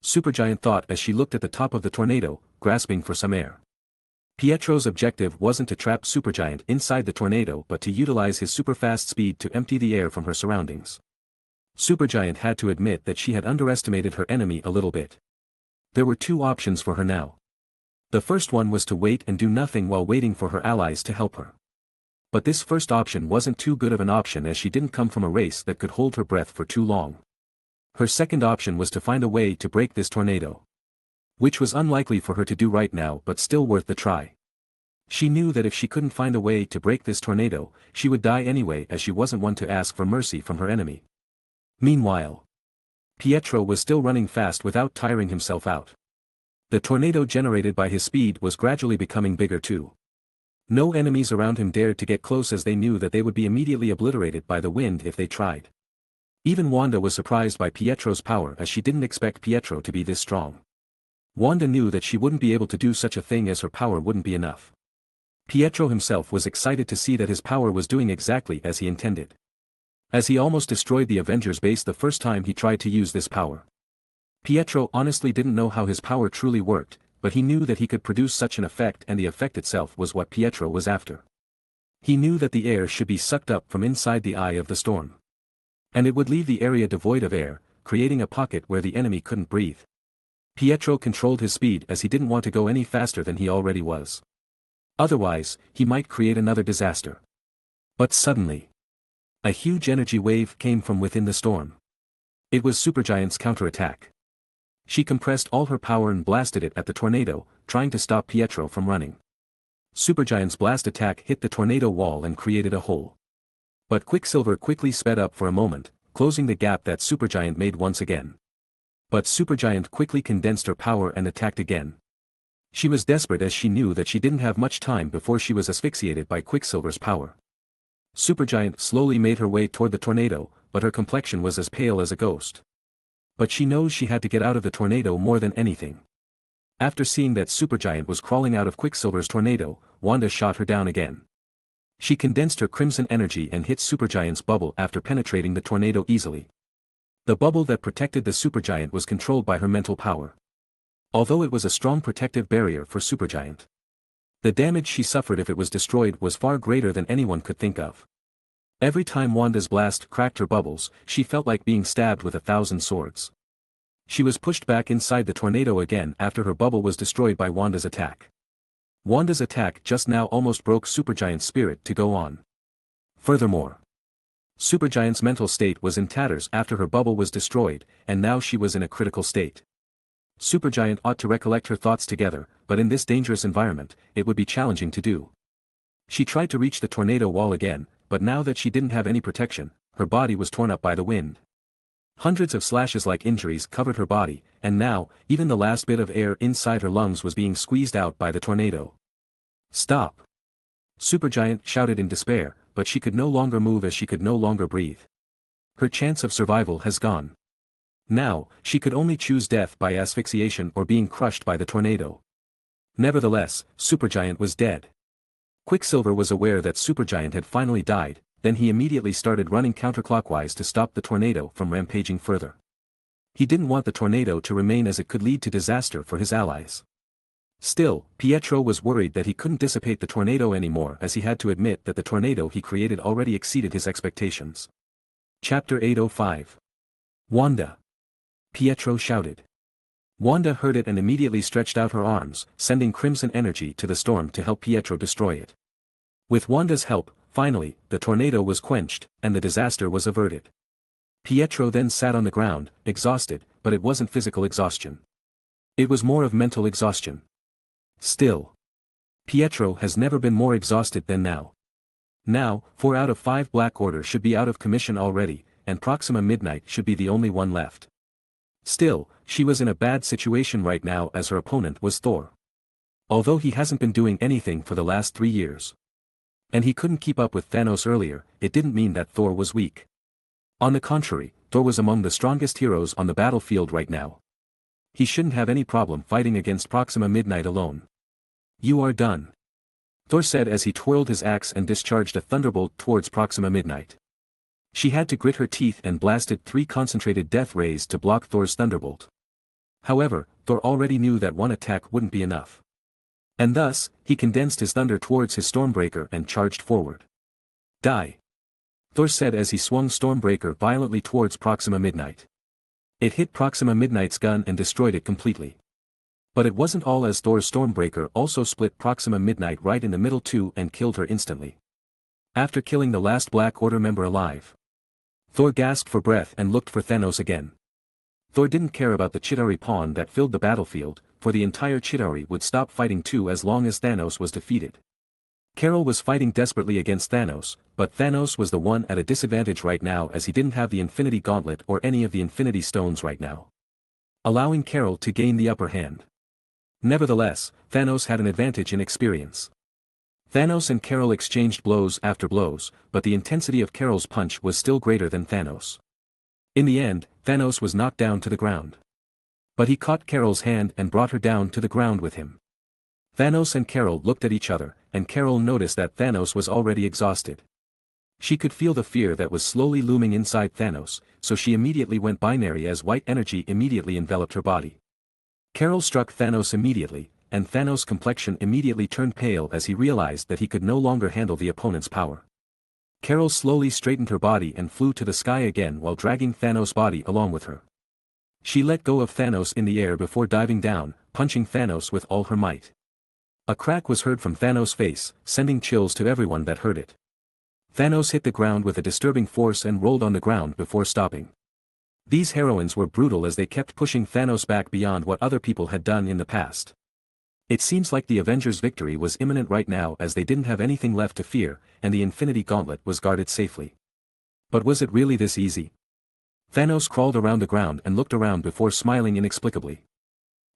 Supergiant thought as she looked at the top of the tornado, grasping for some air. Pietro's objective wasn't to trap Supergiant inside the tornado but to utilize his superfast speed to empty the air from her surroundings. Supergiant had to admit that she had underestimated her enemy a little bit. There were two options for her now. The first one was to wait and do nothing while waiting for her allies to help her. But this first option wasn't too good of an option as she didn't come from a race that could hold her breath for too long. Her second option was to find a way to break this tornado. Which was unlikely for her to do right now but still worth the try. She knew that if she couldn't find a way to break this tornado, she would die anyway as she wasn't one to ask for mercy from her enemy. Meanwhile, Pietro was still running fast without tiring himself out. The tornado generated by his speed was gradually becoming bigger too. No enemies around him dared to get close as they knew that they would be immediately obliterated by the wind if they tried. Even Wanda was surprised by Pietro's power as she didn't expect Pietro to be this strong. Wanda knew that she wouldn't be able to do such a thing as her power wouldn't be enough. Pietro himself was excited to see that his power was doing exactly as he intended. As he almost destroyed the Avengers base the first time he tried to use this power. Pietro honestly didn't know how his power truly worked, but he knew that he could produce such an effect and the effect itself was what Pietro was after. He knew that the air should be sucked up from inside the eye of the storm. And it would leave the area devoid of air, creating a pocket where the enemy couldn't breathe. Pietro controlled his speed as he didn't want to go any faster than he already was. Otherwise, he might create another disaster. But suddenly, a huge energy wave came from within the storm. It was Supergiant's counterattack. She compressed all her power and blasted it at the tornado, trying to stop Pietro from running. Supergiant's blast attack hit the tornado wall and created a hole. But Quicksilver quickly sped up for a moment, closing the gap that Supergiant made once again. But Supergiant quickly condensed her power and attacked again. She was desperate as she knew that she didn't have much time before she was asphyxiated by Quicksilver's power. Supergiant slowly made her way toward the tornado, but her complexion was as pale as a ghost. But she knows she had to get out of the tornado more than anything. After seeing that Supergiant was crawling out of Quicksilver's tornado, Wanda shot her down again. She condensed her crimson energy and hit Supergiant's bubble after penetrating the tornado easily. The bubble that protected the Supergiant was controlled by her mental power. Although it was a strong protective barrier for Supergiant, the damage she suffered if it was destroyed was far greater than anyone could think of. Every time Wanda's blast cracked her bubbles, she felt like being stabbed with 1,000 swords. She was pushed back inside the tornado again after her bubble was destroyed by Wanda's attack. Wanda's attack just now almost broke Supergiant's spirit to go on. Furthermore, Supergiant's mental state was in tatters after her bubble was destroyed, and now she was in a critical state. Supergiant ought to recollect her thoughts together, but in this dangerous environment, it would be challenging to do. She tried to reach the tornado wall again, but now that she didn't have any protection, her body was torn up by the wind. Hundreds of slashes like injuries covered her body, and now, even the last bit of air inside her lungs was being squeezed out by the tornado. Stop! Supergiant shouted in despair, but she could no longer move as she could no longer breathe. Her chance of survival has gone. Now, she could only choose death by asphyxiation or being crushed by the tornado. Nevertheless, Supergiant was dead. Quicksilver was aware that Supergiant had finally died, then he immediately started running counterclockwise to stop the tornado from rampaging further. He didn't want the tornado to remain as it could lead to disaster for his allies. Still, Pietro was worried that he couldn't dissipate the tornado anymore as he had to admit that the tornado he created already exceeded his expectations. Chapter 805. Wanda! Pietro shouted. Wanda heard it and immediately stretched out her arms, sending crimson energy to the storm to help Pietro destroy it. With Wanda's help, finally, the tornado was quenched, and the disaster was averted. Pietro then sat on the ground, exhausted, but it wasn't physical exhaustion. It was more of mental exhaustion. Still, Pietro has never been more exhausted than now. Now, 4 out of 5 Black Order should be out of commission already, and Proxima Midnight should be the only one left. Still, she was in a bad situation right now as her opponent was Thor. Although he hasn't been doing anything for the last 3 years. And he couldn't keep up with Thanos earlier, it didn't mean that Thor was weak. On the contrary, Thor was among the strongest heroes on the battlefield right now. He shouldn't have any problem fighting against Proxima Midnight alone. You are done. Thor said as he twirled his axe and discharged a thunderbolt towards Proxima Midnight. She had to grit her teeth and blasted 3 concentrated death rays to block Thor's thunderbolt. However, Thor already knew that one attack wouldn't be enough. And thus, he condensed his thunder towards his Stormbreaker and charged forward. Die! Thor said as he swung Stormbreaker violently towards Proxima Midnight. It hit Proxima Midnight's gun and destroyed it completely. But it wasn't all, as Thor's Stormbreaker also split Proxima Midnight right in the middle too and killed her instantly. After killing the last Black Order member alive, Thor gasped for breath and looked for Thanos again. Thor didn't care about the Chitauri pawn that filled the battlefield, for the entire Chitauri would stop fighting too as long as Thanos was defeated. Carol was fighting desperately against Thanos, but Thanos was the one at a disadvantage right now as he didn't have the Infinity Gauntlet or any of the Infinity Stones right now, allowing Carol to gain the upper hand. Nevertheless, Thanos had an advantage in experience. Thanos and Carol exchanged blows after blows, but the intensity of Carol's punch was still greater than Thanos. In the end, Thanos was knocked down to the ground. But he caught Carol's hand and brought her down to the ground with him. Thanos and Carol looked at each other, and Carol noticed that Thanos was already exhausted. She could feel the fear that was slowly looming inside Thanos, so she immediately went binary as white energy immediately enveloped her body. Carol struck Thanos immediately, and Thanos' complexion immediately turned pale as he realized that he could no longer handle the opponent's power. Carol slowly straightened her body and flew to the sky again while dragging Thanos' body along with her. She let go of Thanos in the air before diving down, punching Thanos with all her might. A crack was heard from Thanos' face, sending chills to everyone that heard it. Thanos hit the ground with a disturbing force and rolled on the ground before stopping. These heroines were brutal as they kept pushing Thanos back beyond what other people had done in the past. It seems like the Avengers' victory was imminent right now as they didn't have anything left to fear, and the Infinity Gauntlet was guarded safely. But was it really this easy? Thanos crawled around the ground and looked around before smiling inexplicably.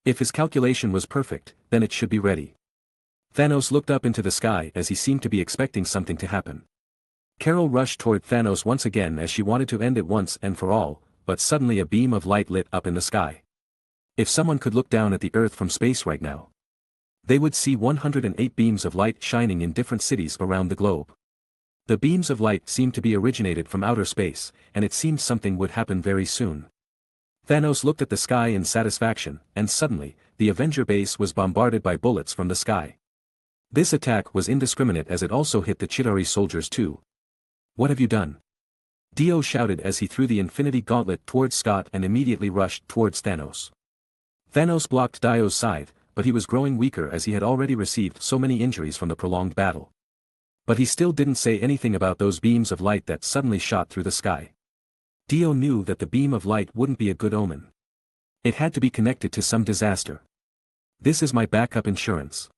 If his calculation was perfect, then it should be ready. Thanos looked up into the sky as he seemed to be expecting something to happen. Carol rushed toward Thanos once again as she wanted to end it once and for all, but suddenly a beam of light lit up in the sky. If someone could look down at the Earth from space right now, they would see 108 beams of light shining in different cities around the globe. The beams of light seemed to be originated from outer space, and it seemed something would happen very soon. Thanos looked at the sky in satisfaction, and suddenly, the Avenger base was bombarded by bullets from the sky. This attack was indiscriminate as it also hit the Chitauri soldiers too. "What have you done?" Dio shouted as he threw the Infinity Gauntlet towards Scott and immediately rushed towards Thanos. Thanos blocked Dio's scythe, but he was growing weaker as he had already received so many injuries from the prolonged battle. But he still didn't say anything about those beams of light that suddenly shot through the sky. Dio knew that the beam of light wouldn't be a good omen. It had to be connected to some disaster. "This is my backup insurance.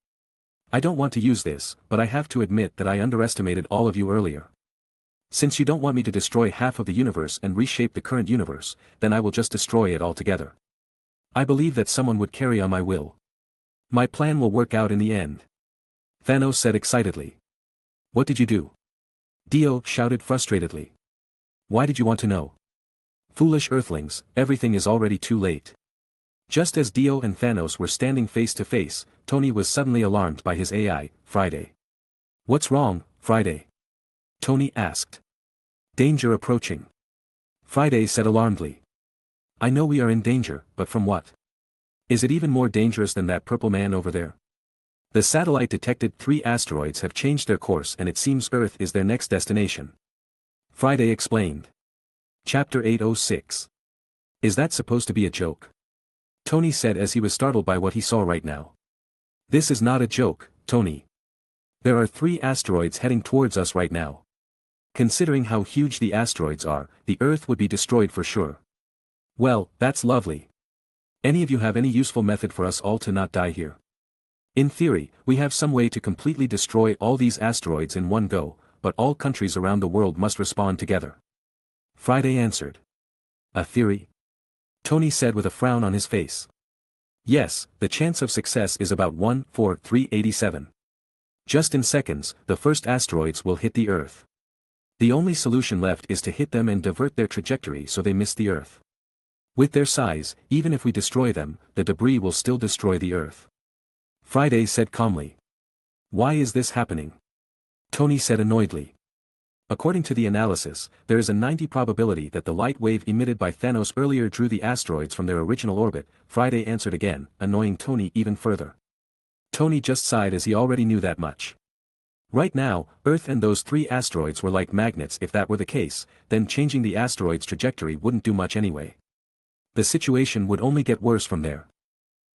I don't want to use this, but I have to admit that I underestimated all of you earlier. Since you don't want me to destroy half of the universe and reshape the current universe, then I will just destroy it altogether. I believe that someone would carry on my will. My plan will work out in the end," Thanos said excitedly. "What did you do?" Dio shouted frustratedly. "Why did you want to know? Foolish Earthlings, everything is already too late." Just as Dio and Thanos were standing face to face, Tony was suddenly alarmed by his AI, Friday. "What's wrong, Friday?" Tony asked. "Danger approaching," Friday said alarmedly. "I know we are in danger, but from what? Is it even more dangerous than that purple man over there? The satellite detected 3 asteroids have changed their course and it seems Earth is their next destination," Friday explained. Chapter 806. Is that supposed to be a joke? Tony said as he was startled by what he saw right now. "This is not a joke, Tony. There are 3 asteroids heading towards us right now. Considering how huge the asteroids are, the Earth would be destroyed for sure." "Well, that's lovely. Any of you have any useful method for us all to not die here?" "In theory, we have some way to completely destroy all these asteroids in one go, but all countries around the world must respond together," Friday answered. "A theory?" Tony said with a frown on his face. "Yes, the chance of success is about 1/4,387. Just in seconds, the first asteroids will hit the Earth. The only solution left is to hit them and divert their trajectory so they miss the Earth. With their size, even if we destroy them, the debris will still destroy the Earth," Friday said calmly. "Why is this happening?" Tony said annoyedly. "According to the analysis, there is a 90 probability that the light wave emitted by Thanos earlier drew the asteroids from their original orbit," Friday answered again, annoying Tony even further. Tony just sighed as he already knew that much. Right now, Earth and those 3 asteroids were like magnets. If that were the case, then changing the asteroid's trajectory wouldn't do much anyway. The situation would only get worse from there.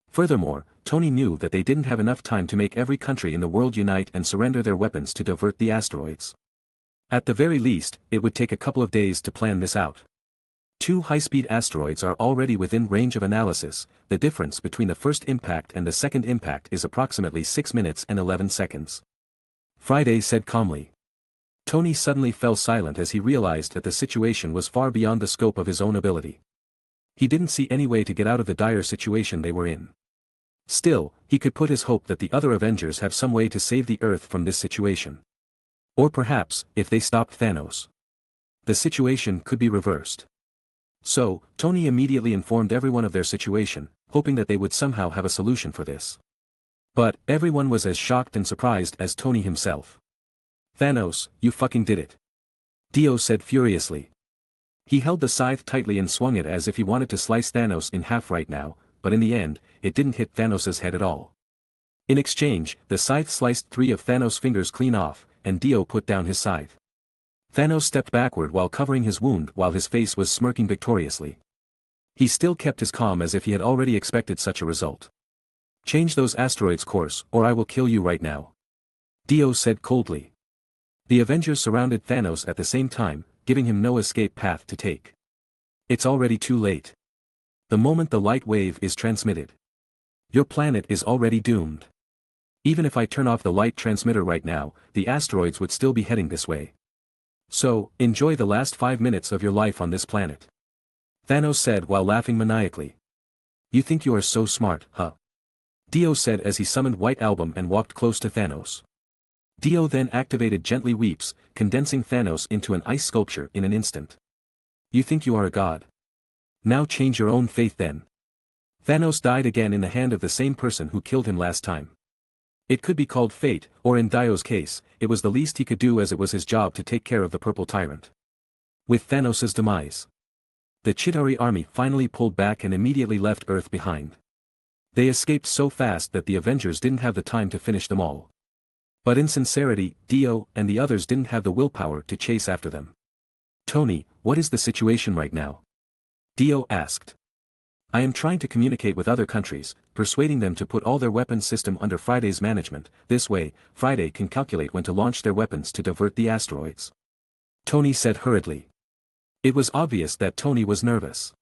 Furthermore, Tony knew that they didn't have enough time to make every country in the world unite and surrender their weapons to divert the asteroids. At the very least, it would take a couple of days to plan this out. 2 high-speed asteroids are already within range of analysis. The difference between the first impact and the second impact is approximately 6 minutes and 11 seconds. Friday said calmly. Tony suddenly fell silent as he realized that the situation was far beyond the scope of his own ability. He didn't see any way to get out of the dire situation they were in. Still, he could put his hope that the other Avengers have some way to save the Earth from this situation. Or perhaps, if they stopped Thanos, the situation could be reversed. So, Tony immediately informed everyone of their situation, hoping that they would somehow have a solution for this. But, everyone was as shocked and surprised as Tony himself. "Thanos, you fucking did it," Dio said furiously. He held the scythe tightly and swung it as if he wanted to slice Thanos in half right now, but in the end, it didn't hit Thanos' head at all. In exchange, the scythe sliced 3 of Thanos' fingers clean off, and Dio put down his scythe. Thanos stepped backward while covering his wound while his face was smirking victoriously. He still kept his calm as if he had already expected such a result. Change those asteroids' course or I will kill you right now. Dio said coldly. The Avengers surrounded Thanos at the same time, giving him no escape path to take. It's already too late. The moment the light wave is transmitted, your planet is already doomed. Even if I turn off the light transmitter right now, the asteroids would still be heading this way. So, enjoy the last 5 minutes of your life on this planet. Thanos said while laughing maniacally. You think you are so smart, huh? Dio said as he summoned White Album and walked close to Thanos. Dio then activated Gently Weeps, condensing Thanos into an ice sculpture in an instant. You think you are a god? Now change your own fate then. Thanos died again in the hand of the same person who killed him last time. It could be called fate, or in Dio's case, it was the least he could do as it was his job to take care of the Purple Tyrant. With Thanos' demise, the Chitauri army finally pulled back and immediately left Earth behind. They escaped so fast that the Avengers didn't have the time to finish them all. But in sincerity, Dio and the others didn't have the willpower to chase after them. Tony, what is the situation right now? Dio asked. I am trying to communicate with other countries, persuading them to put all their weapons system under Friday's management. This way, Friday can calculate when to launch their weapons to divert the asteroids. Tony said hurriedly. It was obvious that Tony was nervous.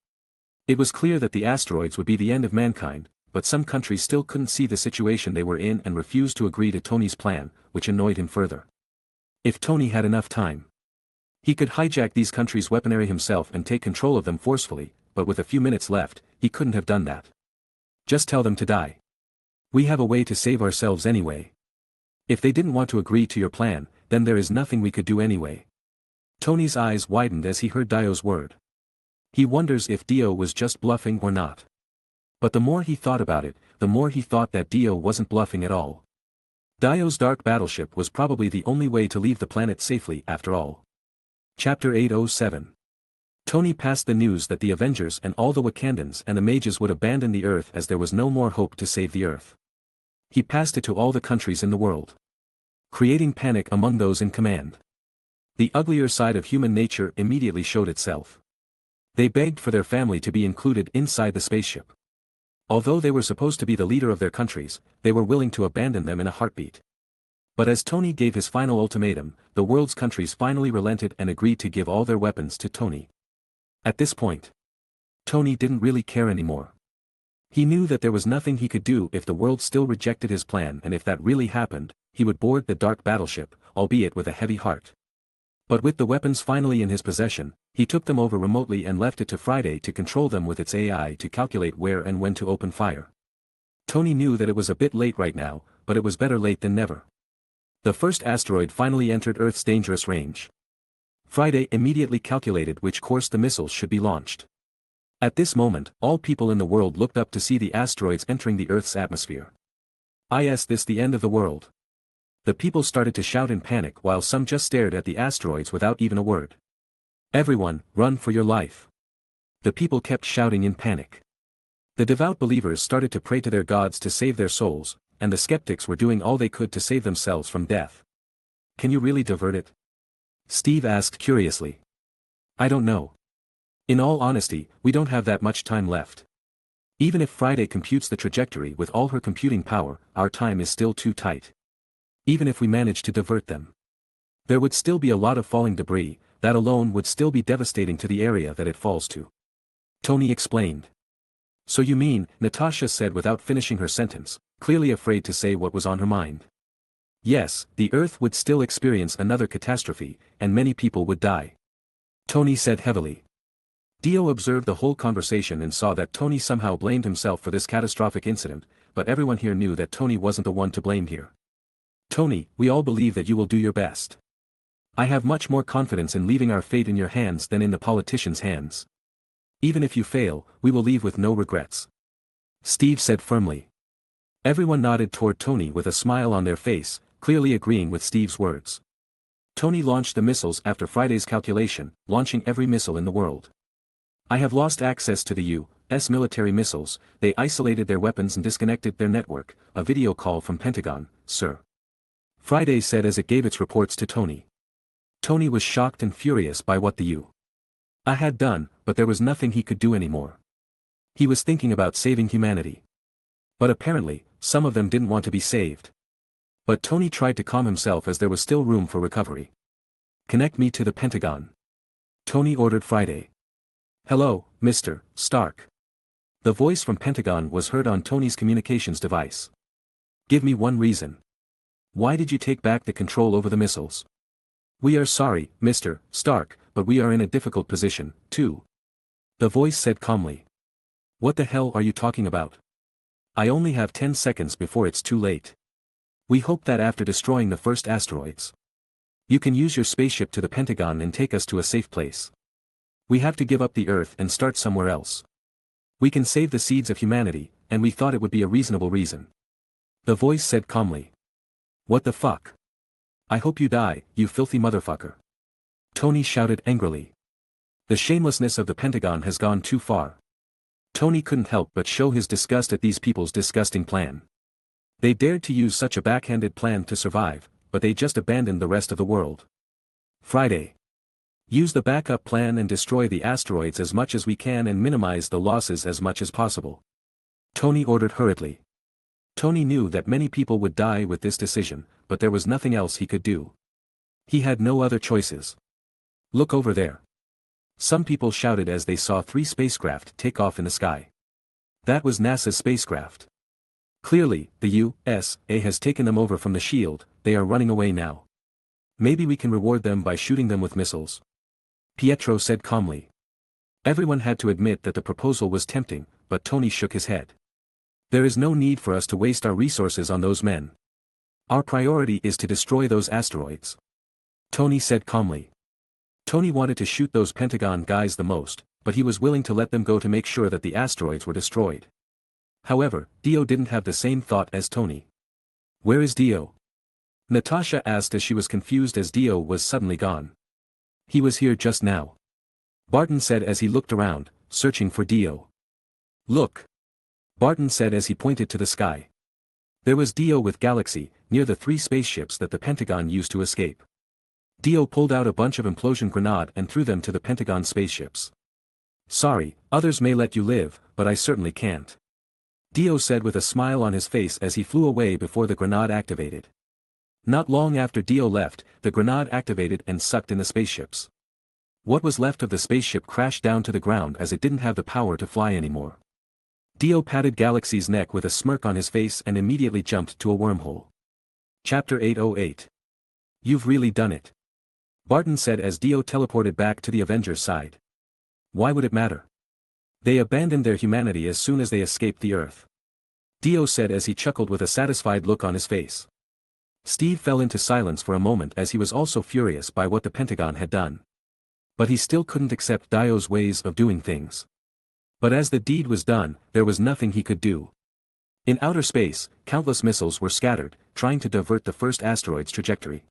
It was clear that the asteroids would be the end of mankind, but some countries still couldn't see the situation they were in and refused to agree to Tony's plan, which annoyed him further. If Tony had enough time, he could hijack these countries' weaponry himself and take control of them forcefully, but with a few minutes left, he couldn't have done that. Just tell them to die. We have a way to save ourselves anyway. If they didn't want to agree to your plan, then there is nothing we could do anyway. Tony's eyes widened as he heard Dio's word. He wonders if Dio was just bluffing or not. But the more he thought about it, the more he thought that Dio wasn't bluffing at all. Dio's dark battleship was probably the only way to leave the planet safely after all. Chapter 807. Tony passed the news that the Avengers and all the Wakandans and the mages would abandon the Earth as there was no more hope to save the Earth. He passed it to all the countries in the world, creating panic among those in command. The uglier side of human nature immediately showed itself. They begged for their family to be included inside the spaceship. Although they were supposed to be the leader of their countries, they were willing to abandon them in a heartbeat. But as Tony gave his final ultimatum, the world's countries finally relented and agreed to give all their weapons to Tony. At this point, Tony didn't really care anymore. He knew that there was nothing he could do if the world still rejected his plan, and if that really happened, he would board the dark battleship, albeit with a heavy heart. But with the weapons finally in his possession, he took them over remotely and left it to Friday to control them with its AI to calculate where and when to open fire. Tony knew that it was a bit late right now, but it was better late than never. The first asteroid finally entered Earth's dangerous range. Friday immediately calculated which course the missiles should be launched. At this moment, all people in the world looked up to see the asteroids entering the Earth's atmosphere. Is this the end of the world? The people started to shout in panic while some just stared at the asteroids without even a word. Everyone, run for your life. The people kept shouting in panic. The devout believers started to pray to their gods to save their souls, and the skeptics were doing all they could to save themselves from death. Can you really divert it? Steve asked curiously. I don't know. In all honesty, we don't have that much time left. Even if Friday computes the trajectory with all her computing power, our time is still too tight. Even if we manage to divert them, there would still be a lot of falling debris. That alone would still be devastating to the area that it falls to. Tony explained. So you mean, Natasha said without finishing her sentence, clearly afraid to say what was on her mind. Yes, the Earth would still experience another catastrophe, and many people would die. Tony said heavily. Dio observed the whole conversation and saw that Tony somehow blamed himself for this catastrophic incident, but everyone here knew that Tony wasn't the one to blame here. Tony, we all believe that you will do your best. I have much more confidence in leaving our fate in your hands than in the politicians' hands. Even if you fail, we will leave with no regrets. Steve said firmly. Everyone nodded toward Tony with a smile on their face, clearly agreeing with Steve's words. Tony launched the missiles after Friday's calculation, launching every missile in the world. I have lost access to the U.S. military missiles. They isolated their weapons and disconnected their network. A video call from Pentagon, sir. Friday said as it gave its reports to Tony. Tony was shocked and furious by what the U.S. had done, but there was nothing he could do anymore. He was thinking about saving humanity. But apparently, some of them didn't want to be saved. But Tony tried to calm himself as there was still room for recovery. Connect me to the Pentagon. Tony ordered Friday. Hello, Mr. Stark. The voice from Pentagon was heard on Tony's communications device. Give me one reason. Why did you take back the control over the missiles? We are sorry, Mr. Stark, but we are in a difficult position, too. The voice said calmly. What the hell are you talking about? I only have 10 seconds before it's too late. We hope that after destroying the first asteroids, you can use your spaceship to the Pentagon and take us to a safe place. We have to give up the Earth and start somewhere else. We can save the seeds of humanity, and we thought it would be a reasonable reason. The voice said calmly. What the fuck? I hope you die, you filthy motherfucker. Tony shouted angrily. The shamelessness of the Pentagon has gone too far. Tony couldn't help but show his disgust at these people's disgusting plan. They dared to use such a backhanded plan to survive, but they just abandoned the rest of the world. Friday. Use the backup plan and destroy the asteroids as much as we can and minimize the losses as much as possible. Tony ordered hurriedly. Tony knew that many people would die with this decision, but there was nothing else he could do. He had no other choices. Look over there. Some people shouted as they saw 3 spacecraft take off in the sky. That was NASA's spacecraft. Clearly, the USA has taken them over from the shield, they are running away now. Maybe we can reward them by shooting them with missiles. Pietro said calmly. Everyone had to admit that the proposal was tempting, but Tony shook his head. There is no need for us to waste our resources on those men. Our priority is to destroy those asteroids. Tony said calmly. Tony wanted to shoot those Pentagon guys the most, but he was willing to let them go to make sure that the asteroids were destroyed. However, Dio didn't have the same thought as Tony. Where is Dio? Natasha asked as she was confused as Dio was suddenly gone. He was here just now. Barton said as he looked around, searching for Dio. Look. Barton said as he pointed to the sky. There was Dio with Galaxy, near the 3 spaceships that the Pentagon used to escape. Dio pulled out a bunch of implosion grenade and threw them to the Pentagon spaceships. Sorry, others may let you live, but I certainly can't. Dio said with a smile on his face as he flew away before the grenade activated. Not long after Dio left, the grenade activated and sucked in the spaceships. What was left of the spaceship crashed down to the ground as it didn't have the power to fly anymore. Dio patted Galaxy's neck with a smirk on his face and immediately jumped to a wormhole. Chapter 808. You've really done it. Barton said as Dio teleported back to the Avengers' side. Why would it matter? They abandoned their humanity as soon as they escaped the Earth. Dio said as he chuckled with a satisfied look on his face. Steve fell into silence for a moment as he was also furious by what the Pentagon had done. But he still couldn't accept Dio's ways of doing things. But as the deed was done, there was nothing he could do. In outer space, countless missiles were scattered, trying to divert the first asteroid's trajectory.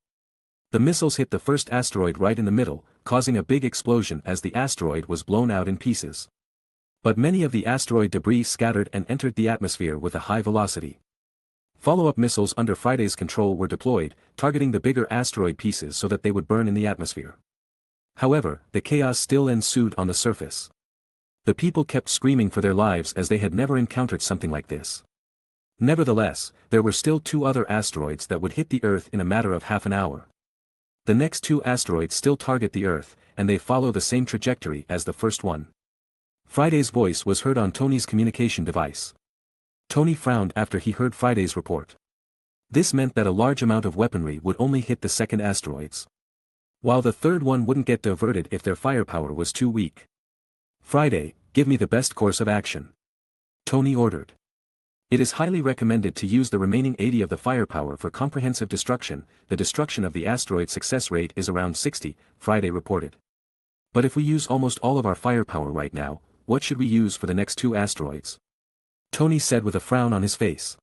The missiles hit the first asteroid right in the middle, causing a big explosion as the asteroid was blown out in pieces. But many of the asteroid debris scattered and entered the atmosphere with a high velocity. Follow-up missiles under Friday's control were deployed, targeting the bigger asteroid pieces so that they would burn in the atmosphere. However, the chaos still ensued on the surface. The people kept screaming for their lives as they had never encountered something like this. Nevertheless, there were still 2 other asteroids that would hit the Earth in a matter of half an hour. The next 2 asteroids still target the Earth, and they follow the same trajectory as the first one. Friday's voice was heard on Tony's communication device. Tony frowned after he heard Friday's report. This meant that a large amount of weaponry would only hit the second asteroids, while the third one wouldn't get diverted if their firepower was too weak. Friday, give me the best course of action. Tony ordered. It is highly recommended to use the remaining 80 of the firepower for comprehensive destruction. The destruction of the asteroid success rate is around 60, Friday reported. But if we use almost all of our firepower right now, what should we use for the next 2 asteroids? Tony said with a frown on his face.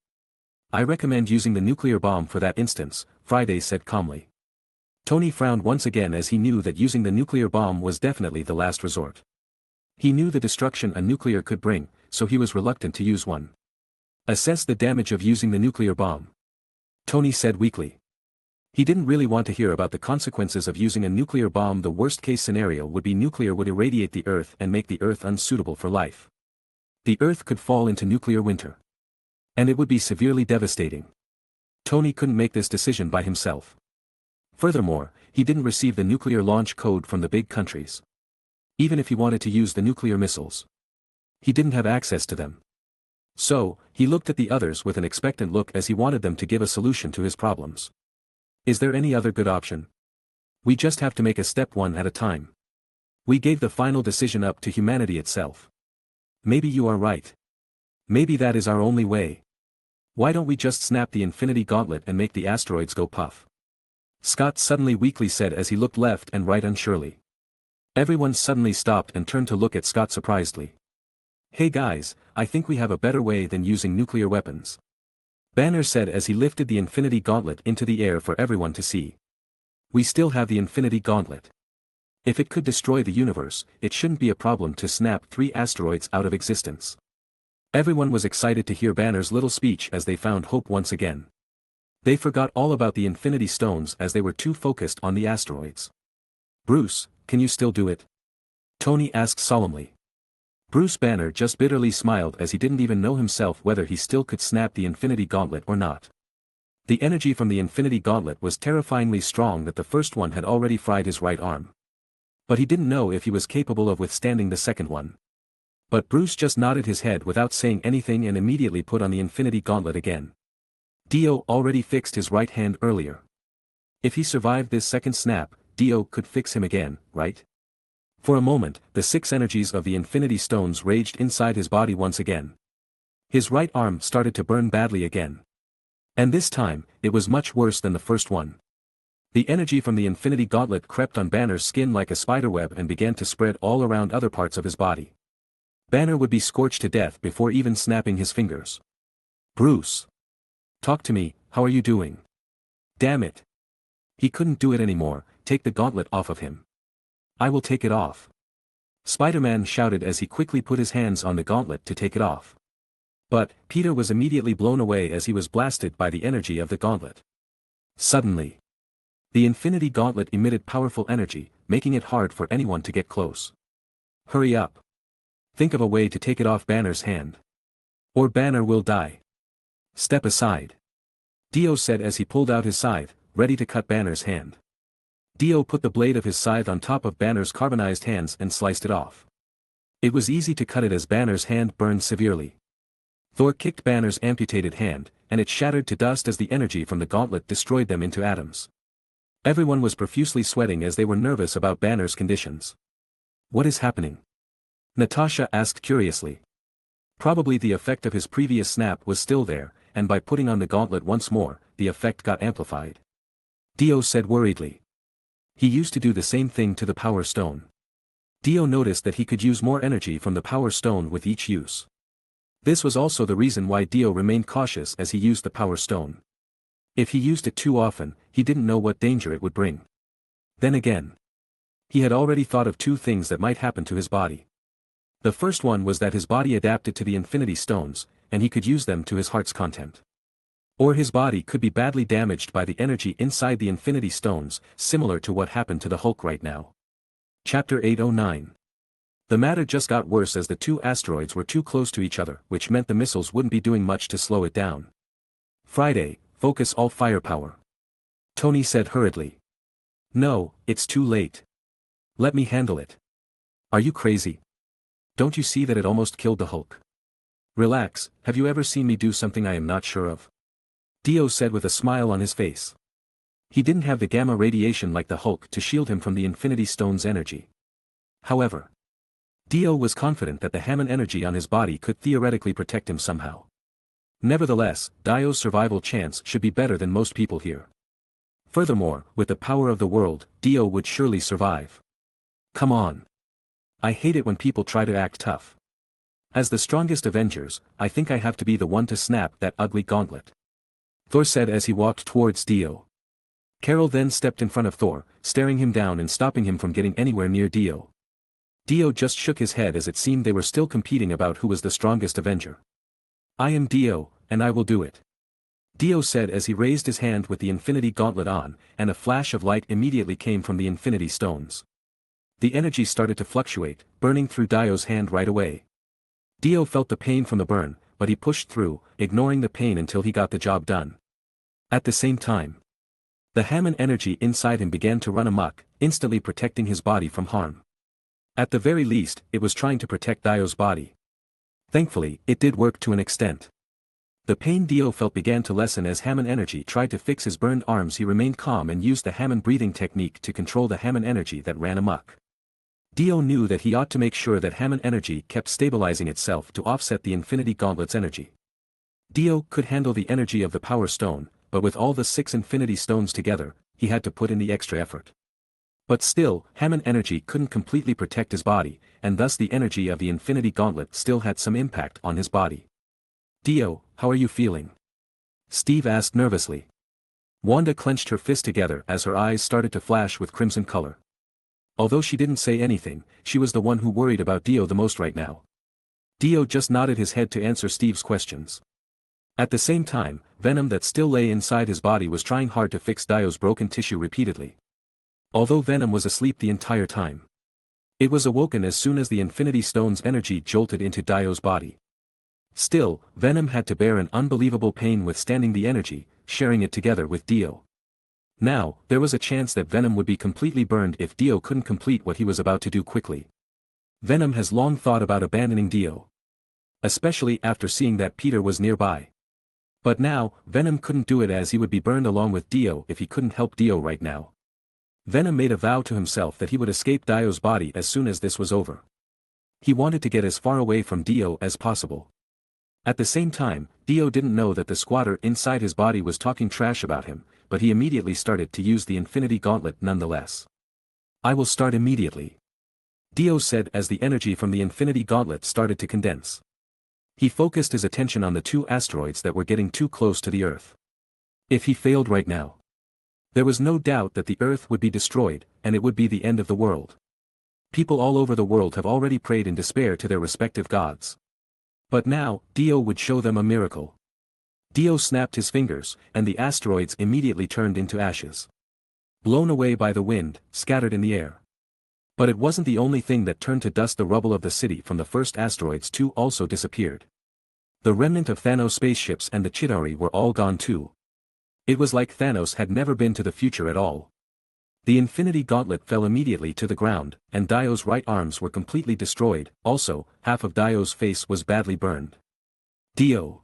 I recommend using the nuclear bomb for that instance, Friday said calmly. Tony frowned once again as he knew that using the nuclear bomb was definitely the last resort. He knew the destruction a nuclear could bring, so he was reluctant to use one. Assess the damage of using the nuclear bomb. Tony said weakly. He didn't really want to hear about the consequences of using a nuclear bomb. The worst-case scenario would be nuclear would irradiate the Earth and make the Earth unsuitable for life. The Earth could fall into nuclear winter. And it would be severely devastating. Tony couldn't make this decision by himself. Furthermore, he didn't receive the nuclear launch code from the big countries. Even if he wanted to use the nuclear missiles, he didn't have access to them. So, he looked at the others with an expectant look as he wanted them to give a solution to his problems. Is there any other good option? We just have to make a step one at a time. We gave the final decision up to humanity itself. Maybe you are right. Maybe that is our only way. Why don't we just snap the Infinity Gauntlet and make the asteroids go puff? Scott suddenly weakly said as he looked left and right unsurely. Everyone suddenly stopped and turned to look at Scott surprisedly. Hey guys, I think we have a better way than using nuclear weapons. Banner said as he lifted the Infinity Gauntlet into the air for everyone to see. We still have the Infinity Gauntlet. If it could destroy the universe, it shouldn't be a problem to snap 3 asteroids out of existence. Everyone was excited to hear Banner's little speech as they found hope once again. They forgot all about the Infinity Stones as they were too focused on the asteroids. Bruce, can you still do it? Tony asked solemnly. Bruce Banner just bitterly smiled as he didn't even know himself whether he still could snap the Infinity Gauntlet or not. The energy from the Infinity Gauntlet was terrifyingly strong that the first one had already fried his right arm. But he didn't know if he was capable of withstanding the second one. But Bruce just nodded his head without saying anything and immediately put on the Infinity Gauntlet again. Dio already fixed his right hand earlier. If he survived this second snap, Dio could fix him again, right? For a moment, the 6 energies of the Infinity Stones raged inside his body once again. His right arm started to burn badly again. And this time, it was much worse than the first one. The energy from the Infinity Gauntlet crept on Banner's skin like a spiderweb and began to spread all around other parts of his body. Banner would be scorched to death before even snapping his fingers. Bruce! Talk to me, how are you doing? Damn it! He couldn't do it anymore, take the gauntlet off of him. I will take it off. Spider-Man shouted as he quickly put his hands on the gauntlet to take it off. But, Peter was immediately blown away as he was blasted by the energy of the gauntlet. Suddenly, the Infinity Gauntlet emitted powerful energy, making it hard for anyone to get close. Hurry up. Think of a way to take it off Banner's hand. Or Banner will die. Step aside. Dio said as he pulled out his scythe, ready to cut Banner's hand. Dio put the blade of his scythe on top of Banner's carbonized hands and sliced it off. It was easy to cut it as Banner's hand burned severely. Thor kicked Banner's amputated hand, and it shattered to dust as the energy from the gauntlet destroyed them into atoms. Everyone was profusely sweating as they were nervous about Banner's conditions. What is happening? Natasha asked curiously. Probably the effect of his previous snap was still there, and by putting on the gauntlet once more, the effect got amplified. Dio said worriedly. He used to do the same thing to the Power Stone. Dio noticed that he could use more energy from the Power Stone with each use. This was also the reason why Dio remained cautious as he used the Power Stone. If he used it too often, he didn't know what danger it would bring. Then again, he had already thought of 2 things that might happen to his body. The first one was that his body adapted to the Infinity Stones, and he could use them to his heart's content. Or his body could be badly damaged by the energy inside the Infinity Stones, similar to what happened to the Hulk right now. Chapter 809. The matter just got worse as the 2 asteroids were too close to each other, which meant the missiles wouldn't be doing much to slow it down. Friday, focus all firepower. Tony said hurriedly. No, it's too late. Let me handle it. Are you crazy? Don't you see that it almost killed the Hulk? Relax, have you ever seen me do something I am not sure of? Dio said with a smile on his face. He didn't have the gamma radiation like the Hulk to shield him from the Infinity Stone's energy. However, Dio was confident that the Hammond energy on his body could theoretically protect him somehow. Nevertheless, Dio's survival chance should be better than most people here. Furthermore, with the power of the world, Dio would surely survive. Come on. I hate it when people try to act tough. As the strongest Avengers, I think I have to be the one to snap that ugly gauntlet. Thor said as he walked towards Dio. Carol then stepped in front of Thor, staring him down and stopping him from getting anywhere near Dio. Dio just shook his head as it seemed they were still competing about who was the strongest Avenger. I am Dio, and I will do it. Dio said as he raised his hand with the Infinity Gauntlet on, and a flash of light immediately came from the Infinity Stones. The energy started to fluctuate, burning through Dio's hand right away. Dio felt the pain from the burn, but he pushed through, ignoring the pain until he got the job done. At the same time, the Hammond energy inside him began to run amok, instantly protecting his body from harm. At the very least, it was trying to protect Dio's body. Thankfully, it did work to an extent. The pain Dio felt began to lessen as Hammond energy tried to fix his burned arms. He remained calm and used the Hammond breathing technique to control the Hammond energy that ran amok. Dio knew that he ought to make sure that Hammond energy kept stabilizing itself to offset the Infinity Gauntlet's energy. Dio could handle the energy of the Power Stone, but with all the 6 Infinity Stones together, he had to put in the extra effort. But still, Hammond energy couldn't completely protect his body, and thus the energy of the Infinity Gauntlet still had some impact on his body. "Dio, how are you feeling?" Steve asked nervously. Wanda clenched her fist together as her eyes started to flash with crimson color. Although she didn't say anything, she was the one who worried about Dio the most right now. Dio just nodded his head to answer Steve's questions. At the same time, venom that still lay inside his body was trying hard to fix Dio's broken tissue repeatedly. Although Venom was asleep the entire time, it was awoken as soon as the Infinity Stone's energy jolted into Dio's body. Still, Venom had to bear an unbelievable pain withstanding the energy, sharing it together with Dio. Now, there was a chance that Venom would be completely burned if Dio couldn't complete what he was about to do quickly. Venom has long thought about abandoning Dio, especially after seeing that Peter was nearby. But now, Venom couldn't do it as he would be burned along with Dio if he couldn't help Dio right now. Venom made a vow to himself that he would escape Dio's body as soon as this was over. He wanted to get as far away from Dio as possible. At the same time, Dio didn't know that the squatter inside his body was talking trash about him, but he immediately started to use the Infinity Gauntlet nonetheless. "I will start immediately," Dio said as the energy from the Infinity Gauntlet started to condense. He focused his attention on the 2 asteroids that were getting too close to the Earth. If he failed right now, there was no doubt that the Earth would be destroyed, and it would be the end of the world. People all over the world have already prayed in despair to their respective gods. But now, Dio would show them a miracle. Dio snapped his fingers, and the asteroids immediately turned into ashes. Blown away by the wind, scattered in the air. But it wasn't the only thing that turned to dust. The rubble of the city from the first asteroids too also disappeared. The remnant of Thanos' spaceships and the Chitauri were all gone too. It was like Thanos had never been to the future at all. The Infinity Gauntlet fell immediately to the ground, and Dio's right arms were completely destroyed. Also, half of Dio's face was badly burned. "Dio,"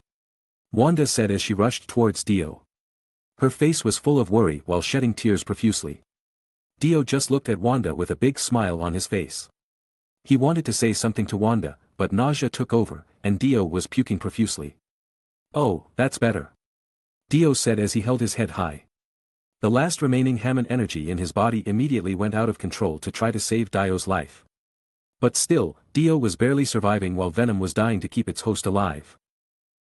Wanda said as she rushed towards Dio. Her face was full of worry while shedding tears profusely. Dio just looked at Wanda with a big smile on his face. He wanted to say something to Wanda, but nausea took over, and Dio was puking profusely. "Oh, that's better," Dio said as he held his head high. The last remaining Hammond energy in his body immediately went out of control to try to save Dio's life. But still, Dio was barely surviving while Venom was dying to keep its host alive.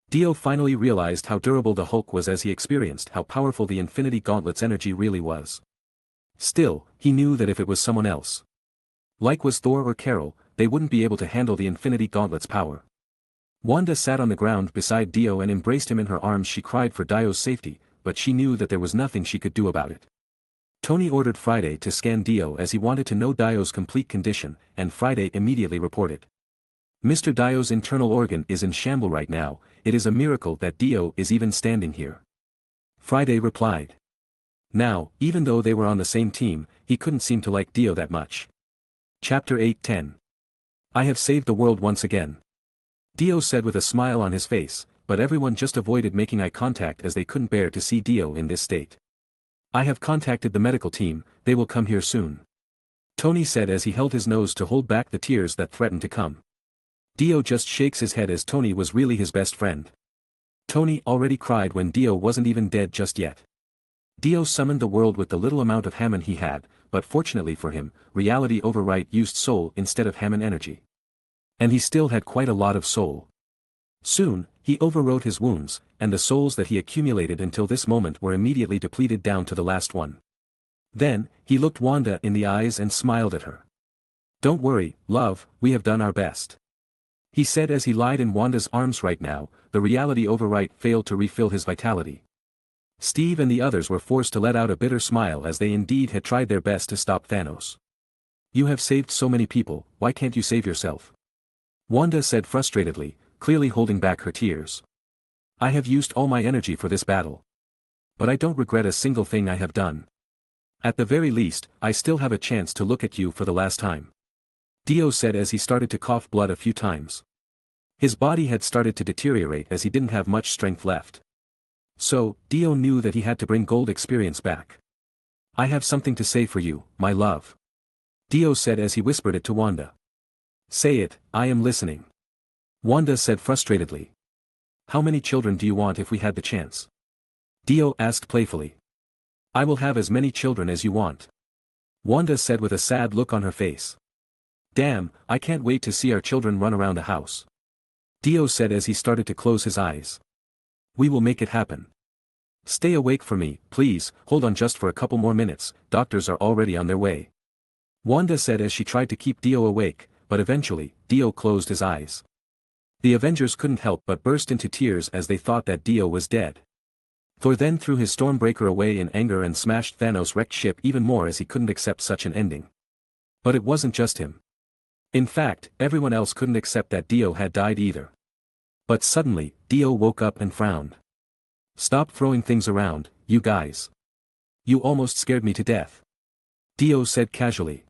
Dio finally realized how durable the Hulk was as he experienced how powerful the Infinity Gauntlet's energy really was. Still, he knew that if it was someone else, like was Thor or Carol, they wouldn't be able to handle the Infinity Gauntlet's power. Wanda sat on the ground beside Dio and embraced him in her arms. She cried for Dio's safety, but she knew that there was nothing she could do about it. Tony ordered Friday to scan Dio as he wanted to know Dio's complete condition, and Friday immediately reported. "Mr. Dio's internal organ is in shambles right now. It is a miracle that Dio is even standing here," Friday replied. Now, even though they were on the same team, he couldn't seem to like Dio that much. Chapter 8:10. "I have saved the world once again," Dio said with a smile on his face, but everyone just avoided making eye contact as they couldn't bear to see Dio in this state. "I have contacted the medical team, they will come here soon," Tony said as he held his nose to hold back the tears that threatened to come. Dio just shakes his head as Tony was really his best friend. Tony already cried when Dio wasn't even dead just yet. Dio summoned the world with the little amount of Hammond he had, but fortunately for him, Reality Overwrite used soul instead of Hammond energy. And he still had quite a lot of soul. Soon, he overwrote his wounds, and the souls that he accumulated until this moment were immediately depleted down to the last one. Then, he looked Wanda in the eyes and smiled at her. "Don't worry, love, we have done our best," he said as he lied in Wanda's arms. Right now, the Reality Overwrite failed to refill his vitality. Steve and the others were forced to let out a bitter smile as they indeed had tried their best to stop Thanos. "You have saved so many people, why can't you save yourself?" Wanda said frustratedly, clearly holding back her tears. I have used all my energy for this battle. But I don't regret a single thing I have done. At the very least, I still have a chance to look at you for the last time. Dio said as he started to cough blood a few times. His body had started to deteriorate as he didn't have much strength left. So, Dio knew that he had to bring gold experience back. I have something to say for you, my love. Dio said as he whispered it to Wanda. Say it, I am listening. Wanda said frustratedly. How many children do you want if we had the chance? Dio asked playfully. I will have as many children as you want. Wanda said with a sad look on her face. Damn, I can't wait to see our children run around the house. Dio said as he started to close his eyes. We will make it happen. Stay awake for me, please, hold on just for a couple more minutes, doctors are already on their way. Wanda said as she tried to keep Dio awake, but eventually, Dio closed his eyes. The Avengers couldn't help but burst into tears as they thought that Dio was dead. Thor then threw his Stormbreaker away in anger and smashed Thanos' wrecked ship even more as he couldn't accept such an ending. But it wasn't just him. In fact, everyone else couldn't accept that Dio had died either. But suddenly, Dio woke up and frowned. Stop throwing things around, you guys. You almost scared me to death. Dio said casually.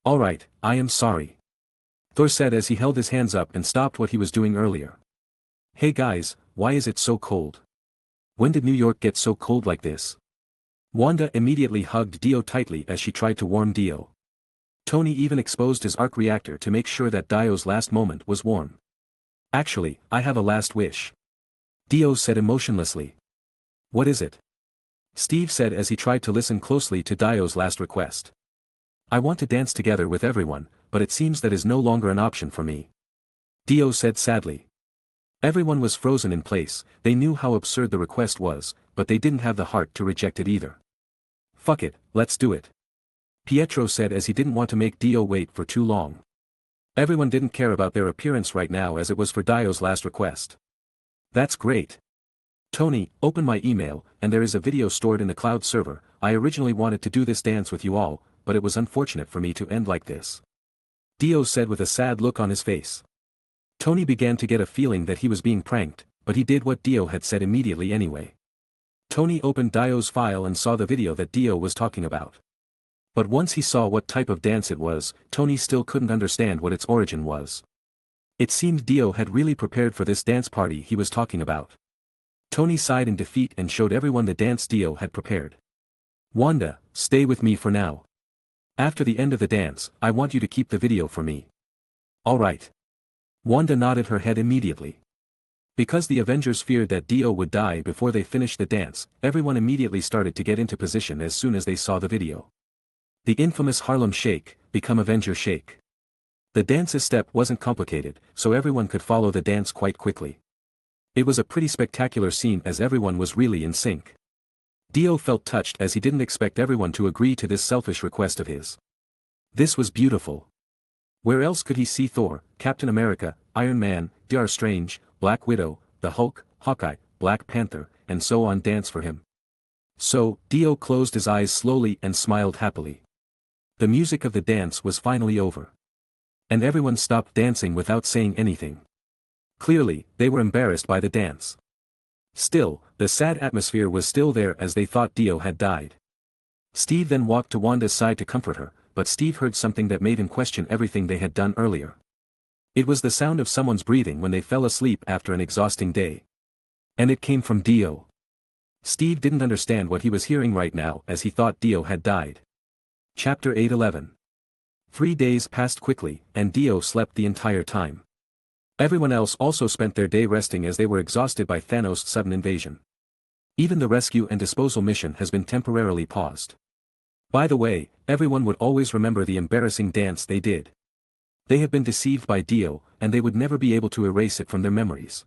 Alright, I am sorry. Thor said as he held his hands up and stopped what he was doing earlier. Hey guys, why is it so cold? When did New York get so cold like this? Wanda immediately hugged Dio tightly as she tried to warm Dio. Tony even exposed his arc reactor to make sure that Dio's last moment was warm. Actually, I have a last wish. Dio said emotionlessly. What is it? Steve said as he tried to listen closely to Dio's last request. I want to dance together with everyone, but it seems that is no longer an option for me. Dio said sadly. Everyone was frozen in place, they knew how absurd the request was, but they didn't have the heart to reject it either. Fuck it, let's do it. Pietro said as he didn't want to make Dio wait for too long. Everyone didn't care about their appearance right now as it was for Dio's last request. That's great. Tony, open my email, and there is a video stored in the cloud server. I originally wanted to do this dance with you all, but it was unfortunate for me to end like this. Dio said with a sad look on his face. Tony began to get a feeling that he was being pranked, but he did what Dio had said immediately anyway. Tony opened Dio's file and saw the video that Dio was talking about. But once he saw what type of dance it was, Tony still couldn't understand what its origin was. It seemed Dio had really prepared for this dance party he was talking about. Tony sighed in defeat and showed everyone the dance Dio had prepared. Wanda, stay with me for now. After the end of the dance, I want you to keep the video for me. Alright. Wanda nodded her head immediately. Because the Avengers feared that Dio would die before they finished the dance, everyone immediately started to get into position as soon as they saw the video. The infamous Harlem Shake, become Avenger Shake. The dance's step wasn't complicated, so everyone could follow the dance quite quickly. It was a pretty spectacular scene as everyone was really in sync. Dio felt touched as he didn't expect everyone to agree to this selfish request of his. This was beautiful. Where else could he see Thor, Captain America, Iron Man, Doctor Strange, Black Widow, the Hulk, Hawkeye, Black Panther, and so on dance for him? So, Dio closed his eyes slowly and smiled happily. The music of the dance was finally over. And everyone stopped dancing without saying anything. Clearly, they were embarrassed by the dance. Still, the sad atmosphere was still there as they thought Dio had died. Steve then walked to Wanda's side to comfort her, but Steve heard something that made him question everything they had done earlier. It was the sound of someone's breathing when they fell asleep after an exhausting day. And it came from Dio. Steve didn't understand what he was hearing right now as he thought Dio had died. Chapter 8:11. 3 days passed quickly, and Dio slept the entire time. Everyone else also spent their day resting as they were exhausted by Thanos' sudden invasion. Even the rescue and disposal mission has been temporarily paused. By the way, everyone would always remember the embarrassing dance they did. They had been deceived by Dio, and they would never be able to erase it from their memories.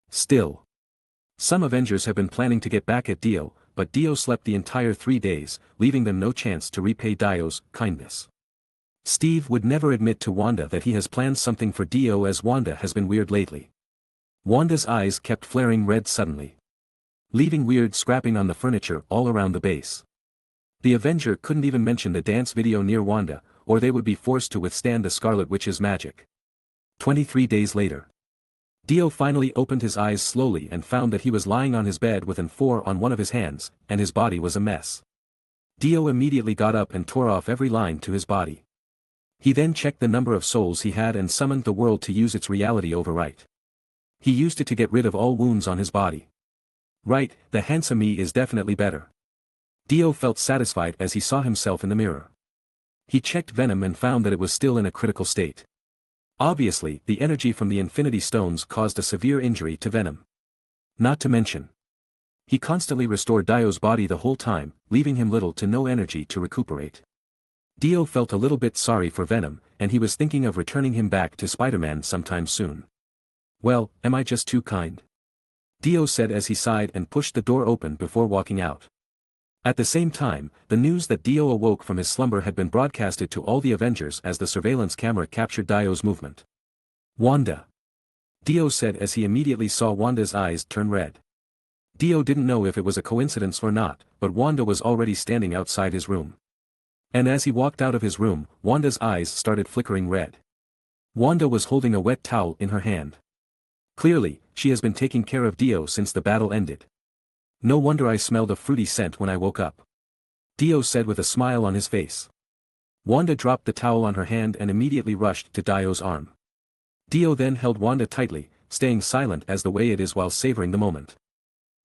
Still, some Avengers have been planning to get back at Dio, but Dio slept the entire 3 days, leaving them no chance to repay Dio's kindness. Steve would never admit to Wanda that he has planned something for Dio as Wanda has been weird lately. Wanda's eyes kept flaring red suddenly, leaving weird scrapping on the furniture all around the base. The Avenger couldn't even mention the dance video near Wanda, or they would be forced to withstand the Scarlet Witch's magic. 23 days later. Dio finally opened his eyes slowly and found that he was lying on his bed with an 4 on one of his hands, and his body was a mess. Dio immediately got up and tore off every line to his body. He then checked the number of souls he had and summoned the world to use its reality overwrite. He used it to get rid of all wounds on his body. Right, the handsome me is definitely better. Dio felt satisfied as he saw himself in the mirror. He checked Venom and found that it was still in a critical state. Obviously, the energy from the Infinity Stones caused a severe injury to Venom. Not to mention, he constantly restored Dio's body the whole time, leaving him little to no energy to recuperate. Dio felt a little bit sorry for Venom, and he was thinking of returning him back to Spider-Man sometime soon. Well, am I just too kind? Dio said as he sighed and pushed the door open before walking out. At the same time, the news that Dio awoke from his slumber had been broadcasted to all the Avengers as the surveillance camera captured Dio's movement. Wanda. Dio said as he immediately saw Wanda's eyes turn red. Dio didn't know if it was a coincidence or not, but Wanda was already standing outside his room. And as he walked out of his room, Wanda's eyes started flickering red. Wanda was holding a wet towel in her hand. Clearly, she has been taking care of Dio since the battle ended. No wonder I smelled a fruity scent when I woke up. Dio said with a smile on his face. Wanda dropped the towel on her hand and immediately rushed to Dio's arm. Dio then held Wanda tightly, staying silent as the way it is while savoring the moment.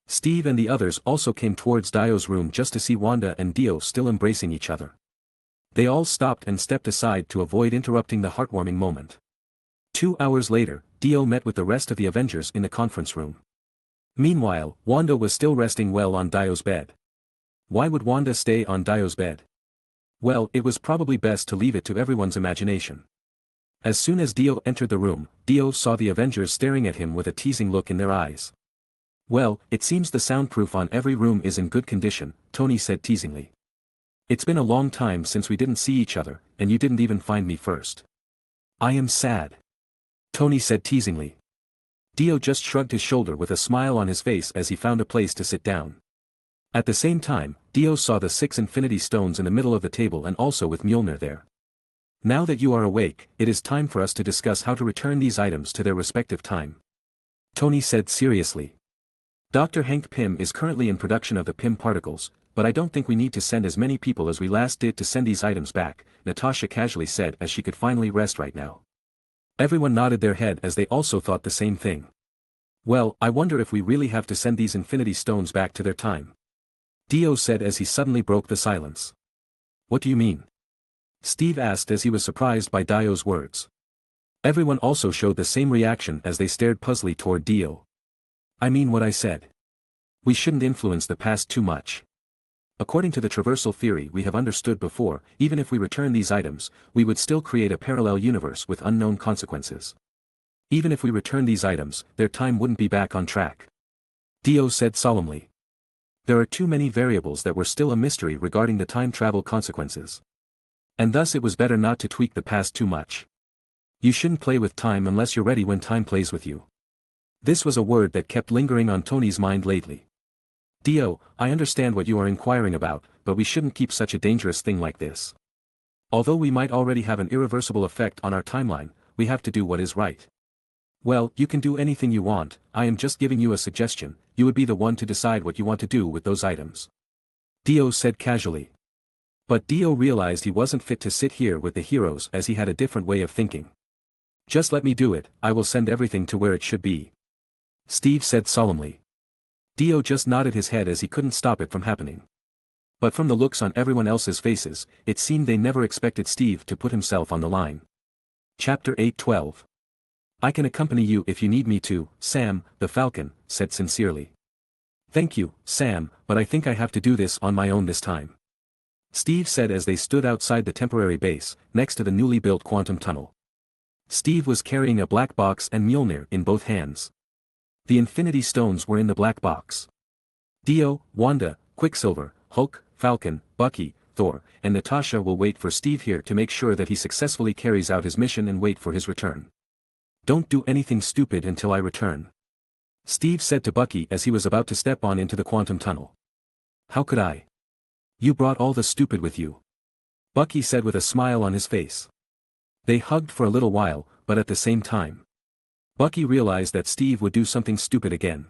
Steve and the others also came towards Dio's room just to see Wanda and Dio still embracing each other. They all stopped and stepped aside to avoid interrupting the heartwarming moment. 2 hours later, Dio met with the rest of the Avengers in the conference room. Meanwhile, Wanda was still resting well on Dio's bed. Why would Wanda stay on Dio's bed? Well, it was probably best to leave it to everyone's imagination. As soon as Dio entered the room, Dio saw the Avengers staring at him with a teasing look in their eyes. Well, it seems the soundproof on every room is in good condition, Tony said teasingly. It's been a long time since we didn't see each other, and you didn't even find me first. I am sad. Tony said teasingly. Dio just shrugged his shoulder with a smile on his face as he found a place to sit down. At the same time, Dio saw the 6 Infinity Stones in the middle of the table and also with Mjolnir there. Now that you are awake, it is time for us to discuss how to return these items to their respective time. Tony said seriously. Dr. Hank Pym is currently in production of the Pym particles, but I don't think we need to send as many people as we last did to send these items back, Natasha casually said as she could finally rest right now. Everyone nodded their head as they also thought the same thing. Well, I wonder if we really have to send these Infinity Stones back to their time. Dio said as he suddenly broke the silence. What do you mean? Steve asked as he was surprised by Dio's words. Everyone also showed the same reaction as they stared puzzlingly toward Dio. I mean what I said. We shouldn't influence the past too much. According to the traversal theory we have understood before, even if we return these items, we would still create a parallel universe with unknown consequences. Even if we return these items, their time wouldn't be back on track. Dio said solemnly. There are too many variables that were still a mystery regarding the time travel consequences. And thus it was better not to tweak the past too much. You shouldn't play with time unless you're ready when time plays with you. This was a word that kept lingering on Tony's mind lately. Dio, I understand what you are inquiring about, but we shouldn't keep such a dangerous thing like this. Although we might already have an irreversible effect on our timeline, we have to do what is right. Well, you can do anything you want, I am just giving you a suggestion, you would be the one to decide what you want to do with those items. Dio said casually. But Dio realized he wasn't fit to sit here with the heroes as he had a different way of thinking. Just let me do it, I will send everything to where it should be. Steve said solemnly. Dio just nodded his head as he couldn't stop it from happening. But from the looks on everyone else's faces, it seemed they never expected Steve to put himself on the line. Chapter 8:12. I can accompany you if you need me to, Sam, the Falcon, said sincerely. Thank you, Sam, but I think I have to do this on my own this time. Steve said as they stood outside the temporary base, next to the newly built quantum tunnel. Steve was carrying a black box and Mjolnir in both hands. The Infinity Stones were in the black box. Dio, Wanda, Quicksilver, Hulk, Falcon, Bucky, Thor, and Natasha will wait for Steve here to make sure that he successfully carries out his mission and wait for his return. Don't do anything stupid until I return. Steve said to Bucky as he was about to step on into the quantum tunnel. How could I? You brought all the stupid with you. Bucky said with a smile on his face. They hugged for a little while, but at the same time. Bucky realized that Steve would do something stupid again.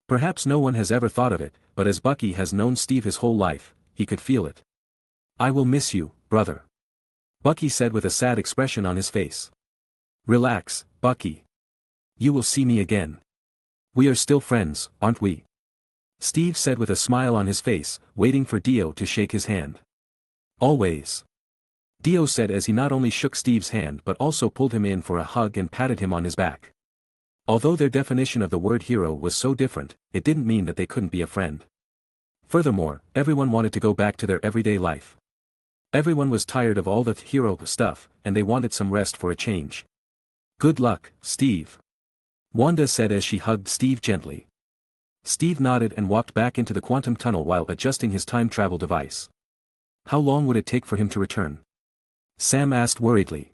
Perhaps no one has ever thought of it, but as Bucky has known Steve his whole life, he could feel it. "I will miss you, brother," Bucky said with a sad expression on his face. "Relax, Bucky. You will see me again. We are still friends, aren't we?" Steve said with a smile on his face, waiting for Dio to shake his hand. "Always," Dio said as he not only shook Steve's hand but also pulled him in for a hug and patted him on his back. Although their definition of the word hero was so different, it didn't mean that they couldn't be a friend. Furthermore, everyone wanted to go back to their everyday life. Everyone was tired of all the hero stuff, and they wanted some rest for a change. "Good luck, Steve," Wanda said as she hugged Steve gently. Steve nodded and walked back into the quantum tunnel while adjusting his time travel device. How long would it take for him to return? Sam asked worriedly.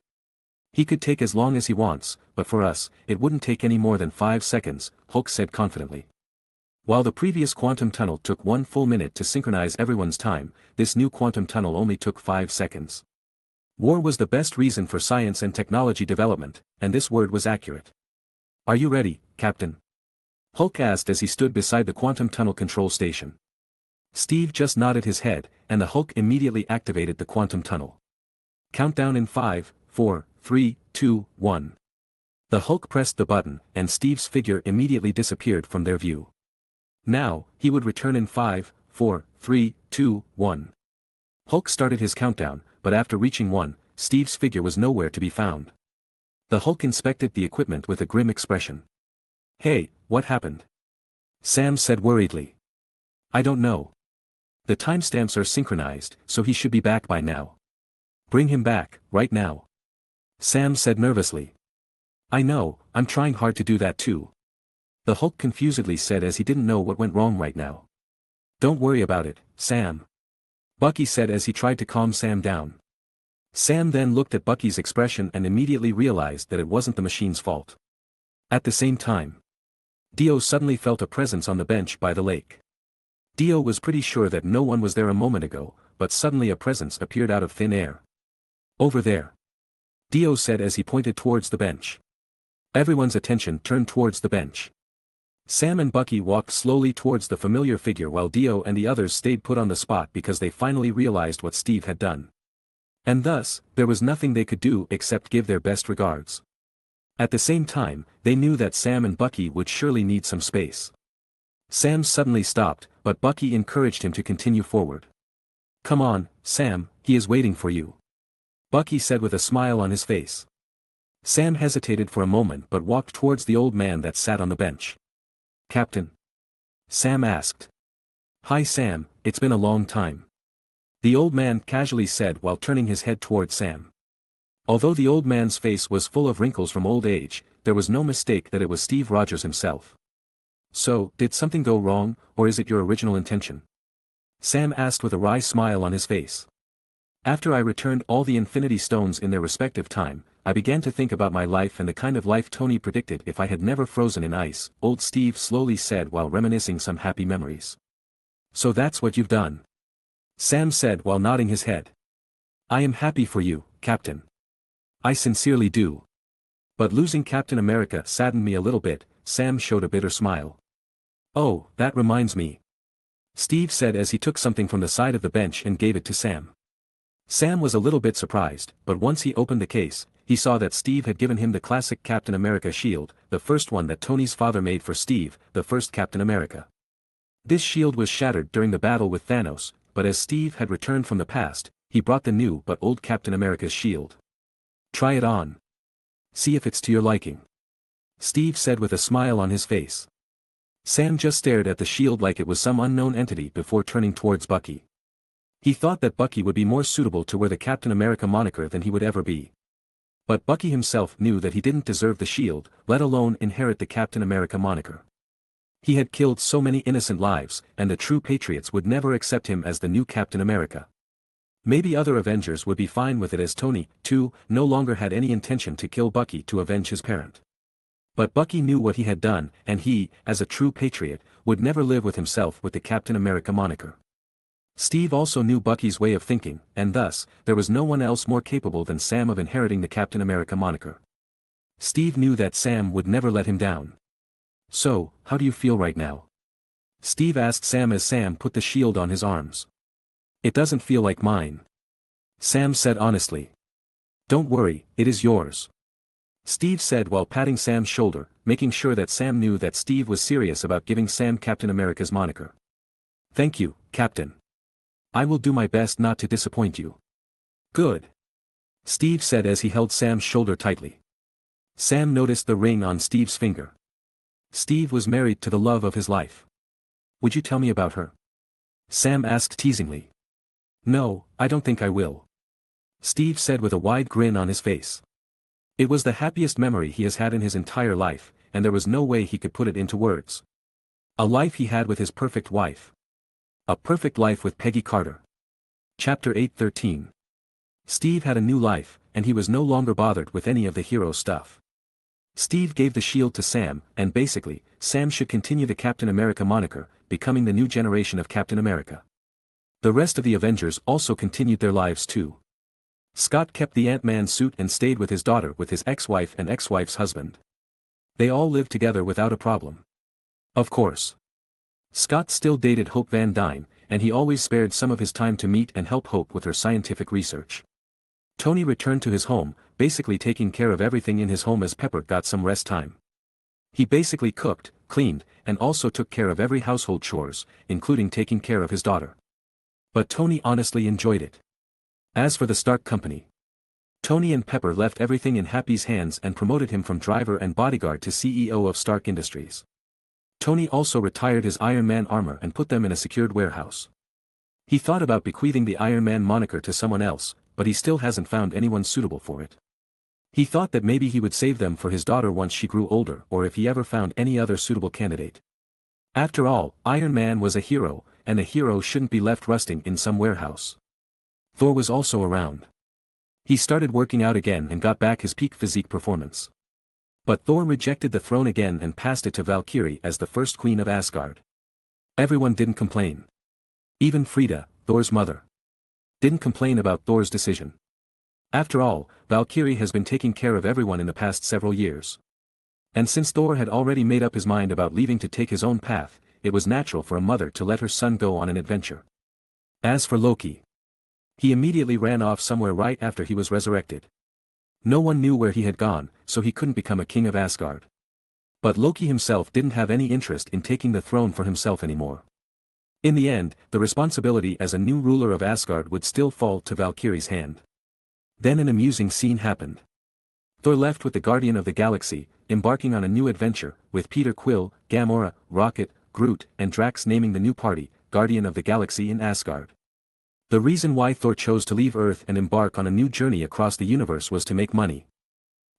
"He could take as long as he wants, but for us, it wouldn't take any more than 5 seconds, Hulk said confidently. While the previous quantum tunnel took 1 full minute to synchronize everyone's time, this new quantum tunnel only took 5 seconds. War was the best reason for science and technology development, and this word was accurate. "Are you ready, Captain?" Hulk asked as he stood beside the quantum tunnel control station. Steve just nodded his head, and the Hulk immediately activated the quantum tunnel. Countdown in 5, 4, 3, 2, 1. The Hulk pressed the button, and Steve's figure immediately disappeared from their view. Now, he would return in 5, 4, 3, 2, 1. Hulk started his countdown, but after reaching 1, Steve's figure was nowhere to be found. The Hulk inspected the equipment with a grim expression. "Hey, what happened?" Sam said worriedly. "I don't know. The timestamps are synchronized, so he should be back by now." "Bring him back, right now," Sam said nervously. "I know, I'm trying hard to do that too," the Hulk confusedly said as he didn't know what went wrong right now. "Don't worry about it, Sam," Bucky said as he tried to calm Sam down. Sam then looked at Bucky's expression and immediately realized that it wasn't the machine's fault. At the same time, Dio suddenly felt a presence on the bench by the lake. Dio was pretty sure that no one was there a moment ago, but suddenly a presence appeared out of thin air. "Over there," Dio said as he pointed towards the bench. Everyone's attention turned towards the bench. Sam and Bucky walked slowly towards the familiar figure while Dio and the others stayed put on the spot because they finally realized what Steve had done. And thus, there was nothing they could do except give their best regards. At the same time, they knew that Sam and Bucky would surely need some space. Sam suddenly stopped, but Bucky encouraged him to continue forward. "Come on, Sam, he is waiting for you," Bucky said with a smile on his face. Sam hesitated for a moment but walked towards the old man that sat on the bench. "Captain?" Sam asked. "Hi Sam, it's been a long time," the old man casually said while turning his head toward Sam. Although the old man's face was full of wrinkles from old age, there was no mistake that it was Steve Rogers himself. "So, did something go wrong, or is it your original intention?" Sam asked with a wry smile on his face. "After I returned all the Infinity Stones in their respective time, I began to think about my life and the kind of life Tony predicted if I had never frozen in ice," old Steve slowly said while reminiscing some happy memories. "So that's what you've done?" Sam said while nodding his head. "I am happy for you, Captain. I sincerely do. But losing Captain America saddened me a little bit," Sam showed a bitter smile. "Oh, that reminds me," Steve said as he took something from the side of the bench and gave it to Sam. Sam was a little bit surprised, but once he opened the case, he saw that Steve had given him the classic Captain America shield, the first one that Tony's father made for Steve, the first Captain America. This shield was shattered during the battle with Thanos, but as Steve had returned from the past, he brought the new but old Captain America's shield. "Try it on. See if it's to your liking," Steve said with a smile on his face. Sam just stared at the shield like it was some unknown entity before turning towards Bucky. He thought that Bucky would be more suitable to wear the Captain America moniker than he would ever be. But Bucky himself knew that he didn't deserve the shield, let alone inherit the Captain America moniker. He had killed so many innocent lives, and the true patriots would never accept him as the new Captain America. Maybe other Avengers would be fine with it as Tony, too, no longer had any intention to kill Bucky to avenge his parent. But Bucky knew what he had done, and he, as a true patriot, would never live with himself with the Captain America moniker. Steve also knew Bucky's way of thinking, and thus, there was no one else more capable than Sam of inheriting the Captain America moniker. Steve knew that Sam would never let him down. "So, how do you feel right now?" Steve asked Sam as Sam put the shield on his arms. "It doesn't feel like mine," Sam said honestly. "Don't worry, it is yours," Steve said while patting Sam's shoulder, making sure that Sam knew that Steve was serious about giving Sam Captain America's moniker. "Thank you, Captain. I will do my best not to disappoint you." "Good," Steve said as he held Sam's shoulder tightly. Sam noticed the ring on Steve's finger. Steve was married to the love of his life. "Would you tell me about her?" Sam asked teasingly. "No, I don't think I will," Steve said with a wide grin on his face. It was the happiest memory he has had in his entire life, and there was no way he could put it into words. A life he had with his perfect wife. A perfect life with Peggy Carter. Chapter 8:13. Steve had a new life, and he was no longer bothered with any of the hero stuff. Steve gave the shield to Sam, and basically, Sam should continue the Captain America moniker, becoming the new generation of Captain America. The rest of the Avengers also continued their lives too. Scott kept the Ant-Man suit and stayed with his daughter with his ex-wife and ex-wife's husband. They all lived together without a problem. Of course. Scott still dated Hope Van Dyne, and he always spared some of his time to meet and help Hope with her scientific research. Tony returned to his home, basically taking care of everything in his home as Pepper got some rest time. He basically cooked, cleaned, and also took care of every household chores, including taking care of his daughter. But Tony honestly enjoyed it. As for the Stark Company, Tony and Pepper left everything in Happy's hands and promoted him from driver and bodyguard to CEO of Stark Industries. Tony also retired his Iron Man armor and put them in a secured warehouse. He thought about bequeathing the Iron Man moniker to someone else, but he still hasn't found anyone suitable for it. He thought that maybe he would save them for his daughter once she grew older or if he ever found any other suitable candidate. After all, Iron Man was a hero, and a hero shouldn't be left rusting in some warehouse. Thor was also around. He started working out again and got back his peak physique performance. But Thor rejected the throne again and passed it to Valkyrie as the first queen of Asgard. Everyone didn't complain. Even Frida, Thor's mother, didn't complain about Thor's decision. After all, Valkyrie has been taking care of everyone in the past several years. And since Thor had already made up his mind about leaving to take his own path, it was natural for a mother to let her son go on an adventure. As for Loki, he immediately ran off somewhere right after he was resurrected. No one knew where he had gone, so he couldn't become a king of Asgard. But Loki himself didn't have any interest in taking the throne for himself anymore. In the end, the responsibility as a new ruler of Asgard would still fall to Valkyrie's hand. Then an amusing scene happened. Thor left with the Guardian of the Galaxy, embarking on a new adventure, with Peter Quill, Gamora, Rocket, Groot, and Drax naming the new party, Guardian of the Galaxy in Asgard. The reason why Thor chose to leave Earth and embark on a new journey across the universe was to make money.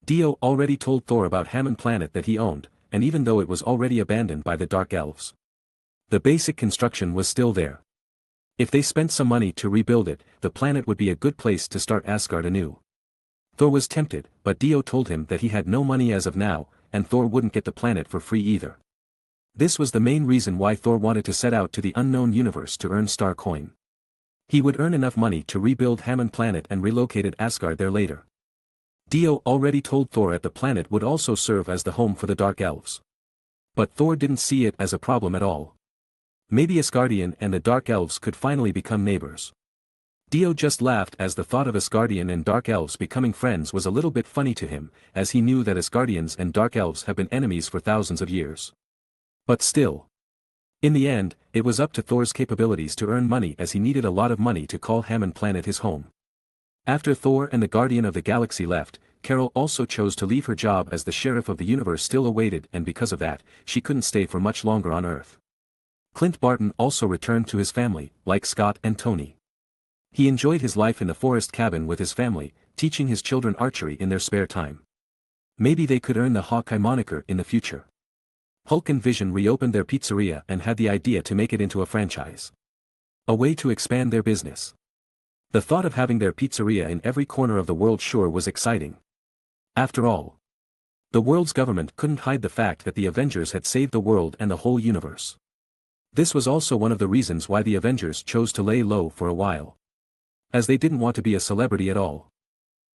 Dio already told Thor about Hammond Planet that he owned, and even though it was already abandoned by the Dark Elves, the basic construction was still there. If they spent some money to rebuild it, the planet would be a good place to start Asgard anew. Thor was tempted, but Dio told him that he had no money as of now, and Thor wouldn't get the planet for free either. This was the main reason why Thor wanted to set out to the unknown universe to earn Star Coin. He would earn enough money to rebuild Hammond Planet and relocated Asgard there later. Dio already told Thor that the planet would also serve as the home for the Dark Elves. But Thor didn't see it as a problem at all. Maybe Asgardian and the Dark Elves could finally become neighbors. Dio just laughed as the thought of Asgardian and Dark Elves becoming friends was a little bit funny to him, as he knew that Asgardians and Dark Elves have been enemies for thousands of years. But still, in the end, it was up to Thor's capabilities to earn money as he needed a lot of money to call Hammond Planet his home. After Thor and the Guardian of the Galaxy left, Carol also chose to leave her job as the Sheriff of the Universe still awaited, and because of that, she couldn't stay for much longer on Earth. Clint Barton also returned to his family, like Scott and Tony. He enjoyed his life in the forest cabin with his family, teaching his children archery in their spare time. Maybe they could earn the Hawkeye moniker in the future. Hulk and Vision reopened their pizzeria and had the idea to make it into a franchise. A way to expand their business. The thought of having their pizzeria in every corner of the world sure was exciting. After all, the world's government couldn't hide the fact that the Avengers had saved the world and the whole universe. This was also one of the reasons why the Avengers chose to lay low for a while. As they didn't want to be a celebrity at all.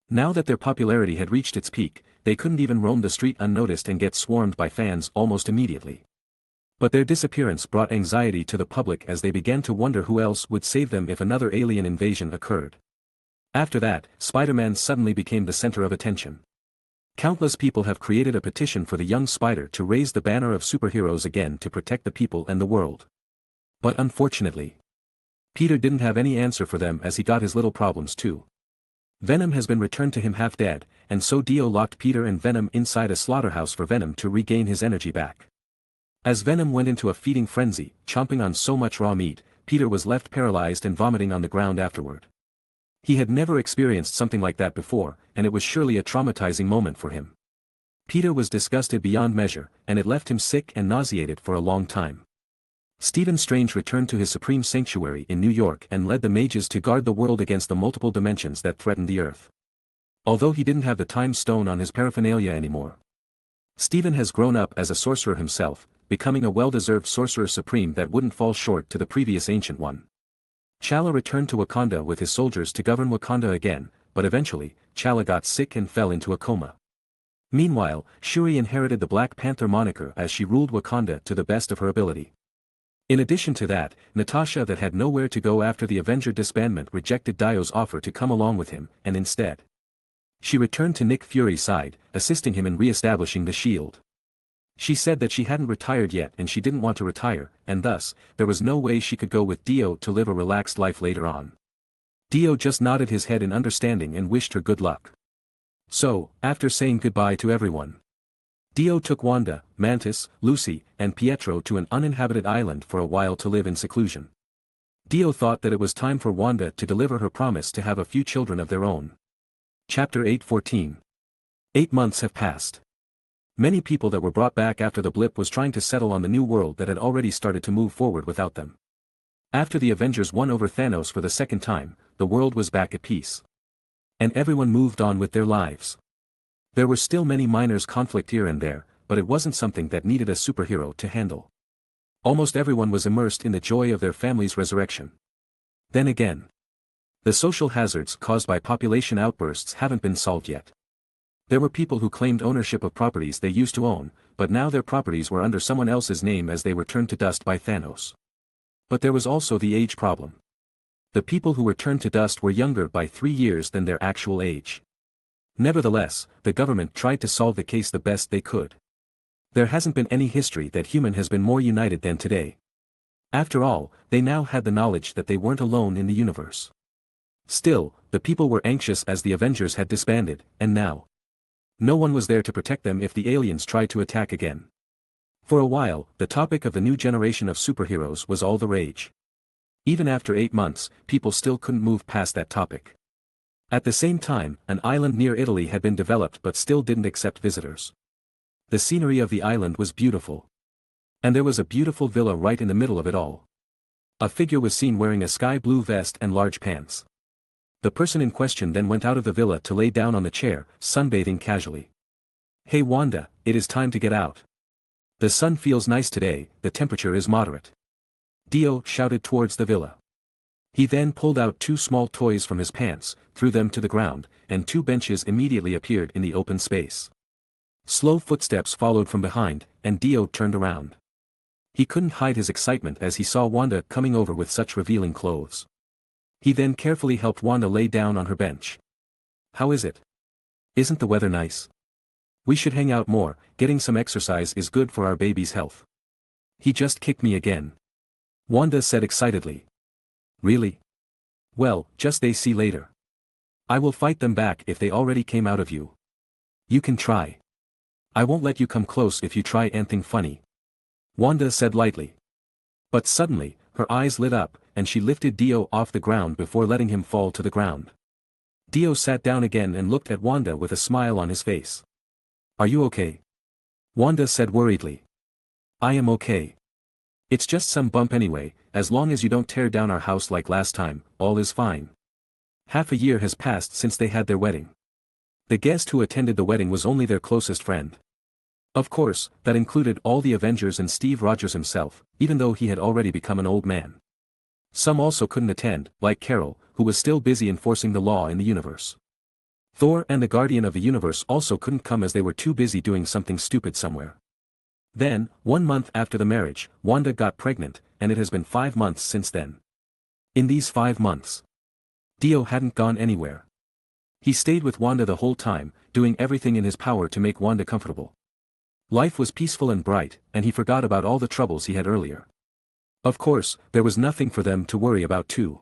Now that their popularity had reached its peak, they couldn't even roam the street unnoticed and get swarmed by fans almost immediately. But their disappearance brought anxiety to the public as they began to wonder who else would save them if another alien invasion occurred. After that, Spider-Man suddenly became the center of attention. Countless people have created a petition for the young Spider to raise the banner of superheroes again to protect the people and the world. But unfortunately, Peter didn't have any answer for them as he got his little problems too. Venom has been returned to him half dead, and so Dio locked Peter and Venom inside a slaughterhouse for Venom to regain his energy back. As Venom went into a feeding frenzy, chomping on so much raw meat, Peter was left paralyzed and vomiting on the ground afterward. He had never experienced something like that before, and it was surely a traumatizing moment for him. Peter was disgusted beyond measure, and it left him sick and nauseated for a long time. Stephen Strange returned to his supreme sanctuary in New York and led the mages to guard the world against the multiple dimensions that threatened the Earth. Although he didn't have the time stone on his paraphernalia anymore, Stephen has grown up as a sorcerer himself, becoming a well-deserved sorcerer supreme that wouldn't fall short to the previous ancient one. T'Challa returned to Wakanda with his soldiers to govern Wakanda again, but eventually, T'Challa got sick and fell into a coma. Meanwhile, Shuri inherited the Black Panther moniker as she ruled Wakanda to the best of her ability. In addition to that, Natasha that had nowhere to go after the Avenger disbandment rejected Dio's offer to come along with him, and instead, she returned to Nick Fury's side, assisting him in re-establishing the shield. She said that she hadn't retired yet and she didn't want to retire, and thus, there was no way she could go with Dio to live a relaxed life later on. Dio just nodded his head in understanding and wished her good luck. So, after saying goodbye to everyone, Dio took Wanda, Mantis, Lucy, and Pietro to an uninhabited island for a while to live in seclusion. Dio thought that it was time for Wanda to deliver her promise to have a few children of their own. Chapter 8:14. 8 months have passed. Many people that were brought back after the blip was trying to settle on the new world that had already started to move forward without them. After the Avengers won over Thanos for the second time, the world was back at peace. And everyone moved on with their lives. There were still many minor conflicts here and there, but it wasn't something that needed a superhero to handle. Almost everyone was immersed in the joy of their family's resurrection. Then again, the social hazards caused by population outbursts haven't been solved yet. There were people who claimed ownership of properties they used to own, but now their properties were under someone else's name as they were turned to dust by Thanos. But there was also the age problem. The people who were turned to dust were younger by 3 years than their actual age. Nevertheless, the government tried to solve the case the best they could. There hasn't been any history that human has been more united than today. After all, they now had the knowledge that they weren't alone in the universe. Still, the people were anxious as the Avengers had disbanded, and now, no one was there to protect them if the aliens tried to attack again. For a while, the topic of the new generation of superheroes was all the rage. Even after 8 months, people still couldn't move past that topic. At the same time, an island near Italy had been developed but still didn't accept visitors. The scenery of the island was beautiful. And there was a beautiful villa right in the middle of it all. A figure was seen wearing a sky blue vest and large pants. The person in question then went out of the villa to lay down on the chair, sunbathing casually. "Hey Wanda, it is time to get out. The sun feels nice today, the temperature is moderate." Dio shouted towards the villa. He then pulled out 2 small toys from his pants, threw them to the ground, and 2 benches immediately appeared in the open space. Slow footsteps followed from behind, and Dio turned around. He couldn't hide his excitement as he saw Wanda coming over with such revealing clothes. He then carefully helped Wanda lay down on her bench. "How is it? Isn't the weather nice? We should hang out more, getting some exercise is good for our baby's health." "He just kicked me again," Wanda said excitedly. "Really? Well, just they see later. I will fight them back if they already came out of you. You can try. I won't let you come close if you try anything funny," Wanda said lightly. But suddenly, her eyes lit up, and she lifted Dio off the ground before letting him fall to the ground. Dio sat down again and looked at Wanda with a smile on his face. "Are you okay?" Wanda said worriedly. "I am okay. It's just some bump anyway, as long as you don't tear down our house like last time, all is fine." Half a year has passed since they had their wedding. The guest who attended the wedding was only their closest friend. Of course, that included all the Avengers and Steve Rogers himself, even though he had already become an old man. Some also couldn't attend, like Carol, who was still busy enforcing the law in the universe. Thor and the Guardian of the Universe also couldn't come as they were too busy doing something stupid somewhere. Then, 1 month after the marriage, Wanda got pregnant, and it has been 5 months since then. In these 5 months, Dio hadn't gone anywhere. He stayed with Wanda the whole time, doing everything in his power to make Wanda comfortable. Life was peaceful and bright, and he forgot about all the troubles he had earlier. Of course, there was nothing for them to worry about too.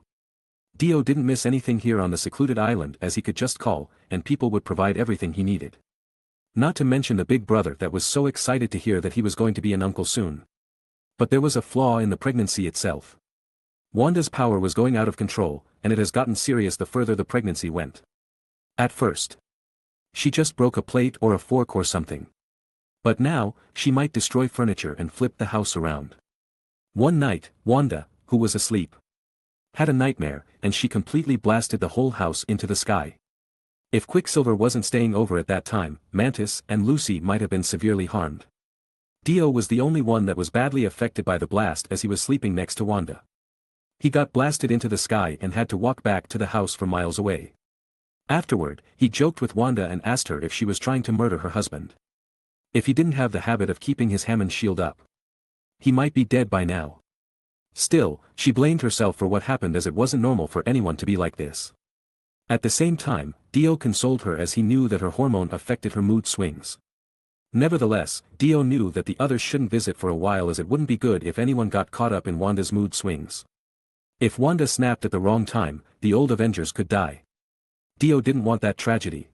Dio didn't miss anything here on the secluded island as he could just call, and people would provide everything he needed. Not to mention the big brother that was so excited to hear that he was going to be an uncle soon. But there was a flaw in the pregnancy itself. Wanda's power was going out of control, and it has gotten serious the further the pregnancy went. At first, she just broke a plate or a fork or something. But now, she might destroy furniture and flip the house around. One night, Wanda, who was asleep, had a nightmare, and she completely blasted the whole house into the sky. If Quicksilver wasn't staying over at that time, Mantis and Lucy might have been severely harmed. Dio was the only one that was badly affected by the blast as he was sleeping next to Wanda. He got blasted into the sky and had to walk back to the house from miles away. Afterward, he joked with Wanda and asked her if she was trying to murder her husband. If he didn't have the habit of keeping his Hammond shield up, he might be dead by now. Still, she blamed herself for what happened as it wasn't normal for anyone to be like this. At the same time, Dio consoled her as he knew that her hormone affected her mood swings. Nevertheless, Dio knew that the others shouldn't visit for a while as it wouldn't be good if anyone got caught up in Wanda's mood swings. If Wanda snapped at the wrong time, the old Avengers could die. Dio didn't want that tragedy.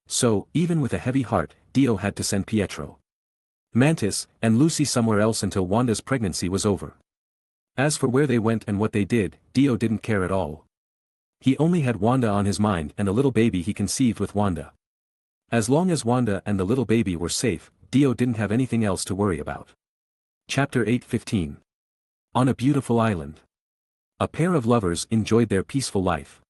So, even with a heavy heart, Dio had to send Pietro, Mantis, and Lucy somewhere else until Wanda's pregnancy was over. As for where they went and what they did, Dio didn't care at all. He only had Wanda on his mind and a little baby he conceived with Wanda. As long as Wanda and the little baby were safe, Dio didn't have anything else to worry about. Chapter 8:15. On a beautiful island. A pair of lovers enjoyed their peaceful life.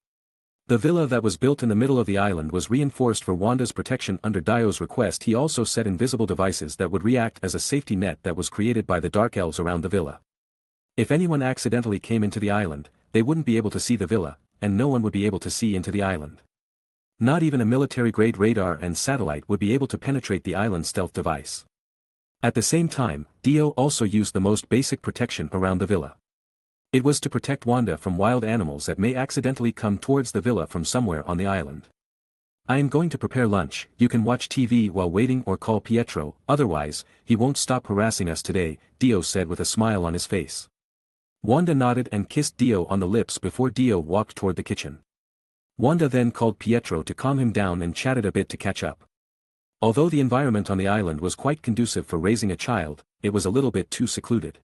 The villa that was built in the middle of the island was reinforced for Wanda's protection. Under Dio's request, he also set invisible devices that would react as a safety net that was created by the dark elves around the villa. If anyone accidentally came into the island, they wouldn't be able to see the villa, and no one would be able to see into the island. Not even a military-grade radar and satellite would be able to penetrate the island's stealth device. At the same time, Dio also used the most basic protection around the villa. It was to protect Wanda from wild animals that may accidentally come towards the villa from somewhere on the island. "I am going to prepare lunch, you can watch TV while waiting or call Pietro, otherwise, he won't stop harassing us today," Dio said with a smile on his face. Wanda nodded and kissed Dio on the lips before Dio walked toward the kitchen. Wanda then called Pietro to calm him down and chatted a bit to catch up. Although the environment on the island was quite conducive for raising a child, it was a little bit too secluded.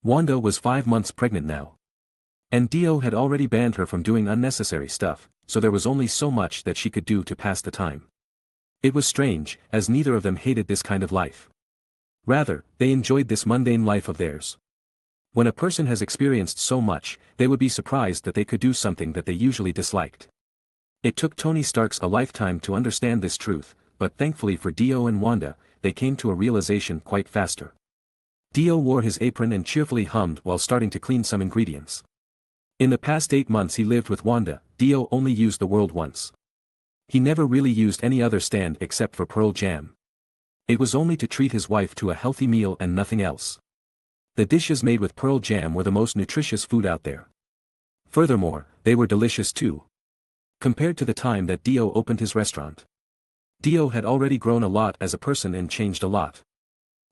Wanda was 5 months pregnant now. And Dio had already banned her from doing unnecessary stuff, so there was only so much that she could do to pass the time. It was strange, as neither of them hated this kind of life. Rather, they enjoyed this mundane life of theirs. When a person has experienced so much, they would be surprised that they could do something that they usually disliked. It took Tony Stark's a lifetime to understand this truth, but thankfully for Dio and Wanda, they came to a realization quite faster. Dio wore his apron and cheerfully hummed while starting to clean some ingredients. In the past 8 months he lived with Wanda, Dio only used the world once. He never really used any other stand except for Pearl Jam. It was only to treat his wife to a healthy meal and nothing else. The dishes made with Pearl Jam were the most nutritious food out there. Furthermore, they were delicious too. Compared to the time that Dio opened his restaurant, Dio had already grown a lot as a person and changed a lot.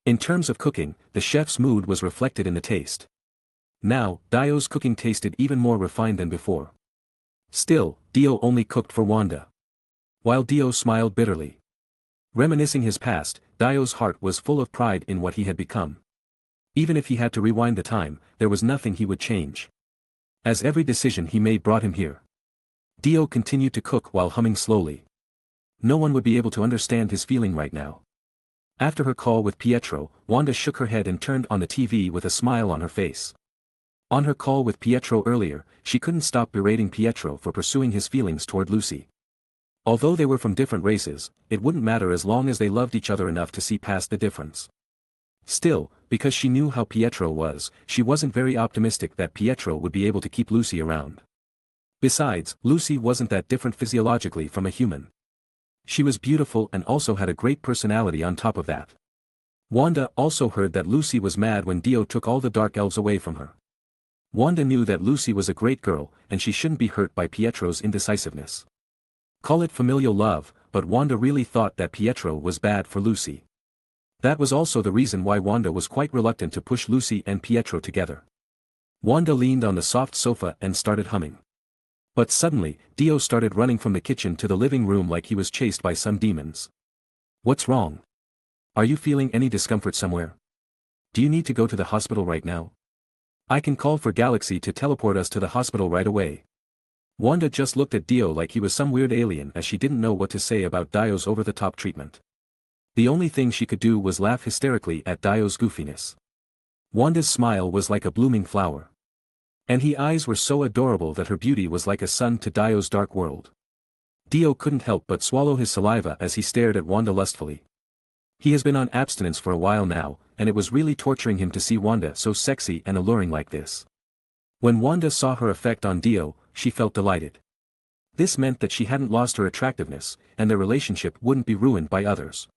In terms of cooking, the chef's mood was reflected in the taste. Now, Dio's cooking tasted even more refined than before. Still, Dio only cooked for Wanda. While Dio smiled bitterly, reminiscing his past, Dio's heart was full of pride in what he had become. Even if he had to rewind the time, there was nothing he would change. As every decision he made brought him here. Dio continued to cook while humming slowly. No one would be able to understand his feeling right now. After her call with Pietro, Wanda shook her head and turned on the TV with a smile on her face. On her call with Pietro earlier, she couldn't stop berating Pietro for pursuing his feelings toward Lucy. Although they were from different races, it wouldn't matter as long as they loved each other enough to see past the difference. Still, because she knew how Pietro was, she wasn't very optimistic that Pietro would be able to keep Lucy around. Besides, Lucy wasn't that different physiologically from a human. She was beautiful and also had a great personality on top of that. Wanda also heard that Lucy was mad when Dio took all the dark elves away from her. Wanda knew that Lucy was a great girl, and she shouldn't be hurt by Pietro's indecisiveness. Call it familial love, but Wanda really thought that Pietro was bad for Lucy. That was also the reason why Wanda was quite reluctant to push Lucy and Pietro together. Wanda leaned on the soft sofa and started humming. But suddenly, Dio started running from the kitchen to the living room like he was chased by some demons. What's wrong? Are you feeling any discomfort somewhere? Do you need to go to the hospital right now? I can call for Galaxy to teleport us to the hospital right away. Wanda just looked at Dio like he was some weird alien as she didn't know what to say about Dio's over-the-top treatment. The only thing she could do was laugh hysterically at Dio's goofiness. Wanda's smile was like a blooming flower. And her eyes were so adorable that her beauty was like a sun to Dio's dark world. Dio couldn't help but swallow his saliva as he stared at Wanda lustfully. He has been on abstinence for a while now, and it was really torturing him to see Wanda so sexy and alluring like this. When Wanda saw her effect on Dio, she felt delighted. This meant that she hadn't lost her attractiveness, and their relationship wouldn't be ruined by others.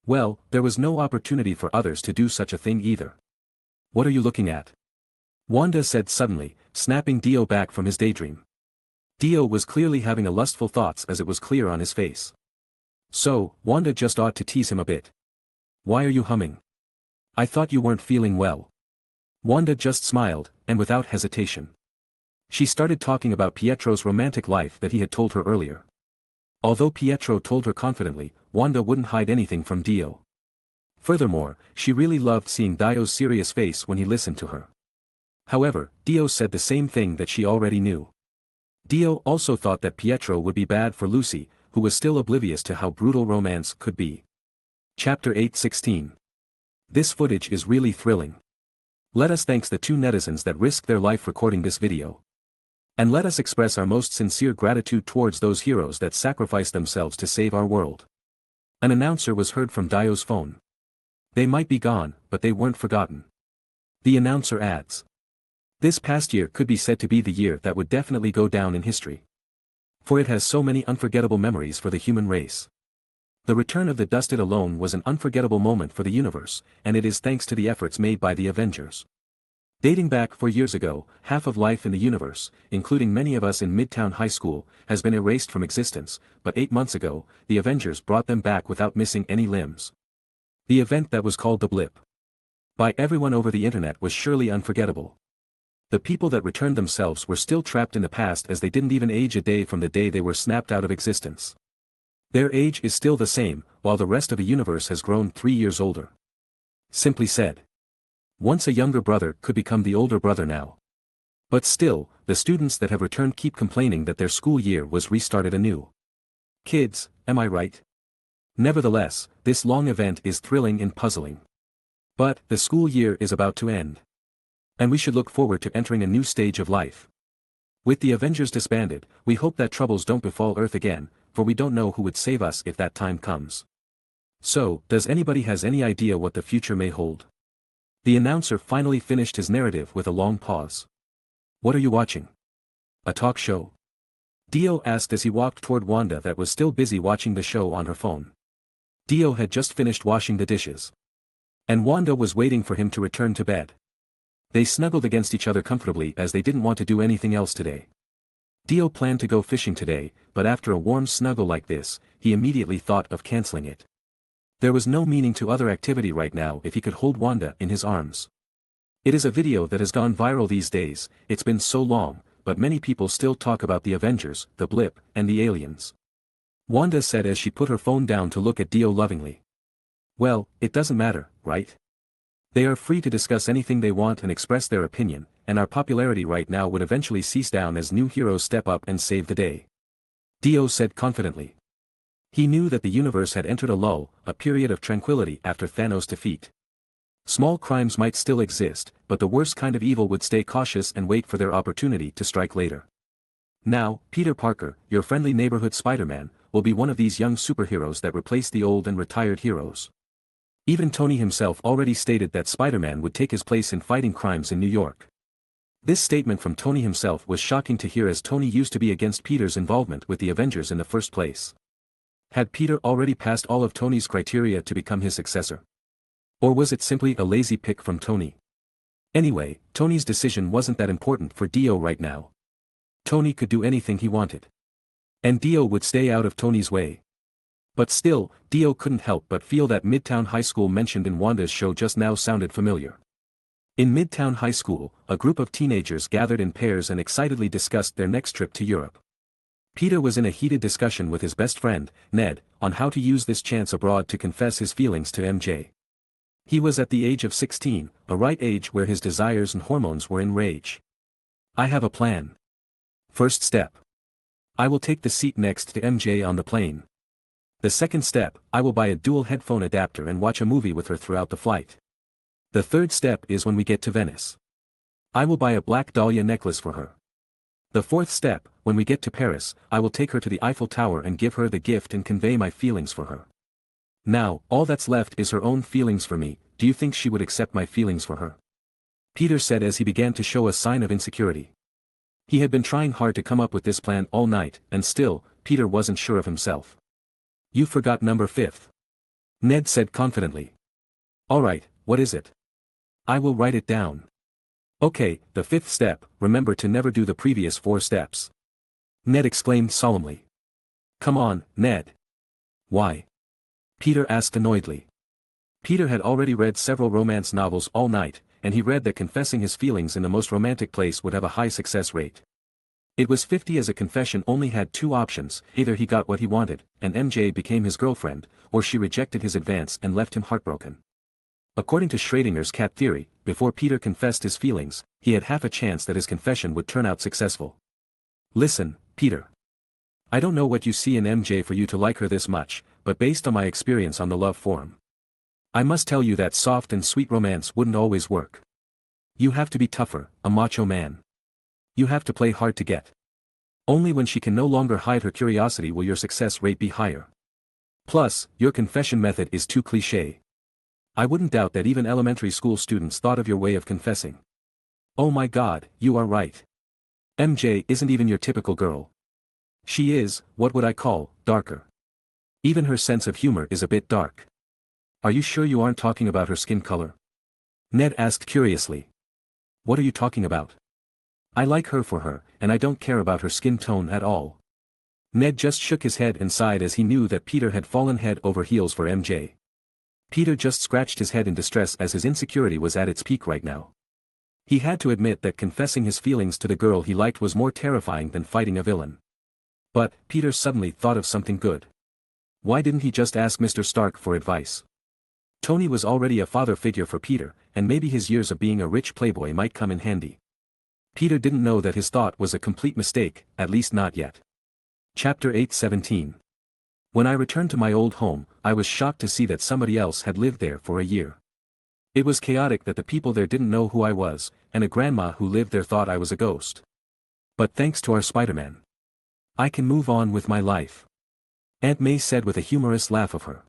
Well, there was no opportunity for others to do such a thing either. What are you looking at? Wanda said suddenly, snapping Dio back from his daydream. Dio was clearly having a lustful thoughts as it was clear on his face. So, Wanda just ought to tease him a bit. Why are you humming? I thought you weren't feeling well. Wanda just smiled, and without hesitation. She started talking about Pietro's romantic life that he had told her earlier. Although Pietro told her confidently, Wanda wouldn't hide anything from Dio. Furthermore, she really loved seeing Dio's serious face when he listened to her. However, Dio said the same thing that she already knew. Dio also thought that Pietro would be bad for Lucy, who was still oblivious to how brutal romance could be. Chapter 8:16. This footage is really thrilling. Let us thank the two netizens that risked their life recording this video. And let us express our most sincere gratitude towards those heroes that sacrificed themselves to save our world. An announcer was heard from Dio's phone. They might be gone, but they weren't forgotten. The announcer adds. This past year could be said to be the year that would definitely go down in history. For it has so many unforgettable memories for the human race. The return of the Dusted alone was an unforgettable moment for the universe, and it is thanks to the efforts made by the Avengers. Dating back 4 years ago, half of life in the universe, including many of us in Midtown High School, has been erased from existence, but 8 months ago, the Avengers brought them back without missing any limbs. The event that was called the blip by everyone over the internet was surely unforgettable. The people that returned themselves were still trapped in the past as they didn't even age a day from the day they were snapped out of existence. Their age is still the same, while the rest of the universe has grown 3 years older. Simply said. Once a younger brother could become the older brother now. But still, the students that have returned keep complaining that their school year was restarted anew. Kids, am I right? Nevertheless, this long event is thrilling and puzzling. But, the school year is about to end. And we should look forward to entering a new stage of life. With the Avengers disbanded, we hope that troubles don't befall Earth again, for we don't know who would save us if that time comes. So, does anybody has any idea what the future may hold? The announcer finally finished his narrative with a long pause. What are you watching? A talk show? Dio asked as he walked toward Wanda that was still busy watching the show on her phone. Dio had just finished washing the dishes. And Wanda was waiting for him to return to bed. They snuggled against each other comfortably as they didn't want to do anything else today. Dio planned to go fishing today, but after a warm snuggle like this, he immediately thought of canceling it. There was no meaning to other activity right now if he could hold Wanda in his arms. It is a video that has gone viral these days, it's been so long, but many people still talk about the Avengers, the blip, and the aliens. Wanda said as she put her phone down to look at Dio lovingly. Well, it doesn't matter, right? They are free to discuss anything they want and express their opinion, and our popularity right now would eventually cease down as new heroes step up and save the day. Dio said confidently. He knew that the universe had entered a lull, a period of tranquility after Thanos' defeat. Small crimes might still exist, but the worst kind of evil would stay cautious and wait for their opportunity to strike later. Now, Peter Parker, your friendly neighborhood Spider-Man, will be one of these young superheroes that replace the old and retired heroes. Even Tony himself already stated that Spider-Man would take his place in fighting crimes in New York. This statement from Tony himself was shocking to hear, as Tony used to be against Peter's involvement with the Avengers in the first place. Had Peter already passed all of Tony's criteria to become his successor? Or was it simply a lazy pick from Tony? Anyway, Tony's decision wasn't that important for Dio right now. Tony could do anything he wanted. And Dio would stay out of Tony's way. But still, Dio couldn't help but feel that Midtown High School mentioned in Wanda's show just now sounded familiar. In Midtown High School, a group of teenagers gathered in pairs and excitedly discussed their next trip to Europe. Peter was in a heated discussion with his best friend, Ned, on how to use this chance abroad to confess his feelings to MJ. He was at the age of 16, a right age where his desires and hormones were in rage. I have a plan. First step. I will take the seat next to MJ on the plane. The second step, I will buy a dual headphone adapter and watch a movie with her throughout the flight. The third step is when we get to Venice. I will buy a black dahlia necklace for her. The fourth step, when we get to Paris, I will take her to the Eiffel Tower and give her the gift and convey my feelings for her. Now, all that's left is her own feelings for me. Do you think she would accept my feelings for her? Peter said as he began to show a sign of insecurity. He had been trying hard to come up with this plan all night, and still, Peter wasn't sure of himself. You forgot number 5. Ned said confidently. All right, what is it? I will write it down. Okay, the 5th step, remember to never do the previous 4 steps. Ned exclaimed solemnly. Come on, Ned. Why? Peter asked annoyedly. Peter had already read several romance novels all night, and he read that confessing his feelings in the most romantic place would have a high success rate. It was 50 as a confession only had 2 options: either he got what he wanted, and MJ became his girlfriend, or she rejected his advance and left him heartbroken. According to Schrodinger's cat theory, before Peter confessed his feelings, he had half a chance that his confession would turn out successful. Listen, Peter. I don't know what you see in MJ for you to like her this much, but based on my experience on the love forum, I must tell you that soft and sweet romance wouldn't always work. You have to be tougher, a macho man. You have to play hard to get. Only when she can no longer hide her curiosity will your success rate be higher. Plus, your confession method is too cliché. I wouldn't doubt that even elementary school students thought of your way of confessing. Oh my God, you are right. MJ isn't even your typical girl. She is, what would I call, darker. Even her sense of humor is a bit dark. Are you sure you aren't talking about her skin color? Ned asked curiously. What are you talking about? I like her for her, and I don't care about her skin tone at all. Ned just shook his head and sighed as he knew that Peter had fallen head over heels for MJ. Peter just scratched his head in distress as his insecurity was at its peak right now. He had to admit that confessing his feelings to the girl he liked was more terrifying than fighting a villain. But, Peter suddenly thought of something good. Why didn't he just ask Mr. Stark for advice? Tony was already a father figure for Peter, and maybe his years of being a rich playboy might come in handy. Peter didn't know that his thought was a complete mistake, at least not yet. Chapter 8:17. When I returned to my old home, I was shocked to see that somebody else had lived there for a year. It was chaotic that the people there didn't know who I was, and a grandma who lived there thought I was a ghost. But thanks to our Spider-Man, I can move on with my life. Aunt May said with a humorous laugh of her.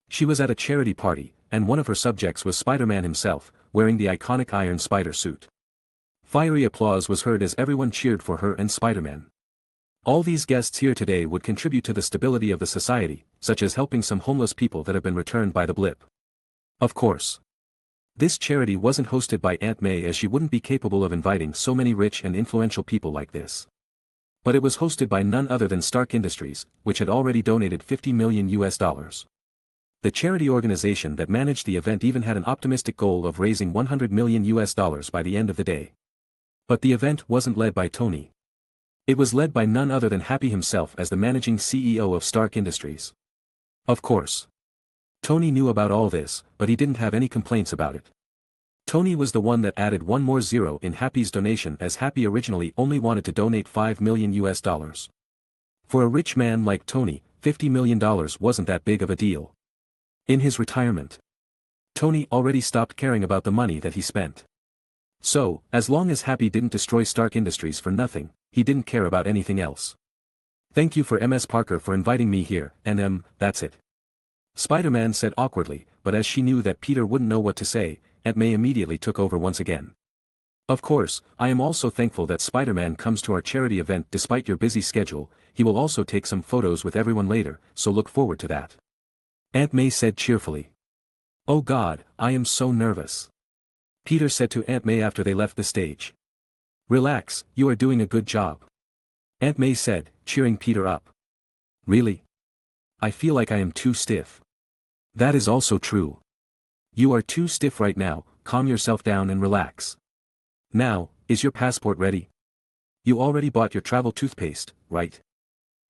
She was at a charity party, and one of her subjects was Spider-Man himself, wearing the iconic Iron Spider suit. Fiery applause was heard as everyone cheered for her and Spider-Man. All these guests here today would contribute to the stability of the society, such as helping some homeless people that have been returned by the blip. Of course. This charity wasn't hosted by Aunt May, as she wouldn't be capable of inviting so many rich and influential people like this. But it was hosted by none other than Stark Industries, which had already donated $50 million. The charity organization that managed the event even had an optimistic goal of raising $100 million by the end of the day. But the event wasn't led by Tony. It was led by none other than Happy himself as the managing CEO of Stark Industries. Of course. Tony knew about all this, but he didn't have any complaints about it. Tony was the one that added one more zero in Happy's donation, as Happy originally only wanted to donate $5 million. For a rich man like Tony, $50 million wasn't that big of a deal. In his retirement, Tony already stopped caring about the money that he spent. So, as long as Happy didn't destroy Stark Industries for nothing, he didn't care about anything else. Thank you for Ms. Parker for inviting me here, and that's it. Spider-Man said awkwardly, but as she knew that Peter wouldn't know what to say, Aunt May immediately took over once again. Of course, I am also thankful that Spider-Man comes to our charity event despite your busy schedule. He will also take some photos with everyone later, so look forward to that. Aunt May said cheerfully. Oh God, I am so nervous. Peter said to Aunt May after they left the stage. Relax, you are doing a good job. Aunt May said, cheering Peter up. Really? I feel like I am too stiff. That is also true. You are too stiff right now, calm yourself down and relax. Now, is your passport ready? You already bought your travel toothpaste, right?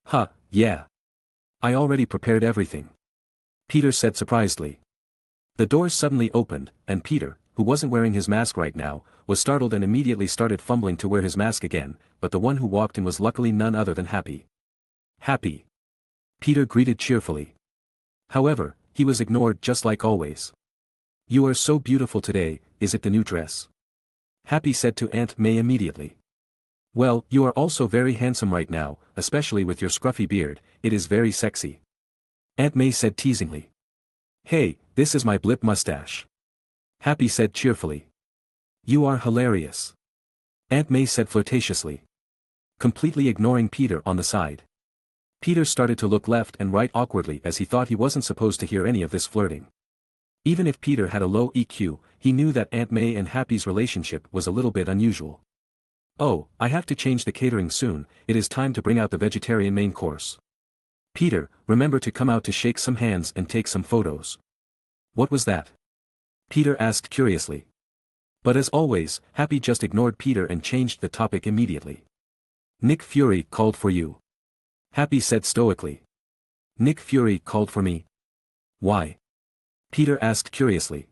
Huh, yeah. I already prepared everything. Peter said surprisedly. The door suddenly opened, and Peter, who wasn't wearing his mask right now, was startled and immediately started fumbling to wear his mask again, but the one who walked in was luckily none other than Happy. Happy. Peter greeted cheerfully. However, he was ignored just like always. You are so beautiful today, is it the new dress? Happy said to Aunt May immediately. Well, you are also very handsome right now, especially with your scruffy beard, it is very sexy. Aunt May said teasingly. Hey, this is my blip mustache. Happy said cheerfully. You are hilarious. Aunt May said flirtatiously. Completely ignoring Peter on the side. Peter started to look left and right awkwardly as he thought he wasn't supposed to hear any of this flirting. Even if Peter had a low EQ, he knew that Aunt May and Happy's relationship was a little bit unusual. Oh, I have to change the catering soon, it is time to bring out the vegetarian main course. Peter, remember to come out to shake some hands and take some photos. What was that? Peter asked curiously. But as always, Happy just ignored Peter and changed the topic immediately. Nick Fury called for you. Happy said stoically. Nick Fury called for me? Why? Peter asked curiously.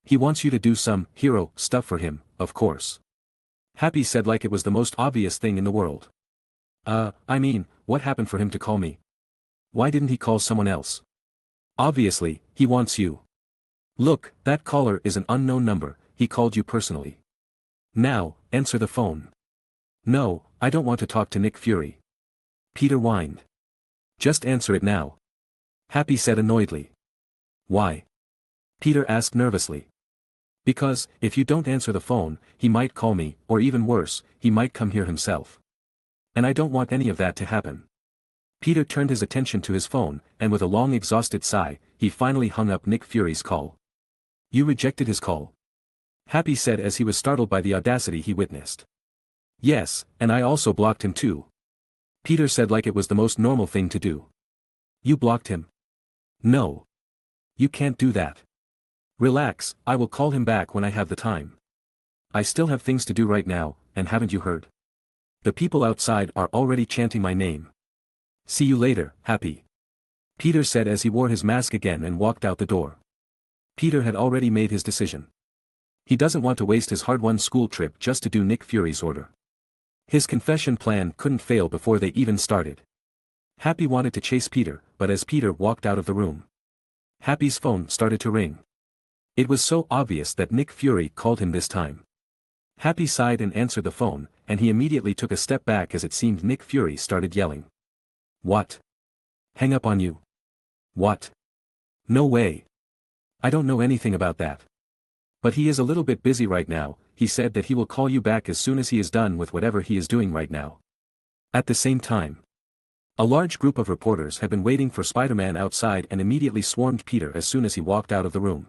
He wants you to do some hero stuff for him, of course. Happy said like it was the most obvious thing in the world. I mean, what happened for him to call me? Why didn't he call someone else? Obviously, he wants you. Look, that caller is an unknown number, he called you personally. Now, answer the phone. No, I don't want to talk to Nick Fury. Peter whined. Just answer it now. Happy said annoyedly. Why? Peter asked nervously. Because, if you don't answer the phone, he might call me, or even worse, he might come here himself. And I don't want any of that to happen. Peter turned his attention to his phone, and with a long exhausted sigh, he finally hung up Nick Fury's call. You rejected his call? Happy said as he was startled by the audacity he witnessed. Yes, and I also blocked him too. Peter said like it was the most normal thing to do. You blocked him? No. You can't do that. Relax, I will call him back when I have the time. I still have things to do right now, and haven't you heard? The people outside are already chanting my name. See you later, Happy. Peter said as he wore his mask again and walked out the door. Peter had already made his decision. He doesn't want to waste his hard-won school trip just to do Nick Fury's order. His confession plan couldn't fail before they even started. Happy wanted to chase Peter, but as Peter walked out of the room, Happy's phone started to ring. It was so obvious that Nick Fury called him this time. Happy sighed and answered the phone, and he immediately took a step back as it seemed Nick Fury started yelling. What? Hang up on you? What? No way. I don't know anything about that. But he is a little bit busy right now, he said that he will call you back as soon as he is done with whatever he is doing right now. At the same time, a large group of reporters had been waiting for Spider-Man outside and immediately swarmed Peter as soon as he walked out of the room.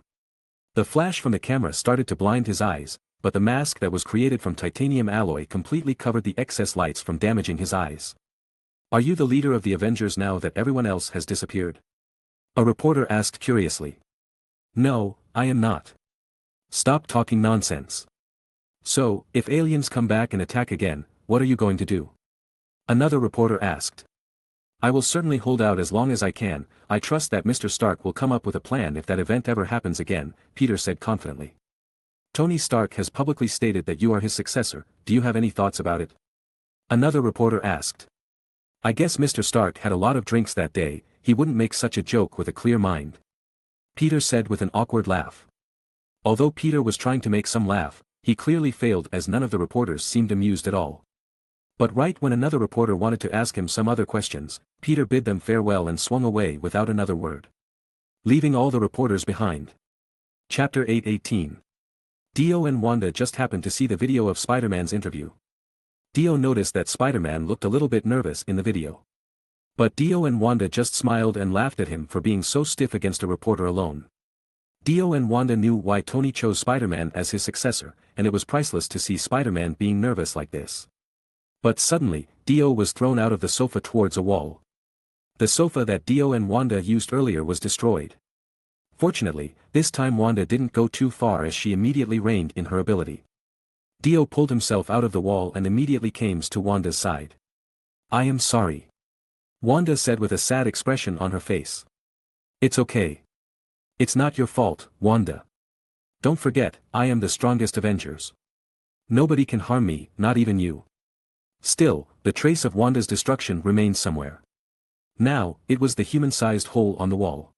The flash from the camera started to blind his eyes, but the mask that was created from titanium alloy completely covered the excess lights from damaging his eyes. Are you the leader of the Avengers now that everyone else has disappeared? A reporter asked curiously. No, I am not. Stop talking nonsense. So, if aliens come back and attack again, what are you going to do? Another reporter asked. I will certainly hold out as long as I can, I trust that Mr. Stark will come up with a plan if that event ever happens again, Peter said confidently. Tony Stark has publicly stated that you are his successor, do you have any thoughts about it? Another reporter asked. I guess Mr. Stark had a lot of drinks that day, he wouldn't make such a joke with a clear mind. Peter said with an awkward laugh. Although Peter was trying to make some laugh, he clearly failed as none of the reporters seemed amused at all. But right when another reporter wanted to ask him some other questions, Peter bid them farewell and swung away without another word, leaving all the reporters behind. Chapter 8:18. Dio and Wanda just happened to see the video of Spider-Man's interview. Dio noticed that Spider-Man looked a little bit nervous in the video. But Dio and Wanda just smiled and laughed at him for being so stiff against a reporter alone. Dio and Wanda knew why Tony chose Spider-Man as his successor, and it was priceless to see Spider-Man being nervous like this. But suddenly, Dio was thrown out of the sofa towards a wall. The sofa that Dio and Wanda used earlier was destroyed. Fortunately, this time Wanda didn't go too far as she immediately reined in her ability. Dio pulled himself out of the wall and immediately came to Wanda's side. "I am sorry," Wanda said with a sad expression on her face. "It's okay. It's not your fault, Wanda. Don't forget, I am the strongest Avengers. Nobody can harm me, not even you." Still, the trace of Wanda's destruction remained somewhere. Now, it was the human-sized hole on the wall.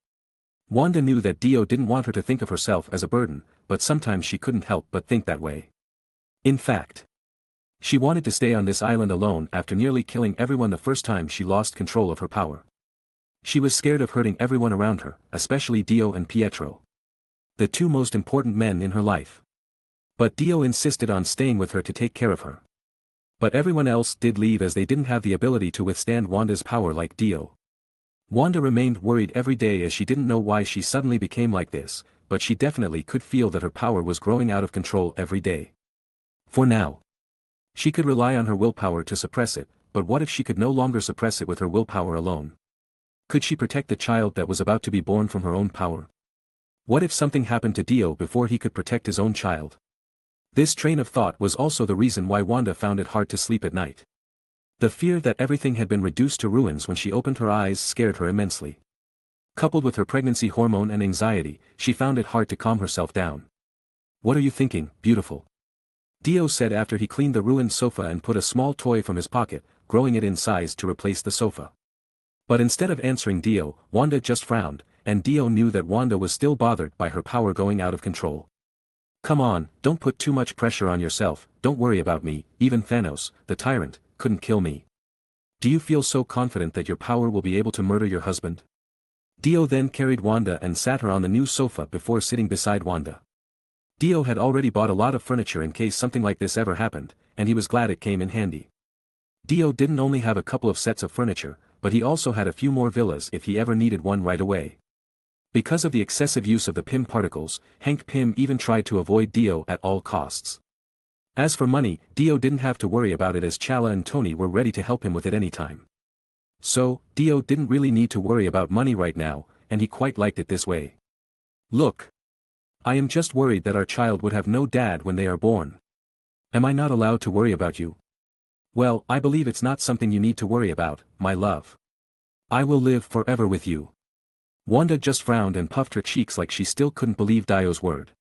Wanda knew that Dio didn't want her to think of herself as a burden, but sometimes she couldn't help but think that way. In fact, she wanted to stay on this island alone after nearly killing everyone the first time she lost control of her power. She was scared of hurting everyone around her, especially Dio and Pietro, the two most important men in her life. But Dio insisted on staying with her to take care of her. But everyone else did leave as they didn't have the ability to withstand Wanda's power like Dio. Wanda remained worried every day as she didn't know why she suddenly became like this, but she definitely could feel that her power was growing out of control every day. For now, she could rely on her willpower to suppress it, but what if she could no longer suppress it with her willpower alone? Could she protect the child that was about to be born from her own power? What if something happened to Dio before he could protect his own child? This train of thought was also the reason why Wanda found it hard to sleep at night. The fear that everything had been reduced to ruins when she opened her eyes scared her immensely. Coupled with her pregnancy hormone and anxiety, she found it hard to calm herself down. "What are you thinking, beautiful?" Dio said after he cleaned the ruined sofa and put a small toy from his pocket, growing it in size to replace the sofa. But instead of answering Dio, Wanda just frowned, and Dio knew that Wanda was still bothered by her power going out of control. "Come on, don't put too much pressure on yourself, don't worry about me, even Thanos, the tyrant, couldn't kill me. Do you feel so confident that your power will be able to murder your husband?" Dio then carried Wanda and sat her on the new sofa before sitting beside Wanda. Dio had already bought a lot of furniture in case something like this ever happened, and he was glad it came in handy. Dio didn't only have a couple of sets of furniture, but he also had a few more villas if he ever needed one right away. Because of the excessive use of the Pym particles, Hank Pym even tried to avoid Dio at all costs. As for money, Dio didn't have to worry about it as Chala and Tony were ready to help him with it anytime. So, Dio didn't really need to worry about money right now, and he quite liked it this way. "Look. I am just worried that our child would have no dad when they are born. Am I not allowed to worry about you?" "Well, I believe it's not something you need to worry about, my love. I will live forever with you." Wanda just frowned and puffed her cheeks like she still couldn't believe Dio's word.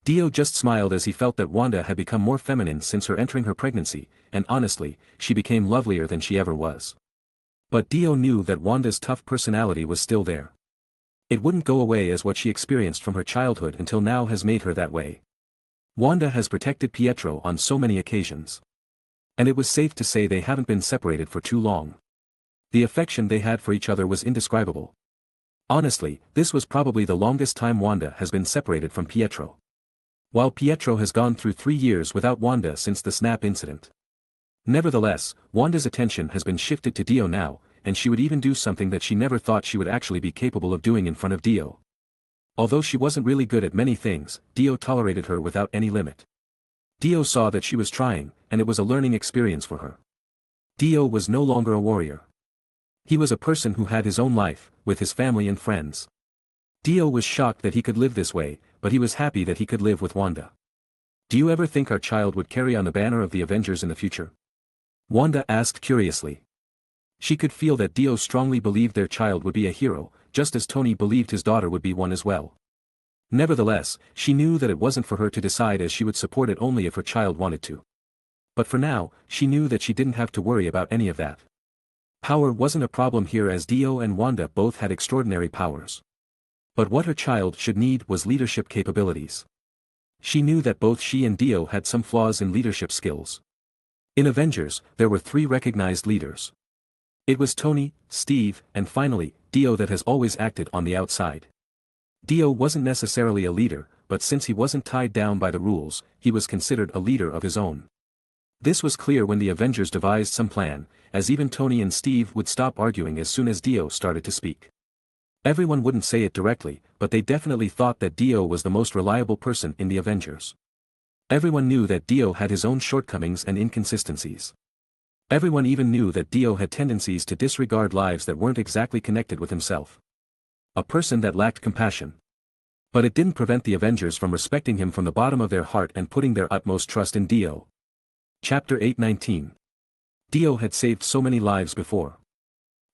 Dio just smiled as he felt that Wanda had become more feminine since her entering her pregnancy, and honestly, she became lovelier than she ever was. But Dio knew that Wanda's tough personality was still there. It wouldn't go away as what she experienced from her childhood until now has made her that way. Wanda has protected Pietro on so many occasions. And it was safe to say they haven't been separated for too long. The affection they had for each other was indescribable. Honestly, this was probably the longest time Wanda has been separated from Pietro. While Pietro has gone through 3 years without Wanda since the snap incident. Nevertheless, Wanda's attention has been shifted to Dio now, and she would even do something that she never thought she would actually be capable of doing in front of Dio. Although she wasn't really good at many things, Dio tolerated her without any limit. Dio saw that she was trying, and it was a learning experience for her. Dio was no longer a warrior. He was a person who had his own life, with his family and friends. Dio was shocked that he could live this way, but he was happy that he could live with Wanda. "Do you ever think our child would carry on the banner of the Avengers in the future?" Wanda asked curiously. She could feel that Dio strongly believed their child would be a hero, just as Tony believed his daughter would be one as well. Nevertheless, she knew that it wasn't for her to decide as she would support it only if her child wanted to. But for now, she knew that she didn't have to worry about any of that. Power wasn't a problem here as Dio and Wanda both had extraordinary powers. But what her child should need was leadership capabilities. She knew that both she and Dio had some flaws in leadership skills. In Avengers, there were 3 recognized leaders. It was Tony, Steve, and finally, Dio that has always acted on the outside. Dio wasn't necessarily a leader, but since he wasn't tied down by the rules, he was considered a leader of his own. This was clear when the Avengers devised some plan, as even Tony and Steve would stop arguing as soon as Dio started to speak. Everyone wouldn't say it directly, but they definitely thought that Dio was the most reliable person in the Avengers. Everyone knew that Dio had his own shortcomings and inconsistencies. Everyone even knew that Dio had tendencies to disregard lives that weren't exactly connected with himself. A person that lacked compassion. But it didn't prevent the Avengers from respecting him from the bottom of their heart and putting their utmost trust in Dio. Chapter 8:19. Dio had saved so many lives before.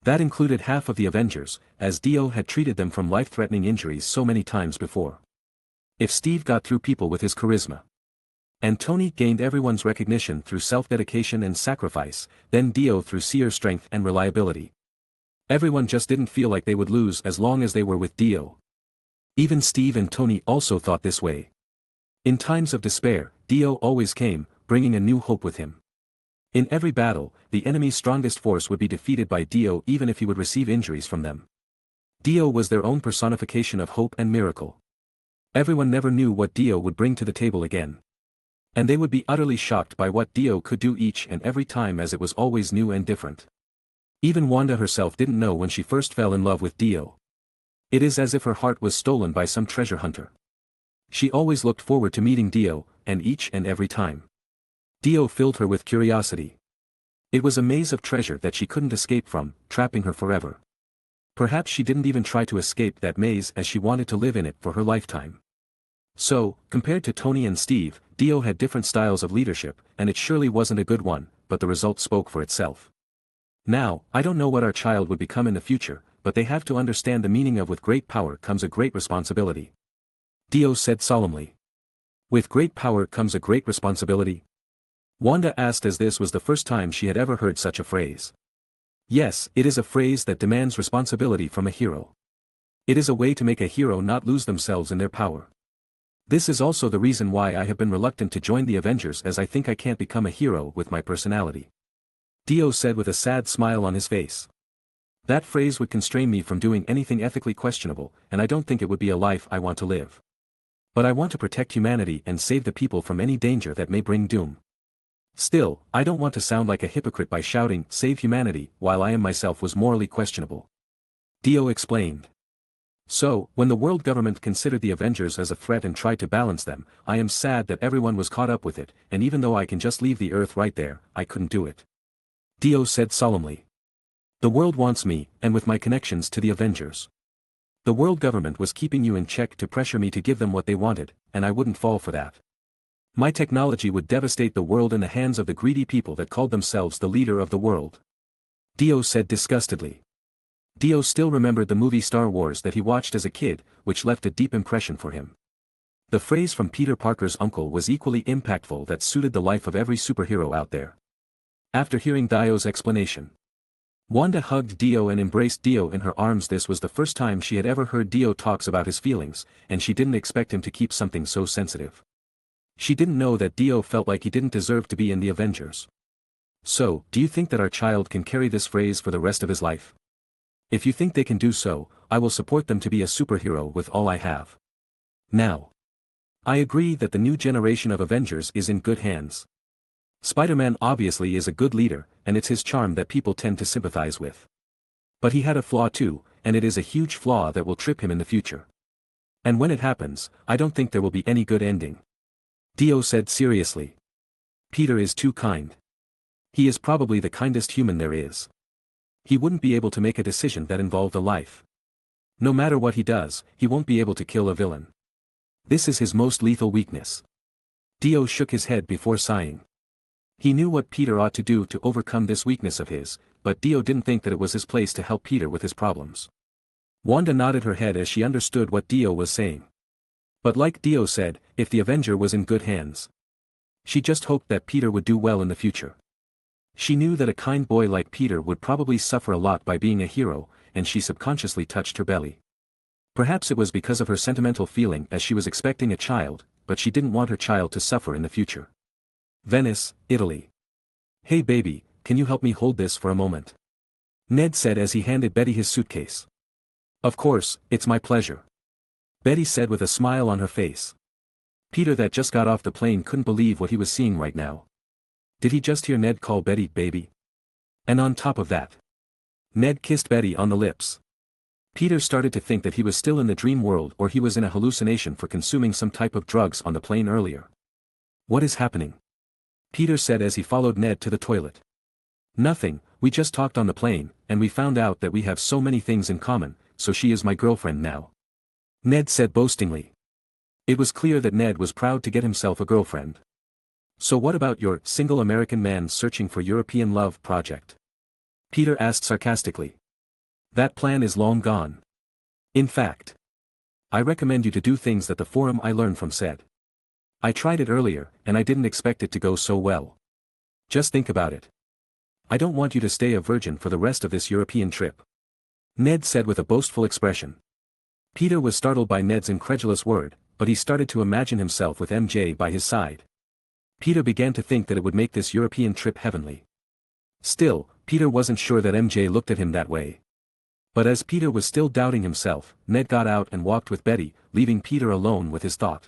That included half of the Avengers, as Dio had treated them from life-threatening injuries so many times before. If Steve got through people with his charisma, and Tony gained everyone's recognition through self-dedication and sacrifice, then Dio through sheer strength and reliability. Everyone just didn't feel like they would lose as long as they were with Dio. Even Steve and Tony also thought this way. In times of despair, Dio always came, bringing a new hope with him. In every battle, the enemy's strongest force would be defeated by Dio even if he would receive injuries from them. Dio was their own personification of hope and miracle. Everyone never knew what Dio would bring to the table again. And they would be utterly shocked by what Dio could do each and every time, as it was always new and different. Even Wanda herself didn't know when she first fell in love with Dio. It is as if her heart was stolen by some treasure hunter. She always looked forward to meeting Dio, and each and every time Dio filled her with curiosity. It was a maze of treasure that she couldn't escape from, trapping her forever. Perhaps she didn't even try to escape that maze, as she wanted to live in it for her lifetime. So, compared to Tony and Steve, Dio had different styles of leadership, and it surely wasn't a good one, but the result spoke for itself. Now, I don't know what our child would become in the future, but they have to understand the meaning of "with great power comes a great responsibility," Dio said solemnly. With great power comes a great responsibility? Wanda asked, as this was the first time she had ever heard such a phrase. Yes, it is a phrase that demands responsibility from a hero. It is a way to make a hero not lose themselves in their power. This is also the reason why I have been reluctant to join the Avengers, as I think I can't become a hero with my personality, Dio said with a sad smile on his face. That phrase would constrain me from doing anything ethically questionable, and I don't think it would be a life I want to live. But I want to protect humanity and save the people from any danger that may bring doom. Still, I don't want to sound like a hypocrite by shouting, "Save humanity," while I am myself was morally questionable, Dio explained. So, when the world government considered the Avengers as a threat and tried to balance them, I am sad that everyone was caught up with it, and even though I can just leave the Earth right there, I couldn't do it, Dio said solemnly. The world wants me, and with my connections to the Avengers, the world government was keeping you in check to pressure me to give them what they wanted, and I wouldn't fall for that. My technology would devastate the world in the hands of the greedy people that called themselves the leader of the world, Dio said disgustedly. Dio still remembered the movie Star Wars that he watched as a kid, which left a deep impression for him. The phrase from Peter Parker's uncle was equally impactful, that suited the life of every superhero out there. After hearing Dio's explanation, Wanda hugged Dio and embraced Dio in her arms. This was the first time she had ever heard Dio talks about his feelings, and she didn't expect him to keep something so sensitive. She didn't know that Dio felt like he didn't deserve to be in the Avengers. So, do you think that our child can carry this phrase for the rest of his life? If you think they can do so, I will support them to be a superhero with all I have. Now, I agree that the new generation of Avengers is in good hands. Spider-Man obviously is a good leader, and it's his charm that people tend to sympathize with. But he had a flaw too, and it is a huge flaw that will trip him in the future. And when it happens, I don't think there will be any good ending, Dio said seriously. Peter is too kind. He is probably the kindest human there is. He wouldn't be able to make a decision that involved a life. No matter what he does, he won't be able to kill a villain. This is his most lethal weakness. Dio shook his head before sighing. He knew what Peter ought to do to overcome this weakness of his, but Dio didn't think that it was his place to help Peter with his problems. Wanda nodded her head as she understood what Dio was saying. But like Dio said, if the Avenger was in good hands, she just hoped that Peter would do well in the future. She knew that a kind boy like Peter would probably suffer a lot by being a hero, and she subconsciously touched her belly. Perhaps it was because of her sentimental feeling, as she was expecting a child, but she didn't want her child to suffer in the future. Venice, Italy. Hey baby, can you help me hold this for a moment? Ned said as he handed Betty his suitcase. Of course, it's my pleasure, Betty said with a smile on her face. Peter that just got off the plane couldn't believe what he was seeing right now. Did he just hear Ned call Betty baby? And on top of that, Ned kissed Betty on the lips. Peter started to think that he was still in the dream world or he was in a hallucination for consuming some type of drugs on the plane earlier. What is happening? Peter said as he followed Ned to the toilet. Nothing, we just talked on the plane, and we found out that we have so many things in common, so she is my girlfriend now. Ned said boastingly. It was clear that Ned was proud to get himself a girlfriend. So what about your single American man searching for European love project? Peter asked sarcastically. That plan is long gone. In fact, I recommend you to do things that the forum I learned from said. I tried it earlier, and I didn't expect it to go so well. Just think about it. I don't want you to stay a virgin for the rest of this European trip. Ned said with a boastful expression. Peter was startled by Ned's incredulous word, but he started to imagine himself with MJ by his side. Peter began to think that it would make this European trip heavenly. Still, Peter wasn't sure that MJ looked at him that way. But as Peter was still doubting himself, Ned got out and walked with Betty, leaving Peter alone with his thought.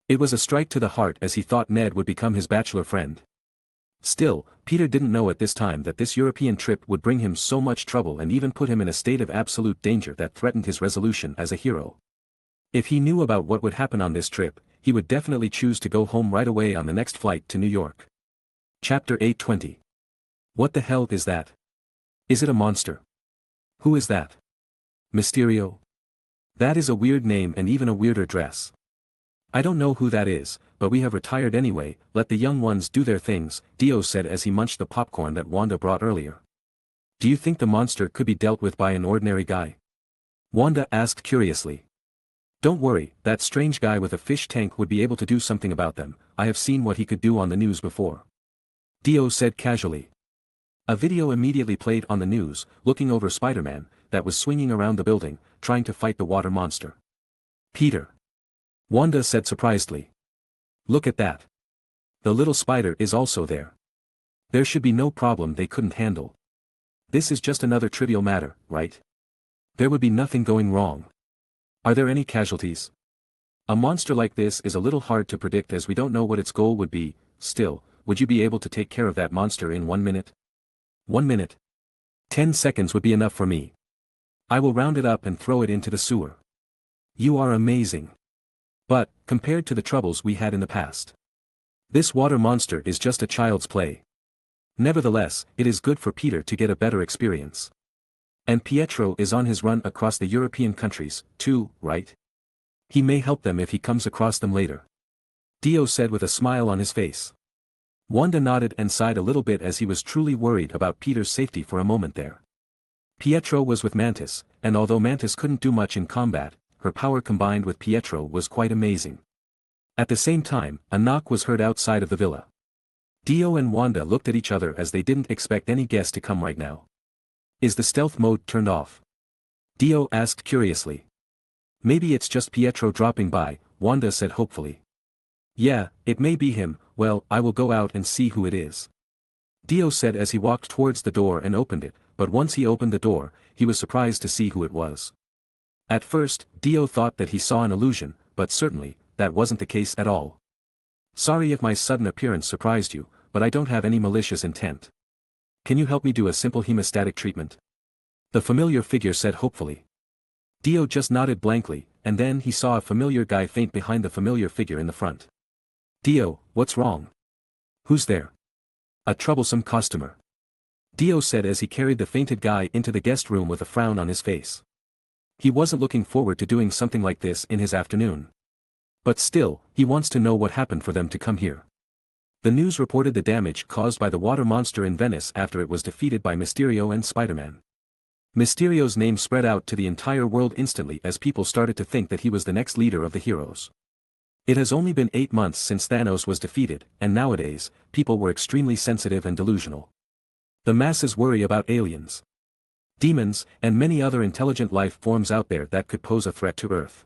It was a strike to the heart as he thought Ned would become his bachelor friend. Still, Peter didn't know at this time that this European trip would bring him so much trouble and even put him in a state of absolute danger that threatened his resolution as a hero. If he knew about what would happen on this trip, he would definitely choose to go home right away on the next flight to New York. Chapter 820. What the hell is that? Is it a monster? Who is that? Mysterio? That is a weird name and even a weirder dress. I don't know who that is, but we have retired anyway, let the young ones do their things, Dio said as he munched the popcorn that Wanda brought earlier. Do you think the monster could be dealt with by an ordinary guy? Wanda asked curiously. Don't worry, that strange guy with a fish tank would be able to do something about them, I have seen what he could do on the news before. Dio said casually. A video immediately played on the news, looking over Spider-Man, that was swinging around the building, trying to fight the water monster. Peter. Wanda said surprisedly. Look at that. The little spider is also there. There should be no problem they couldn't handle. This is just another trivial matter, right? There would be nothing going wrong. Are there any casualties? A monster like this is a little hard to predict as we don't know what its goal would be, still, would you be able to take care of that monster in 1 minute? 1 minute. 10 seconds would be enough for me. I will round it up and throw it into the sewer. You are amazing. But, compared to the troubles we had in the past, this water monster is just a child's play. Nevertheless, it is good for Peter to get a better experience. And Pietro is on his run across the European countries, too, right? He may help them if he comes across them later. Dio said with a smile on his face. Wanda nodded and sighed a little bit as he was truly worried about Peter's safety for a moment there. Pietro was with Mantis, and although Mantis couldn't do much in combat, her power combined with Pietro was quite amazing. At the same time, a knock was heard outside of the villa. Dio and Wanda looked at each other as they didn't expect any guest to come right now. Is the stealth mode turned off? Dio asked curiously. Maybe it's just Pietro dropping by, Wanda said hopefully. Yeah, it may be him, well, I will go out and see who it is. Dio said as he walked towards the door and opened it, but once he opened the door, he was surprised to see who it was. At first, Dio thought that he saw an illusion, but certainly, that wasn't the case at all. Sorry if my sudden appearance surprised you, but I don't have any malicious intent. Can you help me do a simple hemostatic treatment? The familiar figure said hopefully. Dio just nodded blankly, and then he saw a familiar guy faint behind the familiar figure in the front. Dio, what's wrong? Who's there? A troublesome customer. Dio said as he carried the fainted guy into the guest room with a frown on his face. He wasn't looking forward to doing something like this in his afternoon. But still, he wants to know what happened for them to come here. The news reported the damage caused by the water monster in Venice after it was defeated by Mysterio and Spider-Man. Mysterio's name spread out to the entire world instantly as people started to think that he was the next leader of the heroes. It has only been 8 months since Thanos was defeated, and nowadays, people were extremely sensitive and delusional. The masses worry about aliens, demons, and many other intelligent life forms out there that could pose a threat to Earth.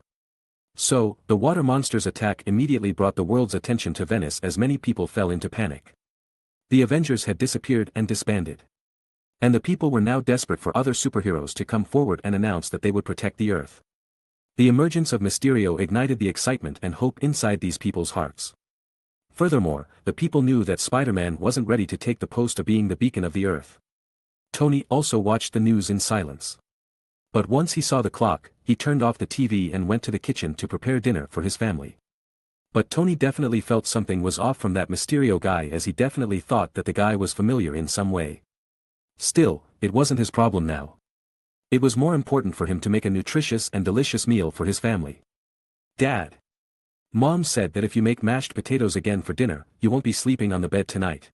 So, the water monster's attack immediately brought the world's attention to Venice as many people fell into panic. The Avengers had disappeared and disbanded. And the people were now desperate for other superheroes to come forward and announce that they would protect the Earth. The emergence of Mysterio ignited the excitement and hope inside these people's hearts. Furthermore, the people knew that Spider-Man wasn't ready to take the post of being the beacon of the Earth. Tony also watched the news in silence. But once he saw the clock, he turned off the TV and went to the kitchen to prepare dinner for his family. But Tony definitely felt something was off from that Mysterio guy, as he definitely thought that the guy was familiar in some way. Still, it wasn't his problem now. It was more important for him to make a nutritious and delicious meal for his family. Dad. Mom said that if you make mashed potatoes again for dinner, you won't be sleeping on the bed tonight.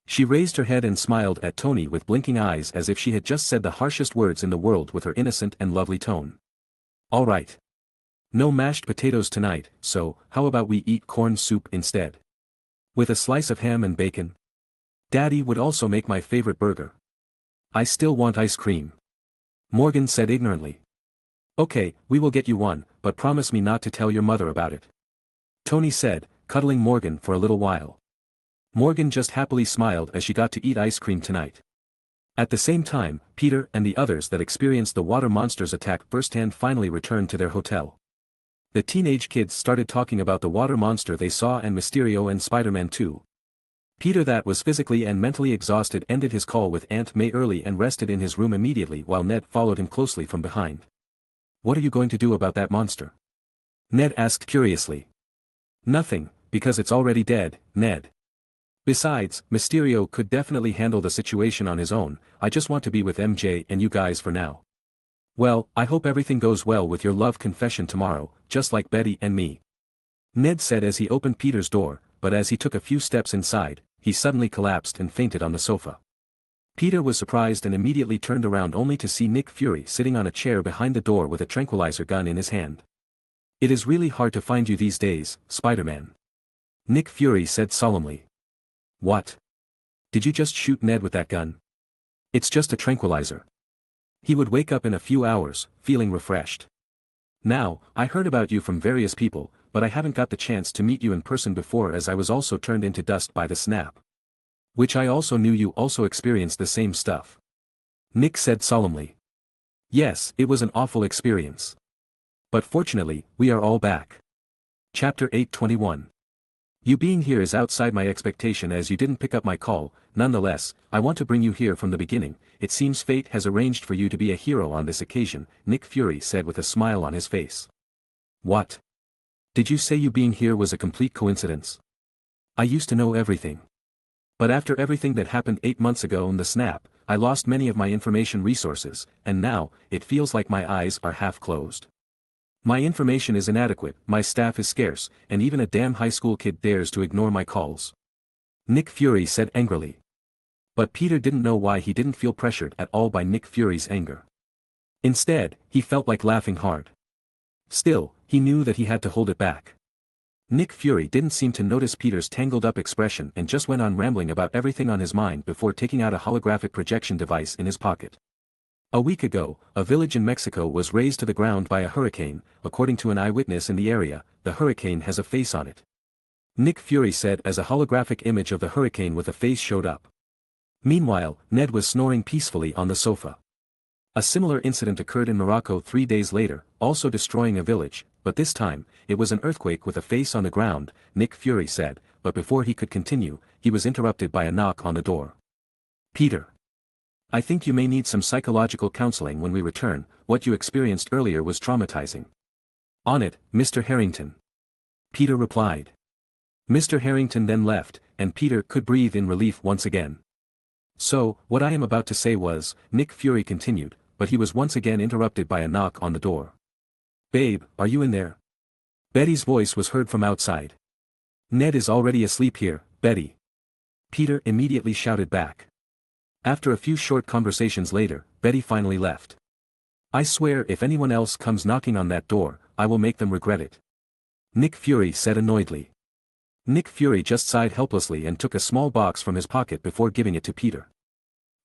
She raised her head and smiled at Tony with blinking eyes, as if she had just said the harshest words in the world with her innocent and lovely tone. All right. No mashed potatoes tonight, so how about we eat corn soup instead? With a slice of ham and bacon? Daddy would also make my favorite burger. I still want ice cream. Morgan said ignorantly. Okay, we will get you one, but promise me not to tell your mother about it. Tony said, cuddling Morgan for a little while. Morgan just happily smiled as she got to eat ice cream tonight. At the same time, Peter and the others that experienced the water monster's attack firsthand finally returned to their hotel. The teenage kids started talking about the water monster they saw and Mysterio and Spider-Man too. Peter, that was physically and mentally exhausted, ended his call with Aunt May early and rested in his room immediately, while Ned followed him closely from behind. What are you going to do about that monster? Ned asked curiously. Nothing, because it's already dead, Ned. Besides, Mysterio could definitely handle the situation on his own. I just want to be with MJ and you guys for now. Well, I hope everything goes well with your love confession tomorrow, just like Betty and me. Ned said as he opened Peter's door, but as he took a few steps inside, he suddenly collapsed and fainted on the sofa. Peter was surprised and immediately turned around only to see Nick Fury sitting on a chair behind the door with a tranquilizer gun in his hand. It is really hard to find you these days, Spider-Man. Nick Fury said solemnly. What? Did you just shoot Ned with that gun? It's just a tranquilizer. He would wake up in a few hours, feeling refreshed. Now, I heard about you from various people, but I haven't got the chance to meet you in person before, as I was also turned into dust by the snap. Which I also knew you also experienced the same stuff. Nick said solemnly. Yes, it was an awful experience. But fortunately, we are all back. Chapter 821. You being here is outside my expectation, as you didn't pick up my call. Nonetheless, I want to bring you here from the beginning. It seems fate has arranged for you to be a hero on this occasion, Nick Fury said with a smile on his face. What? Did you say you being here was a complete coincidence? I used to know everything. But after everything that happened 8 months ago in the snap, I lost many of my information resources, and now, it feels like my eyes are half closed. My information is inadequate, my staff is scarce, and even a damn high school kid dares to ignore my calls. Nick Fury said angrily. But Peter didn't know why he didn't feel pressured at all by Nick Fury's anger. Instead, he felt like laughing hard. Still, he knew that he had to hold it back. Nick Fury didn't seem to notice Peter's tangled-up expression and just went on rambling about everything on his mind before taking out a holographic projection device in his pocket. A week ago, a village in Mexico was razed to the ground by a hurricane. According to an eyewitness in the area, the hurricane has a face on it. Nick Fury said as a holographic image of the hurricane with a face showed up. Meanwhile, Ned was snoring peacefully on the sofa. A similar incident occurred in Morocco 3 days later, also destroying a village, but this time, it was an earthquake with a face on the ground, Nick Fury said, but before he could continue, he was interrupted by a knock on the door. Peter. I think you may need some psychological counseling when we return. What you experienced earlier was traumatizing. On it, Mr. Harrington. Peter replied. Mr. Harrington then left, and Peter could breathe in relief once again. So, what I am about to say was, Nick Fury continued, but he was once again interrupted by a knock on the door. Babe, are you in there? Betty's voice was heard from outside. Ned is already asleep here, Betty. Peter immediately shouted back. After a few short conversations later, Betty finally left. I swear if anyone else comes knocking on that door, I will make them regret it. Nick Fury said annoyedly. Nick Fury just sighed helplessly and took a small box from his pocket before giving it to Peter.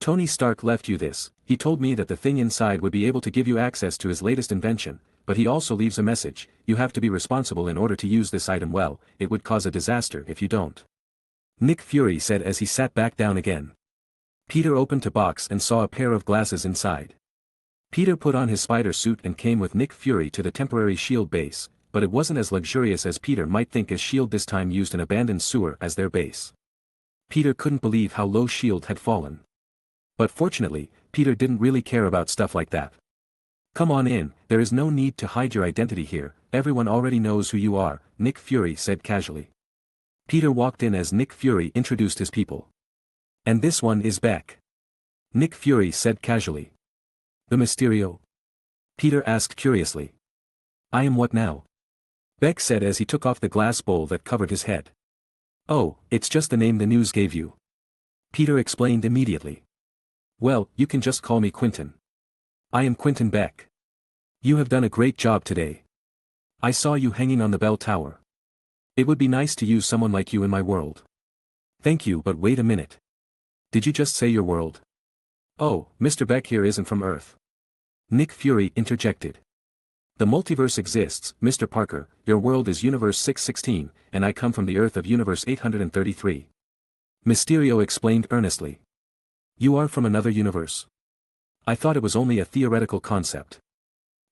Tony Stark left you this. He told me that the thing inside would be able to give you access to his latest invention, but he also leaves a message. You have to be responsible in order to use this item well. It would cause a disaster if you don't. Nick Fury said as he sat back down again. Peter opened the box and saw a pair of glasses inside. Peter put on his spider suit and came with Nick Fury to the temporary S.H.I.E.L.D. base, but it wasn't as luxurious as Peter might think, as S.H.I.E.L.D. this time used an abandoned sewer as their base. Peter couldn't believe how low S.H.I.E.L.D. had fallen. But fortunately, Peter didn't really care about stuff like that. "Come on in, there is no need to hide your identity here, everyone already knows who you are," Nick Fury said casually. Peter walked in as Nick Fury introduced his people. "And this one is Beck," Nick Fury said casually. "The Mysterio?" Peter asked curiously. "I am what now?" Beck said as he took off the glass bowl that covered his head. "Oh, it's just the name the news gave you," Peter explained immediately. "Well, you can just call me Quentin. I am Quentin Beck. You have done a great job today. I saw you hanging on the bell tower. It would be nice to use someone like you in my world." "Thank you, but wait a minute. Did you just say your world?" "Oh, Mr. Beck here isn't from Earth," Nick Fury interjected. "The multiverse exists, Mr. Parker, your world is Universe 616, and I come from the Earth of Universe 833. Mysterio explained earnestly. "You are from another universe? I thought it was only a theoretical concept.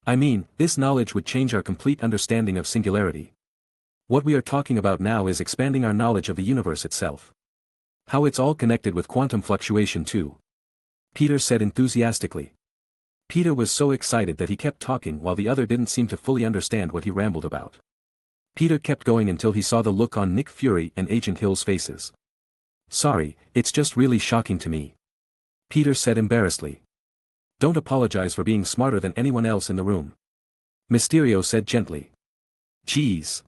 I mean, this knowledge would change our complete understanding of singularity. What we are talking about now is expanding our knowledge of the universe itself. How it's all connected with quantum fluctuation too," Peter said enthusiastically. Peter was so excited that he kept talking while the other didn't seem to fully understand what he rambled about. Peter kept going until he saw the look on Nick Fury and Agent Hill's faces. "Sorry, it's just really shocking to me," Peter said embarrassedly. "Don't apologize for being smarter than anyone else in the room," Mysterio said gently. "Geez,"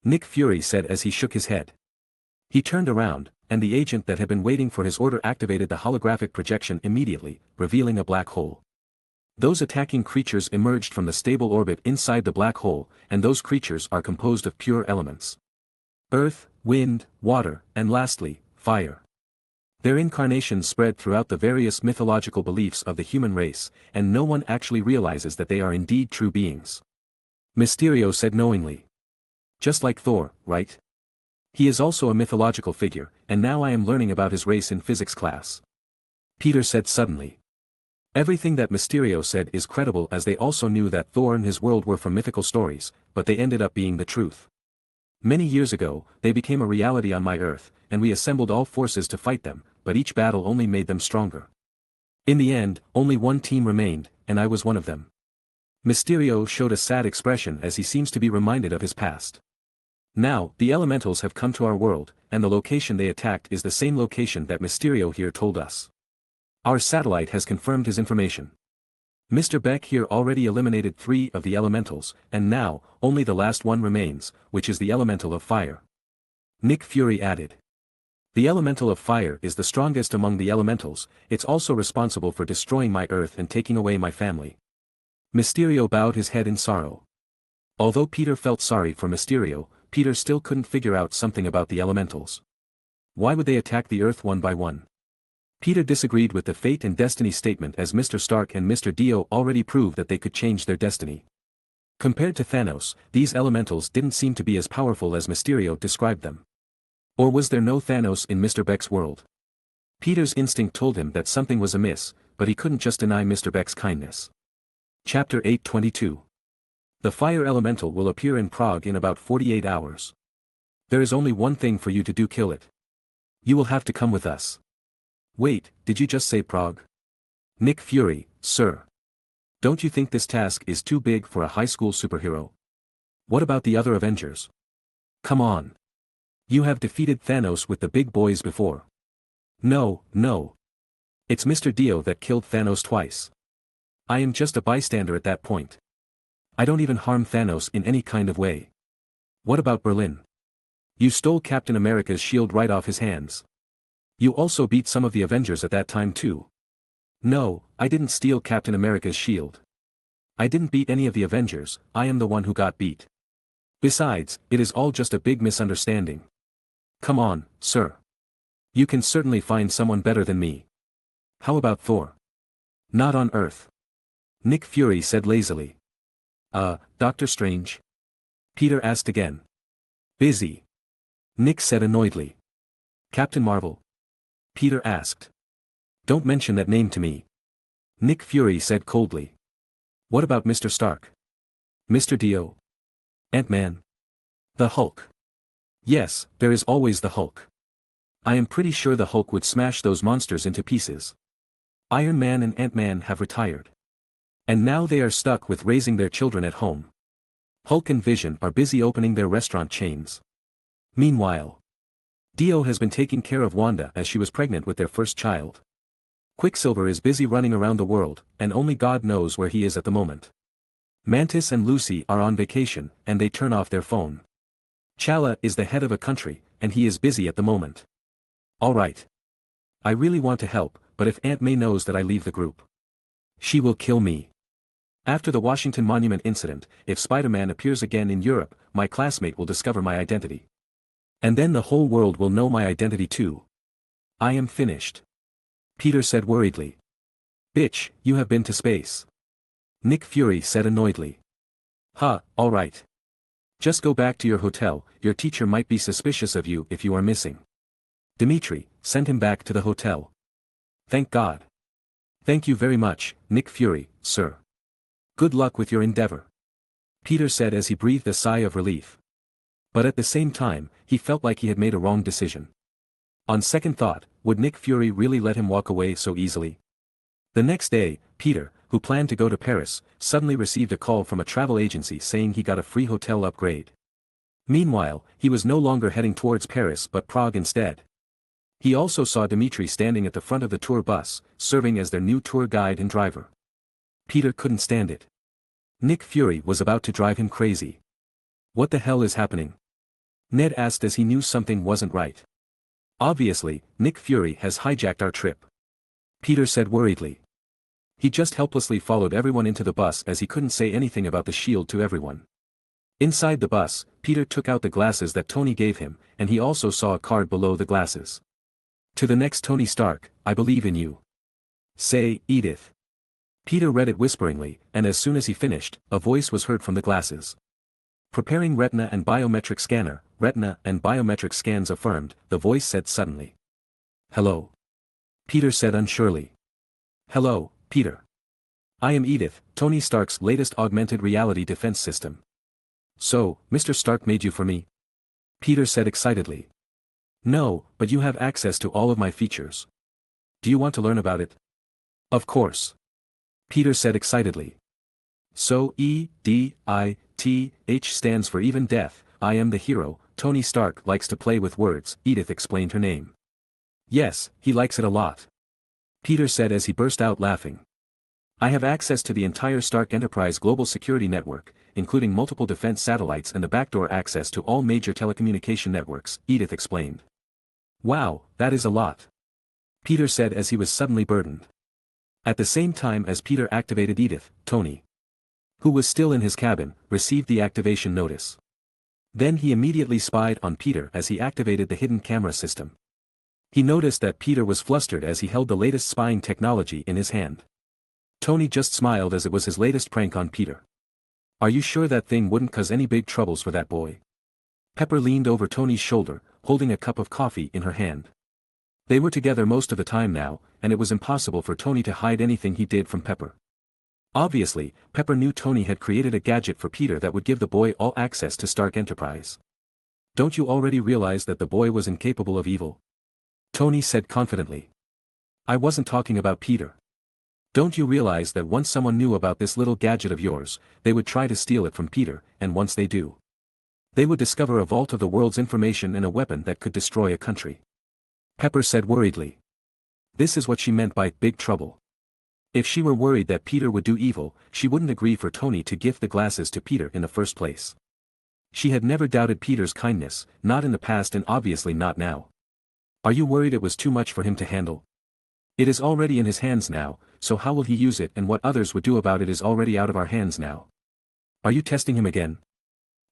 Nick Fury said as he shook his head. He turned around, and the agent that had been waiting for his order activated the holographic projection immediately, revealing a black hole. Those attacking creatures emerged from the stable orbit inside the black hole, and those creatures are composed of pure elements: earth, wind, water, and lastly, fire. Their incarnations spread throughout the various mythological beliefs of the human race, and no one actually realizes that they are indeed true beings," Mysterio said knowingly. "Just like Thor, right? He is also a mythological figure, and now I am learning about his race in physics class," Peter said suddenly. Everything that Mysterio said is credible, as they also knew that Thor and his world were from mythical stories, but they ended up being the truth. "Many years ago, they became a reality on my Earth, and we assembled all forces to fight them, but each battle only made them stronger. In the end, only one team remained, and I was one of them." Mysterio showed a sad expression as he seems to be reminded of his past. "Now, the elementals have come to our world, and the location they attacked is the same location that Mysterio here told us. Our satellite has confirmed his information. Mr. Beck here already eliminated 3 of the elementals, and now, only the last one remains, which is the elemental of fire," Nick Fury added. "The elemental of fire is the strongest among the elementals, it's also responsible for destroying my Earth and taking away my family." Mysterio bowed his head in sorrow. Although Peter felt sorry for Mysterio, Peter still couldn't figure out something about the elementals. Why would they attack the Earth one by one? Peter disagreed with the fate and destiny statement, as Mr. Stark and Mr. Dio already proved that they could change their destiny. Compared to Thanos, these elementals didn't seem to be as powerful as Mysterio described them. Or was there no Thanos in Mr. Beck's world? Peter's instinct told him that something was amiss, but he couldn't just deny Mr. Beck's kindness. Chapter 822. The fire elemental will appear in Prague in about 48 hours. There is only one thing for you to do: kill it. You will have to come with us. Wait, did you just say Prague? Nick Fury, sir. Don't you think this task is too big for a high school superhero? What about the other Avengers? Come on. You have defeated Thanos with the big boys before. No. It's Mr. Dio that killed Thanos twice. I am just a bystander at that point. I don't even harm Thanos in any kind of way. What about Berlin? You stole Captain America's shield right off his hands. You also beat some of the Avengers at that time too. No, I didn't steal Captain America's shield. I didn't beat any of the Avengers, I am the one who got beat. Besides, it is all just a big misunderstanding. Come on, sir. You can certainly find someone better than me. How about Thor? Not on Earth. Nick Fury said lazily. Doctor Strange? Peter asked again. Busy. Nick said annoyedly. Captain Marvel? Peter asked. Don't mention that name to me. Nick Fury said coldly. What about Mr. Stark? Mr. Dio? Ant-Man? The Hulk? Yes, there is always the Hulk. I am pretty sure the Hulk would smash those monsters into pieces. Iron Man and Ant-Man have retired. And now they are stuck with raising their children at home. Hulk and Vision are busy opening their restaurant chains. Meanwhile, Dio has been taking care of Wanda as she was pregnant with their first child. Quicksilver is busy running around the world, and only God knows where he is at the moment. Mantis and Lucy are on vacation, and they turn off their phone. Chala is the head of a country, and he is busy at the moment. Alright. I really want to help, but if Aunt May knows that I leave the group, she will kill me. After the Washington Monument incident, if Spider-Man appears again in Europe, my classmate will discover my identity. And then the whole world will know my identity too. I am finished. Peter said worriedly. Bitch, you have been to space. Nick Fury said annoyedly. Alright. Just go back to your hotel, your teacher might be suspicious of you if you are missing. Dimitri, send him back to the hotel. Thank God. Thank you very much, Nick Fury, sir. Good luck with your endeavor. Peter said as he breathed a sigh of relief. But at the same time, he felt like he had made a wrong decision. On second thought, would Nick Fury really let him walk away so easily? The next day, Peter, who planned to go to Paris, suddenly received a call from a travel agency saying he got a free hotel upgrade. Meanwhile, he was no longer heading towards Paris but Prague instead. He also saw Dimitri standing at the front of the tour bus, serving as their new tour guide and driver. Peter couldn't stand it. Nick Fury was about to drive him crazy. What the hell is happening? Ned asked as he knew something wasn't right. Obviously, Nick Fury has hijacked our trip. Peter said worriedly. He just helplessly followed everyone into the bus as he couldn't say anything about the shield to everyone. Inside the bus, Peter took out the glasses that Tony gave him, and he also saw a card below the glasses. To the next Tony Stark, I believe in you. Say, Edith. Peter read it whisperingly, and as soon as he finished, a voice was heard from the glasses. Preparing retina and biometric scanner, retina and biometric scans affirmed, the voice said suddenly. Hello. Peter said unsurely. Hello, Peter. I am Edith, Tony Stark's latest augmented reality defense system. So, Mr. Stark made you for me? Peter said excitedly. No, but you have access to all of my features. Do you want to learn about it? Of course. Peter said excitedly. So EDITH stands for even death, I am the hero. Tony Stark likes to play with words, Edith explained her name. Yes, he likes it a lot. Peter said as he burst out laughing. I have access to the entire Stark Enterprise global security network, including multiple defense satellites and the backdoor access to all major telecommunication networks, Edith explained. Wow, that is a lot. Peter said as he was suddenly burdened. At the same time as Peter activated Edith, Tony, who was still in his cabin, received the activation notice. Then he immediately spied on Peter as he activated the hidden camera system. He noticed that Peter was flustered as he held the latest spying technology in his hand. Tony just smiled as it was his latest prank on Peter. Are you sure that thing wouldn't cause any big troubles for that boy? Pepper leaned over Tony's shoulder, holding a cup of coffee in her hand. They were together most of the time now, and it was impossible for Tony to hide anything he did from Pepper. Obviously, Pepper knew Tony had created a gadget for Peter that would give the boy all access to Stark Enterprise. Don't you already realize that the boy was incapable of evil? Tony said confidently. I wasn't talking about Peter. Don't you realize that once someone knew about this little gadget of yours, they would try to steal it from Peter, and once they do, they would discover a vault of the world's information and a weapon that could destroy a country. Pepper said worriedly. This is what she meant by big trouble. If she were worried that Peter would do evil, she wouldn't agree for Tony to gift the glasses to Peter in the first place. She had never doubted Peter's kindness, not in the past and obviously not now. Are you worried it was too much for him to handle? It is already in his hands now, so how will he use it, and what others would do about it is already out of our hands now. Are you testing him again?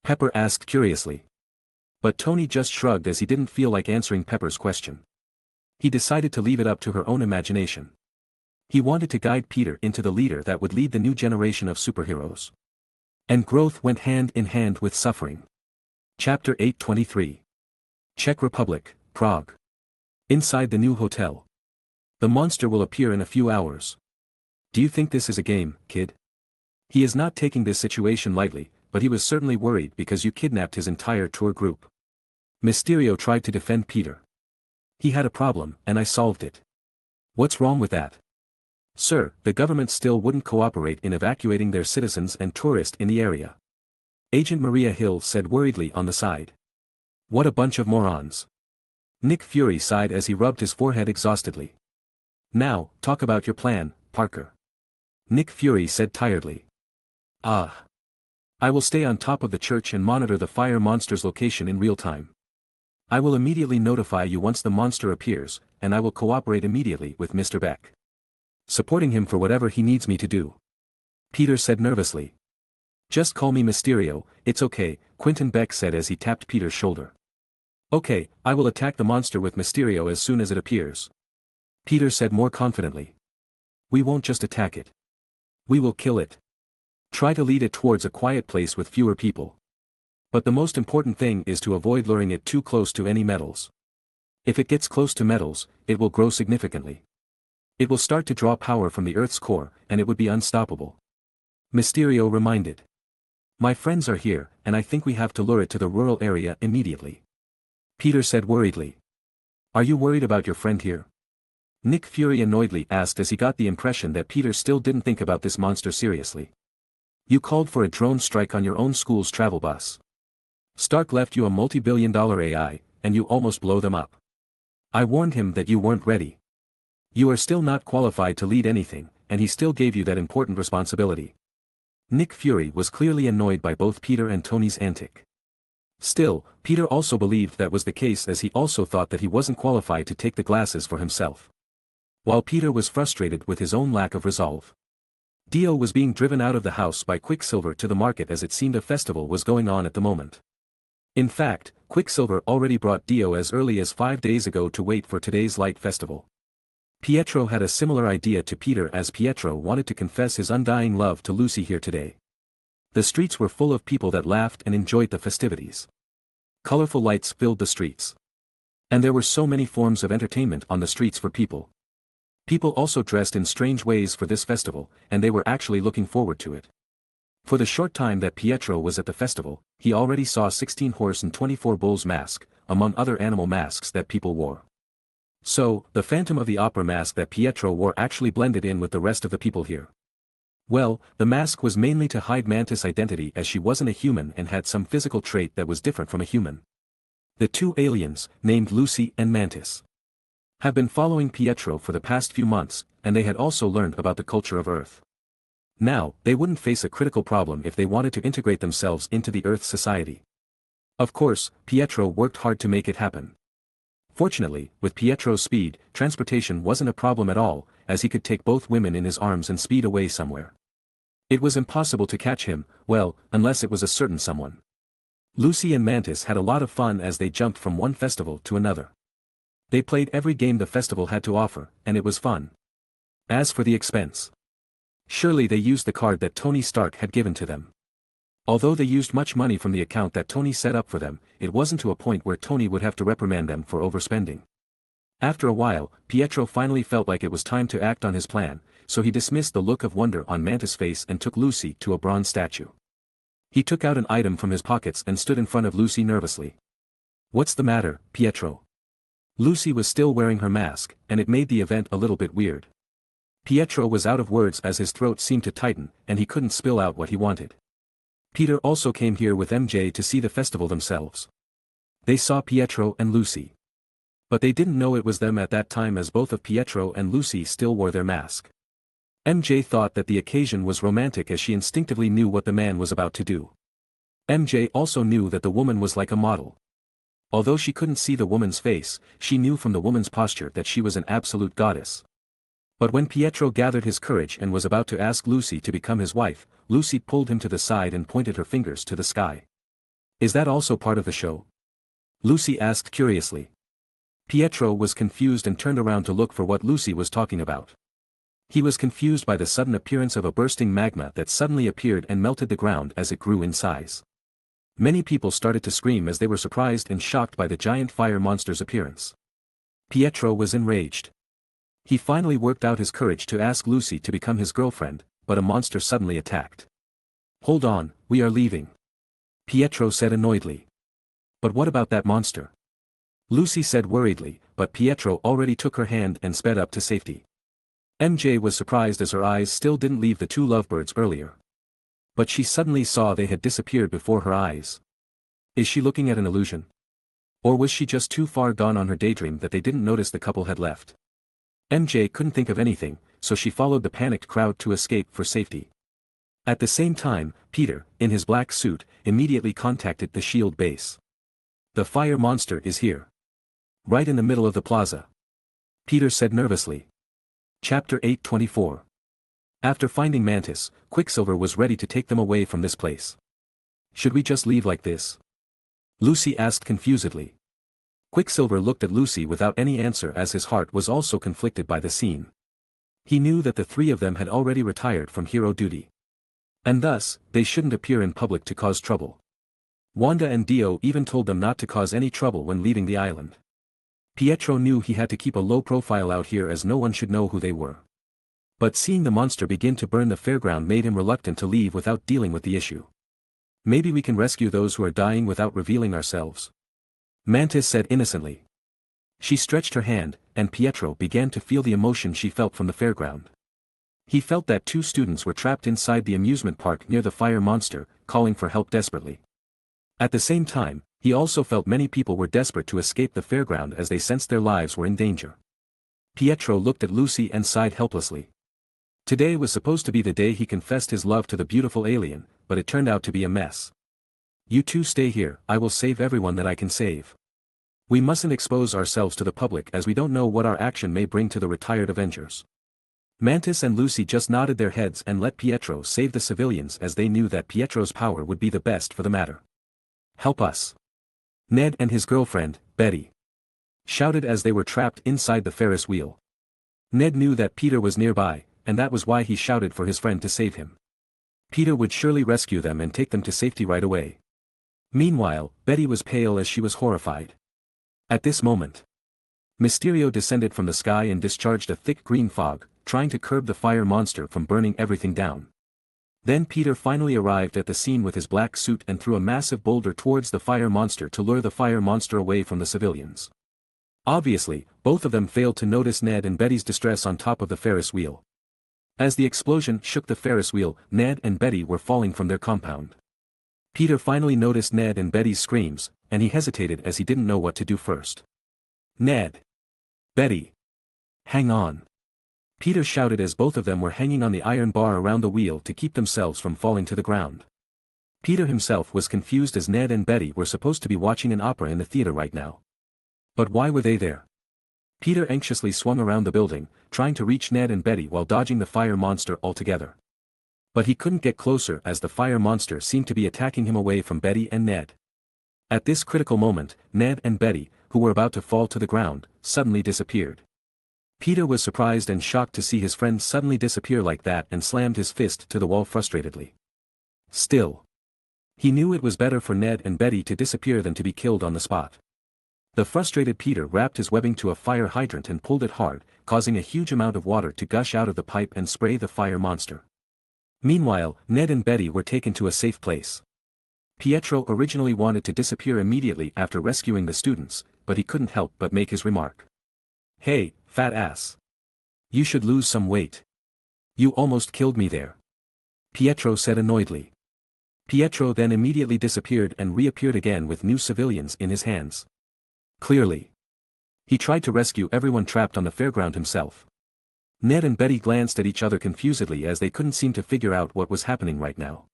Pepper asked curiously. But Tony just shrugged as he didn't feel like answering Pepper's question. He decided to leave it up to her own imagination. He wanted to guide Peter into the leader that would lead the new generation of superheroes. And growth went hand in hand with suffering. Chapter 823. Czech Republic, Prague. Inside the new hotel. The monster will appear in a few hours. Do you think this is a game, kid? He is not taking this situation lightly, but he was certainly worried because you kidnapped his entire tour group. Mysterio tried to defend Peter. He had a problem, and I solved it. What's wrong with that? Sir, the government still wouldn't cooperate in evacuating their citizens and tourists in the area. Agent Maria Hill said worriedly on the side. What a bunch of morons. Nick Fury sighed as he rubbed his forehead exhaustedly. Now, talk about your plan, Parker. Nick Fury said tiredly. I will stay on top of the church and monitor the fire monster's location in real time. I will immediately notify you once the monster appears, and I will cooperate immediately with Mr. Beck. Supporting him for whatever he needs me to do. Peter said nervously. Just call me Mysterio, it's okay, Quentin Beck said as he tapped Peter's shoulder. Okay, I will attack the monster with Mysterio as soon as it appears. Peter said more confidently. We won't just attack it. We will kill it. Try to lead it towards a quiet place with fewer people. But the most important thing is to avoid luring it too close to any metals. If it gets close to metals, it will grow significantly. It will start to draw power from the Earth's core, and it would be unstoppable. Mysterio reminded. My friends are here, and I think we have to lure it to the rural area immediately. Peter said worriedly. Are you worried about your friend here? Nick Fury annoyedly asked as he got the impression that Peter still didn't think about this monster seriously. You called for a drone strike on your own school's travel bus. Stark left you a multi-billion-dollar AI, and you almost blow them up. I warned him that you weren't ready. You are still not qualified to lead anything, and he still gave you that important responsibility. Nick Fury was clearly annoyed by both Peter and Tony's antic. Still, Peter also believed that was the case as he also thought that he wasn't qualified to take the glasses for himself. While Peter was frustrated with his own lack of resolve. Dio was being driven out of the house by Quicksilver to the market as it seemed a festival was going on at the moment. In fact, Quicksilver already brought Dio as early as 5 days ago to wait for today's light festival. Pietro had a similar idea to Peter as Pietro wanted to confess his undying love to Lucy here today. The streets were full of people that laughed and enjoyed the festivities. Colorful lights filled the streets. And there were so many forms of entertainment on the streets for people. People also dressed in strange ways for this festival, and they were actually looking forward to it. For the short time that Pietro was at the festival, he already saw 16 horse and 24 bulls mask, among other animal masks that people wore. So, the Phantom of the Opera mask that Pietro wore actually blended in with the rest of the people here. Well, the mask was mainly to hide Mantis' identity as she wasn't a human and had some physical trait that was different from a human. The two aliens, named Lucy and Mantis, have been following Pietro for the past few months, and they had also learned about the culture of Earth. Now, they wouldn't face a critical problem if they wanted to integrate themselves into the Earth society. Of course, Pietro worked hard to make it happen. Fortunately, with Pietro's speed, transportation wasn't a problem at all, as he could take both women in his arms and speed away somewhere. It was impossible to catch him, well, unless it was a certain someone. Lucy and Mantis had a lot of fun as they jumped from one festival to another. They played every game the festival had to offer, and it was fun. As for the expense, surely they used the card that Tony Stark had given to them. Although they used much money from the account that Tony set up for them, it wasn't to a point where Tony would have to reprimand them for overspending. After a while, Pietro finally felt like it was time to act on his plan, so he dismissed the look of wonder on Mantis' face and took Lucy to a bronze statue. He took out an item from his pockets and stood in front of Lucy nervously. What's the matter, Pietro? Lucy was still wearing her mask, and it made the event a little bit weird. Pietro was out of words as his throat seemed to tighten, and he couldn't spill out what he wanted. Peter also came here with MJ to see the festival themselves. They saw Pietro and Lucy. But they didn't know it was them at that time as both of Pietro and Lucy still wore their mask. MJ thought that the occasion was romantic as she instinctively knew what the man was about to do. MJ also knew that the woman was like a model. Although she couldn't see the woman's face, she knew from the woman's posture that she was an absolute goddess. But when Pietro gathered his courage and was about to ask Lucy to become his wife, Lucy pulled him to the side and pointed her fingers to the sky. Is that also part of the show? Lucy asked curiously. Pietro was confused and turned around to look for what Lucy was talking about. He was confused by the sudden appearance of a bursting magma that suddenly appeared and melted the ground as it grew in size. Many people started to scream as they were surprised and shocked by the giant fire monster's appearance. Pietro was enraged. He finally worked out his courage to ask Lucy to become his girlfriend, but a monster suddenly attacked. Hold on, we are leaving. Pietro said annoyedly. But what about that monster? Lucy said worriedly, but Pietro already took her hand and sped up to safety. MJ was surprised as her eyes still didn't leave the two lovebirds earlier. But she suddenly saw they had disappeared before her eyes. Is she looking at an illusion? Or was she just too far gone on her daydream that they didn't notice the couple had left? MJ couldn't think of anything, so she followed the panicked crowd to escape for safety. At the same time, Peter, in his black suit, immediately contacted the shield base. The fire monster is here. Right in the middle of the plaza. Peter said nervously. Chapter 824. After finding Mantis, Quicksilver was ready to take them away from this place. Should we just leave like this? Lucy asked confusedly. Quicksilver looked at Lucy without any answer as his heart was also conflicted by the scene. He knew that the three of them had already retired from hero duty. And thus, they shouldn't appear in public to cause trouble. Wanda and Dio even told them not to cause any trouble when leaving the island. Pietro knew he had to keep a low profile out here as no one should know who they were. But seeing the monster begin to burn the fairground made him reluctant to leave without dealing with the issue. Maybe we can rescue those who are dying without revealing ourselves. Mantis said innocently. She stretched her hand, and Pietro began to feel the emotion she felt from the fairground. He felt that two students were trapped inside the amusement park near the fire monster, calling for help desperately. At the same time, he also felt many people were desperate to escape the fairground as they sensed their lives were in danger. Pietro looked at Lucy and sighed helplessly. Today was supposed to be the day he confessed his love to the beautiful alien, but it turned out to be a mess. You two stay here, I will save everyone that I can save. We mustn't expose ourselves to the public as we don't know what our action may bring to the retired Avengers. Mantis and Lucy just nodded their heads and let Pietro save the civilians as they knew that Pietro's power would be the best for the matter. Help us. Ned and his girlfriend, Betty, shouted as they were trapped inside the Ferris wheel. Ned knew that Peter was nearby, and that was why he shouted for his friend to save him. Peter would surely rescue them and take them to safety right away. Meanwhile, Betty was pale as she was horrified. At this moment, Mysterio descended from the sky and discharged a thick green fog, trying to curb the fire monster from burning everything down. Then Peter finally arrived at the scene with his black suit and threw a massive boulder towards the fire monster to lure the fire monster away from the civilians. Obviously, both of them failed to notice Ned and Betty's distress on top of the Ferris wheel. As the explosion shook the Ferris wheel, Ned and Betty were falling from their compound. Peter finally noticed Ned and Betty's screams, and he hesitated as he didn't know what to do first. Ned! Betty! Hang on! Peter shouted as both of them were hanging on the iron bar around the wheel to keep themselves from falling to the ground. Peter himself was confused as Ned and Betty were supposed to be watching an opera in the theater right now. But why were they there? Peter anxiously swung around the building, trying to reach Ned and Betty while dodging the fire monster altogether. But he couldn't get closer as the fire monster seemed to be attacking him away from Betty and Ned. At this critical moment, Ned and Betty, who were about to fall to the ground, suddenly disappeared. Peter was surprised and shocked to see his friend suddenly disappear like that and slammed his fist to the wall frustratedly. Still, he knew it was better for Ned and Betty to disappear than to be killed on the spot. The frustrated Peter wrapped his webbing to a fire hydrant and pulled it hard, causing a huge amount of water to gush out of the pipe and spray the fire monster. Meanwhile, Ned and Betty were taken to a safe place. Pietro originally wanted to disappear immediately after rescuing the students, but he couldn't help but make his remark. Hey, fat ass. You should lose some weight. You almost killed me there. Pietro said annoyedly. Pietro then immediately disappeared and reappeared again with new civilians in his hands. Clearly, he tried to rescue everyone trapped on the fairground himself. Ned and Betty glanced at each other confusedly as they couldn't seem to figure out what was happening right now.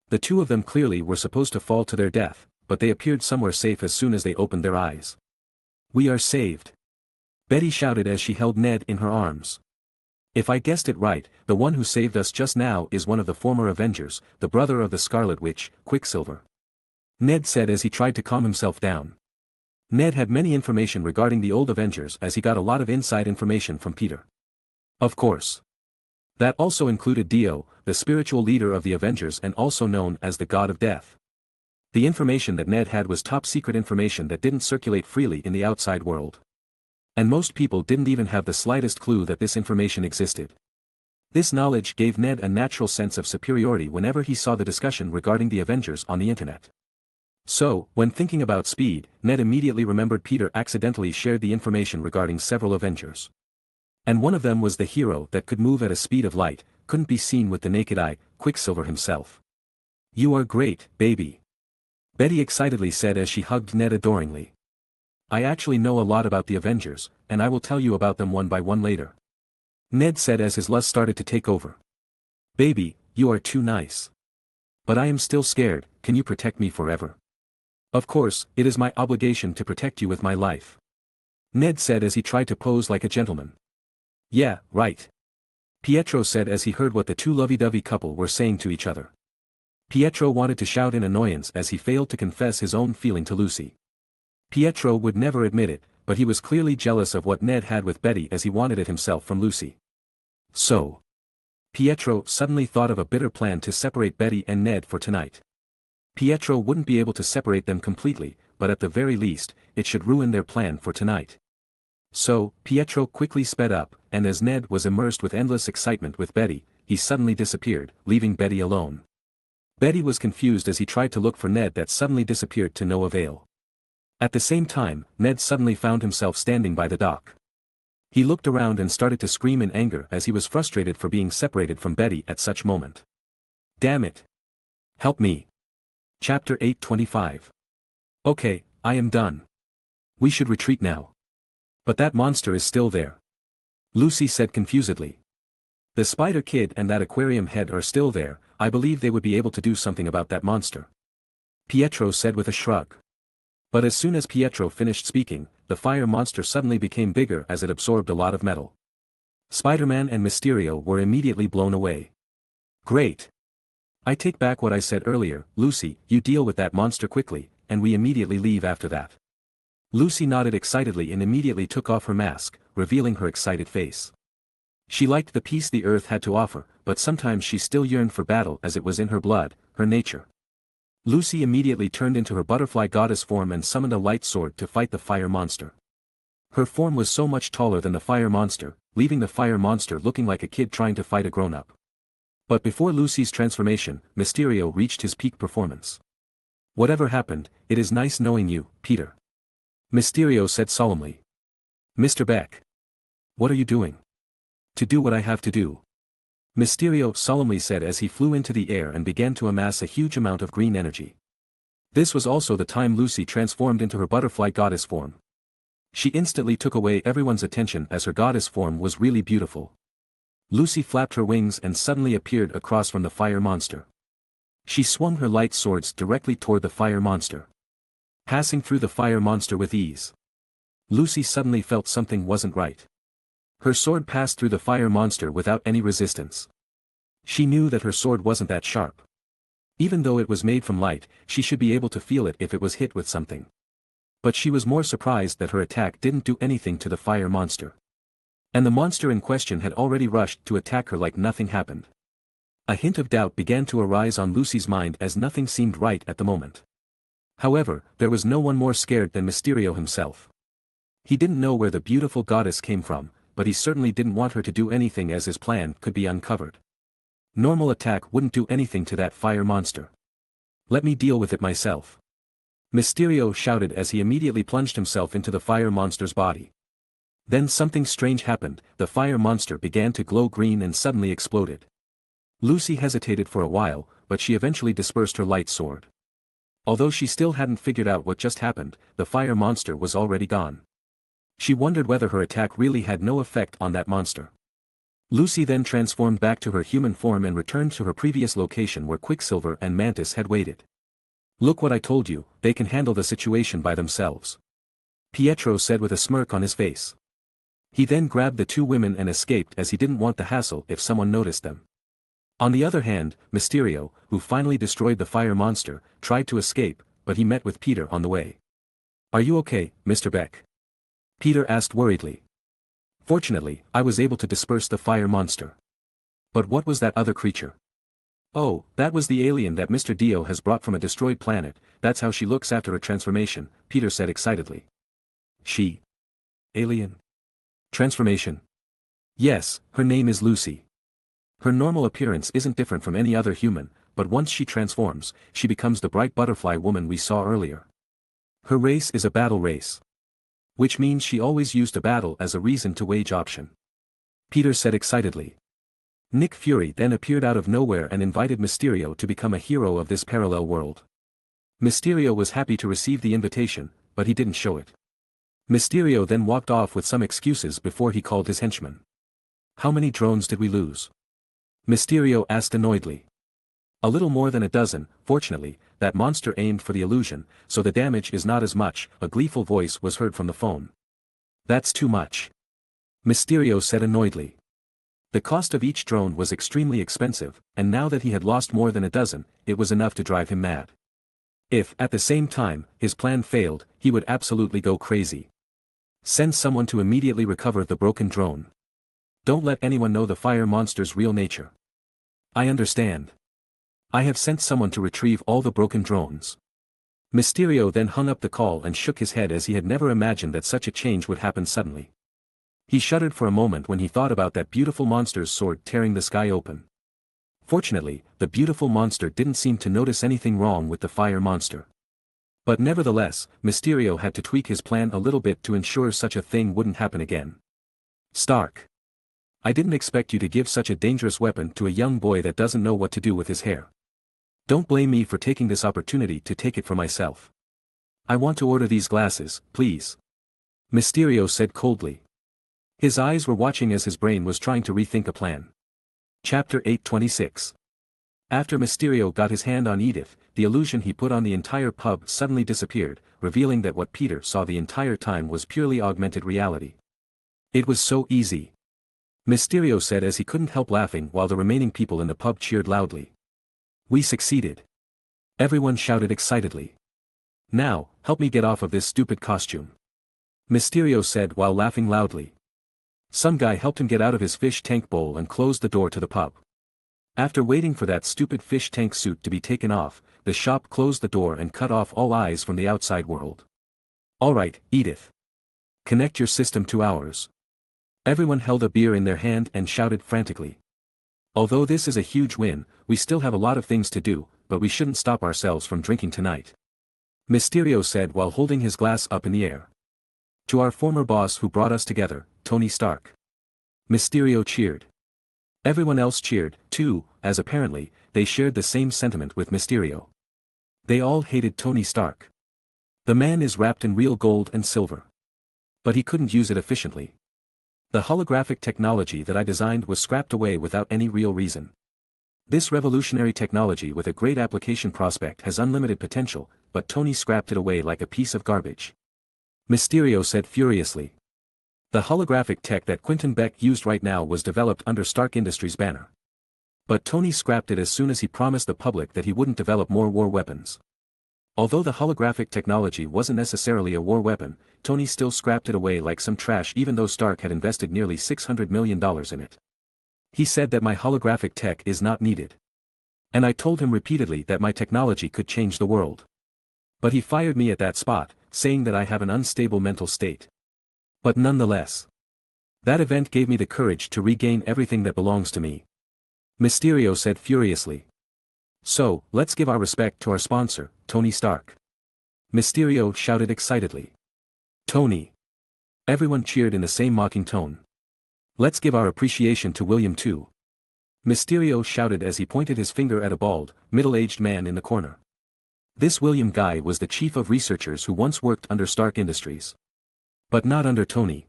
The two of them clearly were supposed to fall to their death, but they appeared somewhere safe as soon as they opened their eyes. We are saved. Betty shouted as she held Ned in her arms. If I guessed it right, the one who saved us just now is one of the former Avengers, the brother of the Scarlet Witch, Quicksilver. Ned said as he tried to calm himself down. Ned had many information regarding the old Avengers as he got a lot of inside information from Peter. Of course. That also included Dio, the spiritual leader of the Avengers and also known as the God of Death. The information that Ned had was top secret information that didn't circulate freely in the outside world. And most people didn't even have the slightest clue that this information existed. This knowledge gave Ned a natural sense of superiority whenever he saw the discussion regarding the Avengers on the internet. So, when thinking about speed, Ned immediately remembered Peter accidentally shared the information regarding several Avengers. And one of them was the hero that could move at a speed of light, couldn't be seen with the naked eye, Quicksilver himself. "You are great, baby," Betty excitedly said as she hugged Ned adoringly. "I actually know a lot about the Avengers, and I will tell you about them one by one later," Ned said as his lust started to take over. "Baby, you are too nice. But I am still scared, can you protect me forever?" "Of course, it is my obligation to protect you with my life," Ned said as he tried to pose like a gentleman. "Yeah, right," Pietro said as he heard what the two lovey-dovey couple were saying to each other. Pietro wanted to shout in annoyance as he failed to confess his own feeling to Lucy. Pietro would never admit it, but he was clearly jealous of what Ned had with Betty as he wanted it himself from Lucy. So, Pietro suddenly thought of a bitter plan to separate Betty and Ned for tonight. Pietro wouldn't be able to separate them completely, but at the very least, it should ruin their plan for tonight. So, Pietro quickly sped up, and as Ned was immersed with endless excitement with Betty, he suddenly disappeared, leaving Betty alone. Betty was confused as he tried to look for Ned that suddenly disappeared to no avail. At the same time, Ned suddenly found himself standing by the dock. He looked around and started to scream in anger as he was frustrated for being separated from Betty at such moment. "Damn it! Help me!" Chapter 8:25. "Okay, I am done. We should retreat now." "But that monster is still there," Lucy said confusedly. "The Spider Kid and that aquarium head are still there, I believe they would be able to do something about that monster," Pietro said with a shrug. But as soon as Pietro finished speaking, the fire monster suddenly became bigger as it absorbed a lot of metal. Spider-Man and Mysterio were immediately blown away. "Great! I take back what I said earlier, Lucy, you deal with that monster quickly, and we immediately leave after that." Lucy nodded excitedly and immediately took off her mask, revealing her excited face. She liked the peace the earth had to offer, but sometimes she still yearned for battle as it was in her blood, her nature. Lucy immediately turned into her butterfly goddess form and summoned a light sword to fight the fire monster. Her form was so much taller than the fire monster, leaving the fire monster looking like a kid trying to fight a grown-up. But before Lucy's transformation, Mysterio reached his peak performance. "Whatever happened, it is nice knowing you, Peter," Mysterio said solemnly. "Mr. Beck. What are you doing?" "To do what I have to do," Mysterio solemnly said as he flew into the air and began to amass a huge amount of green energy. This was also the time Lucy transformed into her butterfly goddess form. She instantly took away everyone's attention as her goddess form was really beautiful. Lucy flapped her wings and suddenly appeared across from the fire monster. She swung her light swords directly toward the fire monster, passing through the fire monster with ease. Lucy suddenly felt something wasn't right. Her sword passed through the fire monster without any resistance. She knew that her sword wasn't that sharp. Even though it was made from light, she should be able to feel it if it was hit with something. But she was more surprised that her attack didn't do anything to the fire monster. And the monster in question had already rushed to attack her like nothing happened. A hint of doubt began to arise on Lucy's mind as nothing seemed right at the moment. However, there was no one more scared than Mysterio himself. He didn't know where the beautiful goddess came from, but he certainly didn't want her to do anything as his plan could be uncovered. Normal attack wouldn't do anything to that fire monster. "Let me deal with it myself," Mysterio shouted as he immediately plunged himself into the fire monster's body. Then something strange happened, the fire monster began to glow green and suddenly exploded. Lucy hesitated for a while, but she eventually dispersed her light sword. Although she still hadn't figured out what just happened, the fire monster was already gone. She wondered whether her attack really had no effect on that monster. Lucy then transformed back to her human form and returned to her previous location where Quicksilver and Mantis had waited. "Look what I told you, they can handle the situation by themselves," Pietro said with a smirk on his face. He then grabbed the two women and escaped as he didn't want the hassle if someone noticed them. On the other hand, Mysterio, who finally destroyed the fire monster, tried to escape, but he met with Peter on the way. "Are you okay, Mr. Beck?" Peter asked worriedly. "Fortunately, I was able to disperse the fire monster." "But what was that other creature?" "Oh, that was the alien that Mr. Dio has brought from a destroyed planet, that's how she looks after her transformation," Peter said excitedly. "She? Alien? Transformation?" "Yes, her name is Lucy." Her normal appearance isn't different from any other human, but once she transforms, she becomes the bright butterfly woman we saw earlier. Her race is a battle race. Which means she always used a battle as a reason to wage option. Peter said excitedly. Nick Fury then appeared out of nowhere and invited Mysterio to become a hero of this parallel world. Mysterio was happy to receive the invitation, but he didn't show it. Mysterio then walked off with some excuses before he called his henchman. How many drones did we lose? Mysterio asked annoyedly. A little more than a dozen. Fortunately, that monster aimed for the illusion, so the damage is not as much. A gleeful voice was heard from the phone. That's too much. Mysterio said annoyedly. The cost of each drone was extremely expensive, and now that he had lost more than a dozen, it was enough to drive him mad. If, at the same time, his plan failed, he would absolutely go crazy. Send someone to immediately recover the broken drone. Don't let anyone know the fire monster's real nature. I understand. I have sent someone to retrieve all the broken drones. Mysterio then hung up the call and shook his head as he had never imagined that such a change would happen suddenly. He shuddered for a moment when he thought about that beautiful monster's sword tearing the sky open. Fortunately, the beautiful monster didn't seem to notice anything wrong with the fire monster. But nevertheless, Mysterio had to tweak his plan a little bit to ensure such a thing wouldn't happen again. Stark. I didn't expect you to give such a dangerous weapon to a young boy that doesn't know what to do with his hair. Don't blame me for taking this opportunity to take it for myself. I want to order these glasses, please. Mysterio said coldly. His eyes were watching as his brain was trying to rethink a plan. Chapter 826. After Mysterio got his hand on Edith, the illusion he put on the entire pub suddenly disappeared, revealing that what Peter saw the entire time was purely augmented reality. It was so easy. Mysterio said as he couldn't help laughing while the remaining people in the pub cheered loudly. We succeeded. Everyone shouted excitedly. Now, help me get off of this stupid costume. Mysterio said while laughing loudly. Some guy helped him get out of his fish tank bowl and closed the door to the pub. After waiting for that stupid fish tank suit to be taken off, the shop closed the door and cut off all eyes from the outside world. Alright, Edith. Connect your system to ours. Everyone held a beer in their hand and shouted frantically. Although this is a huge win, we still have a lot of things to do, but we shouldn't stop ourselves from drinking tonight. Mysterio said while holding his glass up in the air. To our former boss who brought us together, Tony Stark. Mysterio cheered. Everyone else cheered, too, as apparently, they shared the same sentiment with Mysterio. They all hated Tony Stark. The man is wrapped in real gold and silver. But he couldn't use it efficiently. The holographic technology that I designed was scrapped away without any real reason. This revolutionary technology with a great application prospect has unlimited potential, but Tony scrapped it away like a piece of garbage. Mysterio said furiously. The holographic tech that Quentin Beck used right now was developed under Stark Industries' banner. But Tony scrapped it as soon as he promised the public that he wouldn't develop more war weapons. Although the holographic technology wasn't necessarily a war weapon, Tony still scrapped it away like some trash even though Stark had invested nearly $600 million in it. He said that my holographic tech is not needed. And I told him repeatedly that my technology could change the world. But he fired me at that spot, saying that I have an unstable mental state. But nonetheless. That event gave me the courage to regain everything that belongs to me. Mysterio said furiously. So, let's give our respect to our sponsor, Tony Stark. Mysterio shouted excitedly. Tony. Everyone cheered in the same mocking tone. Let's give our appreciation to William too. Mysterio shouted as he pointed his finger at a bald, middle-aged man in the corner. This William guy was the chief of researchers who once worked under Stark Industries. But not under Tony.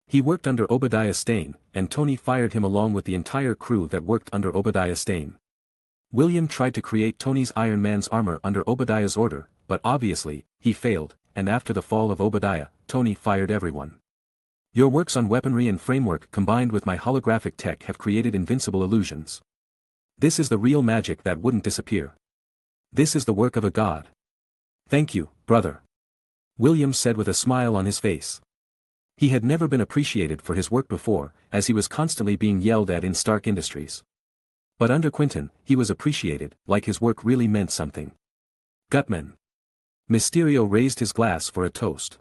He worked under Obadiah Stane, and Tony fired him along with the entire crew that worked under Obadiah Stane. William tried to create Tony's Iron Man's armor under Obadiah's order, but obviously, he failed, and after the fall of Obadiah, Tony fired everyone. Your works on weaponry and framework combined with my holographic tech have created invincible illusions. This is the real magic that wouldn't disappear. This is the work of a god. Thank you, brother. William said with a smile on his face. He had never been appreciated for his work before, as he was constantly being yelled at in Stark Industries. But under Quentin, he was appreciated, like his work really meant something. Gutman. Mysterio raised his glass for a toast.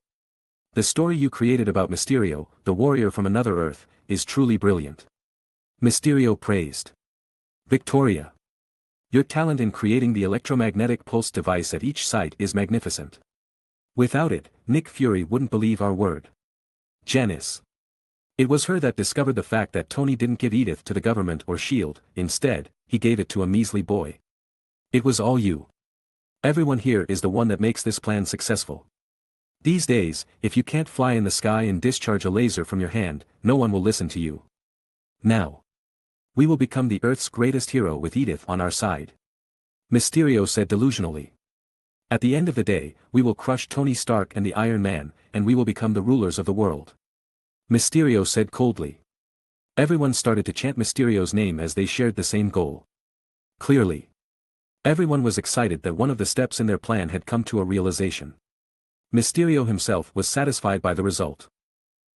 The story you created about Mysterio, the warrior from another Earth, is truly brilliant. Mysterio praised. Victoria. Your talent in creating the electromagnetic pulse device at each site is magnificent. Without it, Nick Fury wouldn't believe our word. Janice. It was her that discovered the fact that Tony didn't give Edith to the government or S.H.I.E.L.D., instead, he gave it to a measly boy. It was all you. Everyone here is the one that makes this plan successful. These days, if you can't fly in the sky and discharge a laser from your hand, no one will listen to you. Now. We will become the Earth's greatest hero with Edith on our side. Mysterio said delusionally. At the end of the day, we will crush Tony Stark and the Iron Man, and we will become the rulers of the world. Mysterio said coldly. Everyone started to chant Mysterio's name as they shared the same goal. Clearly. Everyone was excited that one of the steps in their plan had come to a realization. Mysterio himself was satisfied by the result.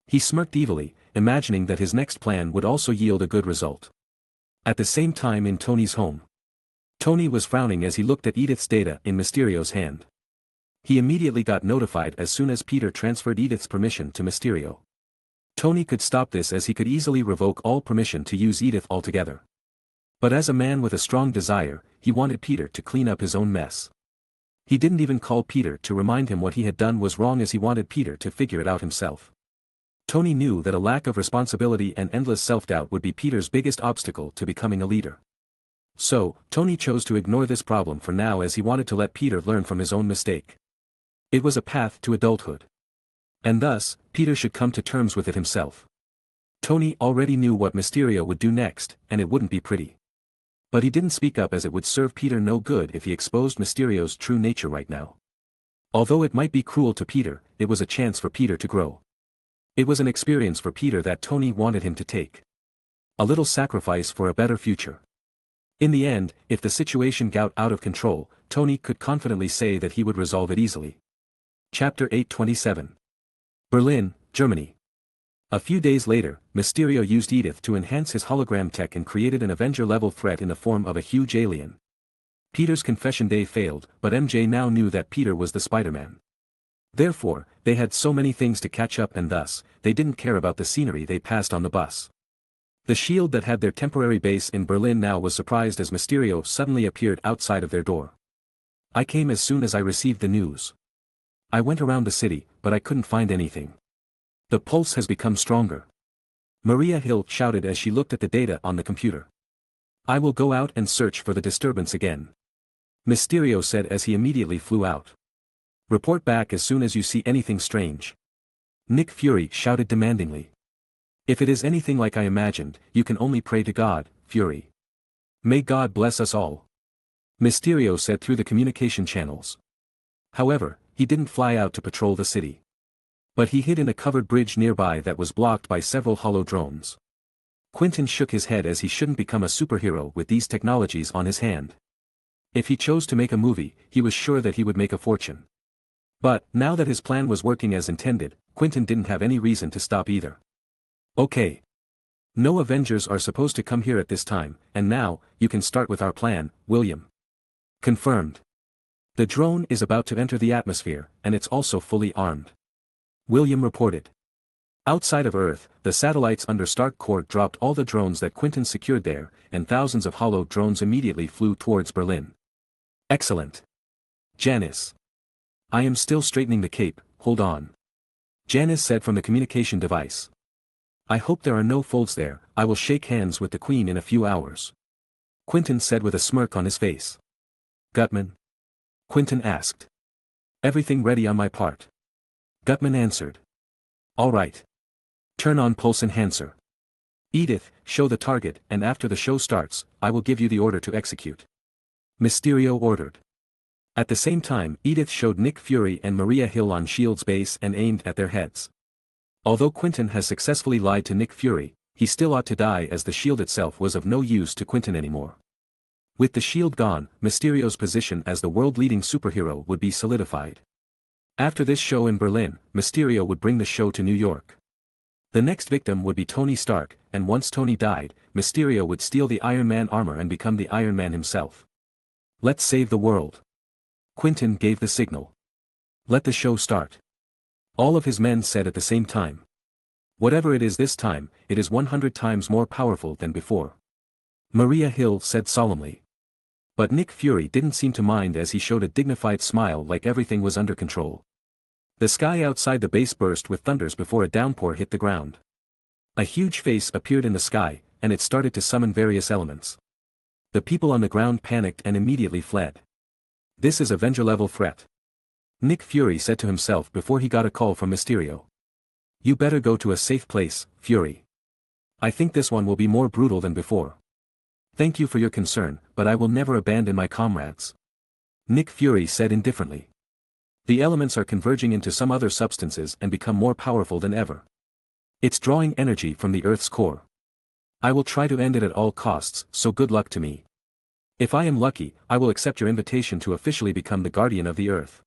He smirked evilly, imagining that his next plan would also yield a good result. At the same time in Tony's home. Tony was frowning as he looked at Edith's data in Mysterio's hand. He immediately got notified as soon as Peter transferred Edith's permission to Mysterio. Tony could stop this as he could easily revoke all permission to use Edith altogether. But as a man with a strong desire, he wanted Peter to clean up his own mess. He didn't even call Peter to remind him what he had done was wrong as he wanted Peter to figure it out himself. Tony knew that a lack of responsibility and endless self-doubt would be Peter's biggest obstacle to becoming a leader. So, Tony chose to ignore this problem for now as he wanted to let Peter learn from his own mistake. It was a path to adulthood. And thus, Peter should come to terms with it himself. Tony already knew what Mysterio would do next, and it wouldn't be pretty. But he didn't speak up as it would serve Peter no good if he exposed Mysterio's true nature right now. Although it might be cruel to Peter, it was a chance for Peter to grow. It was an experience for Peter that Tony wanted him to take. A little sacrifice for a better future. In the end, if the situation got out of control, Tony could confidently say that he would resolve it easily. Chapter 827. Berlin, Germany. A few days later, Mysterio used Edith to enhance his hologram tech and created an Avenger-level threat in the form of a huge alien. Peter's confession day failed, but MJ now knew that Peter was the Spider-Man. Therefore, they had so many things to catch up and thus, they didn't care about the scenery they passed on the bus. The S.H.I.E.L.D. that had their temporary base in Berlin now was surprised as Mysterio suddenly appeared outside of their door. I came as soon as I received the news. I went around the city, but I couldn't find anything. The pulse has become stronger. Maria Hill shouted as she looked at the data on the computer. I will go out and search for the disturbance again. Mysterio said as he immediately flew out. Report back as soon as you see anything strange. Nick Fury shouted demandingly. If it is anything like I imagined, you can only pray to God, Fury. May God bless us all. Mysterio said through the communication channels. However, he didn't fly out to patrol the city. But he hid in a covered bridge nearby that was blocked by several hollow drones. Quentin shook his head as he shouldn't become a superhero with these technologies on his hand. If he chose to make a movie, he was sure that he would make a fortune. But, now that his plan was working as intended, Quentin didn't have any reason to stop either. Okay. No Avengers are supposed to come here at this time, and now, you can start with our plan, William. Confirmed. The drone is about to enter the atmosphere, and it's also fully armed. William reported. Outside of Earth, the satellites under Stark Court dropped all the drones that Quentin secured there, and thousands of hollow drones immediately flew towards Berlin. Excellent. Janice. I am still straightening the cape, hold on. Janice said from the communication device. I hope there are no folds there, I will shake hands with the Queen in a few hours. Quentin said with a smirk on his face. Gutman? Quentin asked. Everything ready on my part. Gutman answered. All right. Turn on pulse enhancer. Edith, show the target, and after the show starts, I will give you the order to execute. Mysterio ordered. At the same time, Edith showed Nick Fury and Maria Hill on S.H.I.E.L.D.'s base and aimed at their heads. Although Quentin has successfully lied to Nick Fury, he still ought to die as the S.H.I.E.L.D. itself was of no use to Quentin anymore. With the S.H.I.E.L.D. gone, Mysterio's position as the world-leading superhero would be solidified. After this show in Berlin, Mysterio would bring the show to New York. The next victim would be Tony Stark, and once Tony died, Mysterio would steal the Iron Man armor and become the Iron Man himself. Let's save the world. Quentin gave the signal. Let the show start. All of his men said at the same time. Whatever it is this time, it is 100 times more powerful than before. Maria Hill said solemnly. But Nick Fury didn't seem to mind as he showed a dignified smile like everything was under control. The sky outside the base burst with thunders before a downpour hit the ground. A huge face appeared in the sky, and it started to summon various elements. The people on the ground panicked and immediately fled. This is Avenger-level threat. Nick Fury said to himself before he got a call from Mysterio. You better go to a safe place, Fury. I think this one will be more brutal than before. Thank you for your concern, but I will never abandon my comrades. Nick Fury said indifferently. The elements are converging into some other substances and become more powerful than ever. It's drawing energy from the Earth's core. I will try to end it at all costs, so good luck to me. If I am lucky, I will accept your invitation to officially become the Guardian of the Earth.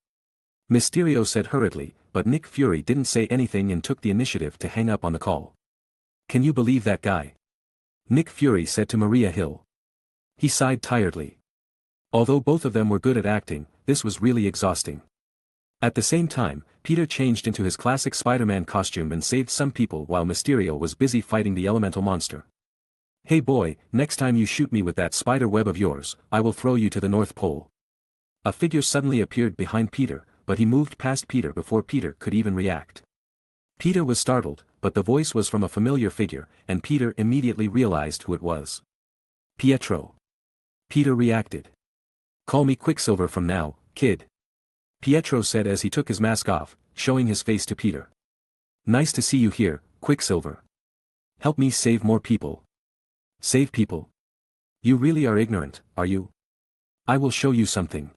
Mysterio said hurriedly, but Nick Fury didn't say anything and took the initiative to hang up on the call. Can you believe that guy? Nick Fury said to Maria Hill. He sighed tiredly. Although both of them were good at acting, this was really exhausting. At the same time, Peter changed into his classic Spider-Man costume and saved some people while Mysterio was busy fighting the elemental monster. Hey boy, next time you shoot me with that spider web of yours, I will throw you to the North Pole. A figure suddenly appeared behind Peter, but he moved past Peter before Peter could even react. Peter was startled, but the voice was from a familiar figure, and Peter immediately realized who it was. Pietro. Peter reacted. Call me Quicksilver from now, kid. Pietro said as he took his mask off, showing his face to Peter. Nice to see you here, Quicksilver. Help me save more people. Save people? You really are ignorant, are you? I will show you something.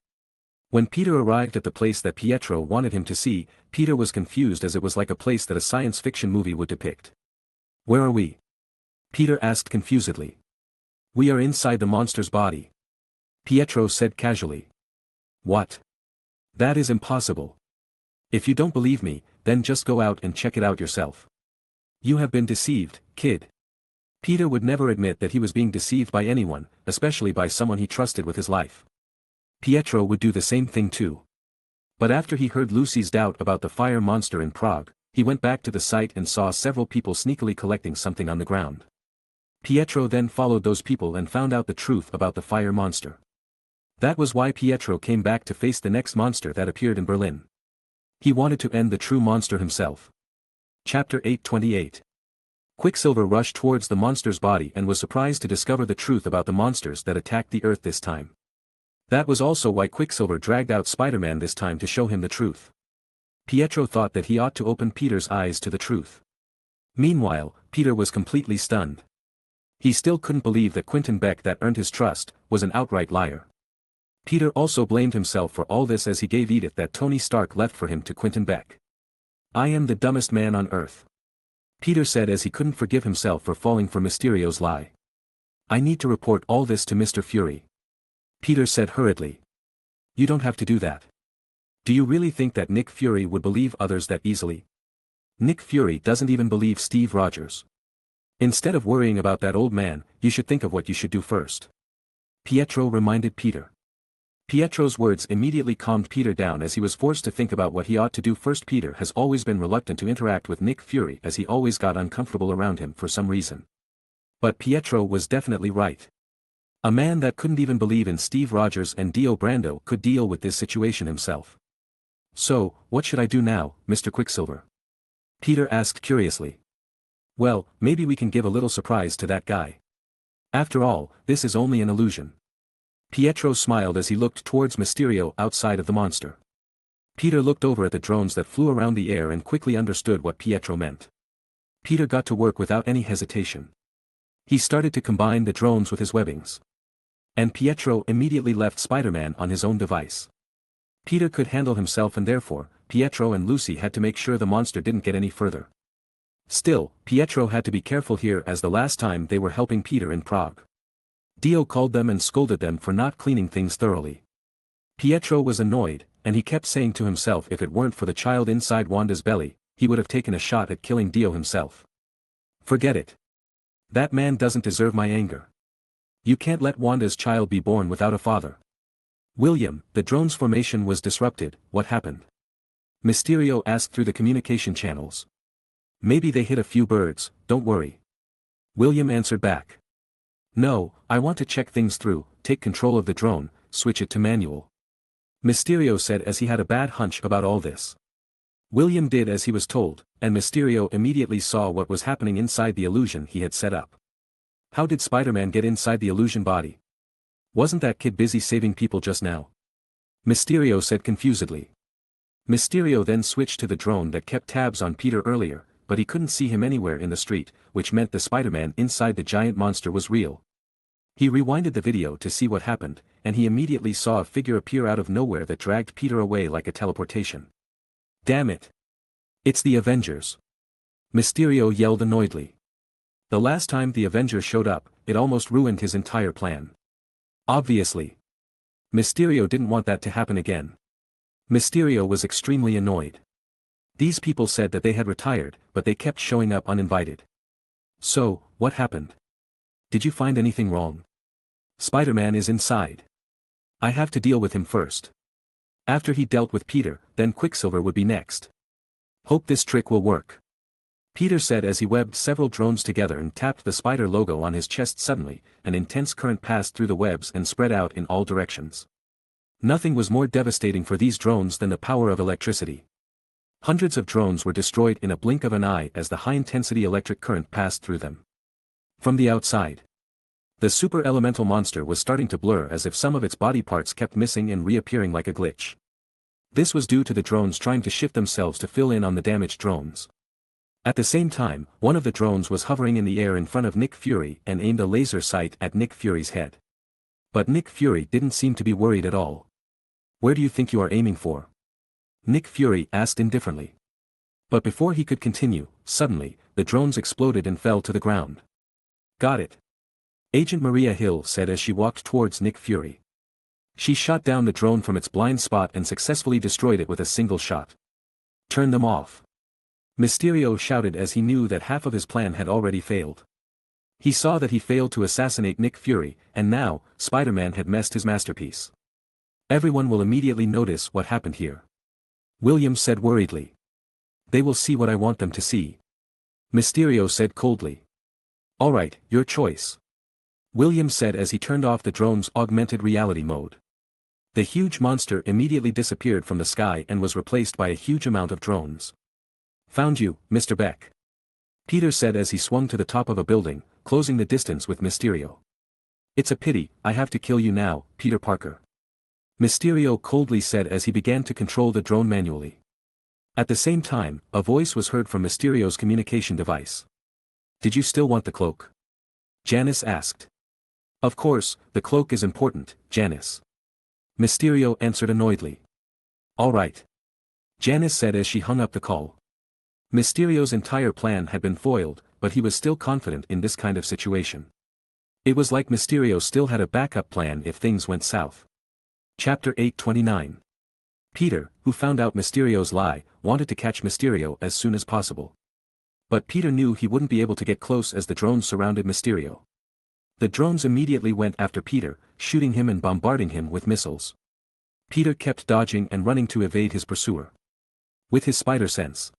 When Peter arrived at the place that Pietro wanted him to see, Peter was confused as it was like a place that a science fiction movie would depict. Where are we? Peter asked confusedly. We are inside the monster's body. Pietro said casually. What? That is impossible. If you don't believe me, then just go out and check it out yourself. You have been deceived, kid. Peter would never admit that he was being deceived by anyone, especially by someone he trusted with his life. Pietro would do the same thing too. But after he heard Lucy's doubt about the fire monster in Prague, he went back to the site and saw several people sneakily collecting something on the ground. Pietro then followed those people and found out the truth about the fire monster. That was why Pietro came back to face the next monster that appeared in Berlin. He wanted to end the true monster himself. Chapter 828. Quicksilver rushed towards the monster's body and was surprised to discover the truth about the monsters that attacked the Earth this time. That was also why Quicksilver dragged out Spider-Man this time to show him the truth. Pietro thought that he ought to open Peter's eyes to the truth. Meanwhile, Peter was completely stunned. He still couldn't believe that Quentin Beck that earned his trust, was an outright liar. Peter also blamed himself for all this as he gave Edith that Tony Stark left for him to Quentin Beck. I am the dumbest man on Earth. Peter said as he couldn't forgive himself for falling for Mysterio's lie. I need to report all this to Mr. Fury. Peter said hurriedly. You don't have to do that. Do you really think that Nick Fury would believe others that easily? Nick Fury doesn't even believe Steve Rogers. Instead of worrying about that old man, you should think of what you should do first. Pietro reminded Peter. Pietro's words immediately calmed Peter down as he was forced to think about what he ought to do first. Peter has always been reluctant to interact with Nick Fury as he always got uncomfortable around him for some reason. But Pietro was definitely right. A man that couldn't even believe in Steve Rogers and Dio Brando could deal with this situation himself. So, what should I do now, Mr. Quicksilver? Peter asked curiously. Well, maybe we can give a little surprise to that guy. After all, this is only an illusion. Pietro smiled as he looked towards Mysterio outside of the monster. Peter looked over at the drones that flew around the air and quickly understood what Pietro meant. Peter got to work without any hesitation. He started to combine the drones with his webbings. And Pietro immediately left Spider-Man on his own device. Peter could handle himself and therefore, Pietro and Lucy had to make sure the monster didn't get any further. Still, Pietro had to be careful here as the last time they were helping Peter in Prague. Dio called them and scolded them for not cleaning things thoroughly. Pietro was annoyed, and he kept saying to himself if it weren't for the child inside Wanda's belly, he would have taken a shot at killing Dio himself. Forget it. That man doesn't deserve my anger. You can't let Wanda's child be born without a father. William, the drone's formation was disrupted, what happened? Mysterio asked through the communication channels. Maybe they hit a few birds, don't worry. William answered back. No, I want to check things through, take control of the drone, switch it to manual. Mysterio said as he had a bad hunch about all this. William did as he was told, and Mysterio immediately saw what was happening inside the illusion he had set up. How did Spider-Man get inside the illusion body? Wasn't that kid busy saving people just now? Mysterio said confusedly. Mysterio then switched to the drone that kept tabs on Peter earlier, but he couldn't see him anywhere in the street, which meant the Spider-Man inside the giant monster was real. He rewinded the video to see what happened, and he immediately saw a figure appear out of nowhere that dragged Peter away like a teleportation. Damn it! It's the Avengers! Mysterio yelled annoyedly. The last time the Avengers showed up, it almost ruined his entire plan. Obviously. Mysterio didn't want that to happen again. Mysterio was extremely annoyed. These people said that they had retired, but they kept showing up uninvited. So, what happened? Did you find anything wrong? Spider-Man is inside. I have to deal with him first. After he dealt with Peter, then Quicksilver would be next. Hope this trick will work. Peter said as he webbed several drones together and tapped the spider logo on his chest. Suddenly, an intense current passed through the webs and spread out in all directions. Nothing was more devastating for these drones than the power of electricity. Hundreds of drones were destroyed in a blink of an eye as the high-intensity electric current passed through them. From the outside, the super-elemental monster was starting to blur as if some of its body parts kept missing and reappearing like a glitch. This was due to the drones trying to shift themselves to fill in on the damaged drones. At the same time, one of the drones was hovering in the air in front of Nick Fury and aimed a laser sight at Nick Fury's head. But Nick Fury didn't seem to be worried at all. Where do you think you are aiming for? Nick Fury asked indifferently. But before he could continue, suddenly, the drones exploded and fell to the ground. Got it. Agent Maria Hill said as she walked towards Nick Fury. She shot down the drone from its blind spot and successfully destroyed it with a single shot. Turn them off. Mysterio shouted as he knew that half of his plan had already failed. He saw that he failed to assassinate Nick Fury, and now, Spider-Man had messed his masterpiece. Everyone will immediately notice what happened here. William said worriedly. They will see what I want them to see. Mysterio said coldly. Alright, your choice. William said as he turned off the drone's augmented reality mode. The huge monster immediately disappeared from the sky and was replaced by a huge amount of drones. Found you, Mr. Beck. Peter said as he swung to the top of a building, closing the distance with Mysterio. It's a pity, I have to kill you now, Peter Parker. Mysterio coldly said as he began to control the drone manually. At the same time, a voice was heard from Mysterio's communication device. Did you still want the cloak? Janice asked. Of course, the cloak is important, Janice. Mysterio answered annoyedly. All right. Janice said as she hung up the call. Mysterio's entire plan had been foiled, but he was still confident in this kind of situation. It was like Mysterio still had a backup plan if things went south. Chapter 829. Peter, who found out Mysterio's lie, wanted to catch Mysterio as soon as possible. But Peter knew he wouldn't be able to get close as the drones surrounded Mysterio. The drones immediately went after Peter, shooting him and bombarding him with missiles. Peter kept dodging and running to evade his pursuer. With his spider sense,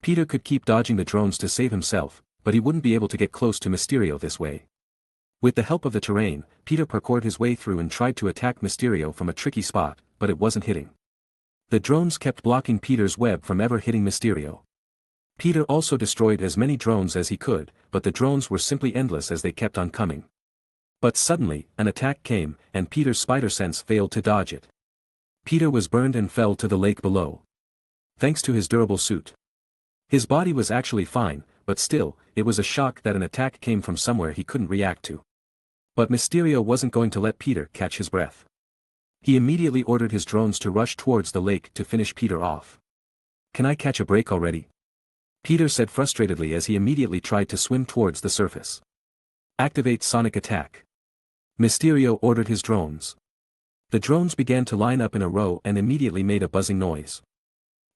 Peter could keep dodging the drones to save himself, but he wouldn't be able to get close to Mysterio this way. With the help of the terrain, Peter parkoured his way through and tried to attack Mysterio from a tricky spot, but it wasn't hitting. The drones kept blocking Peter's web from ever hitting Mysterio. Peter also destroyed as many drones as he could, but the drones were simply endless as they kept on coming. But suddenly, an attack came, and Peter's spider sense failed to dodge it. Peter was burned and fell to the lake below. Thanks to his durable suit. His body was actually fine, but still, it was a shock that an attack came from somewhere he couldn't react to. But Mysterio wasn't going to let Peter catch his breath. He immediately ordered his drones to rush towards the lake to finish Peter off. Can I catch a break already? Peter said frustratedly as he immediately tried to swim towards the surface. Activate sonic attack. Mysterio ordered his drones. The drones began to line up in a row and immediately made a buzzing noise.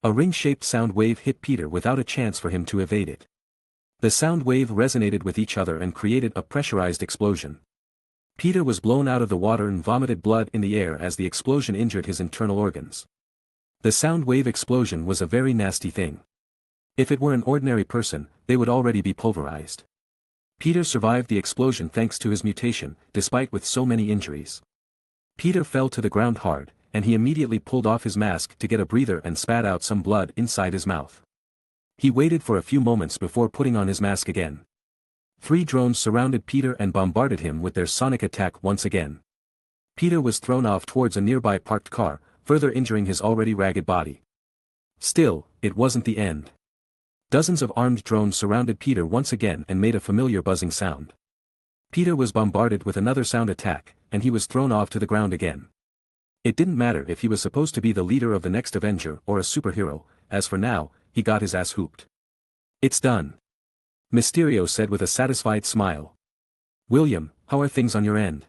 A ring-shaped sound wave hit Peter without a chance for him to evade it. The sound wave resonated with each other and created a pressurized explosion. Peter was blown out of the water and vomited blood in the air as the explosion injured his internal organs. The sound wave explosion was a very nasty thing. If it were an ordinary person, they would already be pulverized. Peter survived the explosion thanks to his mutation, despite with so many injuries. Peter fell to the ground hard, and he immediately pulled off his mask to get a breather and spat out some blood inside his mouth. He waited for a few moments before putting on his mask again. 3 drones surrounded Peter and bombarded him with their sonic attack once again. Peter was thrown off towards a nearby parked car, further injuring his already ragged body. Still, it wasn't the end. Dozens of armed drones surrounded Peter once again and made a familiar buzzing sound. Peter was bombarded with another sound attack, and he was thrown off to the ground again. It didn't matter if he was supposed to be the leader of the next Avenger or a superhero, as for now, he got his ass hooped. It's done. Mysterio said with a satisfied smile. William, how are things on your end?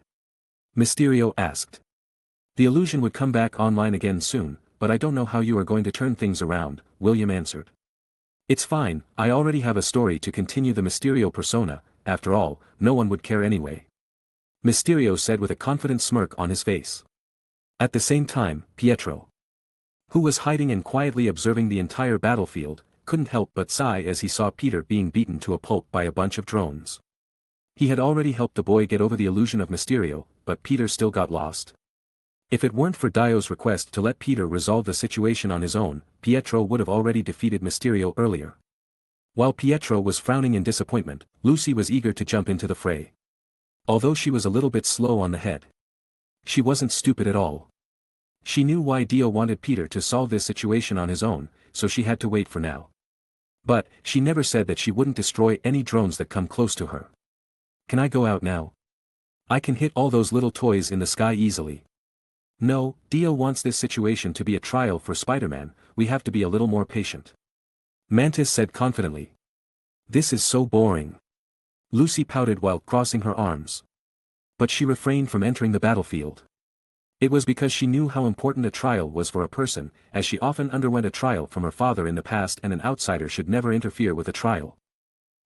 Mysterio asked. The illusion would come back online again soon, but I don't know how you are going to turn things around, William answered. It's fine, I already have a story to continue the Mysterio persona, after all, no one would care anyway. Mysterio said with a confident smirk on his face. At the same time, Pietro, who was hiding and quietly observing the entire battlefield, couldn't help but sigh as he saw Peter being beaten to a pulp by a bunch of drones. He had already helped the boy get over the illusion of Mysterio, but Peter still got lost. If it weren't for Dio's request to let Peter resolve the situation on his own, Pietro would have already defeated Mysterio earlier. While Pietro was frowning in disappointment, Lucy was eager to jump into the fray. Although she was a little bit slow on the head, she wasn't stupid at all. She knew why Dio wanted Peter to solve this situation on his own, so she had to wait for now. But, she never said that she wouldn't destroy any drones that come close to her. Can I go out now? I can hit all those little toys in the sky easily. No, Dio wants this situation to be a trial for Spider-Man, we have to be a little more patient. Mantis said confidently. This is so boring. Lucy pouted while crossing her arms. But she refrained from entering the battlefield. It was because she knew how important a trial was for a person, as she often underwent a trial from her father in the past and an outsider should never interfere with a trial.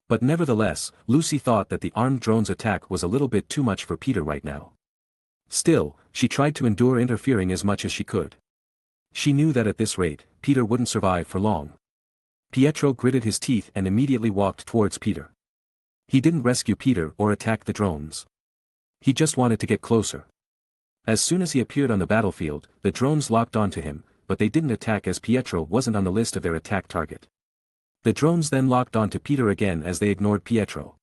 But nevertheless, Lucy thought that the armed drone's attack was a little bit too much for Peter right now. Still, she tried to endure interfering as much as she could. She knew that at this rate, Peter wouldn't survive for long. Pietro gritted his teeth and immediately walked towards Peter. He didn't rescue Peter or attack the drones. He just wanted to get closer. As soon as he appeared on the battlefield, the drones locked onto him, but they didn't attack as Pietro wasn't on the list of their attack target. The drones then locked onto Peter again as they ignored Pietro.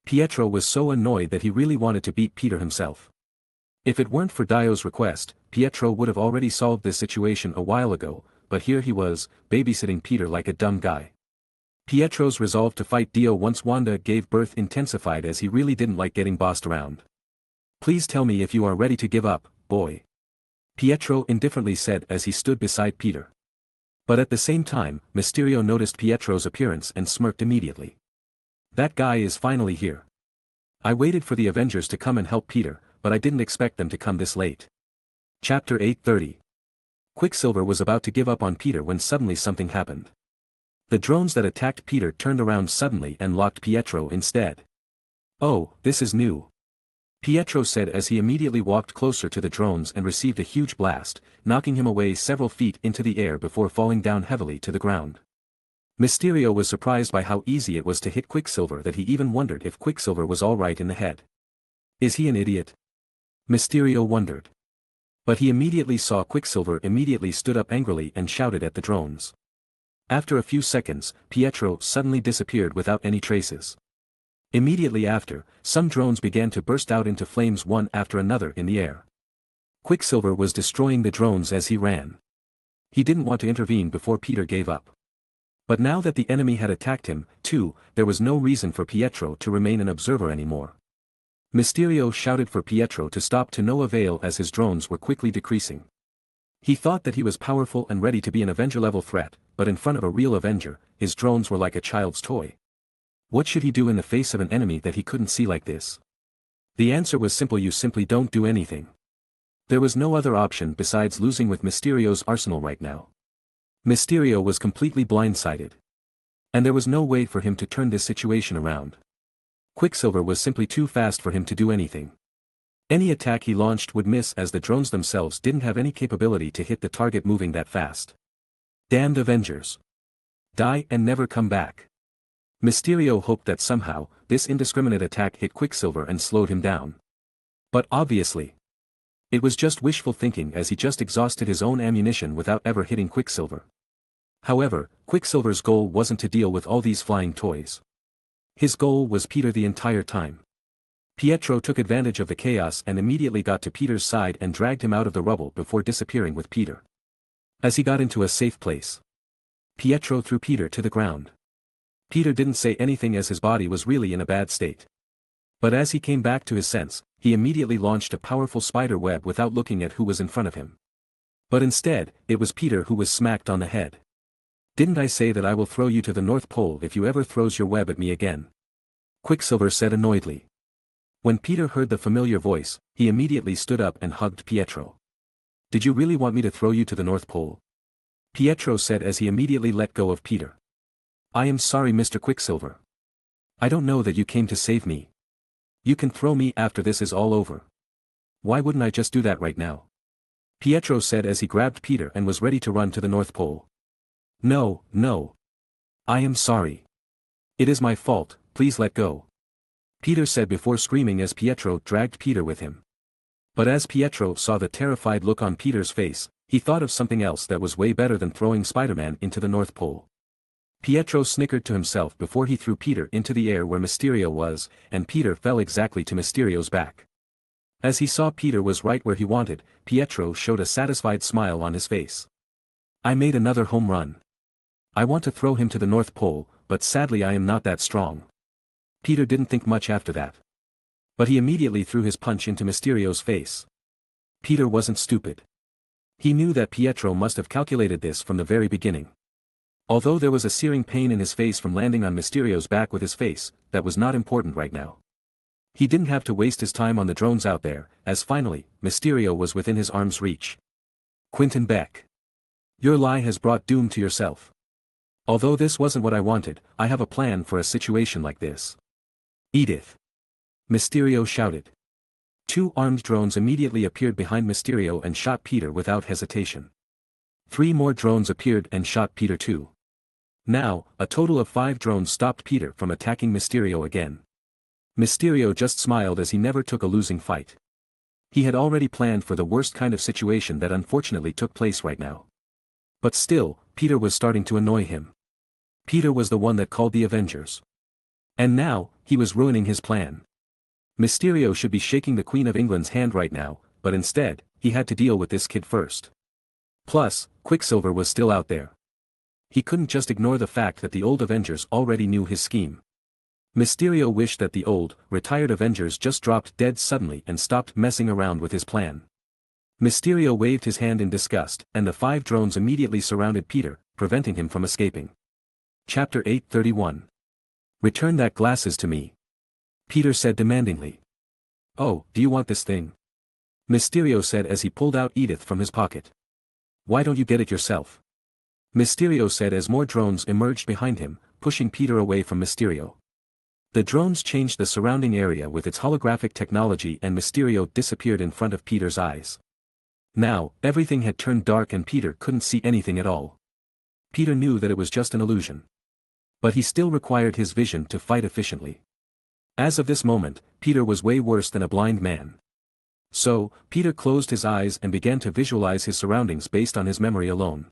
Pietro was so annoyed that he really wanted to beat Peter himself. If it weren't for Dio's request, Pietro would have already solved this situation a while ago, but here he was, babysitting Peter like a dumb guy. Pietro's resolve to fight Dio once Wanda gave birth intensified as he really didn't like getting bossed around. Please tell me if you are ready to give up, boy. Pietro indifferently said as he stood beside Peter. But at the same time, Mysterio noticed Pietro's appearance and smirked immediately. That guy is finally here. I waited for the Avengers to come and help Peter, but I didn't expect them to come this late. Chapter 830. Quicksilver was about to give up on Peter when suddenly something happened. The drones that attacked Peter turned around suddenly and locked Pietro instead. Oh, this is new. Pietro said as he immediately walked closer to the drones and received a huge blast, knocking him away several feet into the air before falling down heavily to the ground. Mysterio was surprised by how easy it was to hit Quicksilver that he even wondered if Quicksilver was alright in the head. Is he an idiot? Mysterio wondered. But he immediately saw Quicksilver immediately stood up angrily and shouted at the drones. After a few seconds, Pietro suddenly disappeared without any traces. Immediately after, some drones began to burst out into flames one after another in the air. Quicksilver was destroying the drones as he ran. He didn't want to intervene before Peter gave up. But now that the enemy had attacked him, too, there was no reason for Pietro to remain an observer anymore. Mysterio shouted for Pietro to stop to no avail as his drones were quickly decreasing. He thought that he was powerful and ready to be an Avenger-level threat, but in front of a real Avenger, his drones were like a child's toy. What should he do in the face of an enemy that he couldn't see like this? The answer was simple: you simply don't do anything. There was no other option besides losing with Mysterio's arsenal right now. Mysterio was completely blindsided. And there was no way for him to turn this situation around. Quicksilver was simply too fast for him to do anything. Any attack he launched would miss as the drones themselves didn't have any capability to hit the target moving that fast. Damned Avengers. Die and never come back. Mysterio hoped that somehow, this indiscriminate attack hit Quicksilver and slowed him down. But obviously, it was just wishful thinking, as he just exhausted his own ammunition without ever hitting Quicksilver. However, Quicksilver's goal wasn't to deal with all these flying toys. His goal was Peter the entire time. Pietro took advantage of the chaos and immediately got to Peter's side and dragged him out of the rubble before disappearing with Peter. As he got into a safe place, Pietro threw Peter to the ground. Peter didn't say anything as his body was really in a bad state. But as he came back to his sense, he immediately launched a powerful spider web without looking at who was in front of him. But instead, it was Peter who was smacked on the head. "Didn't I say that I will throw you to the North Pole if you ever throws your web at me again?" Quicksilver said annoyedly. When Peter heard the familiar voice, he immediately stood up and hugged Pietro. "Did you really want me to throw you to the North Pole?" Pietro said as he immediately let go of Peter. "I am sorry, Mr. Quicksilver. I don't know that you came to save me. You can throw me after this is all over." "Why wouldn't I just do that right now?" Pietro said as he grabbed Peter and was ready to run to the North Pole. "No, no. I am sorry. It is my fault, please let go," Peter said before screaming as Pietro dragged Peter with him. But as Pietro saw the terrified look on Peter's face, he thought of something else that was way better than throwing Spider-Man into the North Pole. Pietro snickered to himself before he threw Peter into the air where Mysterio was, and Peter fell exactly to Mysterio's back. As he saw Peter was right where he wanted, Pietro showed a satisfied smile on his face. "I made another home run. I want to throw him to the North Pole, but sadly I am not that strong." Peter didn't think much after that. But he immediately threw his punch into Mysterio's face. Peter wasn't stupid. He knew that Pietro must have calculated this from the very beginning. Although there was a searing pain in his face from landing on Mysterio's back with his face, that was not important right now. He didn't have to waste his time on the drones out there, as finally, Mysterio was within his arm's reach. "Quentin Beck. Your lie has brought doom to yourself. Although this wasn't what I wanted, I have a plan for a situation like this. Edith." Mysterio shouted. Two armed drones immediately appeared behind Mysterio and shot Peter without hesitation. 3 more drones appeared and shot Peter too. Now, a total of 5 drones stopped Peter from attacking Mysterio again. Mysterio just smiled as he never took a losing fight. He had already planned for the worst kind of situation that unfortunately took place right now. But still, Peter was starting to annoy him. Peter was the one that called the Avengers. And now, he was ruining his plan. Mysterio should be shaking the Queen of England's hand right now, but instead, he had to deal with this kid first. Plus, Quicksilver was still out there. He couldn't just ignore the fact that the old Avengers already knew his scheme. Mysterio wished that the old, retired Avengers just dropped dead suddenly and stopped messing around with his plan. Mysterio waved his hand in disgust, and the 5 drones immediately surrounded Peter, preventing him from escaping. Chapter 831. "Return that glasses to me," Peter said demandingly. "Oh, do you want this thing?" Mysterio said as he pulled out Edith from his pocket. "Why don't you get it yourself?" Mysterio said as more drones emerged behind him, pushing Peter away from Mysterio. The drones changed the surrounding area with its holographic technology and Mysterio disappeared in front of Peter's eyes. Now, everything had turned dark and Peter couldn't see anything at all. Peter knew that it was just an illusion. But he still required his vision to fight efficiently. As of this moment, Peter was way worse than a blind man. So, Peter closed his eyes and began to visualize his surroundings based on his memory alone.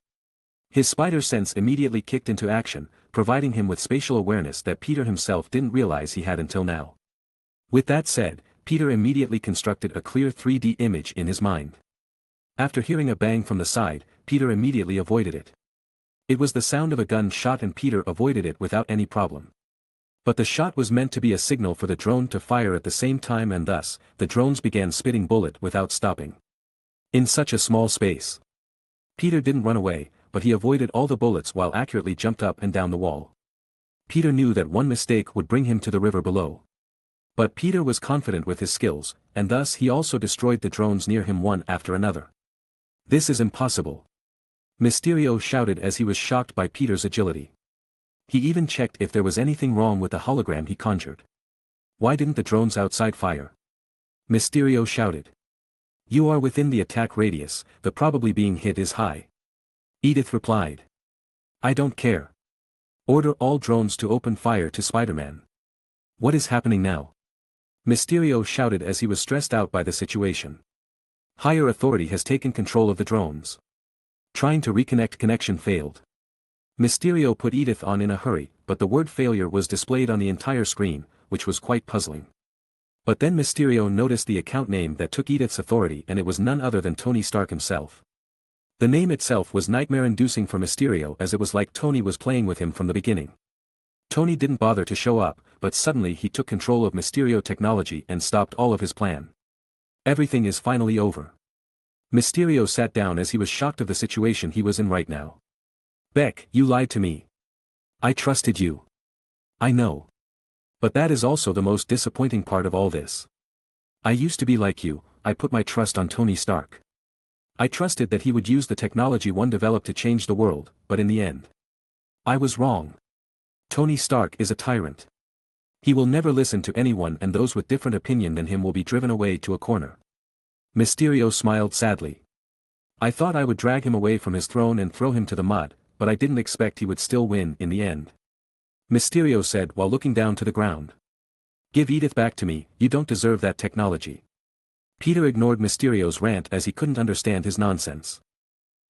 His spider sense immediately kicked into action, providing him with spatial awareness that Peter himself didn't realize he had until now. With that said, Peter immediately constructed a clear 3D image in his mind. After hearing a bang from the side, Peter immediately avoided it. It was the sound of a gun shot and Peter avoided it without any problem. But the shot was meant to be a signal for the drone to fire at the same time and thus, the drones began spitting bullet without stopping. In such a small space. Peter didn't run away, but he avoided all the bullets while accurately jumped up and down the wall. Peter knew that one mistake would bring him to the river below. But Peter was confident with his skills, and thus he also destroyed the drones near him one after another. "This is impossible," Mysterio shouted as he was shocked by Peter's agility. He even checked if there was anything wrong with the hologram he conjured. "Why didn't the drones outside fire?" Mysterio shouted. "You are within the attack radius, the probably being hit is high," Edith replied. "I don't care. Order all drones to open fire to Spider-Man. What is happening now? Mysterio shouted as he was stressed out by the situation. Higher authority has taken control of the drones. Trying to reconnect connection failed. Mysterio put Edith on in a hurry, but the word failure was displayed on the entire screen, which was quite puzzling. But then Mysterio noticed the account name that took Edith's authority, and it was none other than Tony Stark himself. The name itself was nightmare-inducing for Mysterio, as it was like Tony was playing with him from the beginning. Tony didn't bother to show up, but suddenly he took control of Mysterio technology and stopped all of his plan. Everything is finally over. Mysterio sat down as he was shocked of the situation he was in right now. Beck, you lied to me. I trusted you. I know. But that is also the most disappointing part of all this. I used to be like you, I put my trust on Tony Stark. I trusted that he would use the technology one developed to change the world, but in the end, I was wrong. Tony Stark is a tyrant. He will never listen to anyone, and those with different opinion than him will be driven away to a corner. Mysterio smiled sadly. I thought I would drag him away from his throne and throw him to the mud, but I didn't expect he would still win in the end. Mysterio said while looking down to the ground. Give Edith back to me, you don't deserve that technology. Peter ignored Mysterio's rant as he couldn't understand his nonsense.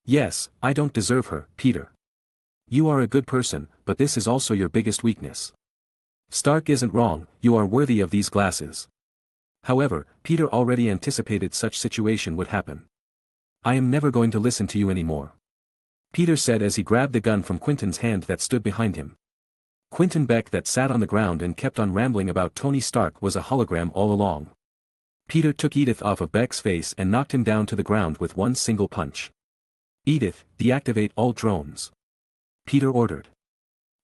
Yes, I don't deserve her, Peter. You are a good person, but this is also your biggest weakness. Stark isn't wrong, you are worthy of these glasses. However, Peter already anticipated such situation would happen. I am never going to listen to you anymore. Peter said as he grabbed the gun from Quentin's hand that stood behind him. Quentin Beck, that sat on the ground and kept on rambling about Tony Stark, was a hologram all along. Peter took Edith off of Beck's face and knocked him down to the ground with one single punch. Edith, deactivate all drones. Peter ordered.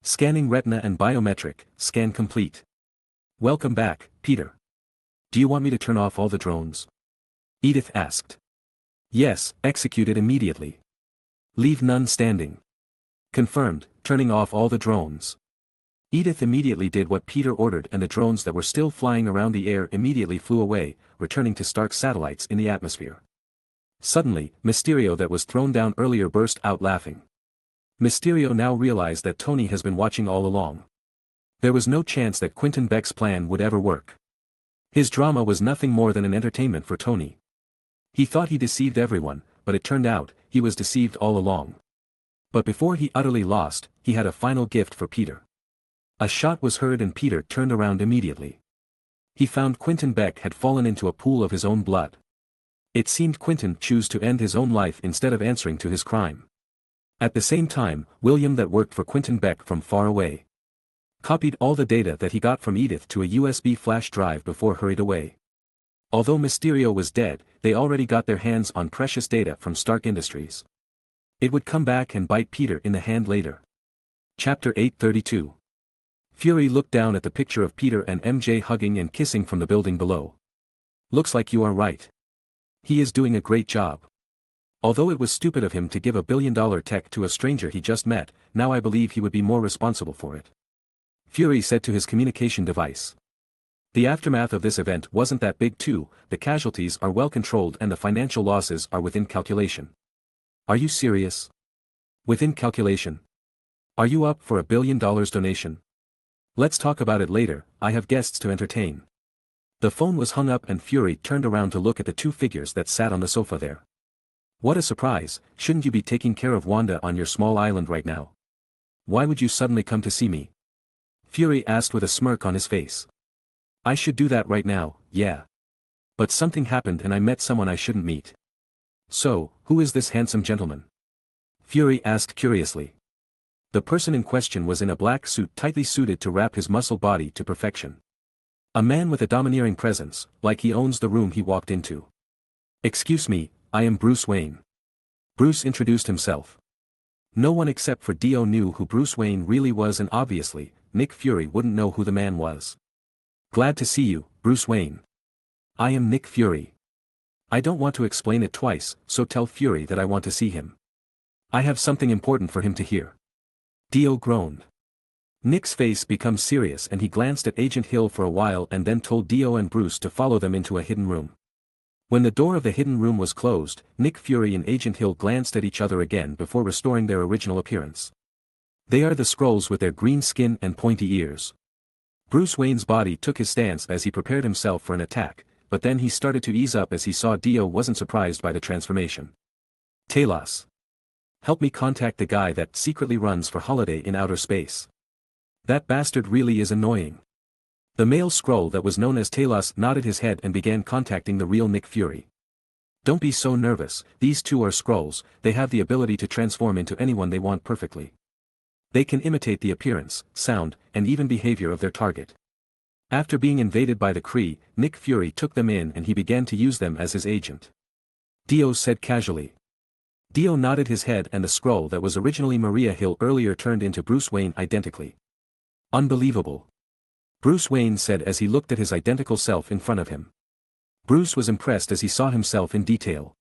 Scanning retina and biometric, scan complete. Welcome back, Peter. Do you want me to turn off all the drones? Edith asked. Yes, execute it immediately. Leave none standing. Confirmed, turning off all the drones. Edith immediately did what Peter ordered, and the drones that were still flying around the air immediately flew away, returning to Stark's satellites in the atmosphere. Suddenly, Mysterio, that was thrown down earlier, burst out laughing. Mysterio now realized that Tony has been watching all along. There was no chance that Quentin Beck's plan would ever work. His drama was nothing more than an entertainment for Tony. He thought he deceived everyone, but it turned out, he was deceived all along. But before he utterly lost, he had a final gift for Peter. A shot was heard and Peter turned around immediately. He found Quentin Beck had fallen into a pool of his own blood. It seemed Quentin chose to end his own life instead of answering to his crime. At the same time, William, that worked for Quentin Beck from far away, copied all the data that he got from Edith to a USB flash drive before hurried away. Although Mysterio was dead, they already got their hands on precious data from Stark Industries. It would come back and bite Peter in the hand later. Chapter 832. Fury looked down at the picture of Peter and MJ hugging and kissing from the building below. Looks like you are right. He is doing a great job. Although it was stupid of him to give $1 billion tech to a stranger he just met, now I believe he would be more responsible for it. Fury said to his communication device. The aftermath of this event wasn't that big too, the casualties are well controlled and the financial losses are within calculation. Are you serious? Within calculation? Are you up for $1 billion donation? Let's talk about it later, I have guests to entertain. The phone was hung up and Fury turned around to look at the two figures that sat on the sofa there. What a surprise, shouldn't you be taking care of Wanda on your small island right now? Why would you suddenly come to see me? Fury asked with a smirk on his face. I should do that right now, yeah. But something happened and I met someone I shouldn't meet. So, who is this handsome gentleman? Fury asked curiously. The person in question was in a black suit tightly suited to wrap his muscle body to perfection. A man with a domineering presence, like he owns the room he walked into. Excuse me, I am Bruce Wayne. Bruce introduced himself. No one except for Dio knew who Bruce Wayne really was, and obviously, Nick Fury wouldn't know who the man was. Glad to see you, Bruce Wayne. I am Nick Fury. I don't want to explain it twice, so tell Fury that I want to see him. I have something important for him to hear. Dio groaned. Nick's face becomes serious and he glanced at Agent Hill for a while and then told Dio and Bruce to follow them into a hidden room. When the door of the hidden room was closed, Nick Fury and Agent Hill glanced at each other again before restoring their original appearance. They are the Skrulls with their green skin and pointy ears. Bruce Wayne's body took his stance as he prepared himself for an attack, but then he started to ease up as he saw Dio wasn't surprised by the transformation. Talos. Help me contact the guy that secretly runs for holiday in outer space. That bastard really is annoying. The male Skrull that was known as Talos nodded his head and began contacting the real Nick Fury. Don't be so nervous, these two are Skrulls, they have the ability to transform into anyone they want perfectly. They can imitate the appearance, sound, and even behavior of their target. After being invaded by the Kree, Nick Fury took them in and he began to use them as his agent. Dio said casually. Dio nodded his head and the Skrull that was originally Maria Hill earlier turned into Bruce Wayne identically. Unbelievable. Bruce Wayne said as he looked at his identical self in front of him. Bruce was impressed as he saw himself in detail.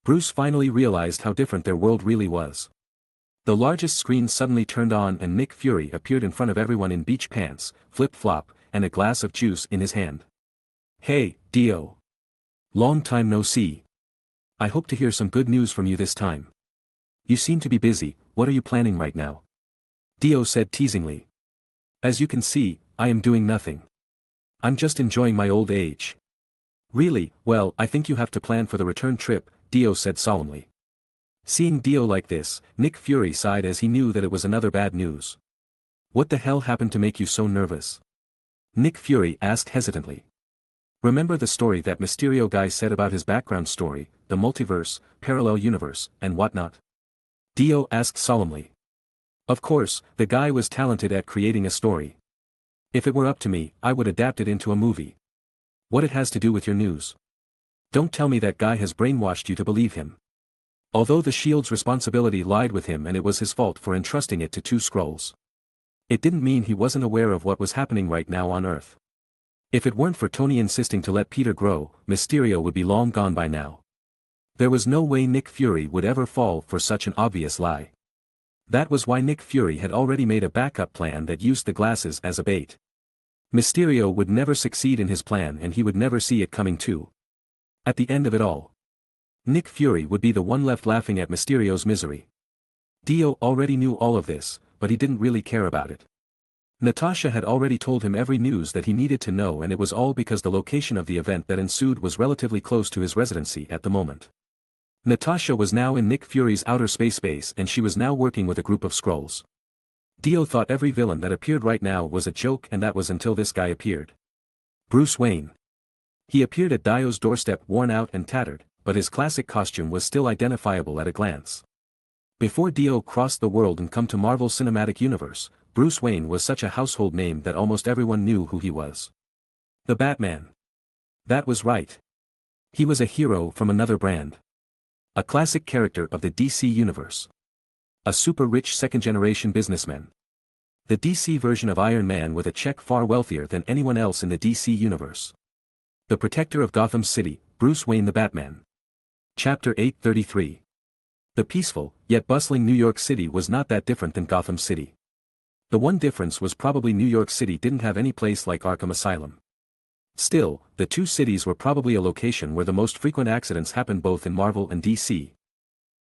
Bruce finally realized how different their world really was. The largest screen suddenly turned on and Nick Fury appeared in front of everyone in beach pants, flip-flop, and a glass of juice in his hand. Hey, Dio. Long time no see. I hope to hear some good news from you this time. You seem to be busy, what are you planning right now? Dio said teasingly. As you can see, I am doing nothing. I'm just enjoying my old age. Really, well, I think you have to plan for the return trip, Dio said solemnly. Seeing Dio like this, Nick Fury sighed as he knew that it was another bad news. What the hell happened to make you so nervous? Nick Fury asked hesitantly. Remember the story that Mysterio guy said about his background story, the multiverse, parallel universe, and whatnot? Dio asked solemnly. Of course, the guy was talented at creating a story. If it were up to me, I would adapt it into a movie. What it has to do with your news? Don't tell me that guy has brainwashed you to believe him. Although the Shield's responsibility lied with him and it was his fault for entrusting it to two Skrulls. It didn't mean he wasn't aware of what was happening right now on Earth. If it weren't for Tony insisting to let Peter grow, Mysterio would be long gone by now. There was no way Nick Fury would ever fall for such an obvious lie. That was why Nick Fury had already made a backup plan that used the glasses as a bait. Mysterio would never succeed in his plan and he would never see it coming too. At the end of it all, Nick Fury would be the one left laughing at Mysterio's misery. Dio already knew all of this, but he didn't really care about it. Natasha had already told him every news that he needed to know and it was all because the location of the event that ensued was relatively close to his residency at the moment. Natasha was now in Nick Fury's outer space base and she was now working with a group of Skrulls. Dio thought every villain that appeared right now was a joke and that was until this guy appeared. Bruce Wayne. He appeared at Dio's doorstep worn out and tattered, but his classic costume was still identifiable at a glance. Before Dio crossed the world and come to Marvel Cinematic Universe, Bruce Wayne was such a household name that almost everyone knew who he was. The Batman. That was right. He was a hero from another brand. A classic character of the DC Universe. A super rich second-generation businessman. The DC version of Iron Man with a check far wealthier than anyone else in the DC Universe. The protector of Gotham City, Bruce Wayne the Batman. Chapter 833. The peaceful, yet bustling New York City was not that different than Gotham City. The one difference was probably New York City didn't have any place like Arkham Asylum. Still, the two cities were probably a location where the most frequent accidents happened both in Marvel and DC.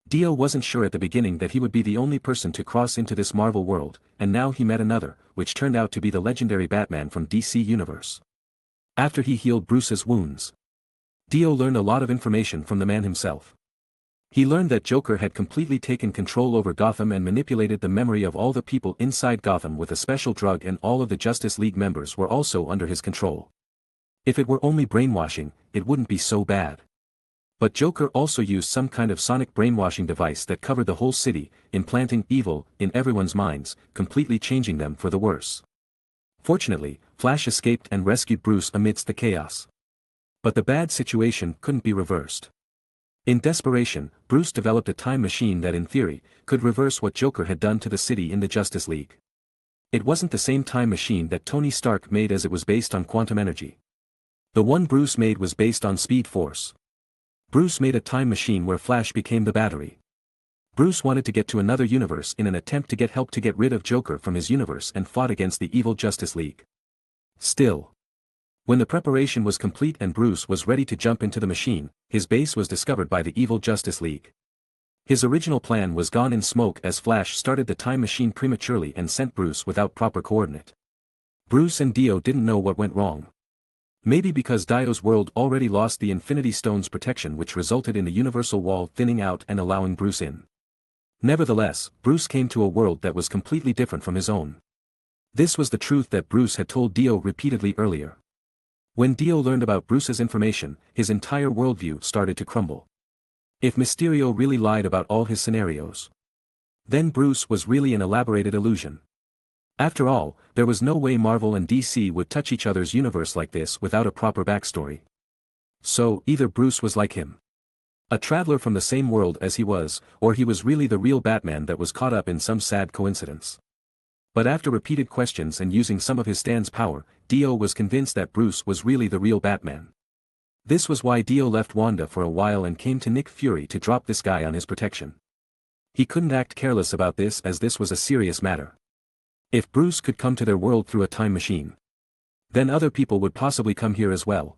Dio wasn't sure at the beginning that he would be the only person to cross into this Marvel world, and now he met another, which turned out to be the legendary Batman from DC Universe. After he healed Bruce's wounds, Dio learned a lot of information from the man himself. He learned that Joker had completely taken control over Gotham and manipulated the memory of all the people inside Gotham with a special drug and all of the Justice League members were also under his control. If it were only brainwashing, it wouldn't be so bad. But Joker also used some kind of sonic brainwashing device that covered the whole city, implanting evil in everyone's minds, completely changing them for the worse. Fortunately, Flash escaped and rescued Bruce amidst the chaos. But the bad situation couldn't be reversed. In desperation, Bruce developed a time machine that in theory, could reverse what Joker had done to the city in the Justice League. It wasn't the same time machine that Tony Stark made as it was based on quantum energy. The one Bruce made was based on Speed Force. Bruce made a time machine where Flash became the battery. Bruce wanted to get to another universe in an attempt to get help to get rid of Joker from his universe and fought against the evil Justice League. Still, when the preparation was complete and Bruce was ready to jump into the machine, his base was discovered by the evil Justice League. His original plan was gone in smoke as Flash started the time machine prematurely and sent Bruce without proper coordinate. Bruce and Dio didn't know what went wrong. Maybe because Dio's world already lost the Infinity Stone's protection, which resulted in the universal wall thinning out and allowing Bruce in. Nevertheless, Bruce came to a world that was completely different from his own. This was the truth that Bruce had told Dio repeatedly earlier. When Dio learned about Bruce's information, his entire worldview started to crumble. If Mysterio really lied about all his scenarios, then Bruce was really an elaborated illusion. After all, there was no way Marvel and DC would touch each other's universe like this without a proper backstory. So, either Bruce was like him, a traveler from the same world as he was, or he was really the real Batman that was caught up in some sad coincidence. But after repeated questions and using some of his Stan's power, Dio was convinced that Bruce was really the real Batman. This was why Dio left Wanda for a while and came to Nick Fury to drop this guy on his protection. He couldn't act careless about this, as this was a serious matter. If Bruce could come to their world through a time machine, then other people would possibly come here as well.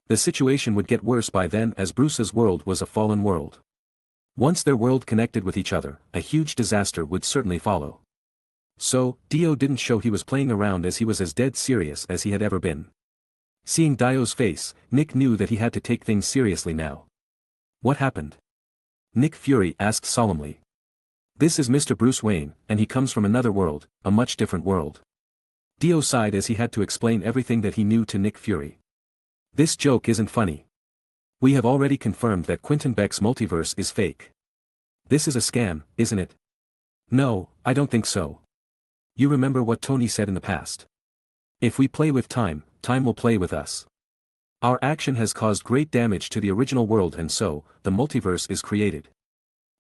The situation would get worse by then, as Bruce's world was a fallen world. Once their world connected with each other, a huge disaster would certainly follow. So, Dio didn't show he was playing around, as he was as dead serious as he had ever been. Seeing Dio's face, Nick knew that he had to take things seriously now. What happened? Nick Fury asked solemnly. This is Mr. Bruce Wayne, and he comes from another world, a much different world. Dio sighed as he had to explain everything that he knew to Nick Fury. This joke isn't funny. We have already confirmed that Quentin Beck's multiverse is fake. This is a scam, isn't it? No, I don't think so. You remember what Tony said in the past. If we play with time, time will play with us. Our action has caused great damage to the original world, and so, the multiverse is created.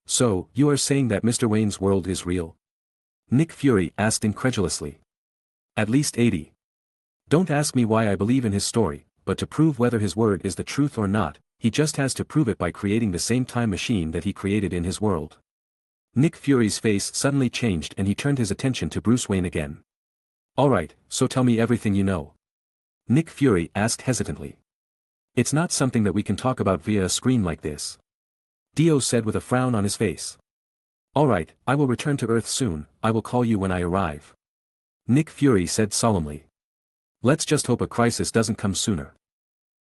So, you are saying that Mr. Wayne's world is real? Nick Fury asked incredulously. At least 80. Don't ask me why I believe in his story, but to prove whether his word is the truth or not, he just has to prove it by creating the same time machine that he created in his world. Nick Fury's face suddenly changed and he turned his attention to Bruce Wayne again. Alright, so tell me everything you know. Nick Fury asked hesitantly. It's not something that we can talk about via a screen like this. Dio said with a frown on his face. Alright, I will return to Earth soon, I will call you when I arrive. Nick Fury said solemnly. Let's just hope a crisis doesn't come sooner.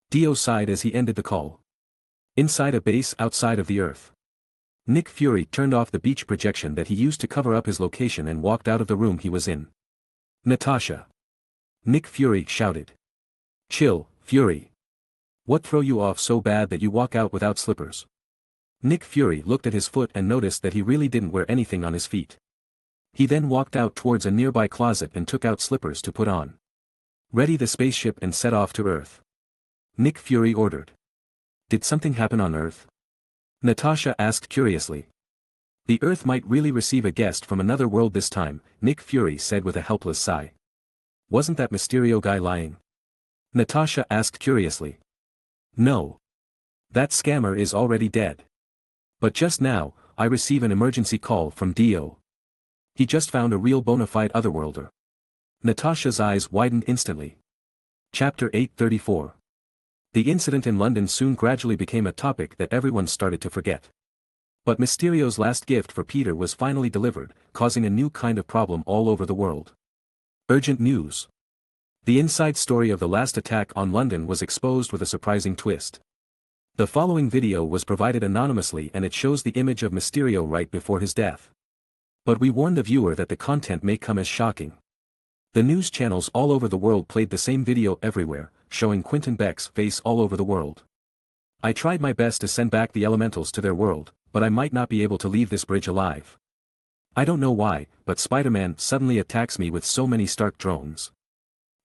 Dio sighed as he ended the call. Inside a base outside of the Earth, Nick Fury turned off the beach projection that he used to cover up his location and walked out of the room he was in. Natasha! Nick Fury shouted. Chill, Fury. What throw you off so bad that you walk out without slippers? Nick Fury looked at his foot and noticed that he really didn't wear anything on his feet. He then walked out towards a nearby closet and took out slippers to put on. Ready the spaceship and set off to Earth. Nick Fury ordered. Did something happen on Earth? Natasha asked curiously. The Earth might really receive a guest from another world this time, Nick Fury said with a helpless sigh. Wasn't that Mysterio guy lying? Natasha asked curiously. No. That scammer is already dead. But just now, I receive an emergency call from Dio. He just found a real bona fide otherworlder. Natasha's eyes widened instantly. Chapter 834. The incident in London soon gradually became a topic that everyone started to forget. But Mysterio's last gift for Peter was finally delivered, causing a new kind of problem all over the world. Urgent news. The inside story of the last attack on London was exposed with a surprising twist. The following video was provided anonymously and it shows the image of Mysterio right before his death. But we warn the viewer that the content may come as shocking. The news channels all over the world played the same video everywhere, showing Quentin Beck's face all over the world. I tried my best to send back the elementals to their world, but I might not be able to leave this bridge alive. I don't know why, but Spider-Man suddenly attacks me with so many Stark drones.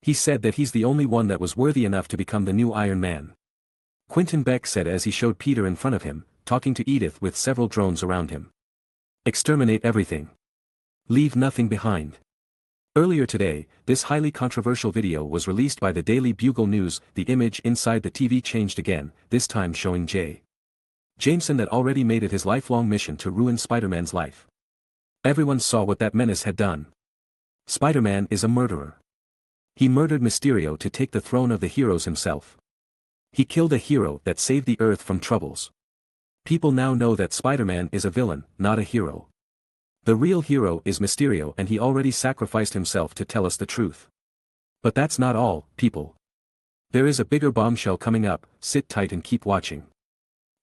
He said that he's the only one that was worthy enough to become the new Iron Man. Quentin Beck said as he showed Peter in front of him, talking to Edith with several drones around him. Exterminate everything. Leave nothing behind. Earlier today, this highly controversial video was released by the Daily Bugle News. The image inside the TV changed again, this time showing J. Jameson that already made it his lifelong mission to ruin Spider-Man's life. Everyone saw what that menace had done. Spider-Man is a murderer. He murdered Mysterio to take the throne of the heroes himself. He killed a hero that saved the Earth from troubles. People now know that Spider-Man is a villain, not a hero. The real hero is Mysterio, and he already sacrificed himself to tell us the truth. But that's not all, people. There is a bigger bombshell coming up, sit tight and keep watching.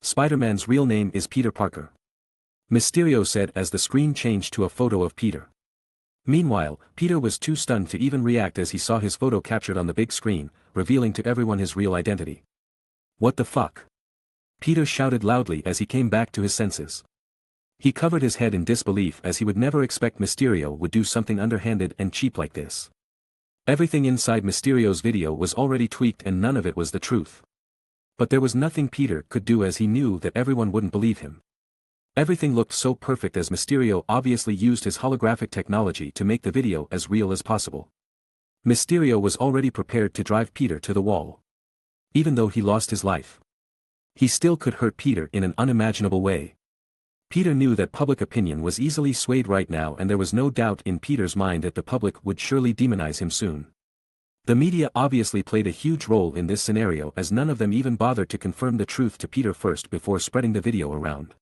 Spider-Man's real name is Peter Parker. Mysterio said as the screen changed to a photo of Peter. Meanwhile, Peter was too stunned to even react as he saw his photo captured on the big screen, revealing to everyone his real identity. What the fuck? Peter shouted loudly as he came back to his senses. He covered his head in disbelief as he would never expect Mysterio would do something underhanded and cheap like this. Everything inside Mysterio's video was already tweaked and none of it was the truth. But there was nothing Peter could do as he knew that everyone wouldn't believe him. Everything looked so perfect as Mysterio obviously used his holographic technology to make the video as real as possible. Mysterio was already prepared to drive Peter to the wall. Even though he lost his life, he still could hurt Peter in an unimaginable way. Peter knew that public opinion was easily swayed right now, and there was no doubt in Peter's mind that the public would surely demonize him soon. The media obviously played a huge role in this scenario, as none of them even bothered to confirm the truth to Peter first before spreading the video around.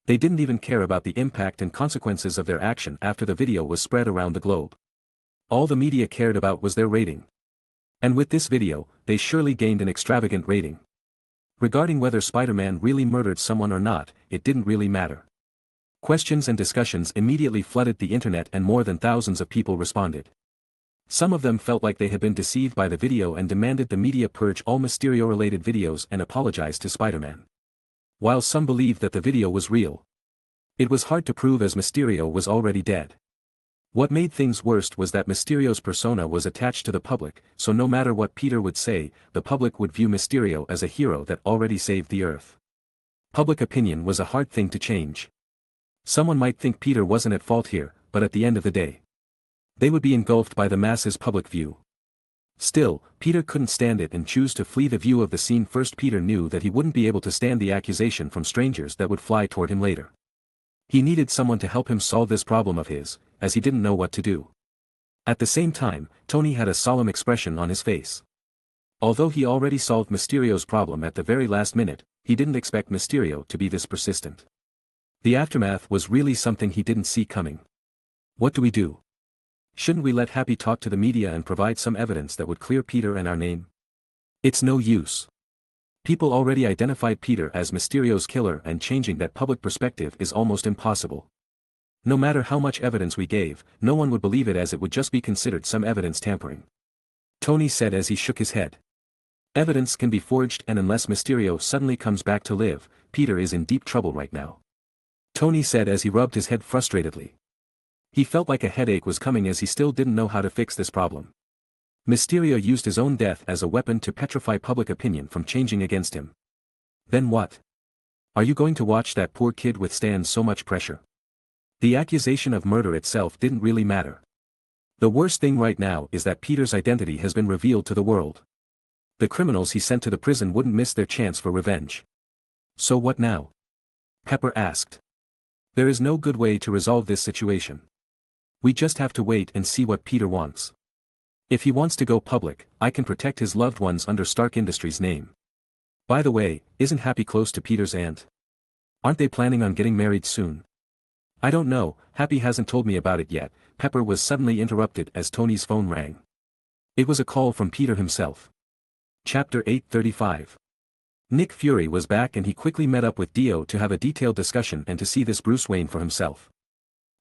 They didn't even care about the impact and consequences of their action after the video was spread around the globe. All the media cared about was their rating. And with this video, they surely gained an extravagant rating. Regarding whether Spider-Man really murdered someone or not, it didn't really matter. Questions and discussions immediately flooded the internet, and more than thousands of people responded. Some of them felt like they had been deceived by the video and demanded the media purge all Mysterio-related videos and apologize to Spider-Man. While some believed that the video was real, it was hard to prove as Mysterio was already dead. What made things worse was that Mysterio's persona was attached to the public, so no matter what Peter would say, the public would view Mysterio as a hero that already saved the Earth. Public opinion was a hard thing to change. Someone might think Peter wasn't at fault here, but at the end of the day, they would be engulfed by the masses' public view. Still, Peter couldn't stand it and chose to flee the view of the scene first. Peter knew that he wouldn't be able to stand the accusation from strangers that would fly toward him later. He needed someone to help him solve this problem of his, as he didn't know what to do. At the same time, Tony had a solemn expression on his face. Although he already solved Mysterio's problem at the very last minute, he didn't expect Mysterio to be this persistent. The aftermath was really something he didn't see coming. What do we do? Shouldn't we let Happy talk to the media and provide some evidence that would clear Peter and our name? It's no use. People already identified Peter as Mysterio's killer, and changing that public perspective is almost impossible. No matter how much evidence we gave, no one would believe it, as it would just be considered some evidence tampering. Tony said as he shook his head. Evidence can be forged, and unless Mysterio suddenly comes back to live, Peter is in deep trouble right now. Tony said as he rubbed his head frustratedly. He felt like a headache was coming as he still didn't know how to fix this problem. Mysterio used his own death as a weapon to petrify public opinion from changing against him. Then what? Are you going to watch that poor kid withstand so much pressure? The accusation of murder itself didn't really matter. The worst thing right now is that Peter's identity has been revealed to the world. The criminals he sent to the prison wouldn't miss their chance for revenge. So what now? Pepper asked. There is no good way to resolve this situation. We just have to wait and see what Peter wants. If he wants to go public, I can protect his loved ones under Stark Industries' name. By the way, isn't Happy close to Peter's aunt? Aren't they planning on getting married soon? I don't know, Happy hasn't told me about it yet. Pepper was suddenly interrupted as Tony's phone rang. It was a call from Peter himself. Chapter 835. Nick Fury was back, and he quickly met up with Dio to have a detailed discussion and to see this Bruce Wayne for himself.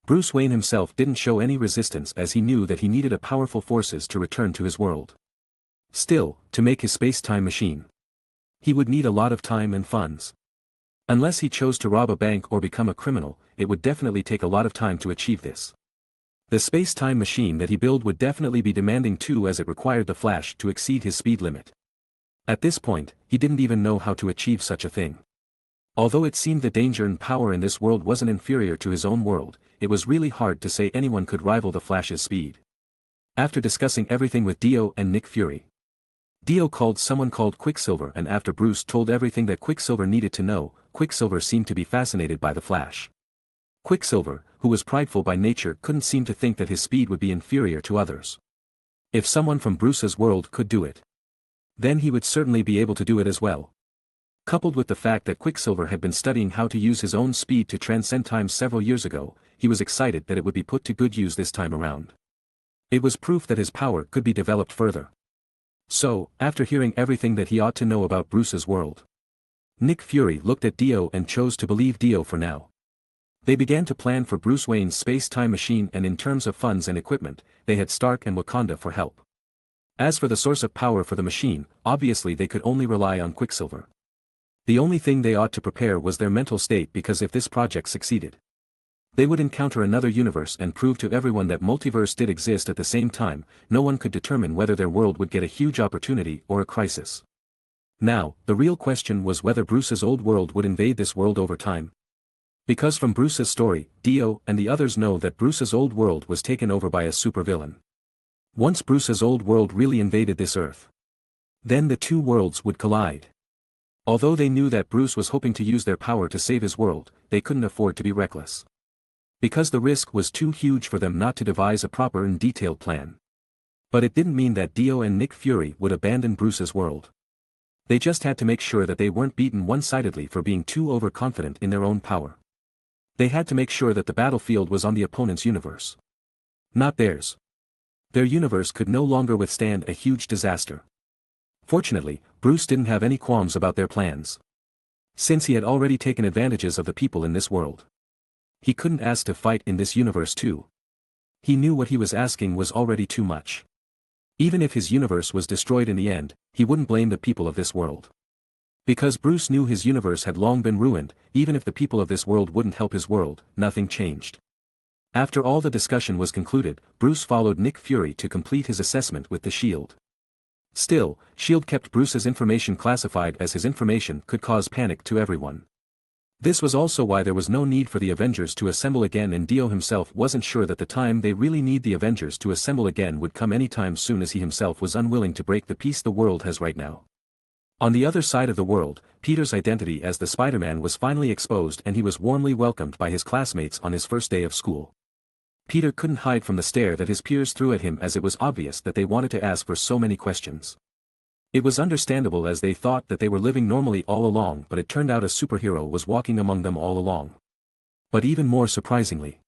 Bruce Wayne himself didn't show any resistance, as he knew that he needed a powerful forces to return to his world. Still, to make his space-time machine, he would need a lot of time and funds. Unless he chose to rob a bank or become a criminal, it would definitely take a lot of time to achieve this. The space-time machine that he built would definitely be demanding too, as it required the Flash to exceed his speed limit. At this point, he didn't even know how to achieve such a thing. Although it seemed the danger and power in this world wasn't inferior to his own world, it was really hard to say anyone could rival the Flash's speed. After discussing everything with Dio and Nick Fury, Dio called someone called Quicksilver, and after Bruce told everything that Quicksilver needed to know, Quicksilver seemed to be fascinated by the Flash. Quicksilver, who was prideful by nature, couldn't seem to think that his speed would be inferior to others. If someone from Bruce's world could do it, then he would certainly be able to do it as well. Coupled with the fact that Quicksilver had been studying how to use his own speed to transcend time several years ago, he was excited that it would be put to good use this time around. It was proof that his power could be developed further. So, after hearing everything that he ought to know about Bruce's world, Nick Fury looked at Dio and chose to believe Dio for now. They began to plan for Bruce Wayne's space-time machine, and in terms of funds and equipment, they had Stark and Wakanda for help. As for the source of power for the machine, obviously they could only rely on Quicksilver. The only thing they ought to prepare was their mental state, because if this project succeeded, they would encounter another universe and prove to everyone that multiverse did exist at the same time. No one could determine whether their world would get a huge opportunity or a crisis. Now, the real question was whether Bruce's old world would invade this world over time. Because from Bruce's story, Dio and the others know that Bruce's old world was taken over by a supervillain. Once Bruce's old world really invaded this Earth, then the two worlds would collide. Although they knew that Bruce was hoping to use their power to save his world, they couldn't afford to be reckless. Because the risk was too huge for them not to devise a proper and detailed plan. But it didn't mean that Dio and Nick Fury would abandon Bruce's world. They just had to make sure that they weren't beaten one-sidedly for being too overconfident in their own power. They had to make sure that the battlefield was on the opponent's universe, not theirs. Their universe could no longer withstand a huge disaster. Fortunately, Bruce didn't have any qualms about their plans. Since he had already taken advantages of the people in this world, he couldn't ask to fight in this universe too. He knew what he was asking was already too much. Even if his universe was destroyed in the end, he wouldn't blame the people of this world. Because Bruce knew his universe had long been ruined, even if the people of this world wouldn't help his world, nothing changed. After all the discussion was concluded, Bruce followed Nick Fury to complete his assessment with the shield. Still, S.H.I.E.L.D. kept Bruce's information classified, as his information could cause panic to everyone. This was also why there was no need for the Avengers to assemble again, and Dio himself wasn't sure that the time they really need the Avengers to assemble again would come anytime soon, as he himself was unwilling to break the peace the world has right now. On the other side of the world, Peter's identity as the Spider-Man was finally exposed, and he was warmly welcomed by his classmates on his first day of school. Peter couldn't hide from the stare that his peers threw at him, as it was obvious that they wanted to ask for so many questions. It was understandable, as they thought that they were living normally all along, but it turned out a superhero was walking among them all along. But even more surprisingly,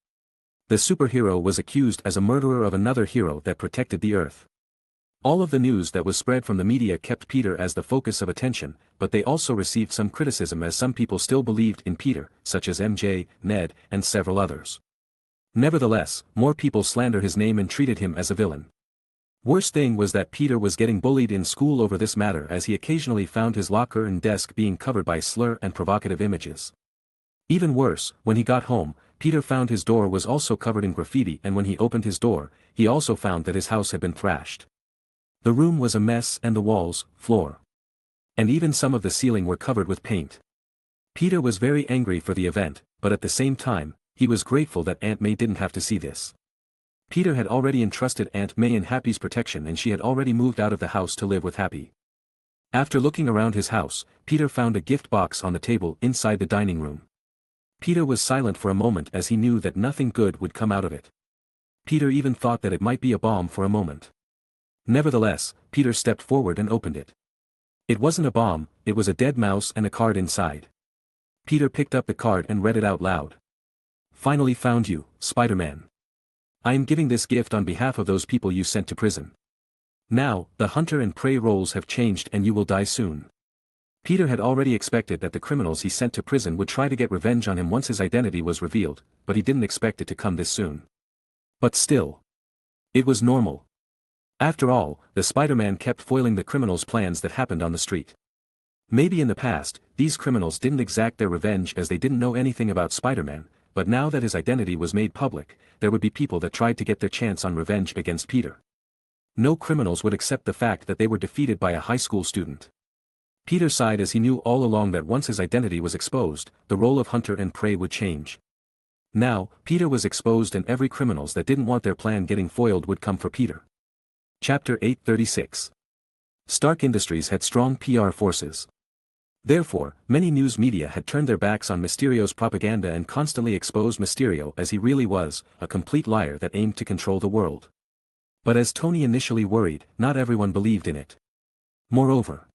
the superhero was accused as a murderer of another hero that protected the Earth. All of the news that was spread from the media kept Peter as the focus of attention, but they also received some criticism, as some people still believed in Peter, such as MJ, Ned, and several others. Nevertheless, more people slander his name and treated him as a villain. Worst thing was that Peter was getting bullied in school over this matter, as he occasionally found his locker and desk being covered by slur and provocative images. Even worse, when he got home, Peter found his door was also covered in graffiti, and when he opened his door, he also found that his house had been thrashed. The room was a mess, and the walls, floor, and even some of the ceiling were covered with paint. Peter was very angry for the event, but at the same time, he was grateful that Aunt May didn't have to see this. Peter had already entrusted Aunt May in Happy's protection, and she had already moved out of the house to live with Happy. After looking around his house, Peter found a gift box on the table inside the dining room. Peter was silent for a moment, as he knew that nothing good would come out of it. Peter even thought that it might be a bomb for a moment. Nevertheless, Peter stepped forward and opened it. It wasn't a bomb, it was a dead mouse and a card inside. Peter picked up the card and read it out loud. "Finally found you, Spider-Man. I am giving this gift on behalf of those people you sent to prison. Now, the hunter and prey roles have changed, and you will die soon." Peter had already expected that the criminals he sent to prison would try to get revenge on him once his identity was revealed, but he didn't expect it to come this soon. But still, it was normal. After all, the Spider-Man kept foiling the criminals' plans that happened on the street. Maybe in the past, these criminals didn't exact their revenge as they didn't know anything about Spider-Man, but now that his identity was made public, there would be people that tried to get their chance on revenge against Peter. No criminals would accept the fact that they were defeated by a high school student. Peter sighed, as he knew all along that once his identity was exposed, the role of hunter and prey would change. Now, Peter was exposed, and every criminals that didn't want their plan getting foiled would come for Peter. Chapter 836. Stark Industries had strong PR forces. Therefore, many news media had turned their backs on Mysterio's propaganda and constantly exposed Mysterio as he really was, a complete liar that aimed to control the world. But as Tony initially worried, not everyone believed in it. Moreover,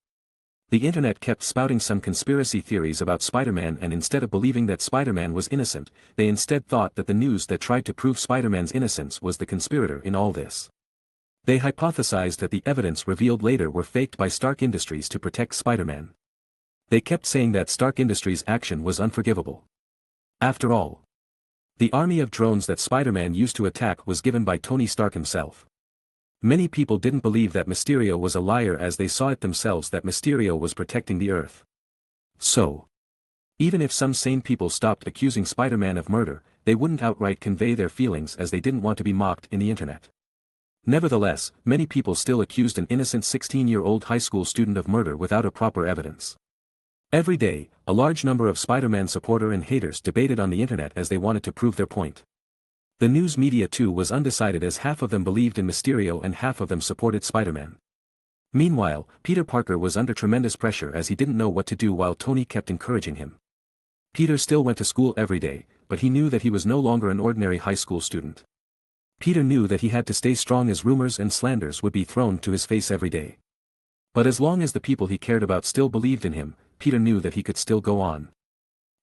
The internet kept spouting some conspiracy theories about Spider-Man, and instead of believing that Spider-Man was innocent, they instead thought that the news that tried to prove Spider-Man's innocence was the conspirator in all this. They hypothesized that the evidence revealed later were faked by Stark Industries to protect Spider-Man. They kept saying that Stark Industries' action was unforgivable. After all, the army of drones that Spider-Man used to attack was given by Tony Stark himself. Many people didn't believe that Mysterio was a liar, as they saw it themselves that Mysterio was protecting the Earth. So, even if some sane people stopped accusing Spider-Man of murder, they wouldn't outright convey their feelings, as they didn't want to be mocked in the internet. Nevertheless, many people still accused an innocent 16-year-old high school student of murder without a proper evidence. Every day, a large number of Spider-Man supporters and haters debated on the internet as they wanted to prove their point. The news media too was undecided, as half of them believed in Mysterio and half of them supported Spider-Man. Meanwhile, Peter Parker was under tremendous pressure as he didn't know what to do while Tony kept encouraging him. Peter still went to school every day, but he knew that he was no longer an ordinary high school student. Peter knew that he had to stay strong, as rumors and slanders would be thrown to his face every day. But as long as the people he cared about still believed in him, Peter knew that he could still go on.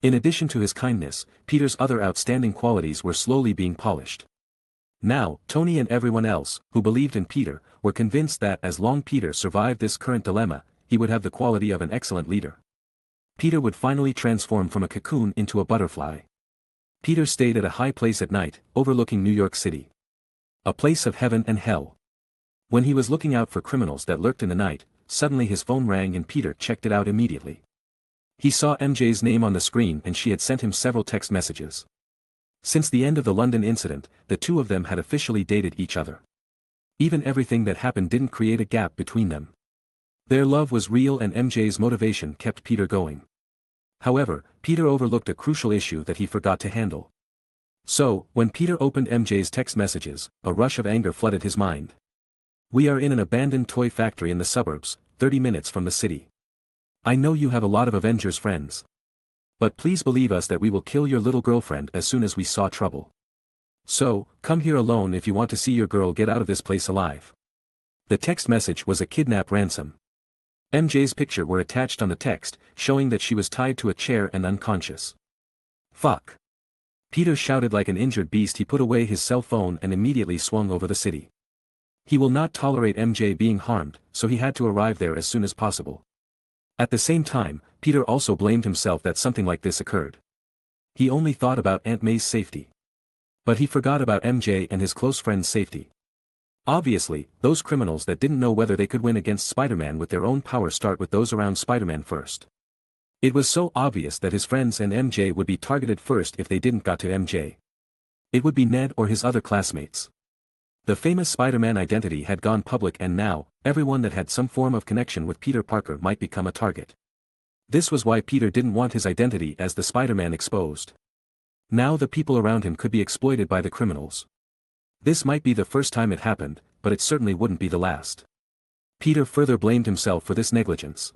In addition to his kindness, Peter's other outstanding qualities were slowly being polished. Now, Tony and everyone else, who believed in Peter, were convinced that as long as Peter survived this current dilemma, he would have the quality of an excellent leader. Peter would finally transform from a cocoon into a butterfly. Peter stayed at a high place at night, overlooking New York City. A place of heaven and hell. When he was looking out for criminals that lurked in the night, suddenly his phone rang and Peter checked it out immediately. He saw MJ's name on the screen, and she had sent him several text messages. Since the end of the London incident, the two of them had officially dated each other. Even everything that happened didn't create a gap between them. Their love was real, and MJ's motivation kept Peter going. However, Peter overlooked a crucial issue that he forgot to handle. So, when Peter opened MJ's text messages, a rush of anger flooded his mind. "We are in an abandoned toy factory in the suburbs, 30 minutes from the city. I know you have a lot of Avengers friends. But please believe us that we will kill your little girlfriend as soon as we saw trouble. So, come here alone if you want to see your girl get out of this place alive." The text message was a kidnap ransom. MJ's picture were attached on the text, showing that she was tied to a chair and unconscious. Fuck. Peter shouted like an injured beast. He put away his cell phone and immediately swung over the city. He will not tolerate MJ being harmed, so he had to arrive there as soon as possible. At the same time, Peter also blamed himself that something like this occurred. He only thought about Aunt May's safety. But he forgot about MJ and his close friend's safety. Obviously, those criminals that didn't know whether they could win against Spider-Man with their own power start with those around Spider-Man first. It was so obvious that his friends and MJ would be targeted first if they didn't got to MJ. It would be Ned or his other classmates. The famous Spider-Man identity had gone public, and now, everyone that had some form of connection with Peter Parker might become a target. This was why Peter didn't want his identity as the Spider-Man exposed. Now the people around him could be exploited by the criminals. This might be the first time it happened, but it certainly wouldn't be the last. Peter further blamed himself for this negligence.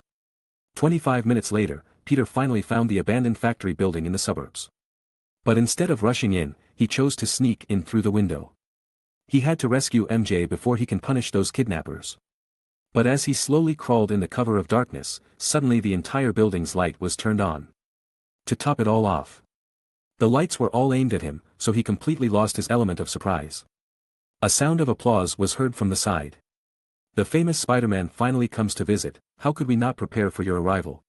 25 minutes later, Peter finally found the abandoned factory building in the suburbs. But instead of rushing in, he chose to sneak in through the window. He had to rescue MJ before he can punish those kidnappers. But as he slowly crawled in the cover of darkness, suddenly the entire building's light was turned on. To top it all off, the lights were all aimed at him, so he completely lost his element of surprise. A sound of applause was heard from the side. "The famous Spider-Man finally comes to visit. How could we not prepare for your arrival?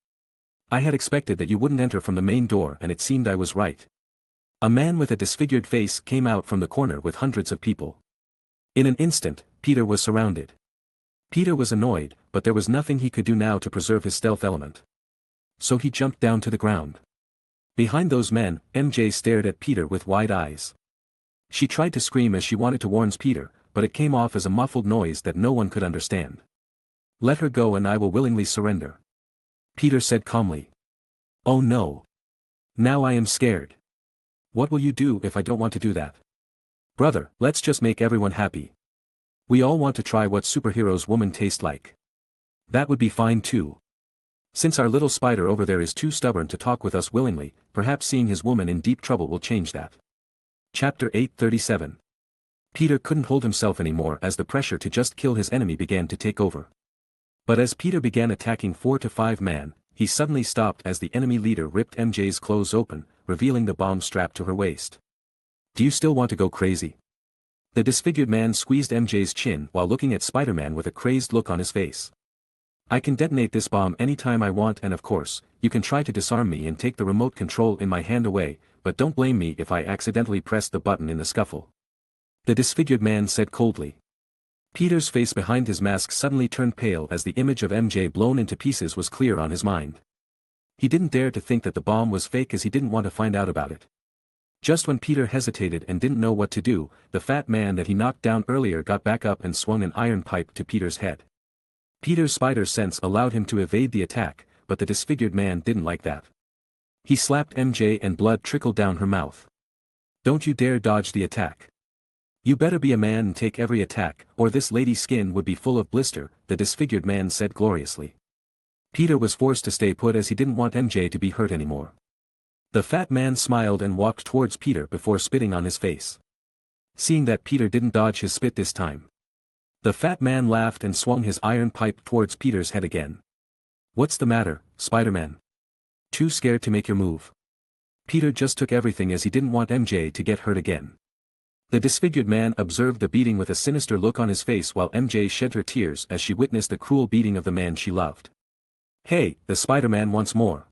I had expected that you wouldn't enter from the main door, and it seemed I was right." A man with a disfigured face came out from the corner with hundreds of people. In an instant, Peter was surrounded. Peter was annoyed, but there was nothing he could do now to preserve his stealth element. So he jumped down to the ground. Behind those men, MJ stared at Peter with wide eyes. She tried to scream as she wanted to warn Peter, but it came off as a muffled noise that no one could understand. "Let her go and I will willingly surrender," Peter said calmly. "Oh no. Now I am scared. What will you do if I don't want to do that?" "Brother, let's just make everyone happy. We all want to try what superheroes woman taste like. That would be fine too. Since our little spider over there is too stubborn to talk with us willingly, perhaps seeing his woman in deep trouble will change that." Chapter 837. Peter couldn't hold himself anymore as the pressure to just kill his enemy began to take over. But as Peter began attacking 4 to 5 men, he suddenly stopped as the enemy leader ripped MJ's clothes open, revealing the bomb strapped to her waist. "Do you still want to go crazy?" The disfigured man squeezed MJ's chin while looking at Spider-Man with a crazed look on his face. "I can detonate this bomb anytime I want, and of course, you can try to disarm me and take the remote control in my hand away, but don't blame me if I accidentally press the button in the scuffle," the disfigured man said coldly. Peter's face behind his mask suddenly turned pale as the image of MJ blown into pieces was clear on his mind. He didn't dare to think that the bomb was fake, as he didn't want to find out about it. Just when Peter hesitated and didn't know what to do, the fat man that he knocked down earlier got back up and swung an iron pipe to Peter's head. Peter's spider sense allowed him to evade the attack, but the disfigured man didn't like that. He slapped MJ and blood trickled down her mouth. "Don't you dare dodge the attack. You better be a man and take every attack, or this lady's skin would be full of blister," the disfigured man said gloriously. Peter was forced to stay put as he didn't want MJ to be hurt anymore. The fat man smiled and walked towards Peter before spitting on his face. Seeing that Peter didn't dodge his spit this time, the fat man laughed and swung his iron pipe towards Peter's head again. "What's the matter, Spider-Man? Too scared to make your move?" Peter just took everything as he didn't want MJ to get hurt again. The disfigured man observed the beating with a sinister look on his face while MJ shed her tears as she witnessed the cruel beating of the man she loved. "Hey, the Spider-Man wants more,"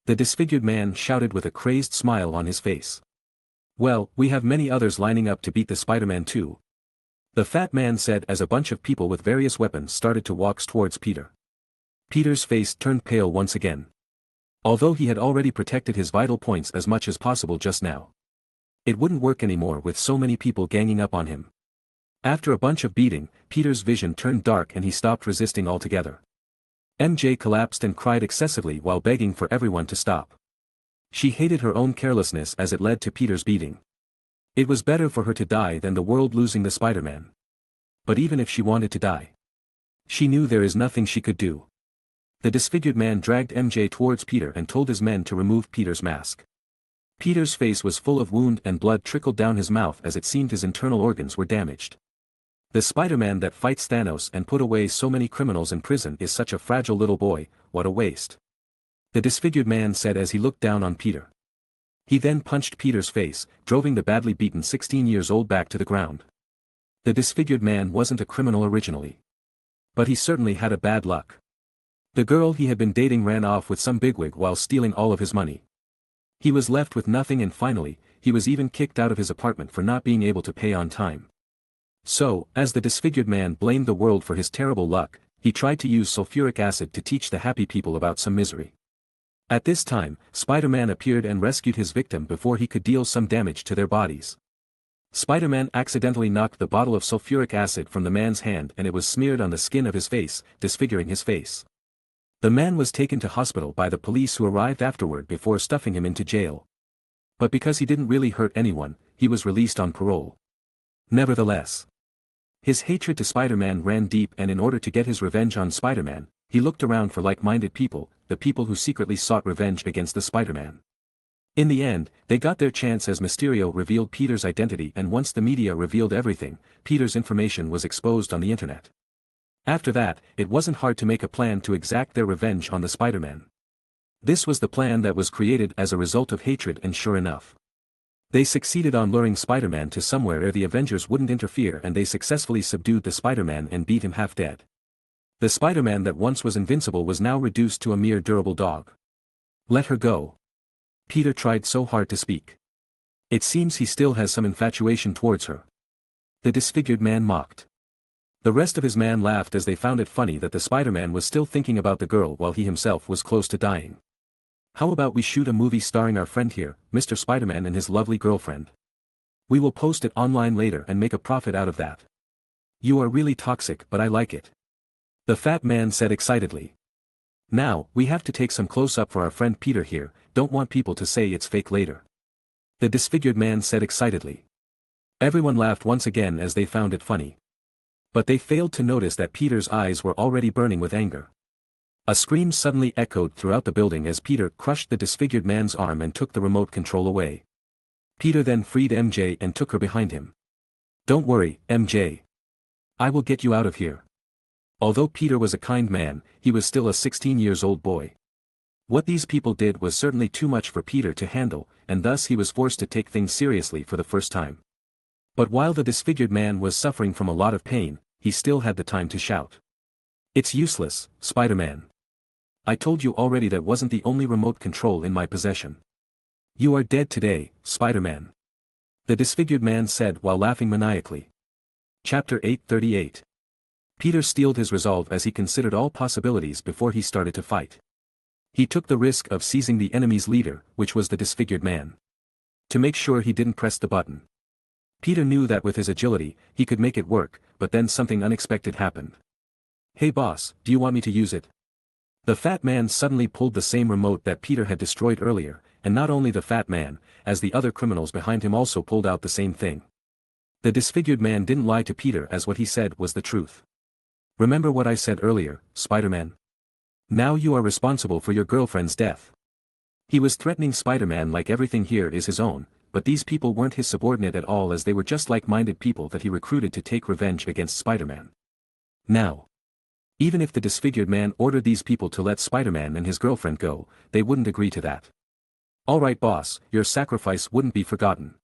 the disfigured man shouted with a crazed smile on his face. "Well, we have many others lining up to beat the Spider-Man too," the fat man said as a bunch of people with various weapons started to walk towards Peter. Peter's face turned pale once again. Although he had already protected his vital points as much as possible just now, it wouldn't work anymore with so many people ganging up on him. After a bunch of beating, Peter's vision turned dark and he stopped resisting altogether. MJ collapsed and cried excessively while begging for everyone to stop. She hated her own carelessness as it led to Peter's beating. It was better for her to die than the world losing the Spider-Man. But even if she wanted to die, she knew there is nothing she could do. The disfigured man dragged MJ towards Peter and told his men to remove Peter's mask. Peter's face was full of wound and blood trickled down his mouth as it seemed his internal organs were damaged. The Spider-Man that fights Thanos and put away so many criminals in prison is such a fragile little boy, what a waste, the disfigured man said as he looked down on Peter. He then punched Peter's face, driving the badly beaten 16-year-old back to the ground. The disfigured man wasn't a criminal originally, but he certainly had a bad luck. The girl he had been dating ran off with some bigwig while stealing all of his money. He was left with nothing, and finally, he was even kicked out of his apartment for not being able to pay on time. So, as the disfigured man blamed the world for his terrible luck, he tried to use sulfuric acid to teach the happy people about some misery. At this time, Spider-Man appeared and rescued his victim before he could deal some damage to their bodies. Spider-Man accidentally knocked the bottle of sulfuric acid from the man's hand and it was smeared on the skin of his face, disfiguring his face. The man was taken to hospital by the police who arrived afterward before stuffing him into jail. But because he didn't really hurt anyone, he was released on parole. Nevertheless, his hatred to Spider-Man ran deep, and in order to get his revenge on Spider-Man, he looked around for like-minded people, the people who secretly sought revenge against the Spider-Man. In the end, they got their chance as Mysterio revealed Peter's identity, and once the media revealed everything, Peter's information was exposed on the internet. After that, it wasn't hard to make a plan to exact their revenge on the Spider-Man. This was the plan that was created as a result of hatred, and sure enough, they succeeded on luring Spider-Man to somewhere where the Avengers wouldn't interfere, and they successfully subdued the Spider-Man and beat him half dead. The Spider-Man that once was invincible was now reduced to a mere durable dog. "Let her go." Peter tried so hard to speak. "It seems he still has some infatuation towards her," the disfigured man mocked. The rest of his men laughed as they found it funny that the Spider-Man was still thinking about the girl while he himself was close to dying. "How about we shoot a movie starring our friend here, Mr. Spider-Man and his lovely girlfriend? We will post it online later and make a profit out of that." "You are really toxic, but I like it," the fat man said excitedly. "Now, we have to take some close-up for our friend Peter here, don't want people to say it's fake later," the disfigured man said excitedly. Everyone laughed once again as they found it funny. But they failed to notice that Peter's eyes were already burning with anger. A scream suddenly echoed throughout the building as Peter crushed the disfigured man's arm and took the remote control away. Peter then freed MJ and took her behind him. "Don't worry, MJ. I will get you out of here," Although Peter was a kind man, he was still a 16-year-old boy. What these people did was certainly too much for Peter to handle, and thus he was forced to take things seriously for the first time. But while the disfigured man was suffering from a lot of pain, he still had the time to shout. "It's useless, Spider-Man. I told you already that wasn't the only remote control in my possession. You are dead today, Spider-Man," the disfigured man said while laughing maniacally. Chapter 838. Peter steeled his resolve as he considered all possibilities before he started to fight. He took the risk of seizing the enemy's leader, which was the disfigured man, to make sure he didn't press the button. Peter knew that with his agility, he could make it work, but then something unexpected happened. "Hey boss, do you want me to use it?" The fat man suddenly pulled the same remote that Peter had destroyed earlier, and not only the fat man, as the other criminals behind him also pulled out the same thing. The disfigured man didn't lie to Peter, as what he said was the truth. "Remember what I said earlier, Spider-Man? Now you are responsible for your girlfriend's death." He was threatening Spider-Man like everything here is his own, but these people weren't his subordinate at all, as they were just like-minded people that he recruited to take revenge against Spider-Man. Now, even if the disfigured man ordered these people to let Spider-Man and his girlfriend go, they wouldn't agree to that. "All right boss, your sacrifice wouldn't be forgotten,"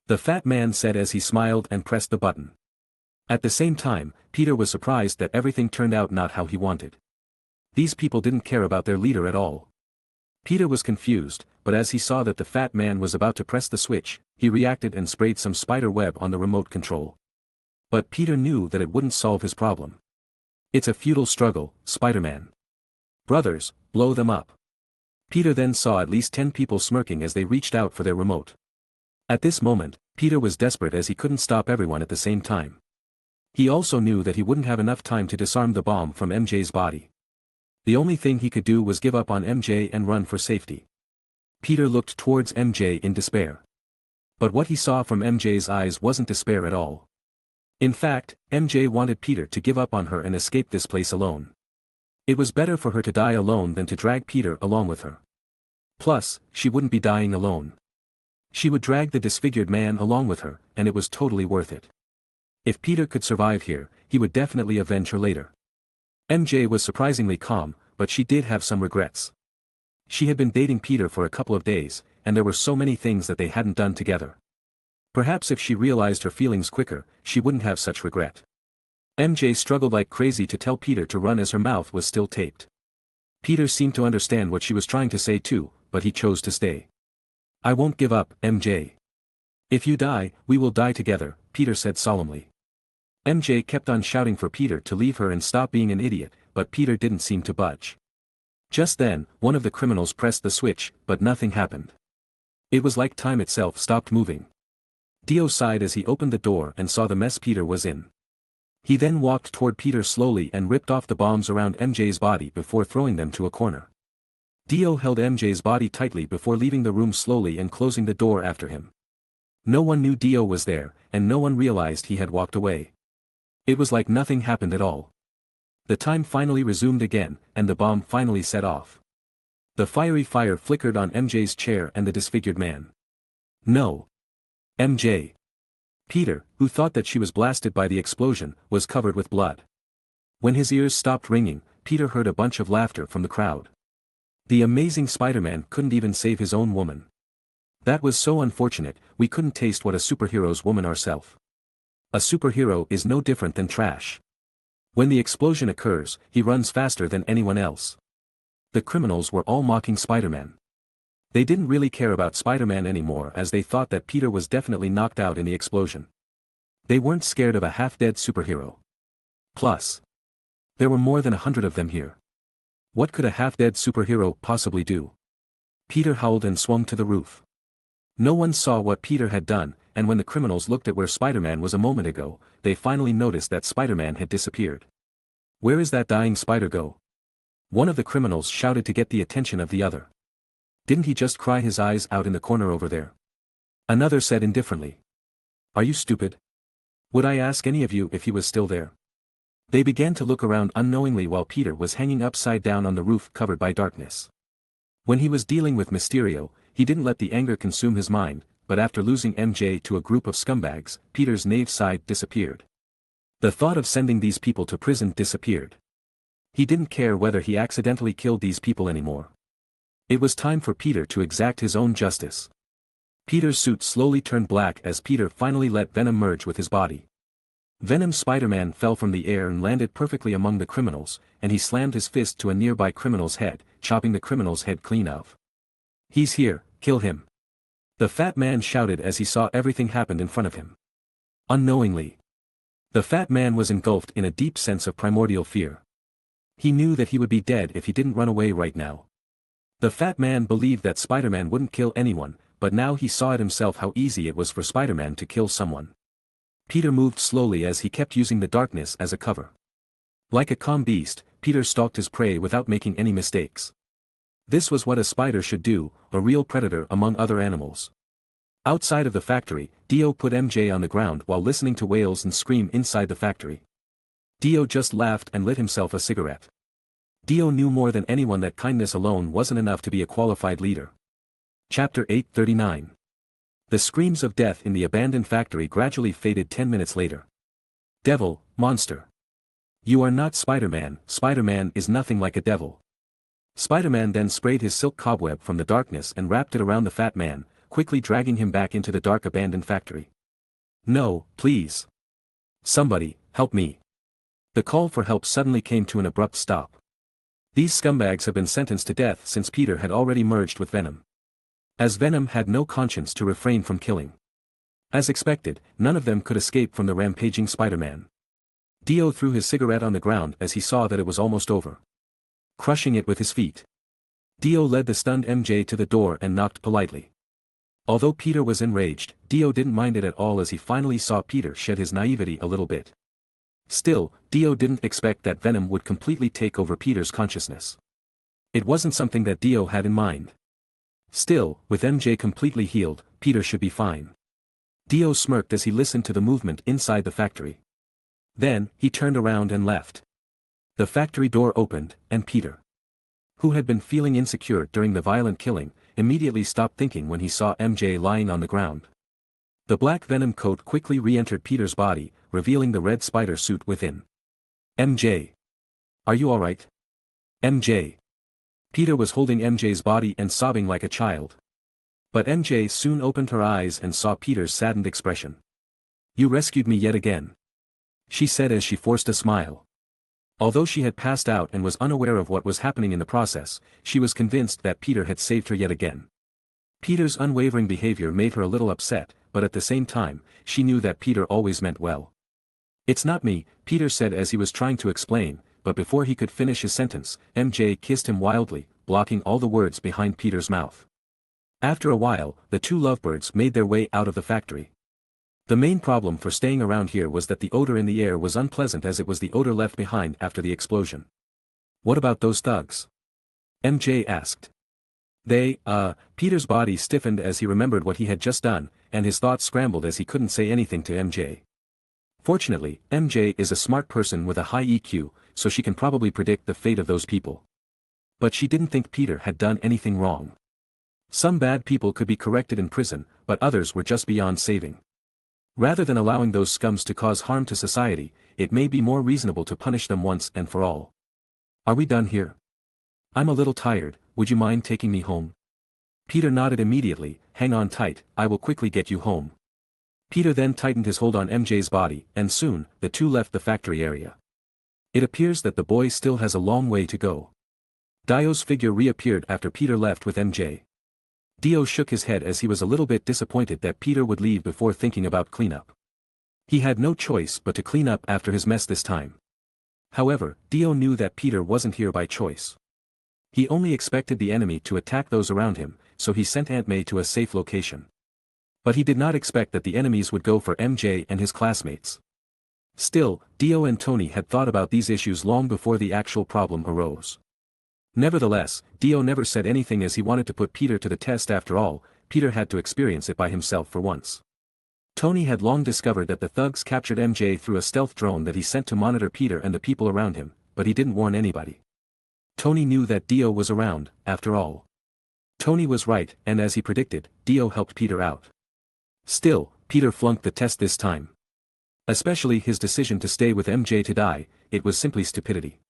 the fat man said as he smiled and pressed the button. At the same time, Peter was surprised that everything turned out not how he wanted. These people didn't care about their leader at all. Peter was confused, but as he saw that the fat man was about to press the switch, he reacted and sprayed some spider web on the remote control. But Peter knew that it wouldn't solve his problem. "It's a futile struggle, Spider-Man. Brothers, blow them up." Peter then saw at least 10 people smirking as they reached out for their remote. At this moment, Peter was desperate as he couldn't stop everyone at the same time. He also knew that he wouldn't have enough time to disarm the bomb from MJ's body. The only thing he could do was give up on MJ and run for safety. Peter looked towards MJ in despair. But what he saw from MJ's eyes wasn't despair at all. In fact, MJ wanted Peter to give up on her and escape this place alone. It was better for her to die alone than to drag Peter along with her. Plus, she wouldn't be dying alone. She would drag the disfigured man along with her, and it was totally worth it. If Peter could survive here, he would definitely avenge her later. MJ was surprisingly calm, but she did have some regrets. She had been dating Peter for a couple of days, and there were so many things that they hadn't done together. Perhaps if she realized her feelings quicker, she wouldn't have such regret. MJ struggled like crazy to tell Peter to run as her mouth was still taped. Peter seemed to understand what she was trying to say too, but he chose to stay. "I won't give up, MJ. If you die, we will die together," Peter said solemnly. MJ kept on shouting for Peter to leave her and stop being an idiot, but Peter didn't seem to budge. Just then, one of the criminals pressed the switch, but nothing happened. It was like time itself stopped moving. Dio sighed as he opened the door and saw the mess Peter was in. He then walked toward Peter slowly and ripped off the bombs around MJ's body before throwing them to a corner. Dio held MJ's body tightly before leaving the room slowly and closing the door after him. No one knew Dio was there, and no one realized he had walked away. It was like nothing happened at all. The time finally resumed again, and the bomb finally set off. The fiery fire flickered on MJ's chair and the disfigured man. "No. MJ." Peter, who thought that she was blasted by the explosion, was covered with blood. When his ears stopped ringing, Peter heard a bunch of laughter from the crowd. The amazing Spider-Man couldn't even save his own woman. That was so unfortunate, we couldn't taste what a superhero's woman ourselves. A superhero is no different than trash. When the explosion occurs, he runs faster than anyone else. The criminals were all mocking Spider-Man. They didn't really care about Spider-Man anymore, as they thought that Peter was definitely knocked out in the explosion. They weren't scared of a half-dead superhero. Plus, there were more than 100 of them here. What could a half-dead superhero possibly do? Peter howled and swung to the roof. No one saw what Peter had done, and when the criminals looked at where Spider-Man was a moment ago, they finally noticed that Spider-Man had disappeared. "Where is that dying spider go?" One of the criminals shouted to get the attention of the other. "Didn't he just cry his eyes out in the corner over there?" Another said indifferently. "Are you stupid? Would I ask any of you if he was still there?" They began to look around unknowingly while Peter was hanging upside down on the roof covered by darkness. When he was dealing with Mysterio, he didn't let the anger consume his mind, but after losing MJ to a group of scumbags, Peter's knave side disappeared. The thought of sending these people to prison disappeared. He didn't care whether he accidentally killed these people anymore. It was time for Peter to exact his own justice. Peter's suit slowly turned black as Peter finally let Venom merge with his body. Venom Spider-Man fell from the air and landed perfectly among the criminals, and he slammed his fist to a nearby criminal's head, chopping the criminal's head clean off. "He's here, kill him!" The fat man shouted as he saw everything happen in front of him. Unknowingly, the fat man was engulfed in a deep sense of primordial fear. He knew that he would be dead if he didn't run away right now. The fat man believed that Spider-Man wouldn't kill anyone, but now he saw it himself how easy it was for Spider-Man to kill someone. Peter moved slowly as he kept using the darkness as a cover. Like a calm beast, Peter stalked his prey without making any mistakes. This was what a spider should do, a real predator among other animals. Outside of the factory, Dio put MJ on the ground while listening to wails and scream inside the factory. Dio just laughed and lit himself a cigarette. Dio knew more than anyone that kindness alone wasn't enough to be a qualified leader. Chapter 839. The screams of death in the abandoned factory gradually faded 10 minutes later. Devil, monster. You are not Spider-Man. Spider-Man is nothing like a devil. Spider-Man then sprayed his silk cobweb from the darkness and wrapped it around the fat man, quickly dragging him back into the dark abandoned factory. No, please. Somebody, help me. The call for help suddenly came to an abrupt stop. These scumbags have been sentenced to death since Peter had already merged with Venom. As Venom had no conscience to refrain from killing. As expected, none of them could escape from the rampaging Spider-Man. Dio threw his cigarette on the ground as he saw that it was almost over. Crushing it with his feet. Dio led the stunned MJ to the door and knocked politely. Although Peter was enraged, Dio didn't mind it at all as he finally saw Peter shed his naivety a little bit. Still, Dio didn't expect that Venom would completely take over Peter's consciousness. It wasn't something that Dio had in mind. Still, with MJ completely healed, Peter should be fine. Dio smirked as he listened to the movement inside the factory. Then, he turned around and left. The factory door opened, and Peter, who had been feeling insecure during the violent killing, immediately stopped thinking when he saw MJ lying on the ground. The black Venom coat quickly re-entered Peter's body, revealing the red spider suit within. MJ. Are you alright? MJ. Peter was holding MJ's body and sobbing like a child. But MJ soon opened her eyes and saw Peter's saddened expression. You rescued me yet again, she said as she forced a smile. Although she had passed out and was unaware of what was happening in the process, she was convinced that Peter had saved her yet again. Peter's unwavering behavior made her a little upset, but at the same time, she knew that Peter always meant well. It's not me, Peter said as he was trying to explain, but before he could finish his sentence, MJ kissed him wildly, blocking all the words behind Peter's mouth. After a while, the two lovebirds made their way out of the factory. The main problem for staying around here was that the odor in the air was unpleasant as it was the odor left behind after the explosion. What about those thugs? MJ asked. Peter's body stiffened as he remembered what he had just done, and his thoughts scrambled as he couldn't say anything to MJ. Fortunately, MJ is a smart person with a high EQ, so she can probably predict the fate of those people. But she didn't think Peter had done anything wrong. Some bad people could be corrected in prison, but others were just beyond saving. Rather than allowing those scums to cause harm to society, it may be more reasonable to punish them once and for all. Are we done here? I'm a little tired, would you mind taking me home? Peter nodded immediately. Hang on tight, I will quickly get you home. Peter then tightened his hold on MJ's body, and soon, the two left the factory area. It appears that the boy still has a long way to go. Dio's figure reappeared after Peter left with MJ. Dio shook his head as he was a little bit disappointed that Peter would leave before thinking about cleanup. He had no choice but to clean up after his mess this time. However, Dio knew that Peter wasn't here by choice. He only expected the enemy to attack those around him, so he sent Aunt May to a safe location. But he did not expect that the enemies would go for MJ and his classmates. Still, Dio and Tony had thought about these issues long before the actual problem arose. Nevertheless, Dio never said anything as he wanted to put Peter to the test. After all, Peter had to experience it by himself for once. Tony had long discovered that the thugs captured MJ through a stealth drone that he sent to monitor Peter and the people around him, but he didn't warn anybody. Tony knew that Dio was around, after all. Tony was right, and as he predicted, Dio helped Peter out. Still, Peter flunked the test this time. Especially his decision to stay with MJ to die, it was simply stupidity.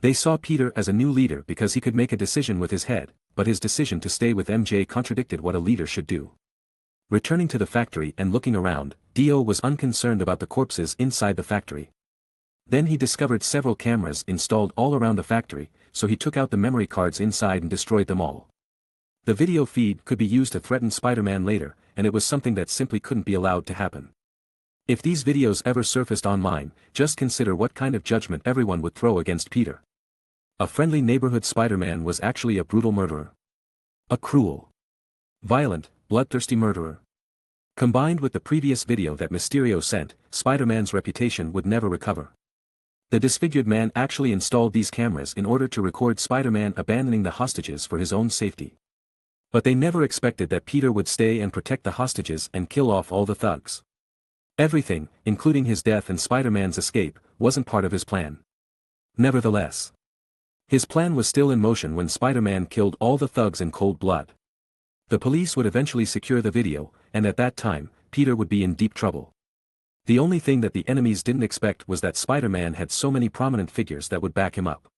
They saw Peter as a new leader because he could make a decision with his head, but his decision to stay with MJ contradicted what a leader should do. Returning to the factory and looking around, Dio was unconcerned about the corpses inside the factory. Then he discovered several cameras installed all around the factory, so he took out the memory cards inside and destroyed them all. The video feed could be used to threaten Spider-Man later, and it was something that simply couldn't be allowed to happen. If these videos ever surfaced online, just consider what kind of judgment everyone would throw against Peter. A friendly neighborhood Spider-Man was actually a brutal murderer. A cruel, violent, bloodthirsty murderer. Combined with the previous video that Mysterio sent, Spider-Man's reputation would never recover. The disfigured man actually installed these cameras in order to record Spider-Man abandoning the hostages for his own safety. But they never expected that Peter would stay and protect the hostages and kill off all the thugs. Everything, including his death and Spider-Man's escape, wasn't part of his plan. Nevertheless, his plan was still in motion when Spider-Man killed all the thugs in cold blood. The police would eventually secure the video, and at that time, Peter would be in deep trouble. The only thing that the enemies didn't expect was that Spider-Man had so many prominent figures that would back him up.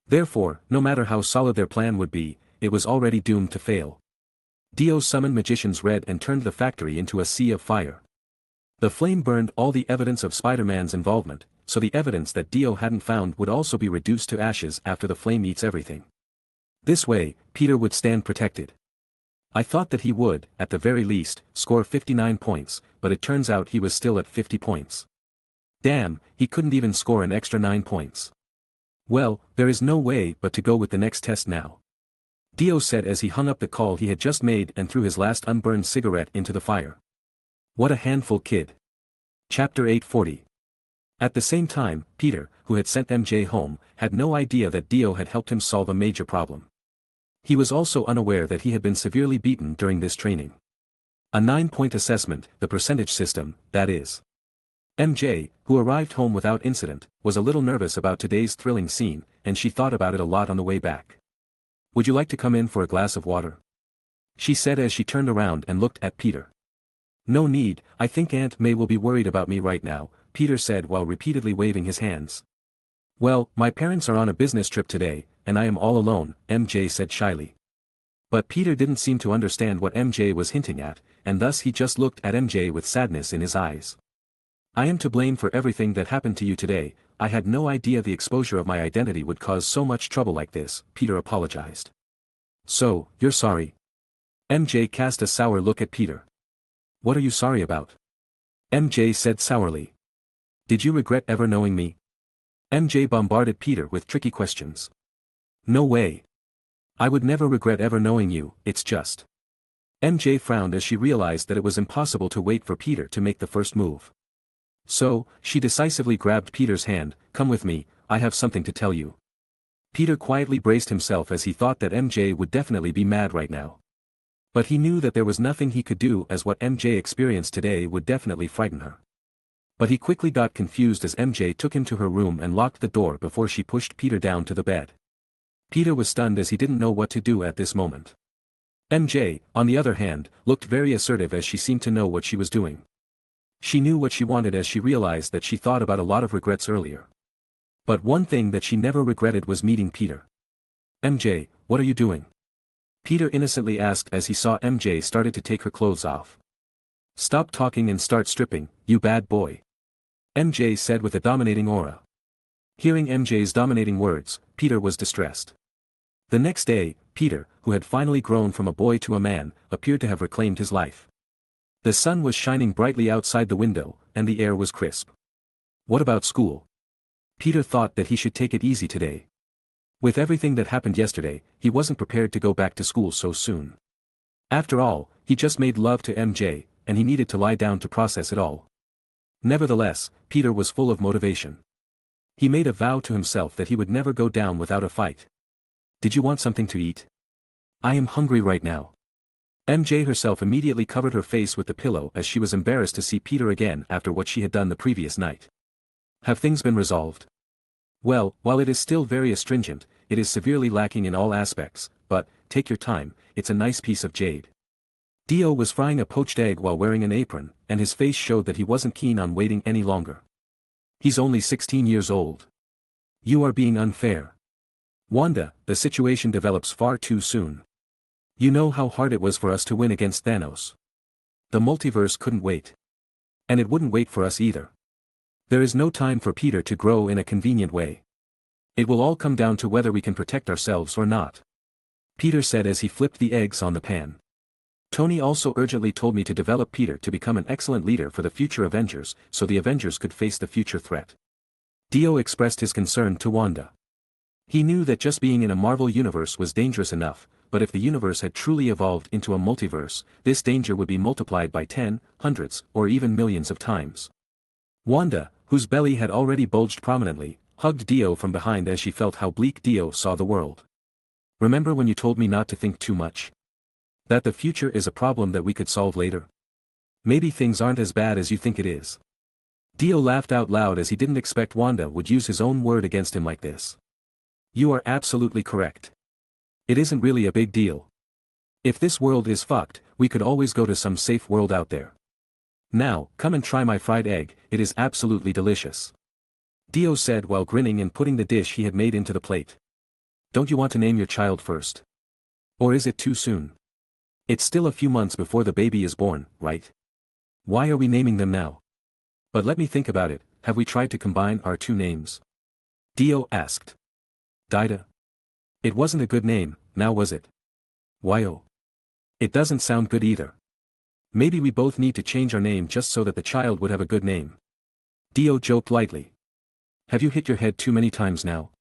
Therefore, no matter how solid their plan would be, it was already doomed to fail. Dio summoned magicians Red and turned the factory into a sea of fire. The flame burned all the evidence of Spider-Man's involvement, so the evidence that Dio hadn't found would also be reduced to ashes after the flame eats everything. This way, Peter would stand protected. I thought that he would, at the very least, score 59 points, but it turns out he was still at 50 points. Damn, he couldn't even score an extra 9 points. Well, there is no way but to go with the next test now. Dio said as he hung up the call he had just made and threw his last unburned cigarette into the fire. What a handful, kid. Chapter 840. At the same time, Peter, who had sent MJ home, had no idea that Dio had helped him solve a major problem. He was also unaware that he had been severely beaten during this training. A 9-point assessment, the percentage system, that is. MJ, who arrived home without incident, was a little nervous about today's thrilling scene, and she thought about it a lot on the way back. Would you like to come in for a glass of water? She said as she turned around and looked at Peter. No need, I think Aunt May will be worried about me right now, Peter said while repeatedly waving his hands. Well, my parents are on a business trip today, and I am all alone, MJ said shyly. But Peter didn't seem to understand what MJ was hinting at, and thus he just looked at MJ with sadness in his eyes. I am to blame for everything that happened to you today. I had no idea the exposure of my identity would cause so much trouble like this, Peter apologized. So, you're sorry? MJ cast a sour look at Peter. What are you sorry about? MJ said sourly. Did you regret ever knowing me? MJ bombarded Peter with tricky questions. No way. I would never regret ever knowing you, it's just. MJ frowned as she realized that it was impossible to wait for Peter to make the first move. So, she decisively grabbed Peter's hand. Come with me, I have something to tell you. Peter quietly braced himself as he thought that MJ would definitely be mad right now. But he knew that there was nothing he could do as what MJ experienced today would definitely frighten her. But he quickly got confused as MJ took him to her room and locked the door before she pushed Peter down to the bed. Peter was stunned as he didn't know what to do at this moment. MJ, on the other hand, looked very assertive as she seemed to know what she was doing. She knew what she wanted as she realized that she thought about a lot of regrets earlier. But one thing that she never regretted was meeting Peter. MJ, what are you doing? Peter innocently asked as he saw MJ started to take her clothes off. Stop talking and start stripping, you bad boy. MJ said with a dominating aura. Hearing MJ's dominating words, Peter was distressed. The next day, Peter, who had finally grown from a boy to a man, appeared to have reclaimed his life. The sun was shining brightly outside the window, and the air was crisp. What about school? Peter thought that he should take it easy today. With everything that happened yesterday, he wasn't prepared to go back to school so soon. After all, he just made love to MJ, and he needed to lie down to process it all. Nevertheless, Peter was full of motivation. He made a vow to himself that he would never go down without a fight. Did you want something to eat? I am hungry right now. MJ herself immediately covered her face with the pillow as she was embarrassed to see Peter again after what she had done the previous night. Have things been resolved? Well, while it is still very astringent, it is severely lacking in all aspects, but, take your time, it's a nice piece of jade. Dio was frying a poached egg while wearing an apron, and his face showed that he wasn't keen on waiting any longer. He's only 16 years old. You are being unfair. Wanda, the situation develops far too soon. You know how hard it was for us to win against Thanos. The multiverse couldn't wait. And it wouldn't wait for us either. There is no time for Peter to grow in a convenient way. It will all come down to whether we can protect ourselves or not. Peter said as he flipped the eggs on the pan. Tony also urgently told me to develop Peter to become an excellent leader for the future Avengers, so the Avengers could face the future threat. Dio expressed his concern to Wanda. He knew that just being in a Marvel universe was dangerous enough, but if the universe had truly evolved into a multiverse, this danger would be multiplied by 10, hundreds, or even millions of times. Wanda, whose belly had already bulged prominently, hugged Dio from behind as she felt how bleak Dio saw the world. Remember when you told me not to think too much? That the future is a problem that we could solve later? Maybe things aren't as bad as you think it is. Dio laughed out loud as he didn't expect Wanda would use his own word against him like this. You are absolutely correct. It isn't really a big deal. If this world is fucked, we could always go to some safe world out there. Now, come and try my fried egg, it is absolutely delicious. Dio said while grinning and putting the dish he had made into the plate. Don't you want to name your child first? Or is it too soon? It's still a few months before the baby is born, right? Why are we naming them now? But let me think about it, have we tried to combine our two names? Dio asked. Dida? It wasn't a good name, now was it? Why-oh? It doesn't sound good either. Maybe we both need to change our name just so that the child would have a good name. Dio joked lightly. Have you hit your head too many times now?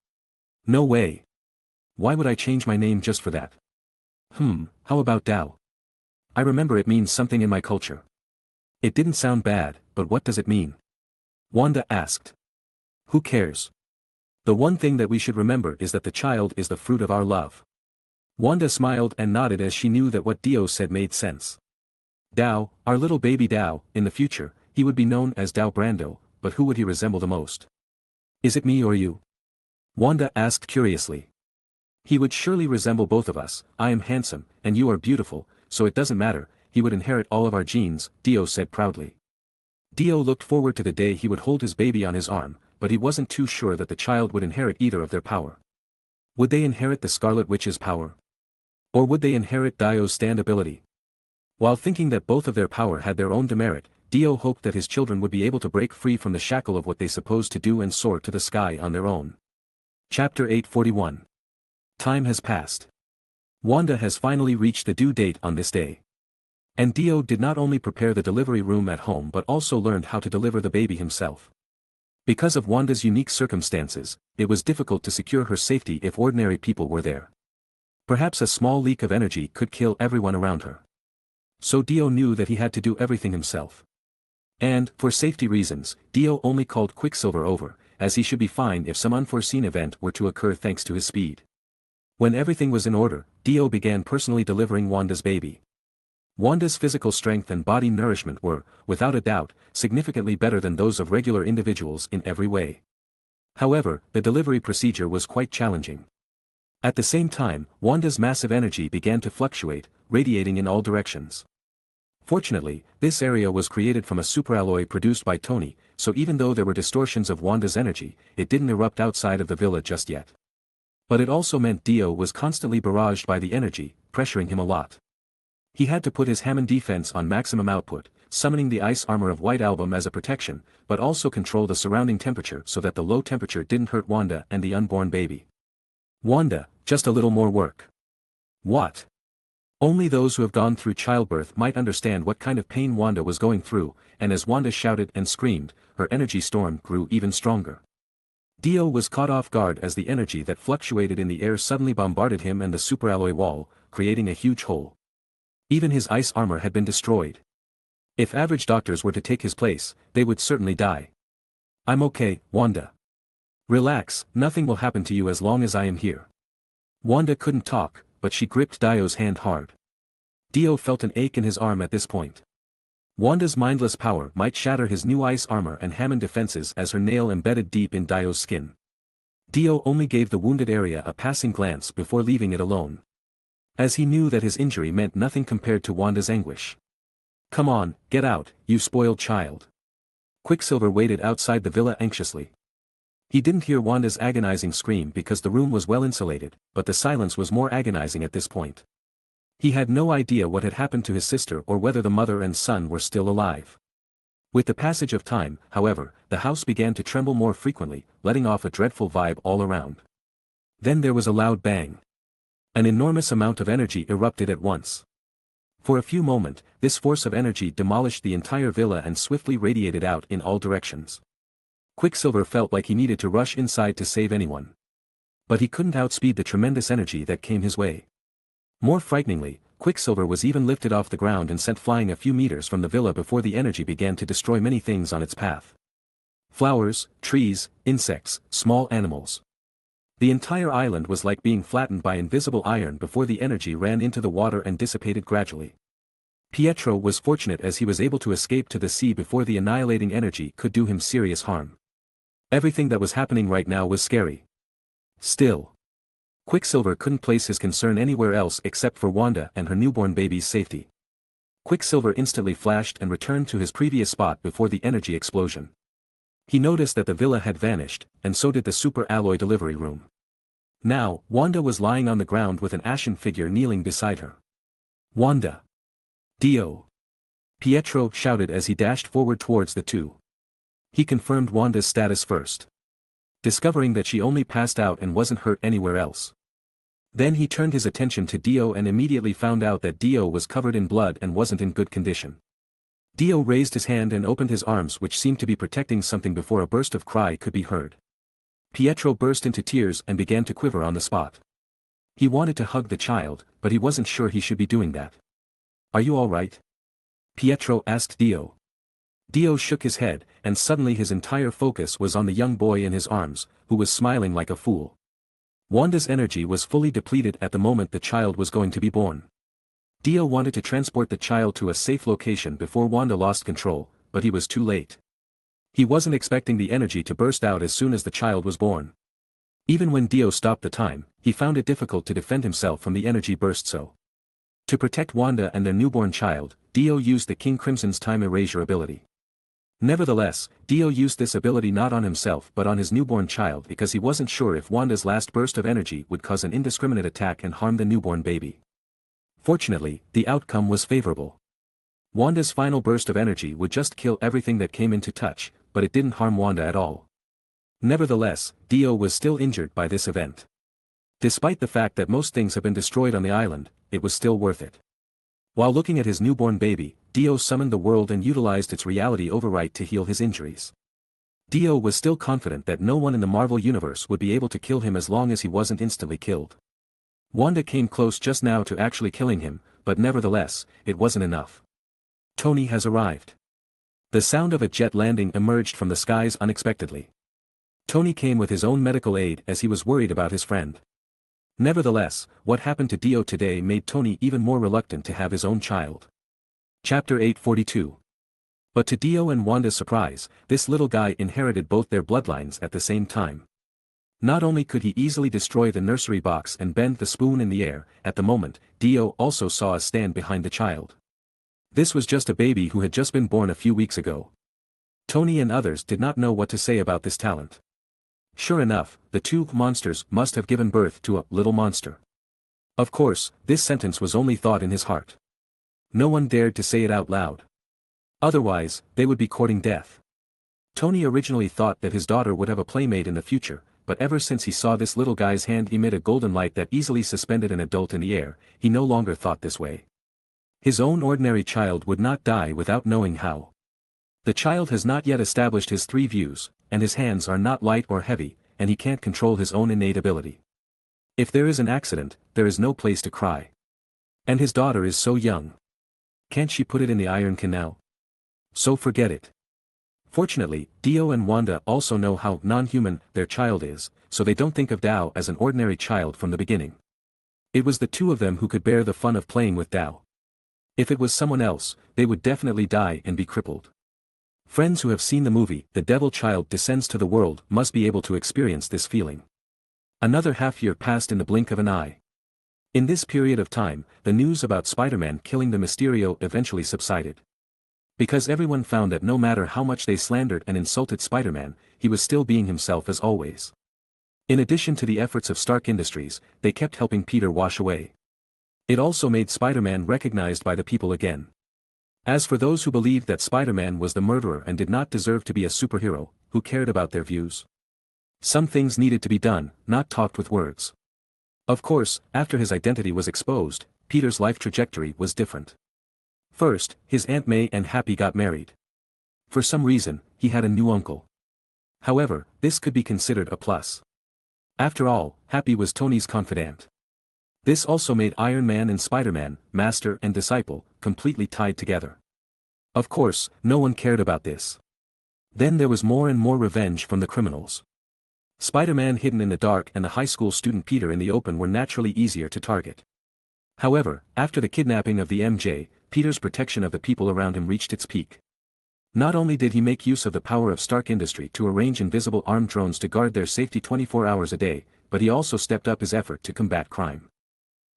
No way. Why would I change my name just for that? How about Dao? I remember it means something in my culture. It didn't sound bad, but what does it mean? Wanda asked. Who cares? The one thing that we should remember is that the child is the fruit of our love. Wanda smiled and nodded as she knew that what Dio said made sense. Dao, our little baby Dao, in the future, he would be known as Dio Brando, but who would he resemble the most? Is it me or you? Wanda asked curiously. He would surely resemble both of us. I am handsome, and you are beautiful, so it doesn't matter, he would inherit all of our genes, Dio said proudly. Dio looked forward to the day he would hold his baby on his arm, but he wasn't too sure that the child would inherit either of their power. Would they inherit the Scarlet Witch's power? Or would they inherit Dio's stand ability? While thinking that both of their power had their own demerit, Dio hoped that his children would be able to break free from the shackle of what they supposed to do and soar to the sky on their own. Chapter 841. Time has passed. Wanda has finally reached the due date on this day. And Dio did not only prepare the delivery room at home but also learned how to deliver the baby himself. Because of Wanda's unique circumstances, it was difficult to secure her safety if ordinary people were there. Perhaps a small leak of energy could kill everyone around her. So Dio knew that he had to do everything himself. And, for safety reasons, Dio only called Quicksilver over, as he should be fine if some unforeseen event were to occur thanks to his speed. When everything was in order, Dio began personally delivering Wanda's baby. Wanda's physical strength and body nourishment were, without a doubt, significantly better than those of regular individuals in every way. However, the delivery procedure was quite challenging. At the same time, Wanda's massive energy began to fluctuate, radiating in all directions. Fortunately, this area was created from a superalloy produced by Tony, so even though there were distortions of Wanda's energy, it didn't erupt outside of the villa just yet. But it also meant Dio was constantly barraged by the energy, pressuring him a lot. He had to put his Hammond defense on maximum output, summoning the ice armor of White Album as a protection, but also control the surrounding temperature so that the low temperature didn't hurt Wanda and the unborn baby. Wanda, just a little more work. What? Only those who have gone through childbirth might understand what kind of pain Wanda was going through, and as Wanda shouted and screamed, her energy storm grew even stronger. Dio was caught off guard as the energy that fluctuated in the air suddenly bombarded him and the superalloy wall, creating a huge hole. Even his ice armor had been destroyed. If average doctors were to take his place, they would certainly die. I'm okay, Wanda. Relax, nothing will happen to you as long as I am here. Wanda couldn't talk, but she gripped Dio's hand hard. Dio felt an ache in his arm at this point. Wanda's mindless power might shatter his new ice armor and Hammond defenses as her nail embedded deep in Dio's skin. Dio only gave the wounded area a passing glance before leaving it alone. as he knew that his injury meant nothing compared to Wanda's anguish. "Come on, get out, you spoiled child." Quicksilver waited outside the villa anxiously. He didn't hear Wanda's agonizing scream because the room was well insulated, but the silence was more agonizing at this point. He had no idea what had happened to his sister or whether the mother and son were still alive. With the passage of time, however, the house began to tremble more frequently, letting off a dreadful vibe all around. Then there was a loud bang. An enormous amount of energy erupted at once. For a few moments, this force of energy demolished the entire villa and swiftly radiated out in all directions. Quicksilver felt like he needed to rush inside to save anyone. But he couldn't outspeed the tremendous energy that came his way. More frighteningly, Quicksilver was even lifted off the ground and sent flying a few meters from the villa before the energy began to destroy many things on its path. Flowers, trees, insects, small animals. The entire island was like being flattened by invisible iron before the energy ran into the water and dissipated gradually. Pietro was fortunate as he was able to escape to the sea before the annihilating energy could do him serious harm. Everything that was happening right now was scary. Still, Quicksilver couldn't place his concern anywhere else except for Wanda and her newborn baby's safety. Quicksilver instantly flashed and returned to his previous spot before the energy explosion. He noticed that the villa had vanished, and so did the super alloy delivery room. Now, Wanda was lying on the ground with an ashen figure kneeling beside her. "Wanda! Dio!" Pietro shouted as he dashed forward towards the two. He confirmed Wanda's status first, discovering that she only passed out and wasn't hurt anywhere else. Then he turned his attention to Dio and immediately found out that Dio was covered in blood and wasn't in good condition. Dio raised his hand and opened his arms, which seemed to be protecting something, before a burst of cry could be heard. Pietro burst into tears and began to quiver on the spot. He wanted to hug the child, but he wasn't sure he should be doing that. "Are you all right?" Pietro asked Dio. Dio shook his head, and suddenly his entire focus was on the young boy in his arms, who was smiling like a fool. Wanda's energy was fully depleted at the moment the child was going to be born. Dio wanted to transport the child to a safe location before Wanda lost control, but he was too late. He wasn't expecting the energy to burst out as soon as the child was born. Even when Dio stopped the time, he found it difficult to defend himself from the energy burst, so to protect Wanda and their newborn child, Dio used the King Crimson's time erasure ability. Nevertheless, Dio used this ability not on himself but on his newborn child because he wasn't sure if Wanda's last burst of energy would cause an indiscriminate attack and harm the newborn baby. Fortunately, the outcome was favorable. Wanda's final burst of energy would just kill everything that came into touch, but it didn't harm Wanda at all. Nevertheless, Dio was still injured by this event. Despite the fact that most things have been destroyed on the island, it was still worth it. While looking at his newborn baby, Dio summoned the world and utilized its reality override to heal his injuries. Dio was still confident that no one in the Marvel Universe would be able to kill him as long as he wasn't instantly killed. Wanda came close just now to actually killing him, but nevertheless, it wasn't enough. Tony has arrived. The sound of a jet landing emerged from the skies unexpectedly. Tony came with his own medical aid as he was worried about his friend. Nevertheless, what happened to Dio today made Tony even more reluctant to have his own child. Chapter 842. But to Dio and Wanda's surprise, this little guy inherited both their bloodlines at the same time. Not only could he easily destroy the nursery box and bend the spoon in the air, at the moment, Dio also saw a stand behind the child. This was just a baby who had just been born a few weeks ago. Tony and others did not know what to say about this talent. Sure enough, the two monsters must have given birth to a little monster. Of course, this sentence was only thought in his heart. No one dared to say it out loud. Otherwise, they would be courting death. Tony originally thought that his daughter would have a playmate in the future, but ever since he saw this little guy's hand emit a golden light that easily suspended an adult in the air, he no longer thought this way. His own ordinary child would not die without knowing how. The child has not yet established his three views, and his hands are not light or heavy, and he can't control his own innate ability. If there is an accident, there is no place to cry. And his daughter is so young. Can't she put it in the iron canal? So forget it. Fortunately, Dio and Wanda also know how non-human their child is, so they don't think of Dao as an ordinary child from the beginning. It was the two of them who could bear the fun of playing with Dao. If it was someone else, they would definitely die and be crippled. Friends who have seen the movie The Devil Child Descends to the World must be able to experience this feeling. Another half year passed in the blink of an eye. In this period of time, the news about Spider-Man killing the Mysterio eventually subsided. Because everyone found that no matter how much they slandered and insulted Spider-Man, he was still being himself as always. In addition to the efforts of Stark Industries, they kept helping Peter wash away. It also made Spider-Man recognized by the people again. As for those who believed that Spider-Man was the murderer and did not deserve to be a superhero, who cared about their views? Some things needed to be done, not talked with words. Of course, after his identity was exposed, Peter's life trajectory was different. First, his Aunt May and Happy got married. For some reason, he had a new uncle. However, this could be considered a plus. After all, Happy was Tony's confidant. This also made Iron Man and Spider-Man, master and disciple, completely tied together. Of course, no one cared about this. Then there was more and more revenge from the criminals. Spider-Man hidden in the dark and the high school student Peter in the open were naturally easier to target. However, after the kidnapping of the MJ, Peter's protection of the people around him reached its peak. Not only did he make use of the power of Stark Industry to arrange invisible armed drones to guard their safety 24 hours a day, but he also stepped up his effort to combat crime.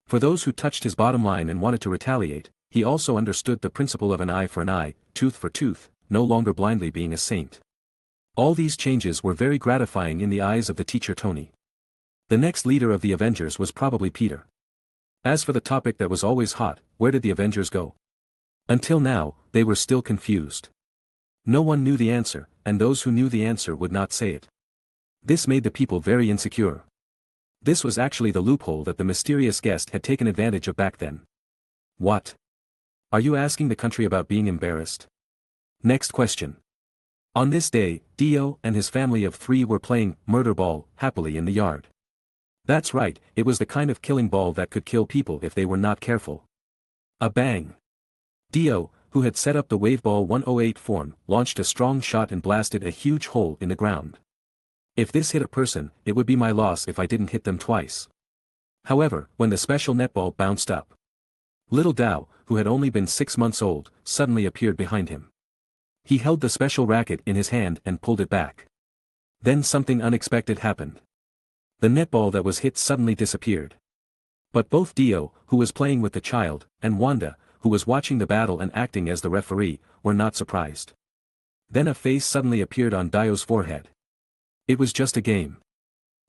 For those who touched his bottom line and wanted to retaliate, he also understood the principle of an eye for an eye, tooth for tooth, no longer blindly being a saint. All these changes were very gratifying in the eyes of the teacher Tony. The next leader of the Avengers was probably Peter. As for the topic that was always hot, where did the Avengers go? Until now, they were still confused. No one knew the answer, and those who knew the answer would not say it. This made the people very insecure. This was actually the loophole that the mysterious guest had taken advantage of back then. What? Are you asking the country about being embarrassed? Next question. On this day, Dio and his family of 3 were playing murder ball happily in the yard. That's right, it was the kind of killing ball that could kill people if they were not careful. A bang. Dio, who had set up the Waveball 108 form, launched a strong shot and blasted a huge hole in the ground. If this hit a person, it would be my loss if I didn't hit them twice. However, when the special netball bounced up, little Dow, who had only been 6 months old, suddenly appeared behind him. He held the special racket in his hand and pulled it back. Then something unexpected happened. The netball that was hit suddenly disappeared. But both Dio, who was playing with the child, and Wanda, who was watching the battle and acting as the referee, were not surprised. Then a face suddenly appeared on Dio's forehead. It was just a game.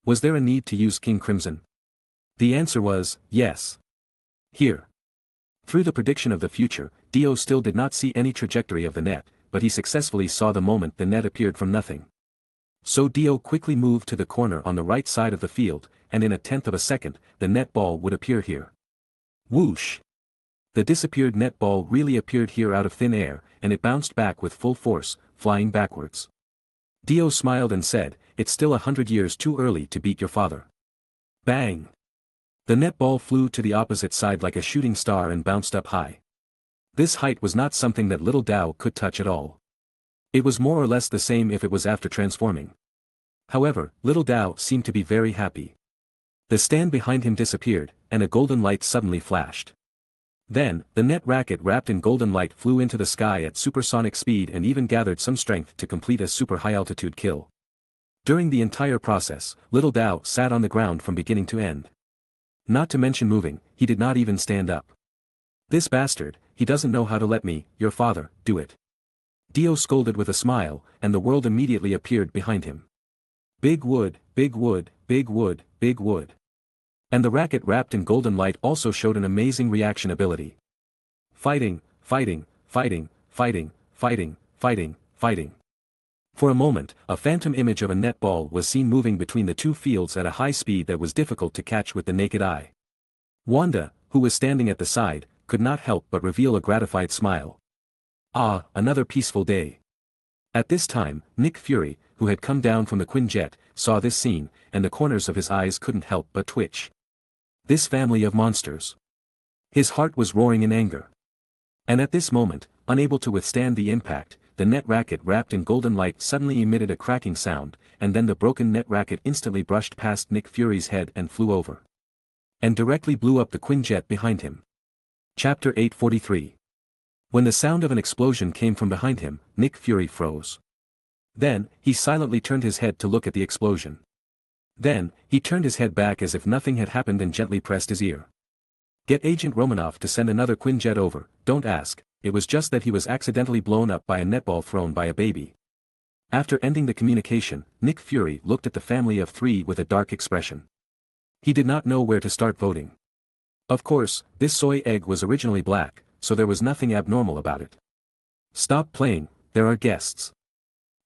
Was there a need to use King Crimson? The answer was, yes. Here. Through the prediction of the future, Dio still did not see any trajectory of the net, but he successfully saw the moment the net appeared from nothing. So Dio quickly moved to the corner on the right side of the field, and in a tenth of a second, the net ball would appear here. Whoosh! The disappeared net ball really appeared here out of thin air, and it bounced back with full force, flying backwards. Dio smiled and said, "It's still 100 years too early to beat your father." Bang! The net ball flew to the opposite side like a shooting star and bounced up high. This height was not something that little Dow could touch at all. It was more or less the same if it was after transforming. However, little Dow seemed to be very happy. The stand behind him disappeared, and a golden light suddenly flashed. Then, the net racket wrapped in golden light flew into the sky at supersonic speed and even gathered some strength to complete a super high-altitude kill. During the entire process, little Dow sat on the ground from beginning to end. Not to mention moving, he did not even stand up. This bastard, he doesn't know how to let me, your father, do it. Dio scolded with a smile, and the world immediately appeared behind him. Big wood, big wood, big wood, big wood. And the racket wrapped in golden light also showed an amazing reaction ability. Fighting, fighting, fighting, fighting, fighting, fighting, fighting. For a moment, a phantom image of a net ball was seen moving between the two fields at a high speed that was difficult to catch with the naked eye. Wanda, who was standing at the side, could not help but reveal a gratified smile. Ah, another peaceful day. At this time, Nick Fury, who had come down from the Quinjet, saw this scene, and the corners of his eyes couldn't help but twitch. This family of monsters. His heart was roaring in anger. And at this moment, unable to withstand the impact, the net racket wrapped in golden light suddenly emitted a cracking sound, and then the broken net racket instantly brushed past Nick Fury's head and flew over. And directly blew up the Quinjet behind him. Chapter 843. When the sound of an explosion came from behind him, Nick Fury froze. Then, he silently turned his head to look at the explosion. Then, he turned his head back as if nothing had happened and gently pressed his ear. Get Agent Romanov to send another Quinjet over, don't ask, it was just that he was accidentally blown up by a netball thrown by a baby. After ending the communication, Nick Fury looked at the family of three with a dark expression. He did not know where to start voting. Of course, this soy egg was originally black, so there was nothing abnormal about it. Stop playing, there are guests.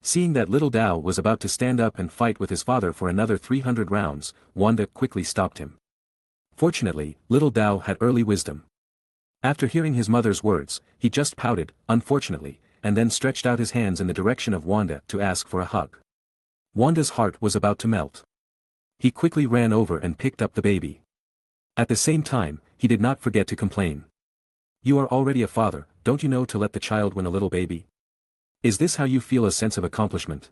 Seeing that little Dao was about to stand up and fight with his father for another 300 rounds, Wanda quickly stopped him. Fortunately, little Dao had early wisdom. After hearing his mother's words, he just pouted, unfortunately, and then stretched out his hands in the direction of Wanda to ask for a hug. Wanda's heart was about to melt. He quickly ran over and picked up the baby. At the same time, he did not forget to complain. You are already a father, don't you know to let the child win a little baby? Is this how you feel a sense of accomplishment?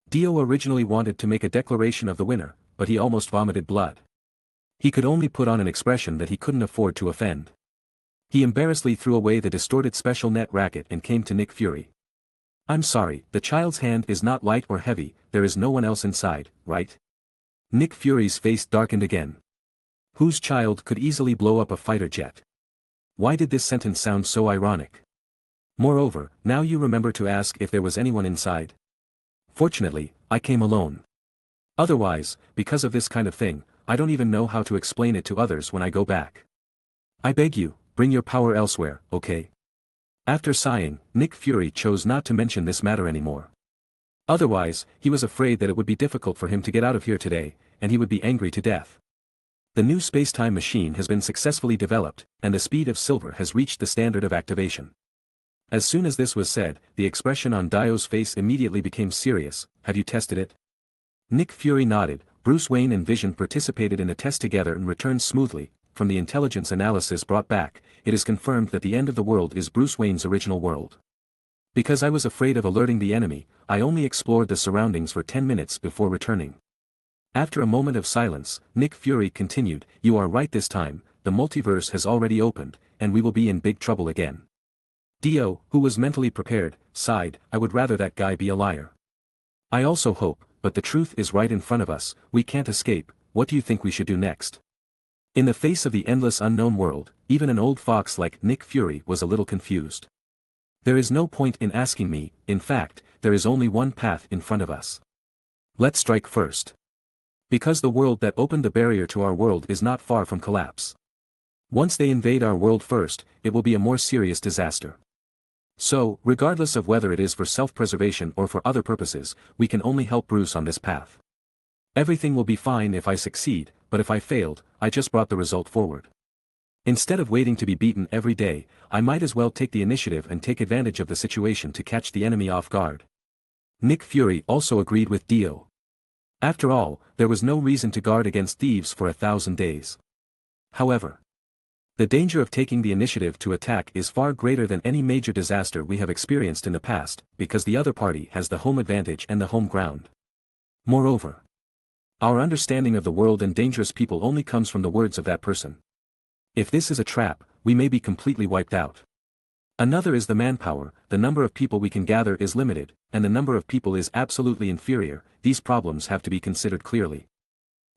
Dio originally wanted to make a declaration of the winner, but he almost vomited blood. He could only put on an expression that he couldn't afford to offend. He embarrassedly threw away the distorted special net racket and came to Nick Fury. I'm sorry, the child's hand is not light or heavy, there is no one else inside, right? Nick Fury's face darkened again. Whose child could easily blow up a fighter jet? Why did this sentence sound so ironic? Moreover, now you remember to ask if there was anyone inside? Fortunately, I came alone. Otherwise, because of this kind of thing, I don't even know how to explain it to others when I go back. I beg you, bring your power elsewhere, okay? After sighing, Nick Fury chose not to mention this matter anymore. Otherwise, he was afraid that it would be difficult for him to get out of here today, and he would be angry to death. The new space-time machine has been successfully developed, and the speed of silver has reached the standard of activation. As soon as this was said, the expression on Dio's face immediately became serious. Have you tested it? Nick Fury nodded. Bruce Wayne and Vision participated in a test together and returned smoothly. From the intelligence analysis brought back, it is confirmed that the end of the world is Bruce Wayne's original world. Because I was afraid of alerting the enemy, I only explored the surroundings for 10 minutes before returning. After a moment of silence, Nick Fury continued, you are right this time, the multiverse has already opened, and we will be in big trouble again. Dio, who was mentally prepared, sighed, I would rather that guy be a liar. I also hope, but the truth is right in front of us, we can't escape, what do you think we should do next? In the face of the endless unknown world, even an old fox like Nick Fury was a little confused. There is no point in asking me, in fact, there is only one path in front of us. Let's strike first. Because the world that opened the barrier to our world is not far from collapse. Once they invade our world first, it will be a more serious disaster. So, regardless of whether it is for self-preservation or for other purposes, we can only help Bruce on this path. Everything will be fine if I succeed, but if I failed, I just brought the result forward. Instead of waiting to be beaten every day, I might as well take the initiative and take advantage of the situation to catch the enemy off guard. Nick Fury also agreed with Dio. After all, there was no reason to guard against thieves for 1,000 days. However, the danger of taking the initiative to attack is far greater than any major disaster we have experienced in the past, because the other party has the home advantage and the home ground. Moreover, our understanding of the world and dangerous people only comes from the words of that person. If this is a trap, we may be completely wiped out. Another is the manpower, the number of people we can gather is limited, and the number of people is absolutely inferior, these problems have to be considered clearly.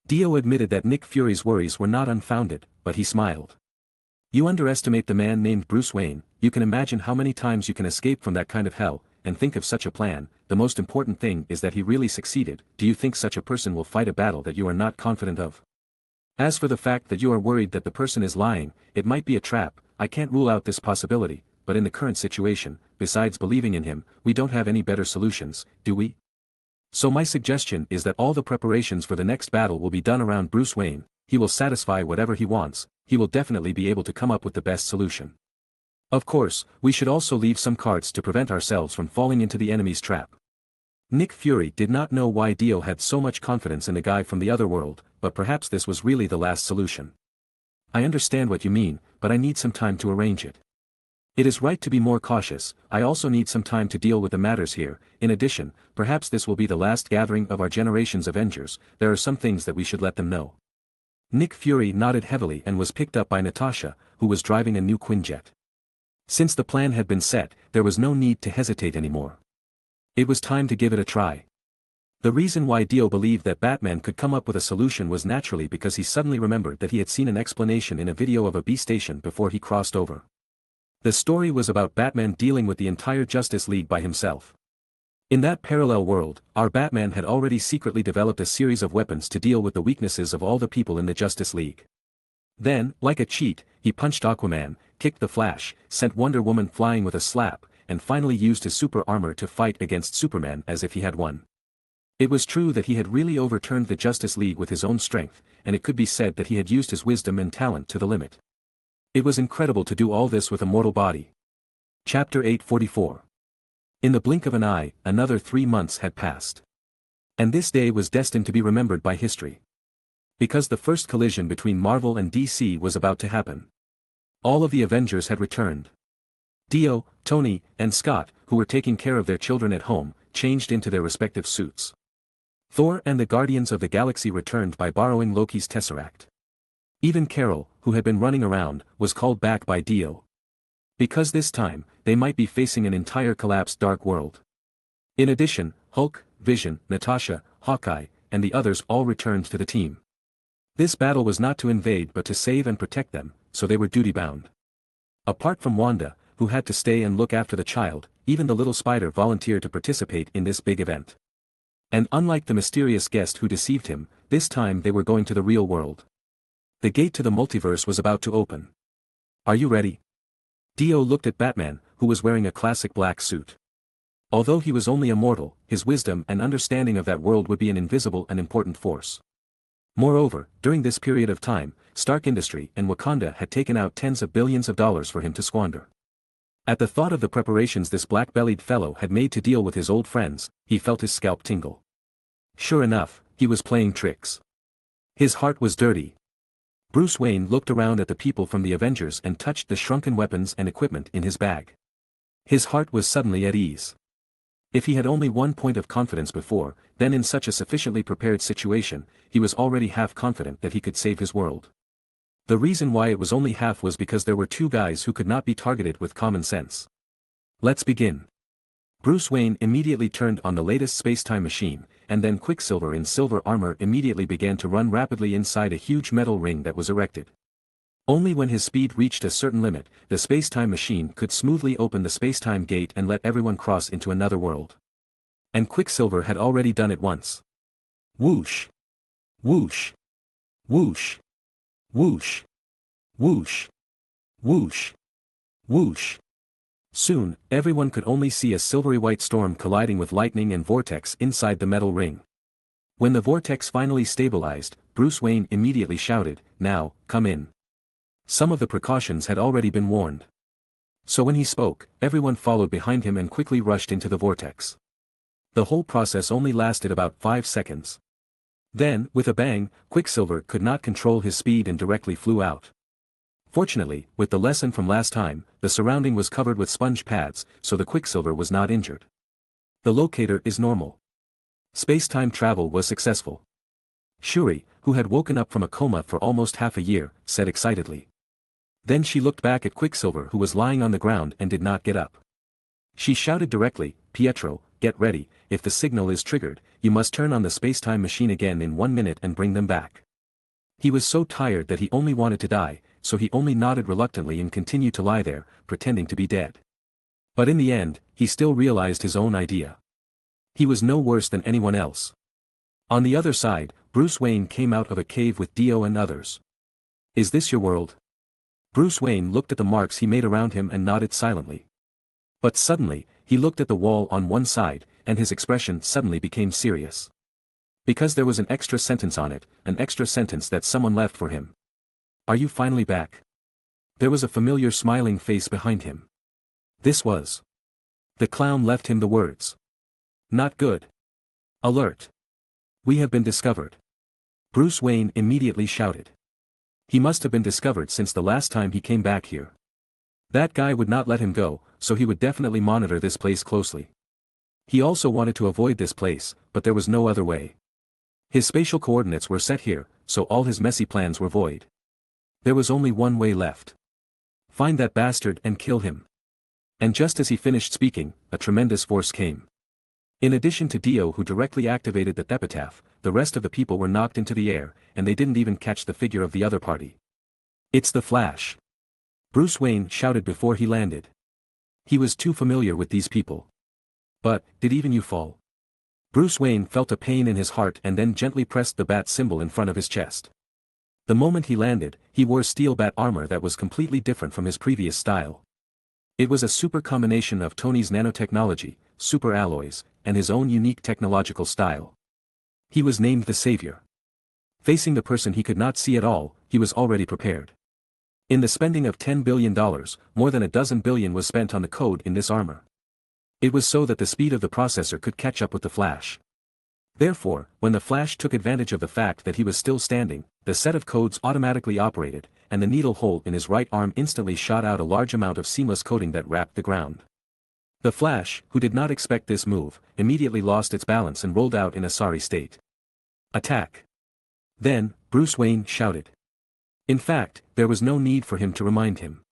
Dio admitted that Nick Fury's worries were not unfounded, but he smiled. You underestimate the man named Bruce Wayne, you can imagine how many times you can escape from that kind of hell, and think of such a plan, the most important thing is that he really succeeded, do you think such a person will fight a battle that you are not confident of? As for the fact that you are worried that the person is lying, it might be a trap, I can't rule out this possibility, but in the current situation, besides believing in him, we don't have any better solutions, do we? So my suggestion is that all the preparations for the next battle will be done around Bruce Wayne, he will satisfy whatever he wants, he will definitely be able to come up with the best solution. Of course, we should also leave some cards to prevent ourselves from falling into the enemy's trap. Nick Fury did not know why Dio had so much confidence in the guy from the other world, but perhaps this was really the last solution. I understand what you mean, but I need some time to arrange it. It is right to be more cautious, I also need some time to deal with the matters here, in addition, perhaps this will be the last gathering of our generation's Avengers, there are some things that we should let them know. Nick Fury nodded heavily and was picked up by Natasha, who was driving a new Quinjet. Since the plan had been set, there was no need to hesitate anymore. It was time to give it a try. The reason why Dio believed that Batman could come up with a solution was naturally because he suddenly remembered that he had seen an explanation in a video of a B station before he crossed over. The story was about Batman dealing with the entire Justice League by himself. In that parallel world, our Batman had already secretly developed a series of weapons to deal with the weaknesses of all the people in the Justice League. Then, like a cheat, he punched Aquaman, kicked the Flash, sent Wonder Woman flying with a slap, and finally used his super armor to fight against Superman as if he had won. It was true that he had really overturned the Justice League with his own strength, and it could be said that he had used his wisdom and talent to the limit. It was incredible to do all this with a mortal body. Chapter 844. In the blink of an eye, another 3 months had passed. And this day was destined to be remembered by history. Because the first collision between Marvel and DC was about to happen. All of the Avengers had returned. Dio, Tony, and Scott, who were taking care of their children at home, changed into their respective suits. Thor and the Guardians of the Galaxy returned by borrowing Loki's Tesseract. Even Carol, who had been running around, was called back by Dio. Because this time, they might be facing an entire collapsed dark world. In addition, Hulk, Vision, Natasha, Hawkeye, and the others all returned to the team. This battle was not to invade but to save and protect them, so they were duty-bound. Apart from Wanda, who had to stay and look after the child, even the little spider volunteered to participate in this big event. And unlike the mysterious guest who deceived him, this time they were going to the real world. The gate to the multiverse was about to open. Are you ready? Dio looked at Batman, who was wearing a classic black suit. Although he was only a mortal, his wisdom and understanding of that world would be an invisible and important force. Moreover, during this period of time, Stark Industry and Wakanda had taken out tens of billions of dollars for him to squander. At the thought of the preparations this black-bellied fellow had made to deal with his old friends, he felt his scalp tingle. Sure enough, he was playing tricks. His heart was dirty. Bruce Wayne looked around at the people from the Avengers and touched the shrunken weapons and equipment in his bag. His heart was suddenly at ease. If he had only 1 point of confidence before, then in such a sufficiently prepared situation, he was already half confident that he could save his world. The reason why it was only half was because there were 2 guys who could not be targeted with common sense. Let's begin. Bruce Wayne immediately turned on the latest space-time machine, and then Quicksilver in silver armor immediately began to run rapidly inside a huge metal ring that was erected. Only when his speed reached a certain limit, the space-time machine could smoothly open the space-time gate and let everyone cross into another world. And Quicksilver had already done it once. Whoosh! Whoosh! Whoosh! Whoosh! Whoosh! Whoosh! Whoosh! Soon, everyone could only see a silvery white storm colliding with lightning and vortex inside the metal ring. When the vortex finally stabilized, Bruce Wayne immediately shouted, "Now, come in." Some of the precautions had already been warned. So when he spoke, everyone followed behind him and quickly rushed into the vortex. The whole process only lasted about 5 seconds. Then, with a bang, Quicksilver could not control his speed and directly flew out. Fortunately, with the lesson from last time, the surrounding was covered with sponge pads, so the Quicksilver was not injured. The locator is normal. Space-time travel was successful. Shuri, who had woken up from a coma for almost half a year, said excitedly. Then she looked back at Quicksilver who was lying on the ground and did not get up. She shouted directly, "Pietro, get ready, if the signal is triggered, you must turn on the space-time machine again in 1 minute and bring them back." He was so tired that he only wanted to die, so he only nodded reluctantly and continued to lie there, pretending to be dead. But in the end, he still realized his own idea. He was no worse than anyone else. On the other side, Bruce Wayne came out of a cave with Dio and others. "Is this your world?" Bruce Wayne looked at the marks he made around him and nodded silently. But suddenly, he looked at the wall on one side, and his expression suddenly became serious. Because there was an extra sentence on it, an extra sentence that someone left for him. "Are you finally back?" There was a familiar smiling face behind him. This was. The clown left him the words. "Not good. Alert. We have been discovered." Bruce Wayne immediately shouted. He must have been discovered since the last time he came back here. That guy would not let him go, so he would definitely monitor this place closely. He also wanted to avoid this place, but there was no other way. His spatial coordinates were set here, so all his messy plans were void. There was only one way left. Find that bastard and kill him. And just as he finished speaking, a tremendous force came. In addition to Dio, who directly activated the epitaph, the rest of the people were knocked into the air, and they didn't even catch the figure of the other party. "It's the Flash!" Bruce Wayne shouted before he landed. He was too familiar with these people. "But, did even you fall?" Bruce Wayne felt a pain in his heart and then gently pressed the bat symbol in front of his chest. The moment he landed, he wore steel bat armor that was completely different from his previous style. It was a super combination of Tony's nanotechnology, super alloys, and his own unique technological style. He was named the Savior. Facing the person he could not see at all, he was already prepared. In the spending of $10 billion, more than a dozen billion was spent on the code in this armor. It was so that the speed of the processor could catch up with the Flash. Therefore, when the Flash took advantage of the fact that he was still standing, the set of codes automatically operated, and the needle hole in his right arm instantly shot out a large amount of seamless coating that wrapped the ground. The Flash, who did not expect this move, immediately lost its balance and rolled out in a sorry state. "Attack!" Then, Bruce Wayne shouted. In fact, there was no need for him to remind him.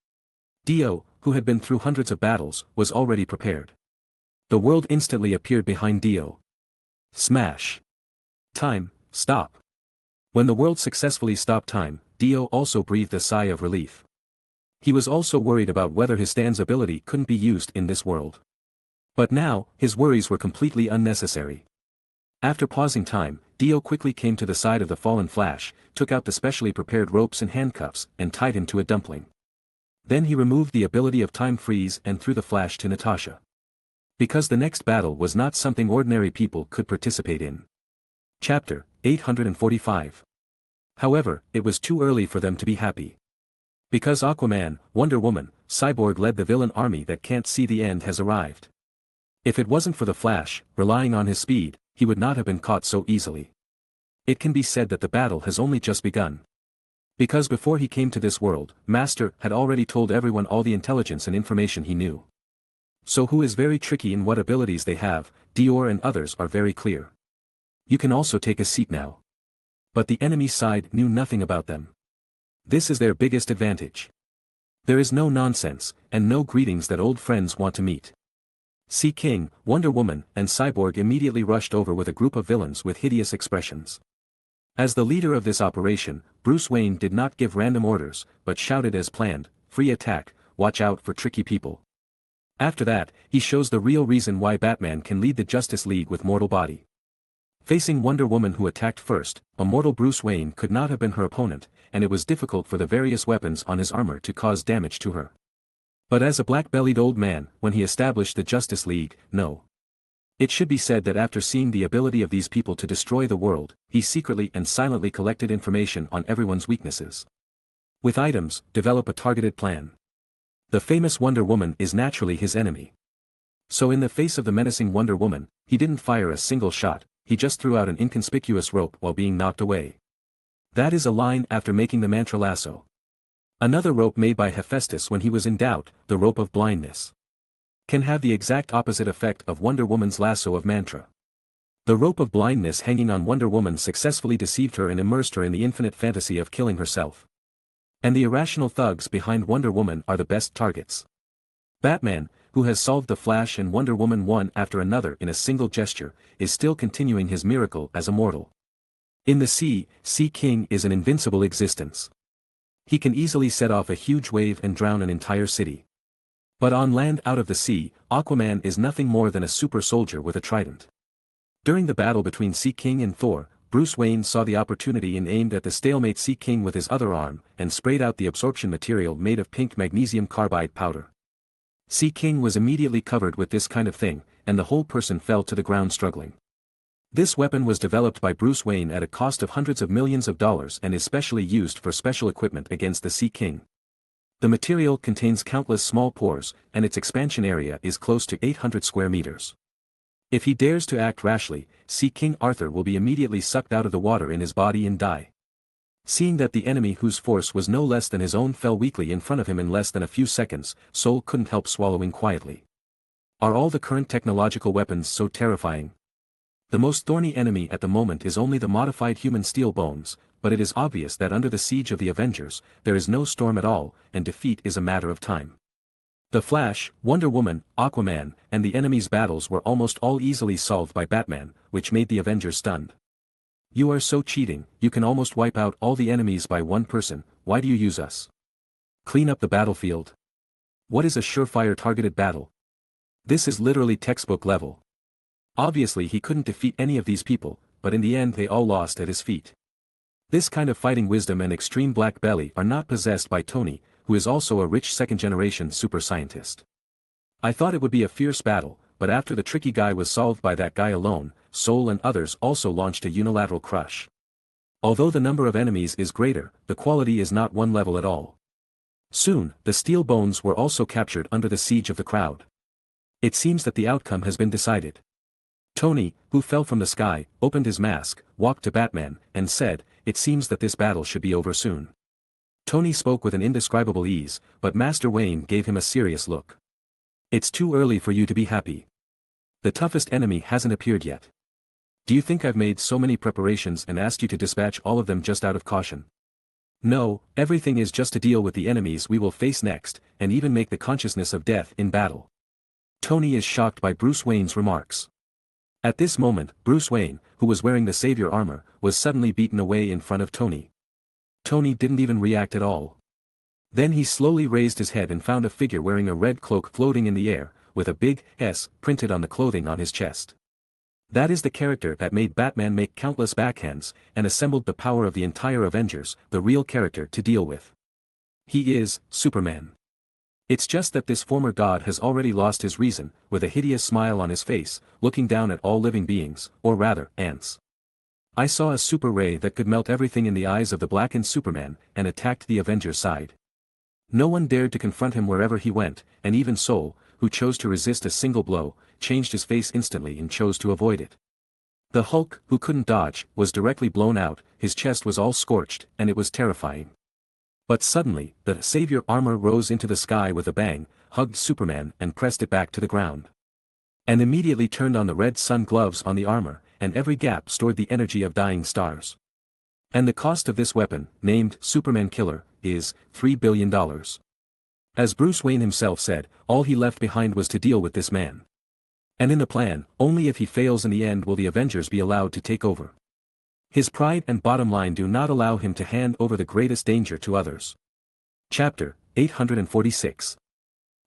Dio, who had been through hundreds of battles, was already prepared. The world instantly appeared behind Dio. Smash! Time, stop! When the world successfully stopped time, Dio also breathed a sigh of relief. He was also worried about whether his Stan's ability couldn't be used in this world. But now, his worries were completely unnecessary. After pausing time, Dio quickly came to the side of the fallen Flash, took out the specially prepared ropes and handcuffs, and tied him to a dumpling. Then he removed the ability of time freeze and threw the Flash to Natasha. Because the next battle was not something ordinary people could participate in. Chapter 845. However, it was too early for them to be happy. Because Aquaman, Wonder Woman, Cyborg led the villain army that can't see the end has arrived. If it wasn't for the Flash, relying on his speed, he would not have been caught so easily. It can be said that the battle has only just begun. Because before he came to this world, Master had already told everyone all the intelligence and information he knew. So who is very tricky in what abilities they have, Dior and others are very clear. You can also take a seat now. But the enemy side knew nothing about them. This is their biggest advantage. There is no nonsense, and no greetings that old friends want to meet. Sea King, Wonder Woman, and Cyborg immediately rushed over with a group of villains with hideous expressions. As the leader of this operation, Bruce Wayne did not give random orders, but shouted as planned, "Free attack, watch out for tricky people." After that, he shows the real reason why Batman can lead the Justice League with mortal body. Facing Wonder Woman, who attacked first, a mortal Bruce Wayne could not have been her opponent, and it was difficult for the various weapons on his armor to cause damage to her. But as a black-bellied old man, when he established the Justice League, no. It should be said that after seeing the ability of these people to destroy the world, he secretly and silently collected information on everyone's weaknesses. With items, develop a targeted plan. The famous Wonder Woman is naturally his enemy. So in the face of the menacing Wonder Woman, he didn't fire a single shot, he just threw out an inconspicuous rope while being knocked away. That is a line after making the mantra lasso. Another rope made by Hephaestus when he was in doubt, the rope of blindness. Can have the exact opposite effect of Wonder Woman's lasso of mantra. The rope of blindness hanging on Wonder Woman successfully deceived her and immersed her in the infinite fantasy of killing herself. And the irrational thugs behind Wonder Woman are the best targets. Batman, who has solved the Flash and Wonder Woman one after another in a single gesture, is still continuing his miracle as a mortal. In the sea, Sea King is an invincible existence. He can easily set off a huge wave and drown an entire city. But on land out of the sea, Aquaman is nothing more than a super soldier with a trident. During the battle between Sea King and Thor, Bruce Wayne saw the opportunity and aimed at the stalemate Sea King with his other arm, and sprayed out the absorption material made of pink magnesium carbide powder. Sea King was immediately covered with this kind of thing, and the whole person fell to the ground struggling. This weapon was developed by Bruce Wayne at a cost of hundreds of millions of dollars and is specially used for special equipment against the Sea King. The material contains countless small pores, and its expansion area is close to 800 square meters. If he dares to act rashly, Sea King Arthur will be immediately sucked out of the water in his body and die. Seeing that the enemy whose force was no less than his own fell weakly in front of him in less than a few seconds, Soul couldn't help swallowing quietly. Are all the current technological weapons so terrifying? The most thorny enemy at the moment is only the modified human steel bones, but it is obvious that under the siege of the Avengers, there is no storm at all, and defeat is a matter of time. The Flash, Wonder Woman, Aquaman, and the enemies' battles were almost all easily solved by Batman, which made the Avengers stunned. "You are so cheating, you can almost wipe out all the enemies by one person, why do you use us? Clean up the battlefield. What is a surefire targeted battle? This is literally textbook level." Obviously he couldn't defeat any of these people, but in the end they all lost at his feet. This kind of fighting wisdom and extreme black belly are not possessed by Tony, who is also a rich second-generation super scientist. I thought it would be a fierce battle, but after the tricky guy was solved by that guy alone, Soul and others also launched a unilateral crush. Although the number of enemies is greater, the quality is not one level at all. Soon, the steel bones were also captured under the siege of the crowd. It seems that the outcome has been decided. Tony, who fell from the sky, opened his mask, walked to Batman, and said, "It seems that this battle should be over soon." Tony spoke with an indescribable ease, but Master Wayne gave him a serious look. "It's too early for you to be happy. The toughest enemy hasn't appeared yet. Do you think I've made so many preparations and asked you to dispatch all of them just out of caution? No, everything is just to deal with the enemies we will face next, and even make the consciousness of death in battle." Tony is shocked by Bruce Wayne's remarks. At this moment, Bruce Wayne, who was wearing the savior armor, was suddenly beaten away in front of Tony. Tony didn't even react at all. Then he slowly raised his head and found a figure wearing a red cloak floating in the air, with a big S printed on the clothing on his chest. That is the character that made Batman make countless backhands, and assembled the power of the entire Avengers, the real character to deal with. He is Superman. It's just that this former god has already lost his reason, with a hideous smile on his face, looking down at all living beings, or rather, ants. I saw a super ray that could melt everything in the eyes of the blackened Superman, and attacked the Avengers' side. No one dared to confront him wherever he went, and even Soul, who chose to resist a single blow, changed his face instantly and chose to avoid it. The Hulk, who couldn't dodge, was directly blown out, his chest was all scorched, and it was terrifying. But suddenly, the savior armor rose into the sky with a bang, hugged Superman and pressed it back to the ground. And immediately turned on the red sun gloves on the armor, and every gap stored the energy of dying stars. And the cost of this weapon, named Superman Killer, is $3 billion. As Bruce Wayne himself said, all he left behind was to deal with this man. And in the plan, only if he fails in the end will the Avengers be allowed to take over. His pride and bottom line do not allow him to hand over the greatest danger to others. Chapter 846.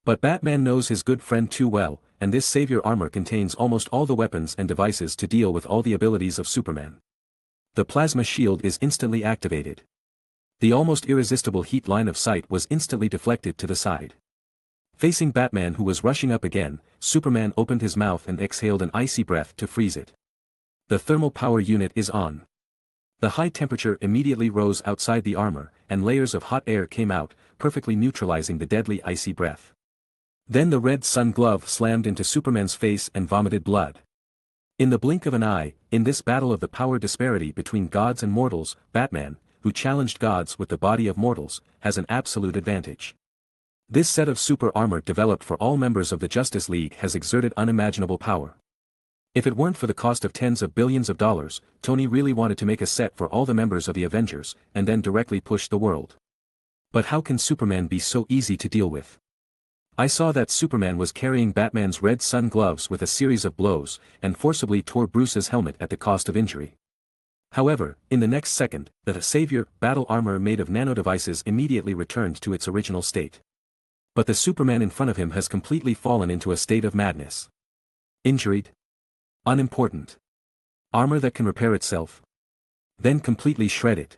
But Batman knows his good friend too well, and this savior armor contains almost all the weapons and devices to deal with all the abilities of Superman. The plasma shield is instantly activated. The almost irresistible heat line of sight was instantly deflected to the side. Facing Batman, who was rushing up again, Superman opened his mouth and exhaled an icy breath to freeze it. The thermal power unit is on. The high temperature immediately rose outside the armor, and layers of hot air came out, perfectly neutralizing the deadly icy breath. Then the red sun glove slammed into Superman's face and vomited blood. In the blink of an eye, in this battle of the power disparity between gods and mortals, Batman, who challenged gods with the body of mortals, has an absolute advantage. This set of super armor developed for all members of the Justice League has exerted unimaginable power. If it weren't for the cost of tens of billions of dollars, Tony really wanted to make a set for all the members of the Avengers, and then directly push the world. But how can Superman be so easy to deal with? I saw that Superman was carrying Batman's red sun gloves with a series of blows, and forcibly tore Bruce's helmet at the cost of injury. However, in the next second, the savior battle armor made of nanodevices immediately returned to its original state. But the Superman in front of him has completely fallen into a state of madness. Injured? Unimportant. Armor that can repair itself? Then completely shred it.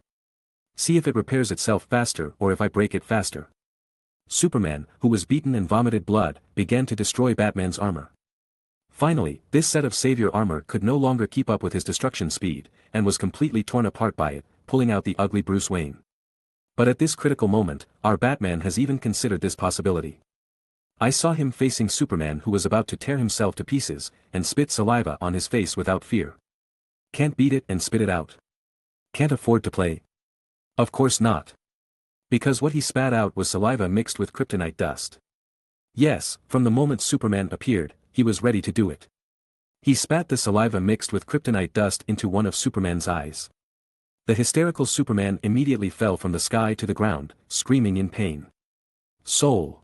See if it repairs itself faster or if I break it faster. Superman, who was beaten and vomited blood, began to destroy Batman's armor. Finally, this set of savior armor could no longer keep up with his destruction speed, and was completely torn apart by it, pulling out the ugly Bruce Wayne. But at this critical moment, our Batman has even considered this possibility. I saw him facing Superman, who was about to tear himself to pieces, and spit saliva on his face without fear. Can't beat it and spit it out. Can't afford to play? Of course not. Because what he spat out was saliva mixed with kryptonite dust. Yes, from the moment Superman appeared, he was ready to do it. He spat the saliva mixed with kryptonite dust into one of Superman's eyes. The hysterical Superman immediately fell from the sky to the ground, screaming in pain. Soul!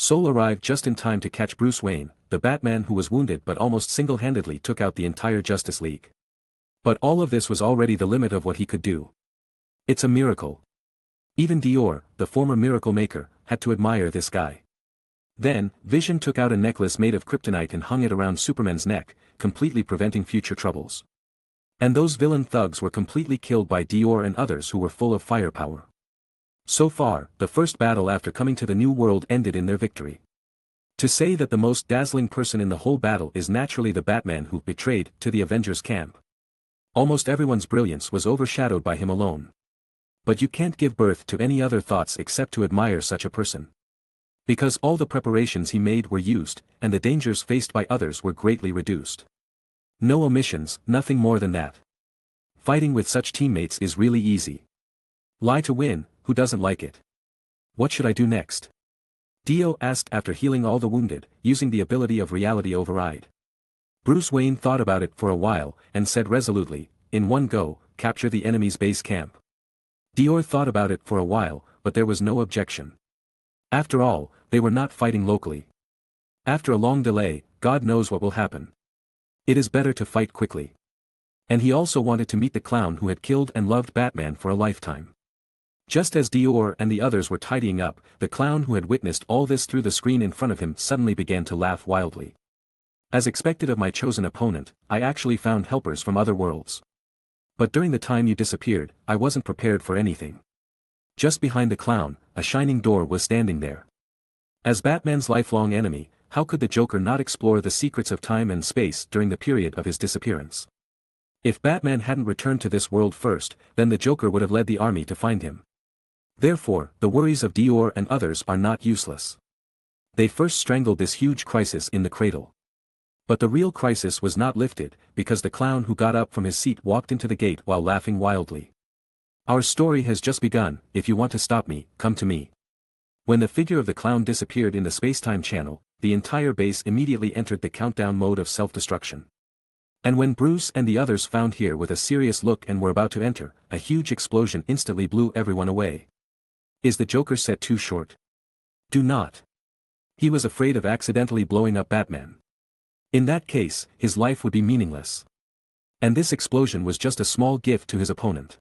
Soul arrived just in time to catch Bruce Wayne, the Batman who was wounded but almost single-handedly took out the entire Justice League. But all of this was already the limit of what he could do. It's a miracle. Even Dior, the former miracle maker, had to admire this guy. Then, Vision took out a necklace made of kryptonite and hung it around Superman's neck, completely preventing future troubles. And those villain thugs were completely killed by Dior and others who were full of firepower. So far, the first battle after coming to the New World ended in their victory. To say that the most dazzling person in the whole battle is naturally the Batman who betrayed to the Avengers camp. Almost everyone's brilliance was overshadowed by him alone. But you can't give birth to any other thoughts except to admire such a person. Because all the preparations he made were used, and the dangers faced by others were greatly reduced. No omissions, nothing more than that. Fighting with such teammates is really easy. Lie to win, who doesn't like it? What should I do next? Dio asked after healing all the wounded, using the ability of reality override. Bruce Wayne thought about it for a while, and said resolutely, in one go, capture the enemy's base camp. Dior thought about it for a while, but there was no objection. After all, they were not fighting locally. After a long delay, God knows what will happen. It is better to fight quickly. And he also wanted to meet the clown who had killed and loved Batman for a lifetime. Just as Dior and the others were tidying up, the clown who had witnessed all this through the screen in front of him suddenly began to laugh wildly. As expected of my chosen opponent, I actually found helpers from other worlds. But during the time you disappeared, I wasn't prepared for anything. Just behind the clown, a shining door was standing there. As Batman's lifelong enemy, how could the Joker not explore the secrets of time and space during the period of his disappearance? If Batman hadn't returned to this world first, then the Joker would have led the army to find him. Therefore, the worries of Dior and others are not useless. They first strangled this huge crisis in the cradle. But the real crisis was not lifted, because the clown who got up from his seat walked into the gate while laughing wildly. Our story has just begun. If you want to stop me, come to me. When the figure of the clown disappeared in the space-time channel, the entire base immediately entered the countdown mode of self-destruction. And when Bruce and the others found here with a serious look and were about to enter, a huge explosion instantly blew everyone away. Is the Joker set too short? Do not. He was afraid of accidentally blowing up Batman. In that case, his life would be meaningless. And this explosion was just a small gift to his opponent.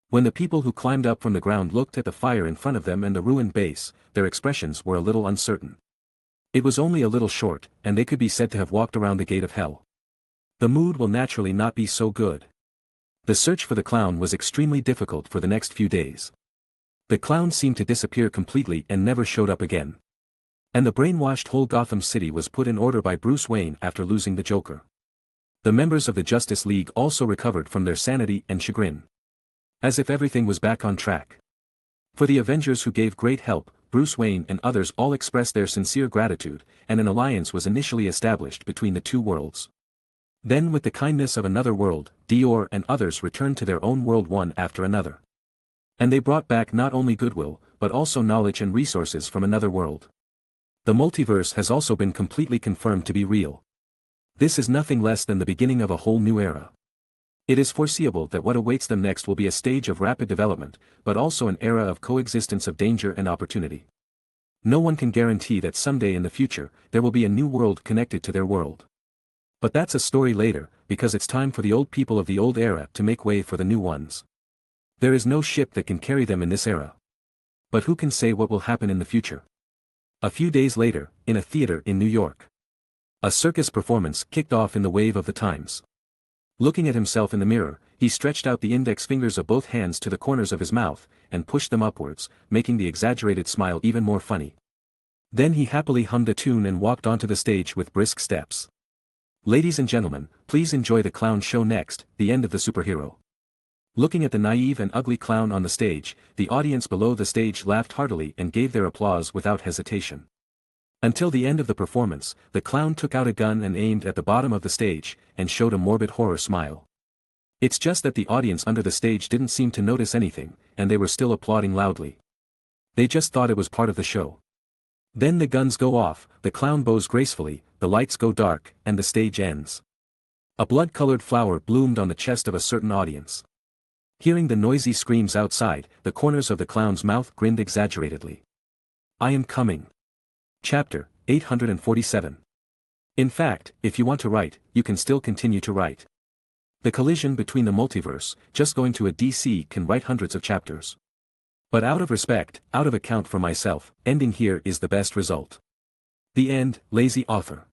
When the people who climbed up from the ground looked at the fire in front of them and the ruined base, their expressions were a little uncertain. It was only a little short, and they could be said to have walked around the gate of hell. The mood will naturally not be so good. The search for the clown was extremely difficult for the next few days. The clown seemed to disappear completely and never showed up again. And the brainwashed whole Gotham City was put in order by Bruce Wayne after losing the Joker. The members of the Justice League also recovered from their sanity and chagrin. As if everything was back on track. For the Avengers who gave great help, Bruce Wayne and others all expressed their sincere gratitude, and an alliance was initially established between the two worlds. Then with the kindness of another world, Dior and others returned to their own world one after another. And they brought back not only goodwill, but also knowledge and resources from another world. The multiverse has also been completely confirmed to be real. This is nothing less than the beginning of a whole new era. It is foreseeable that what awaits them next will be a stage of rapid development, but also an era of coexistence of danger and opportunity. No one can guarantee that someday in the future, there will be a new world connected to their world. But that's a story later, because it's time for the old people of the old era to make way for the new ones. There is no ship that can carry them in this era. But who can say what will happen in the future? A few days later, in a theater in New York. A circus performance kicked off in the wave of the times. Looking at himself in the mirror, he stretched out the index fingers of both hands to the corners of his mouth, and pushed them upwards, making the exaggerated smile even more funny. Then he happily hummed a tune and walked onto the stage with brisk steps. Ladies and gentlemen, please enjoy the clown show next, the end of the superhero. Looking at the naive and ugly clown on the stage, the audience below the stage laughed heartily and gave their applause without hesitation. Until the end of the performance, the clown took out a gun and aimed at the bottom of the stage, and showed a morbid horror smile. It's just that the audience under the stage didn't seem to notice anything, and they were still applauding loudly. They just thought it was part of the show. Then the guns go off, the clown bows gracefully, the lights go dark, and the stage ends. A blood-colored flower bloomed on the chest of a certain audience. Hearing the noisy screams outside, the corners of the clown's mouth grinned exaggeratedly. I am coming. Chapter 847. In fact, if you want to write, you can still continue to write. The collision between the multiverse, just going to a DC can write hundreds of chapters. But out of respect, out of account for myself, ending here is the best result. The end, lazy author.